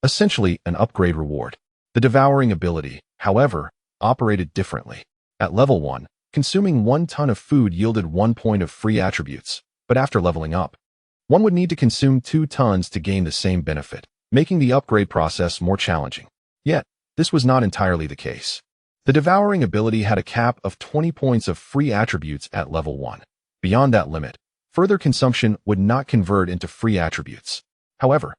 essentially an upgrade reward. The devouring ability, however, operated differently. At level 1, Consuming 1 ton of food yielded 1 point of free attributes, but after leveling up, one would need to consume 2 tons to gain the same benefit, making the upgrade process more challenging. Yet, this was not entirely the case. The devouring ability had a cap of 20 points of free attributes at level 1. Beyond that limit, further consumption would not convert into free attributes. However,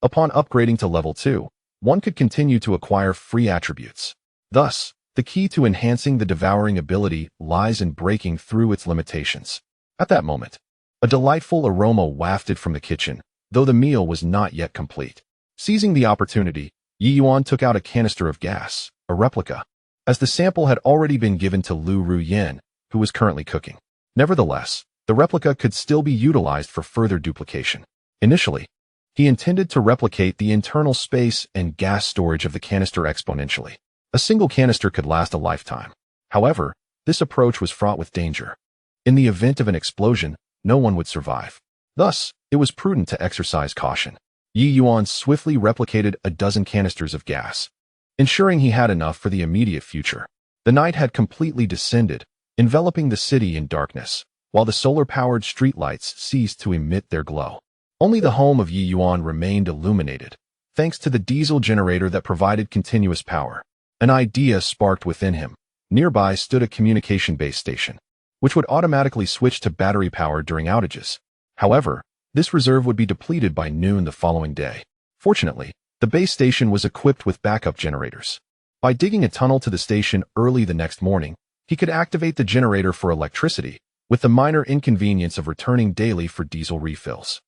upon upgrading to level 2, one could continue to acquire free attributes. Thus, the key to enhancing the devouring ability lies in breaking through its limitations. At that moment, a delightful aroma wafted from the kitchen, though the meal was not yet complete. Seizing the opportunity, Ye Yuan took out a canister of gas, a replica, as the sample had already been given to Lu Ruyin, who was currently cooking. Nevertheless, the replica could still be utilized for further duplication. Initially, he intended to replicate the internal space and gas storage of the canister exponentially. A single canister could last a lifetime. However, this approach was fraught with danger. In the event of an explosion, no one would survive. Thus, it was prudent to exercise caution. Ye Yuan swiftly replicated a dozen canisters of gas, ensuring he had enough for the immediate future. The night had completely descended, enveloping the city in darkness, while the solar-powered streetlights ceased to emit their glow. Only the home of Ye Yuan remained illuminated, thanks to the diesel generator that provided continuous power. An idea sparked within him. Nearby stood a communication base station, which would automatically switch to battery power during outages. However, this reserve would be depleted by noon the following day. Fortunately, the base station was equipped with backup generators. By digging a tunnel to the station early the next morning, he could activate the generator for electricity, with the minor inconvenience of returning daily for diesel refills.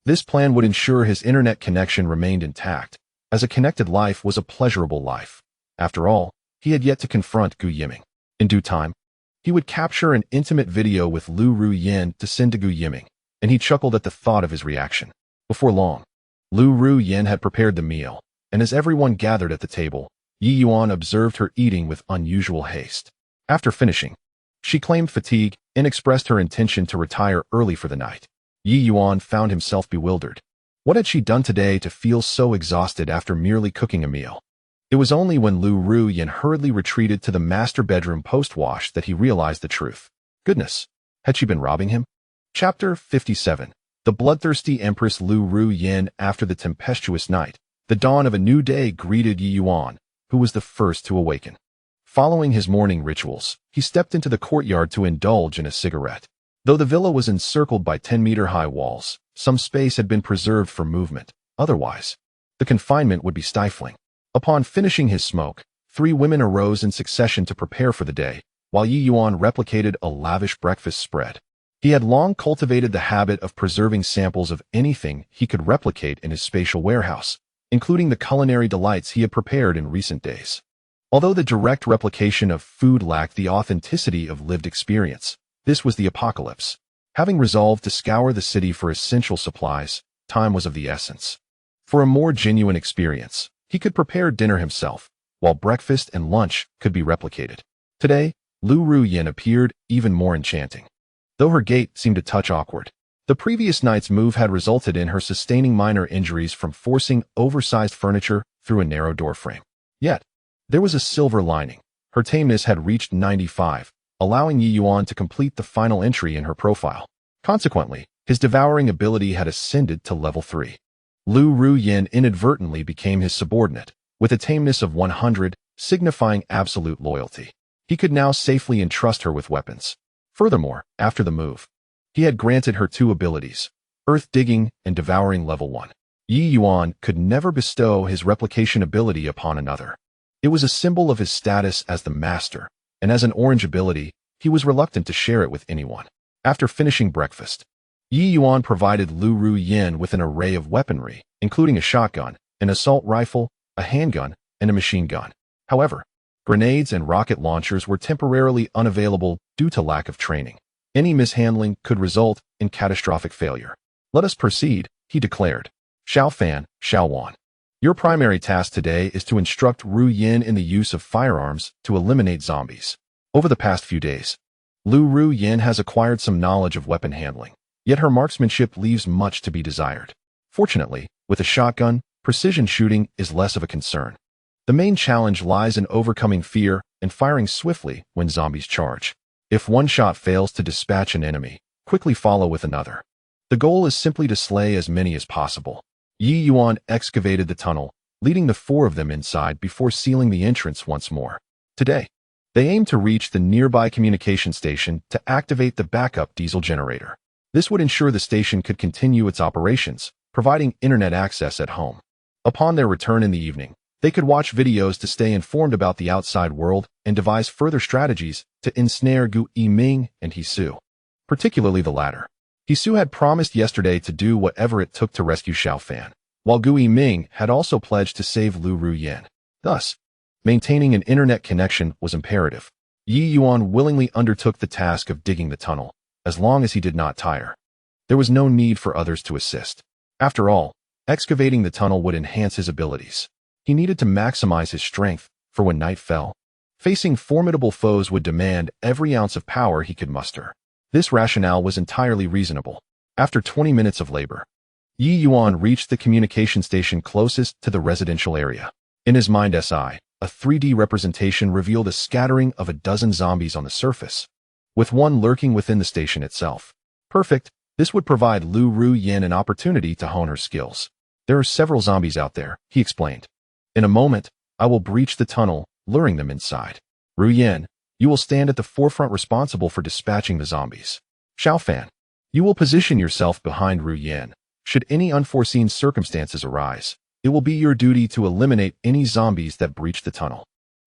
This plan would ensure his internet connection remained intact, as a connected life was a pleasurable life. After all, he had yet to confront Gu Yiming. In due time, he would capture an intimate video with Lu Ruyin to send to Gu Yiming, and he chuckled at the thought of his reaction. Before long, Lu Ruyin had prepared the meal, and as everyone gathered at the table, Ye Yuan observed her eating with unusual haste. After finishing, she claimed fatigue and expressed her intention to retire early for the night. Ye Yuan found himself bewildered. What had she done today to feel so exhausted after merely cooking a meal? It was only when Lu Ruyin hurriedly retreated to the master bedroom post-wash that he realized the truth. Goodness, had she been robbing him? Chapter 57. The bloodthirsty Empress Lu Ruyin. After the tempestuous night, the dawn of a new day greeted Ye Yuan, who was the first to awaken. Following his morning rituals, he stepped into the courtyard to indulge in a cigarette. Though the villa was encircled by 10-meter-high walls, some space had been preserved for movement. Otherwise, the confinement would be stifling. Upon finishing his smoke, 3 women arose in succession to prepare for the day, while Ye Yuan replicated a lavish breakfast spread. He had long cultivated the habit of preserving samples of anything he could replicate in his spatial warehouse, including the culinary delights he had prepared in recent days. Although the direct replication of food lacked the authenticity of lived experience, this was the apocalypse. Having resolved to scour the city for essential supplies, time was of the essence. For a more genuine experience, he could prepare dinner himself, while breakfast and lunch could be replicated. Today, Lu Ruyin appeared even more enchanting. Though her gait seemed a touch awkward, the previous night's move had resulted in her sustaining minor injuries from forcing oversized furniture through a narrow doorframe. Yet, there was a silver lining. Her tameness had reached 95, allowing Ye Yuan to complete the final entry in her profile. Consequently, his devouring ability had ascended to level 3. Lu Ruyin inadvertently became his subordinate, with a tameness of 100, signifying absolute loyalty. He could now safely entrust her with weapons. Furthermore, after the move, he had granted her 2 abilities, Earth Digging and Devouring level 1. Ye Yuan could never bestow his replication ability upon another. It was a symbol of his status as the master, and as an orange ability, he was reluctant to share it with anyone. After finishing breakfast, Ye Yuan provided Lu Ruyin with an array of weaponry, including a shotgun, an assault rifle, a handgun, and a machine gun. However, grenades and rocket launchers were temporarily unavailable due to lack of training. Any mishandling could result in catastrophic failure. Let us proceed, he declared. Xiao Fan, Xiao Wan. Your primary task today is to instruct Ruyin in the use of firearms to eliminate zombies. Over the past few days, Lu Ruyin has acquired some knowledge of weapon handling, yet her marksmanship leaves much to be desired. Fortunately, with a shotgun, precision shooting is less of a concern. The main challenge lies in overcoming fear and firing swiftly when zombies charge. If one shot fails to dispatch an enemy, quickly follow with another. The goal is simply to slay as many as possible. Ye Yuan excavated the tunnel, leading the 4 of them inside before sealing the entrance once more. Today, they aimed to reach the nearby communication station to activate the backup diesel generator. This would ensure the station could continue its operations, providing internet access at home. Upon their return in the evening, they could watch videos to stay informed about the outside world and devise further strategies to ensnare Gu Yiming and Hisu, particularly the latter. Hisu had promised yesterday to do whatever it took to rescue Xiaofan, while Gu Yiming had also pledged to save Lu Ruyan. Thus, maintaining an internet connection was imperative. Ye Yuan willingly undertook the task of digging the tunnel, as long as he did not tire. There was no need for others to assist. After all, excavating the tunnel would enhance his abilities. He needed to maximize his strength, for when night fell, facing formidable foes would demand every ounce of power he could muster. This rationale was entirely reasonable. After 20 minutes of labor, Ye Yuan reached the communication station closest to the residential area. In his mind a 3D representation revealed a scattering of a dozen zombies on the surface, with one lurking within the station itself. Perfect. This would provide Lu Ruyan an opportunity to hone her skills. There are several zombies out there, he explained. In a moment, I will breach the tunnel, luring them inside. Ruyan, you will stand at the forefront responsible for dispatching the zombies. Xiaofan, you will position yourself behind Ruyan. Should any unforeseen circumstances arise, it will be your duty to eliminate any zombies that breach the tunnel.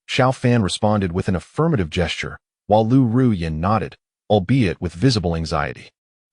Xiaofan responded with an affirmative gesture, while Lu Ruyan nodded, albeit with visible anxiety.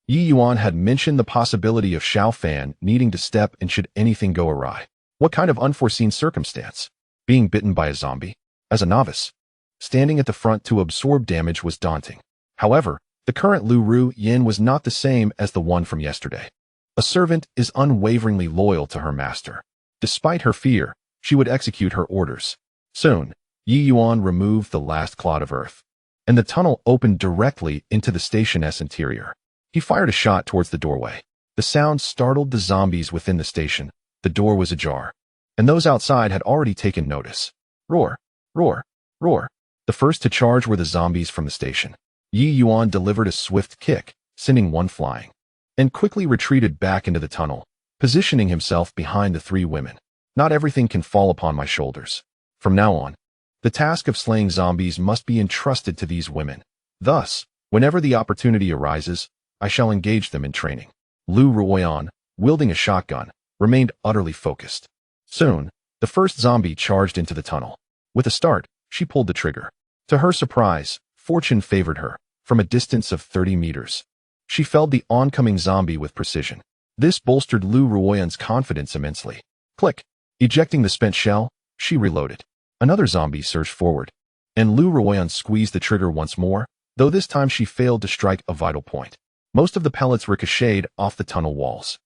Ye Yuan had mentioned the possibility of Xiaofan needing to step in should anything go awry. What kind of unforeseen circumstance? Being bitten by a zombie? As a novice, standing at the front to absorb damage was daunting. However, the current Lu Ruyan was not the same as the one from yesterday. A servant is unwaveringly loyal to her master. Despite her fear, she would execute her orders. Soon, Ye Yuan removed the last clod of earth, and the tunnel opened directly into the station's interior. He fired a shot towards the doorway. The sound startled the zombies within the station. The door was ajar, and those outside had already taken notice. Roar, roar, roar. The first to charge were the zombies from the station. Ye Yuan delivered a swift kick, sending one flying, and quickly retreated back into the tunnel, positioning himself behind the 3 women. Not everything can fall upon my shoulders. From now on, the task of slaying zombies must be entrusted to these women. Thus, whenever the opportunity arises, I shall engage them in training. Lu Ruyan, wielding a shotgun, remained utterly focused. Soon, the first zombie charged into the tunnel. With a start, she pulled the trigger. To her surprise, fortune favored her. From a distance of 30 meters, she felled the oncoming zombie with precision. This bolstered Lu Ruyan's confidence immensely. Click. Ejecting the spent shell, she reloaded. Another zombie surged forward, and Lu Ruyan squeezed the trigger once more, though this time she failed to strike a vital point. Most of the pellets ricocheted off the tunnel walls.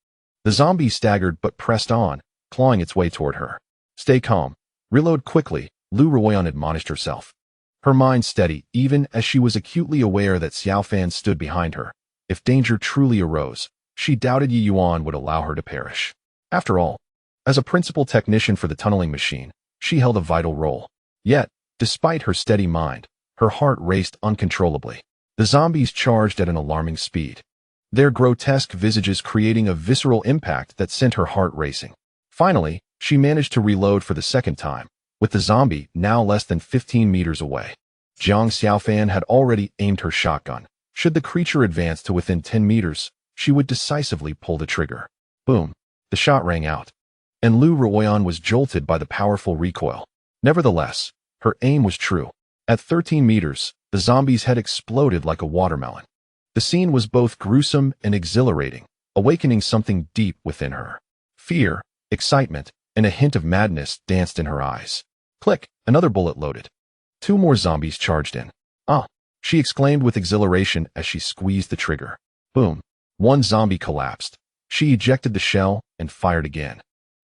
The zombie staggered but pressed on, clawing its way toward her. Stay calm. Reload quickly, Lu Ruyan admonished herself. Her mind steady even as she was acutely aware that Xiaofan stood behind her. If danger truly arose, she doubted Ye Yuan would allow her to perish. After all, as a principal technician for the tunneling machine, she held a vital role. Yet, despite her steady mind, her heart raced uncontrollably. The zombies charged at an alarming speed, their grotesque visages creating a visceral impact that sent her heart racing. Finally, she managed to reload for the second time, with the zombie now less than 15 meters away. Jiang Xiaofan had already aimed her shotgun. Should the creature advance to within 10 meters, she would decisively pull the trigger. Boom! The shot rang out, and Lu Ruyan was jolted by the powerful recoil. Nevertheless, her aim was true. At 13 meters, the zombie's head exploded like a watermelon. The scene was both gruesome and exhilarating, awakening something deep within her. Fear, excitement, and a hint of madness danced in her eyes. Click! Another bullet loaded. 2 more zombies charged in. Ah! She exclaimed with exhilaration as she squeezed the trigger. Boom! One zombie collapsed. She ejected the shell and fired again.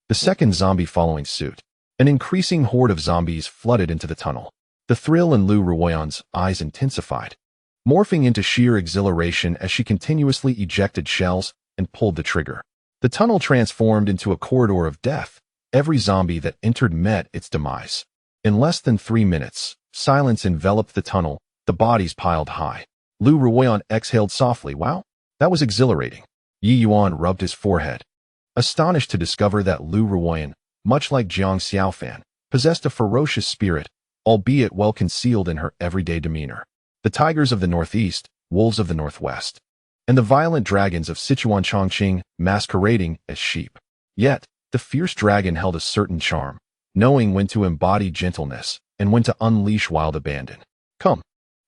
The second zombie following suit. An increasing horde of zombies flooded into the tunnel. The thrill in Lu Ruyan's eyes intensified, morphing into sheer exhilaration as she continuously ejected shells and pulled the trigger. The tunnel transformed into a corridor of death. Every zombie that entered met its demise. In less than 3 minutes, silence enveloped the tunnel, the bodies piled high. Lu Ruoyan exhaled softly. Wow, that was exhilarating. Ye Yuan rubbed his forehead, astonished to discover that Lu Ruoyan, much like Jiang Xiaofan, possessed a ferocious spirit, albeit well concealed in her everyday demeanor. The tigers of the northeast, wolves of the northwest, and the violent dragons of Sichuan Chongqing masquerading as sheep. Yet, the fierce dragon held a certain charm, knowing when to embody gentleness and when to unleash wild abandon. Come,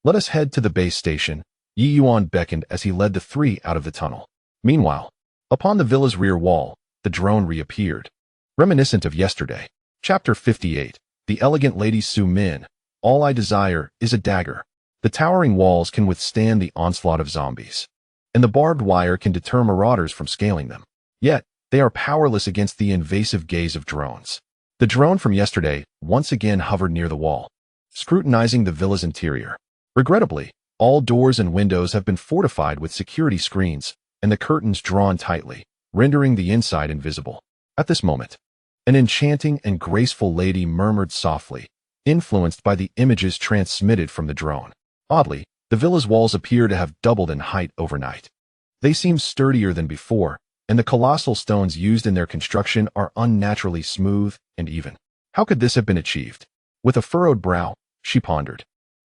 let us head to the base station, Ye Yuan beckoned as he led the three out of the tunnel. Meanwhile, upon the villa's rear wall, the drone reappeared, reminiscent of yesterday. Chapter 58. The elegant lady Su Min. All I desire is a dagger. The towering walls can withstand the onslaught of zombies, and the barbed wire can deter marauders from scaling them. Yet, they are powerless against the invasive gaze of drones. The drone from yesterday once again hovered near the wall, scrutinizing the villa's interior. Regrettably, all doors and windows have been fortified with security screens, and the curtains drawn tightly, rendering the inside invisible. At this moment, an enchanting and graceful lady murmured softly, influenced by the images transmitted from the drone. Oddly, the villa's walls appear to have doubled in height overnight. They seem sturdier than before, and the colossal stones used in their construction are unnaturally smooth and even. How could this have been achieved? With a furrowed brow, she pondered.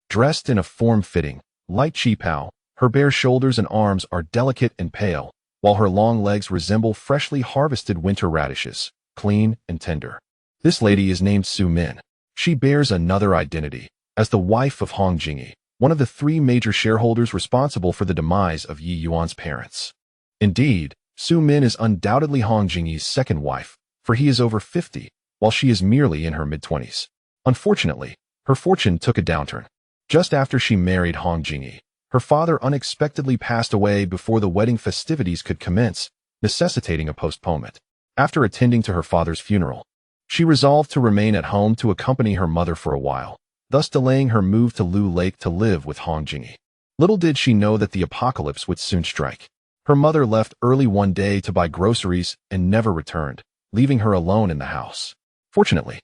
Dressed in a form-fitting, light qipao, her bare shoulders and arms are delicate and pale, while her long legs resemble freshly harvested winter radishes, clean and tender. This lady is named Su Min. She bears another identity, as the wife of Hong Jingyi, one of the three major shareholders responsible for the demise of Ye Yuan's parents. Indeed, Su Min is undoubtedly Hong Jingyi's second wife, for he is over 50, while she is merely in her mid-20s. Unfortunately, her fortune took a downturn. Just after she married Hong Jingyi, her father unexpectedly passed away before the wedding festivities could commence, necessitating a postponement. After attending to her father's funeral, she resolved to remain at home to accompany her mother for a while, thus delaying her move to Lu Lake to live with Hong Jingyi. Little did she know that the apocalypse would soon strike. Her mother left early one day to buy groceries and never returned, leaving her alone in the house. Fortunately,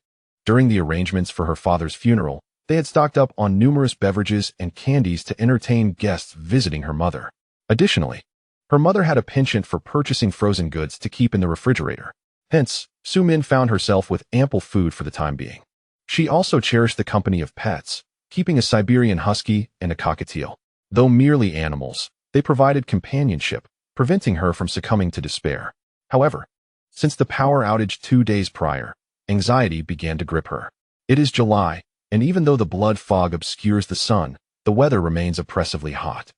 during the arrangements for her father's funeral, they had stocked up on numerous beverages and candies to entertain guests visiting her mother. Additionally, her mother had a penchant for purchasing frozen goods to keep in the refrigerator. Hence, Su Min found herself with ample food for the time being. She also cherished the company of pets, keeping a Siberian husky and a cockatiel. Though merely animals, they provided companionship, preventing her from succumbing to despair. However, since the power outage 2 days prior, anxiety began to grip her. It is July, and even though the blood fog obscures the sun, the weather remains oppressively hot.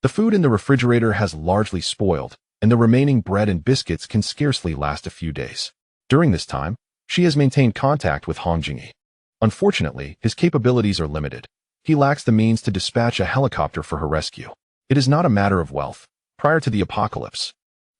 The food in the refrigerator has largely spoiled, and the remaining bread and biscuits can scarcely last a few days. During this time, she has maintained contact with Hong Jingyi. Unfortunately, his capabilities are limited. He lacks the means to dispatch a helicopter for her rescue. It is not a matter of wealth. Prior to the apocalypse,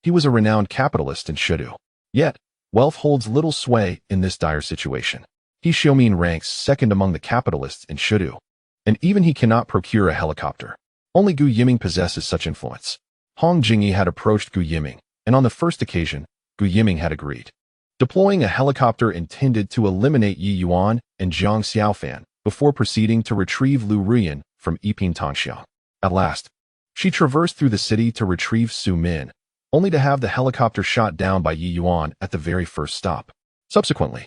he was a renowned capitalist in Shidu. Yet, wealth holds little sway in this dire situation. He Xiaomin ranks second among the capitalists in Shidu, and even he cannot procure a helicopter. Only Gu Yiming possesses such influence. Hong Jingyi had approached Gu Yiming, and on the first occasion, Gu Yiming had agreed, deploying a helicopter intended to eliminate Ye Yuan and Jiang Xiaofan before proceeding to retrieve Lu Ruyan from Yiping Tongxiang. At last, she traversed through the city to retrieve Su Min, only to have the helicopter shot down by Ye Yuan at the very first stop. Subsequently,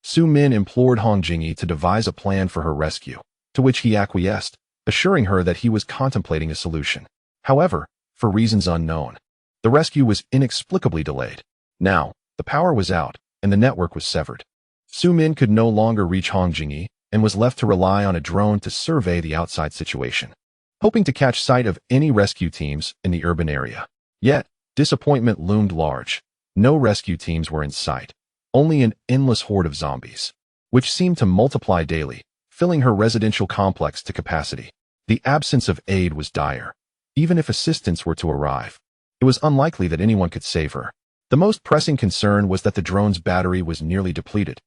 Su Min implored Hong Jingyi to devise a plan for her rescue, to which he acquiesced, assuring her that he was contemplating a solution. However, for reasons unknown, the rescue was inexplicably delayed. Now, the power was out, and the network was severed. Su Min could no longer reach Hong Jingyi and was left to rely on a drone to survey the outside situation, hoping to catch sight of any rescue teams in the urban area. Yet, disappointment loomed large. No rescue teams were in sight, only an endless horde of zombies, which seemed to multiply daily, filling her residential complex to capacity. The absence of aid was dire. Even if assistance were to arrive, it was unlikely that anyone could save her. The most pressing concern was that the drone's battery was nearly depleted,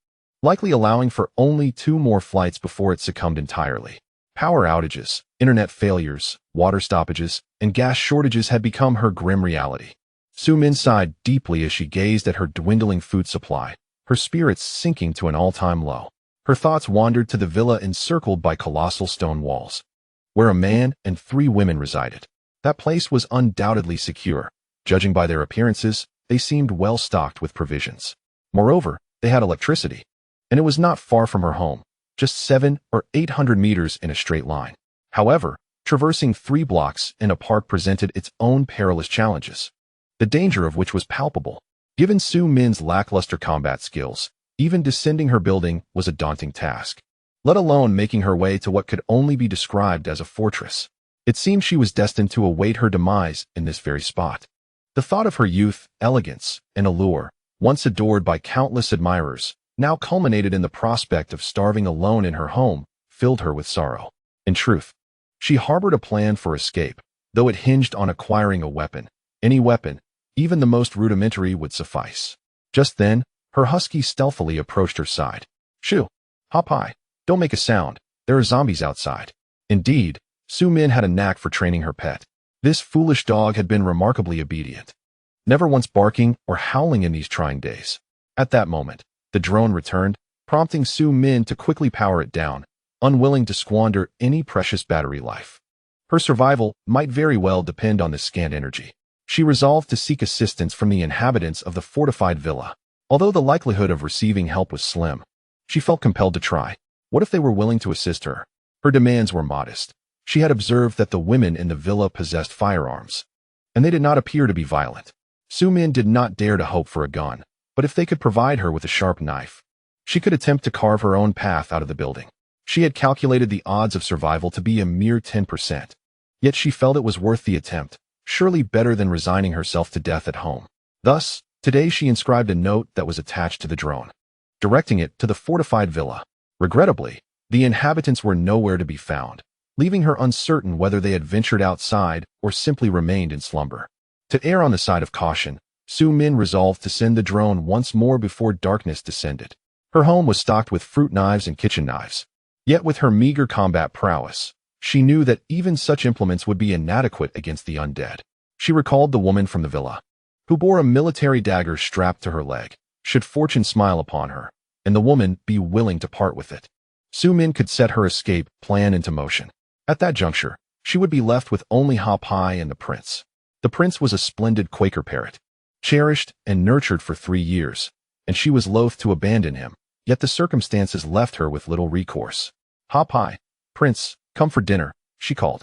likely allowing for only 2 more flights before it succumbed entirely. Power outages, internet failures, water stoppages, and gas shortages had become her grim reality. Su Min sighed deeply as she gazed at her dwindling food supply, her spirits sinking to an all-time low. Her thoughts wandered to the villa encircled by colossal stone walls, where a man and 3 women resided. That place was undoubtedly secure. Judging by their appearances, they seemed well stocked with provisions. Moreover, they had electricity, and it was not far from her home, just 700 or 800 meters in a straight line. However, traversing 3 blocks in a park presented its own perilous challenges, the danger of which was palpable. Given Su Min's lackluster combat skills, even descending her building was a daunting task, let alone making her way to what could only be described as a fortress. It seemed she was destined to await her demise in this very spot. The thought of her youth, elegance, and allure, once adored by countless admirers, now culminated in the prospect of starving alone in her home, filled her with sorrow. In truth, she harbored a plan for escape, though it hinged on acquiring a weapon. Any weapon, even the most rudimentary, would suffice. Just then, her husky stealthily approached her side. "Shoo! Hop high. Don't make a sound. There are zombies outside." Indeed, Su Min had a knack for training her pet. This foolish dog had been remarkably obedient, never once barking or howling in these trying days. At that moment, the drone returned, prompting Su Min to quickly power it down, unwilling to squander any precious battery life. Her survival might very well depend on this scant energy. She resolved to seek assistance from the inhabitants of the fortified villa. Although the likelihood of receiving help was slim, she felt compelled to try. What if they were willing to assist her? Her demands were modest. She had observed that the women in the villa possessed firearms, and they did not appear to be violent. Su Min did not dare to hope for a gun, but if they could provide her with a sharp knife, she could attempt to carve her own path out of the building. She had calculated the odds of survival to be a mere 10%. Yet she felt it was worth the attempt, surely better than resigning herself to death at home. Thus, today she inscribed a note that was attached to the drone, directing it to the fortified villa. Regrettably, the inhabitants were nowhere to be found, leaving her uncertain whether they had ventured outside or simply remained in slumber. To err on the side of caution, Su Min resolved to send the drone once more before darkness descended. Her home was stocked with fruit knives and kitchen knives. Yet with her meager combat prowess, she knew that even such implements would be inadequate against the undead. She recalled the woman from the villa, who bore a military dagger strapped to her leg. Should fortune smile upon her, and the woman be willing to part with it, Su Min could set her escape plan into motion. At that juncture, she would be left with only Hop High and the prince. The prince was a splendid Quaker parrot, cherished and nurtured for 3 years, and she was loath to abandon him, yet the circumstances left her with little recourse. "Hop High, Prince, come for dinner," she called.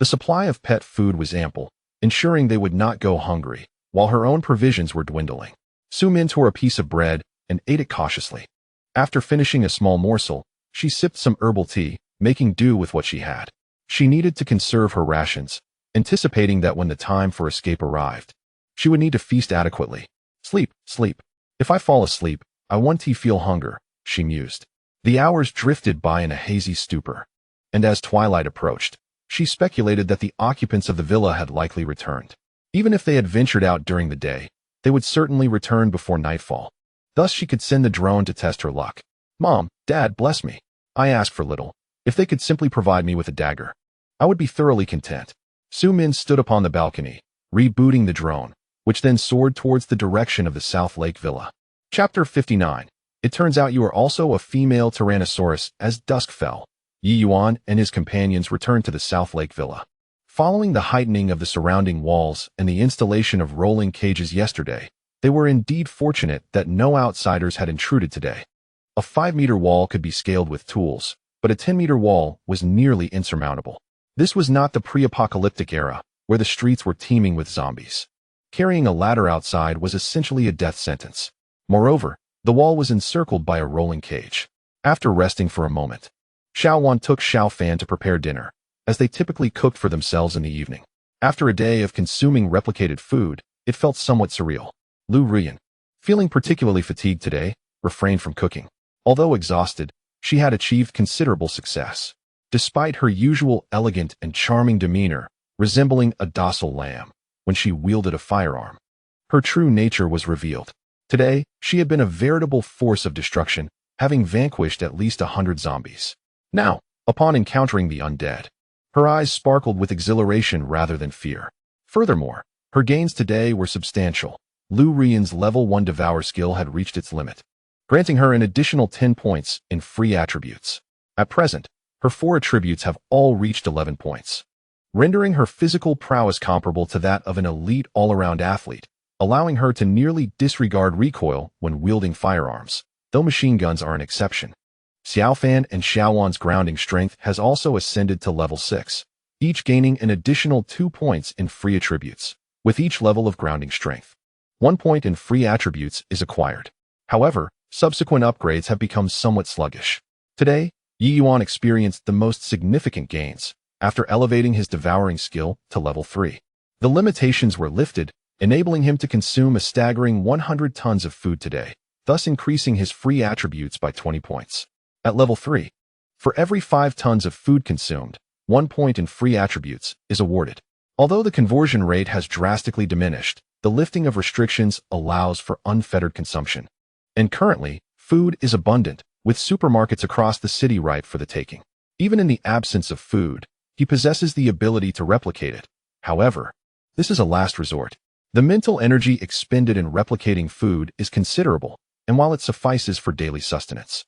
The supply of pet food was ample, ensuring they would not go hungry, while her own provisions were dwindling. Su Min tore a piece of bread and ate it cautiously. After finishing a small morsel, she sipped some herbal tea, making do with what she had. She needed to conserve her rations, anticipating that when the time for escape arrived, she would need to feast adequately. Sleep, sleep. If I fall asleep, I won't feel hunger," she mused. The hours drifted by in a hazy stupor, and as twilight approached, she speculated that the occupants of the villa had likely returned. Even if they had ventured out during the day, they would certainly return before nightfall. Thus she could send the drone to test her luck. "Mom, Dad, bless me. I ask for little. If they could simply provide me with a dagger, I would be thoroughly content." Su Min stood upon the balcony, rebooting the drone, which then soared towards the direction of the South Lake Villa. Chapter 59. It turns out you are also a female Tyrannosaurus. As dusk fell, Ye Yuan and his companions returned to the South Lake Villa. Following the heightening of the surrounding walls and the installation of rolling cages yesterday, they were indeed fortunate that no outsiders had intruded today. A 5-meter wall could be scaled with tools, but a 10-meter wall was nearly insurmountable. This was not the pre-apocalyptic era, where the streets were teeming with zombies. Carrying a ladder outside was essentially a death sentence. Moreover, the wall was encircled by a rolling cage. After resting for a moment, Xiao Wan took Xiao Fan to prepare dinner, as they typically cooked for themselves in the evening. After a day of consuming replicated food, it felt somewhat surreal. Lu Rian, feeling particularly fatigued today, refrained from cooking. Although exhausted, she had achieved considerable success. Despite her usual elegant and charming demeanor, resembling a docile lamb when she wielded a firearm, her true nature was revealed. Today, she had been a veritable force of destruction, having vanquished at least 100 zombies. Now, upon encountering the undead, her eyes sparkled with exhilaration rather than fear. Furthermore, her gains today were substantial. Lu Rian's level 1 Devour skill had reached its limit, granting her an additional 10 points in free attributes. At present, Her 4 attributes have all reached 11 points, rendering her physical prowess comparable to that of an elite all-around athlete, allowing her to nearly disregard recoil when wielding firearms, though machine guns are an exception. Xiaofan and Xiaowan's grounding strength has also ascended to level 6, each gaining an additional 2 points in free attributes. With each level of grounding strength, 1 point in free attributes is acquired. However, subsequent upgrades have become somewhat sluggish. Today, Ye Yuan experienced the most significant gains after elevating his devouring skill to level 3. The limitations were lifted, enabling him to consume a staggering 100 tons of food today, thus increasing his free attributes by 20 points. At level 3, for every 5 tons of food consumed, 1 point in free attributes is awarded. Although the conversion rate has drastically diminished, the lifting of restrictions allows for unfettered consumption. And currently, food is abundant, with supermarkets across the city ripe for the taking. Even in the absence of food, he possesses the ability to replicate it. However, this is a last resort. The mental energy expended in replicating food is considerable, and while it suffices for daily sustenance,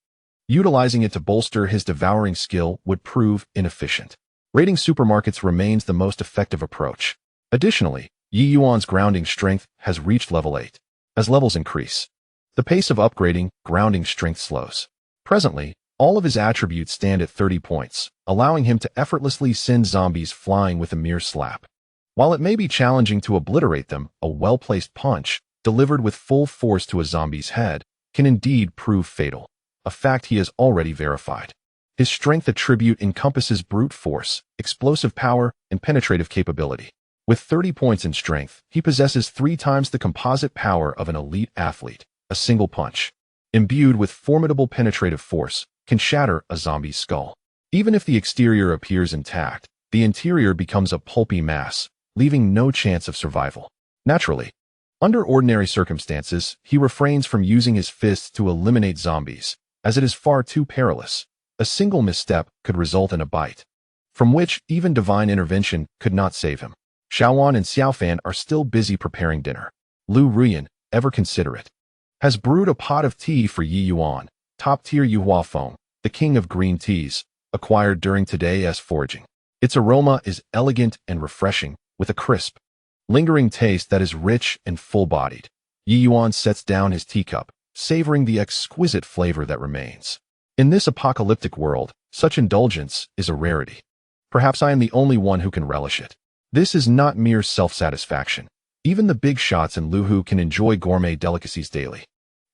utilizing it to bolster his devouring skill would prove inefficient. Raiding supermarkets remains the most effective approach. Additionally, Ye Yuan's grounding strength has reached level 8. As levels increase, the pace of upgrading grounding strength slows. Presently, all of his attributes stand at 30 points, allowing him to effortlessly send zombies flying with a mere slap. While it may be challenging to obliterate them, a well-placed punch, delivered with full force to a zombie's head, can indeed prove fatal, a fact he has already verified. His strength attribute encompasses brute force, explosive power, and penetrative capability. With 30 points in strength, he possesses 3 times the composite power of an elite athlete. A single punch, imbued with formidable penetrative force, can shatter a zombie's skull. Even if the exterior appears intact, the interior becomes a pulpy mass, leaving no chance of survival. Naturally, under ordinary circumstances, he refrains from using his fists to eliminate zombies, as it is far too perilous. A single misstep could result in a bite, from which even divine intervention could not save him. Xiaowan and Xiaofan are still busy preparing dinner. Lu Ruyan, ever considerate, has brewed a pot of tea for Ye Yuan, top-tier Yuhua Feng, the king of green teas, acquired during today's foraging. Its aroma is elegant and refreshing, with a crisp, lingering taste that is rich and full-bodied. Ye Yuan sets down his teacup, savoring the exquisite flavor that remains. In this apocalyptic world, such indulgence is a rarity. Perhaps I am the only one who can relish it. This is not mere self-satisfaction. Even the big shots in Luhu can enjoy gourmet delicacies daily.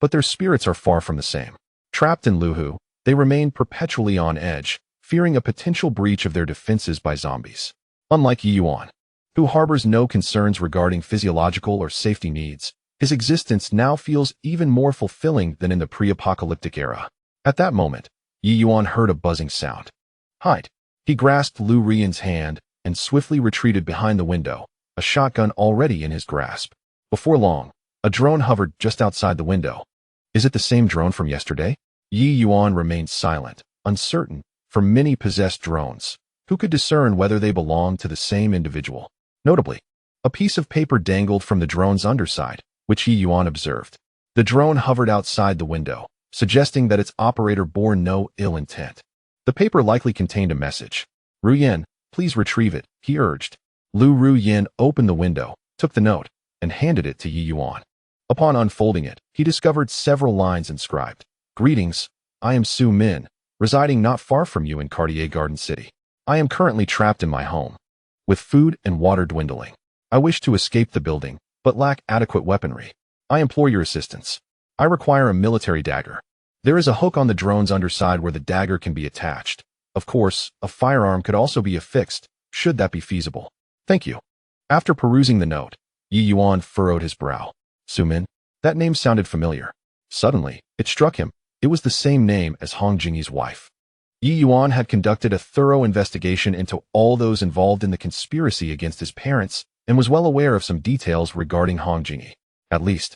But their spirits are far from the same. Trapped in Luhu, they remain perpetually on edge, fearing a potential breach of their defenses by zombies. Unlike Ye Yuan, who harbors no concerns regarding physiological or safety needs, his existence now feels even more fulfilling than in the pre-apocalyptic era. At that moment, Ye Yuan heard a buzzing sound. Hide. He grasped Lu Ruyan's hand and swiftly retreated behind the window, a shotgun already in his grasp. Before long, a drone hovered just outside the window. Is it the same drone from yesterday? Ye Yuan remained silent, uncertain, for many possessed drones, who could discern whether they belonged to the same individual. Notably, a piece of paper dangled from the drone's underside, which Ye Yuan observed. The drone hovered outside the window, suggesting that its operator bore no ill intent. The paper likely contained a message. Ruyan, please retrieve it, he urged. Lu Ruyan opened the window, took the note, and handed it to Ye Yuan. Upon unfolding it, he discovered several lines inscribed. Greetings, I am Su Min, residing not far from you in Cartier Garden City. I am currently trapped in my home, with food and water dwindling. I wish to escape the building, but lack adequate weaponry. I implore your assistance. I require a military dagger. There is a hook on the drone's underside where the dagger can be attached. Of course, a firearm could also be affixed, should that be feasible. Thank you. After perusing the note, Ye Yuan furrowed his brow. Su Min, that name sounded familiar. Suddenly, it struck him. It was the same name as Hong Jingyi's wife. Ye Yuan had conducted a thorough investigation into all those involved in the conspiracy against his parents and was well aware of some details regarding Hong Jingyi. At least,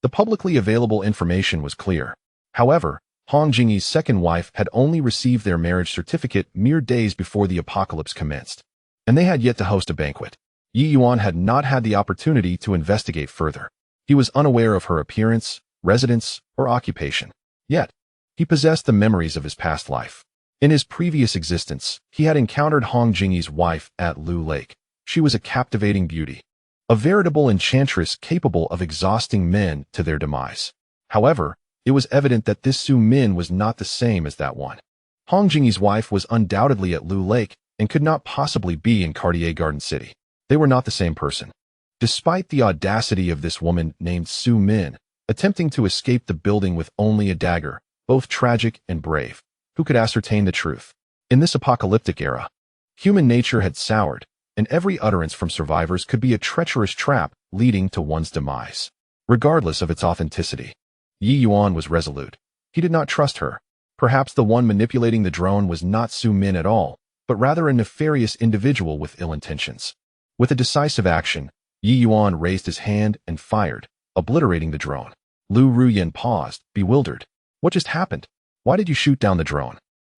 the publicly available information was clear. However, Hong Jingyi's second wife had only received their marriage certificate mere days before the apocalypse commenced, and they had yet to host a banquet. Ye Yuan had not had the opportunity to investigate further. He was unaware of her appearance, residence, or occupation. Yet, he possessed the memories of his past life. In his previous existence, he had encountered Hong Jingyi's wife at Lu Lake. She was a captivating beauty, a veritable enchantress capable of exhausting men to their demise. However, it was evident that this Su Min was not the same as that one. Hong Jingyi's wife was undoubtedly at Lu Lake and could not possibly be in Cartier Garden City. They were not the same person. Despite the audacity of this woman named Su Min, attempting to escape the building with only a dagger, both tragic and brave, who could ascertain the truth? In this apocalyptic era, human nature had soured, and every utterance from survivors could be a treacherous trap leading to one's demise. Regardless of its authenticity, Ye Yuan was resolute. He did not trust her. Perhaps the one manipulating the drone was not Su Min at all, but rather a nefarious individual with ill intentions. With a decisive action, Ye Yuan raised his hand and fired, obliterating the drone. Lu Ruyan paused, bewildered. What just happened? Why did you shoot down the drone?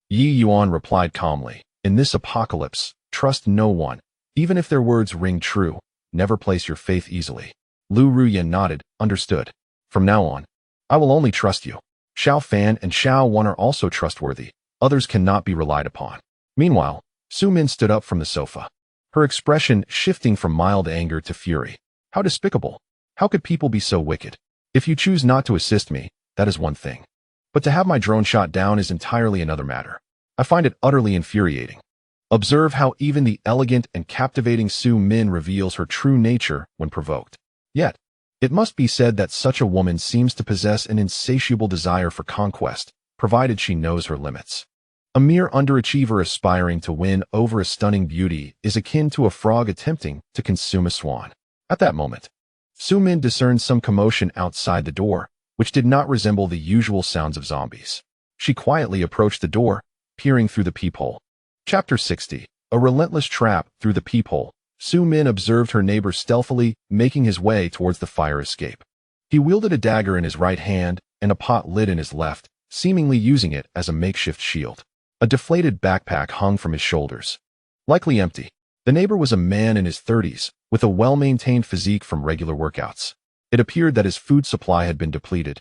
Ye Yuan replied calmly, in this apocalypse, trust no one. Even if their words ring true, never place your faith easily. Lu Ruyan nodded, understood. From now on, I will only trust you. Xiao Fan and Xiao Wan are also trustworthy. Others cannot be relied upon. Meanwhile, Su Min stood up from the sofa, her expression shifting from mild anger to fury. How despicable! How could people be so wicked? If you choose not to assist me, that is one thing. But to have my drone shot down is entirely another matter. I find it utterly infuriating. Observe how even the elegant and captivating Su Min reveals her true nature when provoked. Yet, it must be said that such a woman seems to possess an insatiable desire for conquest, provided she knows her limits. A mere underachiever aspiring to win over a stunning beauty is akin to a frog attempting to consume a swan. At that moment, Su Min discerned some commotion outside the door, which did not resemble the usual sounds of zombies. She quietly approached the door, peering through the peephole. Chapter 60. A relentless trap. Through the peephole, Su Min observed her neighbor stealthily making his way towards the fire escape. He wielded a dagger in his right hand and a pot lid in his left, seemingly using it as a makeshift shield. A deflated backpack hung from his shoulders, likely empty. The neighbor was a man in his 30s, with a well-maintained physique from regular workouts. It appeared that his food supply had been depleted,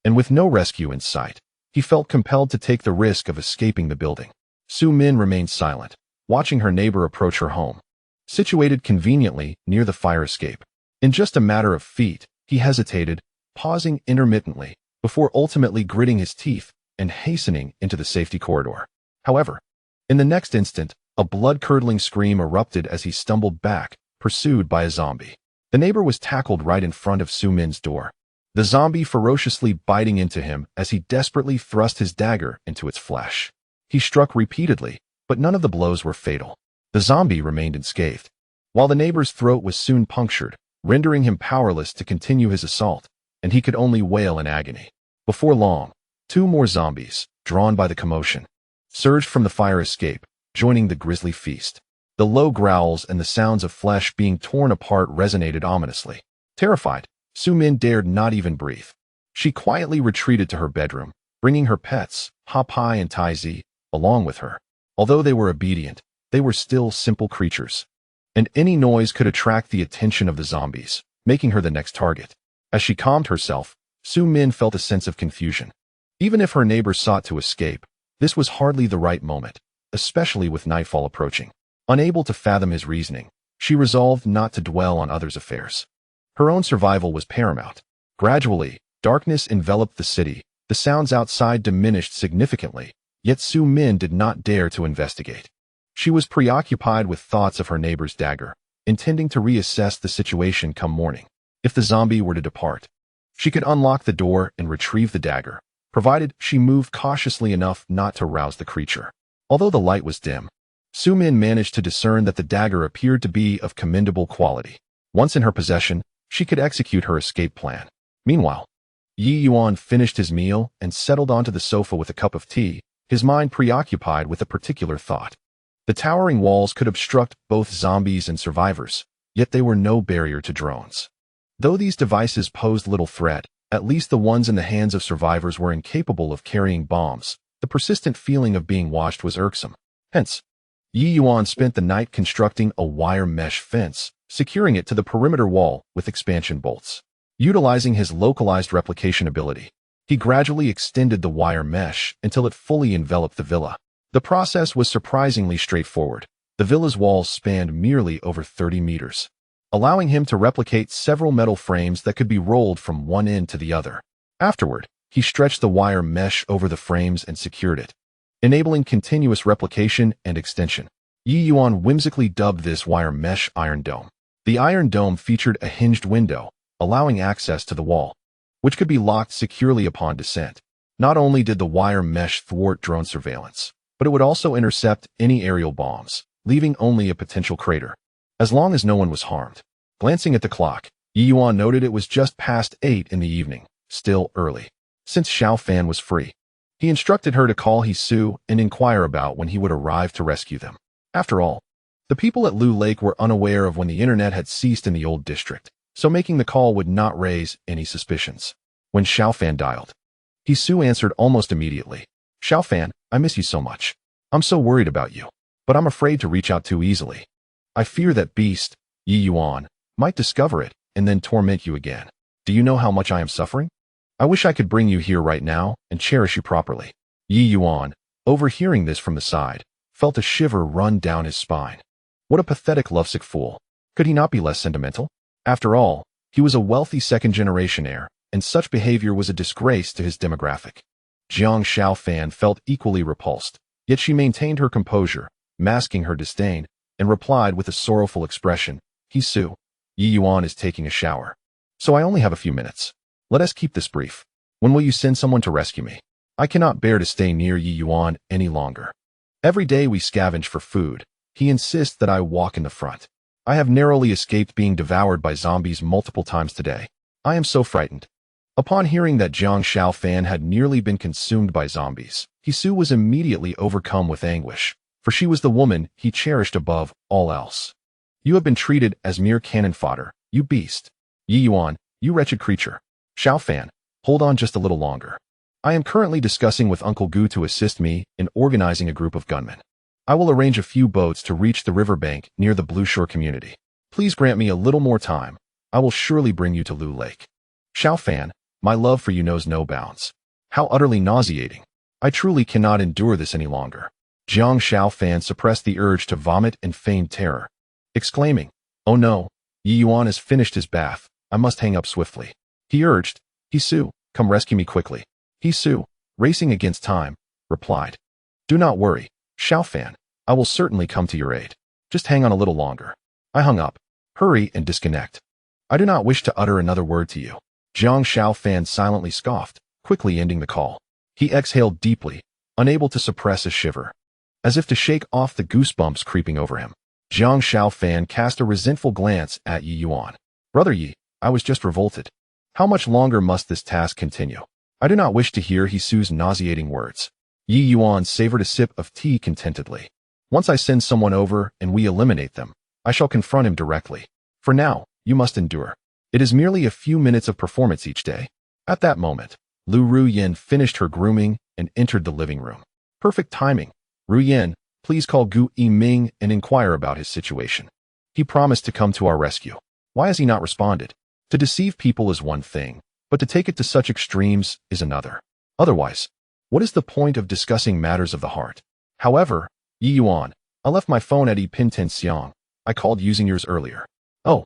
and with no rescue in sight, he felt compelled to take the risk of escaping the building. Su Min remained silent, watching her neighbor approach her home, situated conveniently near the fire escape. In just a matter of feet, he hesitated, pausing intermittently, before ultimately gritting his teeth and hastening into the safety corridor. However, in the next instant, a blood-curdling scream erupted as he stumbled back, pursued by a zombie. The neighbor was tackled right in front of Su Min's door, the zombie ferociously biting into him as he desperately thrust his dagger into its flesh. He struck repeatedly, but none of the blows were fatal. The zombie remained unscathed, while the neighbor's throat was soon punctured, rendering him powerless to continue his assault, and he could only wail in agony. Before long, two more zombies, drawn by the commotion, surged from the fire escape, joining the grisly feast. The low growls and the sounds of flesh being torn apart resonated ominously. Terrified, Su Min dared not even breathe. She quietly retreated to her bedroom, bringing her pets, Ha Pai and Tai Zi, along with her. Although they were obedient, they were still simple creatures, and any noise could attract the attention of the zombies, making her the next target. As she calmed herself, Su Min felt a sense of confusion. Even if her neighbor sought to escape, this was hardly the right moment, especially with nightfall approaching. Unable to fathom his reasoning, she resolved not to dwell on others' affairs. Her own survival was paramount. Gradually, darkness enveloped the city. The sounds outside diminished significantly, yet Su Min did not dare to investigate. She was preoccupied with thoughts of her neighbor's dagger, intending to reassess the situation come morning. If the zombie were to depart, she could unlock the door and retrieve the dagger, provided she moved cautiously enough not to rouse the creature. Although the light was dim, Su Min managed to discern that the dagger appeared to be of commendable quality. Once in her possession, she could execute her escape plan. Meanwhile, Ye Yuan finished his meal and settled onto the sofa with a cup of tea, his mind preoccupied with a particular thought. The towering walls could obstruct both zombies and survivors, yet they were no barrier to drones. Though these devices posed little threat, at least the ones in the hands of survivors were incapable of carrying bombs. The persistent feeling of being watched was irksome. Hence, Ye Yuan spent the night constructing a wire mesh fence, securing it to the perimeter wall with expansion bolts. Utilizing his localized replication ability, he gradually extended the wire mesh until it fully enveloped the villa. The process was surprisingly straightforward. The villa's walls spanned merely over 30 meters, allowing him to replicate several metal frames that could be rolled from one end to the other. Afterward, he stretched the wire mesh over the frames and secured it, enabling continuous replication and extension. Ye Yuan whimsically dubbed this wire mesh Iron Dome. The Iron Dome featured a hinged window, allowing access to the wall, which could be locked securely upon descent. Not only did the wire mesh thwart drone surveillance, but it would also intercept any aerial bombs, leaving only a potential crater, as long as no one was harmed. Glancing at the clock, Ye Yuan noted it was just past 8 in the evening, still early. Since Xiao Fan was free, he instructed her to call He Su and inquire about when he would arrive to rescue them. After all, the people at Lu Lake were unaware of when the internet had ceased in the old district, so making the call would not raise any suspicions. When Xiao Fan dialed, He Su answered almost immediately. Xiao Fan, I miss you so much. I'm so worried about you, but I'm afraid to reach out too easily. I fear that beast, Ye Yuan, might discover it and then torment you again. Do you know how much I am suffering? I wish I could bring you here right now and cherish you properly. Ye Yuan, overhearing this from the side, felt a shiver run down his spine. What a pathetic lovesick fool. Could he not be less sentimental? After all, he was a wealthy second-generation heir, and such behavior was a disgrace to his demographic. Jiang Xiao Fan felt equally repulsed, yet she maintained her composure, masking her disdain, and replied with a sorrowful expression, He Su, Ye Yuan is taking a shower, so I only have a few minutes. Let us keep this brief. When will you send someone to rescue me? I cannot bear to stay near Ye Yuan any longer. Every day we scavenge for food. He insists that I walk in the front. I have narrowly escaped being devoured by zombies multiple times today. I am so frightened. Upon hearing that Jiang Xiao Fan had nearly been consumed by zombies, He Su was immediately overcome with anguish, for she was the woman he cherished above all else. You have been treated as mere cannon fodder, you beast. Ye Yuan, you wretched creature. Xiao Fan, hold on just a little longer. I am currently discussing with Uncle Gu to assist me in organizing a group of gunmen. I will arrange a few boats to reach the riverbank near the Blue Shore community. Please grant me a little more time. I will surely bring you to Lu Lake. Xiao Fan, my love for you knows no bounds. How utterly nauseating. I truly cannot endure this any longer. Jiang Xiao Fan suppressed the urge to vomit in feigned terror, exclaiming, Oh no, Ye Yuan has finished his bath. I must hang up swiftly. He urged, He Su, come rescue me quickly. He Su, racing against time, replied, Do not worry, Xiao Fan, I will certainly come to your aid. Just hang on a little longer. I hung up. Hurry and disconnect. I do not wish to utter another word to you. Jiang Xiao Fan silently scoffed, quickly ending the call. He exhaled deeply, unable to suppress a shiver, as if to shake off the goosebumps creeping over him. Jiang Xiao Fan cast a resentful glance at Ye Yuan. Brother Ye, I was just revolted. How much longer must this task continue? I do not wish to hear He Su's nauseating words. Ye Yuan savored a sip of tea contentedly. Once I send someone over and we eliminate them, I shall confront him directly. For now, you must endure. It is merely a few minutes of performance each day. At that moment, Lu Ruyen finished her grooming and entered the living room. Perfect timing. Ruyen, please call Gu Yiming and inquire about his situation. He promised to come to our rescue. Why has he not responded? To deceive people is one thing, but to take it to such extremes is another. Otherwise, what is the point of discussing matters of the heart? However, Ye Yuan, I left my phone at Pintenxiang. I called using yours earlier. Oh,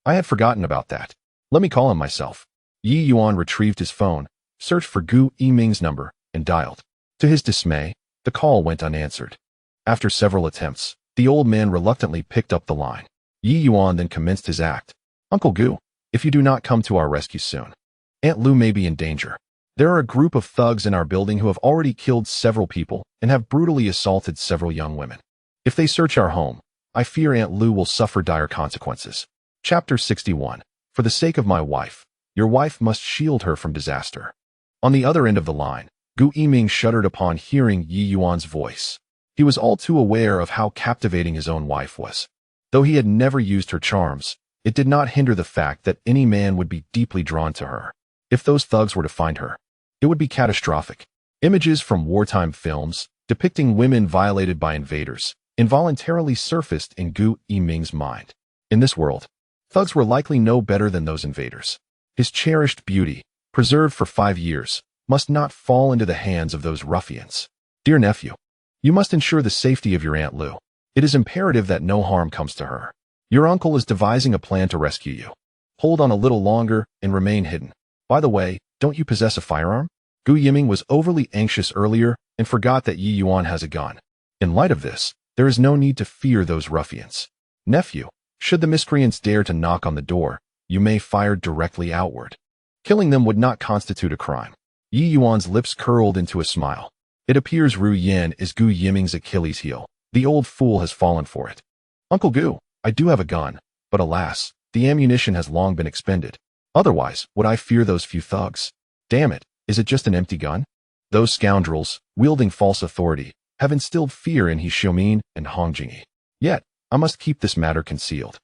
I had forgotten about that. Let me call him myself. Ye Yuan retrieved his phone, searched for Gu Yiming's number, and dialed. To his dismay, the call went unanswered. After several attempts, the old man reluctantly picked up the line. Ye Yuan then commenced his act. Uncle Gu, if you do not come to our rescue soon, Aunt Lu may be in danger. There are a group of thugs in our building who have already killed several people and have brutally assaulted several young women. If they search our home, I fear Aunt Lu will suffer dire consequences. Chapter 61. For the sake of my wife, your wife must shield her from disaster. On the other end of the line, Gu Yiming shuddered upon hearing Ye Yuan's voice. He was all too aware of how captivating his own wife was. Though he had never used her charms, it did not hinder the fact that any man would be deeply drawn to her. If those thugs were to find her, it would be catastrophic. Images from wartime films, depicting women violated by invaders, involuntarily surfaced in Gu Yiming's mind. In this world, thugs were likely no better than those invaders. His cherished beauty, preserved for 5 years, must not fall into the hands of those ruffians. Dear nephew, You must ensure the safety of your Aunt Lu. It is imperative that no harm comes to her. Your uncle is devising a plan to rescue you. Hold on a little longer and remain hidden. By the way, don't you possess a firearm? Gu Yiming was overly anxious earlier and forgot that Ye Yuan has a gun. In light of this, there is no need to fear those ruffians. Nephew, should the miscreants dare to knock on the door, you may fire directly outward. Killing them would not constitute a crime. Ye Yuan's lips curled into a smile. It appears Ru Yan is Gu Yiming's Achilles heel. The old fool has fallen for it. Uncle Gu, I do have a gun, but alas, the ammunition has long been expended. Otherwise, would I fear those few thugs? Damn it, is it just an empty gun? Those scoundrels, wielding false authority, have instilled fear in He Xiumin and Hong Jingyi. Yet, I must keep this matter concealed.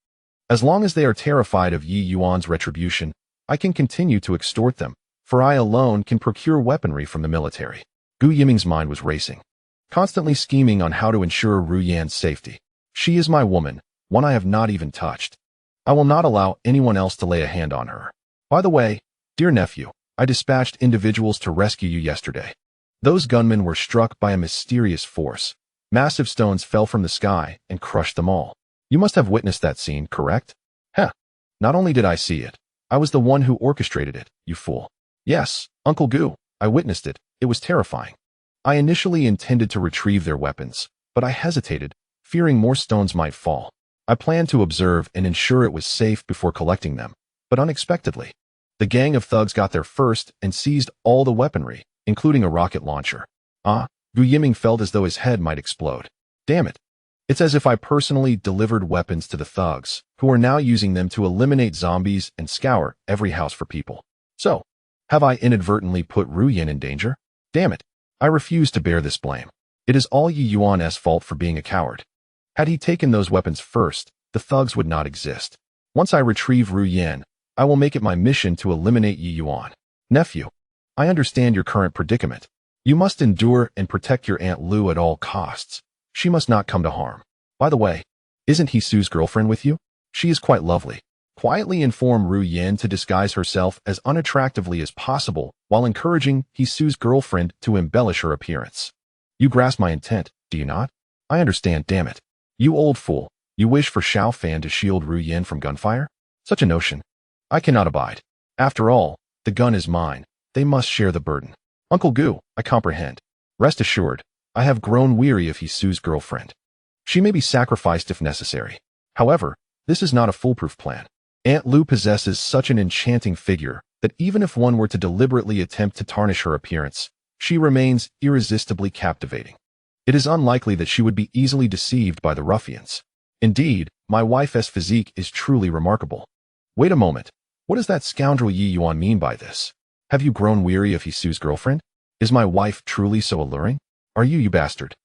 As long as they are terrified of Ye Yuan's retribution, I can continue to extort them, for I alone can procure weaponry from the military. Gu Yiming's mind was racing, constantly scheming on how to ensure Ru Yan's safety. She is my woman, one I have not even touched. I will not allow anyone else to lay a hand on her. By the way, dear nephew, I dispatched individuals to rescue you yesterday. Those gunmen were struck by a mysterious force. Massive stones fell from the sky and crushed them all. You must have witnessed that scene, correct? Heh. Not only did I see it, I was the one who orchestrated it, you fool. Yes, Uncle Gu, I witnessed it. It was terrifying. I initially intended to retrieve their weapons, but I hesitated, fearing more stones might fall. I planned to observe and ensure it was safe before collecting them, but unexpectedly, the gang of thugs got there first and seized all the weaponry, including a rocket launcher. Gu Yiming felt as though his head might explode. Damn it. It's as if I personally delivered weapons to the thugs, who are now using them to eliminate zombies and scour every house for people. So, have I inadvertently put Ru Yan in danger? Damn it. I refuse to bear this blame. It is all Ye Yuan's fault for being a coward. Had he taken those weapons first, the thugs would not exist. Once I retrieve Ru Yan, I will make it my mission to eliminate Ye Yuan. Nephew, I understand your current predicament. You must endure and protect your Aunt Lu at all costs. She must not come to harm. By the way, isn't He Su's girlfriend with you? She is quite lovely. Quietly inform Ru Yan to disguise herself as unattractively as possible while encouraging He Su's girlfriend to embellish her appearance. You grasp my intent, do you not? I understand, damn it. You old fool, you wish for Xiao Fan to shield Ru Yan from gunfire? Such a notion I cannot abide. After all, the gun is mine. They must share the burden. Uncle Gu, I comprehend. Rest assured, I have grown weary of He Su's girlfriend. She may be sacrificed if necessary. However, this is not a foolproof plan. Aunt Lu possesses such an enchanting figure that even if one were to deliberately attempt to tarnish her appearance, she remains irresistibly captivating. It is unlikely that she would be easily deceived by the ruffians. Indeed, my wife's physique is truly remarkable. Wait a moment. What does that scoundrel Ye Yuan mean by this? Have you grown weary of He Su's girlfriend? Is my wife truly so alluring? Are you, you bastard,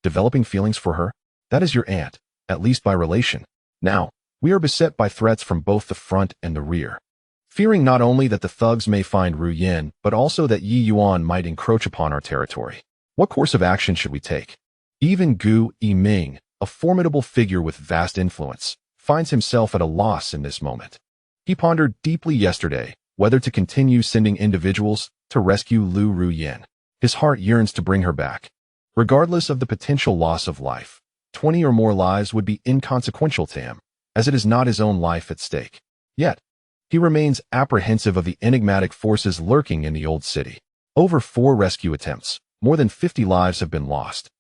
developing feelings for her? That is your aunt, at least by relation. Now, we are beset by threats from both the front and the rear. Fearing not only that the thugs may find Ru Yan, but also that Ye Yuan might encroach upon our territory. What course of action should we take? Even Gu Yiming, a formidable figure with vast influence, finds himself at a loss in this moment. He pondered deeply yesterday whether to continue sending individuals to rescue Lu Ru Yan. His heart yearns to bring her back. Regardless of the potential loss of life, 20 or more lives would be inconsequential to him, as it is not his own life at stake. Yet, he remains apprehensive of the enigmatic forces lurking in the old city. Over 4 rescue attempts, more than 50 lives have been lost,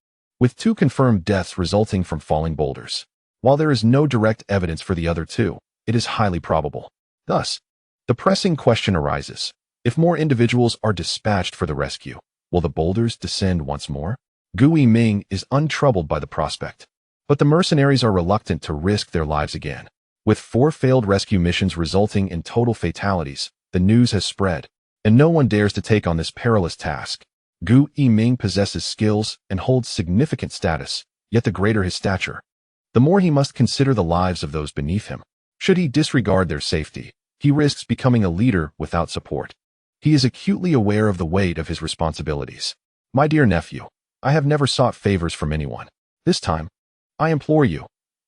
with 2 confirmed deaths resulting from falling boulders. While there is no direct evidence for the other 2, it is highly probable. Thus, the pressing question arises: if more individuals are dispatched for the rescue, will the boulders descend once more? Gu Yiming is untroubled by the prospect, but the mercenaries are reluctant to risk their lives again. With 4 failed rescue missions resulting in total fatalities, the news has spread, and no one dares to take on this perilous task. Gu Yiming possesses skills and holds significant status, yet the greater his stature, the more he must consider the lives of those beneath him. Should he disregard their safety, he risks becoming a leader without support. He is acutely aware of the weight of his responsibilities. My dear nephew, I have never sought favors from anyone. This time, I implore you,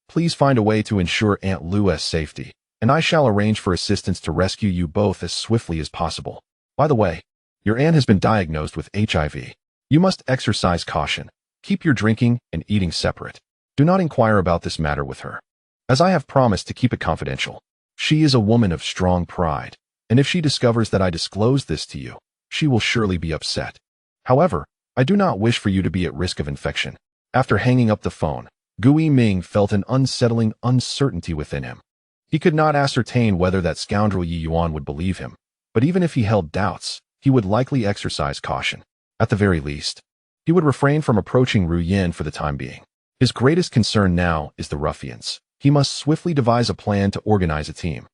please find a way to ensure Aunt Lu's safety, and I shall arrange for assistance to rescue you both as swiftly as possible. By the way, your aunt has been diagnosed with HIV. You must exercise caution, Keep your drinking and eating separate. Do not inquire about this matter with her, as I have promised to keep it confidential. She is a woman of strong pride, and if she discovers that I disclose this to you, she will surely be upset. However, I do not wish for you to be at risk of infection." After hanging up the phone, Gu Yiming felt an unsettling uncertainty within him. He could not ascertain whether that scoundrel Ye Yuan would believe him, but even if he held doubts, he would likely exercise caution. At the very least, he would refrain from approaching Ru Yin for the time being. His greatest concern now is the ruffians. He must swiftly devise a plan to organize a team.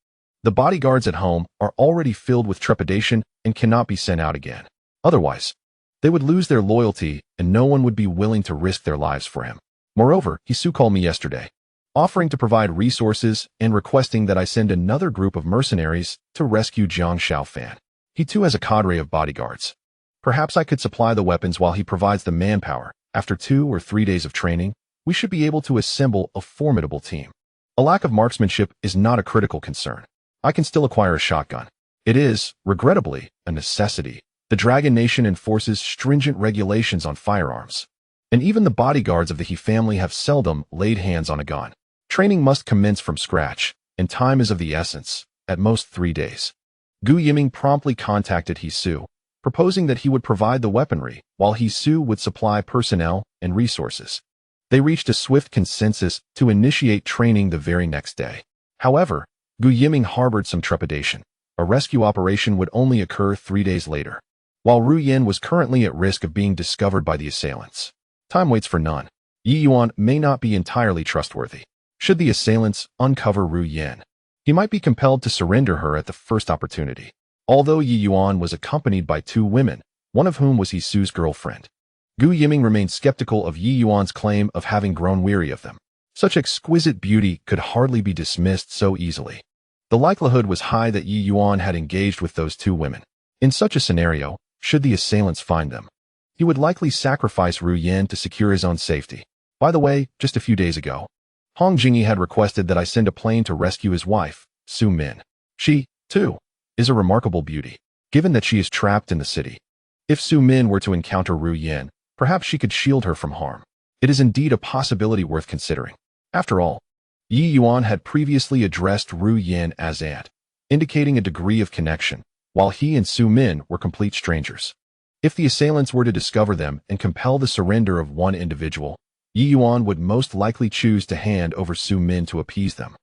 The bodyguards at home are already filled with trepidation and cannot be sent out again. Otherwise, they would lose their loyalty and no one would be willing to risk their lives for him. Moreover, Hisu called me yesterday, offering to provide resources and requesting that I send another group of mercenaries to rescue Jiang Xiaofan. He too has a cadre of bodyguards. Perhaps I could supply the weapons while he provides the manpower. After 2 or 3 days of training, we should be able to assemble a formidable team. A lack of marksmanship is not a critical concern. I can still acquire a shotgun. It is, regrettably, a necessity. The Dragon Nation enforces stringent regulations on firearms, and even the bodyguards of the He family have seldom laid hands on a gun. Training must commence from scratch, and time is of the essence, at most 3 days. Gu Yiming promptly contacted Hisu, proposing that he would provide the weaponry, while Hisu would supply personnel and resources. They reached a swift consensus to initiate training the very next day. However, Gu Yiming harbored some trepidation. A rescue operation would only occur 3 days later, while Ru Yin was currently at risk of being discovered by the assailants. Time waits for none. Ye Yuan may not be entirely trustworthy. Should the assailants uncover Ru Yin, he might be compelled to surrender her at the first opportunity. Although Ye Yuan was accompanied by 2 women, one of whom was Hisu's girlfriend, Gu Yiming remained skeptical of Ye Yuan's claim of having grown weary of them. Such exquisite beauty could hardly be dismissed so easily. The likelihood was high that Ye Yuan had engaged with those 2 women. In such a scenario, should the assailants find them, he would likely sacrifice Ru Yin to secure his own safety. By the way, just a few days ago, Hong Jingyi had requested that I send a plane to rescue his wife, Su Min. She, too, is a remarkable beauty, given that she is trapped in the city. If Su Min were to encounter Ru Yin, perhaps she could shield her from harm. It is indeed a possibility worth considering. After all, Ye Yuan had previously addressed Ru Yin as aunt, indicating a degree of connection, while he and Su Min were complete strangers. If the assailants were to discover them and compel the surrender of one individual, Ye Yuan would most likely choose to hand over Su Min to appease them,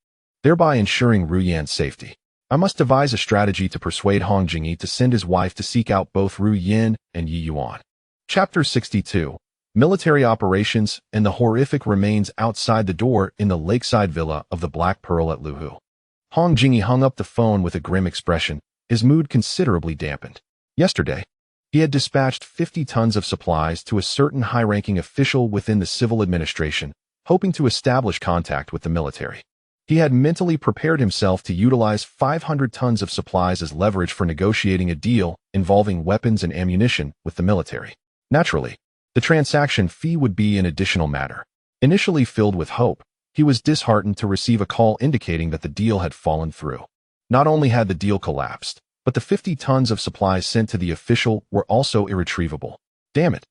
thereby ensuring Ru Yin's safety. I must devise a strategy to persuade Hong Jingyi to send his wife to seek out both Ru Yin and Ye Yuan. Chapter 62. Military Operations and the Horrific Remains Outside the Door in the Lakeside Villa of the Black Pearl at Luhu. Hong Jingyi hung up the phone with a grim expression, his mood considerably dampened. Yesterday, he had dispatched 50 tons of supplies to a certain high-ranking official within the civil administration, hoping to establish contact with the military. He had mentally prepared himself to utilize 500 tons of supplies as leverage for negotiating a deal involving weapons and ammunition with the military. Naturally, the transaction fee would be an additional matter. Initially filled with hope, he was disheartened to receive a call indicating that the deal had fallen through. Not only had the deal collapsed, but the 50 tons of supplies sent to the official were also irretrievable. Damn it.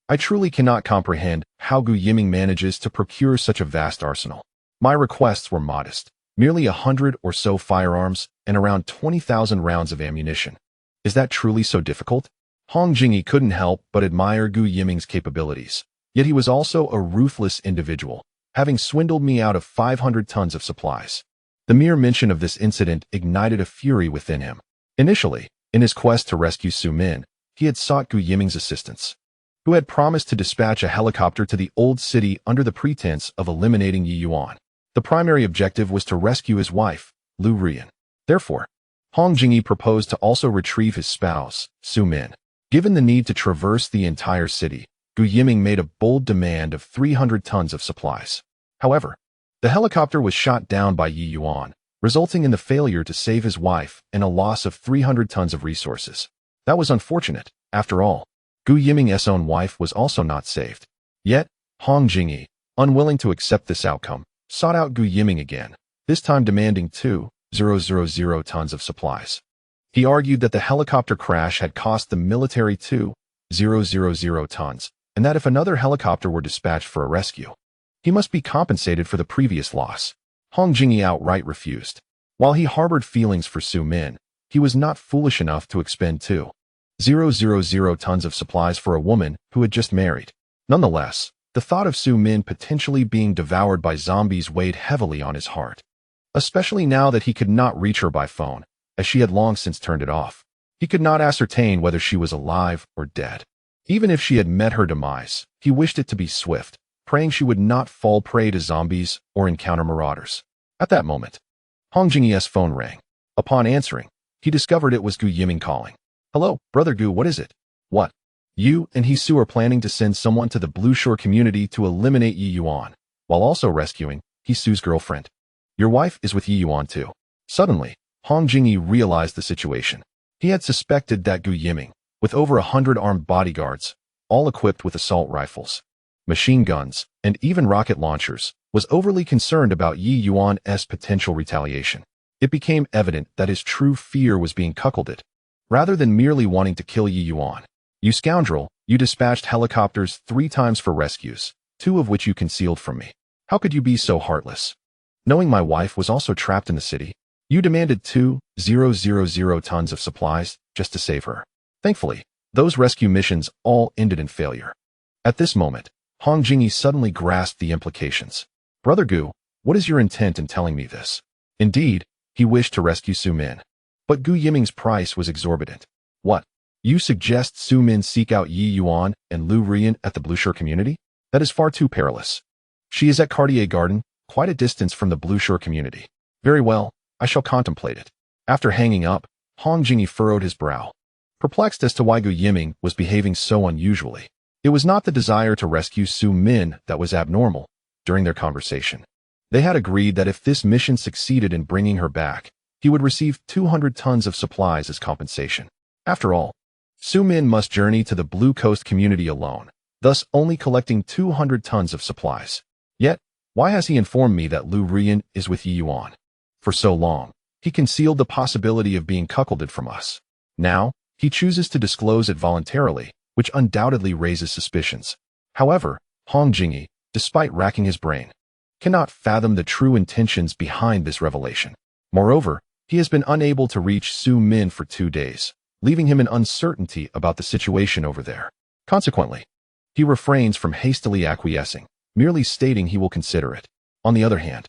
I truly cannot comprehend how Gu Yiming manages to procure such a vast arsenal. My requests were modest, merely 100 or so firearms and around 20,000 rounds of ammunition. Is that truly so difficult? Hong Jingyi couldn't help but admire Gu Yiming's capabilities. Yet he was also a ruthless individual, having swindled me out of 500 tons of supplies. The mere mention of this incident ignited a fury within him. Initially, in his quest to rescue Su Min, he had sought Gu Yiming's assistance, who had promised to dispatch a helicopter to the old city under the pretense of eliminating Ye Yuan. The primary objective was to rescue his wife, Lu Rian. Therefore, Hong Jingyi proposed to also retrieve his spouse, Su Min. Given the need to traverse the entire city, Gu Yiming made a bold demand of 300 tons of supplies. However, the helicopter was shot down by Ye Yuan, resulting in the failure to save his wife and a loss of 300 tons of resources. That was unfortunate. After all, Gu Yiming's own wife was also not saved. Yet, Hong Jingyi, unwilling to accept this outcome, sought out Gu Yiming again, this time demanding 2,000 tons of supplies. He argued that the helicopter crash had cost the military 2,000 tons, and that if another helicopter were dispatched for a rescue, he must be compensated for the previous loss. Hong Jingyi outright refused. While he harbored feelings for Su Min, he was not foolish enough to expend 2,000 tons of supplies for a woman who had just married. Nonetheless, the thought of Su Min potentially being devoured by zombies weighed heavily on his heart, especially now that he could not reach her by phone, as she had long since turned it off. He could not ascertain whether she was alive or dead. Even if she had met her demise, he wished it to be swift, praying she would not fall prey to zombies or encounter marauders. At that moment, Hong Jingyi's phone rang. Upon answering, he discovered it was Gu Yiming calling. "Hello, Brother Gu, what is it?" "What? You and Hisu are planning to send someone to the Blue Shore community to eliminate Ye Yuan, while also rescuing Hisu's girlfriend. Your wife is with Ye Yuan too." Suddenly, Hong Jingyi realized the situation. He had suspected that Gu Yiming, with over 100 armed bodyguards, all equipped with assault rifles, machine guns, and even rocket launchers, was overly concerned about Ye Yuan's potential retaliation. It became evident that his true fear was being cuckolded, rather than merely wanting to kill Ye Yuan. "You scoundrel, you dispatched helicopters 3 times for rescues, 2 of which you concealed from me. How could you be so heartless? Knowing my wife was also trapped in the city, you demanded 2,000 tons of supplies just to save her. Thankfully, those rescue missions all ended in failure." At this moment, Hong Jingyi suddenly grasped the implications. "Brother Gu, what is your intent in telling me this?" Indeed, he wished to rescue Su Min, but Gu Yiming's price was exorbitant. "What? You suggest Su Min seek out Ye Yuan and Lu Rian at the Blue Shore community? That is far too perilous. She is at Cartier Garden, quite a distance from the Blue Shore community." "Very well, I shall contemplate it." After hanging up, Hong Jingyi furrowed his brow, perplexed as to why Gu Yiming was behaving so unusually. It was not the desire to rescue Su Min that was abnormal. During their conversation, they had agreed that if this mission succeeded in bringing her back, he would receive 200 tons of supplies as compensation. After all, Su Min must journey to the Blue Coast community alone, thus only collecting 200 tons of supplies. Yet, why has he informed me that Lu Rian is with Ye Yuan? For so long, he concealed the possibility of being cuckolded from us. Now, he chooses to disclose it voluntarily, which undoubtedly raises suspicions. However, Hong Jingyi, despite racking his brain, cannot fathom the true intentions behind this revelation. Moreover, he has been unable to reach Su Min for 2 days, leaving him in uncertainty about the situation over there. Consequently, he refrains from hastily acquiescing, merely stating he will consider it. On the other hand,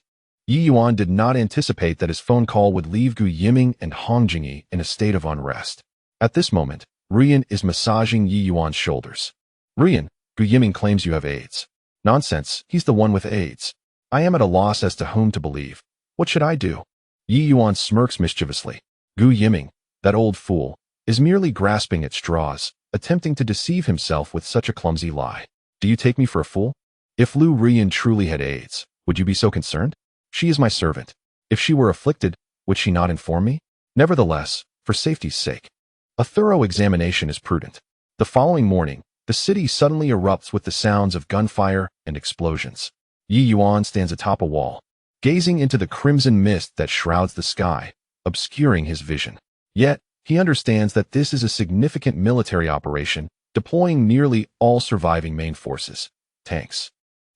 Ye Yuan did not anticipate that his phone call would leave Gu Yiming and Hong Jingyi in a state of unrest. At this moment, Rian is massaging Ye Yuan's shoulders. "Rian, Gu Yiming claims you have AIDS." "Nonsense, he's the one with AIDS. I am at a loss as to whom to believe. What should I do?" Ye Yuan smirks mischievously. Gu Yiming, that old fool, is merely grasping at straws, attempting to deceive himself with such a clumsy lie. "Do you take me for a fool? If Lu Rian truly had AIDS, would you be so concerned? She is my servant. If she were afflicted, would she not inform me? Nevertheless, for safety's sake, a thorough examination is prudent." The following morning, the city suddenly erupts with the sounds of gunfire and explosions. Ye Yuan stands atop a wall, gazing into the crimson mist that shrouds the sky, obscuring his vision. Yet, he understands that this is a significant military operation, deploying nearly all surviving main forces: tanks,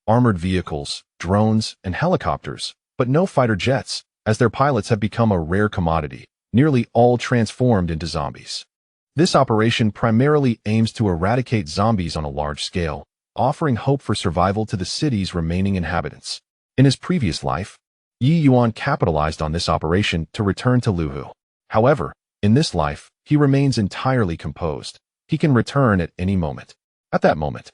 armored vehicles, drones, and helicopters, but no fighter jets, as their pilots have become a rare commodity, nearly all transformed into zombies. This operation primarily aims to eradicate zombies on a large scale, offering hope for survival to the city's remaining inhabitants. In his previous life, Ye Yuan capitalized on this operation to return to Luhu. However, in this life, he remains entirely composed. He can return at any moment. At that moment,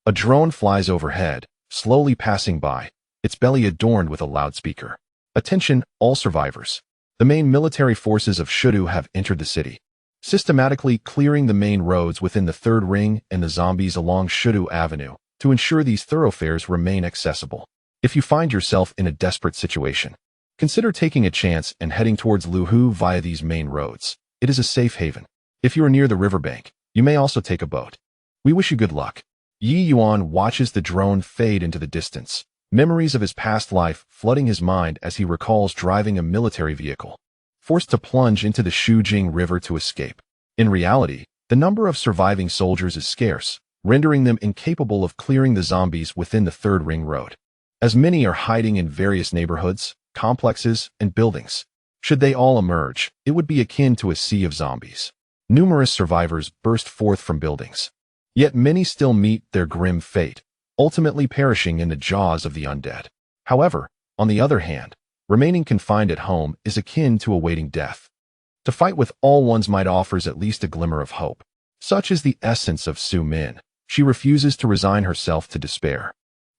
a drone flies overhead, slowly passing by, its belly adorned with a loudspeaker. "Attention, all survivors. The main military forces of Shudu have entered the city, systematically clearing the main roads within the Third Ring and the zombies along Shudu Avenue to ensure these thoroughfares remain accessible. If you find yourself in a desperate situation, consider taking a chance and heading towards Luhu via these main roads. It is a safe haven. If you are near the riverbank, you may also take a boat. We wish you good luck." Ye Yuan watches the drone fade into the distance, memories of his past life flooding his mind as he recalls driving a military vehicle, forced to plunge into the Shujing River to escape. In reality, the number of surviving soldiers is scarce, rendering them incapable of clearing the zombies within the third ring road. As many are hiding in various neighborhoods, complexes, and buildings. Should they all emerge, it would be akin to a sea of zombies. Numerous survivors burst forth from buildings. Yet many still meet their grim fate, ultimately perishing in the jaws of the undead. However, on the other hand, remaining confined at home is akin to awaiting death. To fight with all one's might offers at least a glimmer of hope. Such is the essence of Su Min. She refuses to resign herself to despair.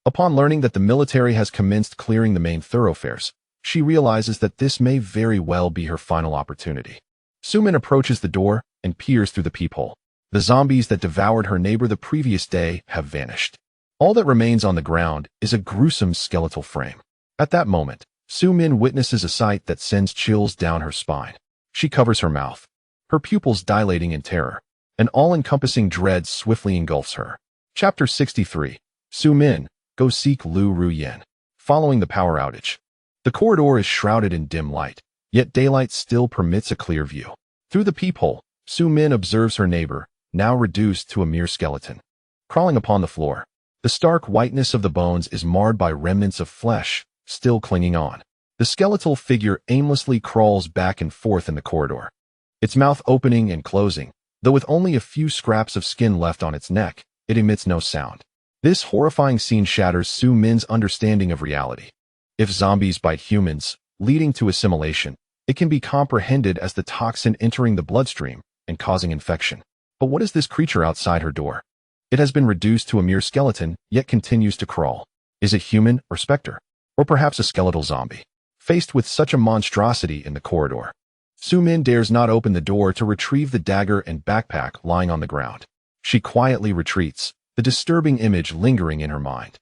Upon learning that the military has commenced clearing the main thoroughfares, she realizes that this may very well be her final opportunity. Su Min approaches the door and peers through the peephole. The zombies that devoured her neighbor the previous day have vanished. All that remains on the ground is a gruesome skeletal frame. At that moment, Su Min witnesses a sight that sends chills down her spine. She covers her mouth, her pupils dilating in terror. An all-encompassing dread swiftly engulfs her. Chapter 63. Su Min, go seek Lu Ruyan. Following the power outage. The corridor is shrouded in dim light, yet daylight still permits a clear view. Through the peephole, Su Min observes her neighbor, now reduced to a mere skeleton. Crawling upon the floor, the stark whiteness of the bones is marred by remnants of flesh, still clinging on. The skeletal figure aimlessly crawls back and forth in the corridor, its mouth opening and closing. Though with only a few scraps of skin left on its neck, it emits no sound. This horrifying scene shatters Su Min's understanding of reality. If zombies bite humans, leading to assimilation, it can be comprehended as the toxin entering the bloodstream and causing infection. But what is this creature outside her door? It has been reduced to a mere skeleton, yet continues to crawl. Is it human or specter? Or perhaps a skeletal zombie? Faced with such a monstrosity in the corridor, Su Min dares not open the door to retrieve the dagger and backpack lying on the ground. She quietly retreats, the disturbing image lingering in her mind.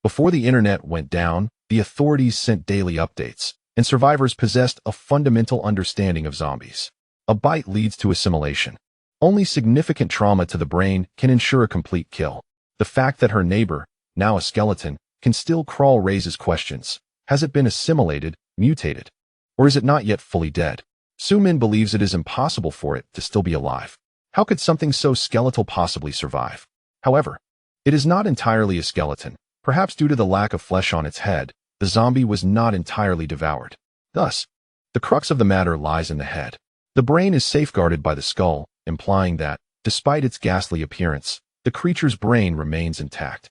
Before the internet went down, the authorities sent daily updates, and survivors possessed a fundamental understanding of zombies. A bite leads to assimilation. Only significant trauma to the brain can ensure a complete kill. The fact that her neighbor, now a skeleton, can still crawl raises questions. Has it been assimilated, mutated? Or is it not yet fully dead? Su Min believes it is impossible for it to still be alive. How could something so skeletal possibly survive? However, it is not entirely a skeleton. Perhaps due to the lack of flesh on its head, the zombie was not entirely devoured. Thus, the crux of the matter lies in the head. The brain is safeguarded by the skull, implying that, despite its ghastly appearance, the creature's brain remains intact.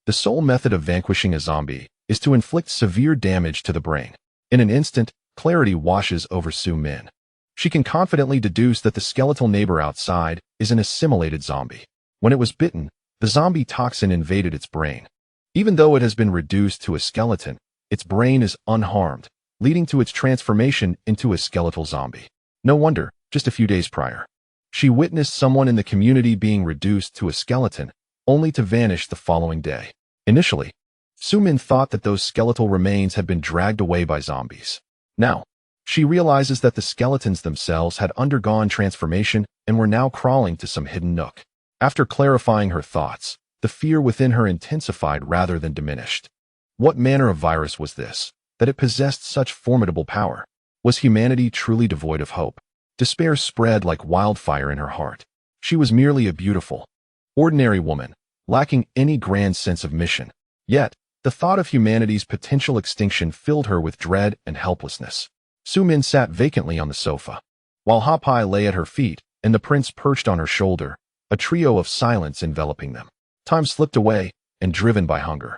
The sole method of vanquishing a zombie is to inflict severe damage to the brain. In an instant, clarity washes over Su Min. She can confidently deduce that the skeletal neighbor outside is an assimilated zombie. When it was bitten, the zombie toxin invaded its brain. Even though it has been reduced to a skeleton, its brain is unharmed, leading to its transformation into a skeletal zombie. No wonder, just a few days prior, she witnessed someone in the community being reduced to a skeleton, only to vanish the following day. Initially, Su Min thought that those skeletal remains had been dragged away by zombies. Now, she realizes that the skeletons themselves had undergone transformation and were now crawling to some hidden nook. After clarifying her thoughts, the fear within her intensified rather than diminished. What manner of virus was this, that it possessed such formidable power? Was humanity truly devoid of hope? Despair spread like wildfire in her heart. She was merely a beautiful, ordinary woman, lacking any grand sense of mission. Yet, the thought of humanity's potential extinction filled her with dread and helplessness. Su Min sat vacantly on the sofa, while Ha Pai lay at her feet and the prince perched on her shoulder, a trio of silence enveloping them. Time slipped away, and driven by hunger,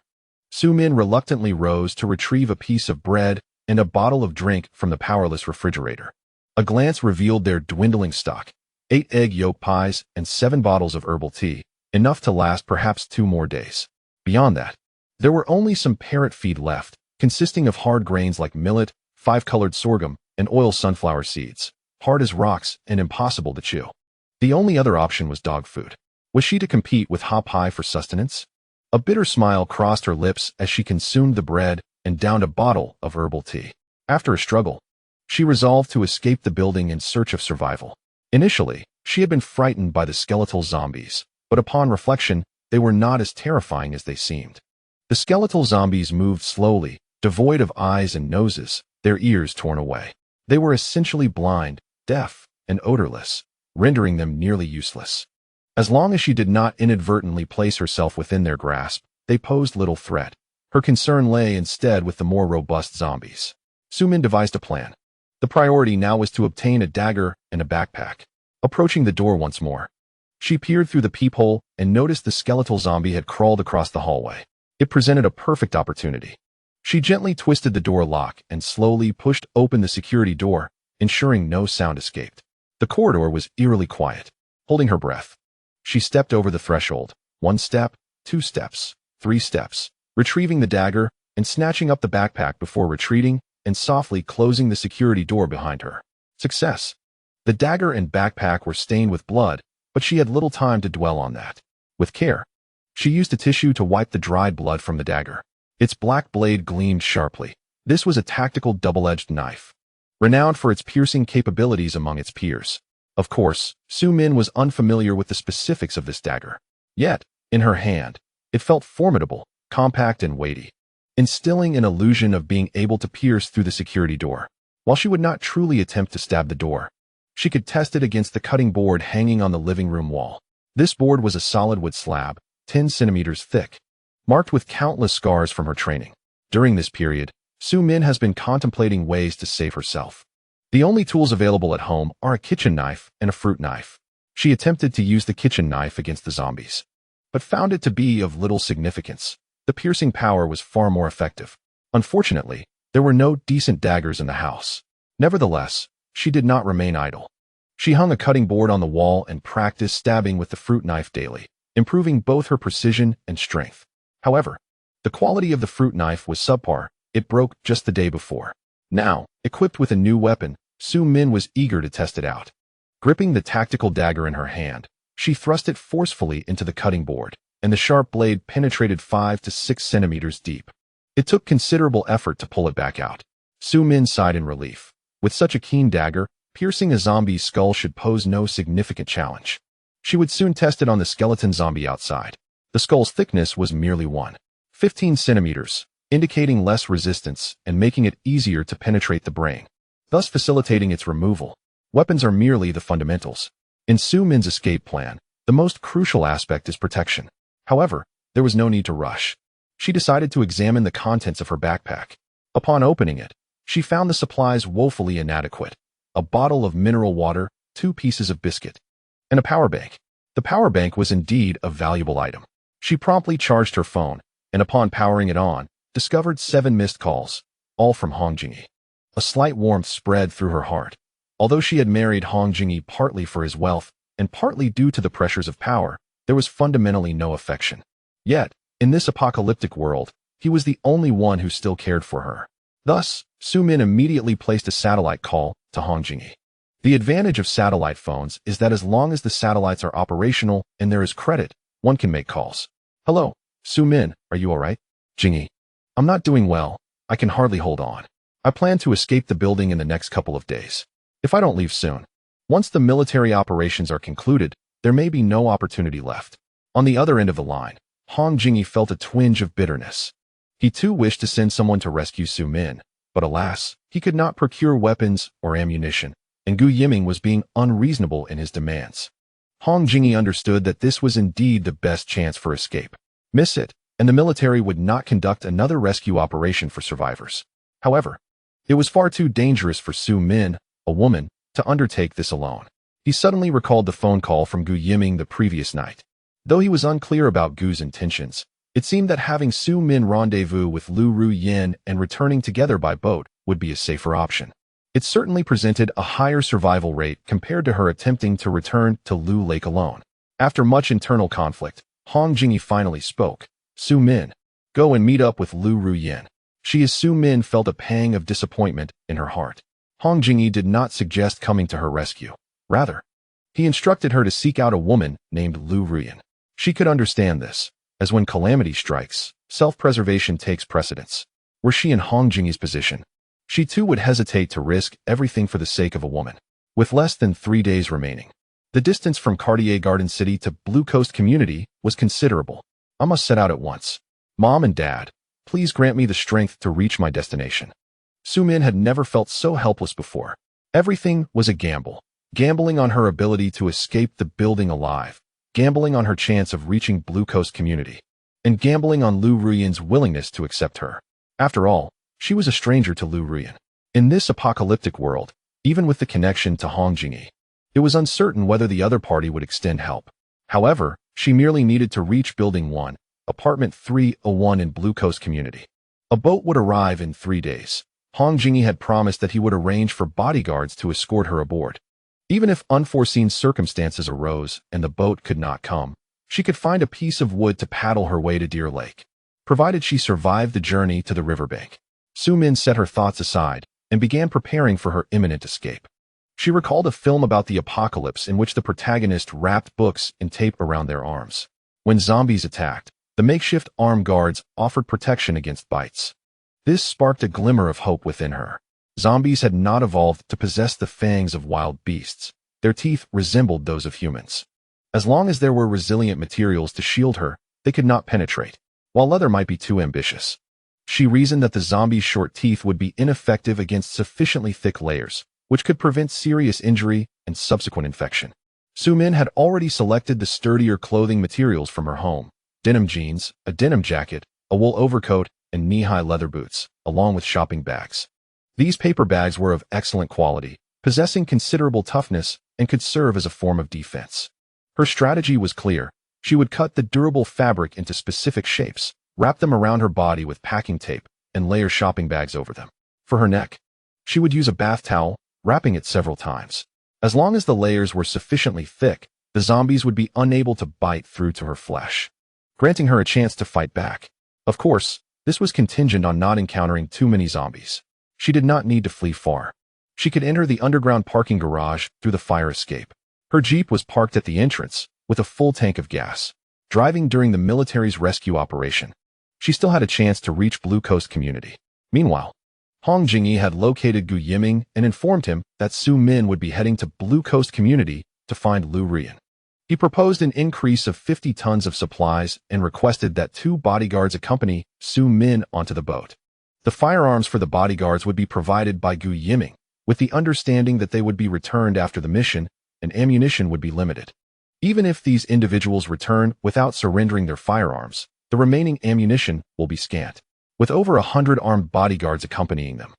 Su Min reluctantly rose to retrieve a piece of bread and a bottle of drink from the powerless refrigerator. A glance revealed their dwindling stock: 8 egg yolk pies and 7 bottles of herbal tea, enough to last perhaps 2 more days. Beyond that, there were only some parrot feed left, consisting of hard grains like millet, 5-colored sorghum, and oil sunflower seeds, hard as rocks and impossible to chew. The only other option was dog food. Was she to compete with Ha Pai for sustenance? A bitter smile crossed her lips as she consumed the bread and downed a bottle of herbal tea. After a struggle, she resolved to escape the building in search of survival. Initially, she had been frightened by the skeletal zombies, but upon reflection, they were not as terrifying as they seemed. The skeletal zombies moved slowly, devoid of eyes and noses, their ears torn away. They were essentially blind, deaf, and odorless, rendering them nearly useless. As long as she did not inadvertently place herself within their grasp, they posed little threat. Her concern lay instead with the more robust zombies. Su-min devised a plan. The priority now was to obtain a dagger and a backpack. Approaching the door once more, she peered through the peephole and noticed the skeletal zombie had crawled across the hallway. It presented a perfect opportunity. She gently twisted the door lock and slowly pushed open the security door, ensuring no sound escaped. The corridor was eerily quiet. Holding her breath, she stepped over the threshold. 1 step, 2 steps, 3 steps, retrieving the dagger and snatching up the backpack before retreating and softly closing the security door behind her. Success! The dagger and backpack were stained with blood, but she had little time to dwell on that. With care, she used a tissue to wipe the dried blood from the dagger. Its black blade gleamed sharply. This was a tactical double-edged knife, renowned for its piercing capabilities among its peers. Of course, Su-min was unfamiliar with the specifics of this dagger. Yet, in her hand, it felt formidable, compact and weighty, instilling an illusion of being able to pierce through the security door. While she would not truly attempt to stab the door, she could test it against the cutting board hanging on the living room wall. This board was a solid wood slab, 10 centimeters thick, marked with countless scars from her training. During this period, Su-min has been contemplating ways to save herself. The only tools available at home are a kitchen knife and a fruit knife. She attempted to use the kitchen knife against the zombies, but found it to be of little significance. The piercing power was far more effective. Unfortunately, there were no decent daggers in the house. Nevertheless, she did not remain idle. She hung a cutting board on the wall and practiced stabbing with the fruit knife daily, improving both her precision and strength. However, the quality of the fruit knife was subpar. It broke just the day before. Now, equipped with a new weapon, Su-min was eager to test it out. Gripping the tactical dagger in her hand, she thrust it forcefully into the cutting board, and the sharp blade penetrated 5 to 6 centimeters deep. It took considerable effort to pull it back out. Su-min sighed in relief. With such a keen dagger, piercing a zombie's skull should pose no significant challenge. She would soon test it on the skeleton zombie outside. The skull's thickness was merely 15 centimeters, indicating less resistance and making it easier to penetrate the brain, thus facilitating its removal. Weapons are merely the fundamentals. In Su-min's escape plan, the most crucial aspect is protection. However, there was no need to rush. She decided to examine the contents of her backpack. Upon opening it, she found the supplies woefully inadequate. A bottle of mineral water, 2 pieces of biscuit, and a power bank. The power bank was indeed a valuable item. She promptly charged her phone, and upon powering it on, discovered 7 missed calls, all from Hong Jingyi. A slight warmth spread through her heart. Although she had married Hong Jingyi partly for his wealth and partly due to the pressures of power, there was fundamentally no affection. Yet, in this apocalyptic world, he was the only one who still cared for her. Thus, Su-min immediately placed a satellite call to Hong Jingyi. The advantage of satellite phones is that as long as the satellites are operational and there is credit, one can make calls. Hello, Su-min, are you alright? Jingyi. I'm not doing well. I can hardly hold on. I plan to escape the building in the next couple of days. If I don't leave soon, once the military operations are concluded, there may be no opportunity left. On the other end of the line, Hong Jingyi felt a twinge of bitterness. He too wished to send someone to rescue Su-min, but alas, he could not procure weapons or ammunition, and Gu Yiming was being unreasonable in his demands. Hong Jingyi understood that this was indeed the best chance for escape. Miss it, and the military would not conduct another rescue operation for survivors. However, it was far too dangerous for Su-min, a woman, to undertake this alone. He suddenly recalled the phone call from Gu Yiming the previous night. Though he was unclear about Gu's intentions, it seemed that having Su-min rendezvous with Lu Ruyin and returning together by boat would be a safer option. It certainly presented a higher survival rate compared to her attempting to return to Lu Lake alone. After much internal conflict, Hong Jingyi finally spoke. Su-min, go and meet up with Lu Ruyin. She as Su-min felt a pang of disappointment in her heart. Hong Jingyi did not suggest coming to her rescue. Rather, he instructed her to seek out a woman named Lu Ruyin. She could understand this, as when calamity strikes, self-preservation takes precedence. Were she in Hong Jingyi's position, she too would hesitate to risk everything for the sake of a woman. With less than 3 days remaining, the distance from Cartier Garden City to Blue Coast Community was considerable. I must set out at once. Mom and Dad, please grant me the strength to reach my destination. Su-min had never felt so helpless before. Everything was a gamble. Gambling on her ability to escape the building alive, gambling on her chance of reaching Blue Coast Community, and gambling on Lu Ruyan's willingness to accept her. After all, she was a stranger to Lu Ruyan. In this apocalyptic world, even with the connection to Hong Jingyi, it was uncertain whether the other party would extend help. However, she merely needed to reach Building 1, Apartment 301 in Blue Coast Community. A boat would arrive in 3 days. Hong Jingyi had promised that he would arrange for bodyguards to escort her aboard. Even if unforeseen circumstances arose and the boat could not come, she could find a piece of wood to paddle her way to Deer Lake, provided she survived the journey to the riverbank. Su Min set her thoughts aside and began preparing for her imminent escape. She recalled a film about the apocalypse in which the protagonist wrapped books in tape around their arms. When zombies attacked, the makeshift armed guards offered protection against bites. This sparked a glimmer of hope within her. Zombies had not evolved to possess the fangs of wild beasts. Their teeth resembled those of humans. As long as there were resilient materials to shield her, they could not penetrate, while leather might be too ambitious. She reasoned that the zombies' short teeth would be ineffective against sufficiently thick layers, which could prevent serious injury and subsequent infection. Su Min had already selected the sturdier clothing materials from her home: denim jeans, a denim jacket, a wool overcoat, and knee-high leather boots, along with shopping bags. These paper bags were of excellent quality, possessing considerable toughness, and could serve as a form of defense. Her strategy was clear. She would cut the durable fabric into specific shapes, wrap them around her body with packing tape, and layer shopping bags over them. For her neck, she would use a bath towel, wrapping it several times. As long as the layers were sufficiently thick, the zombies would be unable to bite through to her flesh, granting her a chance to fight back. Of course, this was contingent on not encountering too many zombies. She did not need to flee far. She could enter the underground parking garage through the fire escape. Her Jeep was parked at the entrance, with a full tank of gas. Driving during the military's rescue operation, she still had a chance to reach Blue Coast Community. Meanwhile, Hong Jingyi had located Gu Yiming and informed him that Su Min would be heading to Blue Coast Community to find Lu Ruyan. He proposed an increase of 50 tons of supplies and requested that 2 bodyguards accompany Su Min onto the boat. The firearms for the bodyguards would be provided by Gu Yiming, with the understanding that they would be returned after the mission and ammunition would be limited. Even if these individuals return without surrendering their firearms, the remaining ammunition will be scant. With over 100 armed bodyguards accompanying them,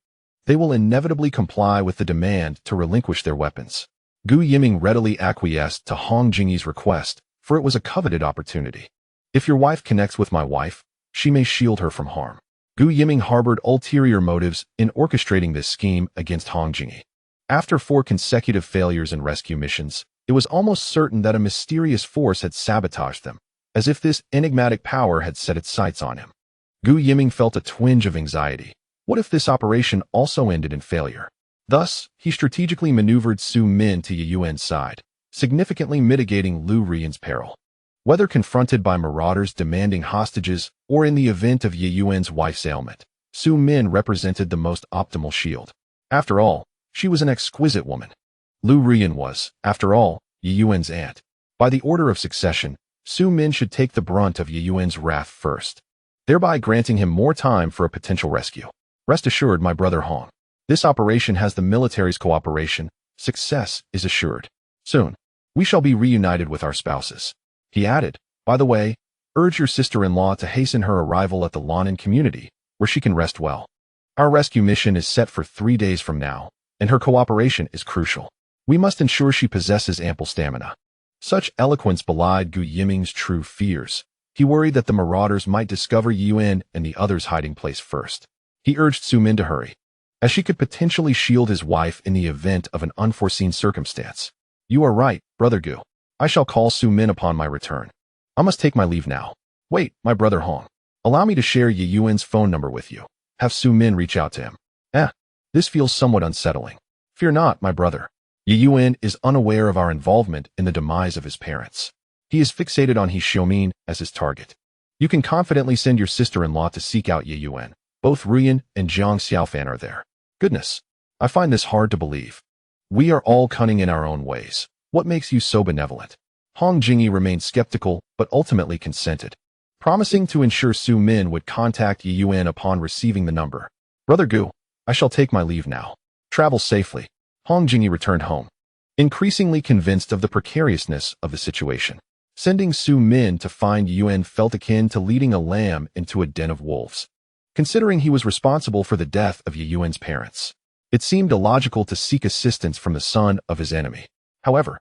they will inevitably comply with the demand to relinquish their weapons. Gu Yiming readily acquiesced to Hong Jingyi's request, for it was a coveted opportunity. If your wife connects with my wife, she may shield her from harm. Gu Yiming harbored ulterior motives in orchestrating this scheme against Hong Jingyi. After 4 consecutive failures in rescue missions, it was almost certain that a mysterious force had sabotaged them, as if this enigmatic power had set its sights on him. Gu Yiming felt a twinge of anxiety. What if this operation also ended in failure? Thus, he strategically maneuvered Su Min to Ye Yuan's side, significantly mitigating Lu Ruyan's peril. Whether confronted by marauders demanding hostages or in the event of Ye Yuan's wife's ailment, Su Min represented the most optimal shield. After all, she was an exquisite woman. Lu Ruyan was, after all, Ye Yuan's aunt. By the order of succession, Su Min should take the brunt of Ye Yuan's wrath first, thereby granting him more time for a potential rescue. Rest assured, my brother Hong. This operation has the military's cooperation. Success is assured. Soon, we shall be reunited with our spouses. He added, by the way, urge your sister-in-law to hasten her arrival at the Lonan community, where she can rest well. Our rescue mission is set for 3 days from now, and her cooperation is crucial. We must ensure she possesses ample stamina. Such eloquence belied Gu Yiming's true fears. He worried that the marauders might discover Ye Yuan and the others' hiding place first. He urged Su Min to hurry, as she could potentially shield his wife in the event of an unforeseen circumstance. You are right, brother Gu. I shall call Su Min upon my return. I must take my leave now. Wait, my brother Hong. Allow me to share Ye Yuan's phone number with you. Have Su Min reach out to him. This feels somewhat unsettling. Fear not, my brother. Ye Yuan is unaware of our involvement in the demise of his parents. He is fixated on He Xiaomin as his target. You can confidently send your sister-in-law to seek out Ye Yuan. Both Ruyan and Jiang Xiaofan are there. Goodness, I find this hard to believe. We are all cunning in our own ways. What makes you so benevolent? Hong Jingyi remained skeptical, but ultimately consented, promising to ensure Su Min would contact Ye Yuan upon receiving the number. Brother Gu, I shall take my leave now. Travel safely. Hong Jingyi returned home, increasingly convinced of the precariousness of the situation. Sending Su Min to find Yuan felt akin to leading a lamb into a den of wolves. Considering he was responsible for the death of Ye Yuan's parents, it seemed illogical to seek assistance from the son of his enemy. However,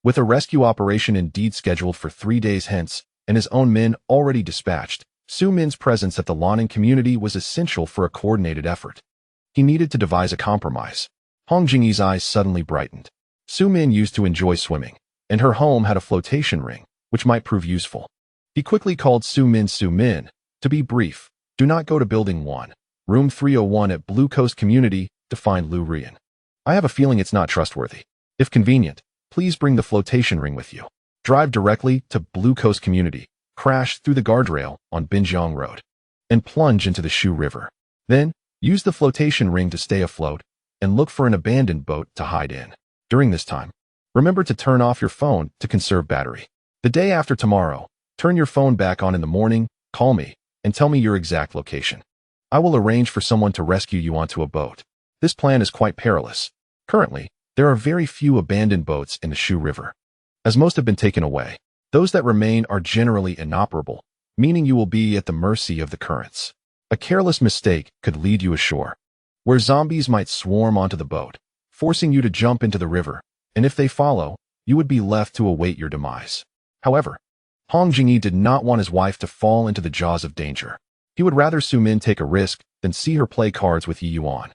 with a rescue operation indeed scheduled for 3 days hence, and his own men already dispatched, Su Min's presence at the Lannan community was essential for a coordinated effort. He needed to devise a compromise. Hong Jingyi's eyes suddenly brightened. Su Min used to enjoy swimming, and her home had a flotation ring, which might prove useful. He quickly called Su Min. To be brief, do not go to Building 1, Room 301 at Blue Coast Community to find Lu Rian. I have a feeling it's not trustworthy. If convenient, please bring the flotation ring with you. Drive directly to Blue Coast Community, crash through the guardrail on Binjiang Road, and plunge into the Shu River. Then, use the flotation ring to stay afloat, and look for an abandoned boat to hide in. During this time, remember to turn off your phone to conserve battery. The day after tomorrow, turn your phone back on in the morning, call me, and tell me your exact location. I will arrange for someone to rescue you onto a boat. This plan is quite perilous. Currently, there are very few abandoned boats in the Shu River, as most have been taken away. Those that remain are generally inoperable, meaning you will be at the mercy of the currents. A careless mistake could lead you ashore, where zombies might swarm onto the boat, forcing you to jump into the river, and if they follow, you would be left to await your demise. However, Hong Jingyi did not want his wife to fall into the jaws of danger. He would rather Su Min take a risk than see her play cards with Ye Yuan.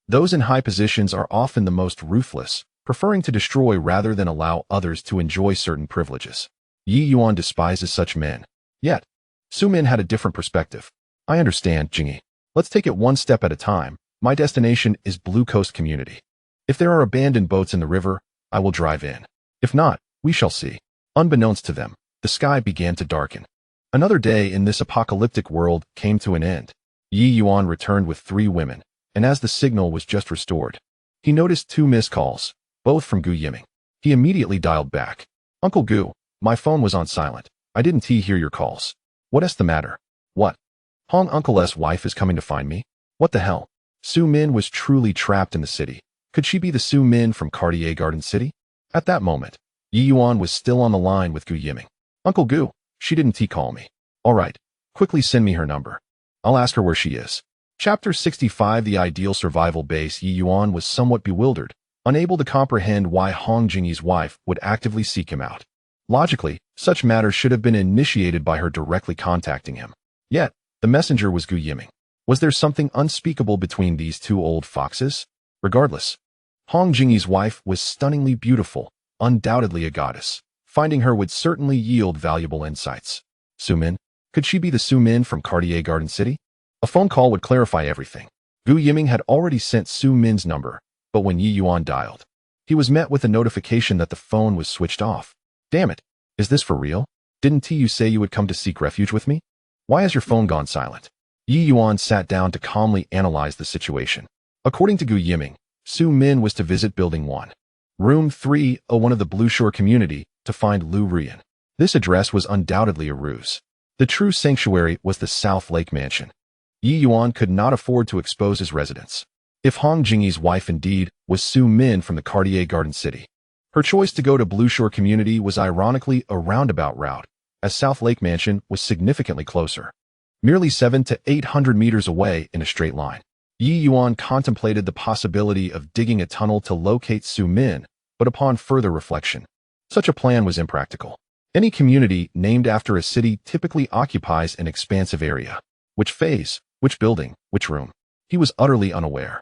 Those in high positions are often the most ruthless, preferring to destroy rather than allow others to enjoy certain privileges. Ye Yuan despises such men. Yet, Su Min had a different perspective. I understand, Jingyi. Let's take it one step at a time. My destination is Blue Coast Community. If there are abandoned boats in the river, I will drive in. If not, we shall see. Unbeknownst to them, the sky began to darken. Another day in this apocalyptic world came to an end. Ye Yuan returned with 3 women, and as the signal was just restored, he noticed 2 missed calls, both from Gu Yiming. He immediately dialed back. Uncle Gu, my phone was on silent. I didn't hear your calls. What's the matter? What? Hong Uncle's wife is coming to find me? What the hell? Su Min was truly trapped in the city. Could she be the Su Min from Cartier Garden City? At that moment, Ye Yuan was still on the line with Gu Yiming. Uncle Gu, she didn't call me. All right, quickly send me her number. I'll ask her where she is. Chapter 65. The ideal survival base. Ye Yuan was somewhat bewildered, unable to comprehend why Hong Jingyi's wife would actively seek him out. Logically, such matters should have been initiated by her directly contacting him. Yet, the messenger was Gu Yiming. Was there something unspeakable between these 2 old foxes? Regardless, Hong Jingyi's wife was stunningly beautiful, undoubtedly a goddess. Finding her would certainly yield valuable insights. Su Min? Could she be the Su Min from Cartier Garden City? A phone call would clarify everything. Gu Yiming had already sent Su Min's number, but when Ye Yuan dialed, he was met with a notification that the phone was switched off. Damn it, is this for real? Didn't you say you would come to seek refuge with me? Why has your phone gone silent? Ye Yuan sat down to calmly analyze the situation. According to Gu Yiming, Su Min was to visit Building 1, Room 301 of the Blue Shore Community, to find Lu Rian. This address was undoubtedly a ruse. The true sanctuary was the South Lake Mansion. Ye Yuan could not afford to expose his residence. If Hong Jingyi's wife indeed was Su Min from the Cartier Garden City, her choice to go to Blue Shore Community was ironically a roundabout route, as South Lake Mansion was significantly closer, merely 700 to 800 meters away in a straight line. Ye Yuan contemplated the possibility of digging a tunnel to locate Su Min, but upon further reflection, such a plan was impractical. Any community named after a city typically occupies an expansive area. Which phase, which building, which room? He was utterly unaware.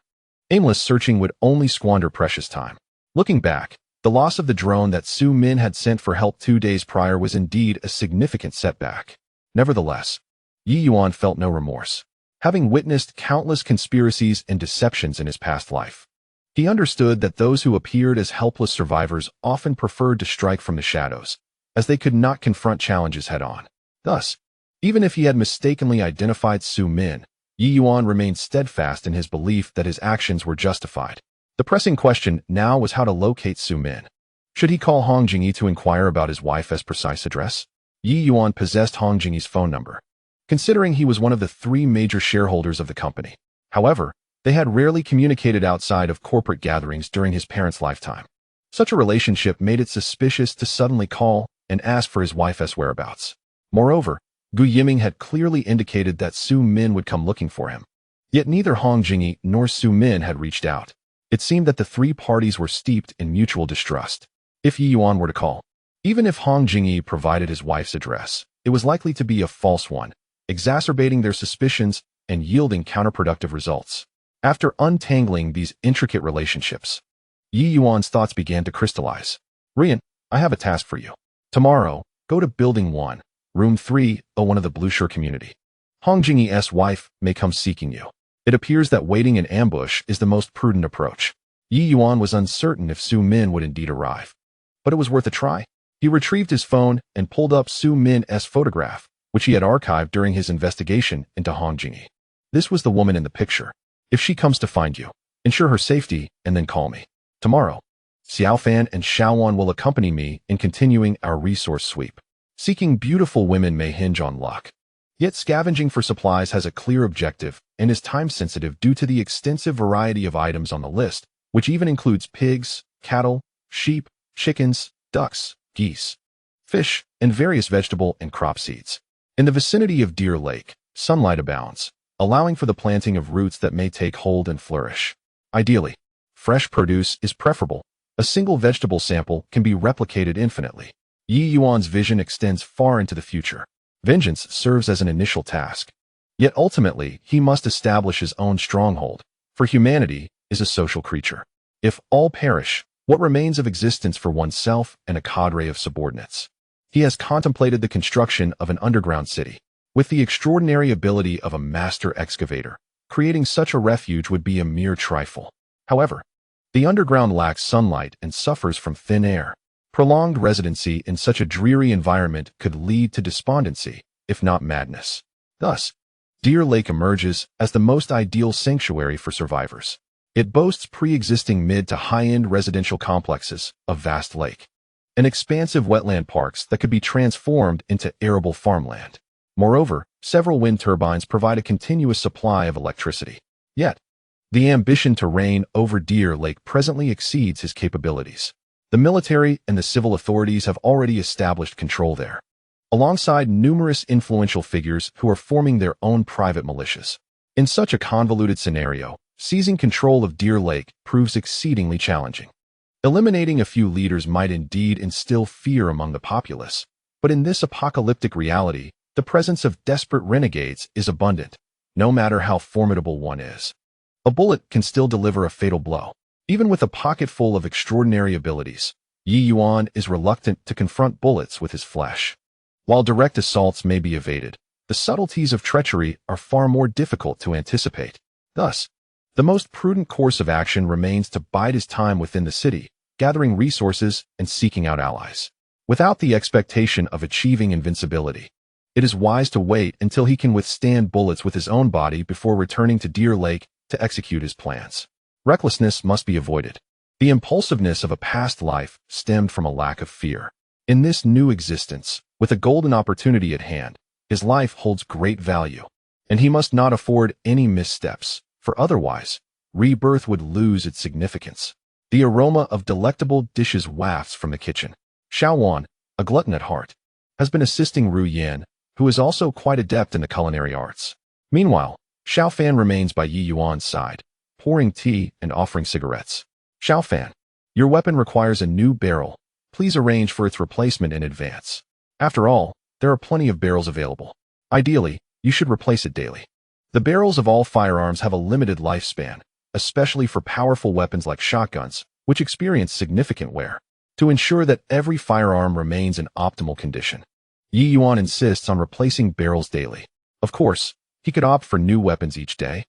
Aimless searching would only squander precious time. Looking back, the loss of the drone that Su Min had sent for help 2 days prior was indeed a significant setback. Nevertheless, Ye Yuan felt no remorse. Having witnessed countless conspiracies and deceptions in his past life, he understood that those who appeared as helpless survivors often preferred to strike from the shadows, as they could not confront challenges head-on. Thus, even if he had mistakenly identified Su Min, Ye Yuan remained steadfast in his belief that his actions were justified. The pressing question now was how to locate Su Min. Should he call Hong Jingyi to inquire about his wife's precise address? Ye Yuan possessed Hong Jingyi's phone number, considering he was one of the 3 major shareholders of the company. However, they had rarely communicated outside of corporate gatherings during his parents' lifetime. Such a relationship made it suspicious to suddenly call and asked for his wife's whereabouts. Moreover, Gu Yiming had clearly indicated that Su Min would come looking for him. Yet neither Hong Jingyi nor Su Min had reached out. It seemed that the three parties were steeped in mutual distrust. If Ye Yuan were to call, even if Hong Jingyi provided his wife's address, it was likely to be a false one, exacerbating their suspicions and yielding counterproductive results. After untangling these intricate relationships, Ye Yuan's thoughts began to crystallize. Rian, I have a task for you. Tomorrow, go to Building 1, Room 301 of the Blueshire community. Hong Jingyi's wife may come seeking you. It appears that waiting in ambush is the most prudent approach. Ye Yuan was uncertain if Su Min would indeed arrive, but it was worth a try. He retrieved his phone and pulled up Su Min's photograph, which he had archived during his investigation into Hong Jingyi. This was the woman in the picture. If she comes to find you, ensure her safety and then call me. Tomorrow, Xiaofan and Xiaowan will accompany me in continuing our resource sweep. Seeking beautiful women may hinge on luck. Yet scavenging for supplies has a clear objective and is time-sensitive due to the extensive variety of items on the list, which even includes pigs, cattle, sheep, chickens, ducks, geese, fish, and various vegetable and crop seeds. In the vicinity of Deer Lake, sunlight abounds, allowing for the planting of roots that may take hold and flourish. Ideally, fresh produce is preferable. A single vegetable sample can be replicated infinitely. Ye Yuan's vision extends far into the future. Vengeance serves as an initial task. Yet ultimately, he must establish his own stronghold, for humanity is a social creature. If all perish, what remains of existence for oneself and a cadre of subordinates? He has contemplated the construction of an underground city. With the extraordinary ability of a master excavator, creating such a refuge would be a mere trifle. However, the underground lacks sunlight and suffers from thin air. Prolonged residency in such a dreary environment could lead to despondency, if not madness. Thus, Deer Lake emerges as the most ideal sanctuary for survivors. It boasts pre-existing mid to high-end residential complexes, a vast lake, and expansive wetland parks that could be transformed into arable farmland. Moreover, several wind turbines provide a continuous supply of electricity. Yet, the ambition to reign over Deer Lake presently exceeds his capabilities. The military and the civil authorities have already established control there, alongside numerous influential figures who are forming their own private militias. In such a convoluted scenario, seizing control of Deer Lake proves exceedingly challenging. Eliminating a few leaders might indeed instill fear among the populace, but in this apocalyptic reality, the presence of desperate renegades is abundant, no matter how formidable one is. A bullet can still deliver a fatal blow. Even with a pocket full of extraordinary abilities, Ye Yuan is reluctant to confront bullets with his flesh. While direct assaults may be evaded, the subtleties of treachery are far more difficult to anticipate. Thus, the most prudent course of action remains to bide his time within the city, gathering resources and seeking out allies. Without the expectation of achieving invincibility, it is wise to wait until he can withstand bullets with his own body before returning to Deer Lake to execute his plans. Recklessness must be avoided. The impulsiveness of a past life stemmed from a lack of fear. In this new existence, with a golden opportunity at hand, his life holds great value, and he must not afford any missteps, for otherwise, rebirth would lose its significance. The aroma of delectable dishes wafts from the kitchen. Xiaowan, a glutton at heart, has been assisting Ru Yan, who is also quite adept in the culinary arts. Meanwhile, Xiaofan remains by Ye Yuan's side, pouring tea and offering cigarettes. Xiaofan, your weapon requires a new barrel. Please arrange for its replacement in advance. After all, there are plenty of barrels available. Ideally, you should replace it daily. The barrels of all firearms have a limited lifespan, especially for powerful weapons like shotguns, which experience significant wear. To ensure that every firearm remains in optimal condition, Ye Yuan insists on replacing barrels daily. Of course, he could opt for new weapons each day.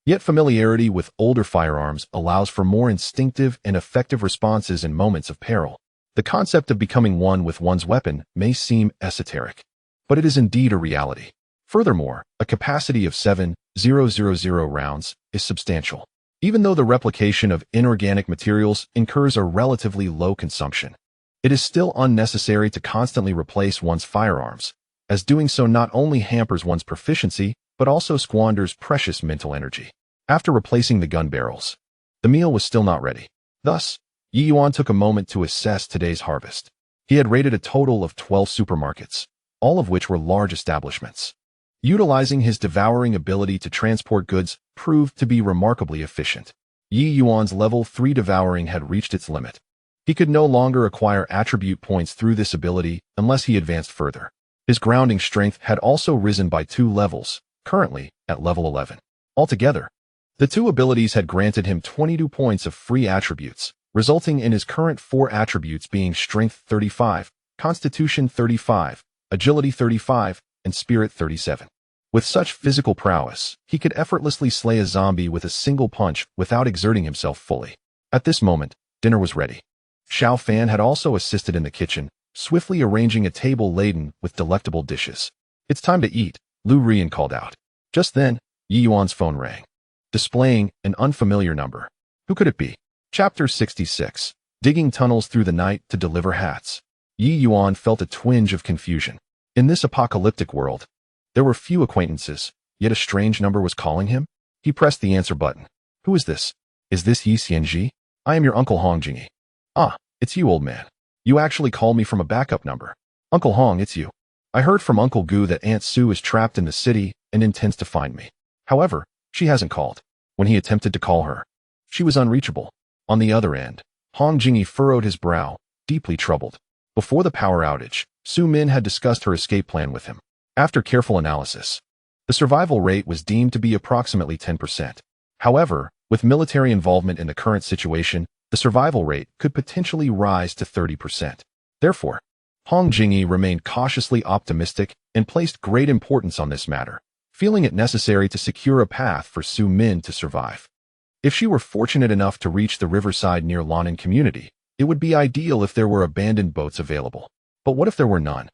Yet familiarity with older firearms allows for more instinctive and effective responses in moments of peril. The concept of becoming one with one's weapon may seem esoteric, but it is indeed a reality. Furthermore, a capacity of 7,000 rounds is substantial. Even though the replication of inorganic materials incurs a relatively low consumption, it is still unnecessary to constantly replace one's firearms, as doing so not only hampers one's proficiency, but also squanders precious mental energy. After replacing the gun barrels, the meal was still not ready. Thus, Ye Yuan took a moment to assess today's harvest. He had raided a total of 12 supermarkets, all of which were large establishments. Utilizing his devouring ability to transport goods proved to be remarkably efficient. Ye Yuan's level 3 devouring had reached its limit. He could no longer acquire attribute points through this ability unless he advanced further. His grounding strength had also risen by 2 levels, currently at level 11. Altogether, the 2 abilities had granted him 22 points of free attributes, resulting in his current 4 attributes being Strength 35, Constitution 35, Agility 35, and Spirit 37. With such physical prowess, he could effortlessly slay a zombie with a single punch without exerting himself fully. At this moment, dinner was ready. Xiao Fan had also assisted in the kitchen, swiftly arranging a table laden with delectable dishes. "It's time to eat," Lu Rian called out. Just then, Ye Yuan's phone rang, displaying an unfamiliar number. Who could it be? Chapter 66. Digging tunnels through the night to deliver hats. Ye Yuan felt a twinge of confusion. In this apocalyptic world, there were few acquaintances, yet a strange number was calling him. He pressed the answer button. "Who is this? Is this Yi Xianji? I am your Uncle Hong Jingy." "Ah, it's you, old man. You actually called me from a backup number." "Uncle Hong, it's you. I heard from Uncle Gu that Aunt Sue is trapped in the city and intends to find me. However, she hasn't called. When he attempted to call her, she was unreachable." On the other end, Hong Jingy furrowed his brow, deeply troubled. Before the power outage, Su Min had discussed her escape plan with him. After careful analysis, the survival rate was deemed to be approximately 10%. However, with military involvement in the current situation, the survival rate could potentially rise to 30%. Therefore, Hong Jingy remained cautiously optimistic and placed great importance on this matter, feeling it necessary to secure a path for Su Min to survive. If she were fortunate enough to reach the riverside near Lannan community, it would be ideal if there were abandoned boats available. But what if there were none?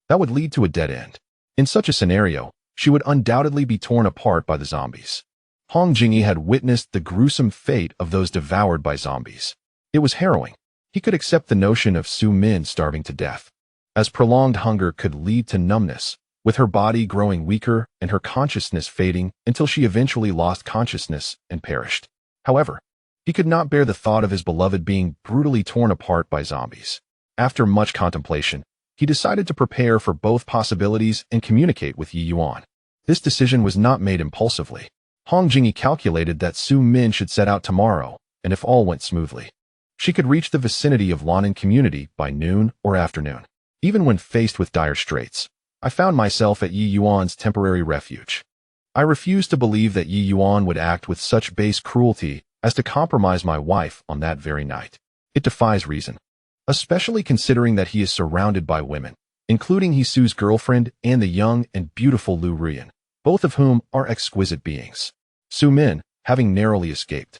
That would lead to a dead end. In such a scenario, she would undoubtedly be torn apart by the zombies. Hong Jingy had witnessed the gruesome fate of those devoured by zombies. It was harrowing. He could accept the notion of Su Min starving to death, as prolonged hunger could lead to numbness, with her body growing weaker and her consciousness fading until she eventually lost consciousness and perished. However, he could not bear the thought of his beloved being brutally torn apart by zombies. After much contemplation, he decided to prepare for both possibilities and communicate with Ye Yuan. This decision was not made impulsively. Hong Jingy calculated that Su Min should set out tomorrow, and if all went smoothly, she could reach the vicinity of Lannan community by noon or afternoon. Even when faced with dire straits, I found myself at Ye Yuan's temporary refuge. I refused to believe that Ye Yuan would act with such base cruelty as to compromise my wife on that very night. It defies reason, especially considering that he is surrounded by women, including Hisu's girlfriend and the young and beautiful Lu Rian, both of whom are exquisite beings. Su Min, having narrowly escaped,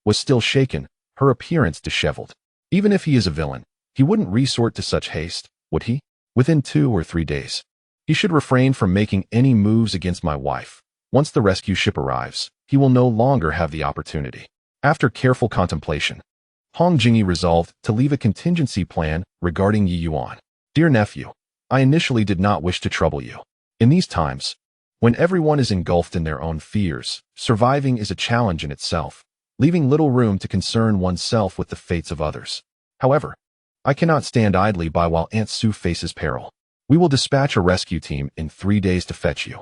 was still shaken, her appearance disheveled. Even if he is a villain, he wouldn't resort to such haste, would he? Within 2 or 3 days, he should refrain from making any moves against my wife. Once the rescue ship arrives, he will no longer have the opportunity. After careful contemplation, Hong Jingy resolved to leave a contingency plan regarding Ye Yuan. "Dear nephew, I initially did not wish to trouble you. In these times, when everyone is engulfed in their own fears, surviving is a challenge in itself, leaving little room to concern oneself with the fates of others. However, I cannot stand idly by while Aunt Sue faces peril. We will dispatch a rescue team in 3 days to fetch you,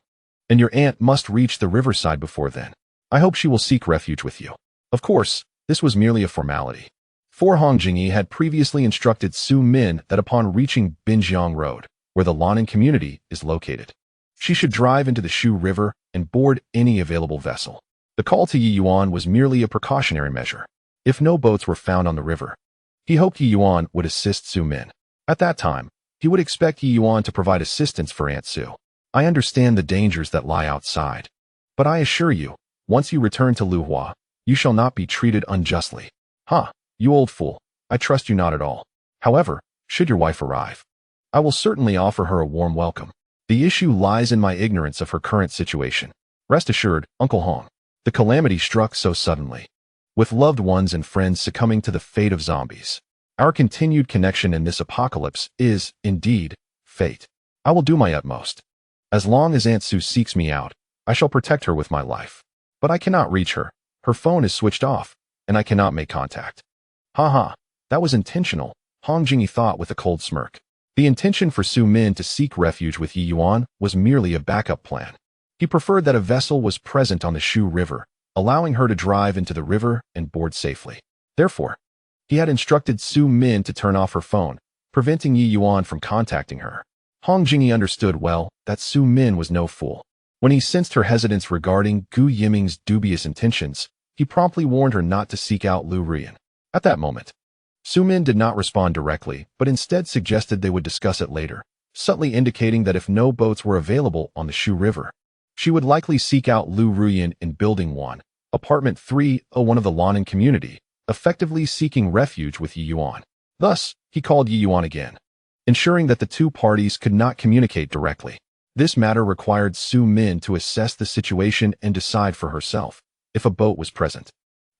and your aunt must reach the riverside before then. I hope she will seek refuge with you." Of course, this was merely a formality. For Hong Jingy had previously instructed Su Min that upon reaching Binjiang Road, where the Lannan community is located, she should drive into the Shu River and board any available vessel. The call to Ye Yuan was merely a precautionary measure. If no boats were found on the river, he hoped Ye Yuan would assist Su Min. At that time, he would expect Ye Yuan to provide assistance for Aunt Sue. "I understand the dangers that lie outside, but I assure you, once you return to Luhua, you shall not be treated unjustly." "Ha, you old fool, I trust you not at all. However, should your wife arrive, I will certainly offer her a warm welcome. The issue lies in my ignorance of her current situation. Rest assured, Uncle Hong, the calamity struck so suddenly, with loved ones and friends succumbing to the fate of zombies. Our continued connection in this apocalypse is, indeed, fate. I will do my utmost. As long as Aunt Sue seeks me out, I shall protect her with my life. But I cannot reach her. Her phone is switched off, and I cannot make contact." "Ha ha, that was intentional," Hong Jingyi thought with a cold smirk. The intention for Su Min to seek refuge with Ye Yuan was merely a backup plan. He preferred that a vessel was present on the Shu River, allowing her to drive into the river and board safely. Therefore, he had instructed Su Min to turn off her phone, preventing Ye Yuan from contacting her. Hong Jingyi understood well that Su Min was no fool. When he sensed her hesitance regarding Gu Yiming's dubious intentions, he promptly warned her not to seek out Lu Ruyan. At that moment, Su Min did not respond directly, but instead suggested they would discuss it later, subtly indicating that if no boats were available on the Shu River, she would likely seek out Lu Ruyan in Building 1, Apartment 301 of the Lannan community, effectively seeking refuge with Ye Yuan. Thus, he called Ye Yuan again, ensuring that the two parties could not communicate directly. This matter required Su Min to assess the situation and decide for herself. If a boat was present,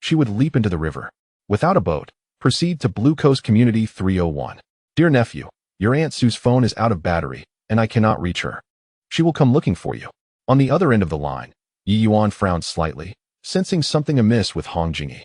she would leap into the river. Without a boat, proceed to Blue Coast Community 301. Dear nephew, your Aunt Sue's phone is out of battery, and I cannot reach her. She will come looking for you. On the other end of the line, Ye Yuan frowned slightly, sensing something amiss with Hong Jingyi.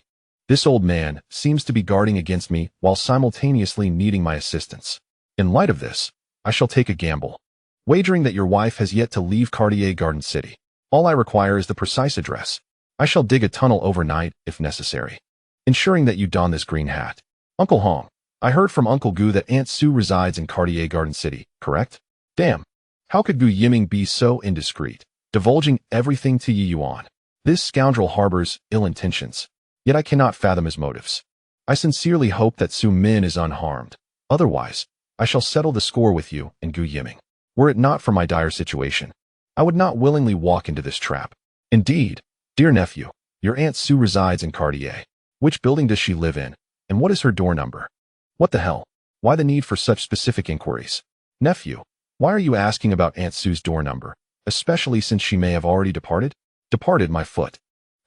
This old man seems to be guarding against me while simultaneously needing my assistance. In light of this, I shall take a gamble, wagering that your wife has yet to leave Cartier Garden City. All I require is the precise address. I shall dig a tunnel overnight, if necessary, ensuring that you don this green hat. Uncle Hong, I heard from Uncle Gu that Aunt Sue resides in Cartier Garden City, correct? Damn. How could Gu Yiming be so indiscreet, divulging everything to Ye Yuan? This scoundrel harbors ill intentions, yet I cannot fathom his motives. I sincerely hope that Su Min is unharmed. Otherwise, I shall settle the score with you and Gu Yiming. Were it not for my dire situation, I would not willingly walk into this trap. Indeed, dear nephew, your Aunt Sue resides in Cartier. Which building does she live in, and what is her door number? What the hell? Why the need for such specific inquiries? Nephew, why are you asking about Aunt Sue's door number, especially since she may have already departed? Departed, my foot.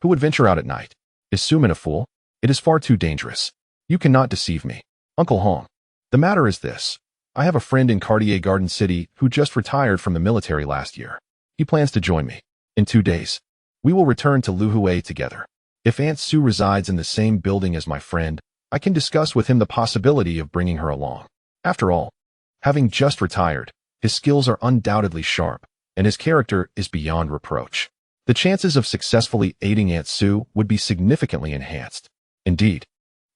Who would venture out at night? Is Su Min a fool? It is far too dangerous. You cannot deceive me. Uncle Hong, the matter is this. I have a friend in Cartier Garden City who just retired from the military last year. He plans to join me. In 2 days, we will return to Luhui together. If Aunt Sue resides in the same building as my friend, I can discuss with him the possibility of bringing her along. After all, having just retired, his skills are undoubtedly sharp, and his character is beyond reproach. The chances of successfully aiding Aunt Sue would be significantly enhanced. Indeed,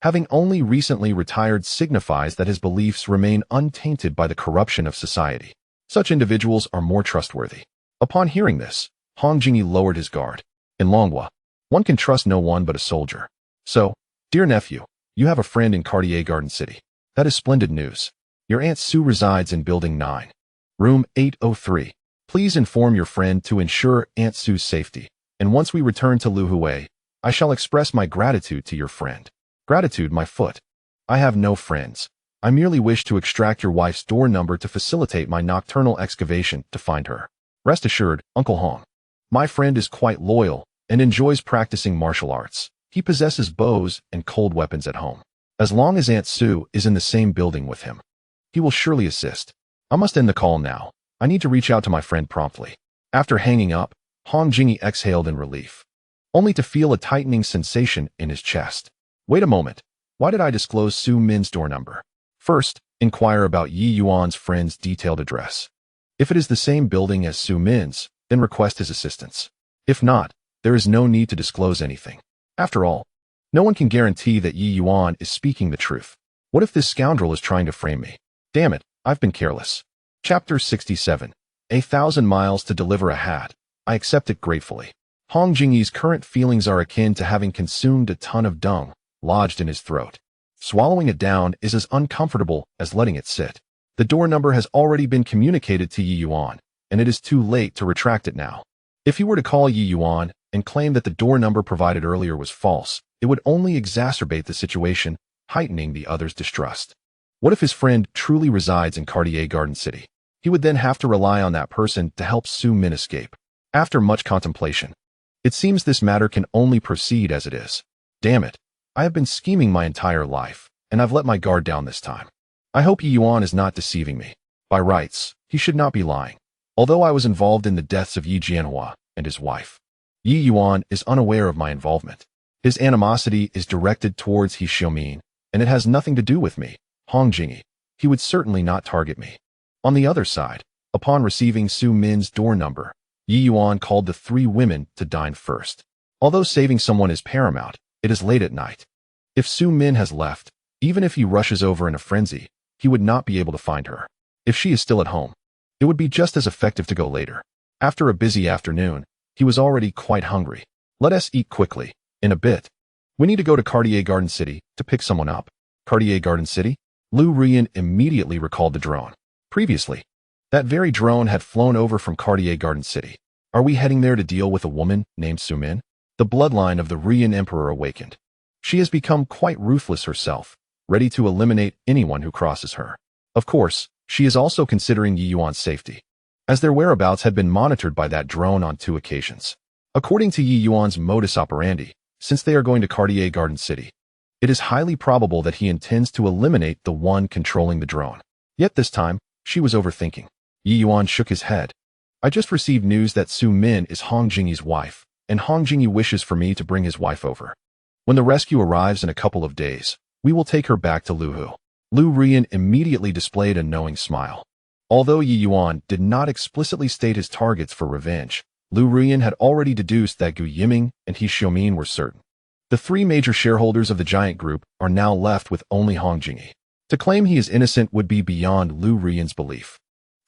having only recently retired signifies that his beliefs remain untainted by the corruption of society. Such individuals are more trustworthy. Upon hearing this, Hong Jingyi lowered his guard. In Longhua, one can trust no one but a soldier. So, dear nephew, you have a friend in Cartier Garden City. That is splendid news. Your Aunt Sue resides in Building 9, Room 803. Please inform your friend to ensure Aunt Sue's safety, and once we return to Luhui, I shall express my gratitude to your friend. Gratitude, my foot. I have no friends. I merely wish to extract your wife's door number to facilitate my nocturnal excavation to find her. Rest assured, Uncle Hong, my friend is quite loyal and enjoys practicing martial arts. He possesses bows and cold weapons at home. As long as Aunt Sue is in the same building with him, he will surely assist. I must end the call now. I need to reach out to my friend promptly. After hanging up, Hong Jingyi exhaled in relief, only to feel a tightening sensation in his chest. Wait a moment. Why did I disclose Su Min's door number? First, inquire about Ye Yuan's friend's detailed address. If it is the same building as Su Min's, then request his assistance. If not, there is no need to disclose anything. After all, no one can guarantee that Ye Yuan is speaking the truth. What if this scoundrel is trying to frame me? Damn it, I've been careless. Chapter 67. 1,000 miles to deliver a hat. I accept it gratefully. Hong Jingyi's current feelings are akin to having consumed a ton of dung lodged in his throat. Swallowing it down is as uncomfortable as letting it sit. The door number has already been communicated to Ye Yuan, and it is too late to retract it now. If he were to call Ye Yuan and claim that the door number provided earlier was false, it would only exacerbate the situation, heightening the other's distrust. What if his friend truly resides in Cartier Garden City? He would then have to rely on that person to help Su Min escape. After much contemplation, it seems this matter can only proceed as it is. Damn it. I have been scheming my entire life, and I've let my guard down this time. I hope Ye Yuan is not deceiving me. By rights, he should not be lying. Although I was involved in the deaths of Yi Jianhua and his wife, Ye Yuan is unaware of my involvement. His animosity is directed towards He Xiumin, and it has nothing to do with me. Hong Jingyi, he would certainly not target me. On the other side, upon receiving Su Min's door number, Ye Yuan called the 3 women to dine first. Although saving someone is paramount, it is late at night. If Su Min has left, even if he rushes over in a frenzy, he would not be able to find her. If she is still at home, it would be just as effective to go later. After a busy afternoon, he was already quite hungry. Let us eat quickly. In a bit, we need to go to Cartier Garden City to pick someone up. Cartier Garden City? Lu Rian immediately recalled the drone. Previously, that very drone had flown over from Cartier Garden City. Are we heading there to deal with a woman named Su Min? The bloodline of the Rian Emperor awakened. She has become quite ruthless herself, ready to eliminate anyone who crosses her. Of course, she is also considering Ye Yuan's safety, as their whereabouts had been monitored by that drone on 2 occasions. According to Ye Yuan's modus operandi, since they are going to Cartier Garden City, it is highly probable that he intends to eliminate the one controlling the drone. Yet this time, she was overthinking. Ye Yuan shook his head. I just received news that Su Min is Hong Jingyi's wife, and Hong Jingyi wishes for me to bring his wife over. When the rescue arrives in a couple of days, we will take her back to Luhu. Lu Rian immediately displayed a knowing smile. Although Ye Yuan did not explicitly state his targets for revenge, Lu Rian had already deduced that Gu Yiming and He Xiumin were certain. The 3 major shareholders of the giant group are now left with only Hong Jingyi. To claim he is innocent would be beyond Lu Rian's belief.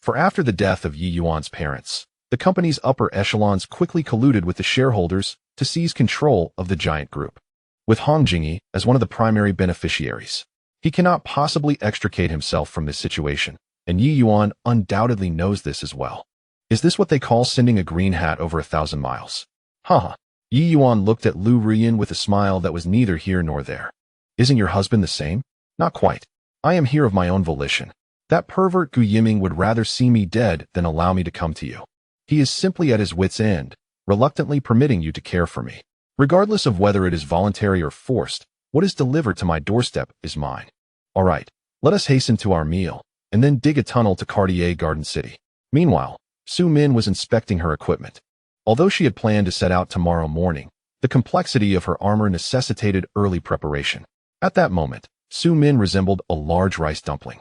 For after the death of Ye Yuan's parents, the company's upper echelons quickly colluded with the shareholders to seize control of the giant group. With Hong Jingyi as one of the primary beneficiaries, he cannot possibly extricate himself from this situation, and Ye Yuan undoubtedly knows this as well. Is this what they call sending a green hat over 1,000 miles? Haha. Ye Yuan looked at Lu Rian with a smile that was neither here nor there. Isn't your husband the same? Not quite. I am here of my own volition. That pervert Gu Yiming would rather see me dead than allow me to come to you. He is simply at his wit's end, reluctantly permitting you to care for me. Regardless of whether it is voluntary or forced, what is delivered to my doorstep is mine. All right, let us hasten to our meal, and then dig a tunnel to Cartier Garden City. Meanwhile, Su Min was inspecting her equipment. Although she had planned to set out tomorrow morning, the complexity of her armor necessitated early preparation. At that moment, Su Min resembled a large rice dumpling.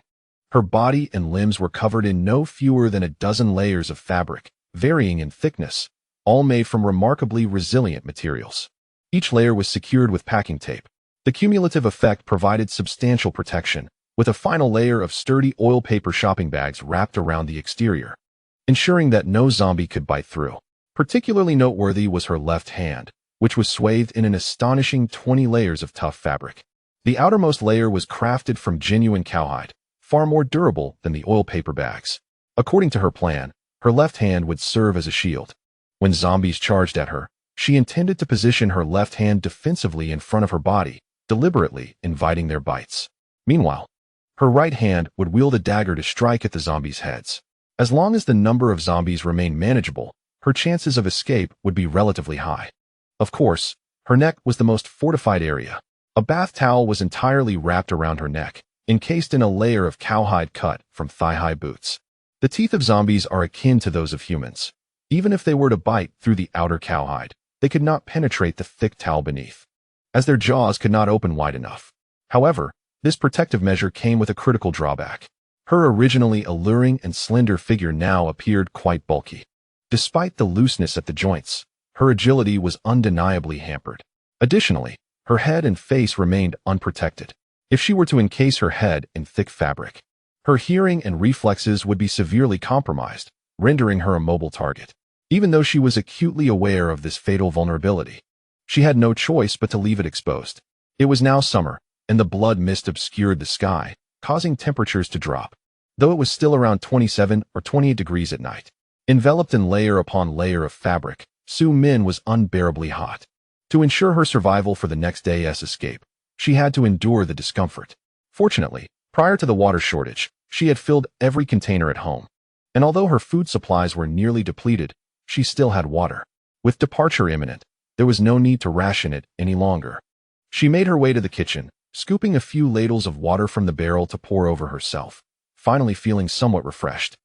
Her body and limbs were covered in no fewer than a dozen layers of fabric, varying in thickness, all made from remarkably resilient materials. Each layer was secured with packing tape. The cumulative effect provided substantial protection, with a final layer of sturdy oil paper shopping bags wrapped around the exterior, ensuring that no zombie could bite through. Particularly noteworthy was her left hand, which was swathed in an astonishing 20 layers of tough fabric. The outermost layer was crafted from genuine cowhide, far more durable than the oil paper bags. According to her plan, her left hand would serve as a shield. When zombies charged at her, she intended to position her left hand defensively in front of her body, deliberately inviting their bites. Meanwhile, her right hand would wield a dagger to strike at the zombies' heads. As long as the number of zombies remained manageable, her chances of escape would be relatively high. Of course, her neck was the most fortified area. A bath towel was entirely wrapped around her neck, encased in a layer of cowhide cut from thigh-high boots. The teeth of zombies are akin to those of humans. Even if they were to bite through the outer cowhide, they could not penetrate the thick towel beneath, as their jaws could not open wide enough. However, this protective measure came with a critical drawback. Her originally alluring and slender figure now appeared quite bulky. Despite the looseness at the joints, her agility was undeniably hampered. Additionally, her head and face remained unprotected. If she were to encase her head in thick fabric, her hearing and reflexes would be severely compromised, rendering her a mobile target. Even though she was acutely aware of this fatal vulnerability, she had no choice but to leave it exposed. It was now summer, and the blood mist obscured the sky, causing temperatures to drop, though it was still around 27 or 28 degrees at night. Enveloped in layer upon layer of fabric, Su Min was unbearably hot. To ensure her survival for the next day's escape, she had to endure the discomfort. Fortunately, prior to the water shortage, she had filled every container at home, and although her food supplies were nearly depleted, she still had water. With departure imminent, there was no need to ration it any longer. She made her way to the kitchen, scooping a few ladles of water from the barrel to pour over herself, finally feeling somewhat refreshed.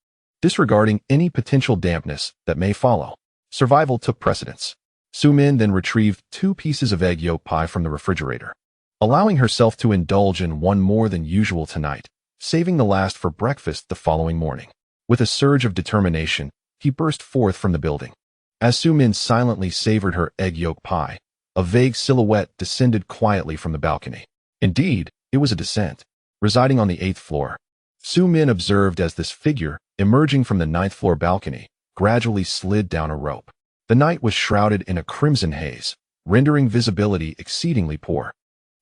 Disregarding any potential dampness that may follow, survival took precedence. Su Min then retrieved 2 pieces of egg yolk pie from the refrigerator. allowing herself to indulge in one more than usual tonight, saving the last for breakfast the following morning. With a surge of determination, he burst forth from the building. As Su-min silently savored her egg yolk pie, a vague silhouette descended quietly from the balcony. Indeed, it was a descent. Residing on the 8th floor, Su-min observed as this figure, emerging from the 9th floor balcony, gradually slid down a rope. The night was shrouded in a crimson haze, rendering visibility exceedingly poor.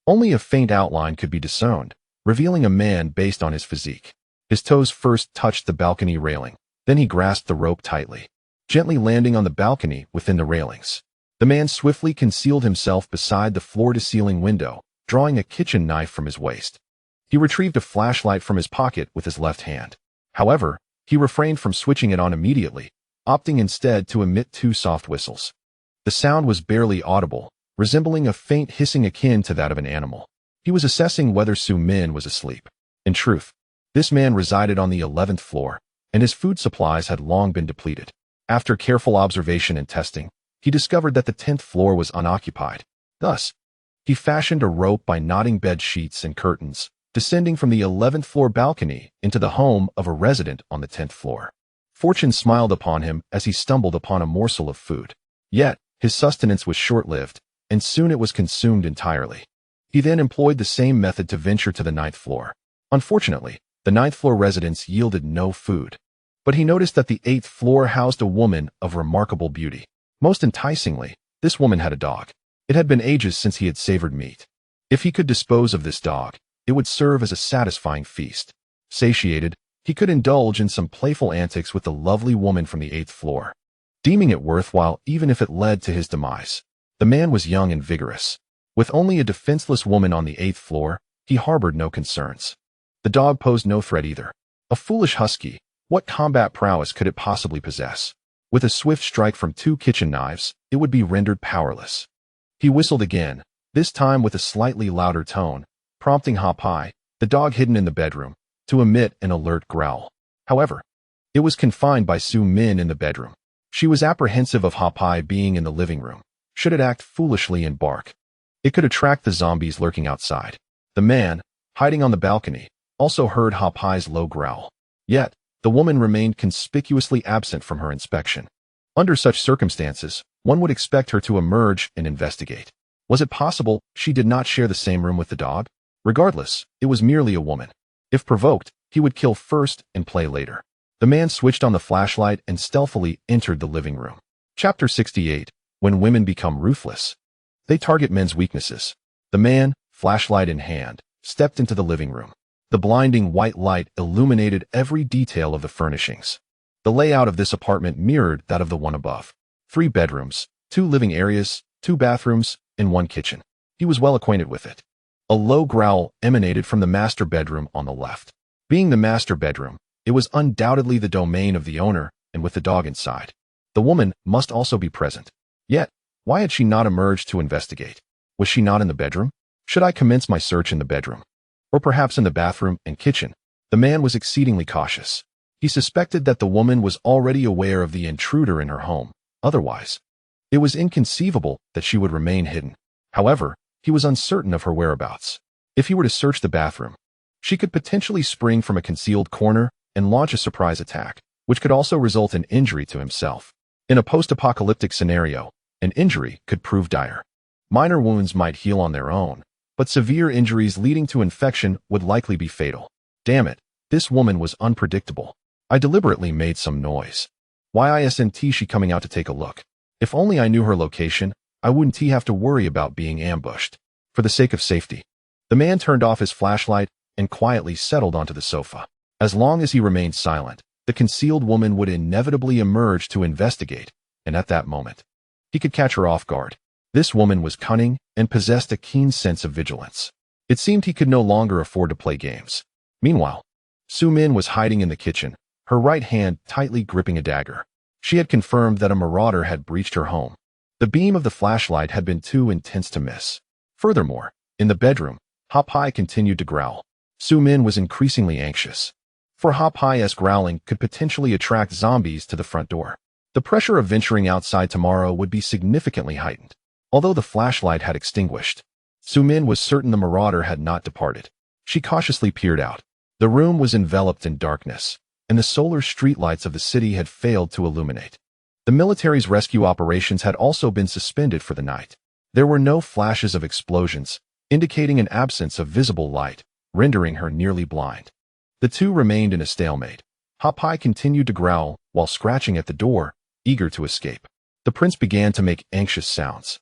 Only a faint outline could be discerned, revealing a man based on his physique. His toes first touched the balcony railing, then he grasped the rope tightly, gently landing on the balcony within the railings. The man swiftly concealed himself beside the floor-to-ceiling window, drawing a kitchen knife from his waist. He retrieved a flashlight from his pocket with his left hand. However, he refrained from switching it on immediately, opting instead to emit 2 soft whistles. The sound was barely audible, resembling a faint hissing akin to that of an animal. He was assessing whether Su-min was asleep. In truth, this man resided on the 11th floor, and his food supplies had long been depleted. After careful observation and testing, he discovered that the 10th floor was unoccupied. Thus, he fashioned a rope by knotting bed sheets and curtains, descending from the 11th floor balcony into the home of a resident on the 10th floor. Fortune smiled upon him as he stumbled upon a morsel of food. Yet, his sustenance was short-lived, and soon it was consumed entirely. He then employed the same method to venture to the 9th floor. Unfortunately, the 9th floor residence yielded no food. But he noticed that the 8th floor housed a woman of remarkable beauty. Most enticingly, this woman had a dog. It had been ages since he had savored meat. If he could dispose of this dog, it would serve as a satisfying feast. Satiated, he could indulge in some playful antics with the lovely woman from the 8th floor, deeming it worthwhile even if it led to his demise. The man was young and vigorous. With only a defenseless woman on the 8th floor, he harbored no concerns. The dog posed no threat either. A foolish husky, what combat prowess could it possibly possess? With a swift strike from 2 kitchen knives, it would be rendered powerless. He whistled again, this time with a slightly louder tone, prompting Ha-Pai, the dog hidden in the bedroom, to emit an alert growl. However, it was confined by Su-min in the bedroom. She was apprehensive of Ha-Pai being in the living room. Should it act foolishly and bark, it could attract the zombies lurking outside. The man, hiding on the balcony, also heard Ha-Pai's low growl. Yet, the woman remained conspicuously absent from her inspection. Under such circumstances, one would expect her to emerge and investigate. Was it possible she did not share the same room with the dog? Regardless, it was merely a woman. If provoked, he would kill first and play later. The man switched on the flashlight and stealthily entered the living room. Chapter 68. When women become ruthless. They target men's weaknesses. The man, flashlight in hand, stepped into the living room. The blinding white light illuminated every detail of the furnishings. The layout of this apartment mirrored that of the one above. 3 bedrooms, 2 living areas, 2 bathrooms, and 1 kitchen. He was well acquainted with it. A low growl emanated from the master bedroom on the left. Being the master bedroom, it was undoubtedly the domain of the owner, and with the dog inside, the woman must also be present. Yet, why had she not emerged to investigate? Was she not in the bedroom? Should I commence my search in the bedroom? Or perhaps in the bathroom and kitchen? The man was exceedingly cautious. He suspected that the woman was already aware of the intruder in her home. Otherwise, it was inconceivable that she would remain hidden. However, he was uncertain of her whereabouts. If he were to search the bathroom, she could potentially spring from a concealed corner and launch a surprise attack, which could also result in injury to himself. In a post-apocalyptic scenario, an injury could prove dire. Minor wounds might heal on their own, but severe injuries leading to infection would likely be fatal. Damn it, this woman was unpredictable. I deliberately made some noise. Why isn't she coming out to take a look? If only I knew her location, I wouldn't have to worry about being ambushed. For the sake of safety, the man turned off his flashlight and quietly settled onto the sofa. As long as he remained silent, the concealed woman would inevitably emerge to investigate, and at that moment, he could catch her off guard. This woman was cunning and possessed a keen sense of vigilance. It seemed he could no longer afford to play games. Meanwhile, Su-min was hiding in the kitchen, her right hand tightly gripping a dagger. She had confirmed that a marauder had breached her home. The beam of the flashlight had been too intense to miss. Furthermore, in the bedroom, Ha-Pai continued to growl. Su-min was increasingly anxious, for Ha-Pai's growling could potentially attract zombies to the front door. The pressure of venturing outside tomorrow would be significantly heightened. Although the flashlight had extinguished, Su Min was certain the marauder had not departed. She cautiously peered out. The room was enveloped in darkness, and the solar streetlights of the city had failed to illuminate. The military's rescue operations had also been suspended for the night. There were no flashes of explosions, indicating an absence of visible light, rendering her nearly blind. The two remained in a stalemate. Hot Pie continued to growl while scratching at the door, eager to escape. The prince began to make anxious sounds.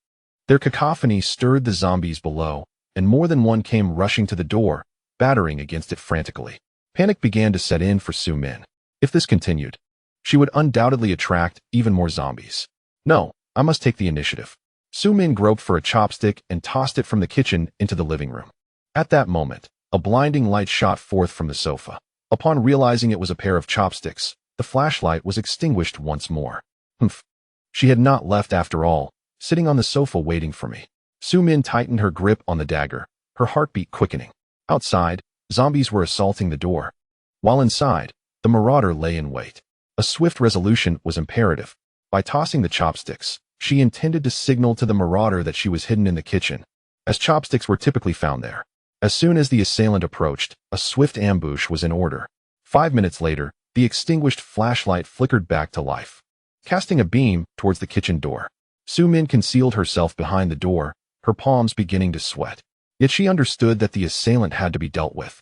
Their cacophony stirred the zombies below, and more than one came rushing to the door, battering against it frantically. Panic began to set in for Su Min. If this continued, she would undoubtedly attract even more zombies. No, I must take the initiative. Su Min groped for a chopstick and tossed it from the kitchen into the living room. At that moment, a blinding light shot forth from the sofa. Upon realizing it was a pair of chopsticks, the flashlight was extinguished once more. Humph. She had not left after all, sitting on the sofa waiting for me. Su Min tightened her grip on the dagger, her heartbeat quickening. Outside, zombies were assaulting the door. While inside, the marauder lay in wait. A swift resolution was imperative. By tossing the chopsticks, she intended to signal to the marauder that she was hidden in the kitchen, as chopsticks were typically found there. As soon as the assailant approached, a swift ambush was in order. 5 minutes later, the extinguished flashlight flickered back to life, casting a beam towards the kitchen door. Su Min concealed herself behind the door, her palms beginning to sweat. Yet she understood that the assailant had to be dealt with,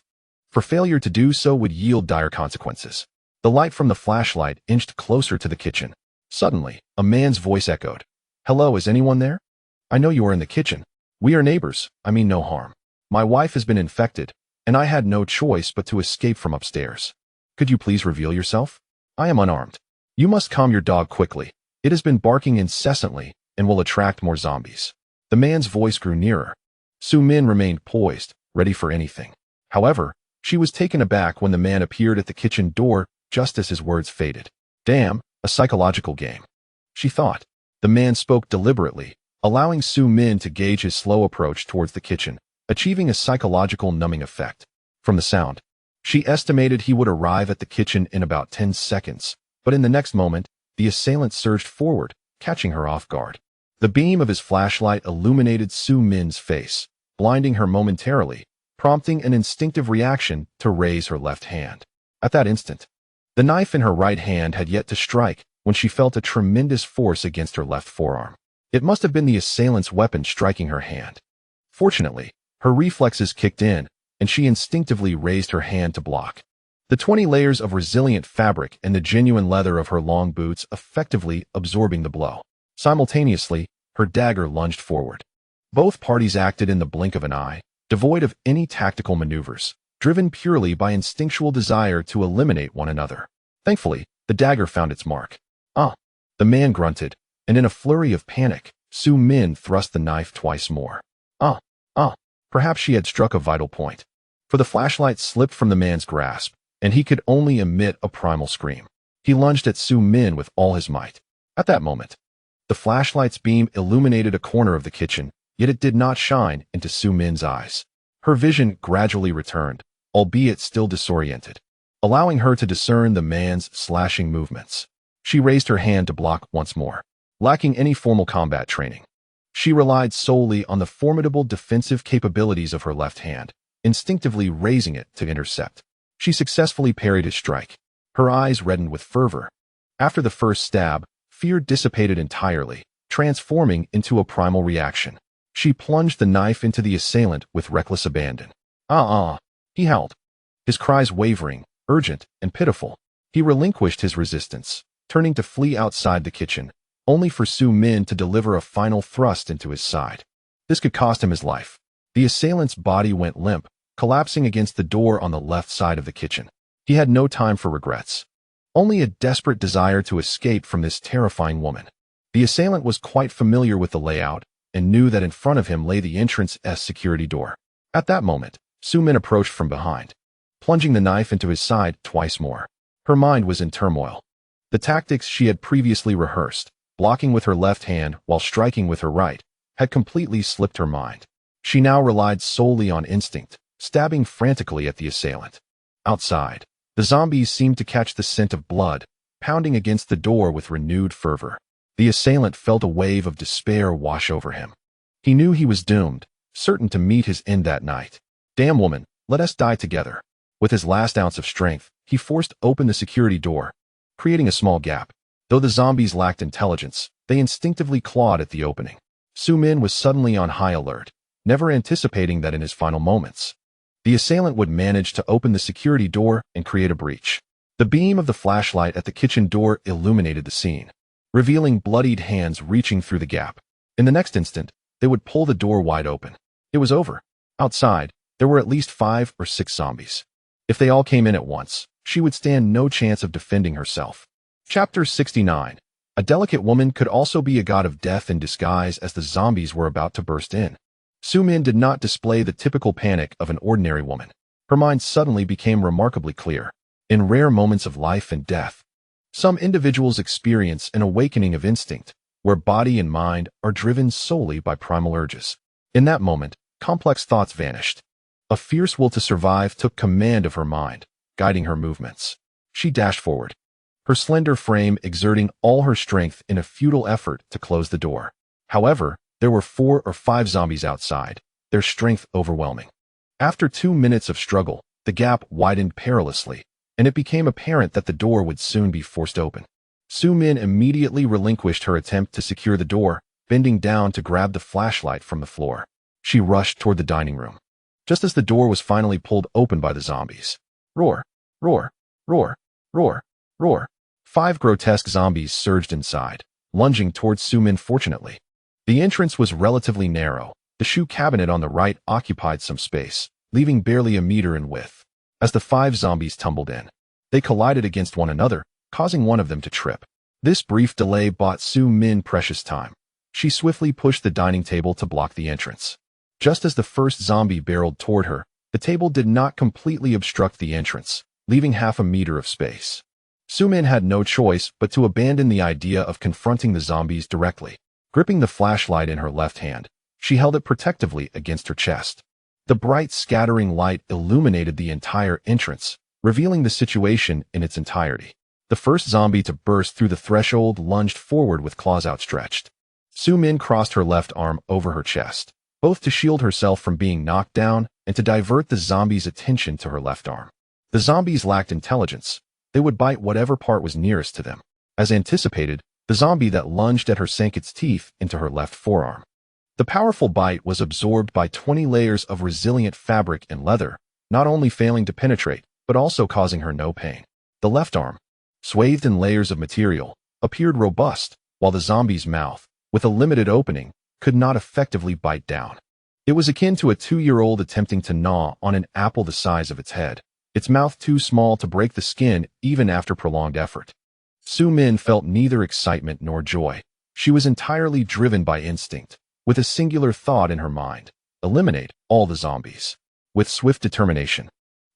for failure to do so would yield dire consequences. The light from the flashlight inched closer to the kitchen. Suddenly, a man's voice echoed. "Hello, is anyone there? I know you are in the kitchen. We are neighbors, I mean no harm. My wife has been infected, and I had no choice but to escape from upstairs. Could you please reveal yourself? I am unarmed. You must calm your dog quickly. It has been barking incessantly and will attract more zombies." The man's voice grew nearer. Su Min remained poised, ready for anything. However, she was taken aback when the man appeared at the kitchen door just as his words faded. Damn, a psychological game, she thought. The man spoke deliberately, allowing Su Min to gauge his slow approach towards the kitchen, achieving a psychological numbing effect. From the sound, she estimated he would arrive at the kitchen in about 10 seconds, but in the next moment, the assailant surged forward, catching her off guard. The beam of his flashlight illuminated Su Min's face, blinding her momentarily, prompting an instinctive reaction to raise her left hand. At that instant, the knife in her right hand had yet to strike when she felt a tremendous force against her left forearm. It must have been the assailant's weapon striking her hand. Fortunately, her reflexes kicked in, and she instinctively raised her hand to block. The 20 layers of resilient fabric and the genuine leather of her long boots effectively absorbing the blow. Simultaneously, her dagger lunged forward. Both parties acted in the blink of an eye, devoid of any tactical maneuvers, driven purely by instinctual desire to eliminate one another. Thankfully, the dagger found its mark. "Ah!" the man grunted, and in a flurry of panic, Su Min thrust the knife twice more. Ah! Perhaps she had struck a vital point, for the flashlight slipped from the man's grasp, and he could only emit a primal scream. He lunged at Su Min with all his might. At that moment, the flashlight's beam illuminated a corner of the kitchen, yet it did not shine into Su Min's eyes. Her vision gradually returned, albeit still disoriented, allowing her to discern the man's slashing movements. She raised her hand to block once more. Lacking any formal combat training, she relied solely on the formidable defensive capabilities of her left hand, instinctively raising it to intercept. She successfully parried his strike. Her eyes reddened with fervor. After the first stab, fear dissipated entirely, transforming into a primal reaction. She plunged the knife into the assailant with reckless abandon. He howled, his cries wavering, urgent, and pitiful. He relinquished his resistance, turning to flee outside the kitchen, only for Su Min to deliver a final thrust into his side. This could cost him his life. The assailant's body went limp, collapsing against the door on the left side of the kitchen. He had no time for regrets, only a desperate desire to escape from this terrifying woman. The assailant was quite familiar with the layout and knew that in front of him lay the entrance's security door. At that moment, Su Min approached from behind, plunging the knife into his side twice more. Her mind was in turmoil. The tactics she had previously rehearsed, blocking with her left hand while striking with her right, had completely slipped her mind. She now relied solely on instinct, stabbing frantically at the assailant. Outside, the zombies seemed to catch the scent of blood, pounding against the door with renewed fervor. The assailant felt a wave of despair wash over him. He knew he was doomed, certain to meet his end that night. Damn woman, let us die together. With his last ounce of strength, he forced open the security door, creating a small gap. Though the zombies lacked intelligence, they instinctively clawed at the opening. Su-min was suddenly on high alert, never anticipating that in his final moments, the assailant would manage to open the security door and create a breach. The beam of the flashlight at the kitchen door illuminated the scene, revealing bloodied hands reaching through the gap. In the next instant, they would pull the door wide open. It was over. Outside, there were at least 5 or 6 zombies. If they all came in at once, she would stand no chance of defending herself. Chapter 69. A delicate woman could also be a god of death in disguise as the zombies were about to burst in. Su-min did not display the typical panic of an ordinary woman. Her mind suddenly became remarkably clear. In rare moments of life and death, some individuals experience an awakening of instinct, where body and mind are driven solely by primal urges. In that moment, complex thoughts vanished. A fierce will to survive took command of her mind, guiding her movements. She dashed forward, her slender frame exerting all her strength in a futile effort to close the door. However, there were 4 or 5 zombies outside, their strength overwhelming. After 2 minutes of struggle, the gap widened perilously, and it became apparent that the door would soon be forced open. Su-min immediately relinquished her attempt to secure the door, bending down to grab the flashlight from the floor. She rushed toward the dining room, just as the door was finally pulled open by the zombies. Roar, roar, roar, roar, roar. 5 grotesque zombies surged inside, lunging towards Su-min. Fortunately, the entrance was relatively narrow. The shoe cabinet on the right occupied some space, leaving barely a meter in width. As the 5 zombies tumbled in, they collided against one another, causing one of them to trip. This brief delay bought Su-min precious time. She swiftly pushed the dining table to block the entrance. Just as the first zombie barreled toward her, the table did not completely obstruct the entrance, leaving half a meter of space. Su-min had no choice but to abandon the idea of confronting the zombies directly. Gripping the flashlight in her left hand, she held it protectively against her chest. The bright scattering light illuminated the entire entrance, revealing the situation in its entirety. The first zombie to burst through the threshold lunged forward with claws outstretched. Su-min crossed her left arm over her chest, both to shield herself from being knocked down and to divert the zombie's attention to her left arm. The zombies lacked intelligence. They would bite whatever part was nearest to them. As anticipated, the zombie that lunged at her sank its teeth into her left forearm. The powerful bite was absorbed by 20 layers of resilient fabric and leather, not only failing to penetrate, but also causing her no pain. The left arm, swathed in layers of material, appeared robust, while the zombie's mouth, with a limited opening, could not effectively bite down. It was akin to a 2-year-old attempting to gnaw on an apple the size of its head, its mouth too small to break the skin even after prolonged effort. Su-min felt neither excitement nor joy. She was entirely driven by instinct, with a singular thought in her mind: eliminate all the zombies. With swift determination,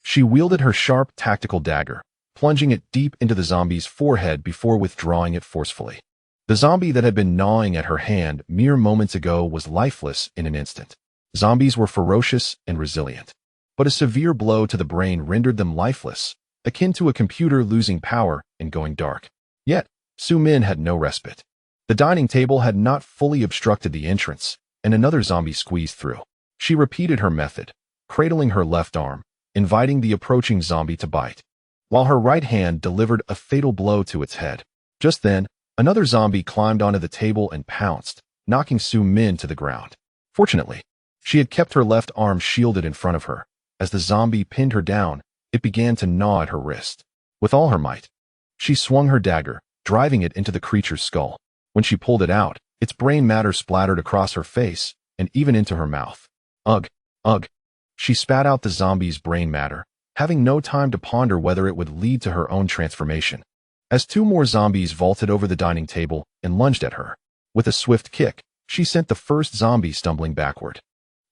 she wielded her sharp tactical dagger, plunging it deep into the zombie's forehead before withdrawing it forcefully. The zombie that had been gnawing at her hand mere moments ago was lifeless in an instant. Zombies were ferocious and resilient, but a severe blow to the brain rendered them lifeless, akin to a computer losing power and going dark. Yet, Su-min had no respite. The dining table had not fully obstructed the entrance, and another zombie squeezed through. She repeated her method, cradling her left arm, inviting the approaching zombie to bite, while her right hand delivered a fatal blow to its head. Just then, another zombie climbed onto the table and pounced, knocking Su-min to the ground. Fortunately, she had kept her left arm shielded in front of her. As the zombie pinned her down, it began to gnaw at her wrist. With all her might, she swung her dagger, driving it into the creature's skull. When she pulled it out, its brain matter splattered across her face and even into her mouth. Ugh, ugh. She spat out the zombie's brain matter, having no time to ponder whether it would lead to her own transformation. As 2 more zombies vaulted over the dining table and lunged at her, with a swift kick, she sent the first zombie stumbling backward.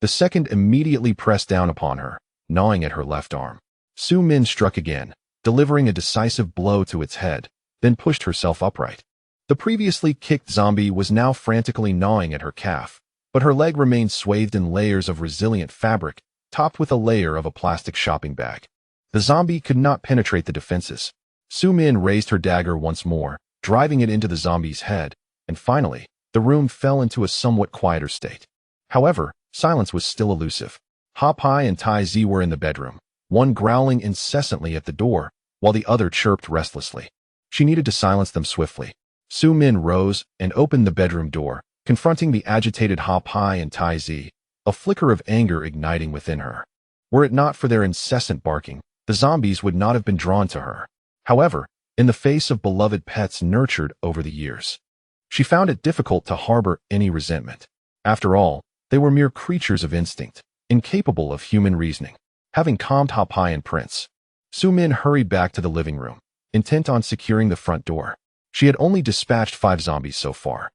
The second immediately pressed down upon her, gnawing at her left arm. Su-min struck again, delivering a decisive blow to its head, then pushed herself upright. The previously kicked zombie was now frantically gnawing at her calf, but her leg remained swathed in layers of resilient fabric, topped with a layer of a plastic shopping bag. The zombie could not penetrate the defenses. Su-min raised her dagger once more, driving it into the zombie's head, and finally, the room fell into a somewhat quieter state. However, Silence was still elusive. Ha-Pai and Tai-Zi were in the bedroom, one growling incessantly at the door, while the other chirped restlessly. She needed to silence them swiftly. Su-Min rose and opened the bedroom door, confronting the agitated Ha-Pai and Tai-Zi, a flicker of anger igniting within her. Were it not for their incessant barking, the zombies would not have been drawn to her. However, in the face of beloved pets nurtured over the years, she found it difficult to harbor any resentment. After all, they were mere creatures of instinct, incapable of human reasoning. Having calmed Ha-Pai and Prince, Su-Min hurried back to the living room, intent on securing the front door. She had only dispatched 5 zombies so far,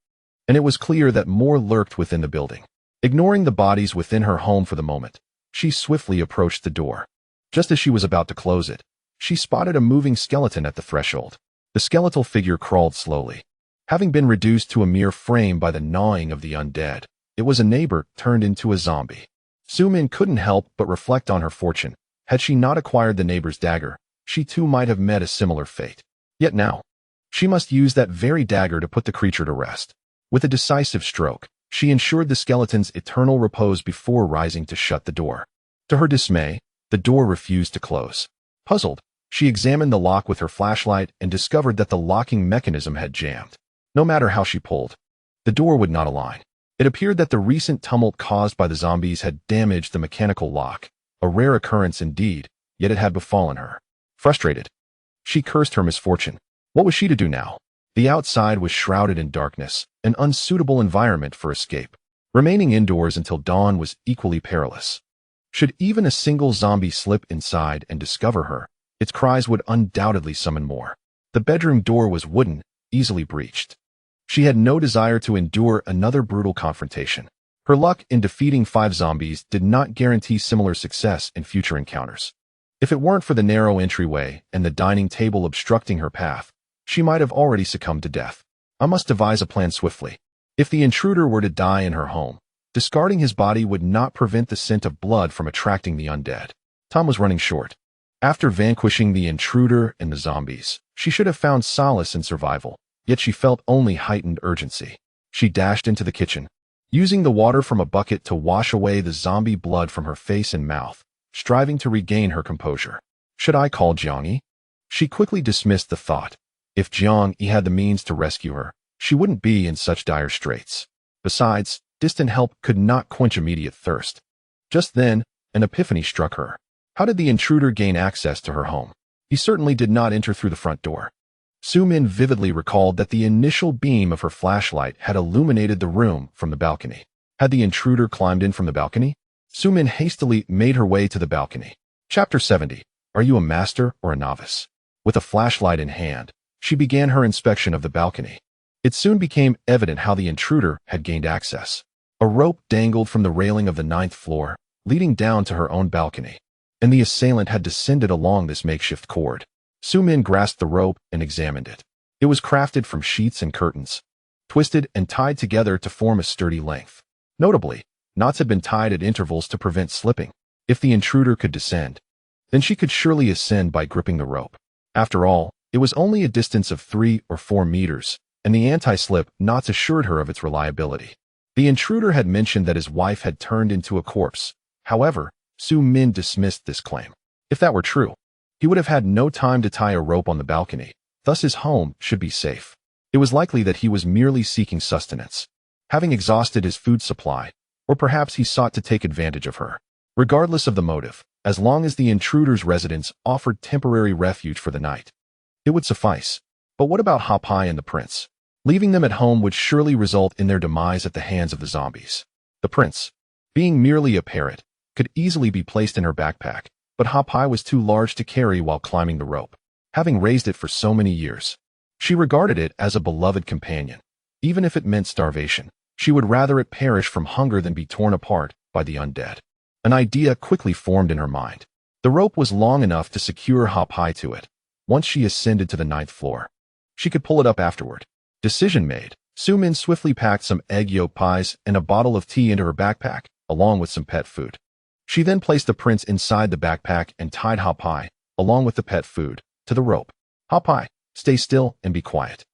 and it was clear that more lurked within the building. Ignoring the bodies within her home for the moment, she swiftly approached the door. Just as she was about to close it, she spotted a moving skeleton at the threshold. The skeletal figure crawled slowly. Having been reduced to a mere frame by the gnawing of the undead, it was a neighbor turned into a zombie. Su-Min couldn't help but reflect on her fortune. Had she not acquired the neighbor's dagger, she too might have met a similar fate. Yet now, she must use that very dagger to put the creature to rest. With a decisive stroke, she ensured the skeleton's eternal repose before rising to shut the door. To her dismay, the door refused to close. Puzzled, she examined the lock with her flashlight and discovered that the locking mechanism had jammed. No matter how she pulled, the door would not align. It appeared that the recent tumult caused by the zombies had damaged the mechanical lock, a rare occurrence indeed, yet it had befallen her. Frustrated, she cursed her misfortune. What was she to do now? The outside was shrouded in darkness, an unsuitable environment for escape. Remaining indoors until dawn was equally perilous. Should even a single zombie slip inside and discover her, its cries would undoubtedly summon more. The bedroom door was wooden, easily breached. She had no desire to endure another brutal confrontation. Her luck in defeating 5 zombies did not guarantee similar success in future encounters. If it weren't for the narrow entryway and the dining table obstructing her path, she might have already succumbed to death. I must devise a plan swiftly. If the intruder were to die in her home, discarding his body would not prevent the scent of blood from attracting the undead. Time was running short. After vanquishing the intruder and the zombies, she should have found solace in survival, yet she felt only heightened urgency. She dashed into the kitchen, using the water from a bucket to wash away the zombie blood from her face and mouth, striving to regain her composure. Should I call Jiang Yi? She quickly dismissed the thought. If Jiang Yi had the means to rescue her, she wouldn't be in such dire straits. Besides, distant help could not quench immediate thirst. Just then, an epiphany struck her. How did the intruder gain access to her home? He certainly did not enter through the front door. Su-Min vividly recalled that the initial beam of her flashlight had illuminated the room from the balcony. Had the intruder climbed in from the balcony? Su-Min hastily made her way to the balcony. Chapter 70. Are you a master or a novice? With a flashlight in hand, she began her inspection of the balcony. It soon became evident how the intruder had gained access. A rope dangled from the railing of the 9th floor, leading down to her own balcony, and the assailant had descended along this makeshift cord. Su-Min grasped the rope and examined it. It was crafted from sheets and curtains, twisted and tied together to form a sturdy length. Notably, knots had been tied at intervals to prevent slipping. If the intruder could descend, then she could surely ascend by gripping the rope. After all, it was only a distance of 3 or 4 meters, and the anti-slip knots assured her of its reliability. The intruder had mentioned that his wife had turned into a corpse. However, Su-Min dismissed this claim. If that were true, he would have had no time to tie a rope on the balcony, thus his home should be safe. It was likely that he was merely seeking sustenance, having exhausted his food supply, or perhaps he sought to take advantage of her. Regardless of the motive, as long as the intruder's residence offered temporary refuge for the night, it would suffice. But what about Ha-Pai and the prince? Leaving them at home would surely result in their demise at the hands of the zombies. The prince, being merely a parrot, could easily be placed in her backpack, but Ha-Pai was too large to carry while climbing the rope. Having raised it for so many years, she regarded it as a beloved companion. Even if it meant starvation, she would rather it perish from hunger than be torn apart by the undead. An idea quickly formed in her mind. The rope was long enough to secure Ha-Pai to it. Once she ascended to the 9th floor, she could pull it up afterward. Decision made, Su-Min swiftly packed some egg yolk pies and a bottle of tea into her backpack, along with some pet food. She then placed the prince inside the backpack and tied Ha-Pai, along with the pet food, to the rope. Ha-Pai, stay still and be quiet.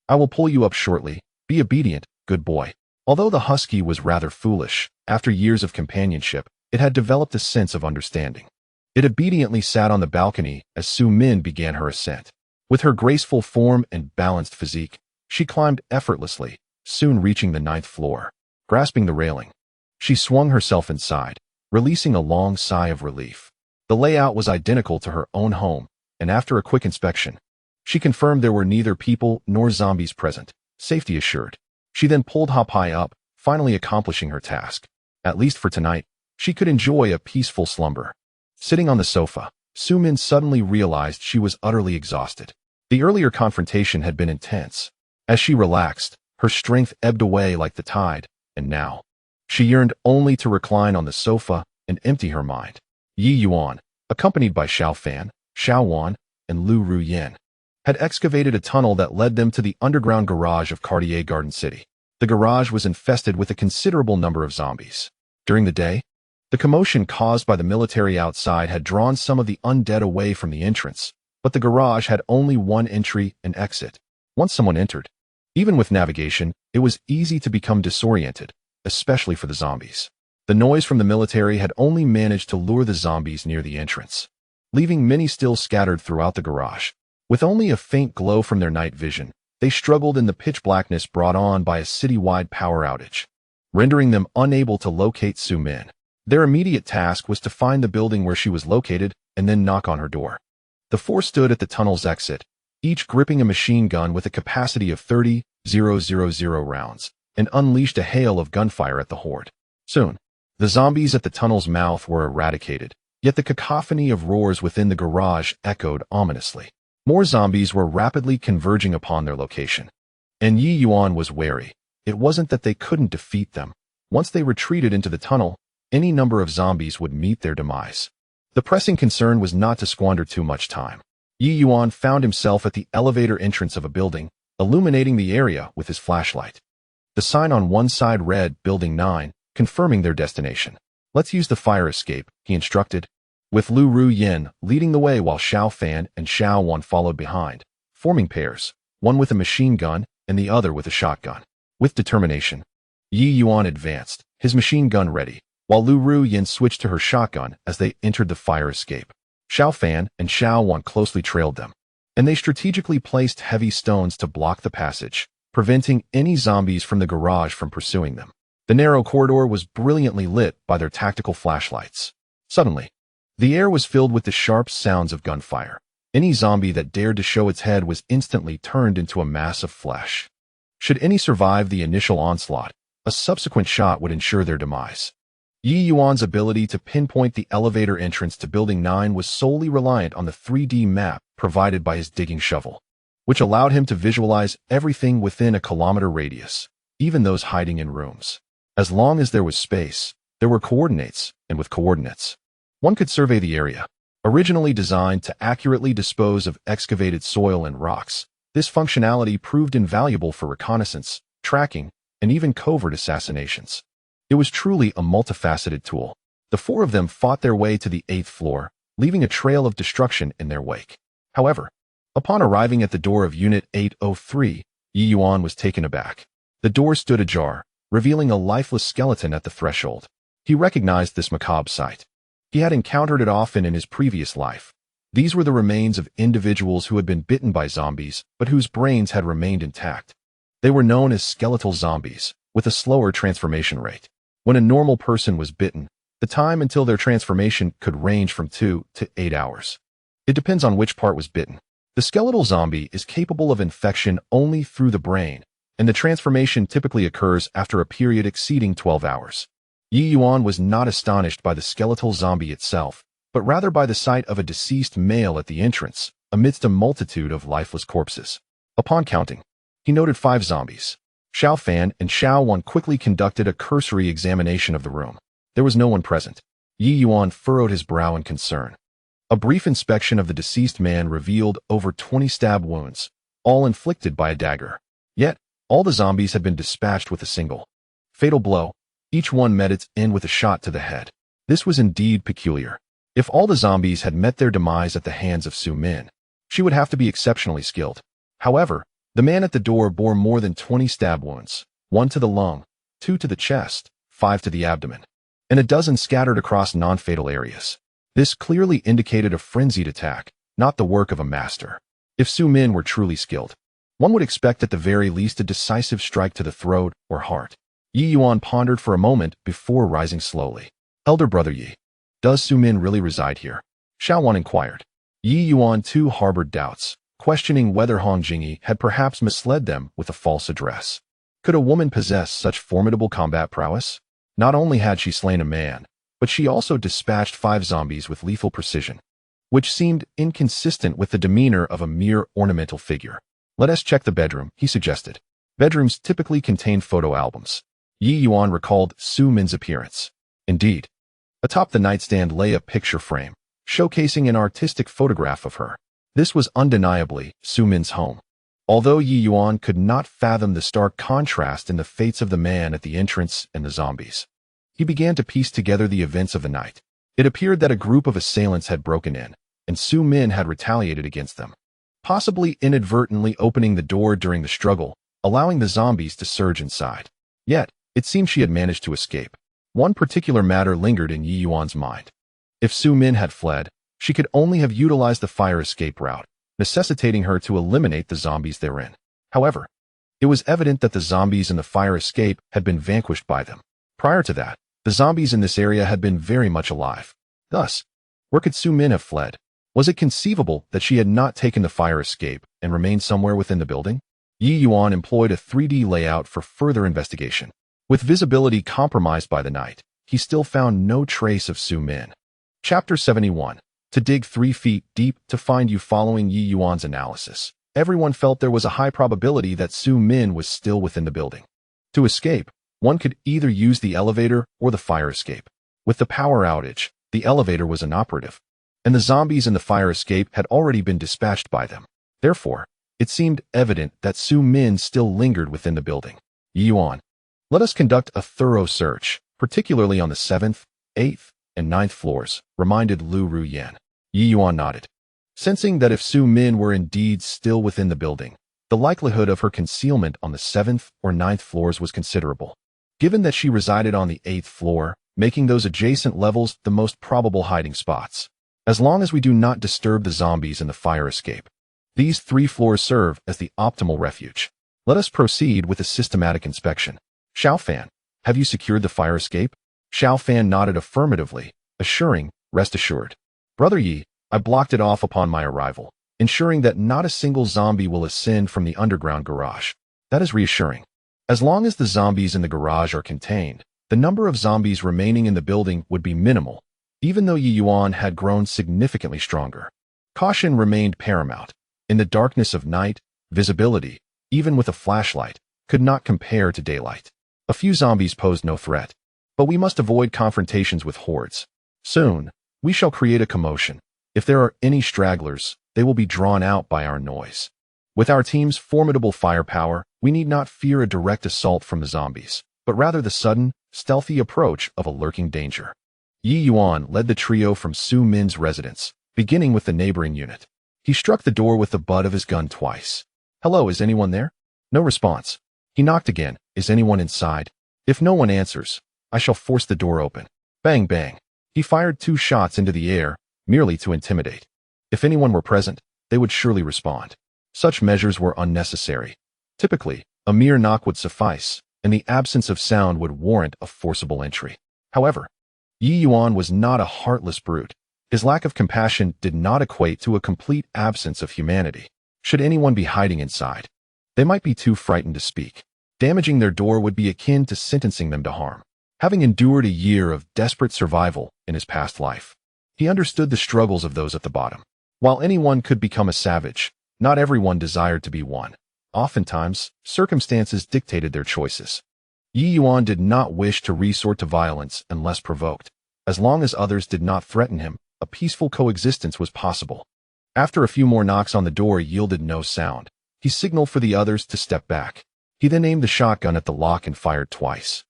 I will pull you up shortly. Be obedient, good boy. Although the husky was rather foolish, After years of companionship, it had developed a sense of understanding. It obediently sat on the balcony as Su Min began her ascent. With her graceful form and balanced physique, she climbed effortlessly, soon reaching the 9th floor. Grasping the railing, she swung herself inside, releasing a long sigh of relief. The layout was identical to her own home, and after a quick inspection, she confirmed there were neither people nor zombies present, safety assured. She then pulled Hop High up, finally accomplishing her task. At least for tonight, she could enjoy a peaceful slumber. Sitting on the sofa, Su Min suddenly realized she was utterly exhausted. The earlier confrontation had been intense. As she relaxed, her strength ebbed away like the tide, and now, she yearned only to recline on the sofa and empty her mind. Ye Yuan, accompanied by Xiao Fan, Xiao Wan, and Lu Ruyin, had excavated a tunnel that led them to the underground garage of Cartier Garden City. The garage was infested with a considerable number of zombies. During the day, the commotion caused by the military outside had drawn some of the undead away from the entrance, but the garage had only one entry and exit. Once someone entered, even with navigation, it was easy to become disoriented, especially for the zombies. The noise from the military had only managed to lure the zombies near the entrance, leaving many still scattered throughout the garage. With only a faint glow from their night vision, they struggled in the pitch blackness brought on by a city-wide power outage, rendering them unable to locate Su Min. Their immediate task was to find the building where she was located and then knock on her door. The four stood at the tunnel's exit, each gripping a machine gun with a capacity of 30,000 rounds, and unleashed a hail of gunfire at the horde. Soon, the zombies at the tunnel's mouth were eradicated, yet the cacophony of roars within the garage echoed ominously. More zombies were rapidly converging upon their location. And Ye Yuan was wary. It wasn't that they couldn't defeat them. Once they retreated into the tunnel, any number of zombies would meet their demise. The pressing concern was not to squander too much time. Ye Yuan found himself at the elevator entrance of a building, illuminating the area with his flashlight. The sign on one side read Building 9, confirming their destination. "Let's use the fire escape," he instructed, with Lu Ruyin leading the way while Xiao Fan and Xiao Wan followed behind, forming pairs, one with a machine gun and the other with a shotgun. With determination, Ye Yuan advanced, his machine gun ready, while Lu Ruyin switched to her shotgun as they entered the fire escape. Xiao Fan and Xiao Wan closely trailed them, and they strategically placed heavy stones to block the passage, preventing any zombies from the garage from pursuing them. The narrow corridor was brilliantly lit by their tactical flashlights. Suddenly, the air was filled with the sharp sounds of gunfire. Any zombie that dared to show its head was instantly turned into a mass of flesh. Should any survive the initial onslaught, a subsequent shot would ensure their demise. Ye Yuan's ability to pinpoint the elevator entrance to Building 9 was solely reliant on the 3D map provided by his digging shovel, which allowed him to visualize everything within a kilometer radius, even those hiding in rooms. As long as there was space, there were coordinates, and with coordinates, one could survey the area. Originally designed to accurately dispose of excavated soil and rocks, this functionality proved invaluable for reconnaissance, tracking, and even covert assassinations. It was truly a multifaceted tool. The four of them fought their way to the 8th floor, leaving a trail of destruction in their wake. However, upon arriving at the door of Unit 803, Ye Yuan was taken aback. The door stood ajar, revealing a lifeless skeleton at the threshold. He recognized this macabre sight. He had encountered it often in his previous life. These were the remains of individuals who had been bitten by zombies, but whose brains had remained intact. They were known as skeletal zombies, with a slower transformation rate. When a normal person was bitten, the time until their transformation could range from 2 to 8 hours. It depends on which part was bitten. The skeletal zombie is capable of infection only through the brain, and the transformation typically occurs after a period exceeding 12 hours. Ye Yuan was not astonished by the skeletal zombie itself, but rather by the sight of a deceased male at the entrance, amidst a multitude of lifeless corpses. Upon counting, he noted 5 zombies. Xiao Fan and Xiao Wan quickly conducted a cursory examination of the room. There was no one present. Ye Yuan furrowed his brow in concern. A brief inspection of the deceased man revealed over 20 stab wounds, all inflicted by a dagger. Yet, all the zombies had been dispatched with a single fatal blow. Each one met its end with a shot to the head. This was indeed peculiar. If all the zombies had met their demise at the hands of Su Min, she would have to be exceptionally skilled. However, the man at the door bore more than 20 stab wounds, 1 to the lung, 2 to the chest, 5 to the abdomen, and a dozen scattered across non-fatal areas. This clearly indicated a frenzied attack, not the work of a master. If Su Min were truly skilled, one would expect at the very least a decisive strike to the throat or heart. Ye Yuan pondered for a moment before rising slowly. Elder brother Ye, does Su Min really reside here? Xiao Wan inquired. Ye Yuan too harbored doubts, questioning whether Hong Jingyi had perhaps misled them with a false address. Could a woman possess such formidable combat prowess? Not only had she slain a man, but she also dispatched 5 zombies with lethal precision, which seemed inconsistent with the demeanor of a mere ornamental figure. Let us check the bedroom, he suggested. Bedrooms typically contain photo albums. Ye Yuan recalled Su Min's appearance. Indeed, atop the nightstand lay a picture frame, showcasing an artistic photograph of her. This was undeniably Su Min's home. Although Ye Yuan could not fathom the stark contrast in the fates of the man at the entrance and the zombies, he began to piece together the events of the night. It appeared that a group of assailants had broken in, and Su Min had retaliated against them, possibly inadvertently opening the door during the struggle, allowing the zombies to surge inside. Yet, it seemed she had managed to escape. One particular matter lingered in Ye Yuan's mind. If Su Min had fled, she could only have utilized the fire escape route, necessitating her to eliminate the zombies therein. However, it was evident that the zombies in the fire escape had been vanquished by them. Prior to that, the zombies in this area had been very much alive. Thus, where could Su Min have fled? Was it conceivable that she had not taken the fire escape and remained somewhere within the building? Ye Yuan employed a 3D layout for further investigation. With visibility compromised by the night, he still found no trace of Su Min. Chapter 71. To dig 3 feet deep to find you. Following Ye Yuan's analysis, everyone felt there was a high probability that Su Min was still within the building. To escape, one could either use the elevator or the fire escape. With the power outage, the elevator was inoperative, and the zombies in the fire escape had already been dispatched by them. Therefore, it seemed evident that Su Min still lingered within the building. Ye Yuan, let us conduct a thorough search, particularly on the 7th, 8th, and 9th floors, reminded Lu Ruyan. Ye Yuan nodded, sensing that if Su Min were indeed still within the building, the likelihood of her concealment on the 7th or 9th floors was considerable. Given that she resided on the 8th floor, making those adjacent levels the most probable hiding spots. As long as we do not disturb the zombies in the fire escape, these 3 floors serve as the optimal refuge. Let us proceed with a systematic inspection. Xiao Fan, have you secured the fire escape? Xiao Fan nodded affirmatively, assuring, rest assured. Brother Yi, I blocked it off upon my arrival, ensuring that not a single zombie will ascend from the underground garage. That is reassuring. As long as the zombies in the garage are contained, the number of zombies remaining in the building would be minimal, even though Ye Yuan had grown significantly stronger. Caution remained paramount. In the darkness of night, visibility, even with a flashlight, could not compare to daylight. A few zombies posed no threat, but we must avoid confrontations with hordes. Soon, we shall create a commotion. If there are any stragglers, they will be drawn out by our noise. With our team's formidable firepower, we need not fear a direct assault from the zombies, but rather the sudden, stealthy approach of a lurking danger. Ye Yuan led the trio from Su Min's residence, beginning with the neighboring unit. He struck the door with the butt of his gun twice. Hello, is anyone there? No response. He knocked again. Is anyone inside? If no one answers, I shall force the door open. Bang, bang. He fired 2 shots into the air, merely to intimidate. If anyone were present, they would surely respond. Such measures were unnecessary. Typically, a mere knock would suffice, and the absence of sound would warrant a forcible entry. However, Ye Yuan was not a heartless brute. His lack of compassion did not equate to a complete absence of humanity. Should anyone be hiding inside, they might be too frightened to speak. Damaging their door would be akin to sentencing them to harm. Having endured a year of desperate survival in his past life, he understood the struggles of those at the bottom. While anyone could become a savage, not everyone desired to be one. Oftentimes, circumstances dictated their choices. Ye Yuan did not wish to resort to violence unless provoked. As long as others did not threaten him, a peaceful coexistence was possible. After a few more knocks on the door yielded no sound, he signaled for the others to step back. He then aimed the shotgun at the lock and fired twice,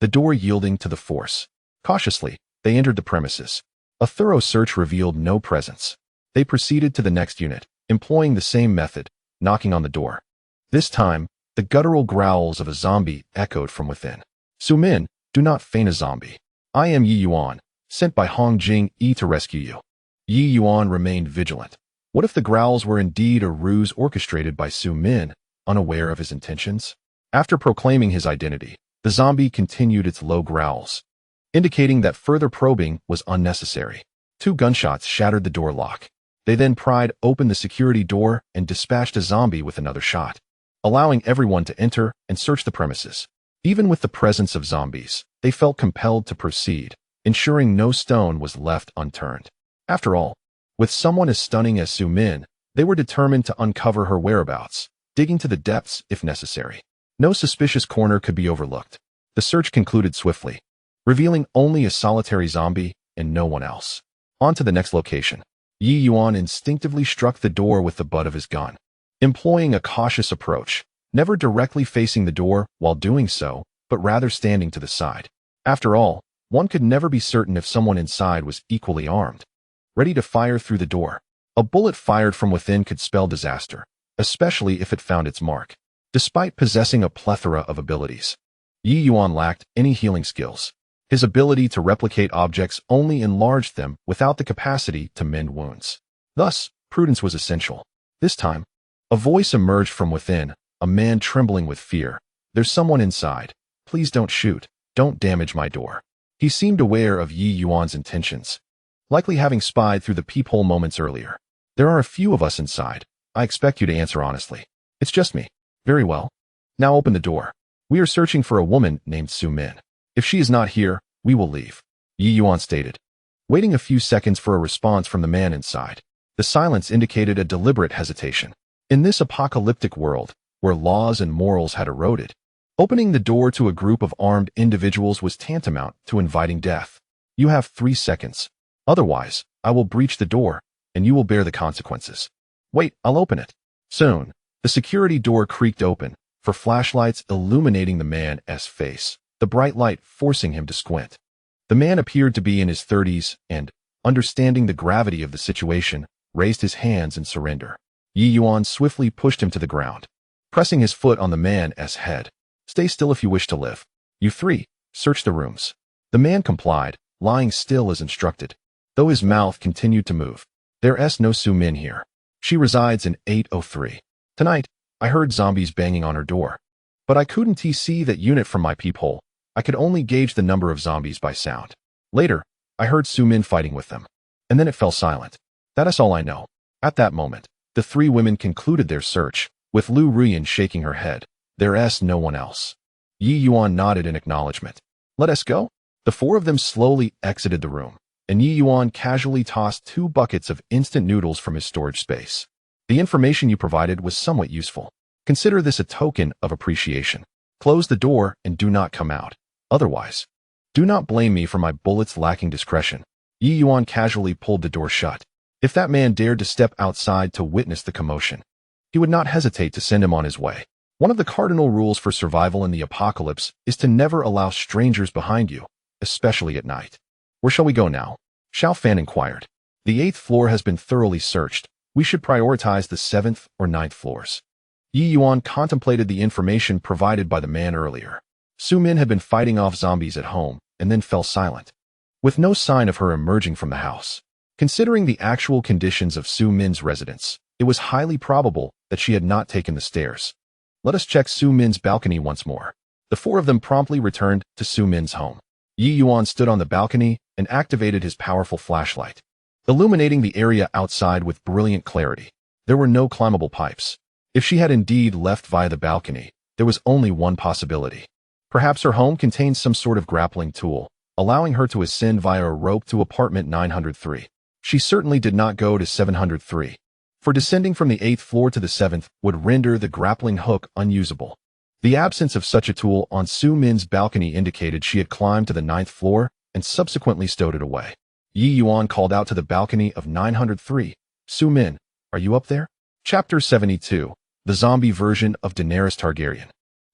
the door yielding to the force. Cautiously, they entered the premises. A thorough search revealed no presence. They proceeded to the next unit, employing the same method, knocking on the door. This time, the guttural growls of a zombie echoed from within. Su Min, Do not feign a zombie. I am Ye Yuan, sent by Hong Jing-yi to rescue you. Ye Yuan remained vigilant. What if the growls were indeed a ruse orchestrated by Su Min, unaware of his intentions? After proclaiming his identity, the zombie continued its low growls, indicating that further probing was unnecessary. 2 gunshots shattered the door lock. They then pried open the security door and dispatched a zombie with another shot, allowing everyone to enter and search the premises. Even with the presence of zombies, they felt compelled to proceed, ensuring no stone was left unturned. After all, with someone as stunning as Su Min, they were determined to uncover her whereabouts, digging to the depths if necessary. No suspicious corner could be overlooked. The search concluded swiftly, revealing only a solitary zombie and no one else. On to the next location. Ye Yuan instinctively struck the door with the butt of his gun, employing a cautious approach, never directly facing the door while doing so, but rather standing to the side. After all, one could never be certain if someone inside was equally armed, ready to fire through the door. A bullet fired from within could spell disaster, especially if it found its mark. Despite possessing a plethora of abilities, Ye Yuan lacked any healing skills. His ability to replicate objects only enlarged them without the capacity to mend wounds. Thus, prudence was essential. This time, a voice emerged from within, a man trembling with fear. There's someone inside. Please don't shoot. Don't damage my door. He seemed aware of Ye Yuan's intentions, likely having spied through the peephole moments earlier. There are a few of us inside. I expect you to answer honestly. It's just me. Very well. Now open the door. We are searching for a woman named Su Min. If she is not here, we will leave, Ye Yuan stated, waiting a few seconds for a response from the man inside. The silence indicated a deliberate hesitation. In this apocalyptic world, where laws and morals had eroded, opening the door to a group of armed individuals was tantamount to inviting death. You have 3 seconds. Otherwise, I will breach the door, and you will bear the consequences. Wait, I'll open it. Soon, the security door creaked open, for flashlights illuminating the man's face, the bright light forcing him to squint. The man appeared to be in his 30s and, understanding the gravity of the situation, raised his hands in surrender. Ye Yuan swiftly pushed him to the ground, pressing his foot on the man's head. Stay still if you wish to live. You 3, search the rooms. The man complied, lying still as instructed, though his mouth continued to move. There's no Su Min here. She resides in 803. Tonight, I heard zombies banging on her door, but I couldn't see that unit from my peephole. I could only gauge the number of zombies by sound. Later, I heard Su Min fighting with them, and then it fell silent. That is all I know. At that moment, the 3 women concluded their search, with Lu Ruyan shaking her head. There's no one else. Ye Yuan nodded in acknowledgement. Let us go. The 4 of them slowly exited the room, and Ye Yuan casually tossed 2 buckets of instant noodles from his storage space. The information you provided was somewhat useful. Consider this a token of appreciation. Close the door and do not come out. Otherwise, do not blame me for my bullets lacking discretion. Ye Yuan casually pulled the door shut. If that man dared to step outside to witness the commotion, he would not hesitate to send him on his way. One of the cardinal rules for survival in the apocalypse is to never allow strangers behind you, especially at night. Where shall we go now? Xiao Fan inquired. The 8th floor has been thoroughly searched. We should prioritize the 7th or 9th floors. Ye Yuan contemplated the information provided by the man earlier. Su Min had been fighting off zombies at home and then fell silent, with no sign of her emerging from the house. Considering the actual conditions of Su Min's residence, it was highly probable that she had not taken the stairs. Let us check Su Min's balcony once more. The 4 of them promptly returned to Su Min's home. Ye Yuan stood on the balcony and activated his powerful flashlight, illuminating the area outside with brilliant clarity. There were no climbable pipes. If she had indeed left via the balcony, there was only one possibility. Perhaps her home contained some sort of grappling tool, allowing her to ascend via a rope to apartment 903. She certainly did not go to 703, for descending from the 8th floor to the 7th would render the grappling hook unusable. The absence of such a tool on Su Min's balcony indicated she had climbed to the 9th floor and subsequently stowed it away. Ye Yuan called out to the balcony of 903, Su Min, are you up there? Chapter 72, the zombie version of Daenerys Targaryen.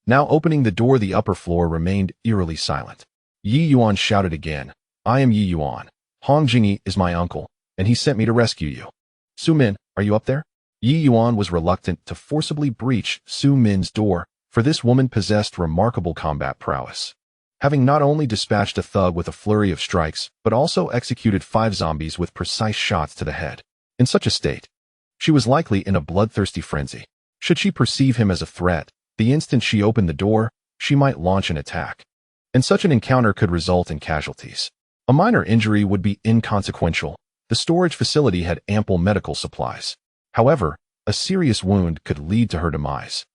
Now opening the door, the upper floor remained eerily silent. Ye Yuan shouted again, I am Ye Yuan. Hong Jing-yi is my uncle, and he sent me to rescue you. Su Min, are you up there? Ye Yuan was reluctant to forcibly breach Su Min's door, for this woman possessed remarkable combat prowess. having not only dispatched a thug with a flurry of strikes, but also executed 5 zombies with precise shots to the head. In such a state, she was likely in a bloodthirsty frenzy. Should she perceive him as a threat, the instant she opened the door, she might launch an attack. And such an encounter could result in casualties. A minor injury would be inconsequential. The storage facility had ample medical supplies. However, a serious wound could lead to her demise.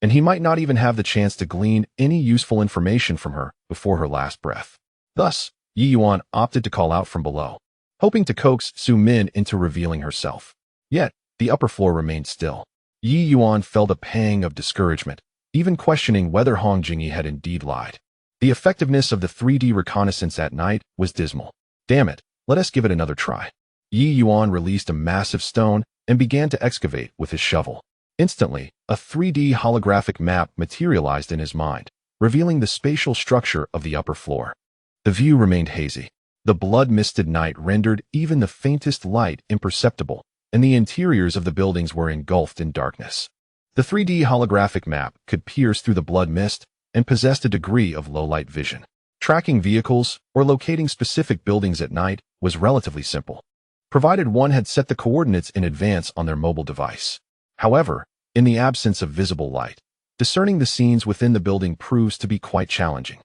And he might not even have the chance to glean any useful information from her before her last breath. Thus, Ye Yuan opted to call out from below, hoping to coax Su Min into revealing herself. Yet, the upper floor remained still. Ye Yuan felt a pang of discouragement, even questioning whether Hong Jingyi had indeed lied. The effectiveness of the 3D reconnaissance at night was dismal. Damn it, let us give it another try. Ye Yuan released a massive stone and began to excavate with his shovel. Instantly, a 3D holographic map materialized in his mind, revealing the spatial structure of the upper floor. The view remained hazy. The blood-misted night rendered even the faintest light imperceptible, and the interiors of the buildings were engulfed in darkness. The 3D holographic map could pierce through the blood mist and possessed a degree of low-light vision. Tracking vehicles or locating specific buildings at night was relatively simple, provided one had set the coordinates in advance on their mobile device. However, in the absence of visible light, discerning the scenes within the building proves to be quite challenging.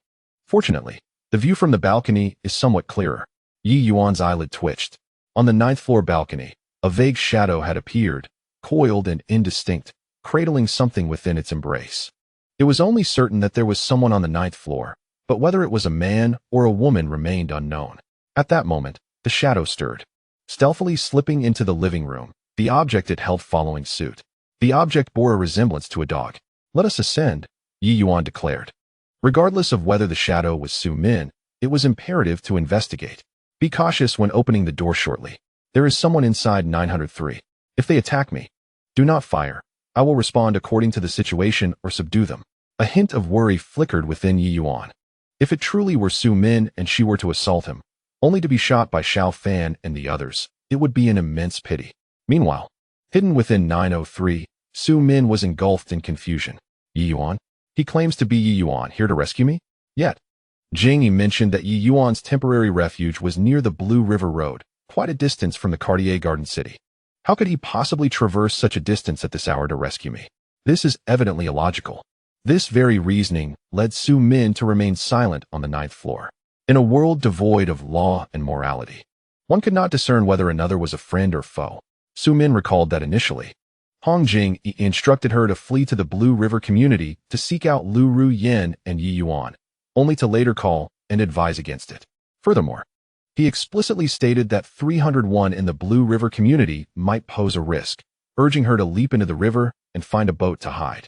Fortunately, the view from the balcony is somewhat clearer. Ye Yuan's eyelid twitched. On the 9th floor balcony, a vague shadow had appeared, coiled and indistinct, cradling something within its embrace. It was only certain that there was someone on the 9th floor, but whether it was a man or a woman remained unknown. At that moment, the shadow stirred, stealthily slipping into the living room, the object it held following suit. The object bore a resemblance to a dog. "Let us ascend," Ye Yuan declared. Regardless of whether the shadow was Su Min, it was imperative to investigate. Be cautious when opening the door shortly. There is someone inside 903. If they attack me, do not fire. I will respond according to the situation or subdue them. A hint of worry flickered within Ye Yuan. If it truly were Su Min and she were to assault him, only to be shot by Xiao Fan and the others, it would be an immense pity. Meanwhile, hidden within 903, Su Min was engulfed in confusion. Ye Yuan? He claims to be Ye Yuan, here to rescue me? Yet, Jingyi mentioned that Ye Yuan's temporary refuge was near the Blue River Road, quite a distance from the Cartier Garden City. How could he possibly traverse such a distance at this hour to rescue me? This is evidently illogical. This very reasoning led Su Min to remain silent on the 9th floor. In a world devoid of law and morality, one could not discern whether another was a friend or foe. Su Min recalled that initially, Hong Jingyi instructed her to flee to the Blue River community to seek out Lu Ru Yen and Ye Yuan, only to later call and advise against it. Furthermore, he explicitly stated that 301 in the Blue River community might pose a risk, urging her to leap into the river and find a boat to hide.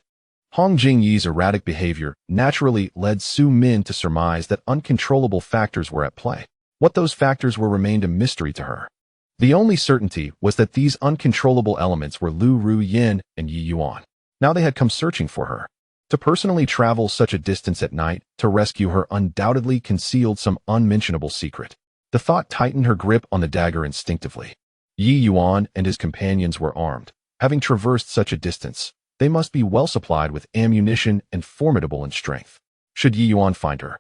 Hong Jingyi's erratic behavior naturally led Su Min to surmise that uncontrollable factors were at play. What those factors were remained a mystery to her. The only certainty was that these uncontrollable elements were Lu Ru Yin and Ye Yuan. Now they had come searching for her. To personally travel such a distance at night to rescue her undoubtedly concealed some unmentionable secret. The thought tightened her grip on the dagger instinctively. Ye Yuan and his companions were armed. Having traversed such a distance, they must be well supplied with ammunition and formidable in strength. Should Ye Yuan find her,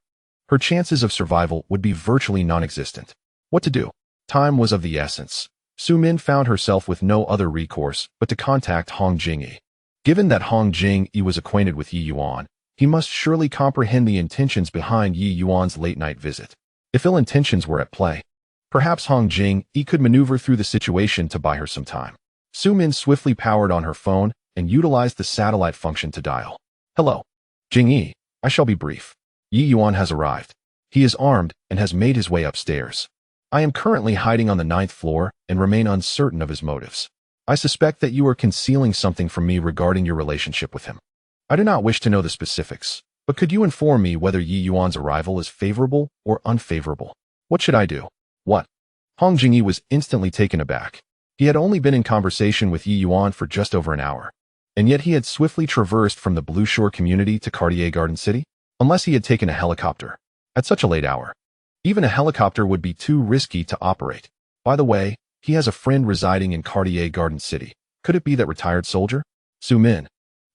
her chances of survival would be virtually non-existent. What to do? Time was of the essence. Su Min found herself with no other recourse but to contact Hong Jingyi. Given that Hong Jingyi was acquainted with Ye Yuan, he must surely comprehend the intentions behind Ye Yuan's late-night visit. If ill intentions were at play, perhaps Hong Jingyi could maneuver through the situation to buy her some time. Su Min swiftly powered on her phone and utilized the satellite function to dial. "Hello, Jingyi, I shall be brief. Ye Yuan has arrived. He is armed and has made his way upstairs. I am currently hiding on the 9th floor and remain uncertain of his motives. I suspect that you are concealing something from me regarding your relationship with him. I do not wish to know the specifics, but could you inform me whether Ye Yuan's arrival is favorable or unfavorable? What should I do?" "What?" Hong Jingyi was instantly taken aback. He had only been in conversation with Ye Yuan for just over an hour, and yet he had swiftly traversed from the Blue Shore community to Cartier Garden City, unless he had taken a helicopter. At such a late hour, even a helicopter would be too risky to operate. By the way, he has a friend residing in Cartier Garden City. Could it be that retired soldier? "Su Min,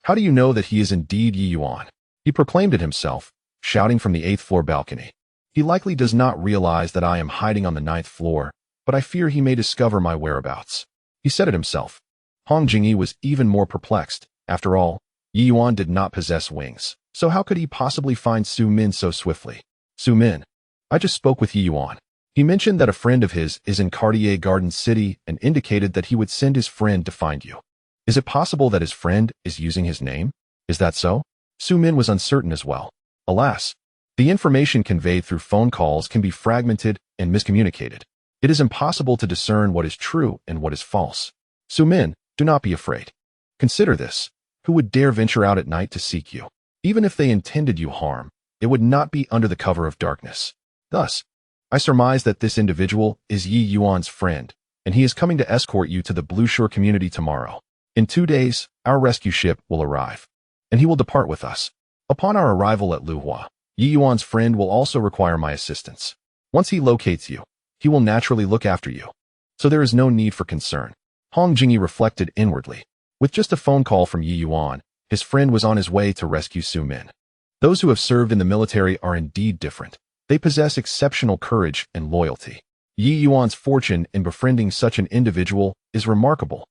how do you know that he is indeed Ye Yuan?" He proclaimed it himself, shouting from the 8th floor balcony. He likely does not realize that I am hiding on the 9th floor, but I fear he may discover my whereabouts. He said it himself. Hong Jingyi was even more perplexed. After all, Ye Yuan did not possess wings, so how could he possibly find Su Min so swiftly? Su Min. I just spoke with Ye Yuan. He mentioned that a friend of his is in Cartier Garden City and indicated that he would send his friend to find you. Is it possible that his friend is using his name? Is that so? Su Min was uncertain as well. Alas, the information conveyed through phone calls can be fragmented and miscommunicated. It is impossible to discern what is true and what is false. Su Min, do not be afraid. Consider this. Who would dare venture out at night to seek you? Even if they intended you harm, it would not be under the cover of darkness. Thus, I surmise that this individual is Ye Yuan's friend, and he is coming to escort you to the Blue Shore community tomorrow. In 2 days, our rescue ship will arrive, and he will depart with us. Upon our arrival at Luhua, Ye Yuan's friend will also require my assistance. Once he locates you, he will naturally look after you. So there is no need for concern. Hong Jingyi reflected inwardly. With just a phone call from Ye Yuan, his friend was on his way to rescue Su Min. Those who have served in the military are indeed different. They possess exceptional courage and loyalty. Ye Yuan's fortune in befriending such an individual is remarkable.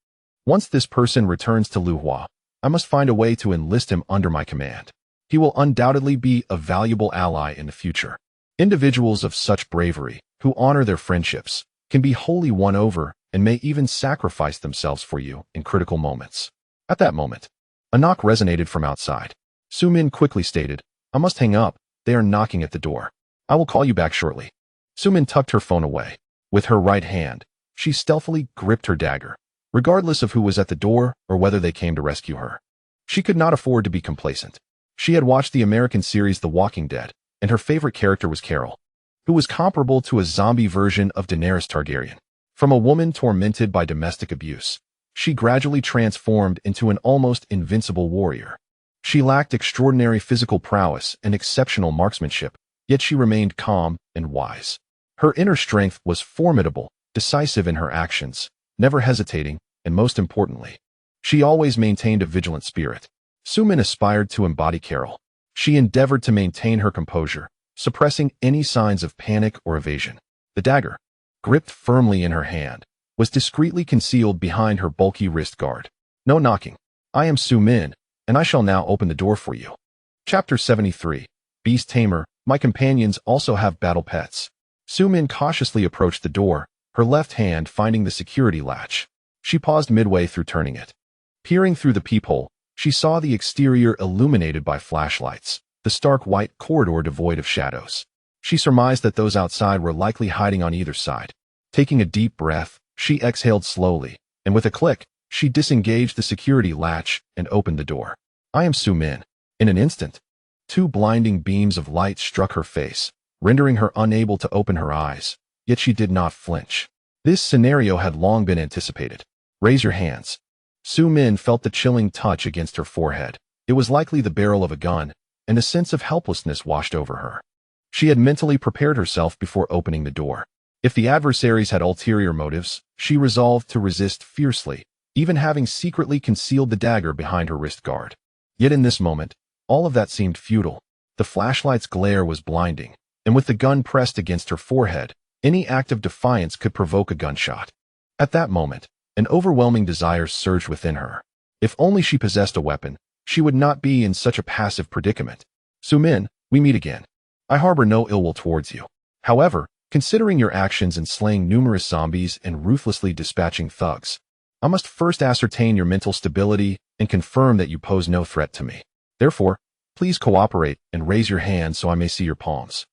Once this person returns to Luhua, I must find a way to enlist him under my command. He will undoubtedly be a valuable ally in the future. Individuals of such bravery, who honor their friendships, can be wholly won over and may even sacrifice themselves for you in critical moments. At that moment, a knock resonated from outside. Su Min quickly stated, I must hang up, they are knocking at the door. I will call you back shortly. Su Min tucked her phone away. With her right hand, she stealthily gripped her dagger, regardless of who was at the door or whether they came to rescue her. She could not afford to be complacent. She had watched the American series The Walking Dead, and her favorite character was Carol, who was comparable to a zombie version of Daenerys Targaryen. From a woman tormented by domestic abuse, she gradually transformed into an almost invincible warrior. She lacked extraordinary physical prowess and exceptional marksmanship, yet she remained calm and wise. Her inner strength was formidable, decisive in her actions, never hesitating, and most importantly, she always maintained a vigilant spirit. Su Min aspired to embody Carol. She endeavored to maintain her composure, suppressing any signs of panic or evasion. The dagger, gripped firmly in her hand, was discreetly concealed behind her bulky wrist guard. No knocking. I am Su Min, and I shall now open the door for you. Chapter 73. Beast Tamer. My companions also have battle pets. Su Min cautiously approached the door, her left hand finding the security latch. She paused midway through turning it. Peering through the peephole, she saw the exterior illuminated by flashlights, the stark white corridor devoid of shadows. She surmised that those outside were likely hiding on either side. Taking a deep breath, she exhaled slowly, and with a click, she disengaged the security latch and opened the door. I am Su Min. In an instant, 2 blinding beams of light struck her face, rendering her unable to open her eyes, yet she did not flinch. This scenario had long been anticipated. Raise your hands. Su Min felt the chilling touch against her forehead. It was likely the barrel of a gun, and a sense of helplessness washed over her. She had mentally prepared herself before opening the door. If the adversaries had ulterior motives, she resolved to resist fiercely, even having secretly concealed the dagger behind her wrist guard. Yet in this moment, all of that seemed futile. The flashlight's glare was blinding, and with the gun pressed against her forehead, any act of defiance could provoke a gunshot. At that moment, an overwhelming desire surged within her. If only she possessed a weapon, she would not be in such a passive predicament. Su Min, we meet again. I harbor no ill will towards you. However, considering your actions in slaying numerous zombies and ruthlessly dispatching thugs, I must first ascertain your mental stability and confirm that you pose no threat to me. Therefore, please cooperate and raise your hand so I may see your palms.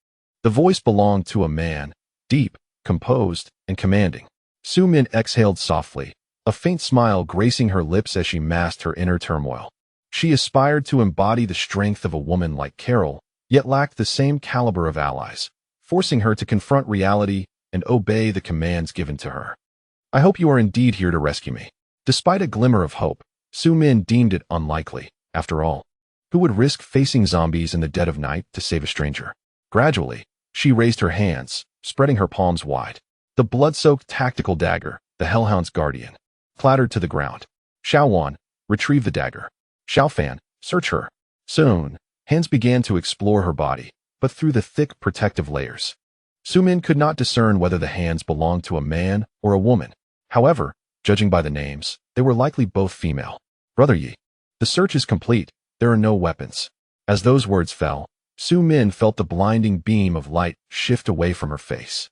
The voice belonged to a man, deep, composed, and commanding. Su Min exhaled softly, a faint smile gracing her lips as she masked her inner turmoil. She aspired to embody the strength of a woman like Carol, yet lacked the same caliber of allies, forcing her to confront reality and obey the commands given to her. I hope you are indeed here to rescue me. Despite a glimmer of hope, Su Min deemed it unlikely. After all, who would risk facing zombies in the dead of night to save a stranger? Gradually, she raised her hands, spreading her palms wide. The blood-soaked tactical dagger, the Hellhound's guardian, clattered to the ground. Xiao Wan, retrieve the dagger. Xiao Fan, search her. Soon, hands began to explore her body, but through the thick protective layers. Su-min could not discern whether the hands belonged to a man or a woman. However, judging by the names, they were likely both female. Brother Ye. The search is complete. There are no weapons. As those words fell, Su-min felt the blinding beam of light shift away from her face.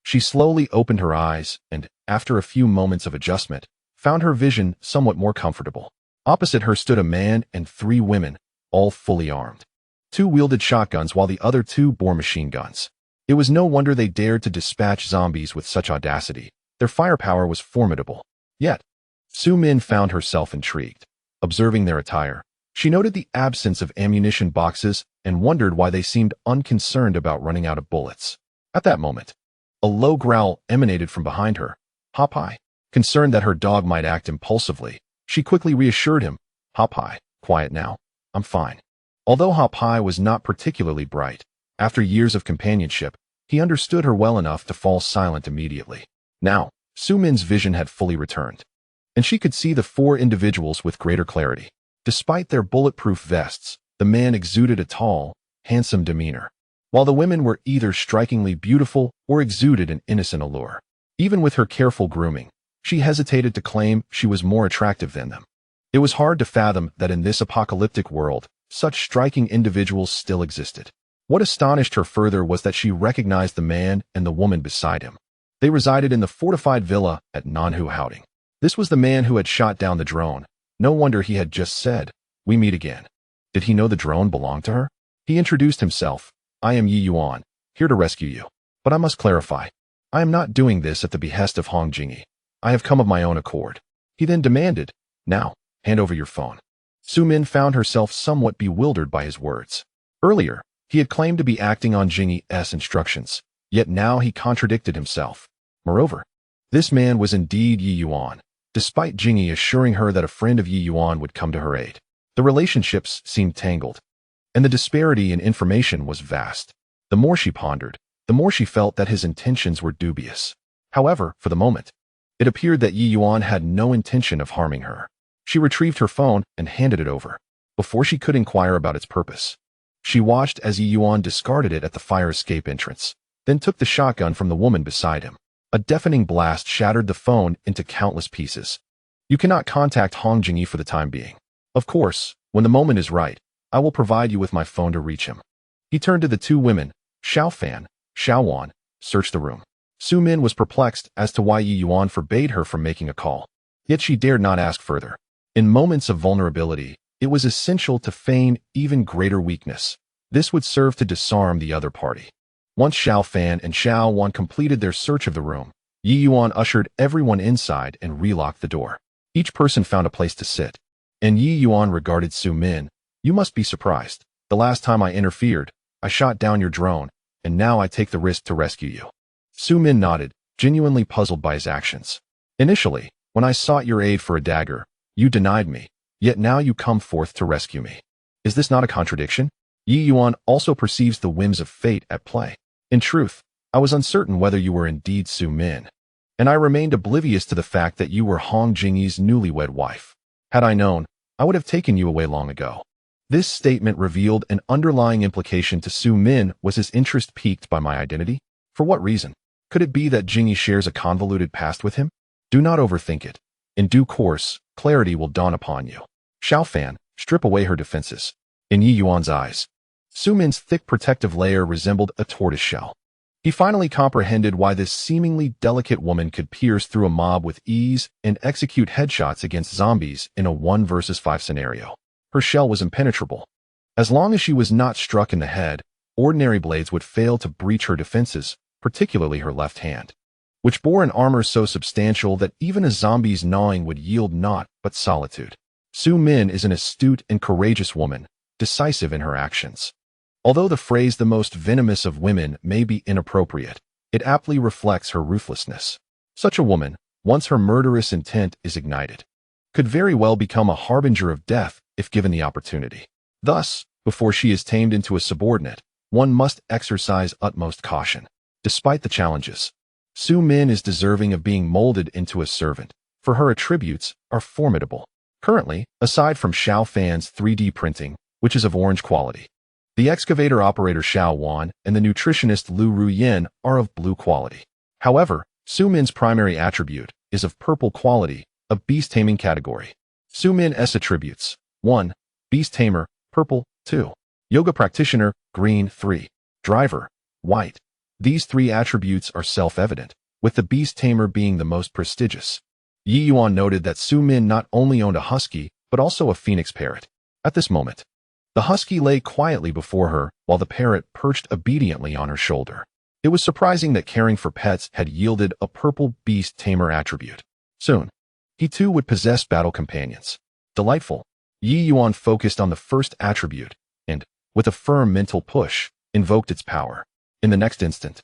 She slowly opened her eyes and, after a few moments of adjustment, found her vision somewhat more comfortable. Opposite her stood a man and 3 women, all fully armed. 2 wielded shotguns while the other 2 bore machine guns. It was no wonder they dared to dispatch zombies with such audacity. Their firepower was formidable. Yet, Su-min found herself intrigued. Observing their attire, she noted the absence of ammunition boxes and wondered why they seemed unconcerned about running out of bullets. At that moment, a low growl emanated from behind her. Hop-Hai. Concerned that her dog might act impulsively, she quickly reassured him. Hop-Hai, quiet now. I'm fine. Although Hop-Hai was not particularly bright, after years of companionship, he understood her well enough to fall silent immediately. Now, Su-min's vision had fully returned, and she could see the 4 individuals with greater clarity. Despite their bulletproof vests, the man exuded a tall, handsome demeanor, while the women were either strikingly beautiful or exuded an innocent allure. Even with her careful grooming, she hesitated to claim she was more attractive than them. It was hard to fathom that in this apocalyptic world, such striking individuals still existed. What astonished her further was that she recognized the man and the woman beside him. They resided in the fortified villa at Nanhu Houding. This was the man who had shot down the drone. No wonder he had just said, "We meet again." Did he know the drone belonged to her? He introduced himself. "I am Ye Yuan, here to rescue you. But I must clarify. I am not doing this at the behest of Hong Jingyi. I have come of my own accord." He then demanded, "Now, hand over your phone." Su-min found herself somewhat bewildered by his words. Earlier, he had claimed to be acting on Jingyi's instructions, yet now he contradicted himself. Moreover, this man was indeed Ye Yuan, despite Jingyi assuring her that a friend of Ye Yuan would come to her aid. The relationships seemed tangled, and the disparity in information was vast. The more she pondered, the more she felt that his intentions were dubious. However, for the moment, it appeared that Ye Yuan had no intention of harming her. She retrieved her phone and handed it over. Before she could inquire about its purpose, she watched as Ye Yuan discarded it at the fire escape entrance, then took the shotgun from the woman beside him. A deafening blast shattered the phone into countless pieces. "You cannot contact Hong Jingyi for the time being. Of course, when the moment is right, I will provide you with my phone to reach him." He turned to the 2 women. Xiao Fan, Xiao Wan, searched the room. Su-min was perplexed as to why Ye Yuan forbade her from making a call. Yet she dared not ask further. In moments of vulnerability, it was essential to feign even greater weakness. This would serve to disarm the other party. Once Xiao Fan and Xiao Wan completed their search of the room, Ye Yuan ushered everyone inside and relocked the door. Each person found a place to sit, and Ye Yuan regarded Su-min. "You must be surprised. The last time I interfered, I shot down your drone, and now I take the risk to rescue you." Su-min nodded, genuinely puzzled by his actions. "Initially, when I sought your aid for a dagger, you denied me, yet now you come forth to rescue me. Is this not a contradiction?" Ye Yuan also perceives the whims of fate at play. "In truth, I was uncertain whether you were indeed Su-min, and I remained oblivious to the fact that you were Hong Jingyi's newlywed wife. Had I known, I would have taken you away long ago." This statement revealed an underlying implication to Su-min. Was his interest piqued by my identity? For what reason? Could it be that Jingyi shares a convoluted past with him? Do not overthink it. In due course, clarity will dawn upon you. Xiao Fan, strip away her defenses. In Ye Yuan's eyes, Su-min's thick protective layer resembled a tortoise shell. He finally comprehended why this seemingly delicate woman could pierce through a mob with ease and execute headshots against zombies in a 1 versus 5 scenario. Her shell was impenetrable. As long as she was not struck in the head, ordinary blades would fail to breach her defenses, particularly her left hand, which bore an armor so substantial that even a zombie's gnawing would yield naught but solitude. Su-min is an astute and courageous woman, decisive in her actions. Although the phrase "the most venomous of women" may be inappropriate, it aptly reflects her ruthlessness. Such a woman, once her murderous intent is ignited, could very well become a harbinger of death if given the opportunity. Thus, before she is tamed into a subordinate, one must exercise utmost caution. Despite the challenges, Su-min is deserving of being molded into a servant, for her attributes are formidable. Currently, aside from Xiao Fan's 3D printing, which is of orange quality, The excavator operator Xiao Wan and the nutritionist Lu Ruyin are of blue quality. However, Su Min's primary attribute is of purple quality, a beast taming category. Su Min's attributes: 1. Beast tamer, purple. 2. Yoga practitioner, green. 3. Driver, white. These three attributes are self-evident, with the beast tamer being the most prestigious. Ye Yuan noted that Su Min not only owned a husky, but also a phoenix parrot. At this moment, the husky lay quietly before her, while the parrot perched obediently on her shoulder. It was surprising that caring for pets had yielded a purple beast tamer attribute. Soon, he too would possess battle companions. Delightful. Ye Yuan focused on the first attribute, and, with a firm mental push, invoked its power. In the next instant,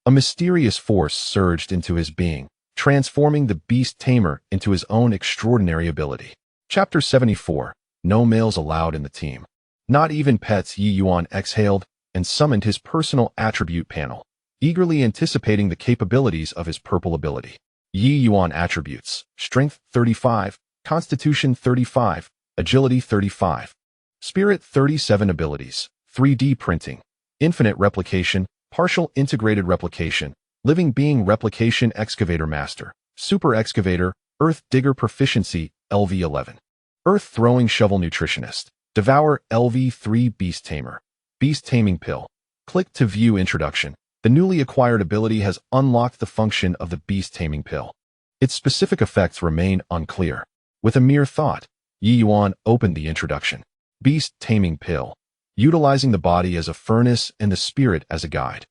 a mysterious force surged into his being, transforming the beast tamer into his own extraordinary ability. Chapter 74. No males allowed in the team. Not even pets. Ye Yuan exhaled and summoned his personal attribute panel, eagerly anticipating the capabilities of his purple ability. Ye Yuan attributes: Strength 35, Constitution 35, Agility 35, Spirit 37. Abilities: 3D printing, infinite replication, partial integrated replication, living being replication, excavator master, super excavator, earth digger proficiency, LV11, earth throwing shovel nutritionist, devour, LV3, beast tamer, beast taming pill. Click to view introduction. The newly acquired ability has unlocked the function of the beast taming pill. Its specific effects remain unclear. With a mere thought, Ye Yuan opened the introduction. Beast taming pill. Utilizing the body as a furnace and the spirit as a guide.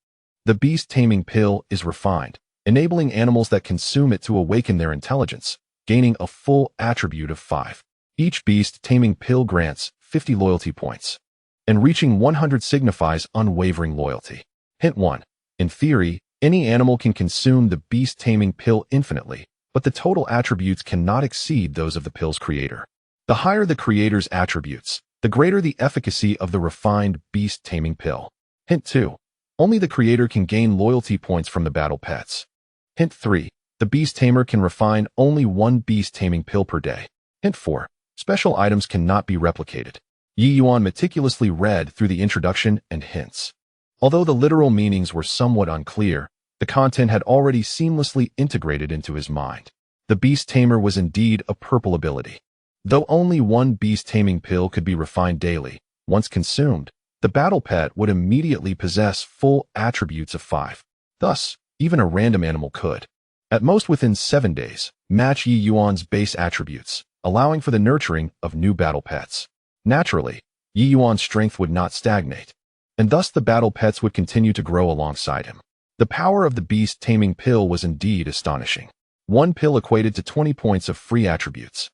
The beast taming pill is refined, enabling animals that consume it to awaken their intelligence, gaining a full attribute of 5. Each beast taming pill grants 50 loyalty points, and reaching 100 signifies unwavering loyalty. Hint 1. In theory, any animal can consume the beast taming pill infinitely, but the total attributes cannot exceed those of the pill's creator. The higher the creator's attributes, the greater the efficacy of the refined beast taming pill. Hint 2. Only the creator can gain loyalty points from the battle pets. Hint 3. The beast tamer can refine only one beast taming pill per day. Hint 4. Special items cannot be replicated. Ye Yuan meticulously read through the introduction and hints. Although the literal meanings were somewhat unclear, the content had already seamlessly integrated into his mind. The beast tamer was indeed a purple ability. Though only one beast taming pill could be refined daily, once consumed, the battle pet would immediately possess full attributes of 5. Thus, even a random animal could, at most within 7 days, match Ye Yuan's base attributes, allowing for the nurturing of new battle pets. Naturally, Ye Yuan's strength would not stagnate, and thus the battle pets would continue to grow alongside him. The power of the beast taming pill was indeed astonishing. One pill equated to 20 points of free attributes.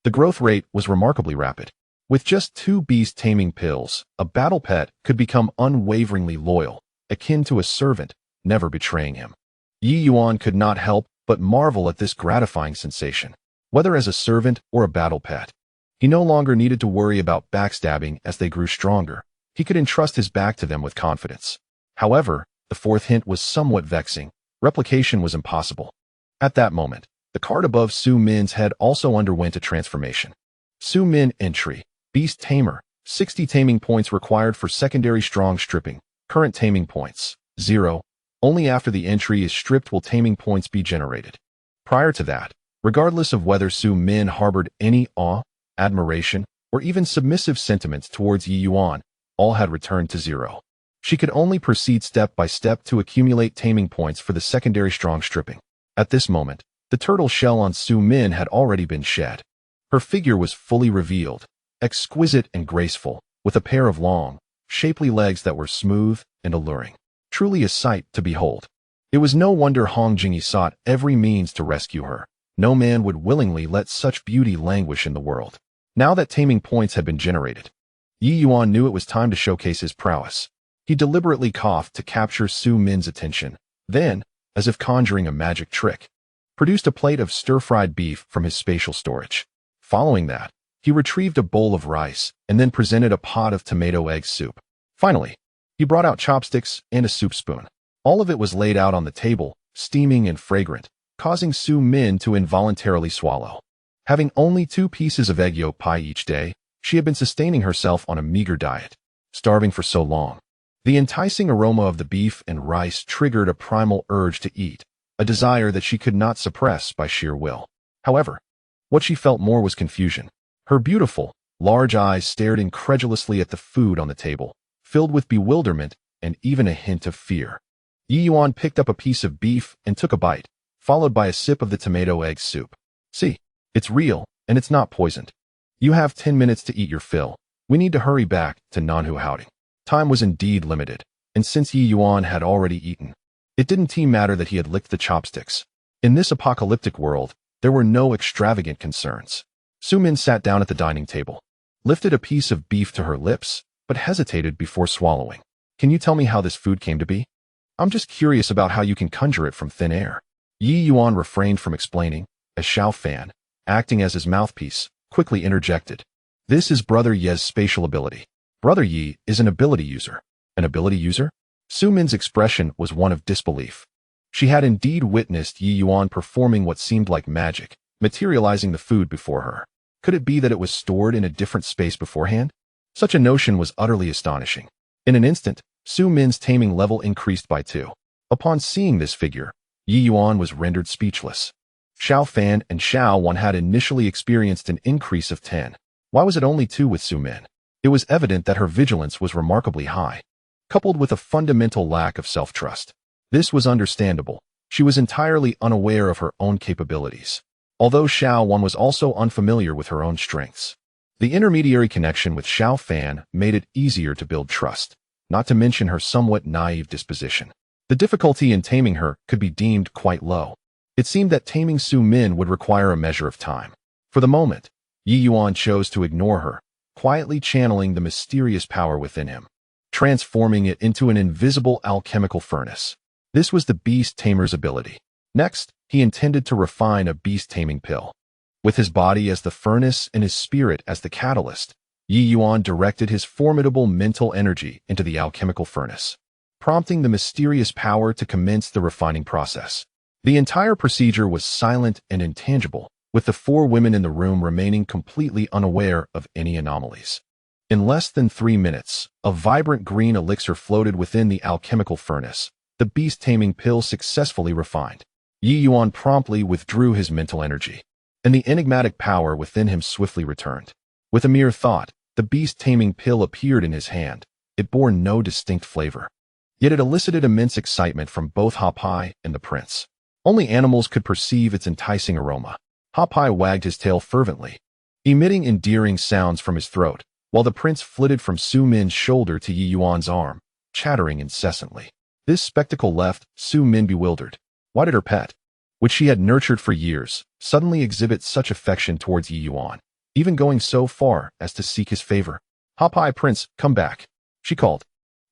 The growth rate was remarkably rapid. With just 2 beast taming pills, a battle pet could become unwaveringly loyal, akin to a servant, never betraying him. Ye Yuan could not help but marvel at this gratifying sensation. Whether as a servant or a battle pet, he no longer needed to worry about backstabbing as they grew stronger. He could entrust his back to them with confidence. However, the fourth hint was somewhat vexing. Replication was impossible. At that moment, the card above Su Min's head also underwent a transformation. Su Min entry: Beast Tamer, 60 taming points required for secondary strong stripping. Current taming points, 0. Only after the entry is stripped will taming points be generated. Prior to that, regardless of whether Su Min harbored any awe, admiration, or even submissive sentiments towards Ye Yuan, all had returned to 0. She could only proceed step by step to accumulate taming points for the secondary strong stripping. At this moment, the turtle shell on Su Min had already been shed. Her figure was fully revealed, exquisite and graceful, with a pair of long, shapely legs that were smooth and alluring. Truly a sight to behold. It was no wonder Hong Jingyi sought every means to rescue her. No man would willingly let such beauty languish in the world. Now that taming points had been generated, Ye Yuan knew it was time to showcase his prowess. He deliberately coughed to capture Su Min's attention. Then, as if conjuring a magic trick, produced a plate of stir-fried beef from his spatial storage. Following that, he retrieved a bowl of rice and then presented a pot of tomato egg soup. Finally, he brought out chopsticks and a soup spoon. All of it was laid out on the table, steaming and fragrant, causing Su Min to involuntarily swallow. Having only 2 pieces of egg yolk pie each day, she had been sustaining herself on a meager diet. starving for so long. The enticing aroma of the beef and rice triggered a primal urge to eat, a desire that she could not suppress by sheer will. However, what she felt more was confusion. Her beautiful, large eyes stared incredulously at the food on the table, filled with bewilderment and even a hint of fear. Ye Yuan picked up a piece of beef and took a bite, followed by a sip of the tomato egg soup. See, it's real, and it's not poisoned. You have 10 minutes to eat your fill. We need to hurry back to Nanhu Houting. Time was indeed limited, and since Ye Yuan had already eaten, it didn't matter that he had licked the chopsticks. In this apocalyptic world, there were no extravagant concerns. Su Min sat down at the dining table, lifted a piece of beef to her lips, but hesitated before swallowing. Can you tell me how this food came to be? I'm just curious about how you can conjure it from thin air. Ye Yuan refrained from explaining, as Xiao Fan, acting as his mouthpiece, quickly interjected. This is Brother Ye's spatial ability. Brother Ye is an ability user. An ability user? Su Min's expression was one of disbelief. She had indeed witnessed Ye Yuan performing what seemed like magic, materializing the food before her. Could it be that it was stored in a different space beforehand? Such a notion was utterly astonishing. In an instant, Su Min's taming level increased by 2. Upon seeing this figure, Ye Yuan was rendered speechless. Xiao Fan and Xiao Wan had initially experienced an increase of 10. Why was it only 2 with Su Min? It was evident that her vigilance was remarkably high, coupled with a fundamental lack of self-trust. This was understandable. She was entirely unaware of her own capabilities, although Xiao Wan was also unfamiliar with her own strengths. The intermediary connection with Xiao Fan made it easier to build trust, not to mention her somewhat naive disposition. The difficulty in taming her could be deemed quite low. It seemed that taming Su Min would require a measure of time. For the moment, Ye Yuan chose to ignore her, quietly channeling the mysterious power within him, transforming it into an invisible alchemical furnace. This was the beast tamer's ability. Next, he intended to refine a beast-taming pill. With his body as the furnace and his spirit as the catalyst, Ye Yuan directed his formidable mental energy into the alchemical furnace, prompting the mysterious power to commence the refining process. The entire procedure was silent and intangible, with the 4 women in the room remaining completely unaware of any anomalies. In less than 3 minutes, a vibrant green elixir floated within the alchemical furnace, the beast-taming pill successfully refined. Ye Yuan promptly withdrew his mental energy, and the enigmatic power within him swiftly returned. With a mere thought, the beast-taming pill appeared in his hand. It bore no distinct flavor, yet it elicited immense excitement from both Ha Pai and the prince. Only animals could perceive its enticing aroma. Ha Pai wagged his tail fervently, emitting endearing sounds from his throat, while the prince flitted from Su Min's shoulder to Ye Yuan's arm, chattering incessantly. This spectacle left Su Min bewildered. Why did her pet, which she had nurtured for years, suddenly exhibit such affection towards Ye Yuan, even going so far as to seek his favor? Ha Pai, prince, come back, she called.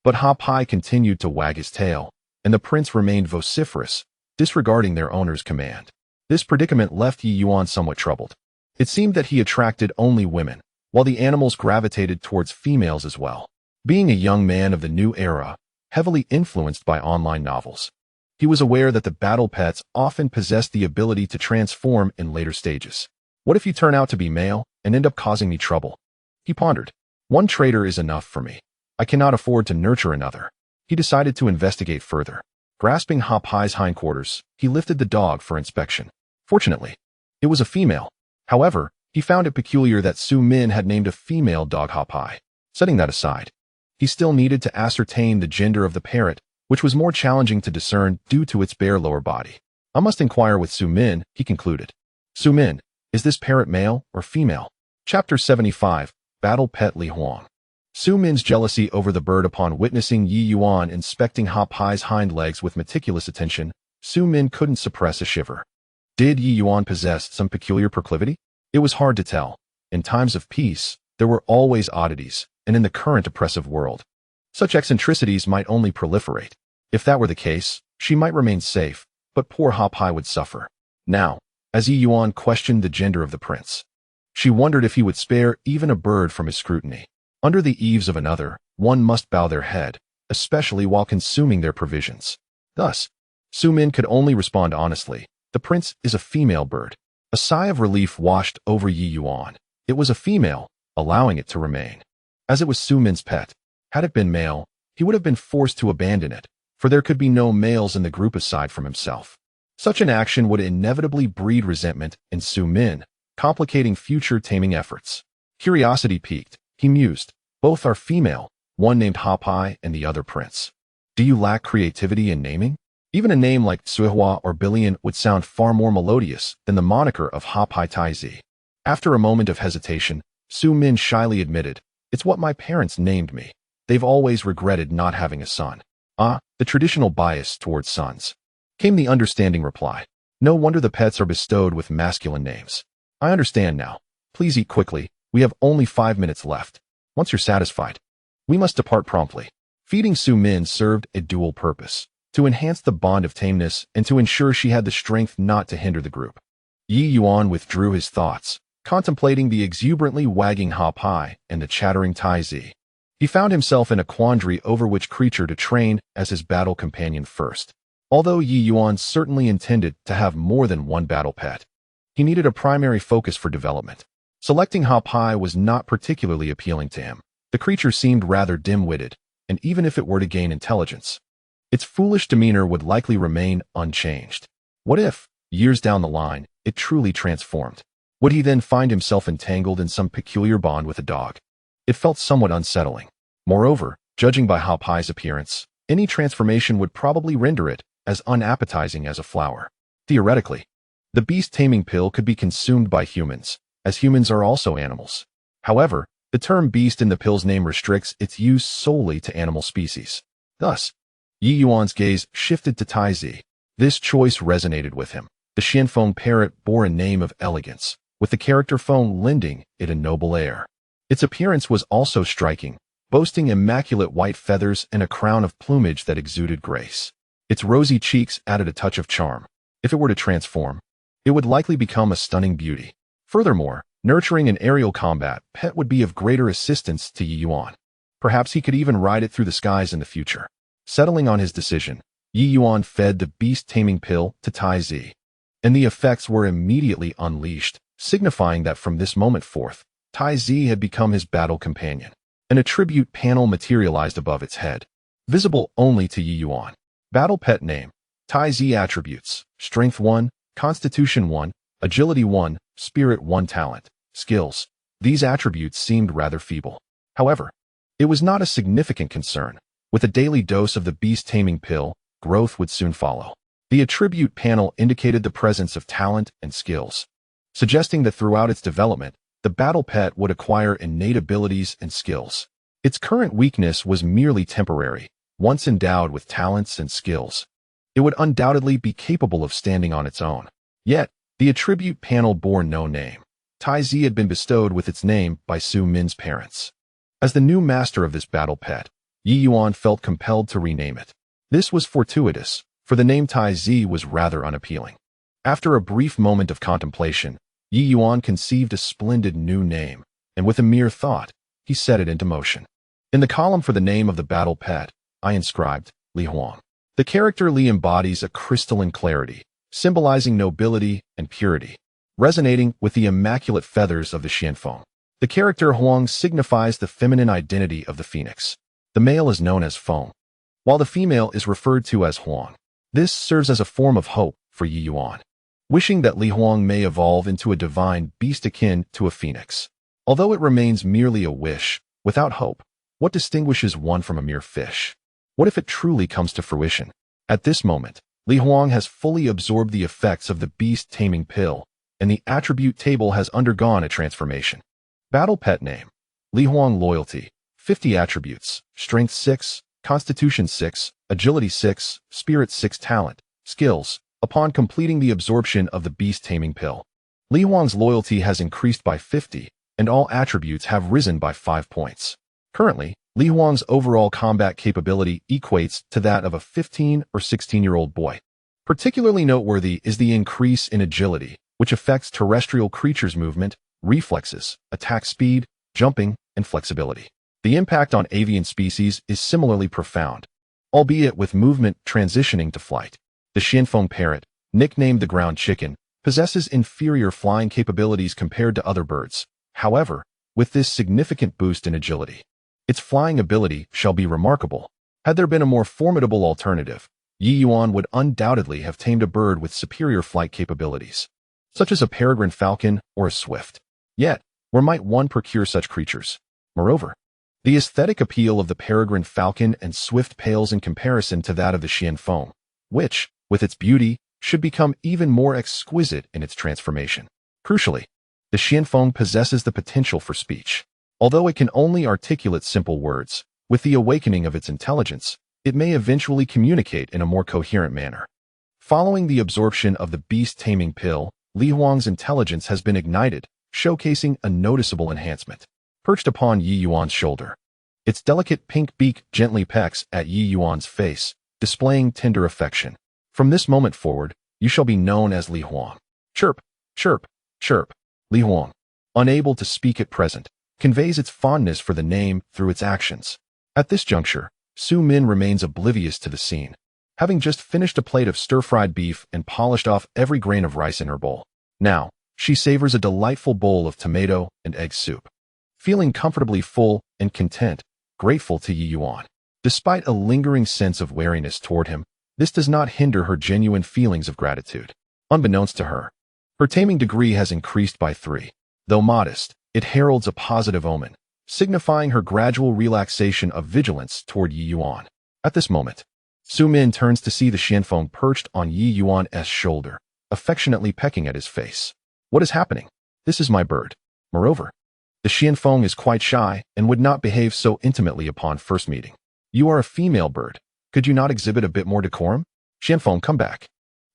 But Ha Pai continued to wag his tail, and the prince remained vociferous, disregarding their owner's command. This predicament left Ye Yuan somewhat troubled. It seemed that he attracted only women, while the animals gravitated towards females as well. Being a young man of the new era, heavily influenced by online novels, he was aware that the battle pets often possessed the ability to transform in later stages. What if you turn out to be male and end up causing me trouble? He pondered. One traitor is enough for me. I cannot afford to nurture another. He decided to investigate further. Grasping Ha Pai's hindquarters, he lifted the dog for inspection. Fortunately, it was a female. However, he found it peculiar that Su Min had named a female dog Ha Pai. Setting that aside, he still needed to ascertain the gender of the parrot, which was more challenging to discern due to its bare lower body. I must inquire with Su Min, he concluded. Su Min, is this parrot male or female? Chapter 75, Battle Pet Li Huang. Su Min's jealousy over the bird upon witnessing Ye Yuan inspecting Ha Pai's hind legs with meticulous attention, Su Min couldn't suppress a shiver. Did Ye Yuan possess some peculiar proclivity? It was hard to tell. In times of peace, there were always oddities, and in the current oppressive world, such eccentricities might only proliferate. If that were the case, she might remain safe, but poor Ha Pai would suffer. Now, as Ye Yuan questioned the gender of the prince, she wondered if he would spare even a bird from his scrutiny. Under the eaves of another, one must bow their head, especially while consuming their provisions. Thus, Su Min could only respond honestly. The prince is a female bird. A sigh of relief washed over Ye Yuan. It was a female, allowing it to remain, as it was Su Min's pet. Had it been male, he would have been forced to abandon it, for there could be no males in the group aside from himself. Such an action would inevitably breed resentment in Su Min, complicating future taming efforts. Curiosity piqued, he mused. Both are female, one named Ha Pai and the other Prince. Do you lack creativity in naming? Even a name like Tsuihua or Billion would sound far more melodious than the moniker of Ha Pai Taizi. After a moment of hesitation, Su Min shyly admitted, "It's what my parents named me. They've always regretted not having a son." Ah, the traditional bias towards sons. Came the understanding reply. No wonder the pets are bestowed with masculine names. I understand now. Please eat quickly. We have only 5 minutes left. Once you're satisfied, we must depart promptly. Feeding Su Min served a dual purpose, to enhance the bond of tameness and to ensure she had the strength not to hinder the group. Ye Yuan withdrew his thoughts, contemplating the exuberantly wagging Ha Pai and the chattering Taizi. He found himself in a quandary over which creature to train as his battle companion first. Although Ye Yuan certainly intended to have more than one battle pet, he needed a primary focus for development. Selecting Ha Pai was not particularly appealing to him. The creature seemed rather dim-witted, and even if it were to gain intelligence, its foolish demeanor would likely remain unchanged. What if, years down the line, it truly transformed? Would he then find himself entangled in some peculiar bond with a dog? It felt somewhat unsettling. Moreover, judging by Ha Pai's appearance, any transformation would probably render it as unappetizing as a flower. Theoretically, the beast taming pill could be consumed by humans, as humans are also animals. However, the term beast in the pill's name restricts its use solely to animal species. Thus, Ye Yuan's gaze shifted to Taizi. This choice resonated with him. The Xianfeng parrot bore a name of elegance, with the character Feng lending it a noble air. Its appearance was also striking, boasting immaculate white feathers and a crown of plumage that exuded grace. Its rosy cheeks added a touch of charm. If it were to transform, it would likely become a stunning beauty. Furthermore, nurturing an aerial combat pet would be of greater assistance to Ye Yuan. Perhaps he could even ride it through the skies in the future. Settling on his decision, Ye Yuan fed the beast-taming pill to Taizi, and the effects were immediately unleashed, signifying that from this moment forth, Taizi had become his battle companion. An attribute panel materialized above its head, visible only to Ye Yuan. Battle pet name, Taizi attributes, Strength 1, Constitution 1, Agility 1, Spirit 1 talent, skills. These attributes seemed rather feeble. However, it was not a significant concern. With a daily dose of the beast-taming pill, growth would soon follow. The attribute panel indicated the presence of talent and skills, suggesting that throughout its development, the battle pet would acquire innate abilities and skills. Its current weakness was merely temporary. Once endowed with talents and skills, it would undoubtedly be capable of standing on its own. Yet, the attribute panel bore no name. Taizi had been bestowed with its name by Su Min's parents. As the new master of this battle pet, Ye Yuan felt compelled to rename it. This was fortuitous, for the name Taizi was rather unappealing. After a brief moment of contemplation, Ye Yuan conceived a splendid new name, and with a mere thought, he set it into motion. In the column for the name of the battle pet, I inscribed Li Huang. The character Li embodies a crystalline clarity, symbolizing nobility and purity, resonating with the immaculate feathers of the Xianfeng. The character Huang signifies the feminine identity of the phoenix. The male is known as Feng, while the female is referred to as Huang. This serves as a form of hope for Ye Yuan, wishing that Li Huang may evolve into a divine beast akin to a phoenix. Although it remains merely a wish, without hope, what distinguishes one from a mere fish? What if it truly comes to fruition? At this moment, Li Huang has fully absorbed the effects of the beast-taming pill, and the attribute table has undergone a transformation. Battle pet name, Li Huang loyalty, 50 attributes, Strength 6, Constitution 6, Agility 6, Spirit 6 talent, skills. Upon completing the absorption of the beast-taming pill, Li Huang's loyalty has increased by 50, and all attributes have risen by 5 points. Currently, Li Huang's overall combat capability equates to that of a 15 or 16-year-old boy. Particularly noteworthy is the increase in agility, which affects terrestrial creatures' movement, reflexes, attack speed, jumping, and flexibility. The impact on avian species is similarly profound, albeit with movement transitioning to flight. The Xianfeng parrot, nicknamed the ground chicken, possesses inferior flying capabilities compared to other birds. However, with this significant boost in agility, Its flying ability shall be remarkable. Had there been a more formidable alternative, Ye Yuan would undoubtedly have tamed a bird with superior flight capabilities, such as a peregrine falcon or a swift. Yet, where might one procure such creatures? Moreover, the aesthetic appeal of the peregrine falcon and swift pales in comparison to that of the xianfeng, which, with its beauty, should become even more exquisite in its transformation. Crucially, the xianfeng possesses the potential for speech. Although it can only articulate simple words, with the awakening of its intelligence, it may eventually communicate in a more coherent manner. Following the absorption of the beast-taming pill, Li Huang's intelligence has been ignited, showcasing a noticeable enhancement. Perched upon Ye Yuan's shoulder, its delicate pink beak gently pecks at Ye Yuan's face, displaying tender affection. From this moment forward, you shall be known as Li Huang. Chirp, chirp, chirp. Li Huang, unable to speak at present, conveys its fondness for the name through its actions. At this juncture, Su Min remains oblivious to the scene, having just finished a plate of stir-fried beef and polished off every grain of rice in her bowl. Now, she savors a delightful bowl of tomato and egg soup, feeling comfortably full and content, grateful to Ye Yuan. Despite a lingering sense of wariness toward him, this does not hinder her genuine feelings of gratitude. Unbeknownst to her, her taming degree has increased by 3. Though modest, it heralds a positive omen, signifying her gradual relaxation of vigilance toward Ye Yuan. At this moment, Su Min turns to see the xianfeng perched on Ye Yuan's shoulder, affectionately pecking at his face. What is happening? This is my bird. Moreover, the xianfeng is quite shy and would not behave so intimately upon first meeting. You are a female bird. Could you not exhibit a bit more decorum? Xianfeng, come back.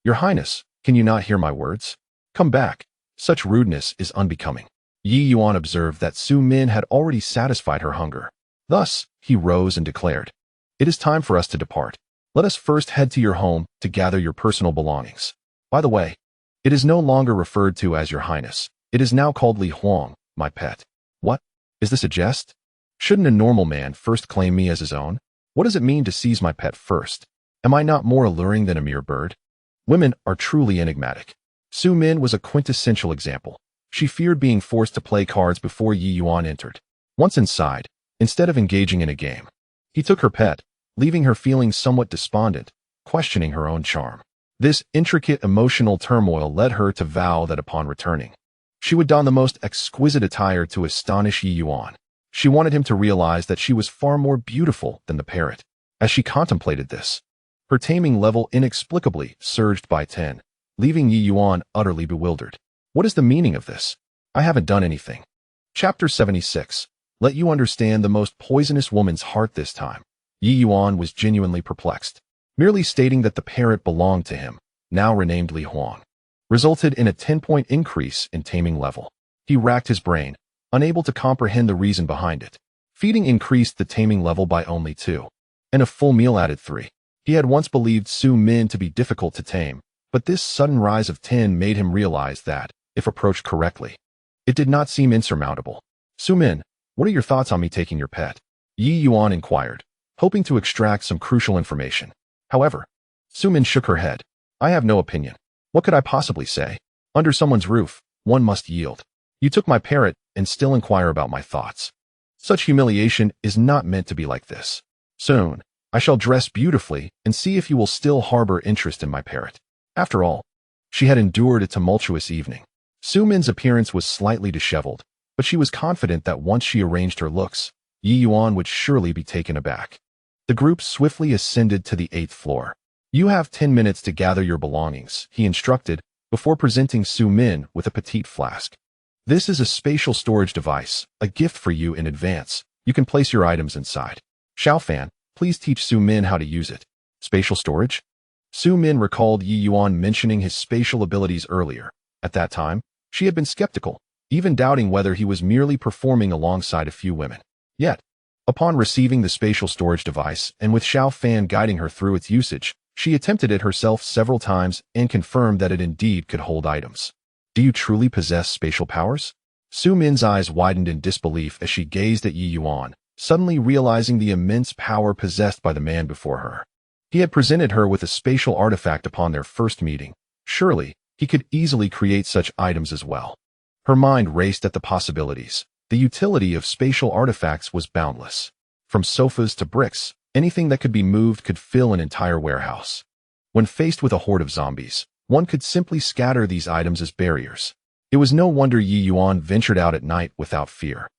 Your Highness, can you not hear my words? Come back. Such rudeness is unbecoming. Ye Yuan observed that Su Min had already satisfied her hunger. Thus, he rose and declared, "It is time for us to depart. Let us first head to your home to gather your personal belongings. By the way, it is no longer referred to as Your Highness. It is now called Li Huang, my pet." What? Is this a jest? Shouldn't a normal man first claim me as his own? What does it mean to seize my pet first? Am I not more alluring than a mere bird? Women are truly enigmatic. Su Min was a quintessential example. She feared being forced to play cards before Ye Yuan entered. Once inside, instead of engaging in a game, he took her pet, leaving her feeling somewhat despondent, questioning her own charm. This intricate emotional turmoil led her to vow that upon returning, she would don the most exquisite attire to astonish Ye Yuan. She wanted him to realize that she was far more beautiful than the parrot. As she contemplated this, her taming level inexplicably surged by 10, leaving Ye Yuan utterly bewildered. What is the meaning of this? I haven't done anything. Chapter 76. Let you understand the most poisonous woman's heart this time. Ye Yuan was genuinely perplexed. Merely stating that the parrot belonged to him, now renamed Li Huang, resulted in a 10-point increase in taming level. He racked his brain, unable to comprehend the reason behind it. Feeding increased the taming level by only 2, and a full meal added 3. He had once believed Su Min to be difficult to tame, but this sudden rise of 10 made him realize that, if approached correctly, it did not seem insurmountable. Su Min, what are your thoughts on me taking your pet? Ye Yuan inquired, hoping to extract some crucial information. However, Su Min shook her head. I have no opinion. What could I possibly say? Under someone's roof, one must yield. You took my parrot and still inquire about my thoughts. Such humiliation is not meant to be like this. Soon, I shall dress beautifully and see if you will still harbor interest in my parrot. After all, she had endured a tumultuous evening. Su Min's appearance was slightly disheveled, but she was confident that once she arranged her looks, Ye Yuan would surely be taken aback. The group swiftly ascended to the 8th floor. You have 10 minutes to gather your belongings, he instructed, before presenting Su Min with a petite flask. This is a spatial storage device, a gift for you in advance. You can place your items inside. Xiaofan, please teach Su Min how to use it. Spatial storage? Su Min recalled Ye Yuan mentioning his spatial abilities earlier. At that time, she had been skeptical, even doubting whether he was merely performing alongside a few women. Yet, upon receiving the spatial storage device and with Xiaofan guiding her through its usage, she attempted it herself several times and confirmed that it indeed could hold items. Do you truly possess spatial powers? Su Min's eyes widened in disbelief as she gazed at Ye Yuan, suddenly realizing the immense power possessed by the man before her. He had presented her with a spatial artifact upon their first meeting. Surely, he could easily create such items as well. Her mind raced at the possibilities. The utility of spatial artifacts was boundless. From sofas to bricks, anything that could be moved could fill an entire warehouse. When faced with a horde of zombies, one could simply scatter these items as barriers. It was no wonder Ye Yuan ventured out at night without fear.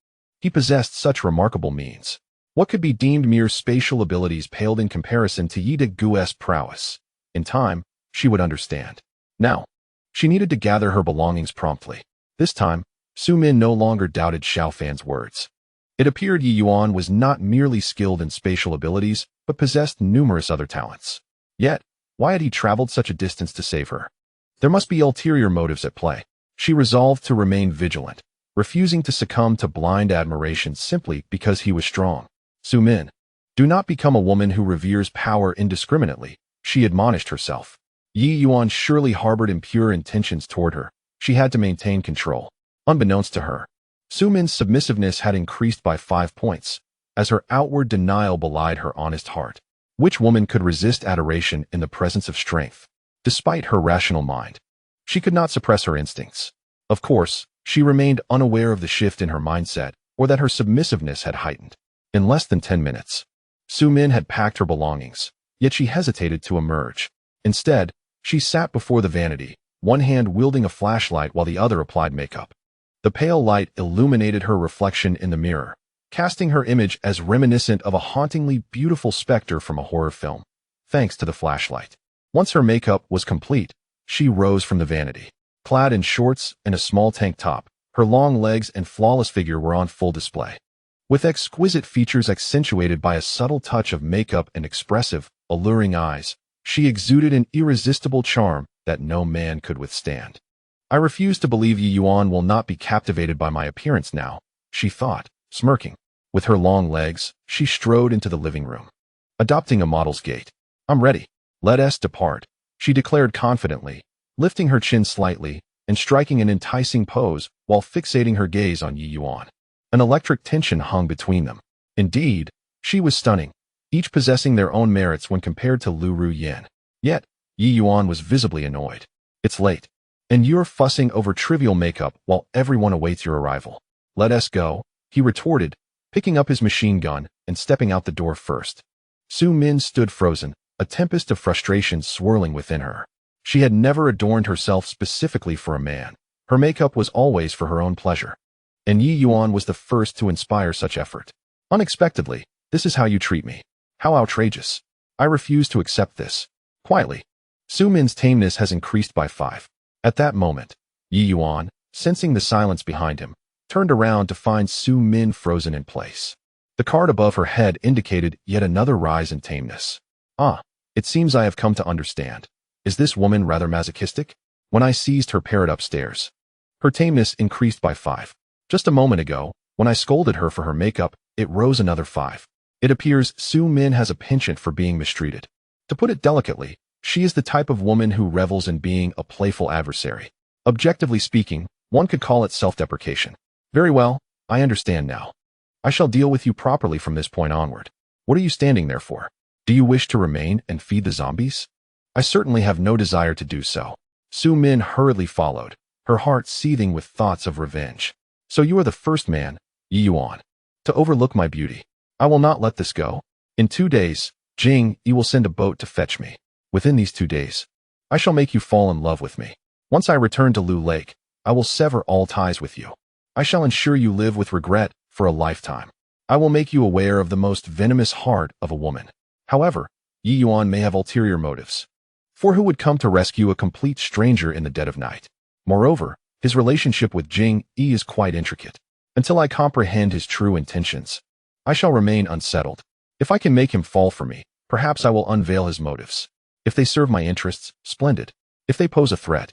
He possessed such remarkable means. What could be deemed mere spatial abilities paled in comparison to Ye Gu's prowess. In time, she would understand. Now, she needed to gather her belongings promptly. This time, Su Min no longer doubted Xiao Fan's words. It appeared Ye Yuan was not merely skilled in spatial abilities, but possessed numerous other talents. Yet, why had he traveled such a distance to save her? There must be ulterior motives at play. She resolved to remain vigilant, refusing to succumb to blind admiration simply because he was strong. Su Min, do not become a woman who reveres power indiscriminately, she admonished herself. Ye Yuan surely harbored impure intentions toward her. She had to maintain control. Unbeknownst to her, Su Min's submissiveness had increased by 5 points, as her outward denial belied her honest heart. Which woman could resist adoration in the presence of strength? Despite her rational mind, she could not suppress her instincts. Of course, she remained unaware of the shift in her mindset, or that her submissiveness had heightened. In less than 10 minutes, Su Min had packed her belongings, yet she hesitated to emerge. Instead, she sat before the vanity, one hand wielding a flashlight while the other applied makeup. The pale light illuminated her reflection in the mirror, casting her image as reminiscent of a hauntingly beautiful specter from a horror film, thanks to the flashlight. Once her makeup was complete, she rose from the vanity. Clad in shorts and a small tank top, her long legs and flawless figure were on full display. With exquisite features accentuated by a subtle touch of makeup and expressive, alluring eyes, she exuded an irresistible charm that no man could withstand. I refuse to believe Ye Yuan will not be captivated by my appearance now, she thought, smirking. With her long legs, she strode into the living room. Adopting a model's gait. I'm ready. Let us depart, she declared confidently, lifting her chin slightly and striking an enticing pose while fixating her gaze on Ye Yuan. An electric tension hung between them. Indeed, she was stunning, each possessing their own merits when compared to Lu Ruyan. Yet, Ye Yuan was visibly annoyed. It's late, and you're fussing over trivial makeup while everyone awaits your arrival. Let us go, he retorted, picking up his machine gun and stepping out the door first. Su Min stood frozen, a tempest of frustration swirling within her. She had never adorned herself specifically for a man. Her makeup was always for her own pleasure. And Ye Yuan was the first to inspire such effort. Unexpectedly, this is how you treat me. How outrageous. I refuse to accept this. Quietly. Su Min's tameness has increased by 5. At that moment, Ye Yuan, sensing the silence behind him, turned around to find Su Min frozen in place. The card above her head indicated yet another rise in tameness. Ah, it seems I have come to understand. Is this woman rather masochistic? When I seized her parrot upstairs, her tameness increased by 5. Just a moment ago, when I scolded her for her makeup, it rose another 5. It appears Su Min has a penchant for being mistreated. To put it delicately, she is the type of woman who revels in being a playful adversary. Objectively speaking, one could call it self-deprecation. Very well, I understand now. I shall deal with you properly from this point onward. What are you standing there for? Do you wish to remain and feed the zombies? I certainly have no desire to do so. Su Min hurriedly followed, her heart seething with thoughts of revenge. So you are the first man, Ye Yuan, to overlook my beauty. I will not let this go. In 2 days, Jing Yi will send a boat to fetch me. Within these 2 days, I shall make you fall in love with me. Once I return to Lu Lake, I will sever all ties with you. I shall ensure you live with regret for a lifetime. I will make you aware of the most venomous heart of a woman. However, Ye Yuan may have ulterior motives. For who would come to rescue a complete stranger in the dead of night? Moreover, his relationship with Jing Yi is quite intricate. Until I comprehend his true intentions, I shall remain unsettled. If I can make him fall for me, perhaps I will unveil his motives. If they serve my interests, splendid. If they pose a threat,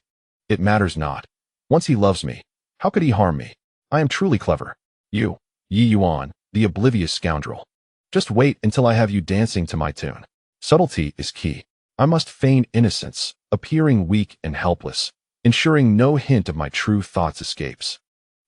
it matters not. Once he loves me, how could he harm me? I am truly clever. You, Ye Yuan, the oblivious scoundrel. Just wait until I have you dancing to my tune. Subtlety is key. I must feign innocence, appearing weak and helpless, ensuring no hint of my true thoughts escapes.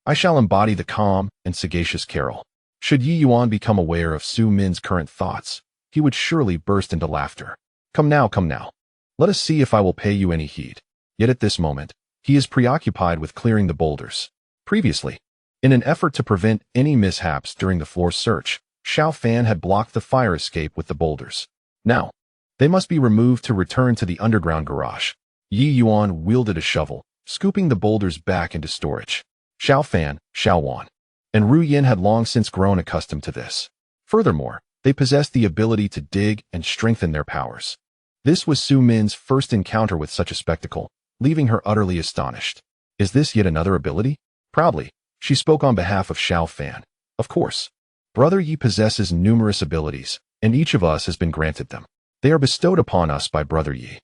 I shall embody the calm and sagacious Carol. Should Ye Yuan become aware of Su Min's current thoughts, he would surely burst into laughter. Come now, come now. Let us see if I will pay you any heed. Yet at this moment, he is preoccupied with clearing the boulders. Previously, in an effort to prevent any mishaps during the floor search, Xiao Fan had blocked the fire escape with the boulders. Now, they must be removed to return to the underground garage. Ye Yuan wielded a shovel, scooping the boulders back into storage. Xiao Fan, Xiao Wan, and Ru Yin had long since grown accustomed to this. Furthermore, they possessed the ability to dig and strengthen their powers. This was Su Min's first encounter with such a spectacle, leaving her utterly astonished. Is this yet another ability? Proudly, she spoke on behalf of Xiao Fan. Of course. Brother Yi possesses numerous abilities, and each of us has been granted them. They are bestowed upon us by Brother Yi.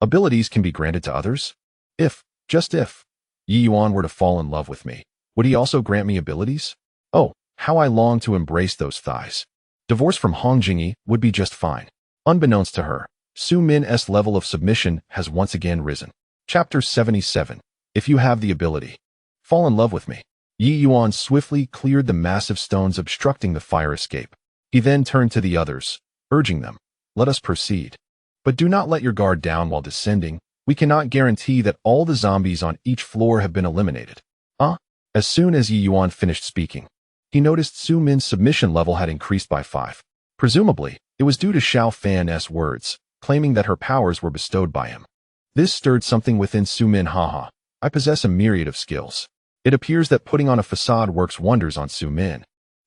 Abilities can be granted to others? Just if, Ye Yuan were to fall in love with me, would he also grant me abilities? Oh, how I long to embrace those thighs. Divorce from Hong Jingyi would be just fine. Unbeknownst to her, Su Min's level of submission has once again risen. Chapter 77. If you have the ability, fall in love with me. Ye Yuan swiftly cleared the massive stones obstructing the fire escape. He then turned to the others, urging them, let us proceed. But do not let your guard down while descending. We cannot guarantee that all the zombies on each floor have been eliminated. As soon as Ye Yuan finished speaking, he noticed Su Min's submission level had increased by 5. Presumably, it was due to Xiao Fan's words, claiming that her powers were bestowed by him. This stirred something within Su Min. Haha, I possess a myriad of skills. It appears that putting on a facade works wonders on Su Min.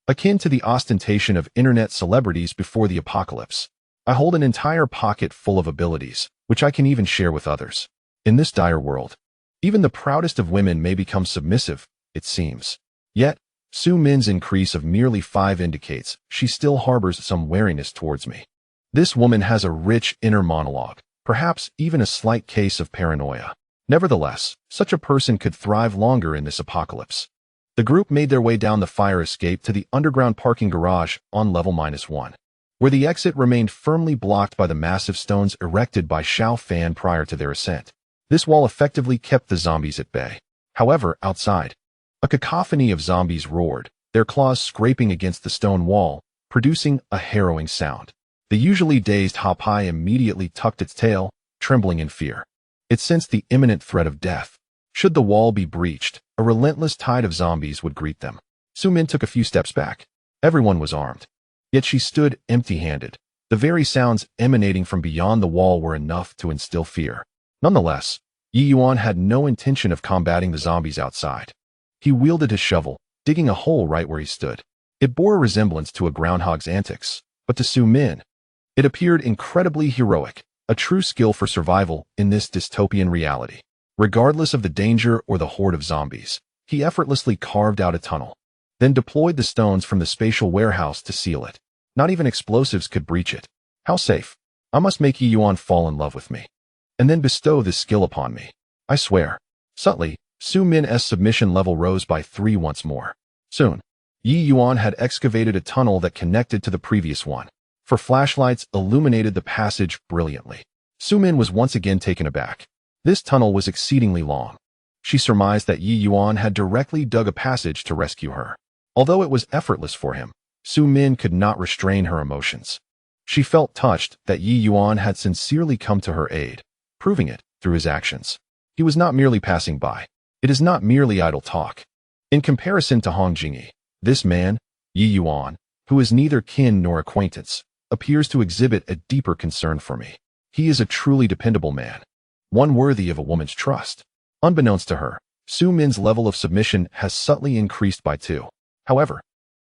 Akin to the ostentation of internet celebrities before the apocalypse, I hold an entire pocket full of abilities, which I can even share with others. In this dire world, even the proudest of women may become submissive, it seems. Yet, Su Min's increase of merely 5 indicates she still harbors some wariness towards me. This woman has a rich inner monologue, perhaps even a slight case of paranoia. Nevertheless, such a person could thrive longer in this apocalypse. The group made their way down the fire escape to the underground parking garage on level -1, where the exit remained firmly blocked by the massive stones erected by Xiao Fan prior to their ascent. This wall effectively kept the zombies at bay. However, outside, a cacophony of zombies roared, their claws scraping against the stone wall, producing a harrowing sound. The usually dazed Hapai immediately tucked its tail, trembling in fear. It sensed the imminent threat of death. Should the wall be breached, a relentless tide of zombies would greet them. Su Min took a few steps back. Everyone was armed. Yet she stood empty-handed. The very sounds emanating from beyond the wall were enough to instill fear. Nonetheless, Ye Yuan had no intention of combating the zombies outside. He wielded his shovel, digging a hole right where he stood. It bore a resemblance to a groundhog's antics, but to Su Min, it appeared incredibly heroic, a true skill for survival in this dystopian reality. Regardless of the danger or the horde of zombies, he effortlessly carved out a tunnel, then deployed the stones from the spatial warehouse to seal it. Not even explosives could breach it. How safe? I must make Ye Yuan fall in love with me, and then bestow this skill upon me. I swear. Subtly, Su Min's submission level rose by 3 once more. Soon, Ye Yuan had excavated a tunnel that connected to the previous one, for flashlights illuminated the passage brilliantly. Su Min was once again taken aback. This tunnel was exceedingly long. She surmised that Ye Yuan had directly dug a passage to rescue her. Although it was effortless for him, Su Min could not restrain her emotions. She felt touched that Ye Yuan had sincerely come to her aid, proving it through his actions. He was not merely passing by. It is not merely idle talk. In comparison to Hong Jingyi, this man, Ye Yuan, who is neither kin nor acquaintance, appears to exhibit a deeper concern for me. He is a truly dependable man, one worthy of a woman's trust. Unbeknownst to her, Su Min's level of submission has subtly increased by 2. However,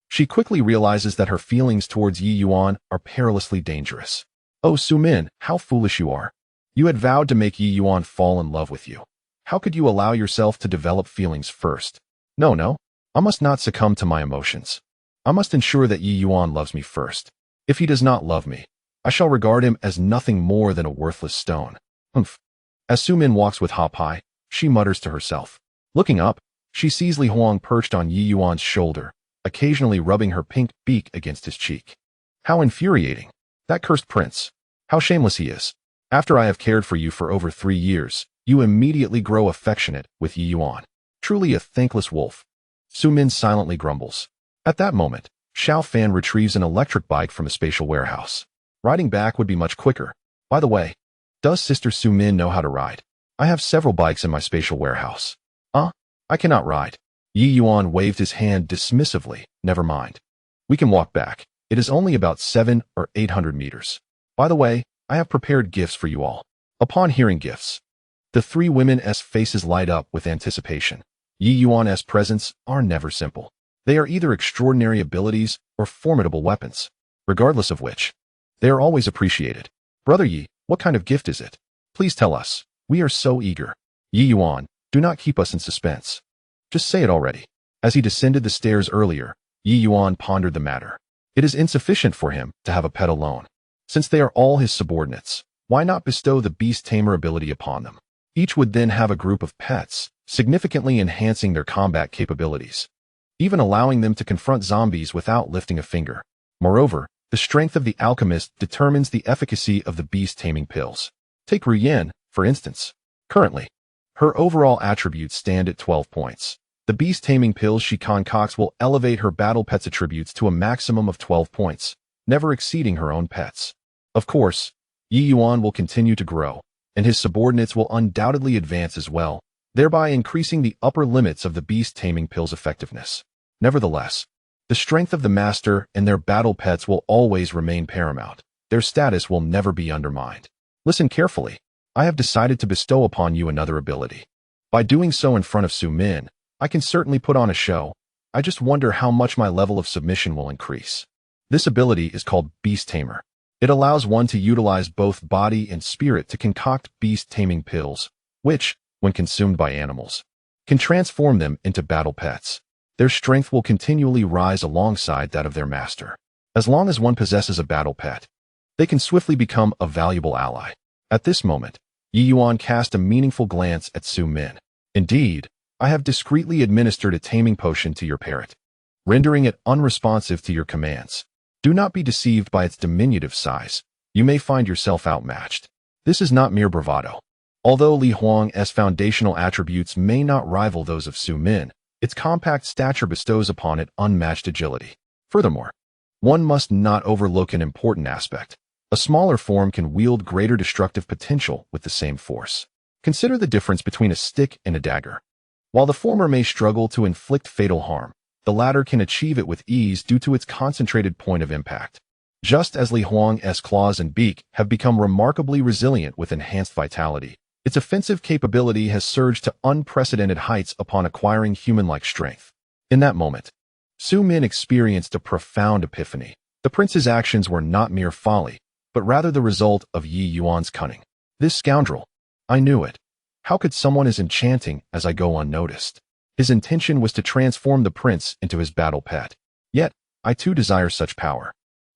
she quickly realizes that her feelings towards Ye Yuan are perilously dangerous. Oh, Su Min, how foolish you are. You had vowed to make Ye Yuan fall in love with you. How could you allow yourself to develop feelings first? No, I must not succumb to my emotions. I must ensure that Ye Yuan loves me first. If he does not love me, I shall regard him as nothing more than a worthless stone. Humph. As Su Min walks with Hapai, she mutters to herself. Looking up, she sees Li Huang perched on Ye Yuan's shoulder, occasionally rubbing her pink beak against his cheek. How infuriating. That cursed prince. How shameless he is. After I have cared for you for over 3 years, you immediately grow affectionate with Ye Yuan. Truly a thankless wolf. Su Min silently grumbles. At that moment, Xiao Fan retrieves an electric bike from a spatial warehouse. Riding back would be much quicker. By the way, does Sister Su Min know how to ride? I have several bikes in my spatial warehouse. I cannot ride. Ye Yuan waved his hand dismissively. Never mind. We can walk back. It is only about 700 or 800 meters. By the way, I have prepared gifts for you all. Upon hearing gifts, the three women's faces light up with anticipation. Ye Yuan's presents are never simple. They are either extraordinary abilities or formidable weapons. Regardless of which, they are always appreciated. Brother Ye, what kind of gift is it? Please tell us. We are so eager. Ye Yuan, do not keep us in suspense. Just say it already. As he descended the stairs earlier, Ye Yuan pondered the matter. It is insufficient for him to have a pet alone. Since they are all his subordinates, why not bestow the beast tamer ability upon them? Each would then have a group of pets, significantly enhancing their combat capabilities, even allowing them to confront zombies without lifting a finger. Moreover, the strength of the alchemist determines the efficacy of the beast-taming pills. Take Ruyen, for instance. Currently, her overall attributes stand at 12 points. The beast-taming pills she concocts will elevate her battle pet's attributes to a maximum of 12 points, never exceeding her own pets. Of course, Ye Yuan will continue to grow, and his subordinates will undoubtedly advance as well, thereby increasing the upper limits of the beast-taming pill's effectiveness. Nevertheless, the strength of the master and their battle pets will always remain paramount. Their status will never be undermined. Listen carefully. I have decided to bestow upon you another ability. By doing so in front of Su Min, I can certainly put on a show. I just wonder how much my level of submission will increase. This ability is called Beast Tamer. It allows one to utilize both body and spirit to concoct beast-taming pills, which, when consumed by animals, can transform them into battle pets. Their strength will continually rise alongside that of their master. As long as one possesses a battle pet, they can swiftly become a valuable ally. At this moment, Ye Yuan cast a meaningful glance at Su Min. Indeed, I have discreetly administered a taming potion to your parrot, rendering it unresponsive to your commands. Do not be deceived by its diminutive size. You may find yourself outmatched. This is not mere bravado. Although Li Huang's foundational attributes may not rival those of Su Min, its compact stature bestows upon it unmatched agility. Furthermore, one must not overlook an important aspect. A smaller form can wield greater destructive potential with the same force. Consider the difference between a stick and a dagger. While the former may struggle to inflict fatal harm, the latter can achieve it with ease due to its concentrated point of impact. Just as Li Huang's claws and beak have become remarkably resilient with enhanced vitality, its offensive capability has surged to unprecedented heights upon acquiring human-like strength. In that moment, Su Min experienced a profound epiphany. The prince's actions were not mere folly, but rather the result of Ye Yuan's cunning. This scoundrel, I knew it. How could someone as enchanting as I go unnoticed? His intention was to transform the prince into his battle pet. Yet, I too desire such power.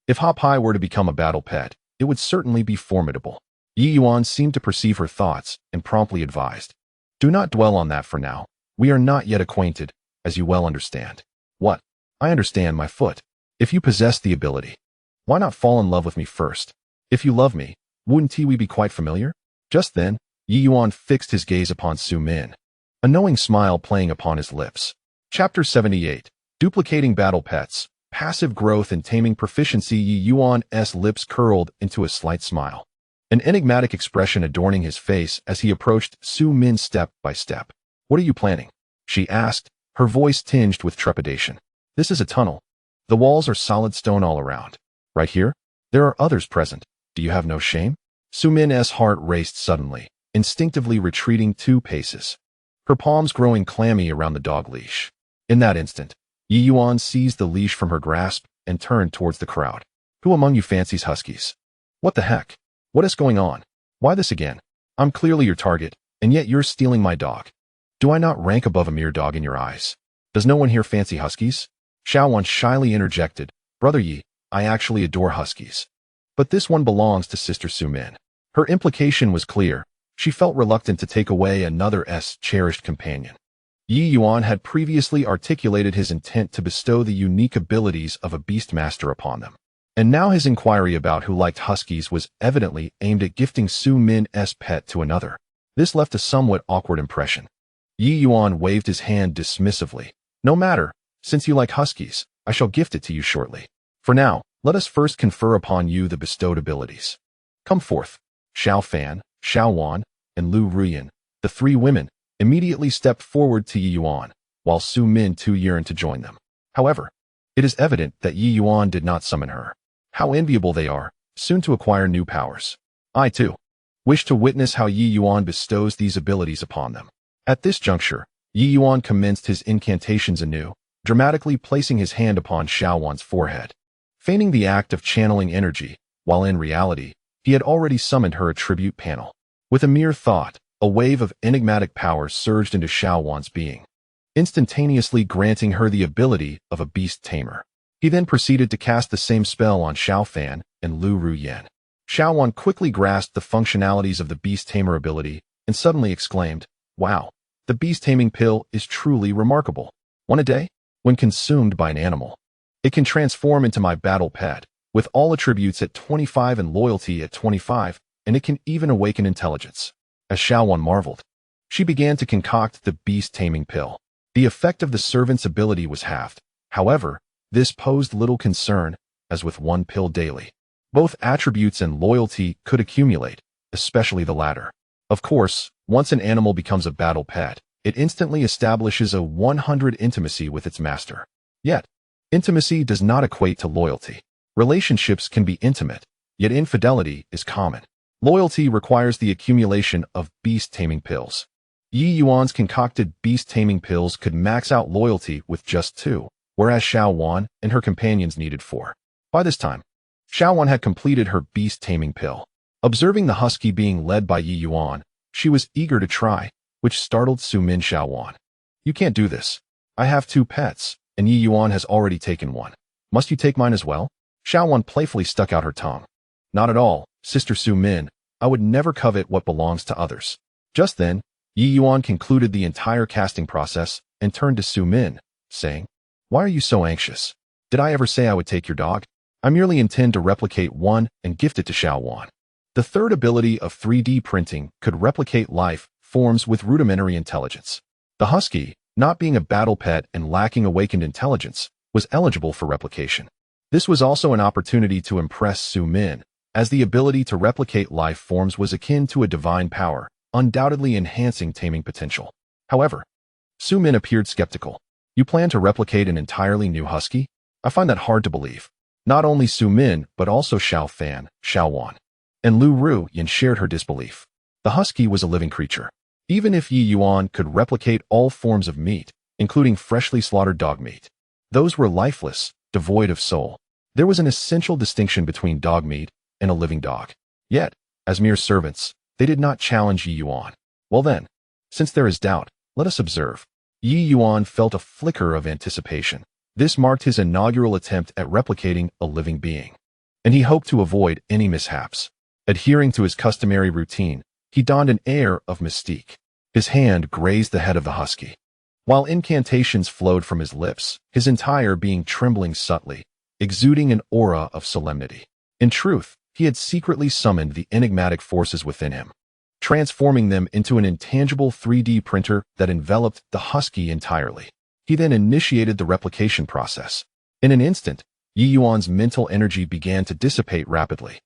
If Hop Hai were to become a battle pet, it would certainly be formidable. Ye Yuan seemed to perceive her thoughts and promptly advised. Do not dwell on that for now. We are not yet acquainted, as you well understand. What? I understand, my foot. If you possess the ability, why not fall in love with me first? If you love me, wouldn't we be quite familiar? Just then, Ye Yuan fixed his gaze upon Su Min, a knowing smile playing upon his lips. Chapter 78. Duplicating Battle Pets. Passive growth and taming proficiency. Ye Yuan's lips curled into a slight smile, an enigmatic expression adorning his face as he approached Su Min step by step. What are you planning? She asked, her voice tinged with trepidation. This is a tunnel. The walls are solid stone all around. Right here, there are others present. Do you have no shame? Su Min's heart raced suddenly, instinctively retreating 2 paces, her palms growing clammy around the dog leash. In that instant, Ye Yuan seized the leash from her grasp and turned towards the crowd. Who among you fancies huskies? What the heck? What is going on? Why this again? I'm clearly your target, and yet you're stealing my dog. Do I not rank above a mere dog in your eyes? Does no one here fancy huskies? Xiaowan shyly interjected. Brother Yi, I actually adore huskies. But this one belongs to Sister Su Min. Her implication was clear. She felt reluctant to take away another's cherished companion. Ye Yuan had previously articulated his intent to bestow the unique abilities of a beastmaster upon them. And now his inquiry about who liked huskies was evidently aimed at gifting Su Min's pet to another. This left a somewhat awkward impression. Ye Yuan waved his hand dismissively. No matter, since you like huskies, I shall gift it to you shortly. For now, let us first confer upon you the bestowed abilities. Come forth. Xiao Fan, Xiao Wan, and Lu Ruyan, the 3 women, immediately stepped forward to Ye Yuan, while Su Min too yearned to join them. However, It is evident that Ye Yuan did not summon her. How enviable they are, soon to acquire new powers. I, too, wish to witness how Ye Yuan bestows these abilities upon them. At this juncture, Ye Yuan commenced his incantations anew, dramatically placing his hand upon Xiaowan's forehead, feigning the act of channeling energy, while in reality, he had already summoned her attribute panel. With a mere thought, a wave of enigmatic power surged into Xiaowan's being, instantaneously granting her the ability of a beast tamer. He then proceeded to cast the same spell on Xiaofan and Lu Ruyan. Xiaowan quickly grasped the functionalities of the beast tamer ability and suddenly exclaimed, "Wow, the beast taming pill is truly remarkable. One a day? When consumed by an animal, it can transform into my battle pet, with all attributes at 25 and loyalty at 25, and it can even awaken intelligence." As Xiaowan marveled, she began to concoct the beast taming pill. The effect of the servant's ability was halved. However, this posed little concern, as with one pill daily, both attributes and loyalty could accumulate, especially the latter. Of course, once an animal becomes a battle pet, it instantly establishes a 100 intimacy with its master. Yet, intimacy does not equate to loyalty. Relationships can be intimate, yet infidelity is common. Loyalty requires the accumulation of beast-taming pills. Ye Yuan's concocted beast-taming pills could max out loyalty with just 2, whereas Xiaowan and her companions needed 4. By this time, Xiaowan had completed her beast-taming pill. Observing the husky being led by Ye Yuan, she was eager to try, which startled Sumin Xiaowan. "You can't do this. I have 2 pets, and Ye Yuan has already taken one. Must you take mine as well?" Xiaowan playfully stuck out her tongue. "Not at all, Sister Sumin. I would never covet what belongs to others." Just then, Ye Yuan concluded the entire casting process and turned to Sumin, saying, "Why are you so anxious? Did I ever say I would take your dog? I merely intend to replicate one and gift it to Xiaowan." The third ability of 3D printing could replicate life forms with rudimentary intelligence. The husky, not being a battle pet and lacking awakened intelligence, was eligible for replication. This was also an opportunity to impress Sumin, as the ability to replicate life forms was akin to a divine power, undoubtedly enhancing taming potential. However, Sumin appeared skeptical. "You plan to replicate an entirely new husky? I find that hard to believe." Not only Sumin, but also Xiaofan, Xiaowan, and Lu Ruyan shared her disbelief. The husky was a living creature. Even if Ye Yuan could replicate all forms of meat, including freshly slaughtered dog meat, those were lifeless, devoid of soul. There was an essential distinction between dog meat and a living dog. Yet, as mere servants, they did not challenge Ye Yuan. Well then, since there is doubt, let us observe. Ye Yuan felt a flicker of anticipation. This marked his inaugural attempt at replicating a living being, and he hoped to avoid any mishaps. Adhering to his customary routine, he donned an air of mystique. His hand grazed the head of the husky. While incantations flowed from his lips, his entire being trembling subtly, exuding an aura of solemnity. In truth, he had secretly summoned the enigmatic forces within him, transforming them into an intangible 3D printer that enveloped the husky entirely. He then initiated the replication process. In an instant, Ye Yuan's mental energy began to dissipate rapidly.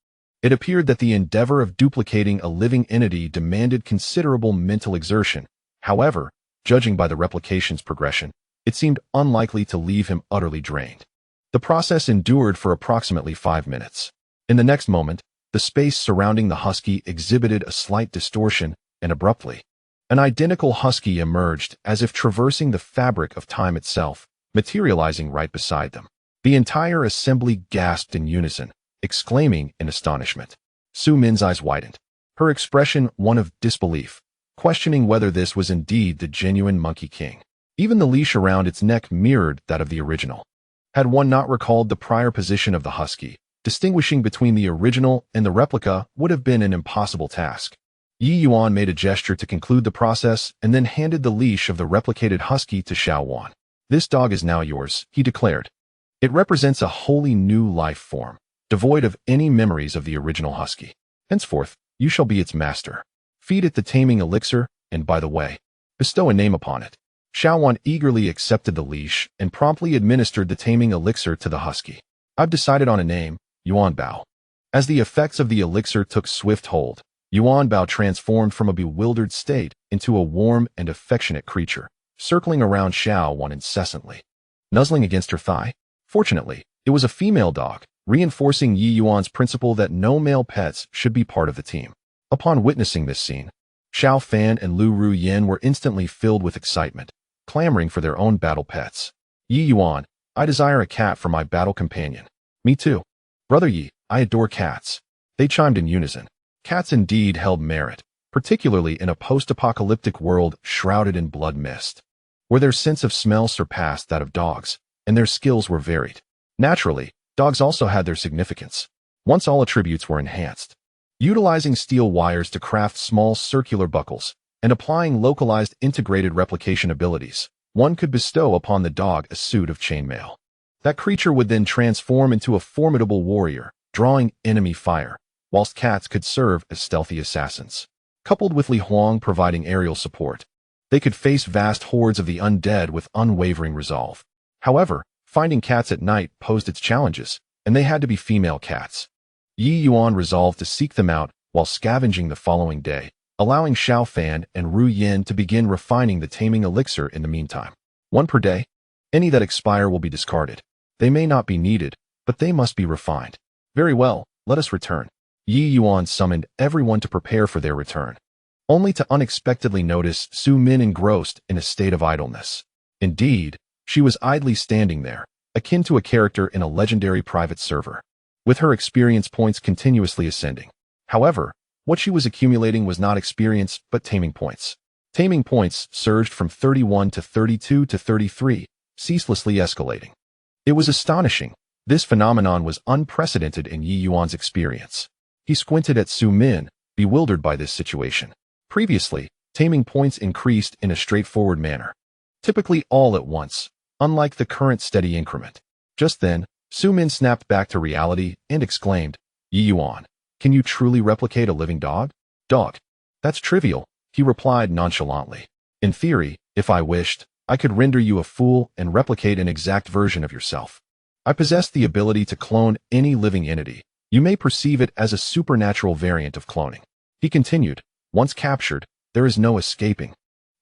It appeared that the endeavor of duplicating a living entity demanded considerable mental exertion. However, judging by the replication's progression, it seemed unlikely to leave him utterly drained. The process endured for approximately 5 minutes. In the next moment, the space surrounding the husky exhibited a slight distortion, and abruptly, an identical husky emerged as if traversing the fabric of time itself, materializing right beside them. The entire assembly gasped in unison, exclaiming in astonishment. Su Min's eyes widened, her expression one of disbelief, questioning whether this was indeed the genuine Monkey King. Even the leash around its neck mirrored that of the original. Had one not recalled the prior position of the husky, distinguishing between the original and the replica would have been an impossible task. Ye Yuan made a gesture to conclude the process and then handed the leash of the replicated husky to Xiaowan. "This dog is now yours," he declared. "It represents a wholly new life form, devoid of any memories of the original husky. Henceforth, you shall be its master. Feed it the taming elixir, and by the way, bestow a name upon it." Xiaowan eagerly accepted the leash and promptly administered the taming elixir to the husky. "I've decided on a name, Yuan Bao." As the effects of the elixir took swift hold, Yuan Bao transformed from a bewildered state into a warm and affectionate creature, circling around Xiaowan incessantly. Nuzzling against her thigh, Fortunately, it was a female dog, reinforcing Ye Yuan's principle that no male pets should be part of the team. Upon witnessing this scene, Xiao Fan and Lu Ruyin were instantly filled with excitement, clamoring for their own battle pets. Ye Yuan, I desire a cat for my battle companion. Me too. Brother Yi, I adore cats. They chimed in unison. Cats indeed held merit, particularly in a post-apocalyptic world shrouded in blood mist, where their sense of smell surpassed that of dogs, and their skills were varied. Naturally, dogs also had their significance. Once all attributes were enhanced, utilizing steel wires to craft small circular buckles, and applying localized integrated replication abilities, one could bestow upon the dog a suit of chainmail. That creature would then transform into a formidable warrior, drawing enemy fire, whilst cats could serve as stealthy assassins. Coupled with Li Huang providing aerial support, they could face vast hordes of the undead with unwavering resolve. However, finding cats at night posed its challenges, and they had to be female cats. Ye Yuan resolved to seek them out while scavenging the following day, allowing Xiao Fan and Ru Yin to begin refining the taming elixir in the meantime. One per day. Any that expire will be discarded. They may not be needed, but they must be refined. Very well, let us return. Ye Yuan summoned everyone to prepare for their return, only to unexpectedly notice Su Min engrossed in a state of idleness. Indeed, she was idly standing there, akin to a character in a legendary private server, with her experience points continuously ascending. However, what she was accumulating was not experience, but taming points. Taming points surged from 31 to 32 to 33, ceaselessly escalating. It was astonishing. This phenomenon was unprecedented in Ye Yuan's experience. He squinted at Su Min, bewildered by this situation. Previously, taming points increased in a straightforward manner, typically all at once, unlike the current steady increment. Just then, Su Min snapped back to reality and exclaimed, Ye Yuan, can you truly replicate a living dog? Dog. That's trivial, he replied nonchalantly. In theory, if I wished, I could render you a fool and replicate an exact version of yourself. I possess the ability to clone any living entity. You may perceive it as a supernatural variant of cloning. He continued, once captured, there is no escaping,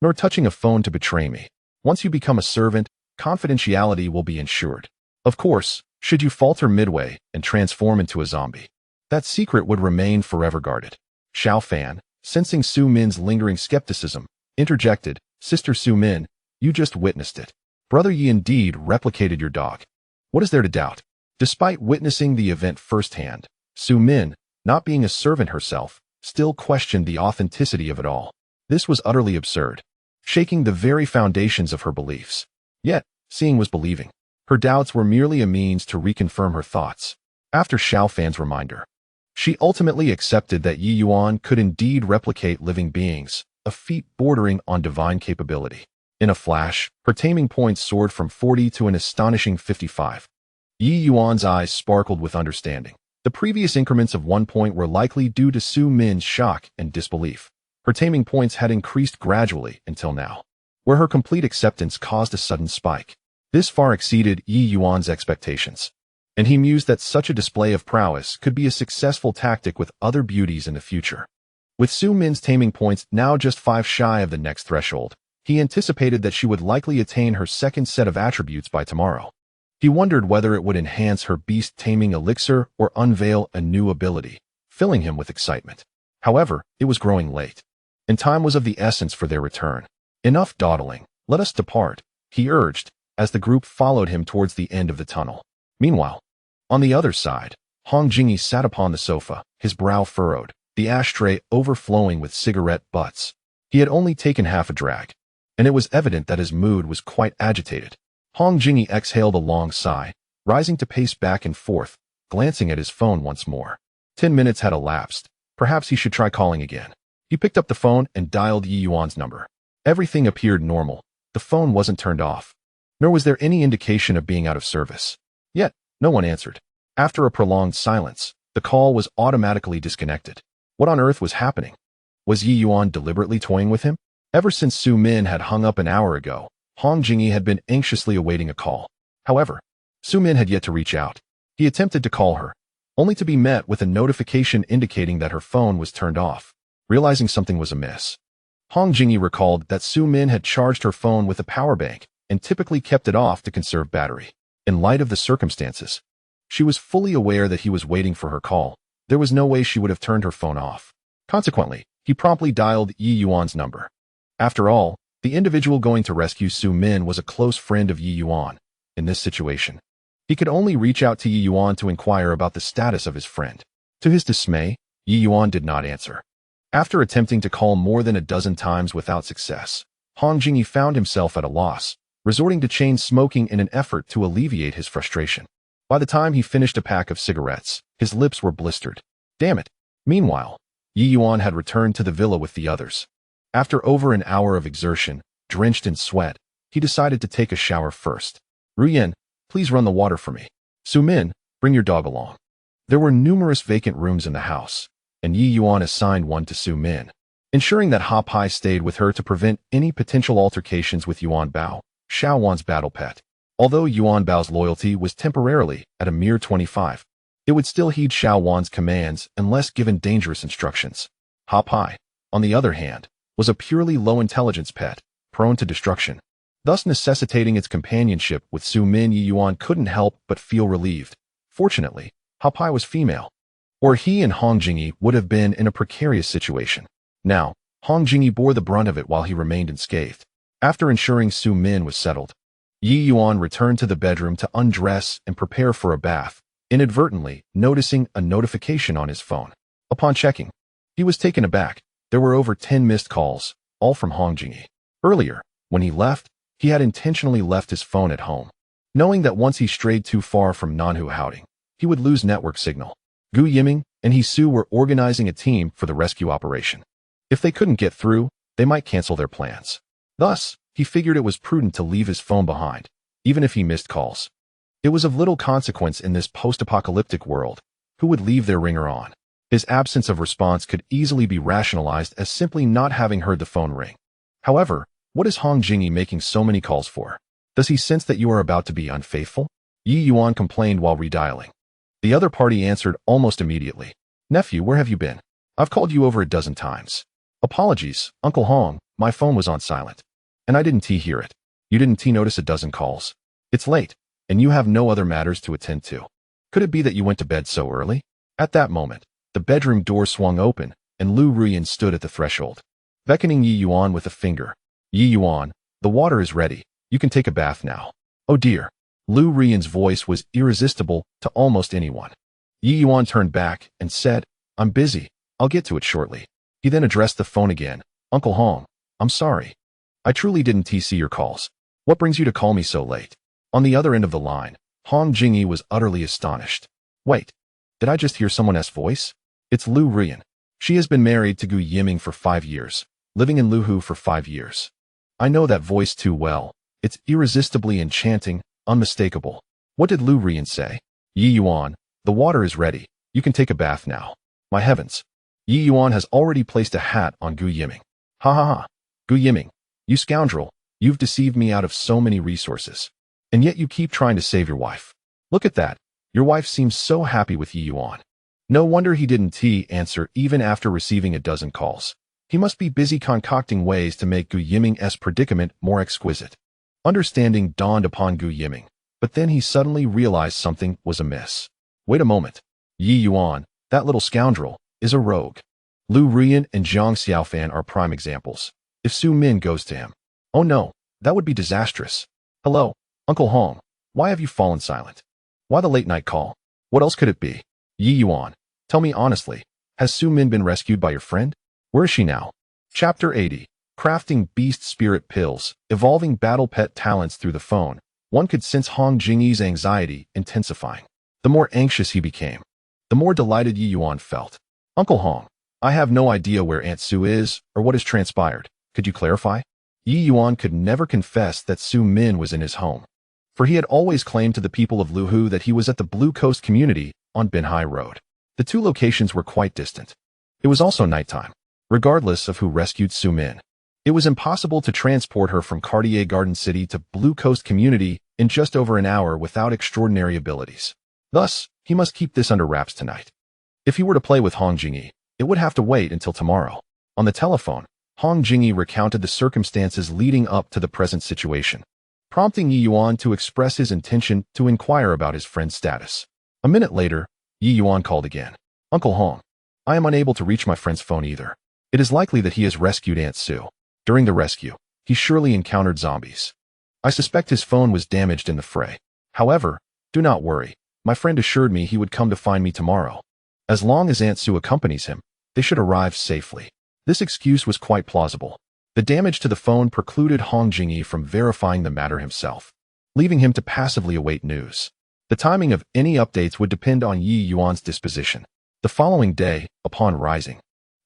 nor touching a phone to betray me. Once you become a servant, confidentiality will be ensured. Of course, should you falter midway and transform into a zombie, that secret would remain forever guarded. Xiao Fan, sensing Su Min's lingering skepticism, interjected, Sister Su Min, you just witnessed it. Brother Yi indeed replicated your dog. What is there to doubt? Despite witnessing the event firsthand, Su Min, not being a servant herself, still questioned the authenticity of it all. This was utterly absurd, shaking the very foundations of her beliefs. Yet, seeing was believing. Her doubts were merely a means to reconfirm her thoughts. After Xiao Fan's reminder, she ultimately accepted that Ye Yuan could indeed replicate living beings, a feat bordering on divine capability. In a flash, her taming points soared from 40 to an astonishing 55. Ye Yuan's eyes sparkled with understanding. The previous increments of 1 point were likely due to Su Min's shock and disbelief. Her taming points had increased gradually until now, where her complete acceptance caused a sudden spike. This far exceeded Ye Yuan's expectations, and he mused that such a display of prowess could be a successful tactic with other beauties in the future. With Su Min's taming points now just 5 shy of the next threshold, he anticipated that she would likely attain her second set of attributes by tomorrow. He wondered whether it would enhance her beast taming elixir or unveil a new ability, filling him with excitement. However, it was growing late, and time was of the essence for their return. Enough dawdling, let us depart, he urged, as the group followed him towards the end of the tunnel. Meanwhile, on the other side, Hong Jingyi sat upon the sofa, his brow furrowed, the ashtray overflowing with cigarette butts. He had only taken half a drag, and it was evident that his mood was quite agitated. Hong Jingyi exhaled a long sigh, rising to pace back and forth, glancing at his phone once more. 10 minutes had elapsed. Perhaps he should try calling again. He picked up the phone and dialed Ye Yuan's number. Everything appeared normal. The phone wasn't turned off, nor was there any indication of being out of service. Yet, no one answered. After a prolonged silence, the call was automatically disconnected. What on earth was happening? Was Ye Yuan deliberately toying with him? Ever since Su Min had hung up an hour ago, Hong Jingyi had been anxiously awaiting a call. However, Su Min had yet to reach out. He attempted to call her, only to be met with a notification indicating that her phone was turned off. Realizing something was amiss, Hong Jingyi recalled that Su Min had charged her phone with a power bank and typically kept it off to conserve battery. In light of the circumstances, she was fully aware that he was waiting for her call. There was no way she would have turned her phone off. Consequently, he promptly dialed Ye Yuan's number. After all, the individual going to rescue Su Min was a close friend of Ye Yuan. In this situation, he could only reach out to Ye Yuan to inquire about the status of his friend. To his dismay, Ye Yuan did not answer. After attempting to call more than a dozen times without success, Hong Jingyi found himself at a loss, resorting to chain smoking in an effort to alleviate his frustration. By the time he finished a pack of cigarettes, his lips were blistered. Damn it! Meanwhile, Ye Yuan had returned to the villa with the others. After over an hour of exertion, drenched in sweat, he decided to take a shower first. Ruyan, please run the water for me. Su Min, bring your dog along. There were numerous vacant rooms in the house, and Ye Yuan assigned one to Su Min, ensuring that Ha Pai stayed with her to prevent any potential altercations with Yuan Bao, Xiao Wan's battle pet. Although Yuan Bao's loyalty was temporarily at a mere 25, it would still heed Xiao Wan's commands unless given dangerous instructions. Ha Pai, on the other hand, was a purely low-intelligence pet, prone to destruction. Thus necessitating its companionship with Su Min, Ye Yuan couldn't help but feel relieved. Fortunately, Ha Pai was female, or he and Hong Jingyi would have been in a precarious situation. Now, Hong Jingyi bore the brunt of it while he remained unscathed. After ensuring Su Min was settled, Ye Yuan returned to the bedroom to undress and prepare for a bath, inadvertently noticing a notification on his phone. Upon checking, he was taken aback. There were over 10 missed calls, all from Hong Jingyi. Earlier, when he left, he had intentionally left his phone at home, knowing that once he strayed too far from Nanhu Haoding, he would lose network signal. Gu Yiming and He Su were organizing a team for the rescue operation. If they couldn't get through, they might cancel their plans. Thus, he figured it was prudent to leave his phone behind, even if he missed calls. It was of little consequence in this post-apocalyptic world. Who would leave their ringer on? His absence of response could easily be rationalized as simply not having heard the phone ring. However, what is Hong Jingyi making so many calls for? Does he sense that you are about to be unfaithful? Ye Yuan complained while redialing. The other party answered almost immediately. Nephew, where have you been? I've called you over a dozen times. Apologies, Uncle Hong, my phone was on silent. And I didn't hear it. You didn't notice a dozen calls. It's late, and you have no other matters to attend to. Could it be that you went to bed so early? At that moment, the bedroom door swung open, and Lu Ruyan stood at the threshold, beckoning Ye Yuan with a finger. Ye Yuan, the water is ready. You can take a bath now. Oh dear. Lu Ruyan's voice was irresistible to almost anyone. Ye Yuan turned back and said, I'm busy. I'll get to it shortly. He then addressed the phone again. Uncle Hong, I'm sorry. I truly didn't see your calls. What brings you to call me so late? On the other end of the line, Hong Jingyi was utterly astonished. Wait, did I just hear someone's voice? It's Lu Ruyan. She has been married to Gu Yiming for 5 years, living in Luhu for 5 years. I know that voice too well. It's irresistibly enchanting, unmistakable. What did Lu Ruyan say? Ye Yuan, the water is ready. You can take a bath now. My heavens. Ye Yuan has already placed a hat on Gu Yiming. Ha ha ha. Gu Yiming, you scoundrel, you've deceived me out of so many resources. And yet you keep trying to save your wife. Look at that. Your wife seems so happy with Ye Yuan. No wonder he didn't answer even after receiving a dozen calls. He must be busy concocting ways to make Gu Yiming's predicament more exquisite. Understanding dawned upon Gu Yiming, but then he suddenly realized something was amiss. Wait a moment. Ye Yuan, that little scoundrel, is a rogue. Lu Ruyan and Zhang Xiaofan are prime examples. If Su Min goes to him. Oh no, that would be disastrous. Hello, Uncle Hong, why have you fallen silent? Why the late night call? What else could it be? Ye Yuan, tell me honestly, has Su Min been rescued by your friend? Where is she now? Chapter 80. Crafting Beast Spirit Pills, Evolving Battle Pet Talents Through the Phone. One could sense Hong Jingyi's anxiety intensifying. The more anxious he became, the more delighted Ye Yuan felt. Uncle Hong, I have no idea where Aunt Su is or what has transpired. Could you clarify? Ye Yuan could never confess that Su Min was in his home, for he had always claimed to the people of Luhu that he was at the Blue Coast community on Binhai Road. The two locations were quite distant. It was also nighttime. Regardless of who rescued Su Min, it was impossible to transport her from Cartier Garden City to Blue Coast community in just over an hour without extraordinary abilities. Thus, he must keep this under wraps tonight. If he were to play with Hong Jingyi, it would have to wait until tomorrow. On the telephone, Hong Jingyi recounted the circumstances leading up to the present situation. prompting Ye Yuan to express his intention to inquire about his friend's status. A minute later, Ye Yuan called again. Uncle Hong, I am unable to reach my friend's phone either. It is likely that he has rescued Aunt Sue. During the rescue, he surely encountered zombies. I suspect his phone was damaged in the fray. However, do not worry. My friend assured me he would come to find me tomorrow. As long as Aunt Sue accompanies him, they should arrive safely. This excuse was quite plausible. The damage to the phone precluded Hong Jingyi from verifying the matter himself, leaving him to passively await news. The timing of any updates would depend on Ye Yuan's disposition. The following day, upon rising,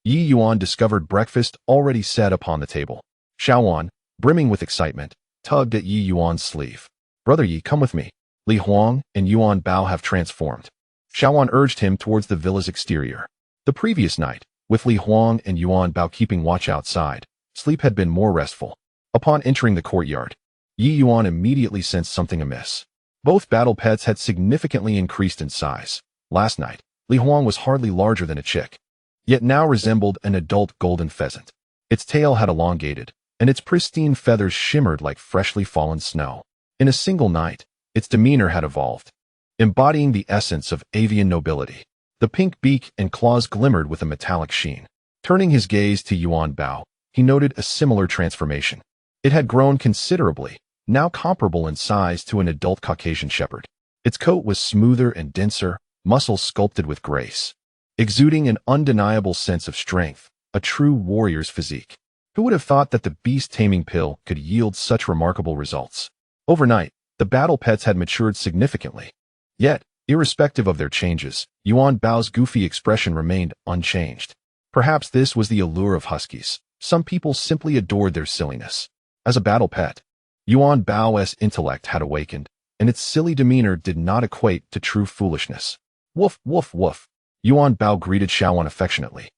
Ye Yuan discovered breakfast already set upon the table. Xiaowan, brimming with excitement, tugged at Ye Yuan's sleeve. Brother Ye, come with me. Li Huang and Yuan Bao have transformed. Xiaowan urged him towards the villa's exterior. The previous night, with Li Huang and Yuan Bao keeping watch outside, sleep had been more restful. Upon entering the courtyard, Ye Yuan immediately sensed something amiss. Both battle pets had significantly increased in size. Last night, Li Huang was hardly larger than a chick, yet now resembled an adult golden pheasant. Its tail had elongated, and its pristine feathers shimmered like freshly fallen snow. In a single night, its demeanor had evolved, embodying the essence of avian nobility. The pink beak and claws glimmered with a metallic sheen. Turning his gaze to Yuan Bao, he noted a similar transformation. It had grown considerably, now comparable in size to an adult Caucasian shepherd. Its coat was smoother and denser, muscles sculpted with grace, exuding an undeniable sense of strength, a true warrior's physique. Who would have thought that the beast-taming pill could yield such remarkable results? Overnight, the battle pets had matured significantly. Yet, irrespective of their changes, Yuan Bao's goofy expression remained unchanged. Perhaps this was the allure of huskies. Some people simply adored their silliness. As a battle pet, Yuan Bao's intellect had awakened, and its silly demeanor did not equate to true foolishness. Woof, woof, woof. Yuan Bao greeted Xiaowan affectionately,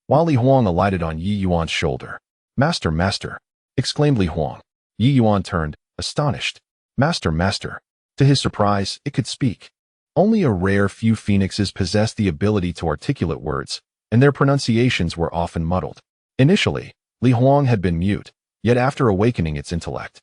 while Li Huang alighted on Ye Yuan's shoulder. Master, master, exclaimed Li Huang. Ye Yuan turned, astonished. Master, master. To his surprise, it could speak. Only a rare few phoenixes possessed the ability to articulate words, and their pronunciations were often muddled. Initially, Li Huang had been mute, yet after awakening its intellect,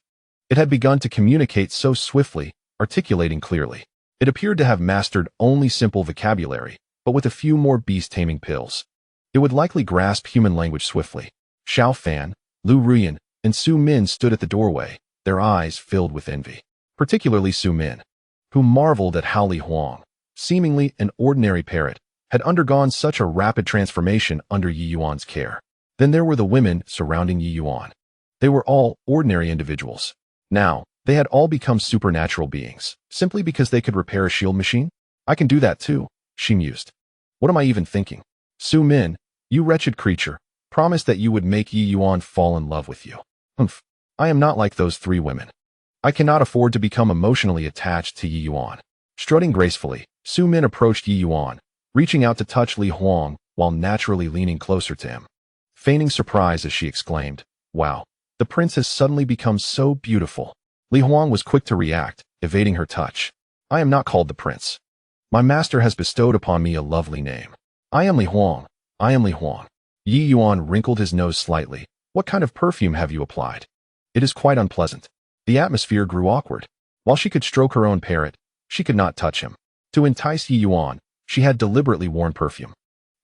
it had begun to communicate so swiftly, articulating clearly. It appeared to have mastered only simple vocabulary, but with a few more beast-taming pills, it would likely grasp human language swiftly. Xiao Fan, Lu Ruyan, and Su Min stood at the doorway, their eyes filled with envy. Particularly Su Min, who marveled at how Li Huang, seemingly an ordinary parrot, had undergone such a rapid transformation under Ye Yuan's care. Then there were the women surrounding Ye Yuan. They were all ordinary individuals. Now, they had all become supernatural beings, simply because they could repair a shield machine? I can do that too, she mused. What am I even thinking? Su Min, you wretched creature, promised that you would make Ye Yuan fall in love with you. Humph, I am not like those three women. I cannot afford to become emotionally attached to Ye Yuan. Strutting gracefully, Su Min approached Ye Yuan, reaching out to touch Li Huang while naturally leaning closer to him. Feigning surprise as she exclaimed, wow, the prince has suddenly become so beautiful. Li Huang was quick to react, evading her touch. I am not called the prince. My master has bestowed upon me a lovely name. I am Li Huang. I am Li Huang. Ye Yuan wrinkled his nose slightly. What kind of perfume have you applied? It is quite unpleasant. The atmosphere grew awkward. While she could stroke her own parrot, she could not touch him. To entice Ye Yuan, she had deliberately worn perfume,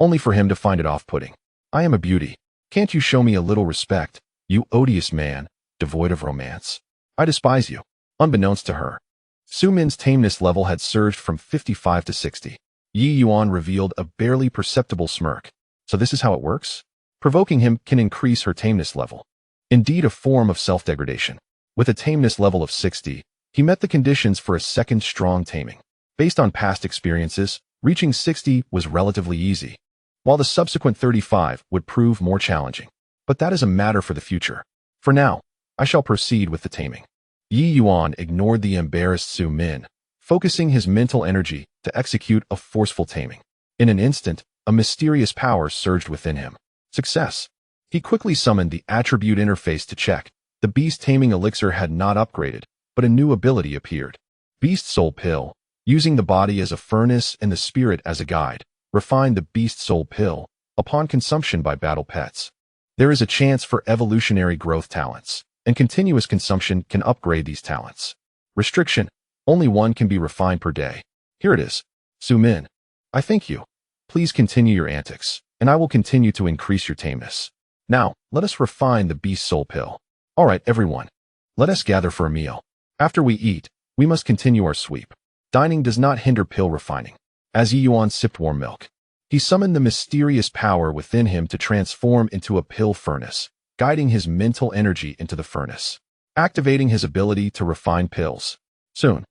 only for him to find it off-putting. I am a beauty. Can't you show me a little respect, you odious man, devoid of romance? I despise you. Unbeknownst to her, Su Min's tameness level had surged from 55 to 60. Ye Yuan revealed a barely perceptible smirk. So this is how it works? Provoking him can increase her tameness level. Indeed, a form of self-degradation. With a tameness level of 60, he met the conditions for a second strong taming. Based on past experiences, reaching 60 was relatively easy, while the subsequent 35 would prove more challenging. But that is a matter for the future. For now, I shall proceed with the taming. Ye Yuan ignored the embarrassed Su Min, focusing his mental energy to execute a forceful taming. In an instant, a mysterious power surged within him. Success. He quickly summoned the attribute interface to check. The beast taming elixir had not upgraded, but a new ability appeared. Beast Soul Pill, using the body as a furnace and the spirit as a guide, refined the Beast Soul Pill upon consumption by battle pets. There is a chance for evolutionary growth talents. and continuous consumption can upgrade these talents. Restriction: only one can be refined per day. Here it is. Zoom in. I thank you. Please continue your antics, and I will continue to increase your tameness. Now, let us refine the beast soul pill. All right, everyone. Let us gather for a meal. After we eat, we must continue our sweep. Dining does not hinder pill refining. As Ye Yuan sipped warm milk, he summoned the mysterious power within him to transform into a pill furnace, guiding his mental energy into the furnace, activating his ability to refine pills. Soon,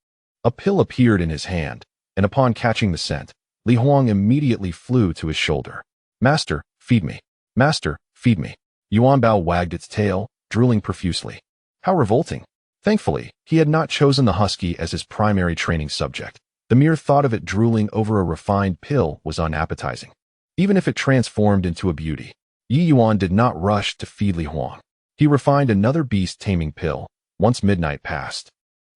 a pill appeared in his hand, and upon catching the scent, Li Huang immediately flew to his shoulder. Master, feed me. Master, feed me. Yuan Bao wagged its tail, drooling profusely. How revolting. Thankfully, he had not chosen the husky as his primary training subject. The mere thought of it drooling over a refined pill was unappetizing. Even if it transformed into a beauty, Ye Yuan did not rush to feed Li Huang. He refined another beast-taming pill once midnight passed.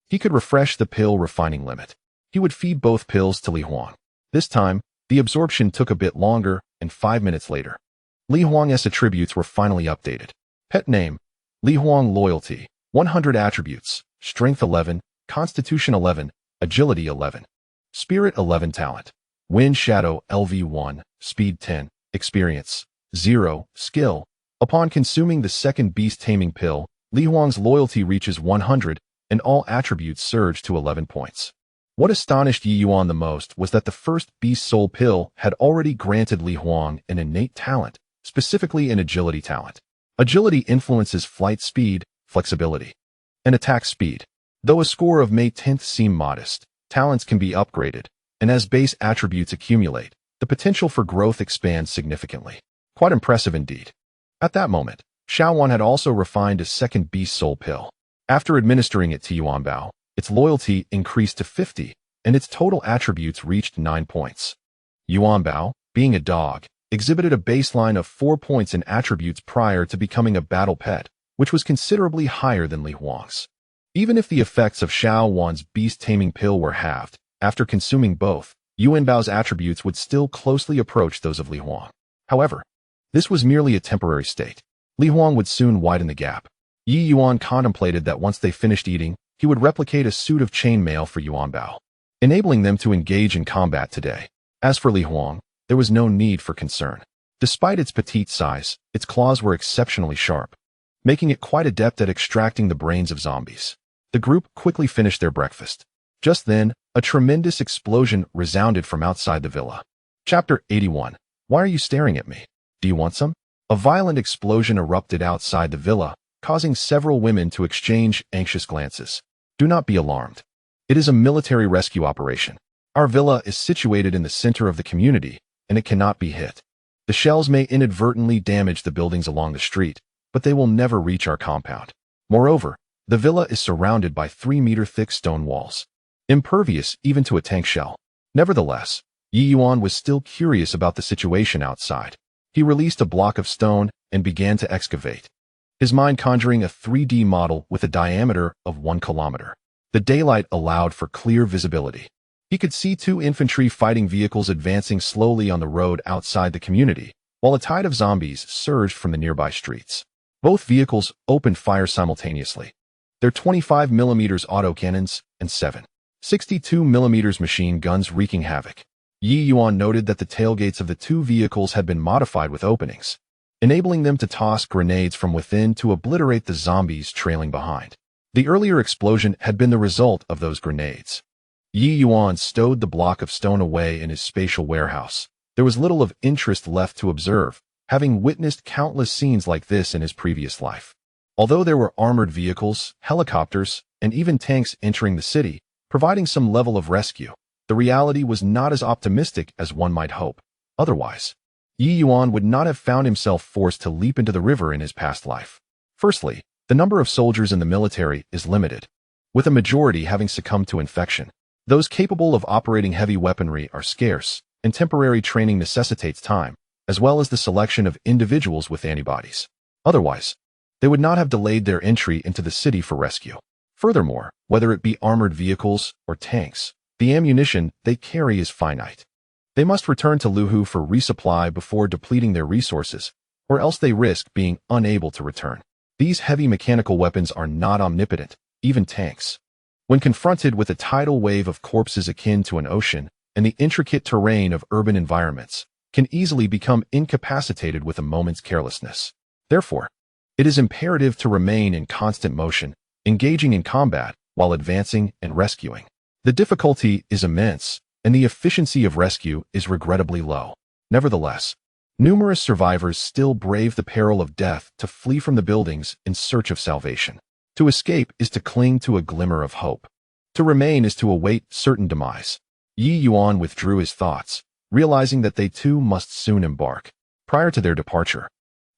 He could refresh the pill refining limit. He would feed both pills to Li Huang. This time, the absorption took a bit longer, and 5 minutes later, Li Huang's attributes were finally updated. Pet name: Li Huang. Loyalty: 100 attributes, Strength 11, Constitution 11, Agility 11, Spirit 11. Talent: Wind Shadow LV1, Speed 10, Experience 0, Skill. Upon consuming the second beast-taming pill, Li Huang's loyalty reaches 100, and all attributes surge to 11 points. What astonished Ye Yuan the most was that the first beast soul pill had already granted Li Huang an innate talent, specifically an agility talent. Agility influences flight speed, flexibility, and attack speed. Though a score of May 10th seem modest, talents can be upgraded, and as base attributes accumulate, the potential for growth expands significantly. Quite impressive indeed. At that moment, Xiaowan had also refined a second beast soul pill. After administering it to Yuan Bao, its loyalty increased to 50, and its total attributes reached 9 points. Yuan Bao, being a dog, exhibited a baseline of 4 points in attributes prior to becoming a battle pet, which was considerably higher than Li Huang's. Even if the effects of Xiaowan's beast-taming pill were halved, after consuming both, Yuan Bao's attributes would still closely approach those of Li Huang. However, this was merely a temporary state. Li Huang would soon widen the gap. Ye Yuan contemplated that once they finished eating, he would replicate a suit of chainmail for Yuan Bao, enabling them to engage in combat today. As for Li Huang, there was no need for concern. Despite its petite size, its claws were exceptionally sharp, making it quite adept at extracting the brains of zombies. The group quickly finished their breakfast. Just then, a tremendous explosion resounded from outside the villa. Chapter 81. Why are you staring at me? Do you want some? A violent explosion erupted outside the villa, causing several women to exchange anxious glances. Do not be alarmed. It is a military rescue operation. Our villa is situated in the center of the community, and it cannot be hit. The shells may inadvertently damage the buildings along the street, but they will never reach our compound. Moreover, the villa is surrounded by 3-meter-thick stone walls, impervious even to a tank shell. Nevertheless, Ye Yuan was still curious about the situation outside. He released a block of stone and began to excavate, his mind conjuring a 3D model with a diameter of 1 kilometer. The daylight allowed for clear visibility. He could see 2 infantry fighting vehicles advancing slowly on the road outside the community, while a tide of zombies surged from the nearby streets. Both vehicles opened fire simultaneously. Their 25mm autocannons and 7.62mm machine guns wreaking havoc. Ye Yuan noted that the tailgates of the 2 vehicles had been modified with openings, enabling them to toss grenades from within to obliterate the zombies trailing behind. The earlier explosion had been the result of those grenades. Ye Yuan stowed the block of stone away in his spatial warehouse. There was little of interest left to observe, having witnessed countless scenes like this in his previous life. Although there were armored vehicles, helicopters, and even tanks entering the city, providing some level of rescue, the reality was not as optimistic as one might hope. Otherwise, Ye Yuan would not have found himself forced to leap into the river in his past life. Firstly, the number of soldiers in the military is limited, with a majority having succumbed to infection. Those capable of operating heavy weaponry are scarce, and temporary training necessitates time, as well as the selection of individuals with antibodies. Otherwise, they would not have delayed their entry into the city for rescue. Furthermore, whether it be armored vehicles or tanks, the ammunition they carry is finite. They must return to Luhu for resupply before depleting their resources, or else they risk being unable to return. These heavy mechanical weapons are not omnipotent, even tanks. When confronted with a tidal wave of corpses akin to an ocean, and the intricate terrain of urban environments, can easily become incapacitated with a moment's carelessness. Therefore, it is imperative to remain in constant motion, engaging in combat while advancing and rescuing. The difficulty is immense, and the efficiency of rescue is regrettably low. Nevertheless, numerous survivors still brave the peril of death to flee from the buildings in search of salvation. To escape is to cling to a glimmer of hope. To remain is to await certain demise. Ye Yuan withdrew his thoughts, realizing that they too must soon embark. Prior to their departure,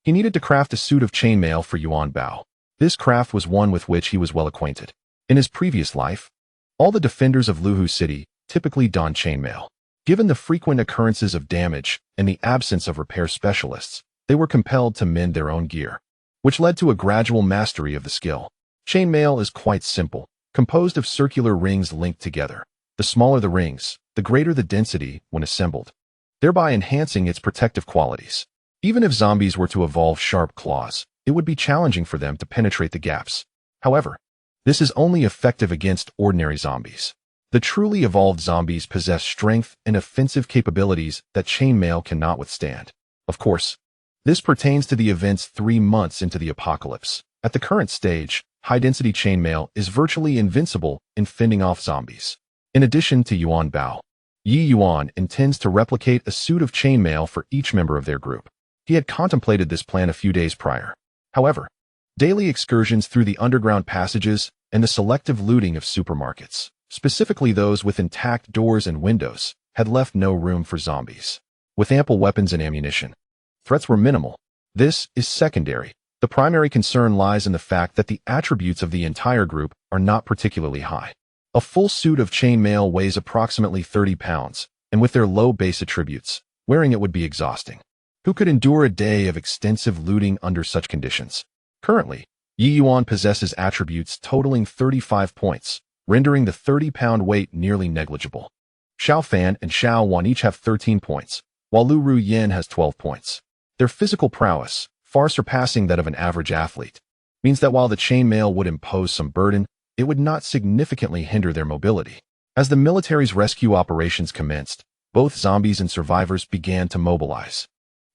he needed to craft a suit of chainmail for Yuan Bao. This craft was one with which he was well acquainted. In his previous life, all the defenders of Luhu City typically donned chainmail. Given the frequent occurrences of damage and the absence of repair specialists, they were compelled to mend their own gear, which led to a gradual mastery of the skill. Chainmail is quite simple, composed of circular rings linked together. The smaller the rings, the greater the density when assembled, thereby enhancing its protective qualities. Even if zombies were to evolve sharp claws, it would be challenging for them to penetrate the gaps. However, this is only effective against ordinary zombies. The truly evolved zombies possess strength and offensive capabilities that chainmail cannot withstand. Of course, this pertains to the events 3 months into the apocalypse. At the current stage, high-density chainmail is virtually invincible in fending off zombies. In addition to Yuan Bao, Ye Yuan intends to replicate a suit of chainmail for each member of their group. He had contemplated this plan a few days prior. However, daily excursions through the underground passages and the selective looting of supermarkets, specifically those with intact doors and windows, had left no room for zombies. With ample weapons and ammunition, threats were minimal. This is secondary. The primary concern lies in the fact that the attributes of the entire group are not particularly high. A full suit of chainmail weighs approximately 30 pounds, and with their low base attributes, wearing it would be exhausting. Who could endure a day of extensive looting under such conditions? Currently, Ye Yuan possesses attributes totaling 35 points, rendering the 30-pound weight nearly negligible. Xiao Fan and Xiao Wan each have 13 points, while Lu Ru Yin has 12 points. Their physical prowess, far surpassing that of an average athlete, means that while the chainmail would impose some burden, it would not significantly hinder their mobility. As the military's rescue operations commenced, both zombies and survivors began to mobilize.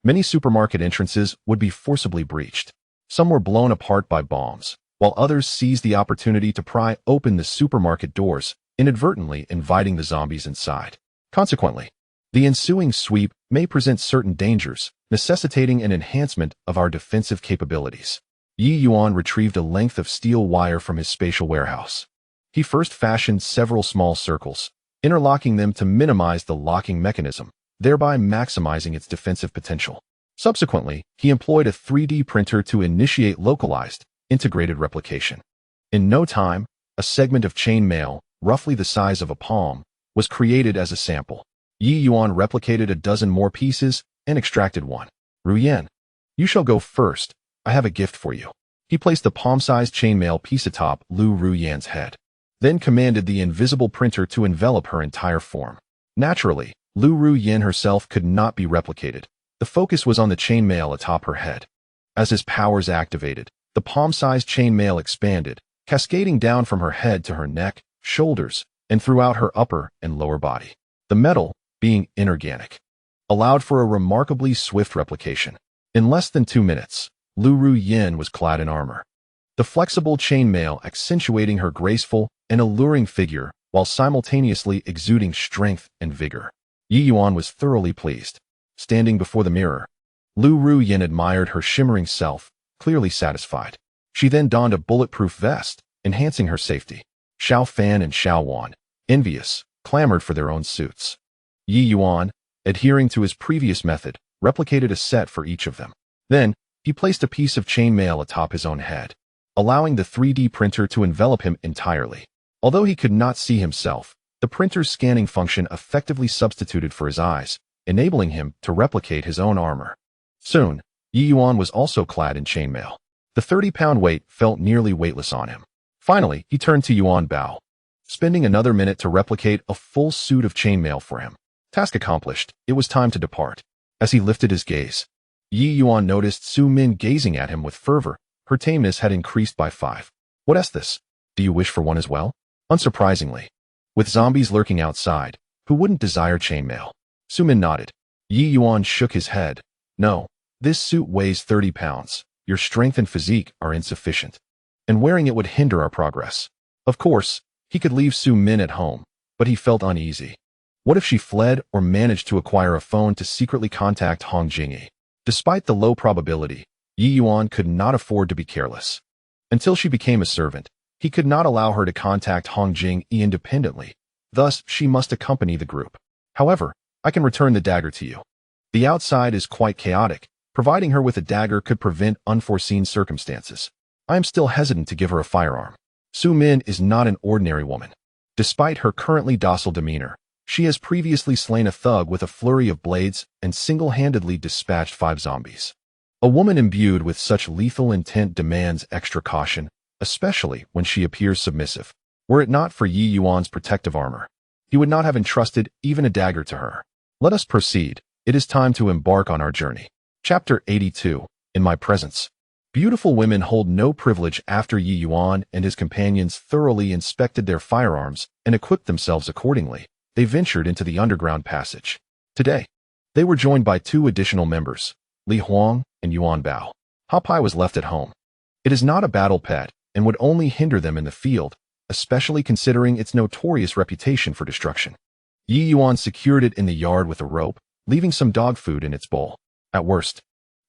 Many supermarket entrances would be forcibly breached. Some were blown apart by bombs, while others seized the opportunity to pry open the supermarket doors, inadvertently inviting the zombies inside. Consequently, the ensuing sweep may present certain dangers, necessitating an enhancement of our defensive capabilities. Ye Yuan retrieved a length of steel wire from his spatial warehouse. He first fashioned several small circles, interlocking them to minimize the locking mechanism, thereby maximizing its defensive potential. Subsequently, he employed a 3D printer to initiate localized, integrated replication. In no time, a segment of chainmail, roughly the size of a palm, was created as a sample. Ye Yuan replicated a dozen more pieces and extracted one. Ru Yan, you shall go first. I have a gift for you. He placed the palm-sized chainmail piece atop Lu Ru Yan's head, then commanded the invisible printer to envelop her entire form. Naturally, Lu Ru Yan herself could not be replicated. The focus was on the chainmail atop her head. As his powers activated, the palm-sized chainmail expanded, cascading down from her head to her neck, shoulders, and throughout her upper and lower body. The metal, being inorganic, allowed for a remarkably swift replication. In less than 2 minutes, Lu Ru Yin was clad in armor, the flexible chainmail accentuating her graceful and alluring figure while simultaneously exuding strength and vigor. Ye Yuan was thoroughly pleased. Standing before the mirror, Lu Ru Yin admired her shimmering self, clearly satisfied. She then donned a bulletproof vest, enhancing her safety. Xiao Fan and Xiao Wan, envious, clamored for their own suits. Ye Yuan, adhering to his previous method, replicated a set for each of them. Then, he placed a piece of chainmail atop his own head, allowing the 3D printer to envelop him entirely. Although he could not see himself, the printer's scanning function effectively substituted for his eyes, enabling him to replicate his own armor. Soon, Ye Yuan was also clad in chainmail. The 30-pound weight felt nearly weightless on him. Finally, he turned to Yuan Bao, spending another minute to replicate a full suit of chainmail for him. Task accomplished, it was time to depart. As he lifted his gaze, Ye Yuan noticed Su Min gazing at him with fervor, Her tameness had increased by 5. What is this? Do you wish for one as well? Unsurprisingly, with zombies lurking outside, who wouldn't desire chainmail? Su Min nodded. Ye Yuan shook his head. No, this suit weighs 30 pounds. Your strength and physique are insufficient, and wearing it would hinder our progress. Of course, he could leave Su Min at home, but he felt uneasy. What if she fled or managed to acquire a phone to secretly contact Hong Jingyi? Despite the low probability, Ye Yuan could not afford to be careless. Until she became a servant, he could not allow her to contact Hong Jingyi independently. Thus, she must accompany the group. However, I can return the dagger to you. The outside is quite chaotic. Providing her with a dagger could prevent unforeseen circumstances. I am still hesitant to give her a firearm. Su Min is not an ordinary woman. Despite her currently docile demeanor, she has previously slain a thug with a flurry of blades and single-handedly dispatched 5 zombies. A woman imbued with such lethal intent demands extra caution, especially when she appears submissive. Were it not for Ye Yuan's protective armor, he would not have entrusted even a dagger to her. Let us proceed. It is time to embark on our journey. Chapter 82. In my presence. Beautiful women hold no privilege. After Ye Yuan and his companions thoroughly inspected their firearms and equipped themselves accordingly, they ventured into the underground passage. Today, they were joined by 2 additional members, Li Huang and Yuan Bao. Hapai was left at home. It is not a battle pet and would only hinder them in the field, especially considering its notorious reputation for destruction. Ye Yuan secured it in the yard with a rope, leaving some dog food in its bowl. At worst,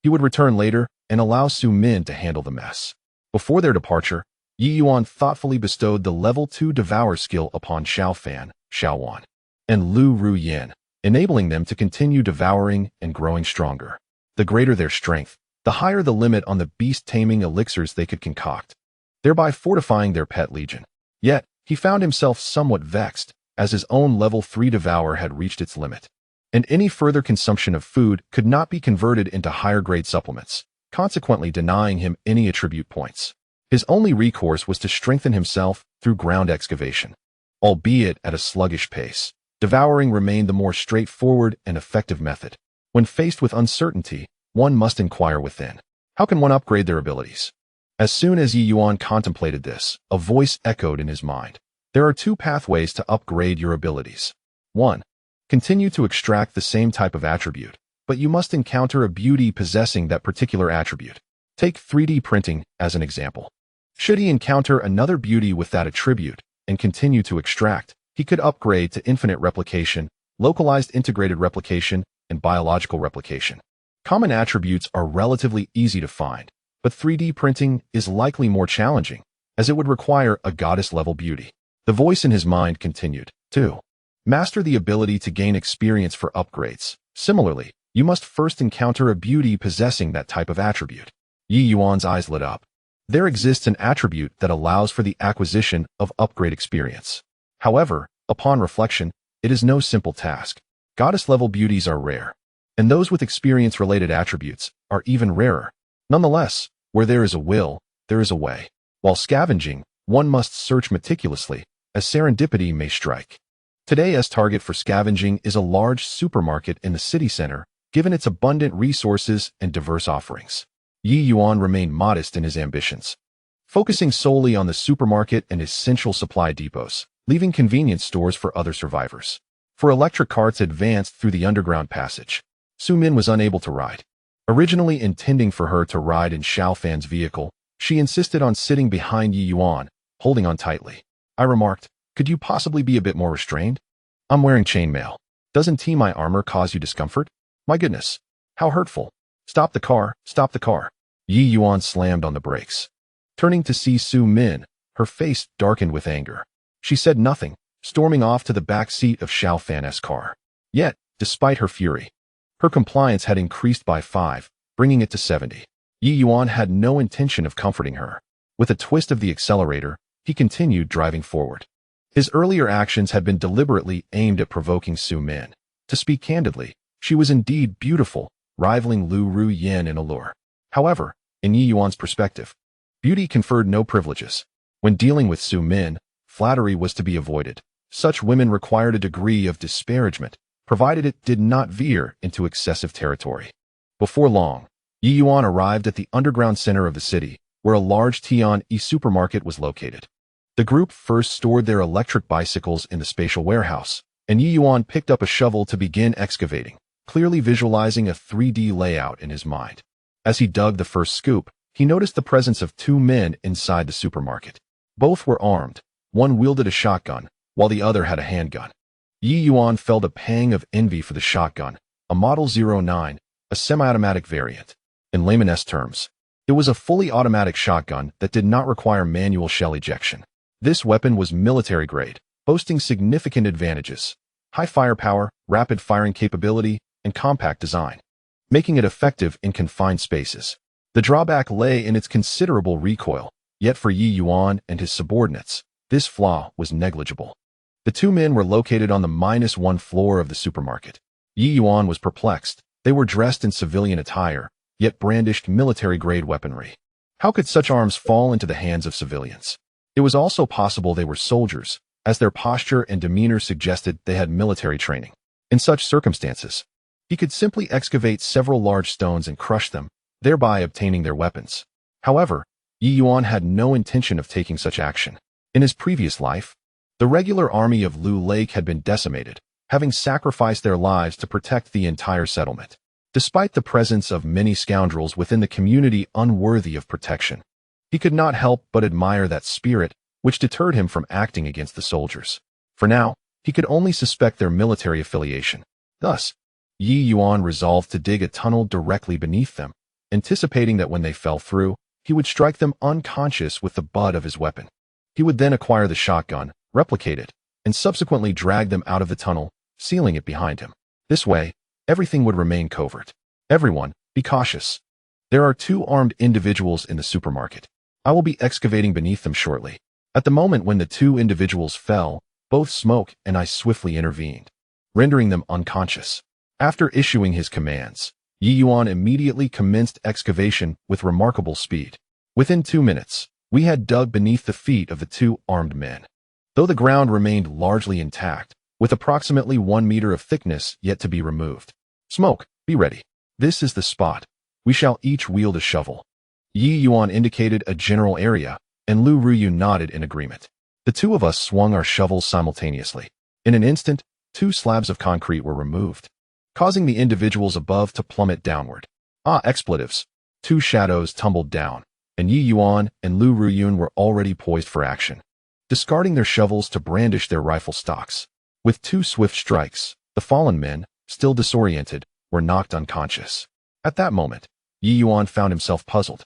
he would return later and allow Su Min to handle the mess. Before their departure, Ye Yuan thoughtfully bestowed the level 2 Devour skill upon Xiao Fan, Xiao Wan, and Lu Ru Yin, enabling them to continue devouring and growing stronger. The greater their strength, the higher the limit on the beast-taming elixirs they could concoct, thereby fortifying their pet legion. Yet, he found himself somewhat vexed, as his own level 3 Devour had reached its limit, and any further consumption of food could not be converted into higher-grade supplements, consequently denying him any attribute points. His only recourse was to strengthen himself through ground excavation. Albeit at a sluggish pace, devouring remained the more straightforward and effective method. When faced with uncertainty, one must inquire within. How can one upgrade their abilities? As soon as Ye Yuan contemplated this, a voice echoed in his mind. There are 2 pathways to upgrade your abilities. 1. Continue to extract the same type of attribute, but you must encounter a beauty possessing that particular attribute. Take 3D printing as an example. Should he encounter another beauty with that attribute and continue to extract, he could upgrade to infinite replication, localized integrated replication, and biological replication. Common attributes are relatively easy to find, but 3D printing is likely more challenging, as it would require a goddess-level beauty. The voice in his mind continued. 2. Master the ability to gain experience for upgrades. Similarly, you must first encounter a beauty possessing that type of attribute. Ye Yuan's eyes lit up. There exists an attribute that allows for the acquisition of upgrade experience. However, upon reflection, it is no simple task. Goddess-level beauties are rare, and those with experience-related attributes are even rarer. Nonetheless, where there is a will, there is a way. While scavenging, one must search meticulously, as serendipity may strike. Today's target for scavenging is a large supermarket in the city center, given its abundant resources and diverse offerings. Ye Yuan remained modest in his ambitions, focusing solely on the supermarket and essential supply depots, leaving convenience stores for other survivors. For electric carts advanced through the underground passage, Su Min was unable to ride. Originally intending for her to ride in Xiao Fan's vehicle, she insisted on sitting behind Ye Yuan, holding on tightly. I remarked, could you possibly be a bit more restrained? I'm wearing chainmail. Doesn't my armor cause you discomfort? My goodness, how hurtful. Stop the car, stop the car. Ye Yuan slammed on the brakes. Turning to see Su Min, her face darkened with anger. She said nothing, storming off to the back seat of Xiao Fan's car. Yet, despite her fury, her compliance had increased by 5, bringing it to 70. Ye Yuan had no intention of comforting her. With a twist of the accelerator, he continued driving forward. His earlier actions had been deliberately aimed at provoking Su Min. To speak candidly, she was indeed beautiful, rivaling Lu Ru Yin in allure. However, in Ye Yuan's perspective, beauty conferred no privileges. When dealing with Su Min, flattery was to be avoided. Such women required a degree of disparagement, provided it did not veer into excessive territory. Before long, Ye Yuan arrived at the underground center of the city, where a large Tian-E supermarket was located. The group first stored their electric bicycles in the spatial warehouse, and Ye Yuan picked up a shovel to begin excavating, clearly visualizing a 3D layout in his mind. As he dug the first scoop, he noticed the presence of two men inside the supermarket. Both were armed. One wielded a shotgun, while the other had a handgun. Ye Yuan felt a pang of envy for the shotgun, a Model 09, a semi-automatic variant. In layman's terms, it was a fully automatic shotgun that did not require manual shell ejection. This weapon was military-grade, boasting significant advantages: high firepower, rapid firing capability, and compact design, making it effective in confined spaces. The drawback lay in its considerable recoil, yet for Ye Yuan and his subordinates, this flaw was negligible. The two men were located on the -1 floor of the supermarket. Ye Yuan was perplexed. They were dressed in civilian attire, yet brandished military-grade weaponry. How could such arms fall into the hands of civilians? It was also possible they were soldiers, as their posture and demeanor suggested they had military training. In such circumstances, he could simply excavate several large stones and crush them, thereby obtaining their weapons. However, Ye Yuan had no intention of taking such action. In his previous life, the regular army of Lu Lake had been decimated, having sacrificed their lives to protect the entire settlement. Despite the presence of many scoundrels within the community unworthy of protection, he could not help but admire that spirit which deterred him from acting against the soldiers. For now, he could only suspect their military affiliation. Thus, Ye Yuan resolved to dig a tunnel directly beneath them, anticipating that when they fell through, he would strike them unconscious with the butt of his weapon. He would then acquire the shotgun, replicate it, and subsequently drag them out of the tunnel, sealing it behind him. This way, everything would remain covert. Everyone, be cautious. There are two armed individuals in the supermarket. I will be excavating beneath them shortly. At the moment when the two individuals fell, both Smoke and I swiftly intervened, rendering them unconscious. After issuing his commands, Ye Yuan immediately commenced excavation with remarkable speed. Within 2 minutes, we had dug beneath the feet of the two armed men. Though the ground remained largely intact, with approximately 1 meter of thickness yet to be removed. Smoke, be ready. This is the spot. We shall each wield a shovel. Ye Yuan indicated a general area, and Lu Ruyu nodded in agreement. The two of us swung our shovels simultaneously. In an instant, 2 slabs of concrete were removed, causing the individuals above to plummet downward. Expletives. 2 shadows tumbled down, and Ye Yuan and Lu Ruyun were already poised for action, discarding their shovels to brandish their rifle stocks. With 2 swift strikes, the fallen men, still disoriented, were knocked unconscious. At that moment, Ye Yuan found himself puzzled.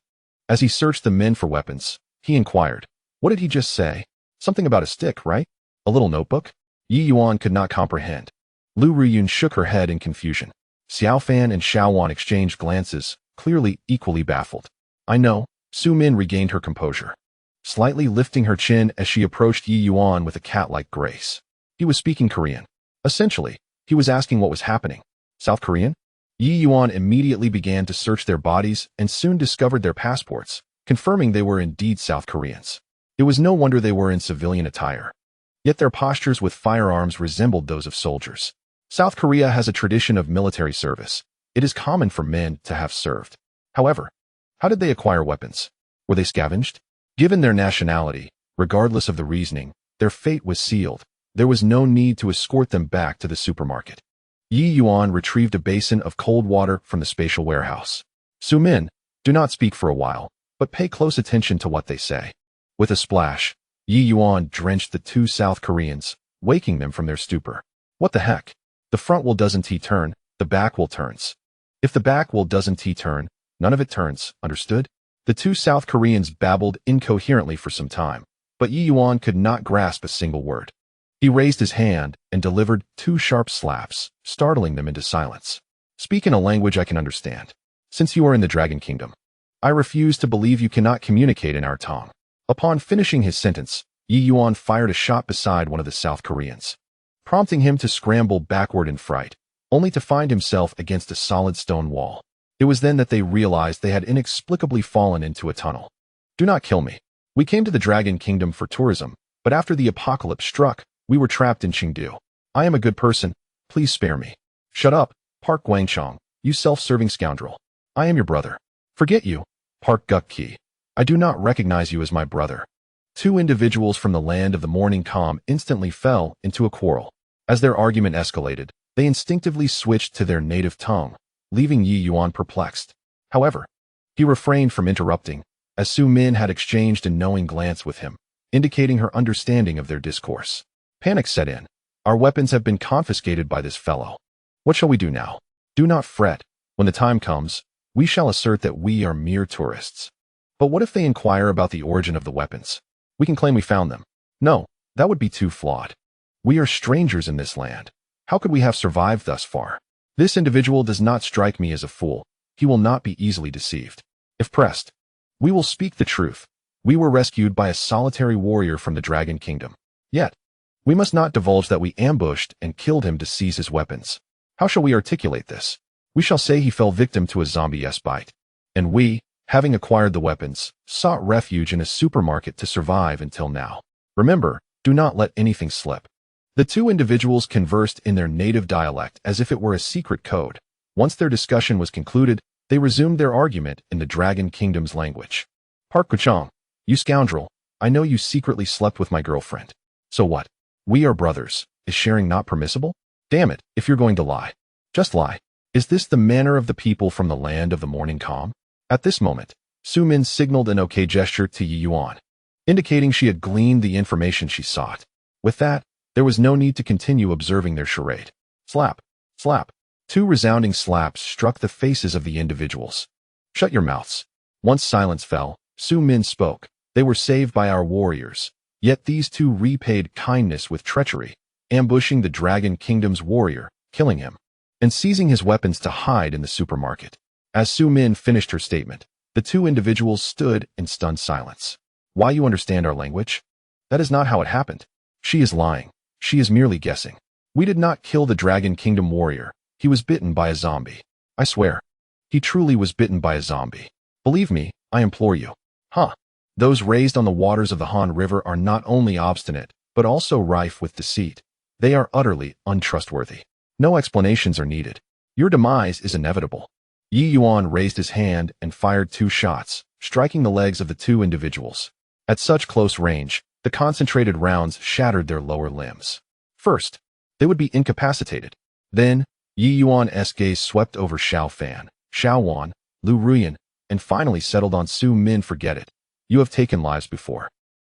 As he searched the men for weapons, he inquired, "What did he just say? Something about a stick, right? A little notebook?" Ye Yuan could not comprehend. Lu Ruyun shook her head in confusion. Xiao Fan and Xiao Wan exchanged glances, clearly equally baffled. "I know." Su Min regained her composure, slightly lifting her chin as she approached Ye Yuan with a cat-like grace. He was speaking Korean. Essentially, he was asking what was happening. South Korean? Ye Yuan immediately began to search their bodies and soon discovered their passports, confirming they were indeed South Koreans. It was no wonder they were in civilian attire. Yet their postures with firearms resembled those of soldiers. South Korea has a tradition of military service. It is common for men to have served. However, how did they acquire weapons? Were they scavenged? Given their nationality, regardless of the reasoning, their fate was sealed. There was no need to escort them back to the supermarket. Ye Yuan retrieved a basin of cold water from the spatial warehouse. Su Min, do not speak for a while, but pay close attention to what they say. With a splash, Ye Yuan drenched the 2 South Koreans, waking them from their stupor. What the heck? The front will doesn't turn, the back will turns. If the back will doesn't turn, none of it turns, understood? The 2 South Koreans babbled incoherently for some time, but Ye Yuan could not grasp a single word. He raised his hand and delivered 2 sharp slaps, startling them into silence. "Speak in a language I can understand. Since you are in the Dragon Kingdom, I refuse to believe you cannot communicate in our tongue." Upon finishing his sentence, Ye Yuan fired a shot beside one of the South Koreans, prompting him to scramble backward in fright, only to find himself against a solid stone wall. It was then that they realized they had inexplicably fallen into a tunnel. "Do not kill me. We came to the Dragon Kingdom for tourism, but after the apocalypse struck, we were trapped in Chengdu. I am a good person. Please spare me." "Shut up, Park Guangchong, you self-serving scoundrel. I am your brother." "Forget you, Park Guk Ki. I do not recognize you as my brother. Two individuals from the land of the morning calm instantly fell into a quarrel. As their argument escalated, they instinctively switched to their native tongue, leaving Ye Yuan perplexed. However, he refrained from interrupting, as Su Min had exchanged a knowing glance with him, indicating her understanding of their discourse. Panic set in. Our weapons have been confiscated by this fellow. What shall we do now? Do not fret. When the time comes, we shall assert that we are mere tourists. But what if they inquire about the origin of the weapons? We can claim we found them. No, that would be too flawed. We are strangers in this land. How could we have survived thus far? This individual does not strike me as a fool. He will not be easily deceived. If pressed, we will speak the truth. We were rescued by a solitary warrior from the Dragon Kingdom. Yet, we must not divulge that we ambushed and killed him to seize his weapons. How shall we articulate this? We shall say he fell victim to a zombie bite. And we, having acquired the weapons, sought refuge in a supermarket to survive until now. Remember, do not let anything slip. The two individuals conversed in their native dialect as if it were a secret code. Once their discussion was concluded, they resumed their argument in the Dragon Kingdom's language. Park Kuchong, you scoundrel, I know you secretly slept with my girlfriend. So what? We are brothers. Is sharing not permissible? Damn it, if you're going to lie, just lie. Is this the manner of the people from the land of the morning calm? At this moment, Su Min signaled an okay gesture to Ye Yuan, indicating she had gleaned the information she sought. With that, there was no need to continue observing their charade. Slap, slap. Two resounding slaps struck the faces of the individuals. Shut your mouths. Once silence fell, Su Min spoke. They were saved by our warriors. Yet these two repaid kindness with treachery, ambushing the Dragon Kingdom's warrior, killing him, and seizing his weapons to hide in the supermarket. As Su Min finished her statement, the two individuals stood in stunned silence. Why, you understand our language? That is not how it happened. She is lying. She is merely guessing. We did not kill the Dragon Kingdom warrior. He was bitten by a zombie. I swear. He truly was bitten by a zombie. Believe me, I implore you. Huh. Those raised on the waters of the Han River are not only obstinate, but also rife with deceit. They are utterly untrustworthy. No explanations are needed. Your demise is inevitable. Ye Yuan raised his hand and fired 2 shots, striking the legs of the two individuals. At such close range, the concentrated rounds shattered their lower limbs. First, they would be incapacitated. Then, Ye Yuan's gaze swept over Xiao Fan, Xiao Wan, Lu Ruyan, and finally settled on Su Min. Forget it. You have taken lives before.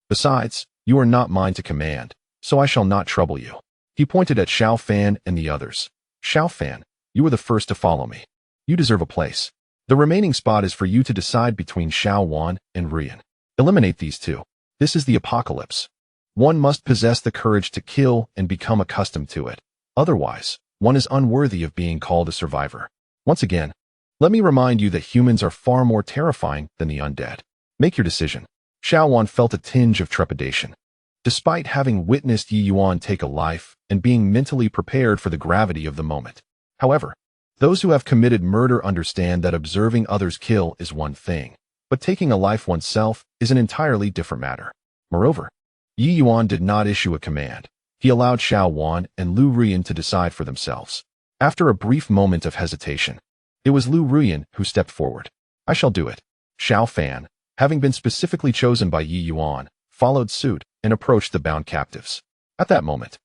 Besides, you are not mine to command, so I shall not trouble you. He pointed at Xiao Fan and the others. Xiao Fan, you were the first to follow me. You deserve a place. The remaining spot is for you to decide between Xiao Wan and Ruyan. Eliminate these two. This is the apocalypse. One must possess the courage to kill and become accustomed to it. Otherwise, one is unworthy of being called a survivor. Once again, let me remind you that humans are far more terrifying than the undead. Make your decision. Xiao Wan felt a tinge of trepidation. Despite having witnessed Ye Yuan take a life and being mentally prepared for the gravity of the moment. However, those who have committed murder understand that observing others kill is one thing, but taking a life oneself is an entirely different matter. Moreover, Ye Yuan did not issue a command. He allowed Xiao Wan and Lu Ruyan to decide for themselves. After a brief moment of hesitation, it was Lu Ruyan who stepped forward. I shall do it. Xiao Fan, having been specifically chosen by Ye Yuan, followed suit and approached the bound captives. At that moment,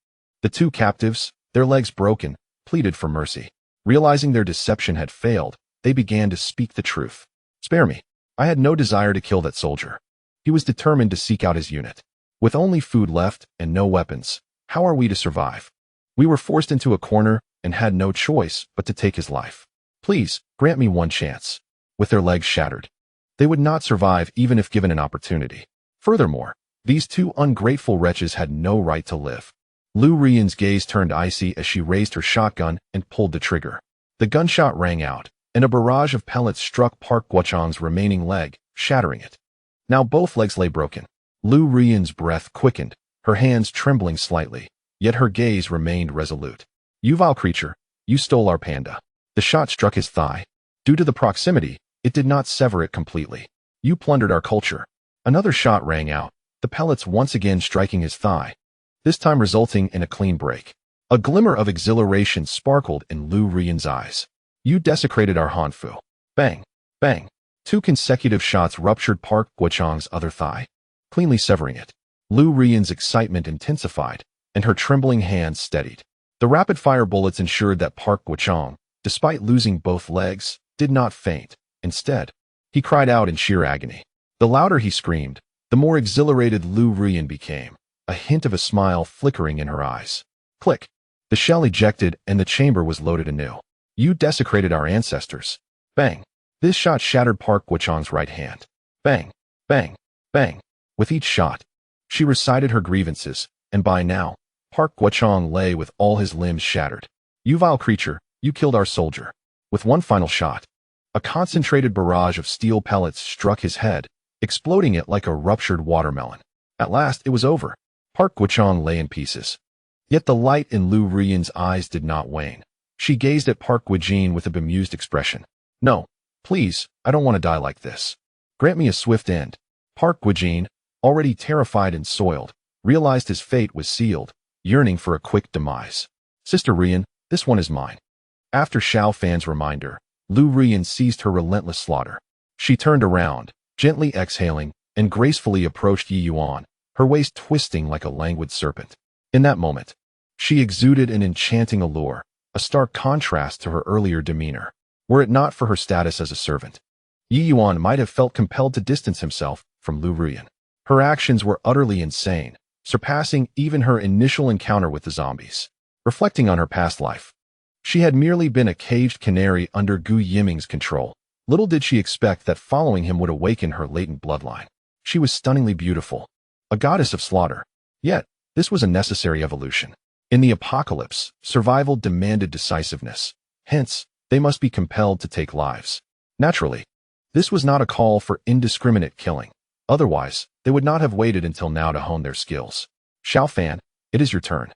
the two captives, their legs broken, pleaded for mercy. Realizing their deception had failed, they began to speak the truth. Spare me. I had no desire to kill that soldier. He was determined to seek out his unit. With only food left and no weapons, how are we to survive? We were forced into a corner and had no choice but to take his life. Please, grant me one chance. With their legs shattered, they would not survive even if given an opportunity. Furthermore, these two ungrateful wretches had no right to live. Lu Ruyan's gaze turned icy as she raised her shotgun and pulled the trigger. The gunshot rang out, and a barrage of pellets struck Park Guochang's remaining leg, shattering it. Now both legs lay broken. Lu Ruyan's breath quickened, her hands trembling slightly, yet her gaze remained resolute. You vile creature, you stole our panda. The shot struck his thigh. Due to the proximity, it did not sever it completely. You plundered our culture. Another shot rang out, the pellets once again striking his thigh, this time resulting in a clean break. A glimmer of exhilaration sparkled in Lu Ruyan's eyes. You desecrated our Hanfu. Bang, bang. 2 consecutive shots ruptured Park Guochang's other thigh, cleanly severing it. Lu Rian's excitement intensified, and her trembling hands steadied. The rapid-fire bullets ensured that Park Guochang, despite losing both legs, did not faint. Instead, he cried out in sheer agony. The louder he screamed, the more exhilarated Lu Rian became, a hint of a smile flickering in her eyes. Click. The shell ejected and the chamber was loaded anew. You desecrated our ancestors. Bang. This shot shattered Park Guochang's right hand. Bang. Bang. Bang. With each shot, she recited her grievances, and by now, Park Guochang lay with all his limbs shattered. You vile creature, you killed our soldier. With one final shot, a concentrated barrage of steel pellets struck his head, exploding it like a ruptured watermelon. At last, it was over. Park Guochang lay in pieces. Yet the light in Lu Rian's eyes did not wane. She gazed at Park Guojin with a bemused expression. No, please, I don't want to die like this. Grant me a swift end. Park Guojin, already terrified and soiled, realized his fate was sealed, yearning for a quick demise. Sister Rian, this one is mine. After Xiao Fan's reminder, Lu Rian ceased her relentless slaughter. She turned around, gently exhaling, and gracefully approached Ye Yuan, her waist twisting like a languid serpent. In that moment, she exuded an enchanting allure, a stark contrast to her earlier demeanor. Were it not for her status as a servant, Ye Yuan might have felt compelled to distance himself from Lu Rian. Her actions were utterly insane, surpassing even her initial encounter with the zombies. Reflecting on her past life, she had merely been a caged canary under Gu Yiming's control. Little did she expect that following him would awaken her latent bloodline. She was stunningly beautiful, a goddess of slaughter. Yet, this was a necessary evolution. In the apocalypse, survival demanded decisiveness. Hence, they must be compelled to take lives. Naturally, this was not a call for indiscriminate killing. Otherwise, they would not have waited until now to hone their skills. Xiao Fan, it is your turn.